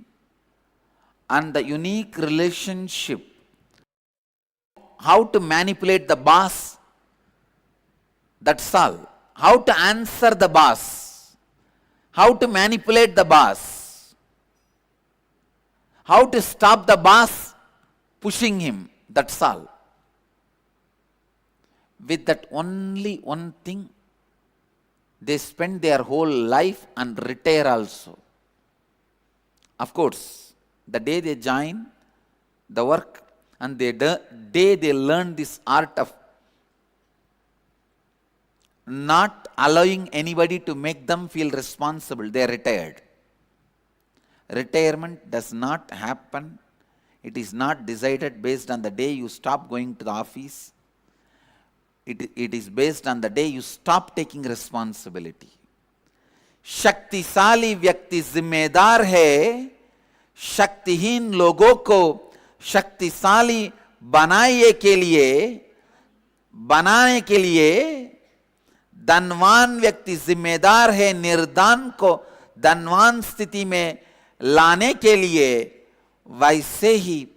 and the unique relationship. How to manipulate the boss, that's all. How to answer the boss, how to manipulate the boss, how to stop the boss pushing him, that's all. With that only one thing, they spend their whole life and retire also. Of course, the day they join the work and the day they learn this art of not allowing anybody to make them feel responsible, they are retired. Retirement does not happen. It is not decided based on the day you stop going to the office. It is based on the day you stop taking responsibility. शक्तिशाली व्यक्ति जिम्मेदार है, शक्तिहीन लोगों को शक्तिशाली बनाने के लिए धनवान व्यक्ति जिम्मेदार है निर्धन को धनवान स्थिति में लाने के लिए। वैसे ही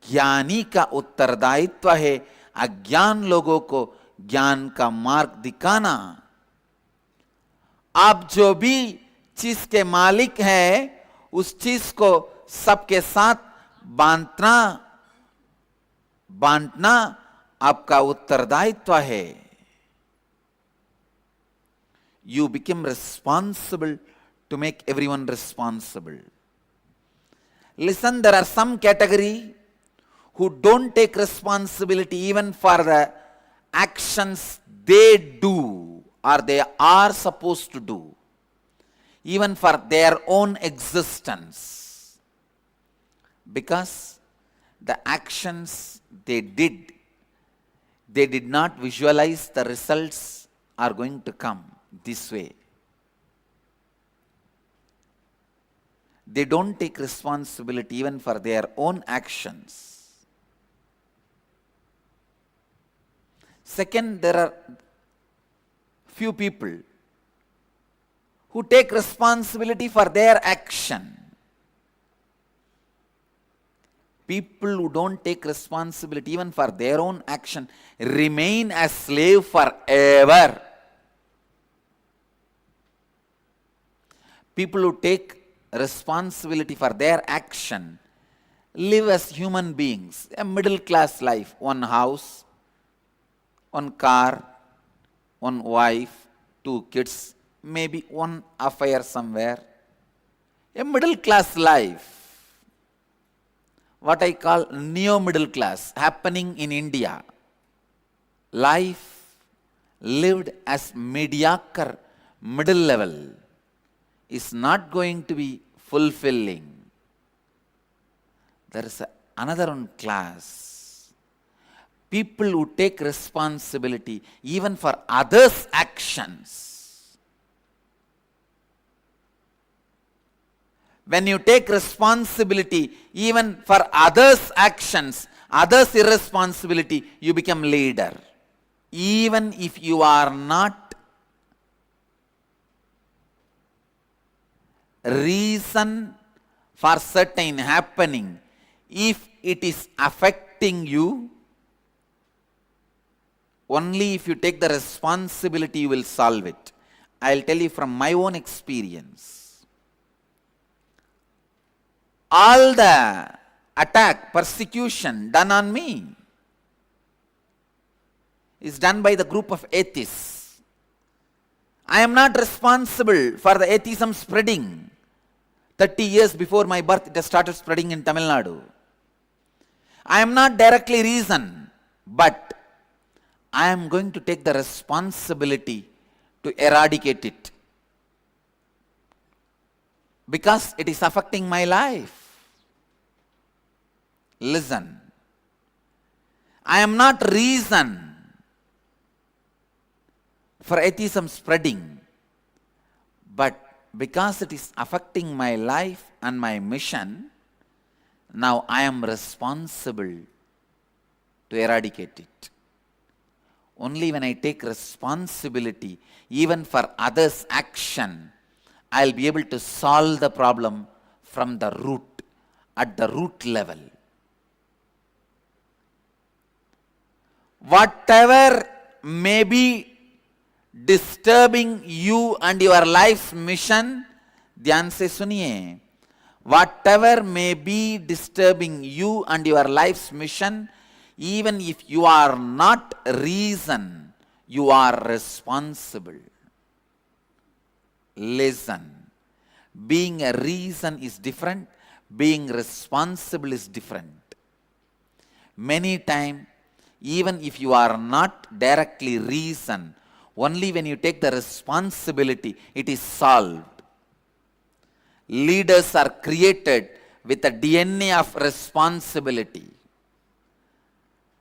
ज्ञानी का उत्तरदायित्व है अज्ञान लोगों को ज्ञान का मार्ग दिखाना। आप जो भी चीज के मालिक हैं, उस चीज को सबके साथ बांटना आपका उत्तरदायित्व है। You become responsible to make everyone responsible. Listen, there are some category who don't take responsibility even for the actions they do or they are supposed to do, even for their own existence, because the actions they did not visualize the results are going to come this way. They don't take responsibility even for their own actions. Second, there are few people who take responsibility for their action. People who don't take responsibility even for their own action remain as slave forever. People who take responsibility for their action live as human beings, a middle class life, one house, one car, one wife, 2 kids, maybe one affair somewhere. A middle class life, what I call neo-middle class, happening in India. Life lived as mediocre, middle level, is not going to be fulfilling. There is another one class. People who take responsibility even for others' actions. When you take responsibility even for others' actions, others' irresponsibility, you become leader. Even if you are not reason for certain happening, if it is affecting you, only if you take the responsibility you will solve it. I'll tell you from my own experience. All the attack, persecution done on me is done by the group of atheists. I am not responsible for the atheism spreading. 30 years before my birth, it has started spreading in Tamil Nadu. I am not directly reason, but I am going to take the responsibility to eradicate it, because it is affecting my life. Listen, I am not reason for atheism spreading, but because it is affecting my life and my mission, now I am responsible to eradicate it. only when I take responsibility, even for others' action, I'll be able to solve the problem from the root, at the root level. Whatever may be disturbing you and your life's mission, ध्यान से सुनिए, whatever may be disturbing you and your life's mission, even if you are not reason, you are responsible. Listen. Being a reason is different. Being responsible is different. Many times, even if you are not directly reason, only when you take the responsibility, it is solved. Leaders are created with a DNA of responsibility.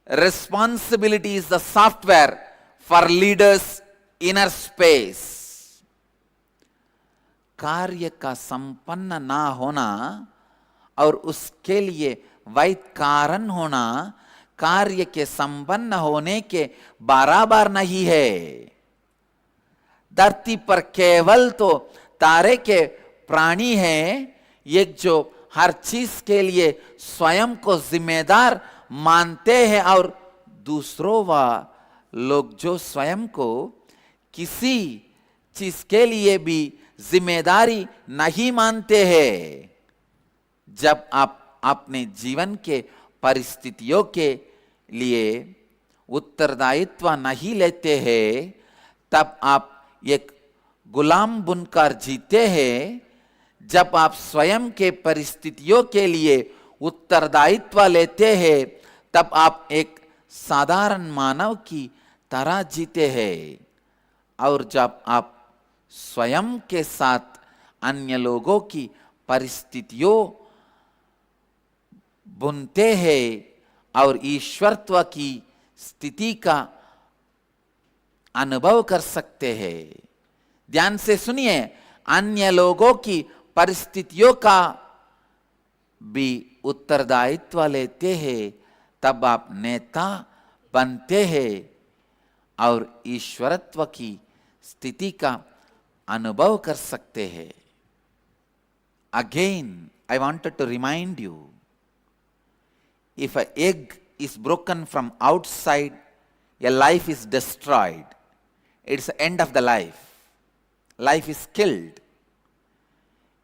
Responsibility is the software for leaders' inner space. कार्य का संपन्न ना होना और उसके लिए वैध कारण होना कार्य के संपन्न होने के बराबर नहीं है. धरती पर केवल तो तारे के प्राणी हैं, एक जो हर चीज के लिए स्वयं को जिम्मेदार मानते हैं और दूसरों व लोग जो स्वयं को किसी चीज के लिए भी जिम्मेदारी नहीं मानते हैं. जब आप अपने जीवन के परिस्थितियों के लिए उत्तरदायित्व नहीं लेते हैं, तब आप एक गुलाम बनकर जीते हैं. जब आप स्वयं के परिस्थितियों के लिए उत्तरदायित्व लेते हैं, तब आप एक साधारण मानव की तरह जीते हैं. और जब आप स्वयं के साथ अन्य लोगों की परिस्थितियों बुनते हैं और ईश्वरत्व की स्थिति का अनुभव कर सकते हैं. ध्यान से सुनिए, अन्य लोगों की परिस्थितियों का भी उत्तरदायित्व लेते हैं, तब आप नेता बनते हैं और ईश्वरत्व की स्थिति का अनुभव कर सकते हैं. Again, I wanted to remind you, if an egg is broken from outside, a life is destroyed. It's the end of the life. Life is killed.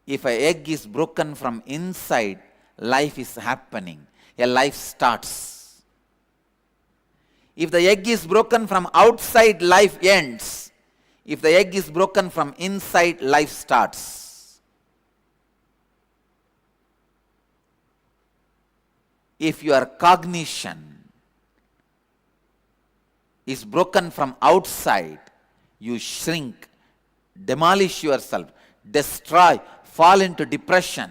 If an egg is broken from inside, life is happening. A life starts. If the egg is broken from outside, life ends. If the egg is broken from inside, life starts. If your cognition is broken from outside, you shrink, demolish yourself, destroy, fall into depression.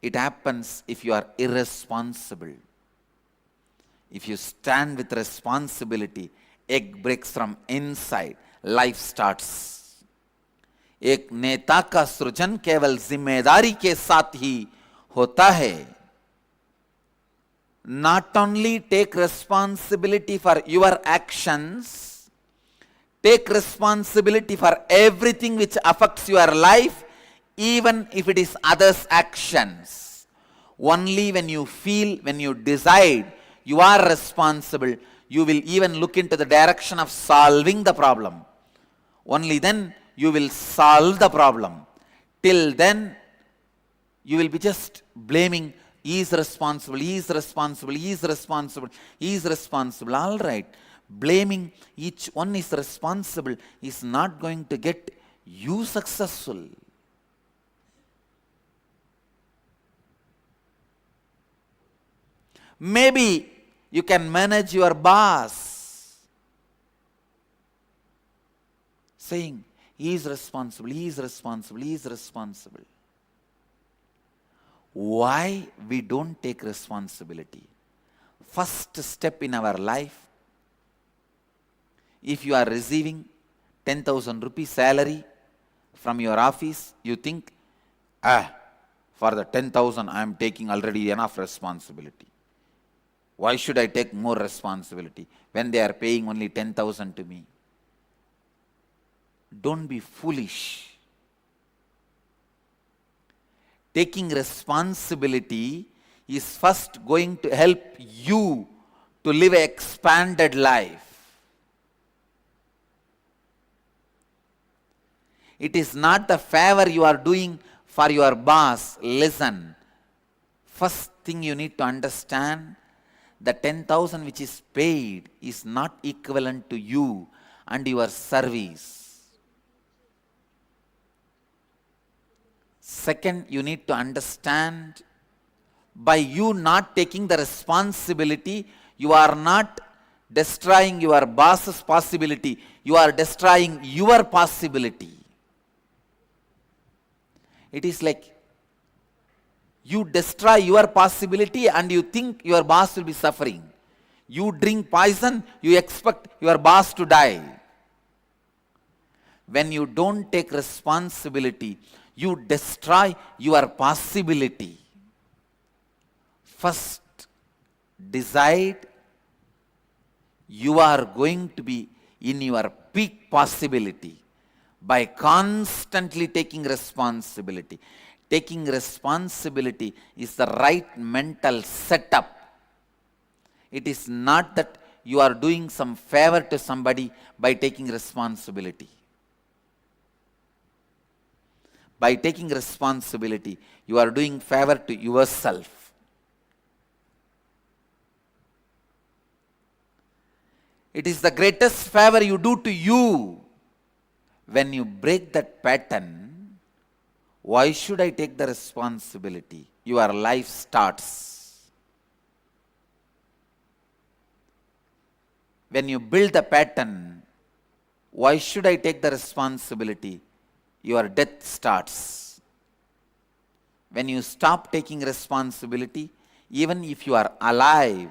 It happens if you are irresponsible. If you stand with responsibility, egg breaks from inside, life starts. एक नेता का सृजन केवल जिम्मेदारी के साथ ही होता है. Not only take responsibility for your actions, take responsibility for everything which affects your life, even if it is others' actions. Only when you feel, when you decide you are responsible, you will even look into the direction of solving the problem. Only then you will solve the problem. Till then, you will be just blaming, he is responsible, he is responsible, he is responsible, he is responsible. All right. Blaming each one is responsible is not going to get you successful. Maybe you can manage your boss, saying, he is responsible, he is responsible, he is responsible. Why we don't take responsibility? First step in our life, if you are receiving 10,000 rupees salary from your office, you think, for the 10,000 I am taking already enough responsibility. Why should I take more responsibility when they are paying only 10,000 to me? Don't be foolish. Taking responsibility is first going to help you to live an expanded life. It is not the favor you are doing for your boss. Listen, first thing you need to understand, the 10,000 which is paid is not equivalent to you and your service. Second, you need to understand, by you not taking the responsibility, you are not destroying your boss's possibility, you are destroying your possibility. It is like you destroy your possibility and you think your boss will be suffering. You drink poison, you expect your boss to die. When you don't take responsibility, you destroy your possibility. First, decide you are going to be in your peak possibility by constantly taking responsibility. Taking responsibility is the right mental setup. It is not that you are doing some favor to somebody by taking responsibility. By taking responsibility, you are doing favor to yourself. It is the greatest favor you do to you. When you break that pattern, why should I take the responsibility? Your life starts. When you build the pattern, why should I take the responsibility? Your death starts. When you stop taking responsibility, even if you are alive,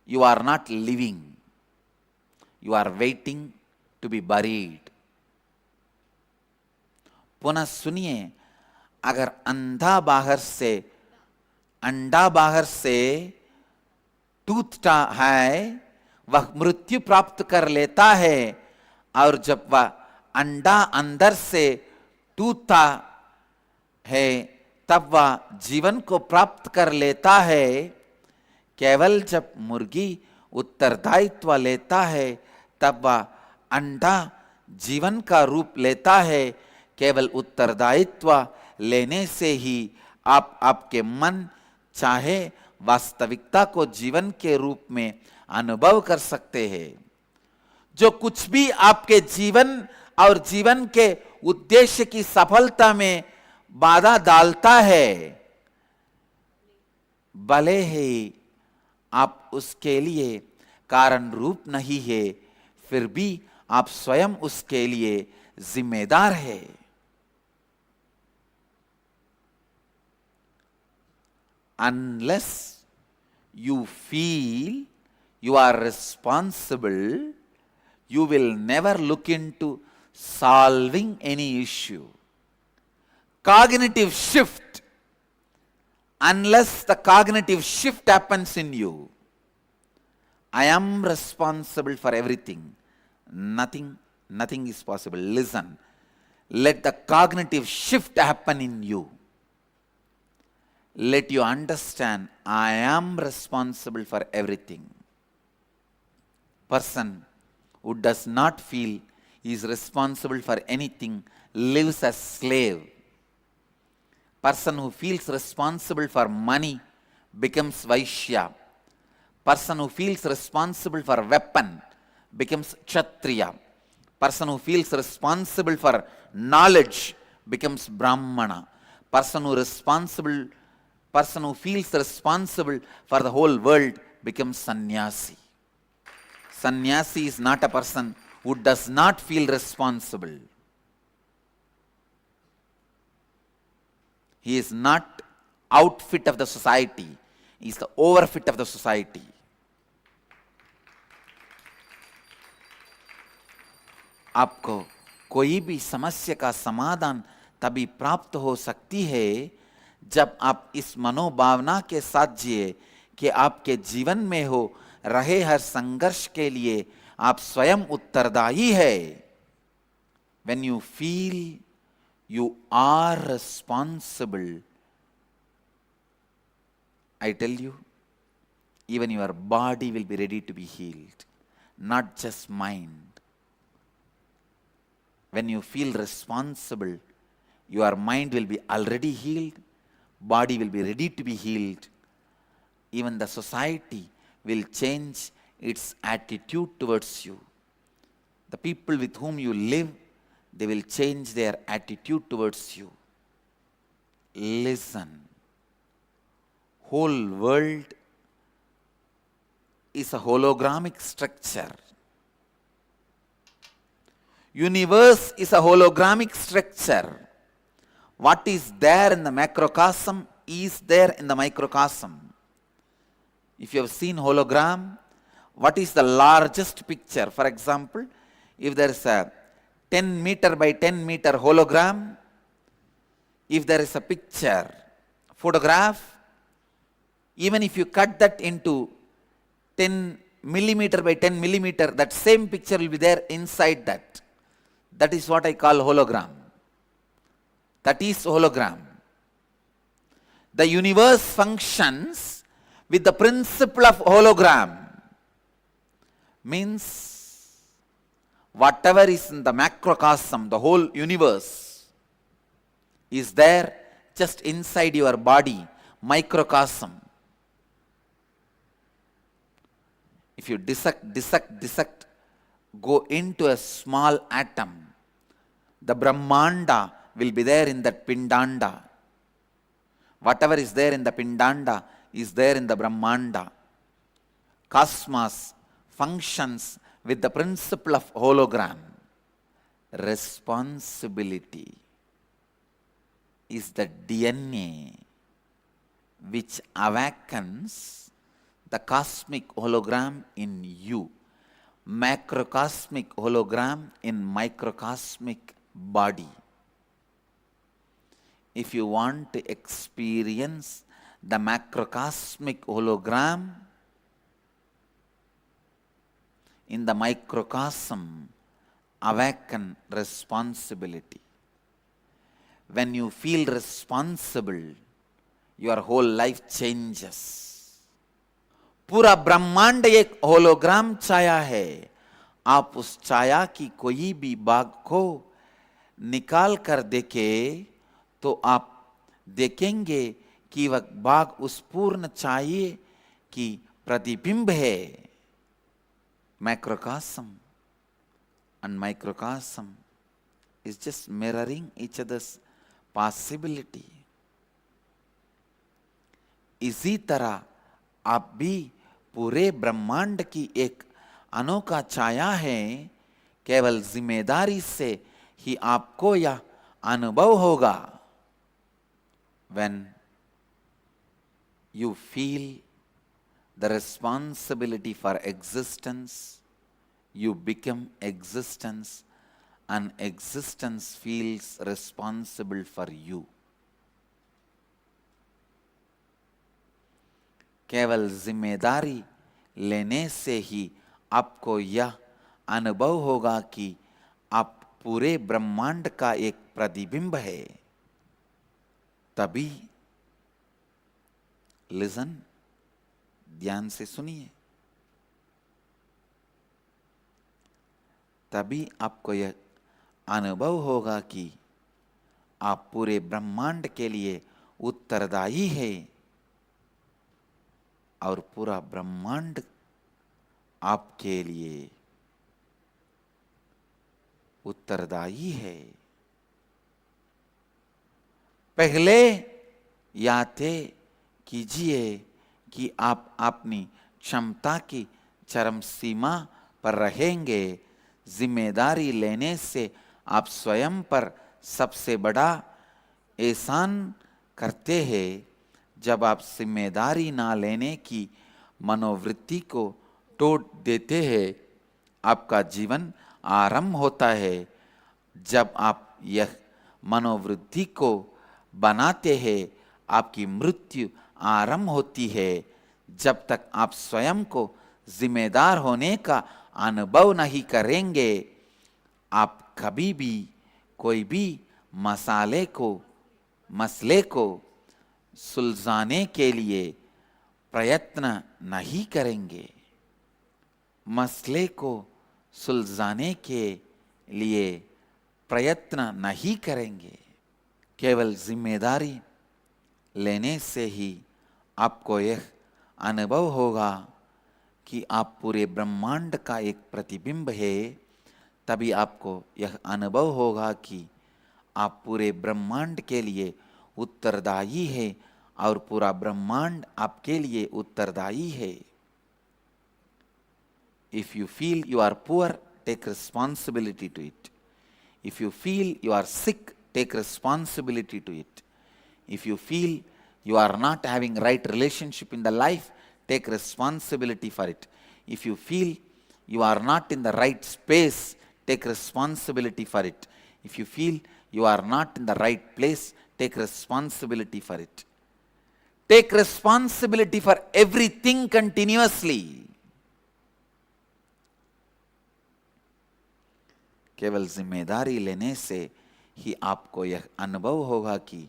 you are not living. You are waiting to be buried. पुनः सुनिए, अगर अंधा बाहर से, अंडा बाहर से टूटता है, वह मृत्यु प्राप्त कर लेता है, और जब वह अंडा अंदर से टूटता है तब वह जीवन को प्राप्त कर लेता है। केवल जब मुर्गी उत्तरदायित्व लेता है तब वह अंडा जीवन का रूप लेता है। केवल उत्तरदायित्व लेने से ही आप आपके मन चाहे वास्तविकता को जीवन के रूप में अनुभव कर सकते हैं। जो कुछ भी आपके जीवन और जीवन के उद्देश्य की सफलता में बाधा डालता है, भले ही आप उसके लिए कारण रूप नहीं है, फिर भी आप स्वयं उसके लिए जिम्मेदार है। Unless you feel you are responsible, you will never look into solving any issue. Cognitive shift, unless the cognitive shift happens in you, I am responsible for everything, nothing is possible. Listen, let the cognitive shift happen in you. Let you understand, I am responsible for everything. Person who does not feel he is responsible for anything lives as slave. Person who feels responsible for money becomes Vaishya. Person who feels responsible for weapon becomes Kshatriya. Person who feels responsible for knowledge becomes Brahmana. Person who feels responsible for the whole world becomes sannyasi. Sannyasi is not a person who does not feel responsible. He is not outfit of the society. He is the overfit of the society. आपको कोई भी समस्या का समाधान तभी प्राप्त हो सकती है जब आप इस मनोभावना के साथ जिए कि आपके जीवन में हो रहे हर संघर्ष के लिए आप स्वयं उत्तरदायी है. When you feel you are responsible, I tell you, even your body will be ready to be healed, not just mind. When you feel responsible, your mind will be already healed, body will be ready to be healed. Even the society will change its attitude towards you. The people with whom you live, they will change their attitude towards you. Listen. Whole world is a hologramic structure. Universe is a hologramic structure. What is there in the macrocosm is there in the microcosm. If you have seen hologram, what is the largest picture? For example, if there is a 10 meter by 10 meter hologram, if there is a picture, photograph, even if you cut that into 10 millimeter by 10 millimeter, that same picture will be there inside that. That is what I call hologram. That is hologram. The universe functions with the principle of hologram. Means whatever is in the macrocosm, the whole universe, is there just inside your body, microcosm. If you dissect, go into a small atom, the Brahmanda will be there in that Pindanda. Whatever is there in the Pindanda is there in the Brahmanda. Cosmos functions with the principle of hologram. Responsibility is the DNA which awakens the cosmic hologram in you. Macrocosmic hologram in microcosmic body. If you want to experience the macrocosmic hologram in the microcosm, awaken responsibility. When you feel responsible, your whole life changes. पूरा ब्रह्मांड एक hologram छाया है. आप उस छाया की कोई भी भाग को निकाल कर देखे तो आप देखेंगे कि वह भाग उस पूर्ण छाये की प्रतिबिंब है. Macrocosm and microcosm is just mirroring each other's possibility. इसी तरह आप भी पूरे ब्रह्मांड की एक अनोखा छाया है. केवल जिम्मेदारी से ही आपको यह अनुभव होगा. When you feel the responsibility for existence, you become existence, and existence feels responsible for you. केवल जिम्मेदारी लेने से ही आपको यह अनुभव होगा कि आप पूरे ब्रह्मांड का एक प्रतिबिंब है. तभी लिसन, ध्यान से सुनिए, तभी आपको यह अनुभव होगा कि आप पूरे ब्रह्मांड के लिए उत्तरदायी है और पूरा ब्रह्मांड आपके लिए उत्तरदायी है. पहले याद कीजिए कि आप अपनी क्षमता की चरम सीमा पर रहेंगे. जिम्मेदारी लेने से आप स्वयं पर सबसे बड़ा एहसान करते हैं. जब आप जिम्मेदारी ना लेने की मनोवृत्ति को तोड़ देते हैं, आपका जीवन आरंभ होता है. जब आप यह मनोवृत्ति को बनाते हैं, आपकी मृत्यु आरंभ होती है. जब तक आप स्वयं को जिम्मेदार होने का अनुभव नहीं करेंगे, आप कभी भी कोई भी मसले को सुलझाने के लिए प्रयत्न नहीं करेंगे। मसले को सुलझाने के लिए प्रयत्न नहीं करेंगे। केवल जिम्मेदारी लेने से ही आपको यह अनुभव होगा कि आप पूरे ब्रह्मांड का एक प्रतिबिंब है। तभी आपको यह अनुभव होगा कि आप पूरे ब्रह्मांड के लिए उत्तरदायी है और पूरा ब्रह्मांड आपके लिए उत्तरदायी है। If you feel you are poor, take responsibility to it. If you feel you are sick, take responsibility to it. If you feel you are not having right relationship in the life, take responsibility for it. If you feel you are not in the right space, take responsibility for it. If you feel you are not in the right place, take responsibility for it. Take responsibility for everything continuously. केवल जिम्मेदारी लेने से ही आपको यह अनुभव होगा कि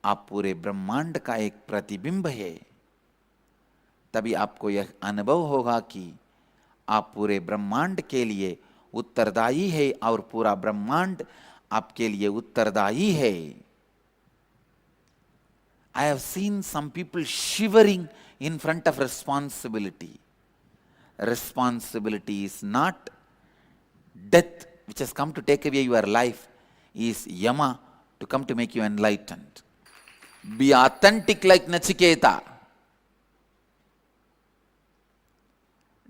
आप पूरे ब्रह्मांड का एक प्रतिबिंब है। तभी आपको यह अनुभव होगा कि आप पूरे ब्रह्मांड के लिए उत्तरदायी है और पूरा ब्रह्मांड आपके लिए उत्तरदायी है। I have seen some people shivering in front of responsibility. Responsibility is not death which has come to take away your life, is Yama to come to make you enlightened. Be authentic like Nachiketa.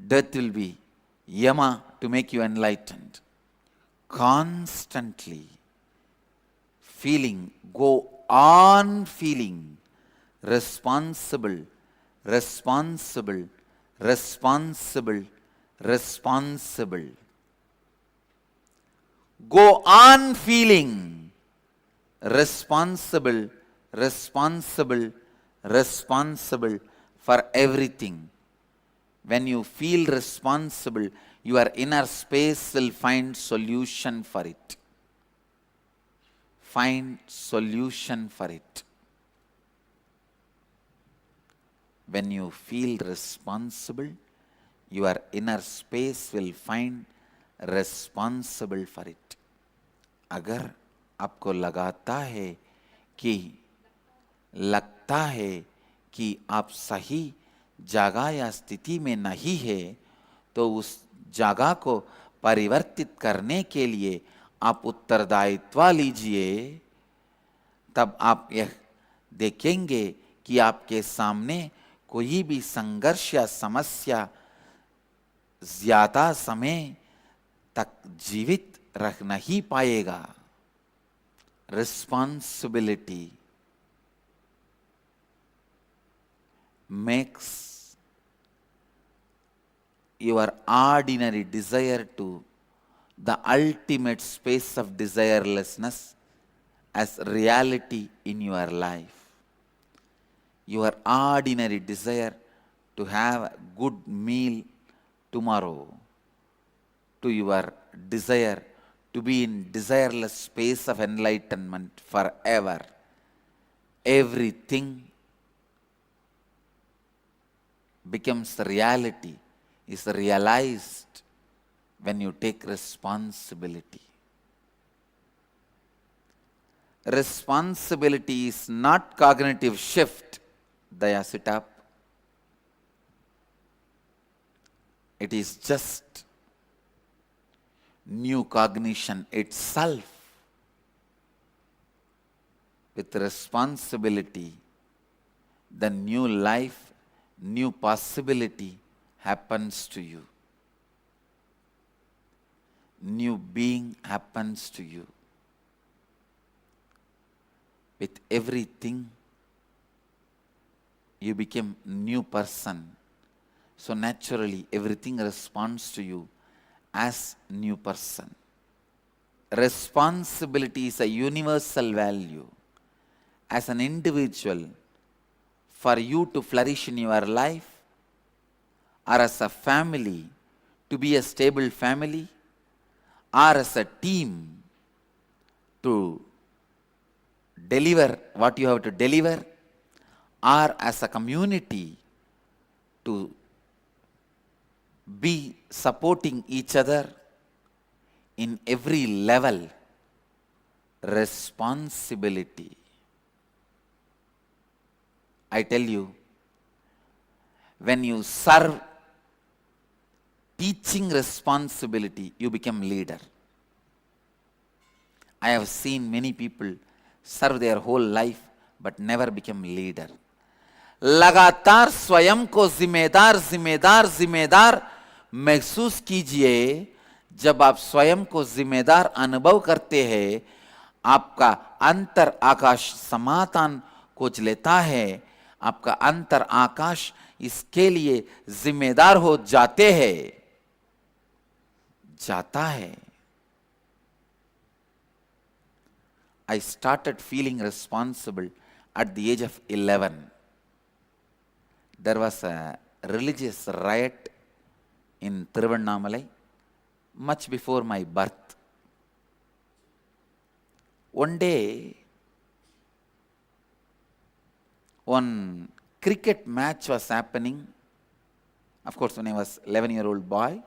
Death will be Yama to make you enlightened. Constantly feeling, go on feeling responsible, responsible, responsible, responsible. Go on feeling responsible, responsible, responsible for everything. When you feel responsible, your inner space will find solution for it. Find solution for it. When you feel responsible, your inner space will find responsible for it. अगर आपको लगता है कि आप सही जगह या स्थिति में नहीं है, तो उस जगह को परिवर्तित करने के लिए आप उत्तरदायित्व लीजिए। तब आप यह देखेंगे कि आपके सामने कोई भी संघर्ष या समस्या ज्यादा समय तक जीवित रख नहीं पाएगा। Responsibility makes your ordinary desire to the ultimate space of desirelessness as reality in your life. Your ordinary desire to have a good meal tomorrow, to your desire to be in desireless space of enlightenment forever. Everything becomes reality, is realized when you take responsibility. Responsibility is not cognitive shift. Daya, sit up. It is just new cognition itself. With responsibility, the new life, new possibility happens to you. New being happens to you. With everything, you become new person. So naturally, everything responds to you as new person. Responsibility is a universal value. As an individual, for you to flourish in your life, or as a family to be a stable family, or as a team to deliver what you have to deliver, or as a community to be supporting each other in every level. Responsibility. I tell you, when you serve teaching responsibility, you become leader. I have seen many people serve their whole life but never become leader. लगातार स्वयं को जिम्मेदार जिम्मेदार जिम्मेदार महसूस कीजिए. जब आप स्वयं को जिम्मेदार अनुभव करते हैं, आपका अंतर आकाश समाधान खोज लेता है. आपका अंतर आकाश इसके लिए जिम्मेदार हो जाता है. I started feeling responsible at the age of 11. There was a religious riot in Tiruvannamalai much before my birth. One day, one cricket match was happening. Of course, when I was 11-year-old boy,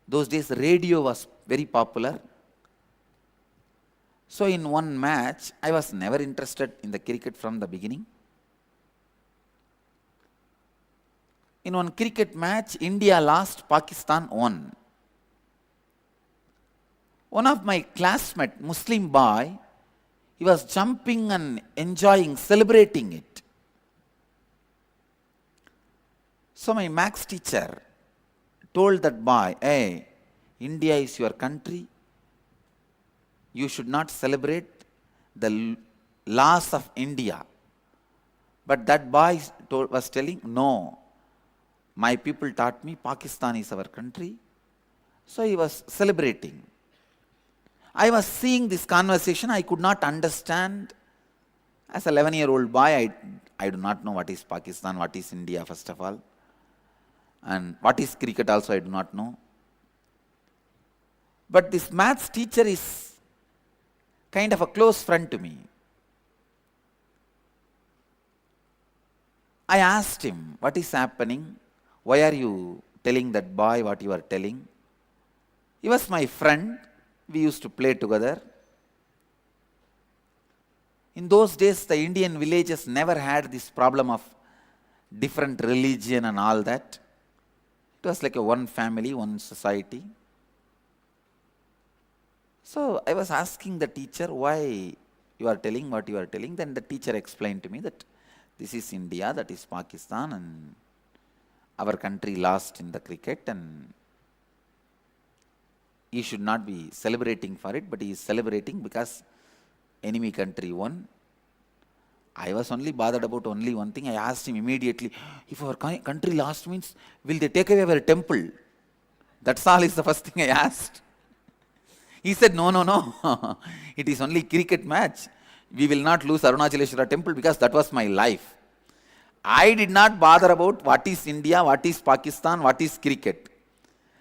those days radio was very popular. So in one match, I was never interested in the cricket from the beginning. In one cricket match, India lost, Pakistan won. One of my classmates, Muslim boy, he was jumping and enjoying, celebrating it. So my maths teacher told that boy, hey, India is your country. You should not celebrate the loss of India. But that boy was telling, no, my people taught me Pakistan is our country. So he was celebrating. I was seeing this conversation, I could not understand. As an 11-year-old boy, I do not know what is Pakistan, what is India first of all. And what is cricket also I do not know. But this maths teacher is kind of a close friend to me. I asked him, what is happening? Why are you telling that boy what you are telling? He was my friend. We used to play together. In those days, the Indian villages never had this problem of different religion and all that. It was like a one family, one society. So I was asking the teacher why you are telling what you are telling. Then the teacher explained to me that this is India, that is Pakistan, and our country lost in the cricket, and he should not be celebrating for it, but he is celebrating because enemy country won. I was only bothered about only one thing. I asked him immediately, if our country lost means, will they take away our temple? That's all is the first thing I asked. He said, no, no, no. It is only cricket match. We will not lose Arunachaleshwara temple because that was my life. I did not bother about what is India, what is Pakistan, what is cricket.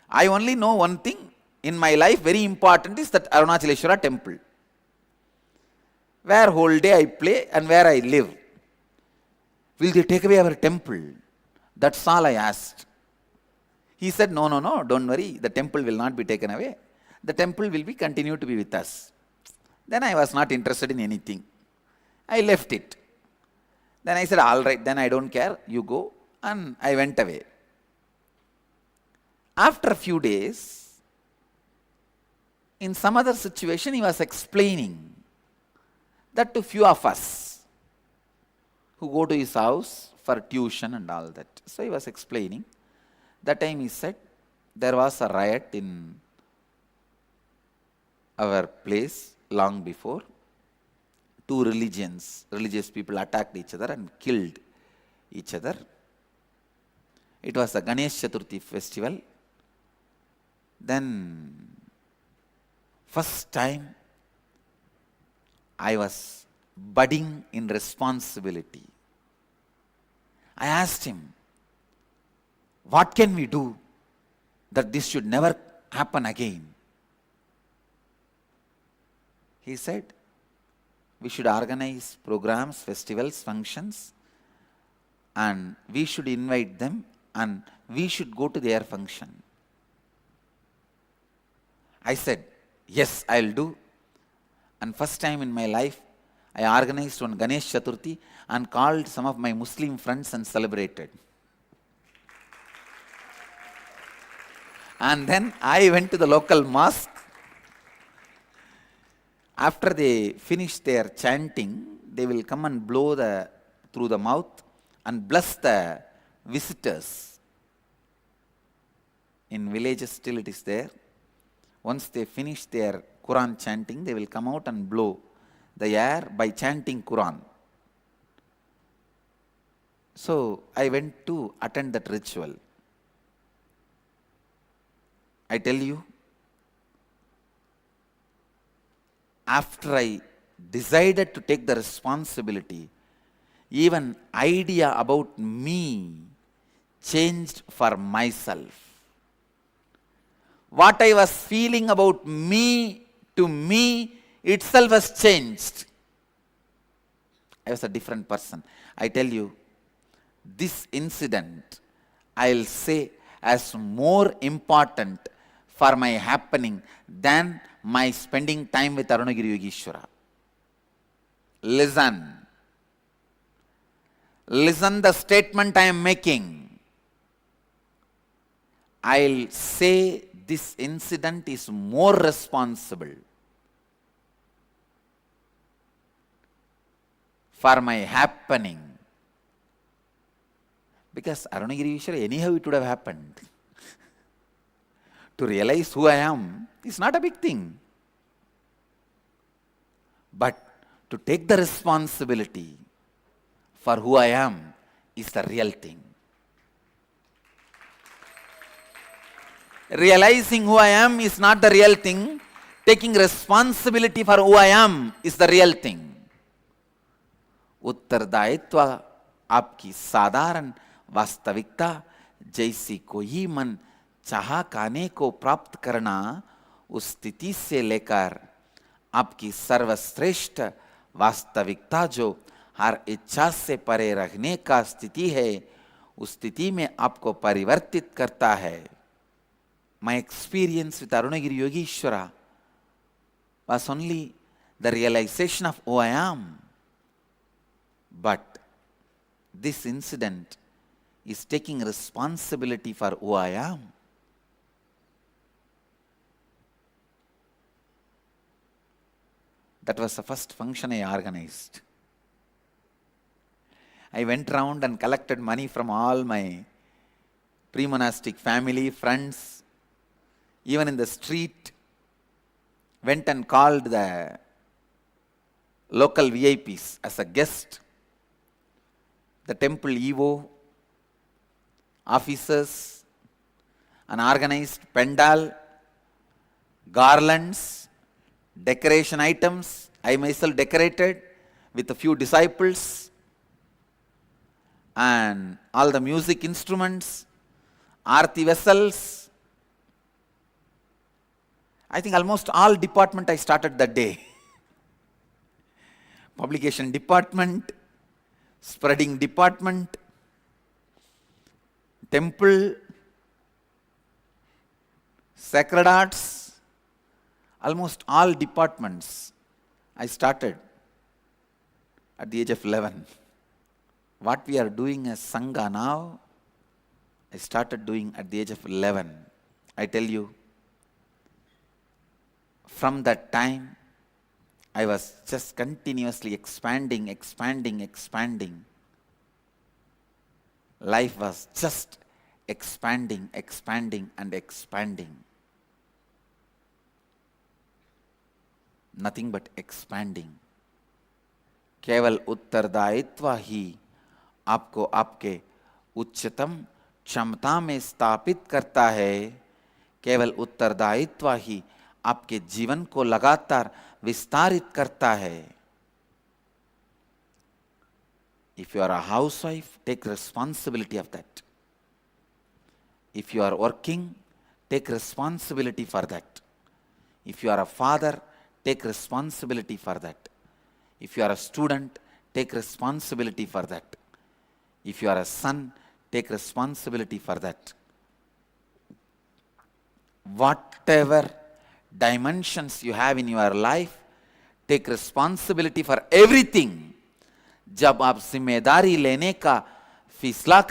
I only know one thing in my life, very important, is that Arunachaleshwara temple. Where whole day I play and where I live. Will they take away our temple? That's all I asked. He said, no, no, no, don't worry. The temple will not be taken away. The temple will be continue to be with us. Then I was not interested in anything. I left it. Then I said, all right, then I don't care. You go. And I went away. After a few days, in some other situation, he was explaining that to few of us who go to his house for tuition and all that. So he was explaining. That time he said, there was a riot in our place long before. Two religious people attacked each other and killed each other. It was a Ganesh Chaturthi festival. Then, first time, I was budding in responsibility. I asked him, What can we do that this should never happen again? He said, we should organize programs, festivals, functions, and we should invite them and we should go to their function. I said, yes, I'll do. And first time in my life, I organized one Ganesh Chaturthi and called some of my Muslim friends and celebrated. And then I went to the local mosque. After they finish their chanting, they will come and blow through the mouth and bless the visitors. In villages still it is there. Once they finish their Quran chanting, they will come out and blow the air by chanting Quran. So I went to attend that ritual. I tell you, after I decided to take the responsibility, even idea about me changed for myself. What I was feeling about me to me itself has changed. I was a different person. I tell you, this incident, I'll say, as more important for my happening than my spending time with Arunagiri Yogeshwara. Listen. Listen the statement I am making. I'll say this incident is more responsible for my happening. Because Arunagiri Yogeshwara, anyhow it would have happened. To realize who I am is not a big thing. But to take the responsibility for who I am is the real thing. Realizing who I am is not the real thing. Taking responsibility for who I am is the real thing. उत्तरदायित्व आपकी साधारण वास्तविकता जैसी कोई मन चाह खाने को प्राप्त करना उस स्थिति से लेकर आपकी सर्वश्रेष्ठ वास्तविकता जो हर इच्छा से परे रहने का स्थिति है, उस स्थिति में आपको परिवर्तित करता है. My experience with Arunagiri Yogeshwara was only the realization of who I am. But this incident is taking responsibility for who I am. That was the first function I organized. I went around and collected money from all my pre-monastic family, friends, even in the street, went and called the local VIPs as a guest, the temple EVO, officers, and organized pandal, garlands, decoration items. I myself decorated with a few disciples, and all the music instruments, aarti vessels. I think almost all department I started that day. Publication department, spreading department, temple, sacred arts, almost all departments I started at the age of 11. What we are doing as Sangha now, I started doing at the age of 11. I tell you, from that time, I was just continuously expanding. Life was just expanding and expanding. Nothing but expanding. केवल उत्तरदायित्व ही आपको आपके उच्चतम क्षमता में स्थापित करता है. केवल उत्तरदायित्व ही आपके जीवन को लगातार विस्तारित करता है. If you are a housewife, take responsibility of that. If you are working, take responsibility for that. If you are a father, take responsibility for that. If you are a student, take responsibility for that. If you are a son, take responsibility for that. Whatever dimensions you have in your life, take responsibility for everything. जब आप जिम्मेदारी लेने का फैसला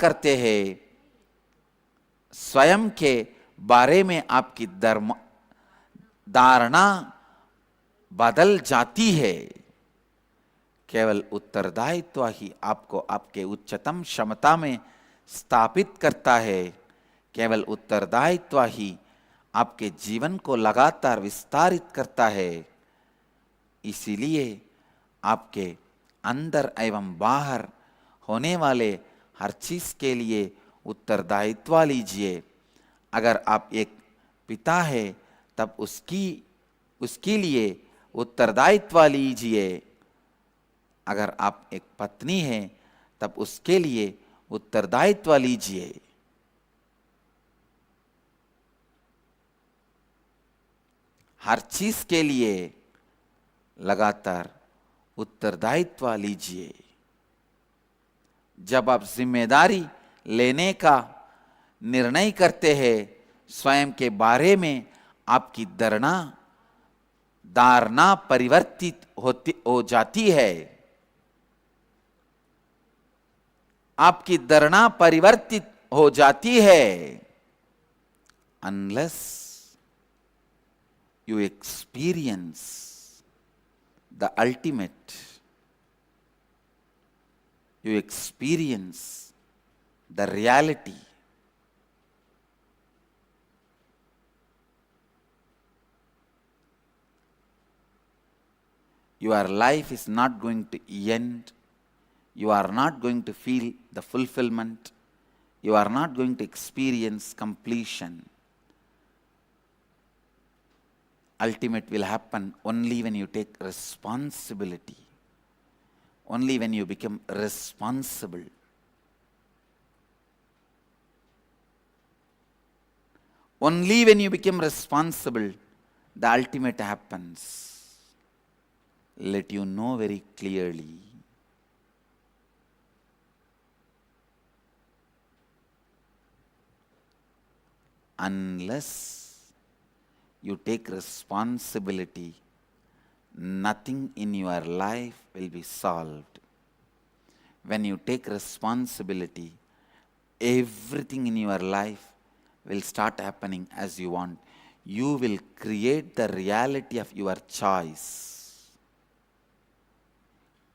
करते हैं, स्वयं के बारे में आपकी धारणा बदल जाती है. केवल उत्तरदायित्व ही आपको आपके उच्चतम क्षमता में स्थापित करता है. केवल उत्तरदायित्व ही आपके जीवन को लगातार विस्तारित करता है. इसीलिए आपके अंदर एवं बाहर होने वाले हर चीज के लिए उत्तरदायित्व लीजिए. अगर आप एक पिता है तब उसके लिए उत्तरदायित्व लीजिए. अगर आप एक पत्नी है तब उसके लिए उत्तरदायित्व लीजिए. हर चीज के लिए लगातार उत्तरदायित्व लीजिए. जब आप जिम्मेदारी लेने का निर्णय करते हैं, स्वयं के बारे में आपकी धारणा परिवर्तित हो जाती है. आपकी धारणा परिवर्तित हो जाती है. Unless you experience the ultimate, you experience the reality. Your life is not going to end. You are not going to feel the fulfillment. You are not going to experience completion. Ultimate will happen only when you take responsibility. Only when you become responsible. Only when you become responsible, the ultimate happens. Let you know very clearly. Unless you take responsibility, nothing in your life will be solved. When you take responsibility, everything in your life will start happening as you want. You will create the reality of your choice.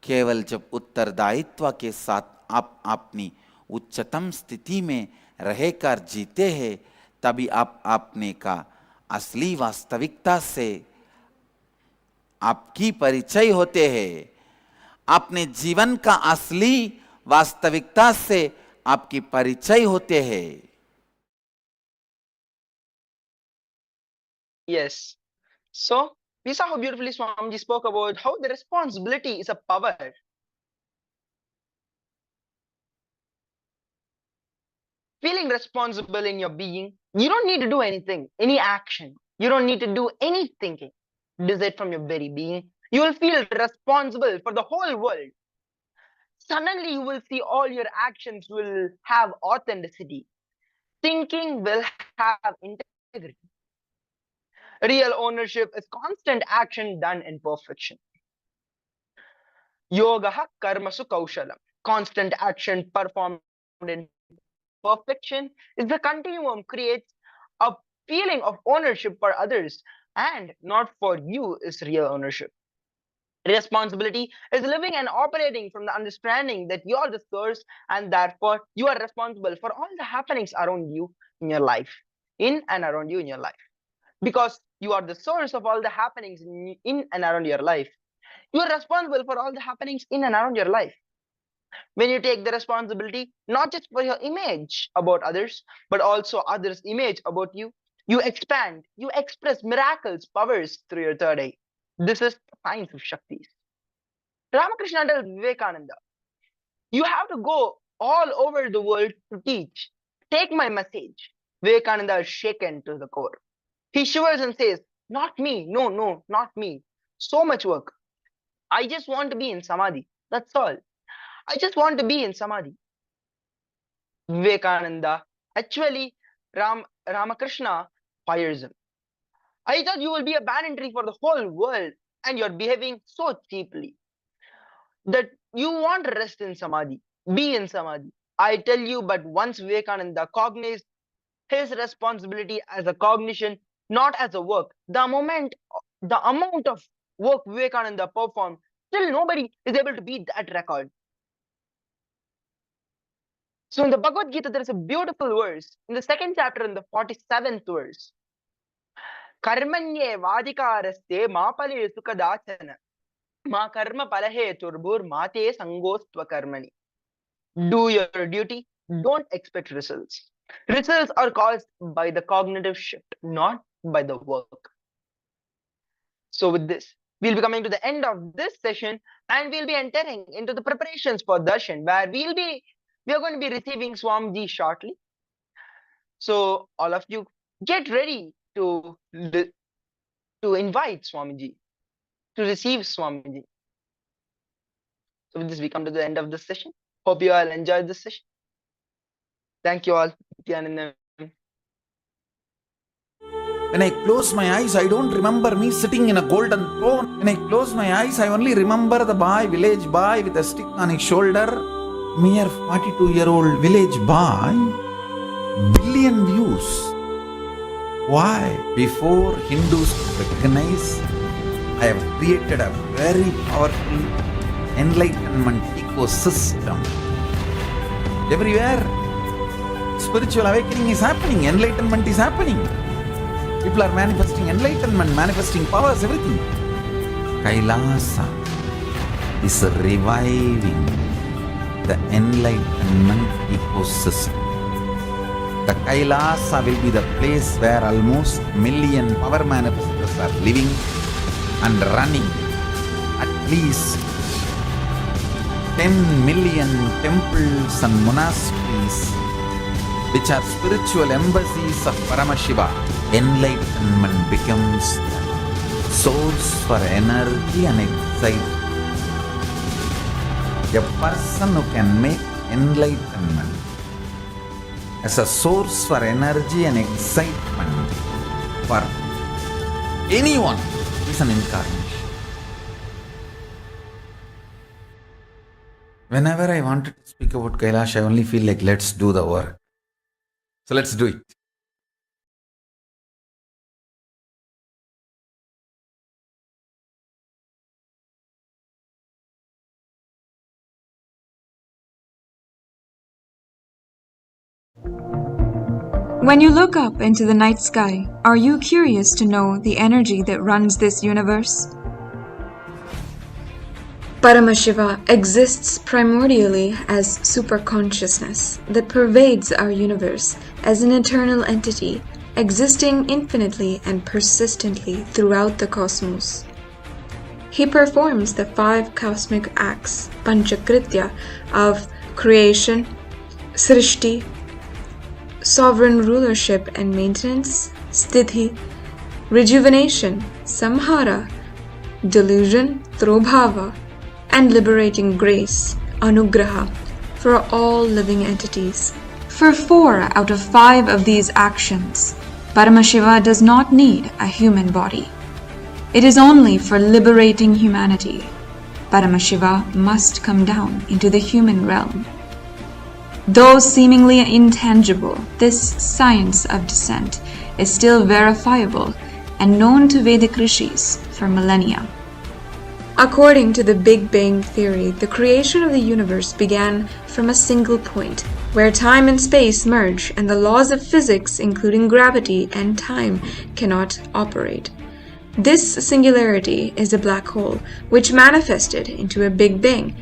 केवल जब उत्तरदायित्व के साथ आप अपनी उच्चतम स्थिति में रहकर जीते हैं, तभी आप अपने का असली वास्तविकता से आपकी परिचय होते हैं. अपने जीवन का असली वास्तविकता से आपकी परिचय होते हैं. Yes. So, we saw how beautifully Swamiji spoke about how the responsibility is a power. Feeling responsible in your being, you don't need to do anything, any action. You don't need to do any thinking. Decide from your very being. You will feel responsible for the whole world. Suddenly, you will see all your actions will have authenticity. Thinking will have integrity. Real ownership is constant action done in perfection. Yoga karmasu kaushalam. Constant action performed in perfection is the continuum creates a feeling of ownership for others and not for you is real ownership. Responsibility is living and operating from the understanding that you are the source and therefore you are responsible for all the happenings around you in your life, in and around you in your life. Because you are the source of all the happenings in and around your life. You are responsible for all the happenings in and around your life. When you take the responsibility, not just for your image about others, but also others' image about you, you expand, you express miracles, powers through your third eye. This is the science of Shaktis. Ramakrishna tells Vivekananda, you have to go all over the world to teach. Take my message. Vivekananda is shaken to the core. He shivers and says, not me, no, not me. So much work. I just want to be in Samadhi. That's all. I just want to be in Samadhi. Vivekananda, actually, Ramakrishna fires him. I thought you will be a banyan tree for the whole world and you're behaving so cheaply. That you want rest in Samadhi, be in Samadhi. I tell you, but once Vivekananda cognized his responsibility as a cognition, not as a work, the amount of work Vivekananda performed, still nobody is able to beat that record. So in the Bhagavad Gita, there is a beautiful verse in the 2nd chapter, in the 47th verse. Karmanye vadikaraste ma pale sukadachana ma karma palahe turbur mate sangostva karmani. Do your duty, don't expect results. Results are caused by the cognitive shift, not by the work. So with this, we'll be coming to the end of this session and we'll be entering into the preparations for darshan, where we are going to be receiving Swamiji shortly. So all of you get ready to invite Swamiji, to receive Swamiji. So with this, we come to the end of this session. Hope you all enjoyed this session. Thank you all. When I close my eyes, I don't remember me sitting in a golden throne. When I close my eyes, I only remember the boy, village boy with a stick on his shoulder. Mere 42-year-old village boy. Billion views. Why? Before Hindus recognize, I have created a very powerful enlightenment ecosystem. Everywhere, spiritual awakening is happening, enlightenment is happening. People are manifesting enlightenment, manifesting powers, everything. Kailasa is reviving the enlightenment ecosystem. The Kailasa will be the place where almost million power manifestors are living and running. At least 10 million temples and monasteries, which are spiritual embassies of Paramashiva. Enlightenment becomes the source for energy and excitement. A person who can make enlightenment as a source for energy and excitement for anyone is an incarnation. Whenever I wanted to speak about Kailash, I only feel like let's do the work. So let's do it. When you look up into the night sky, are you curious to know the energy that runs this universe? Paramashiva exists primordially as superconsciousness that pervades our universe as an eternal entity, existing infinitely and persistently throughout the cosmos. He performs the 5 cosmic acts, Panchakritya, of creation, Srishti, sovereign rulership and maintenance, Sthiti, rejuvenation, Samhara, delusion, Trobhava, and liberating grace, Anugraha, for all living entities. For 4 out of 5 of these actions, Paramashiva does not need a human body. It is only for liberating humanity. Paramashiva must come down into the human realm. Though seemingly intangible, this science of descent is still verifiable and known to Vedic rishis for millennia. According to the Big Bang Theory, the creation of the universe began from a single point, where time and space merge and the laws of physics, including gravity and time, cannot operate. This singularity is a black hole, which manifested into a Big Bang,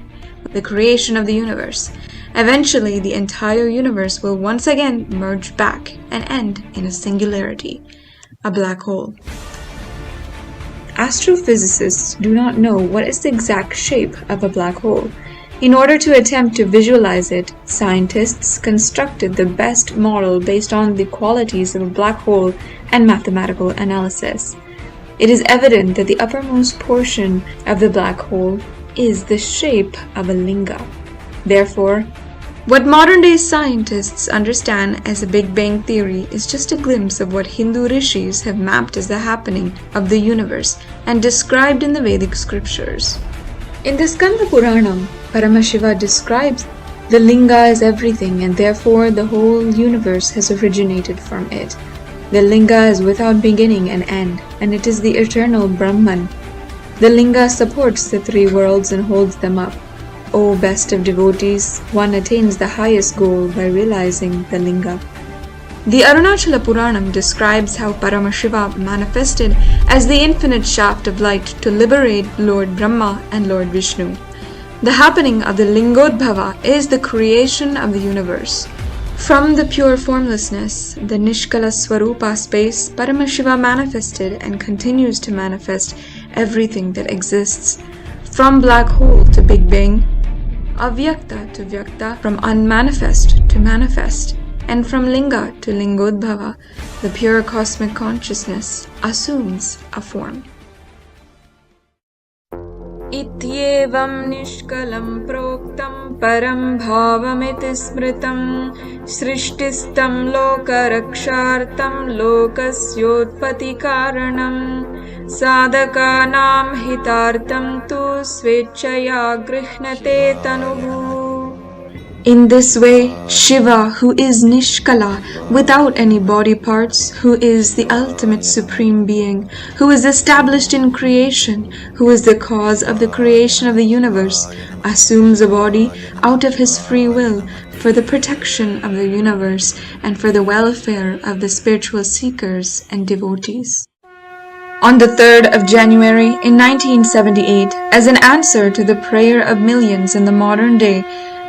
the creation of the universe. Eventually, the entire universe will once again merge back and end in a singularity, a black hole. Astrophysicists do not know what is the exact shape of a black hole. In order to attempt to visualize it, scientists constructed the best model based on the qualities of a black hole and mathematical analysis. It is evident that the uppermost portion of the black hole is the shape of a linga. Therefore, what modern-day scientists understand as a Big Bang theory is just a glimpse of what Hindu rishis have mapped as the happening of the universe and described in the Vedic scriptures. In the Skanda Puranam, Paramashiva describes the linga as everything and therefore the whole universe has originated from it. The linga is without beginning and end, and it is the eternal Brahman. The linga supports the three worlds and holds them up. O best of devotees, one attains the highest goal by realizing the linga. The Arunachala Puranam describes how Paramashiva manifested as the infinite shaft of light to liberate Lord Brahma and Lord Vishnu. The happening of the Lingodbhava is the creation of the universe. From the pure formlessness, the Nishkala Swarupa space, Paramashiva manifested and continues to manifest everything that exists. From black hole to Big Bang, Avyakta to Vyakta, from unmanifest to manifest, and from Linga to Lingodbhava, the pure cosmic consciousness assumes a form. Ityevam nishkalam proktam param bhavamiti smritam srishtistam lokarakshartam lokasyotpati karanam sadhakanam hitartam tu svechaya grihnate tanuhu. In this way, Shiva, who is Nishkala, without any body parts, who is the ultimate supreme being, who is established in creation, who is the cause of the creation of the universe, assumes a body out of his free will for the protection of the universe and for the welfare of the spiritual seekers and devotees. On the 3rd of January in 1978, as an answer to the prayer of millions in the modern day,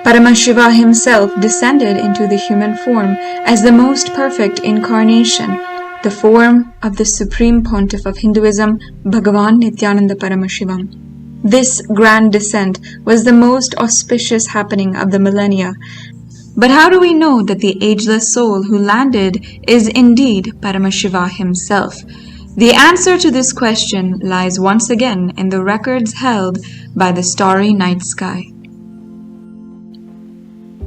Paramashiva himself descended into the human form as the most perfect incarnation, the form of the Supreme Pontiff of Hinduism, Bhagavan Nithyananda Paramashivham. This grand descent was the most auspicious happening of the millennia. But how do we know that the ageless soul who landed is indeed Paramashiva himself? The answer to this question lies once again in the records held by the starry night sky.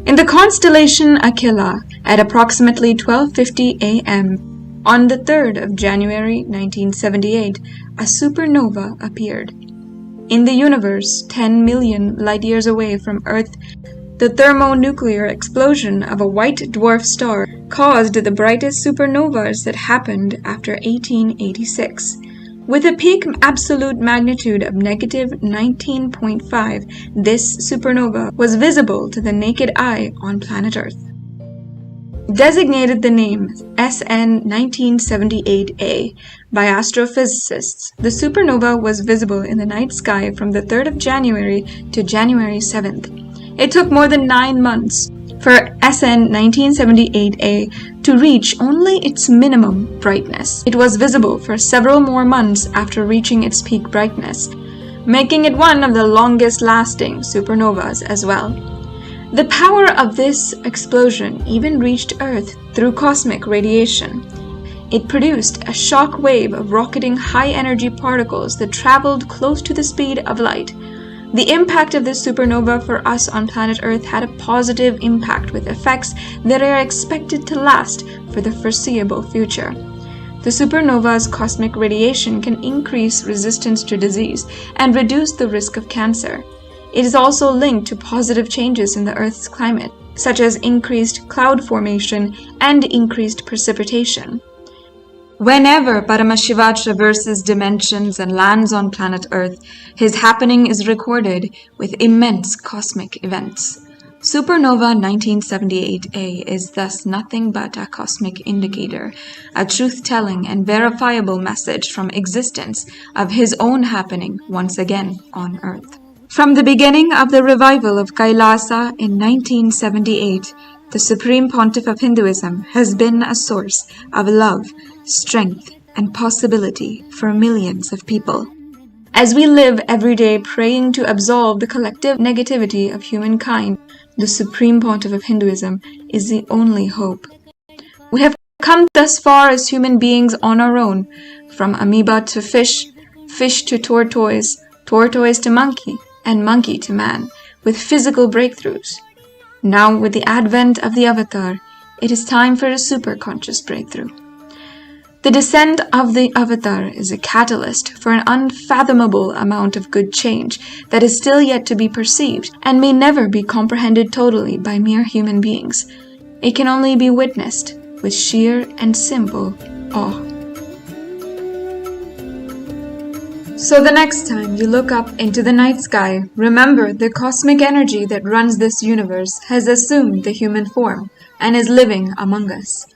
In the constellation Akila, at approximately 12:50 a.m., on the 3rd of January 1978, a supernova appeared. In the universe, 10 million light-years away from Earth, the thermonuclear explosion of a white dwarf star caused the brightest supernovas that happened after 1886. With a peak absolute magnitude of negative 19.5, this supernova was visible to the naked eye on planet Earth. Designated the name SN 1978A by astrophysicists, the supernova was visible in the night sky from the 3rd of January to January 7th. It took more than 9 months for SN 1978A to reach only its minimum brightness. It was visible for several more months after reaching its peak brightness, making it one of the longest-lasting supernovas as well. The power of this explosion even reached Earth through cosmic radiation. It produced a shock wave of rocketing high-energy particles that traveled close to the speed of light. The impact of this supernova for us on planet Earth had a positive impact with effects that are expected to last for the foreseeable future. The supernova's cosmic radiation can increase resistance to disease and reduce the risk of cancer. It is also linked to positive changes in the Earth's climate, such as increased cloud formation and increased precipitation. Whenever Paramashiva traverses dimensions and lands on planet Earth, his happening is recorded with immense cosmic events. Supernova 1978A is thus nothing but a cosmic indicator, a truth-telling and verifiable message from existence of his own happening once again on Earth. From the beginning of the revival of KAILASA in 1978, the Supreme Pontiff of Hinduism has been a source of love, strength, and possibility for millions of people. As we live every day praying to absolve the collective negativity of humankind, the Supreme Pontiff of Hinduism is the only hope. We have come thus far as human beings on our own, from amoeba to fish, fish to tortoise, tortoise to monkey, and monkey to man, with physical breakthroughs. Now, with the advent of the avatar, it is time for a superconscious breakthrough. The descent of the avatar is a catalyst for an unfathomable amount of good change that is still yet to be perceived and may never be comprehended totally by mere human beings. It can only be witnessed with sheer and simple awe. So the next time you look up into the night sky, remember the cosmic energy that runs this universe has assumed the human form and is living among us.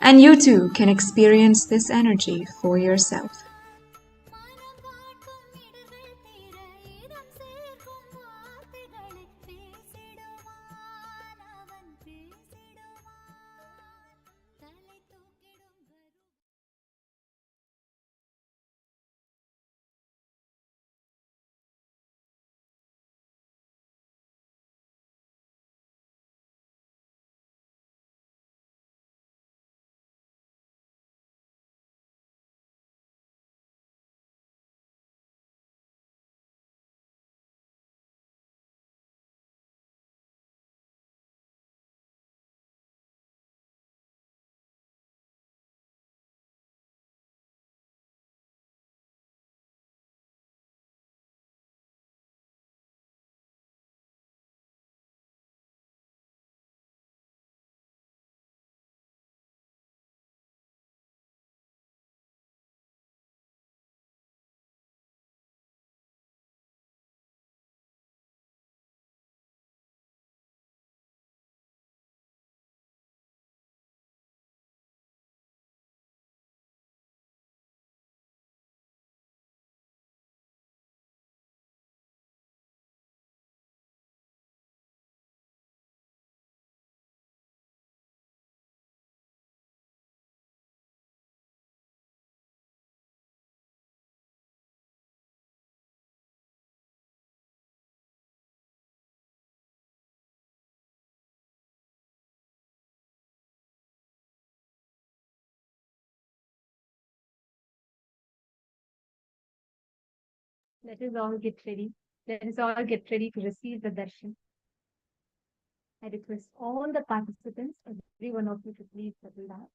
And you too can experience this energy for yourself. Let us all get ready. Let us all get ready to receive the darshan. I request all the participants, every one of you, to please settle down.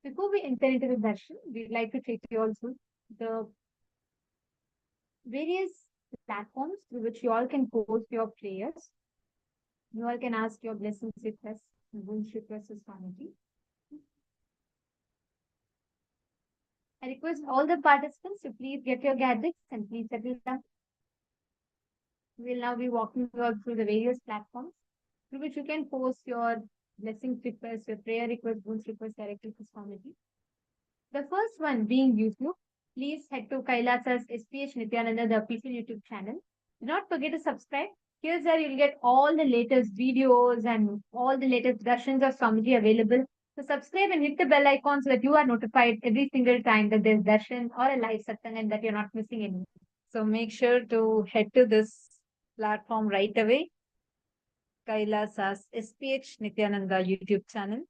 Before we enter into the darshan, we'd like to take you all through the various platforms through which you all can post your prayers. You all can ask your blessings, requests, and wish requests to Swamiji. I request all the participants to please get your gadgets and please settle down. We'll now be walking you all through the various platforms through which you can post your blessings requests, your prayer requests, wish requests directly to Swamiji. The first one being YouTube. Please head to KAILASA's SPH Nithyananda, the official YouTube channel. Do not forget to subscribe. Here's where you'll get all the latest videos and all the latest darshans of Swamiji available. So subscribe and hit the bell icon so that you are notified every single time that there's darshan or a live satsang and that you're not missing anything. So make sure to head to this platform right away. KAILASA's SPH Nithyananda YouTube channel.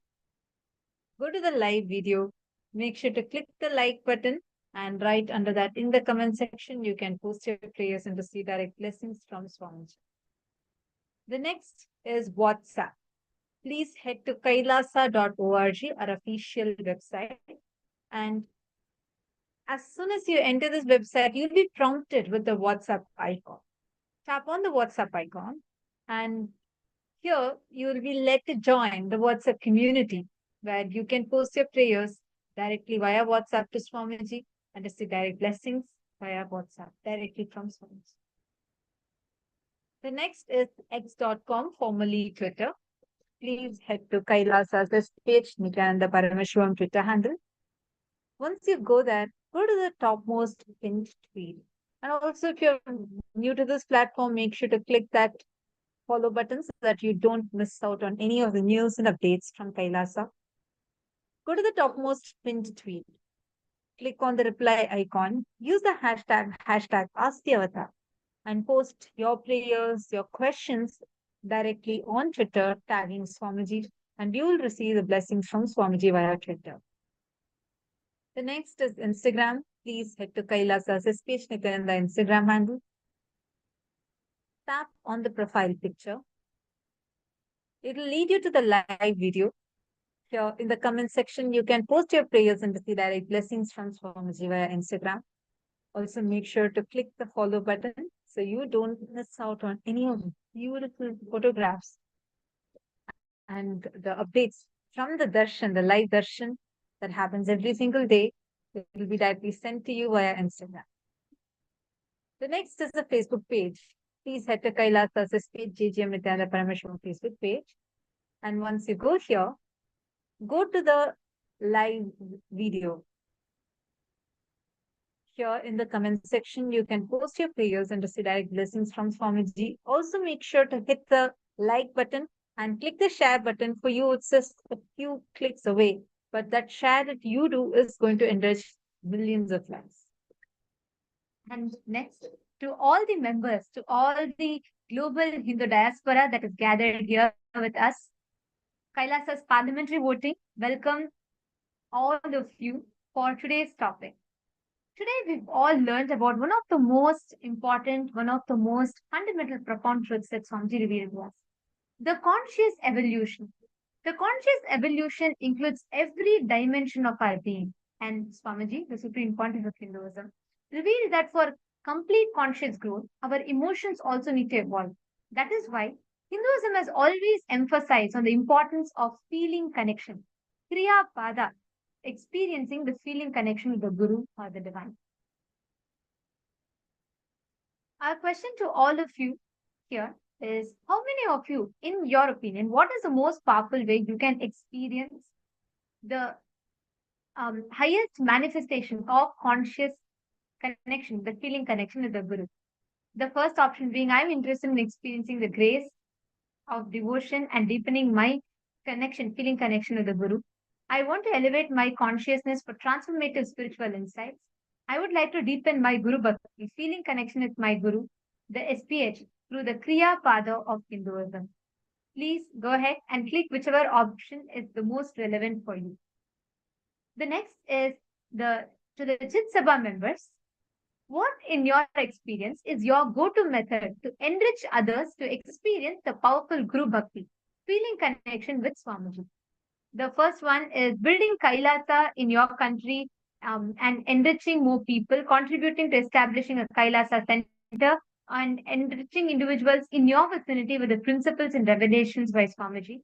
Go to the live video. Make sure to click the like button and right under that in the comment section, you can post your prayers and receive direct blessings from Swamiji. The next is WhatsApp. Please head to kailasa.org, our official website. And as soon as you enter this website, you'll be prompted with the WhatsApp icon. Tap on the WhatsApp icon and here you will be led to join the WhatsApp community where you can post your prayers directly via WhatsApp to Swamiji and receive direct blessings via WhatsApp directly from Swamiji. The next is x.com, formerly Twitter. Please head to KAILASA's page, Nithyananda Paramashivam's Twitter handle. Once you go there, go to the topmost pinned tweet. And also, if you're new to this platform, make sure to click that follow button so that you don't miss out on any of the news and updates from KAILASA. Go to the topmost pinned tweet. click on the reply icon, use the hashtag AskTheAvatar, and post your prayers, your questions directly on Twitter, tagging Swamiji, and you will receive the blessings from Swamiji via Twitter. The next is Instagram. Please head to KAILASA's SPH Nityananda Instagram handle. Tap on the profile picture. It will lead you to the live video. Here in the comment section, you can post your prayers and receive direct blessings from Swamiji via Instagram. Also, make sure to click the follow button so you don't miss out on any of the beautiful photographs and the updates from the darshan, the live darshan that happens every single day. It will be directly sent to you via Instagram. The next is the Facebook page. Please head to KAILASA's page, JGM Nityananda Paramashivam Facebook page. And once you go here, go to the live video. Here in the comment section, you can post your prayers and receive direct blessings from Swamiji. Also, make sure to hit the like button and click the share button. For you, it's just a few clicks away. But that share that you do is going to enrich millions of lives. And next, to all the members, to all the global Hindu diaspora that is gathered here with us, KAILASA's parliamentary voting, welcome all of you for today's topic. Today, we've all learned about one of the most important, one of the most fundamental profound truths that Swamiji revealed to us. The conscious evolution. The conscious evolution includes every dimension of our being. And Swamiji, the Supreme Pontiff of Hinduism, revealed that for complete conscious growth, our emotions also need to evolve. That is why Hinduism has always emphasized on the importance of feeling connection. Kriya Pada, experiencing the feeling connection with the Guru or the Divine. Our question to all of you here is, how many of you, in your opinion, what is the most powerful way you can experience the highest manifestation of conscious connection, the feeling connection with the Guru? The first option being, I'm interested in experiencing the grace of devotion and deepening my connection, feeling connection with the Guru. I want to elevate my consciousness for transformative spiritual insights. I would like to deepen my Guru Bhakti, feeling connection with my Guru, the SPH, through the Kriya Pada of Hinduism. Please go ahead and click whichever option is the most relevant for you. The next is to the Chit Sabha members. What, in your experience, is your go-to method to enrich others to experience the powerful Guru Bhakti, feeling connection with Swamiji? The first one is building KAILASA in your country and enriching more people, contributing to establishing a KAILASA center and enriching individuals in your vicinity with the principles and revelations by Swamiji.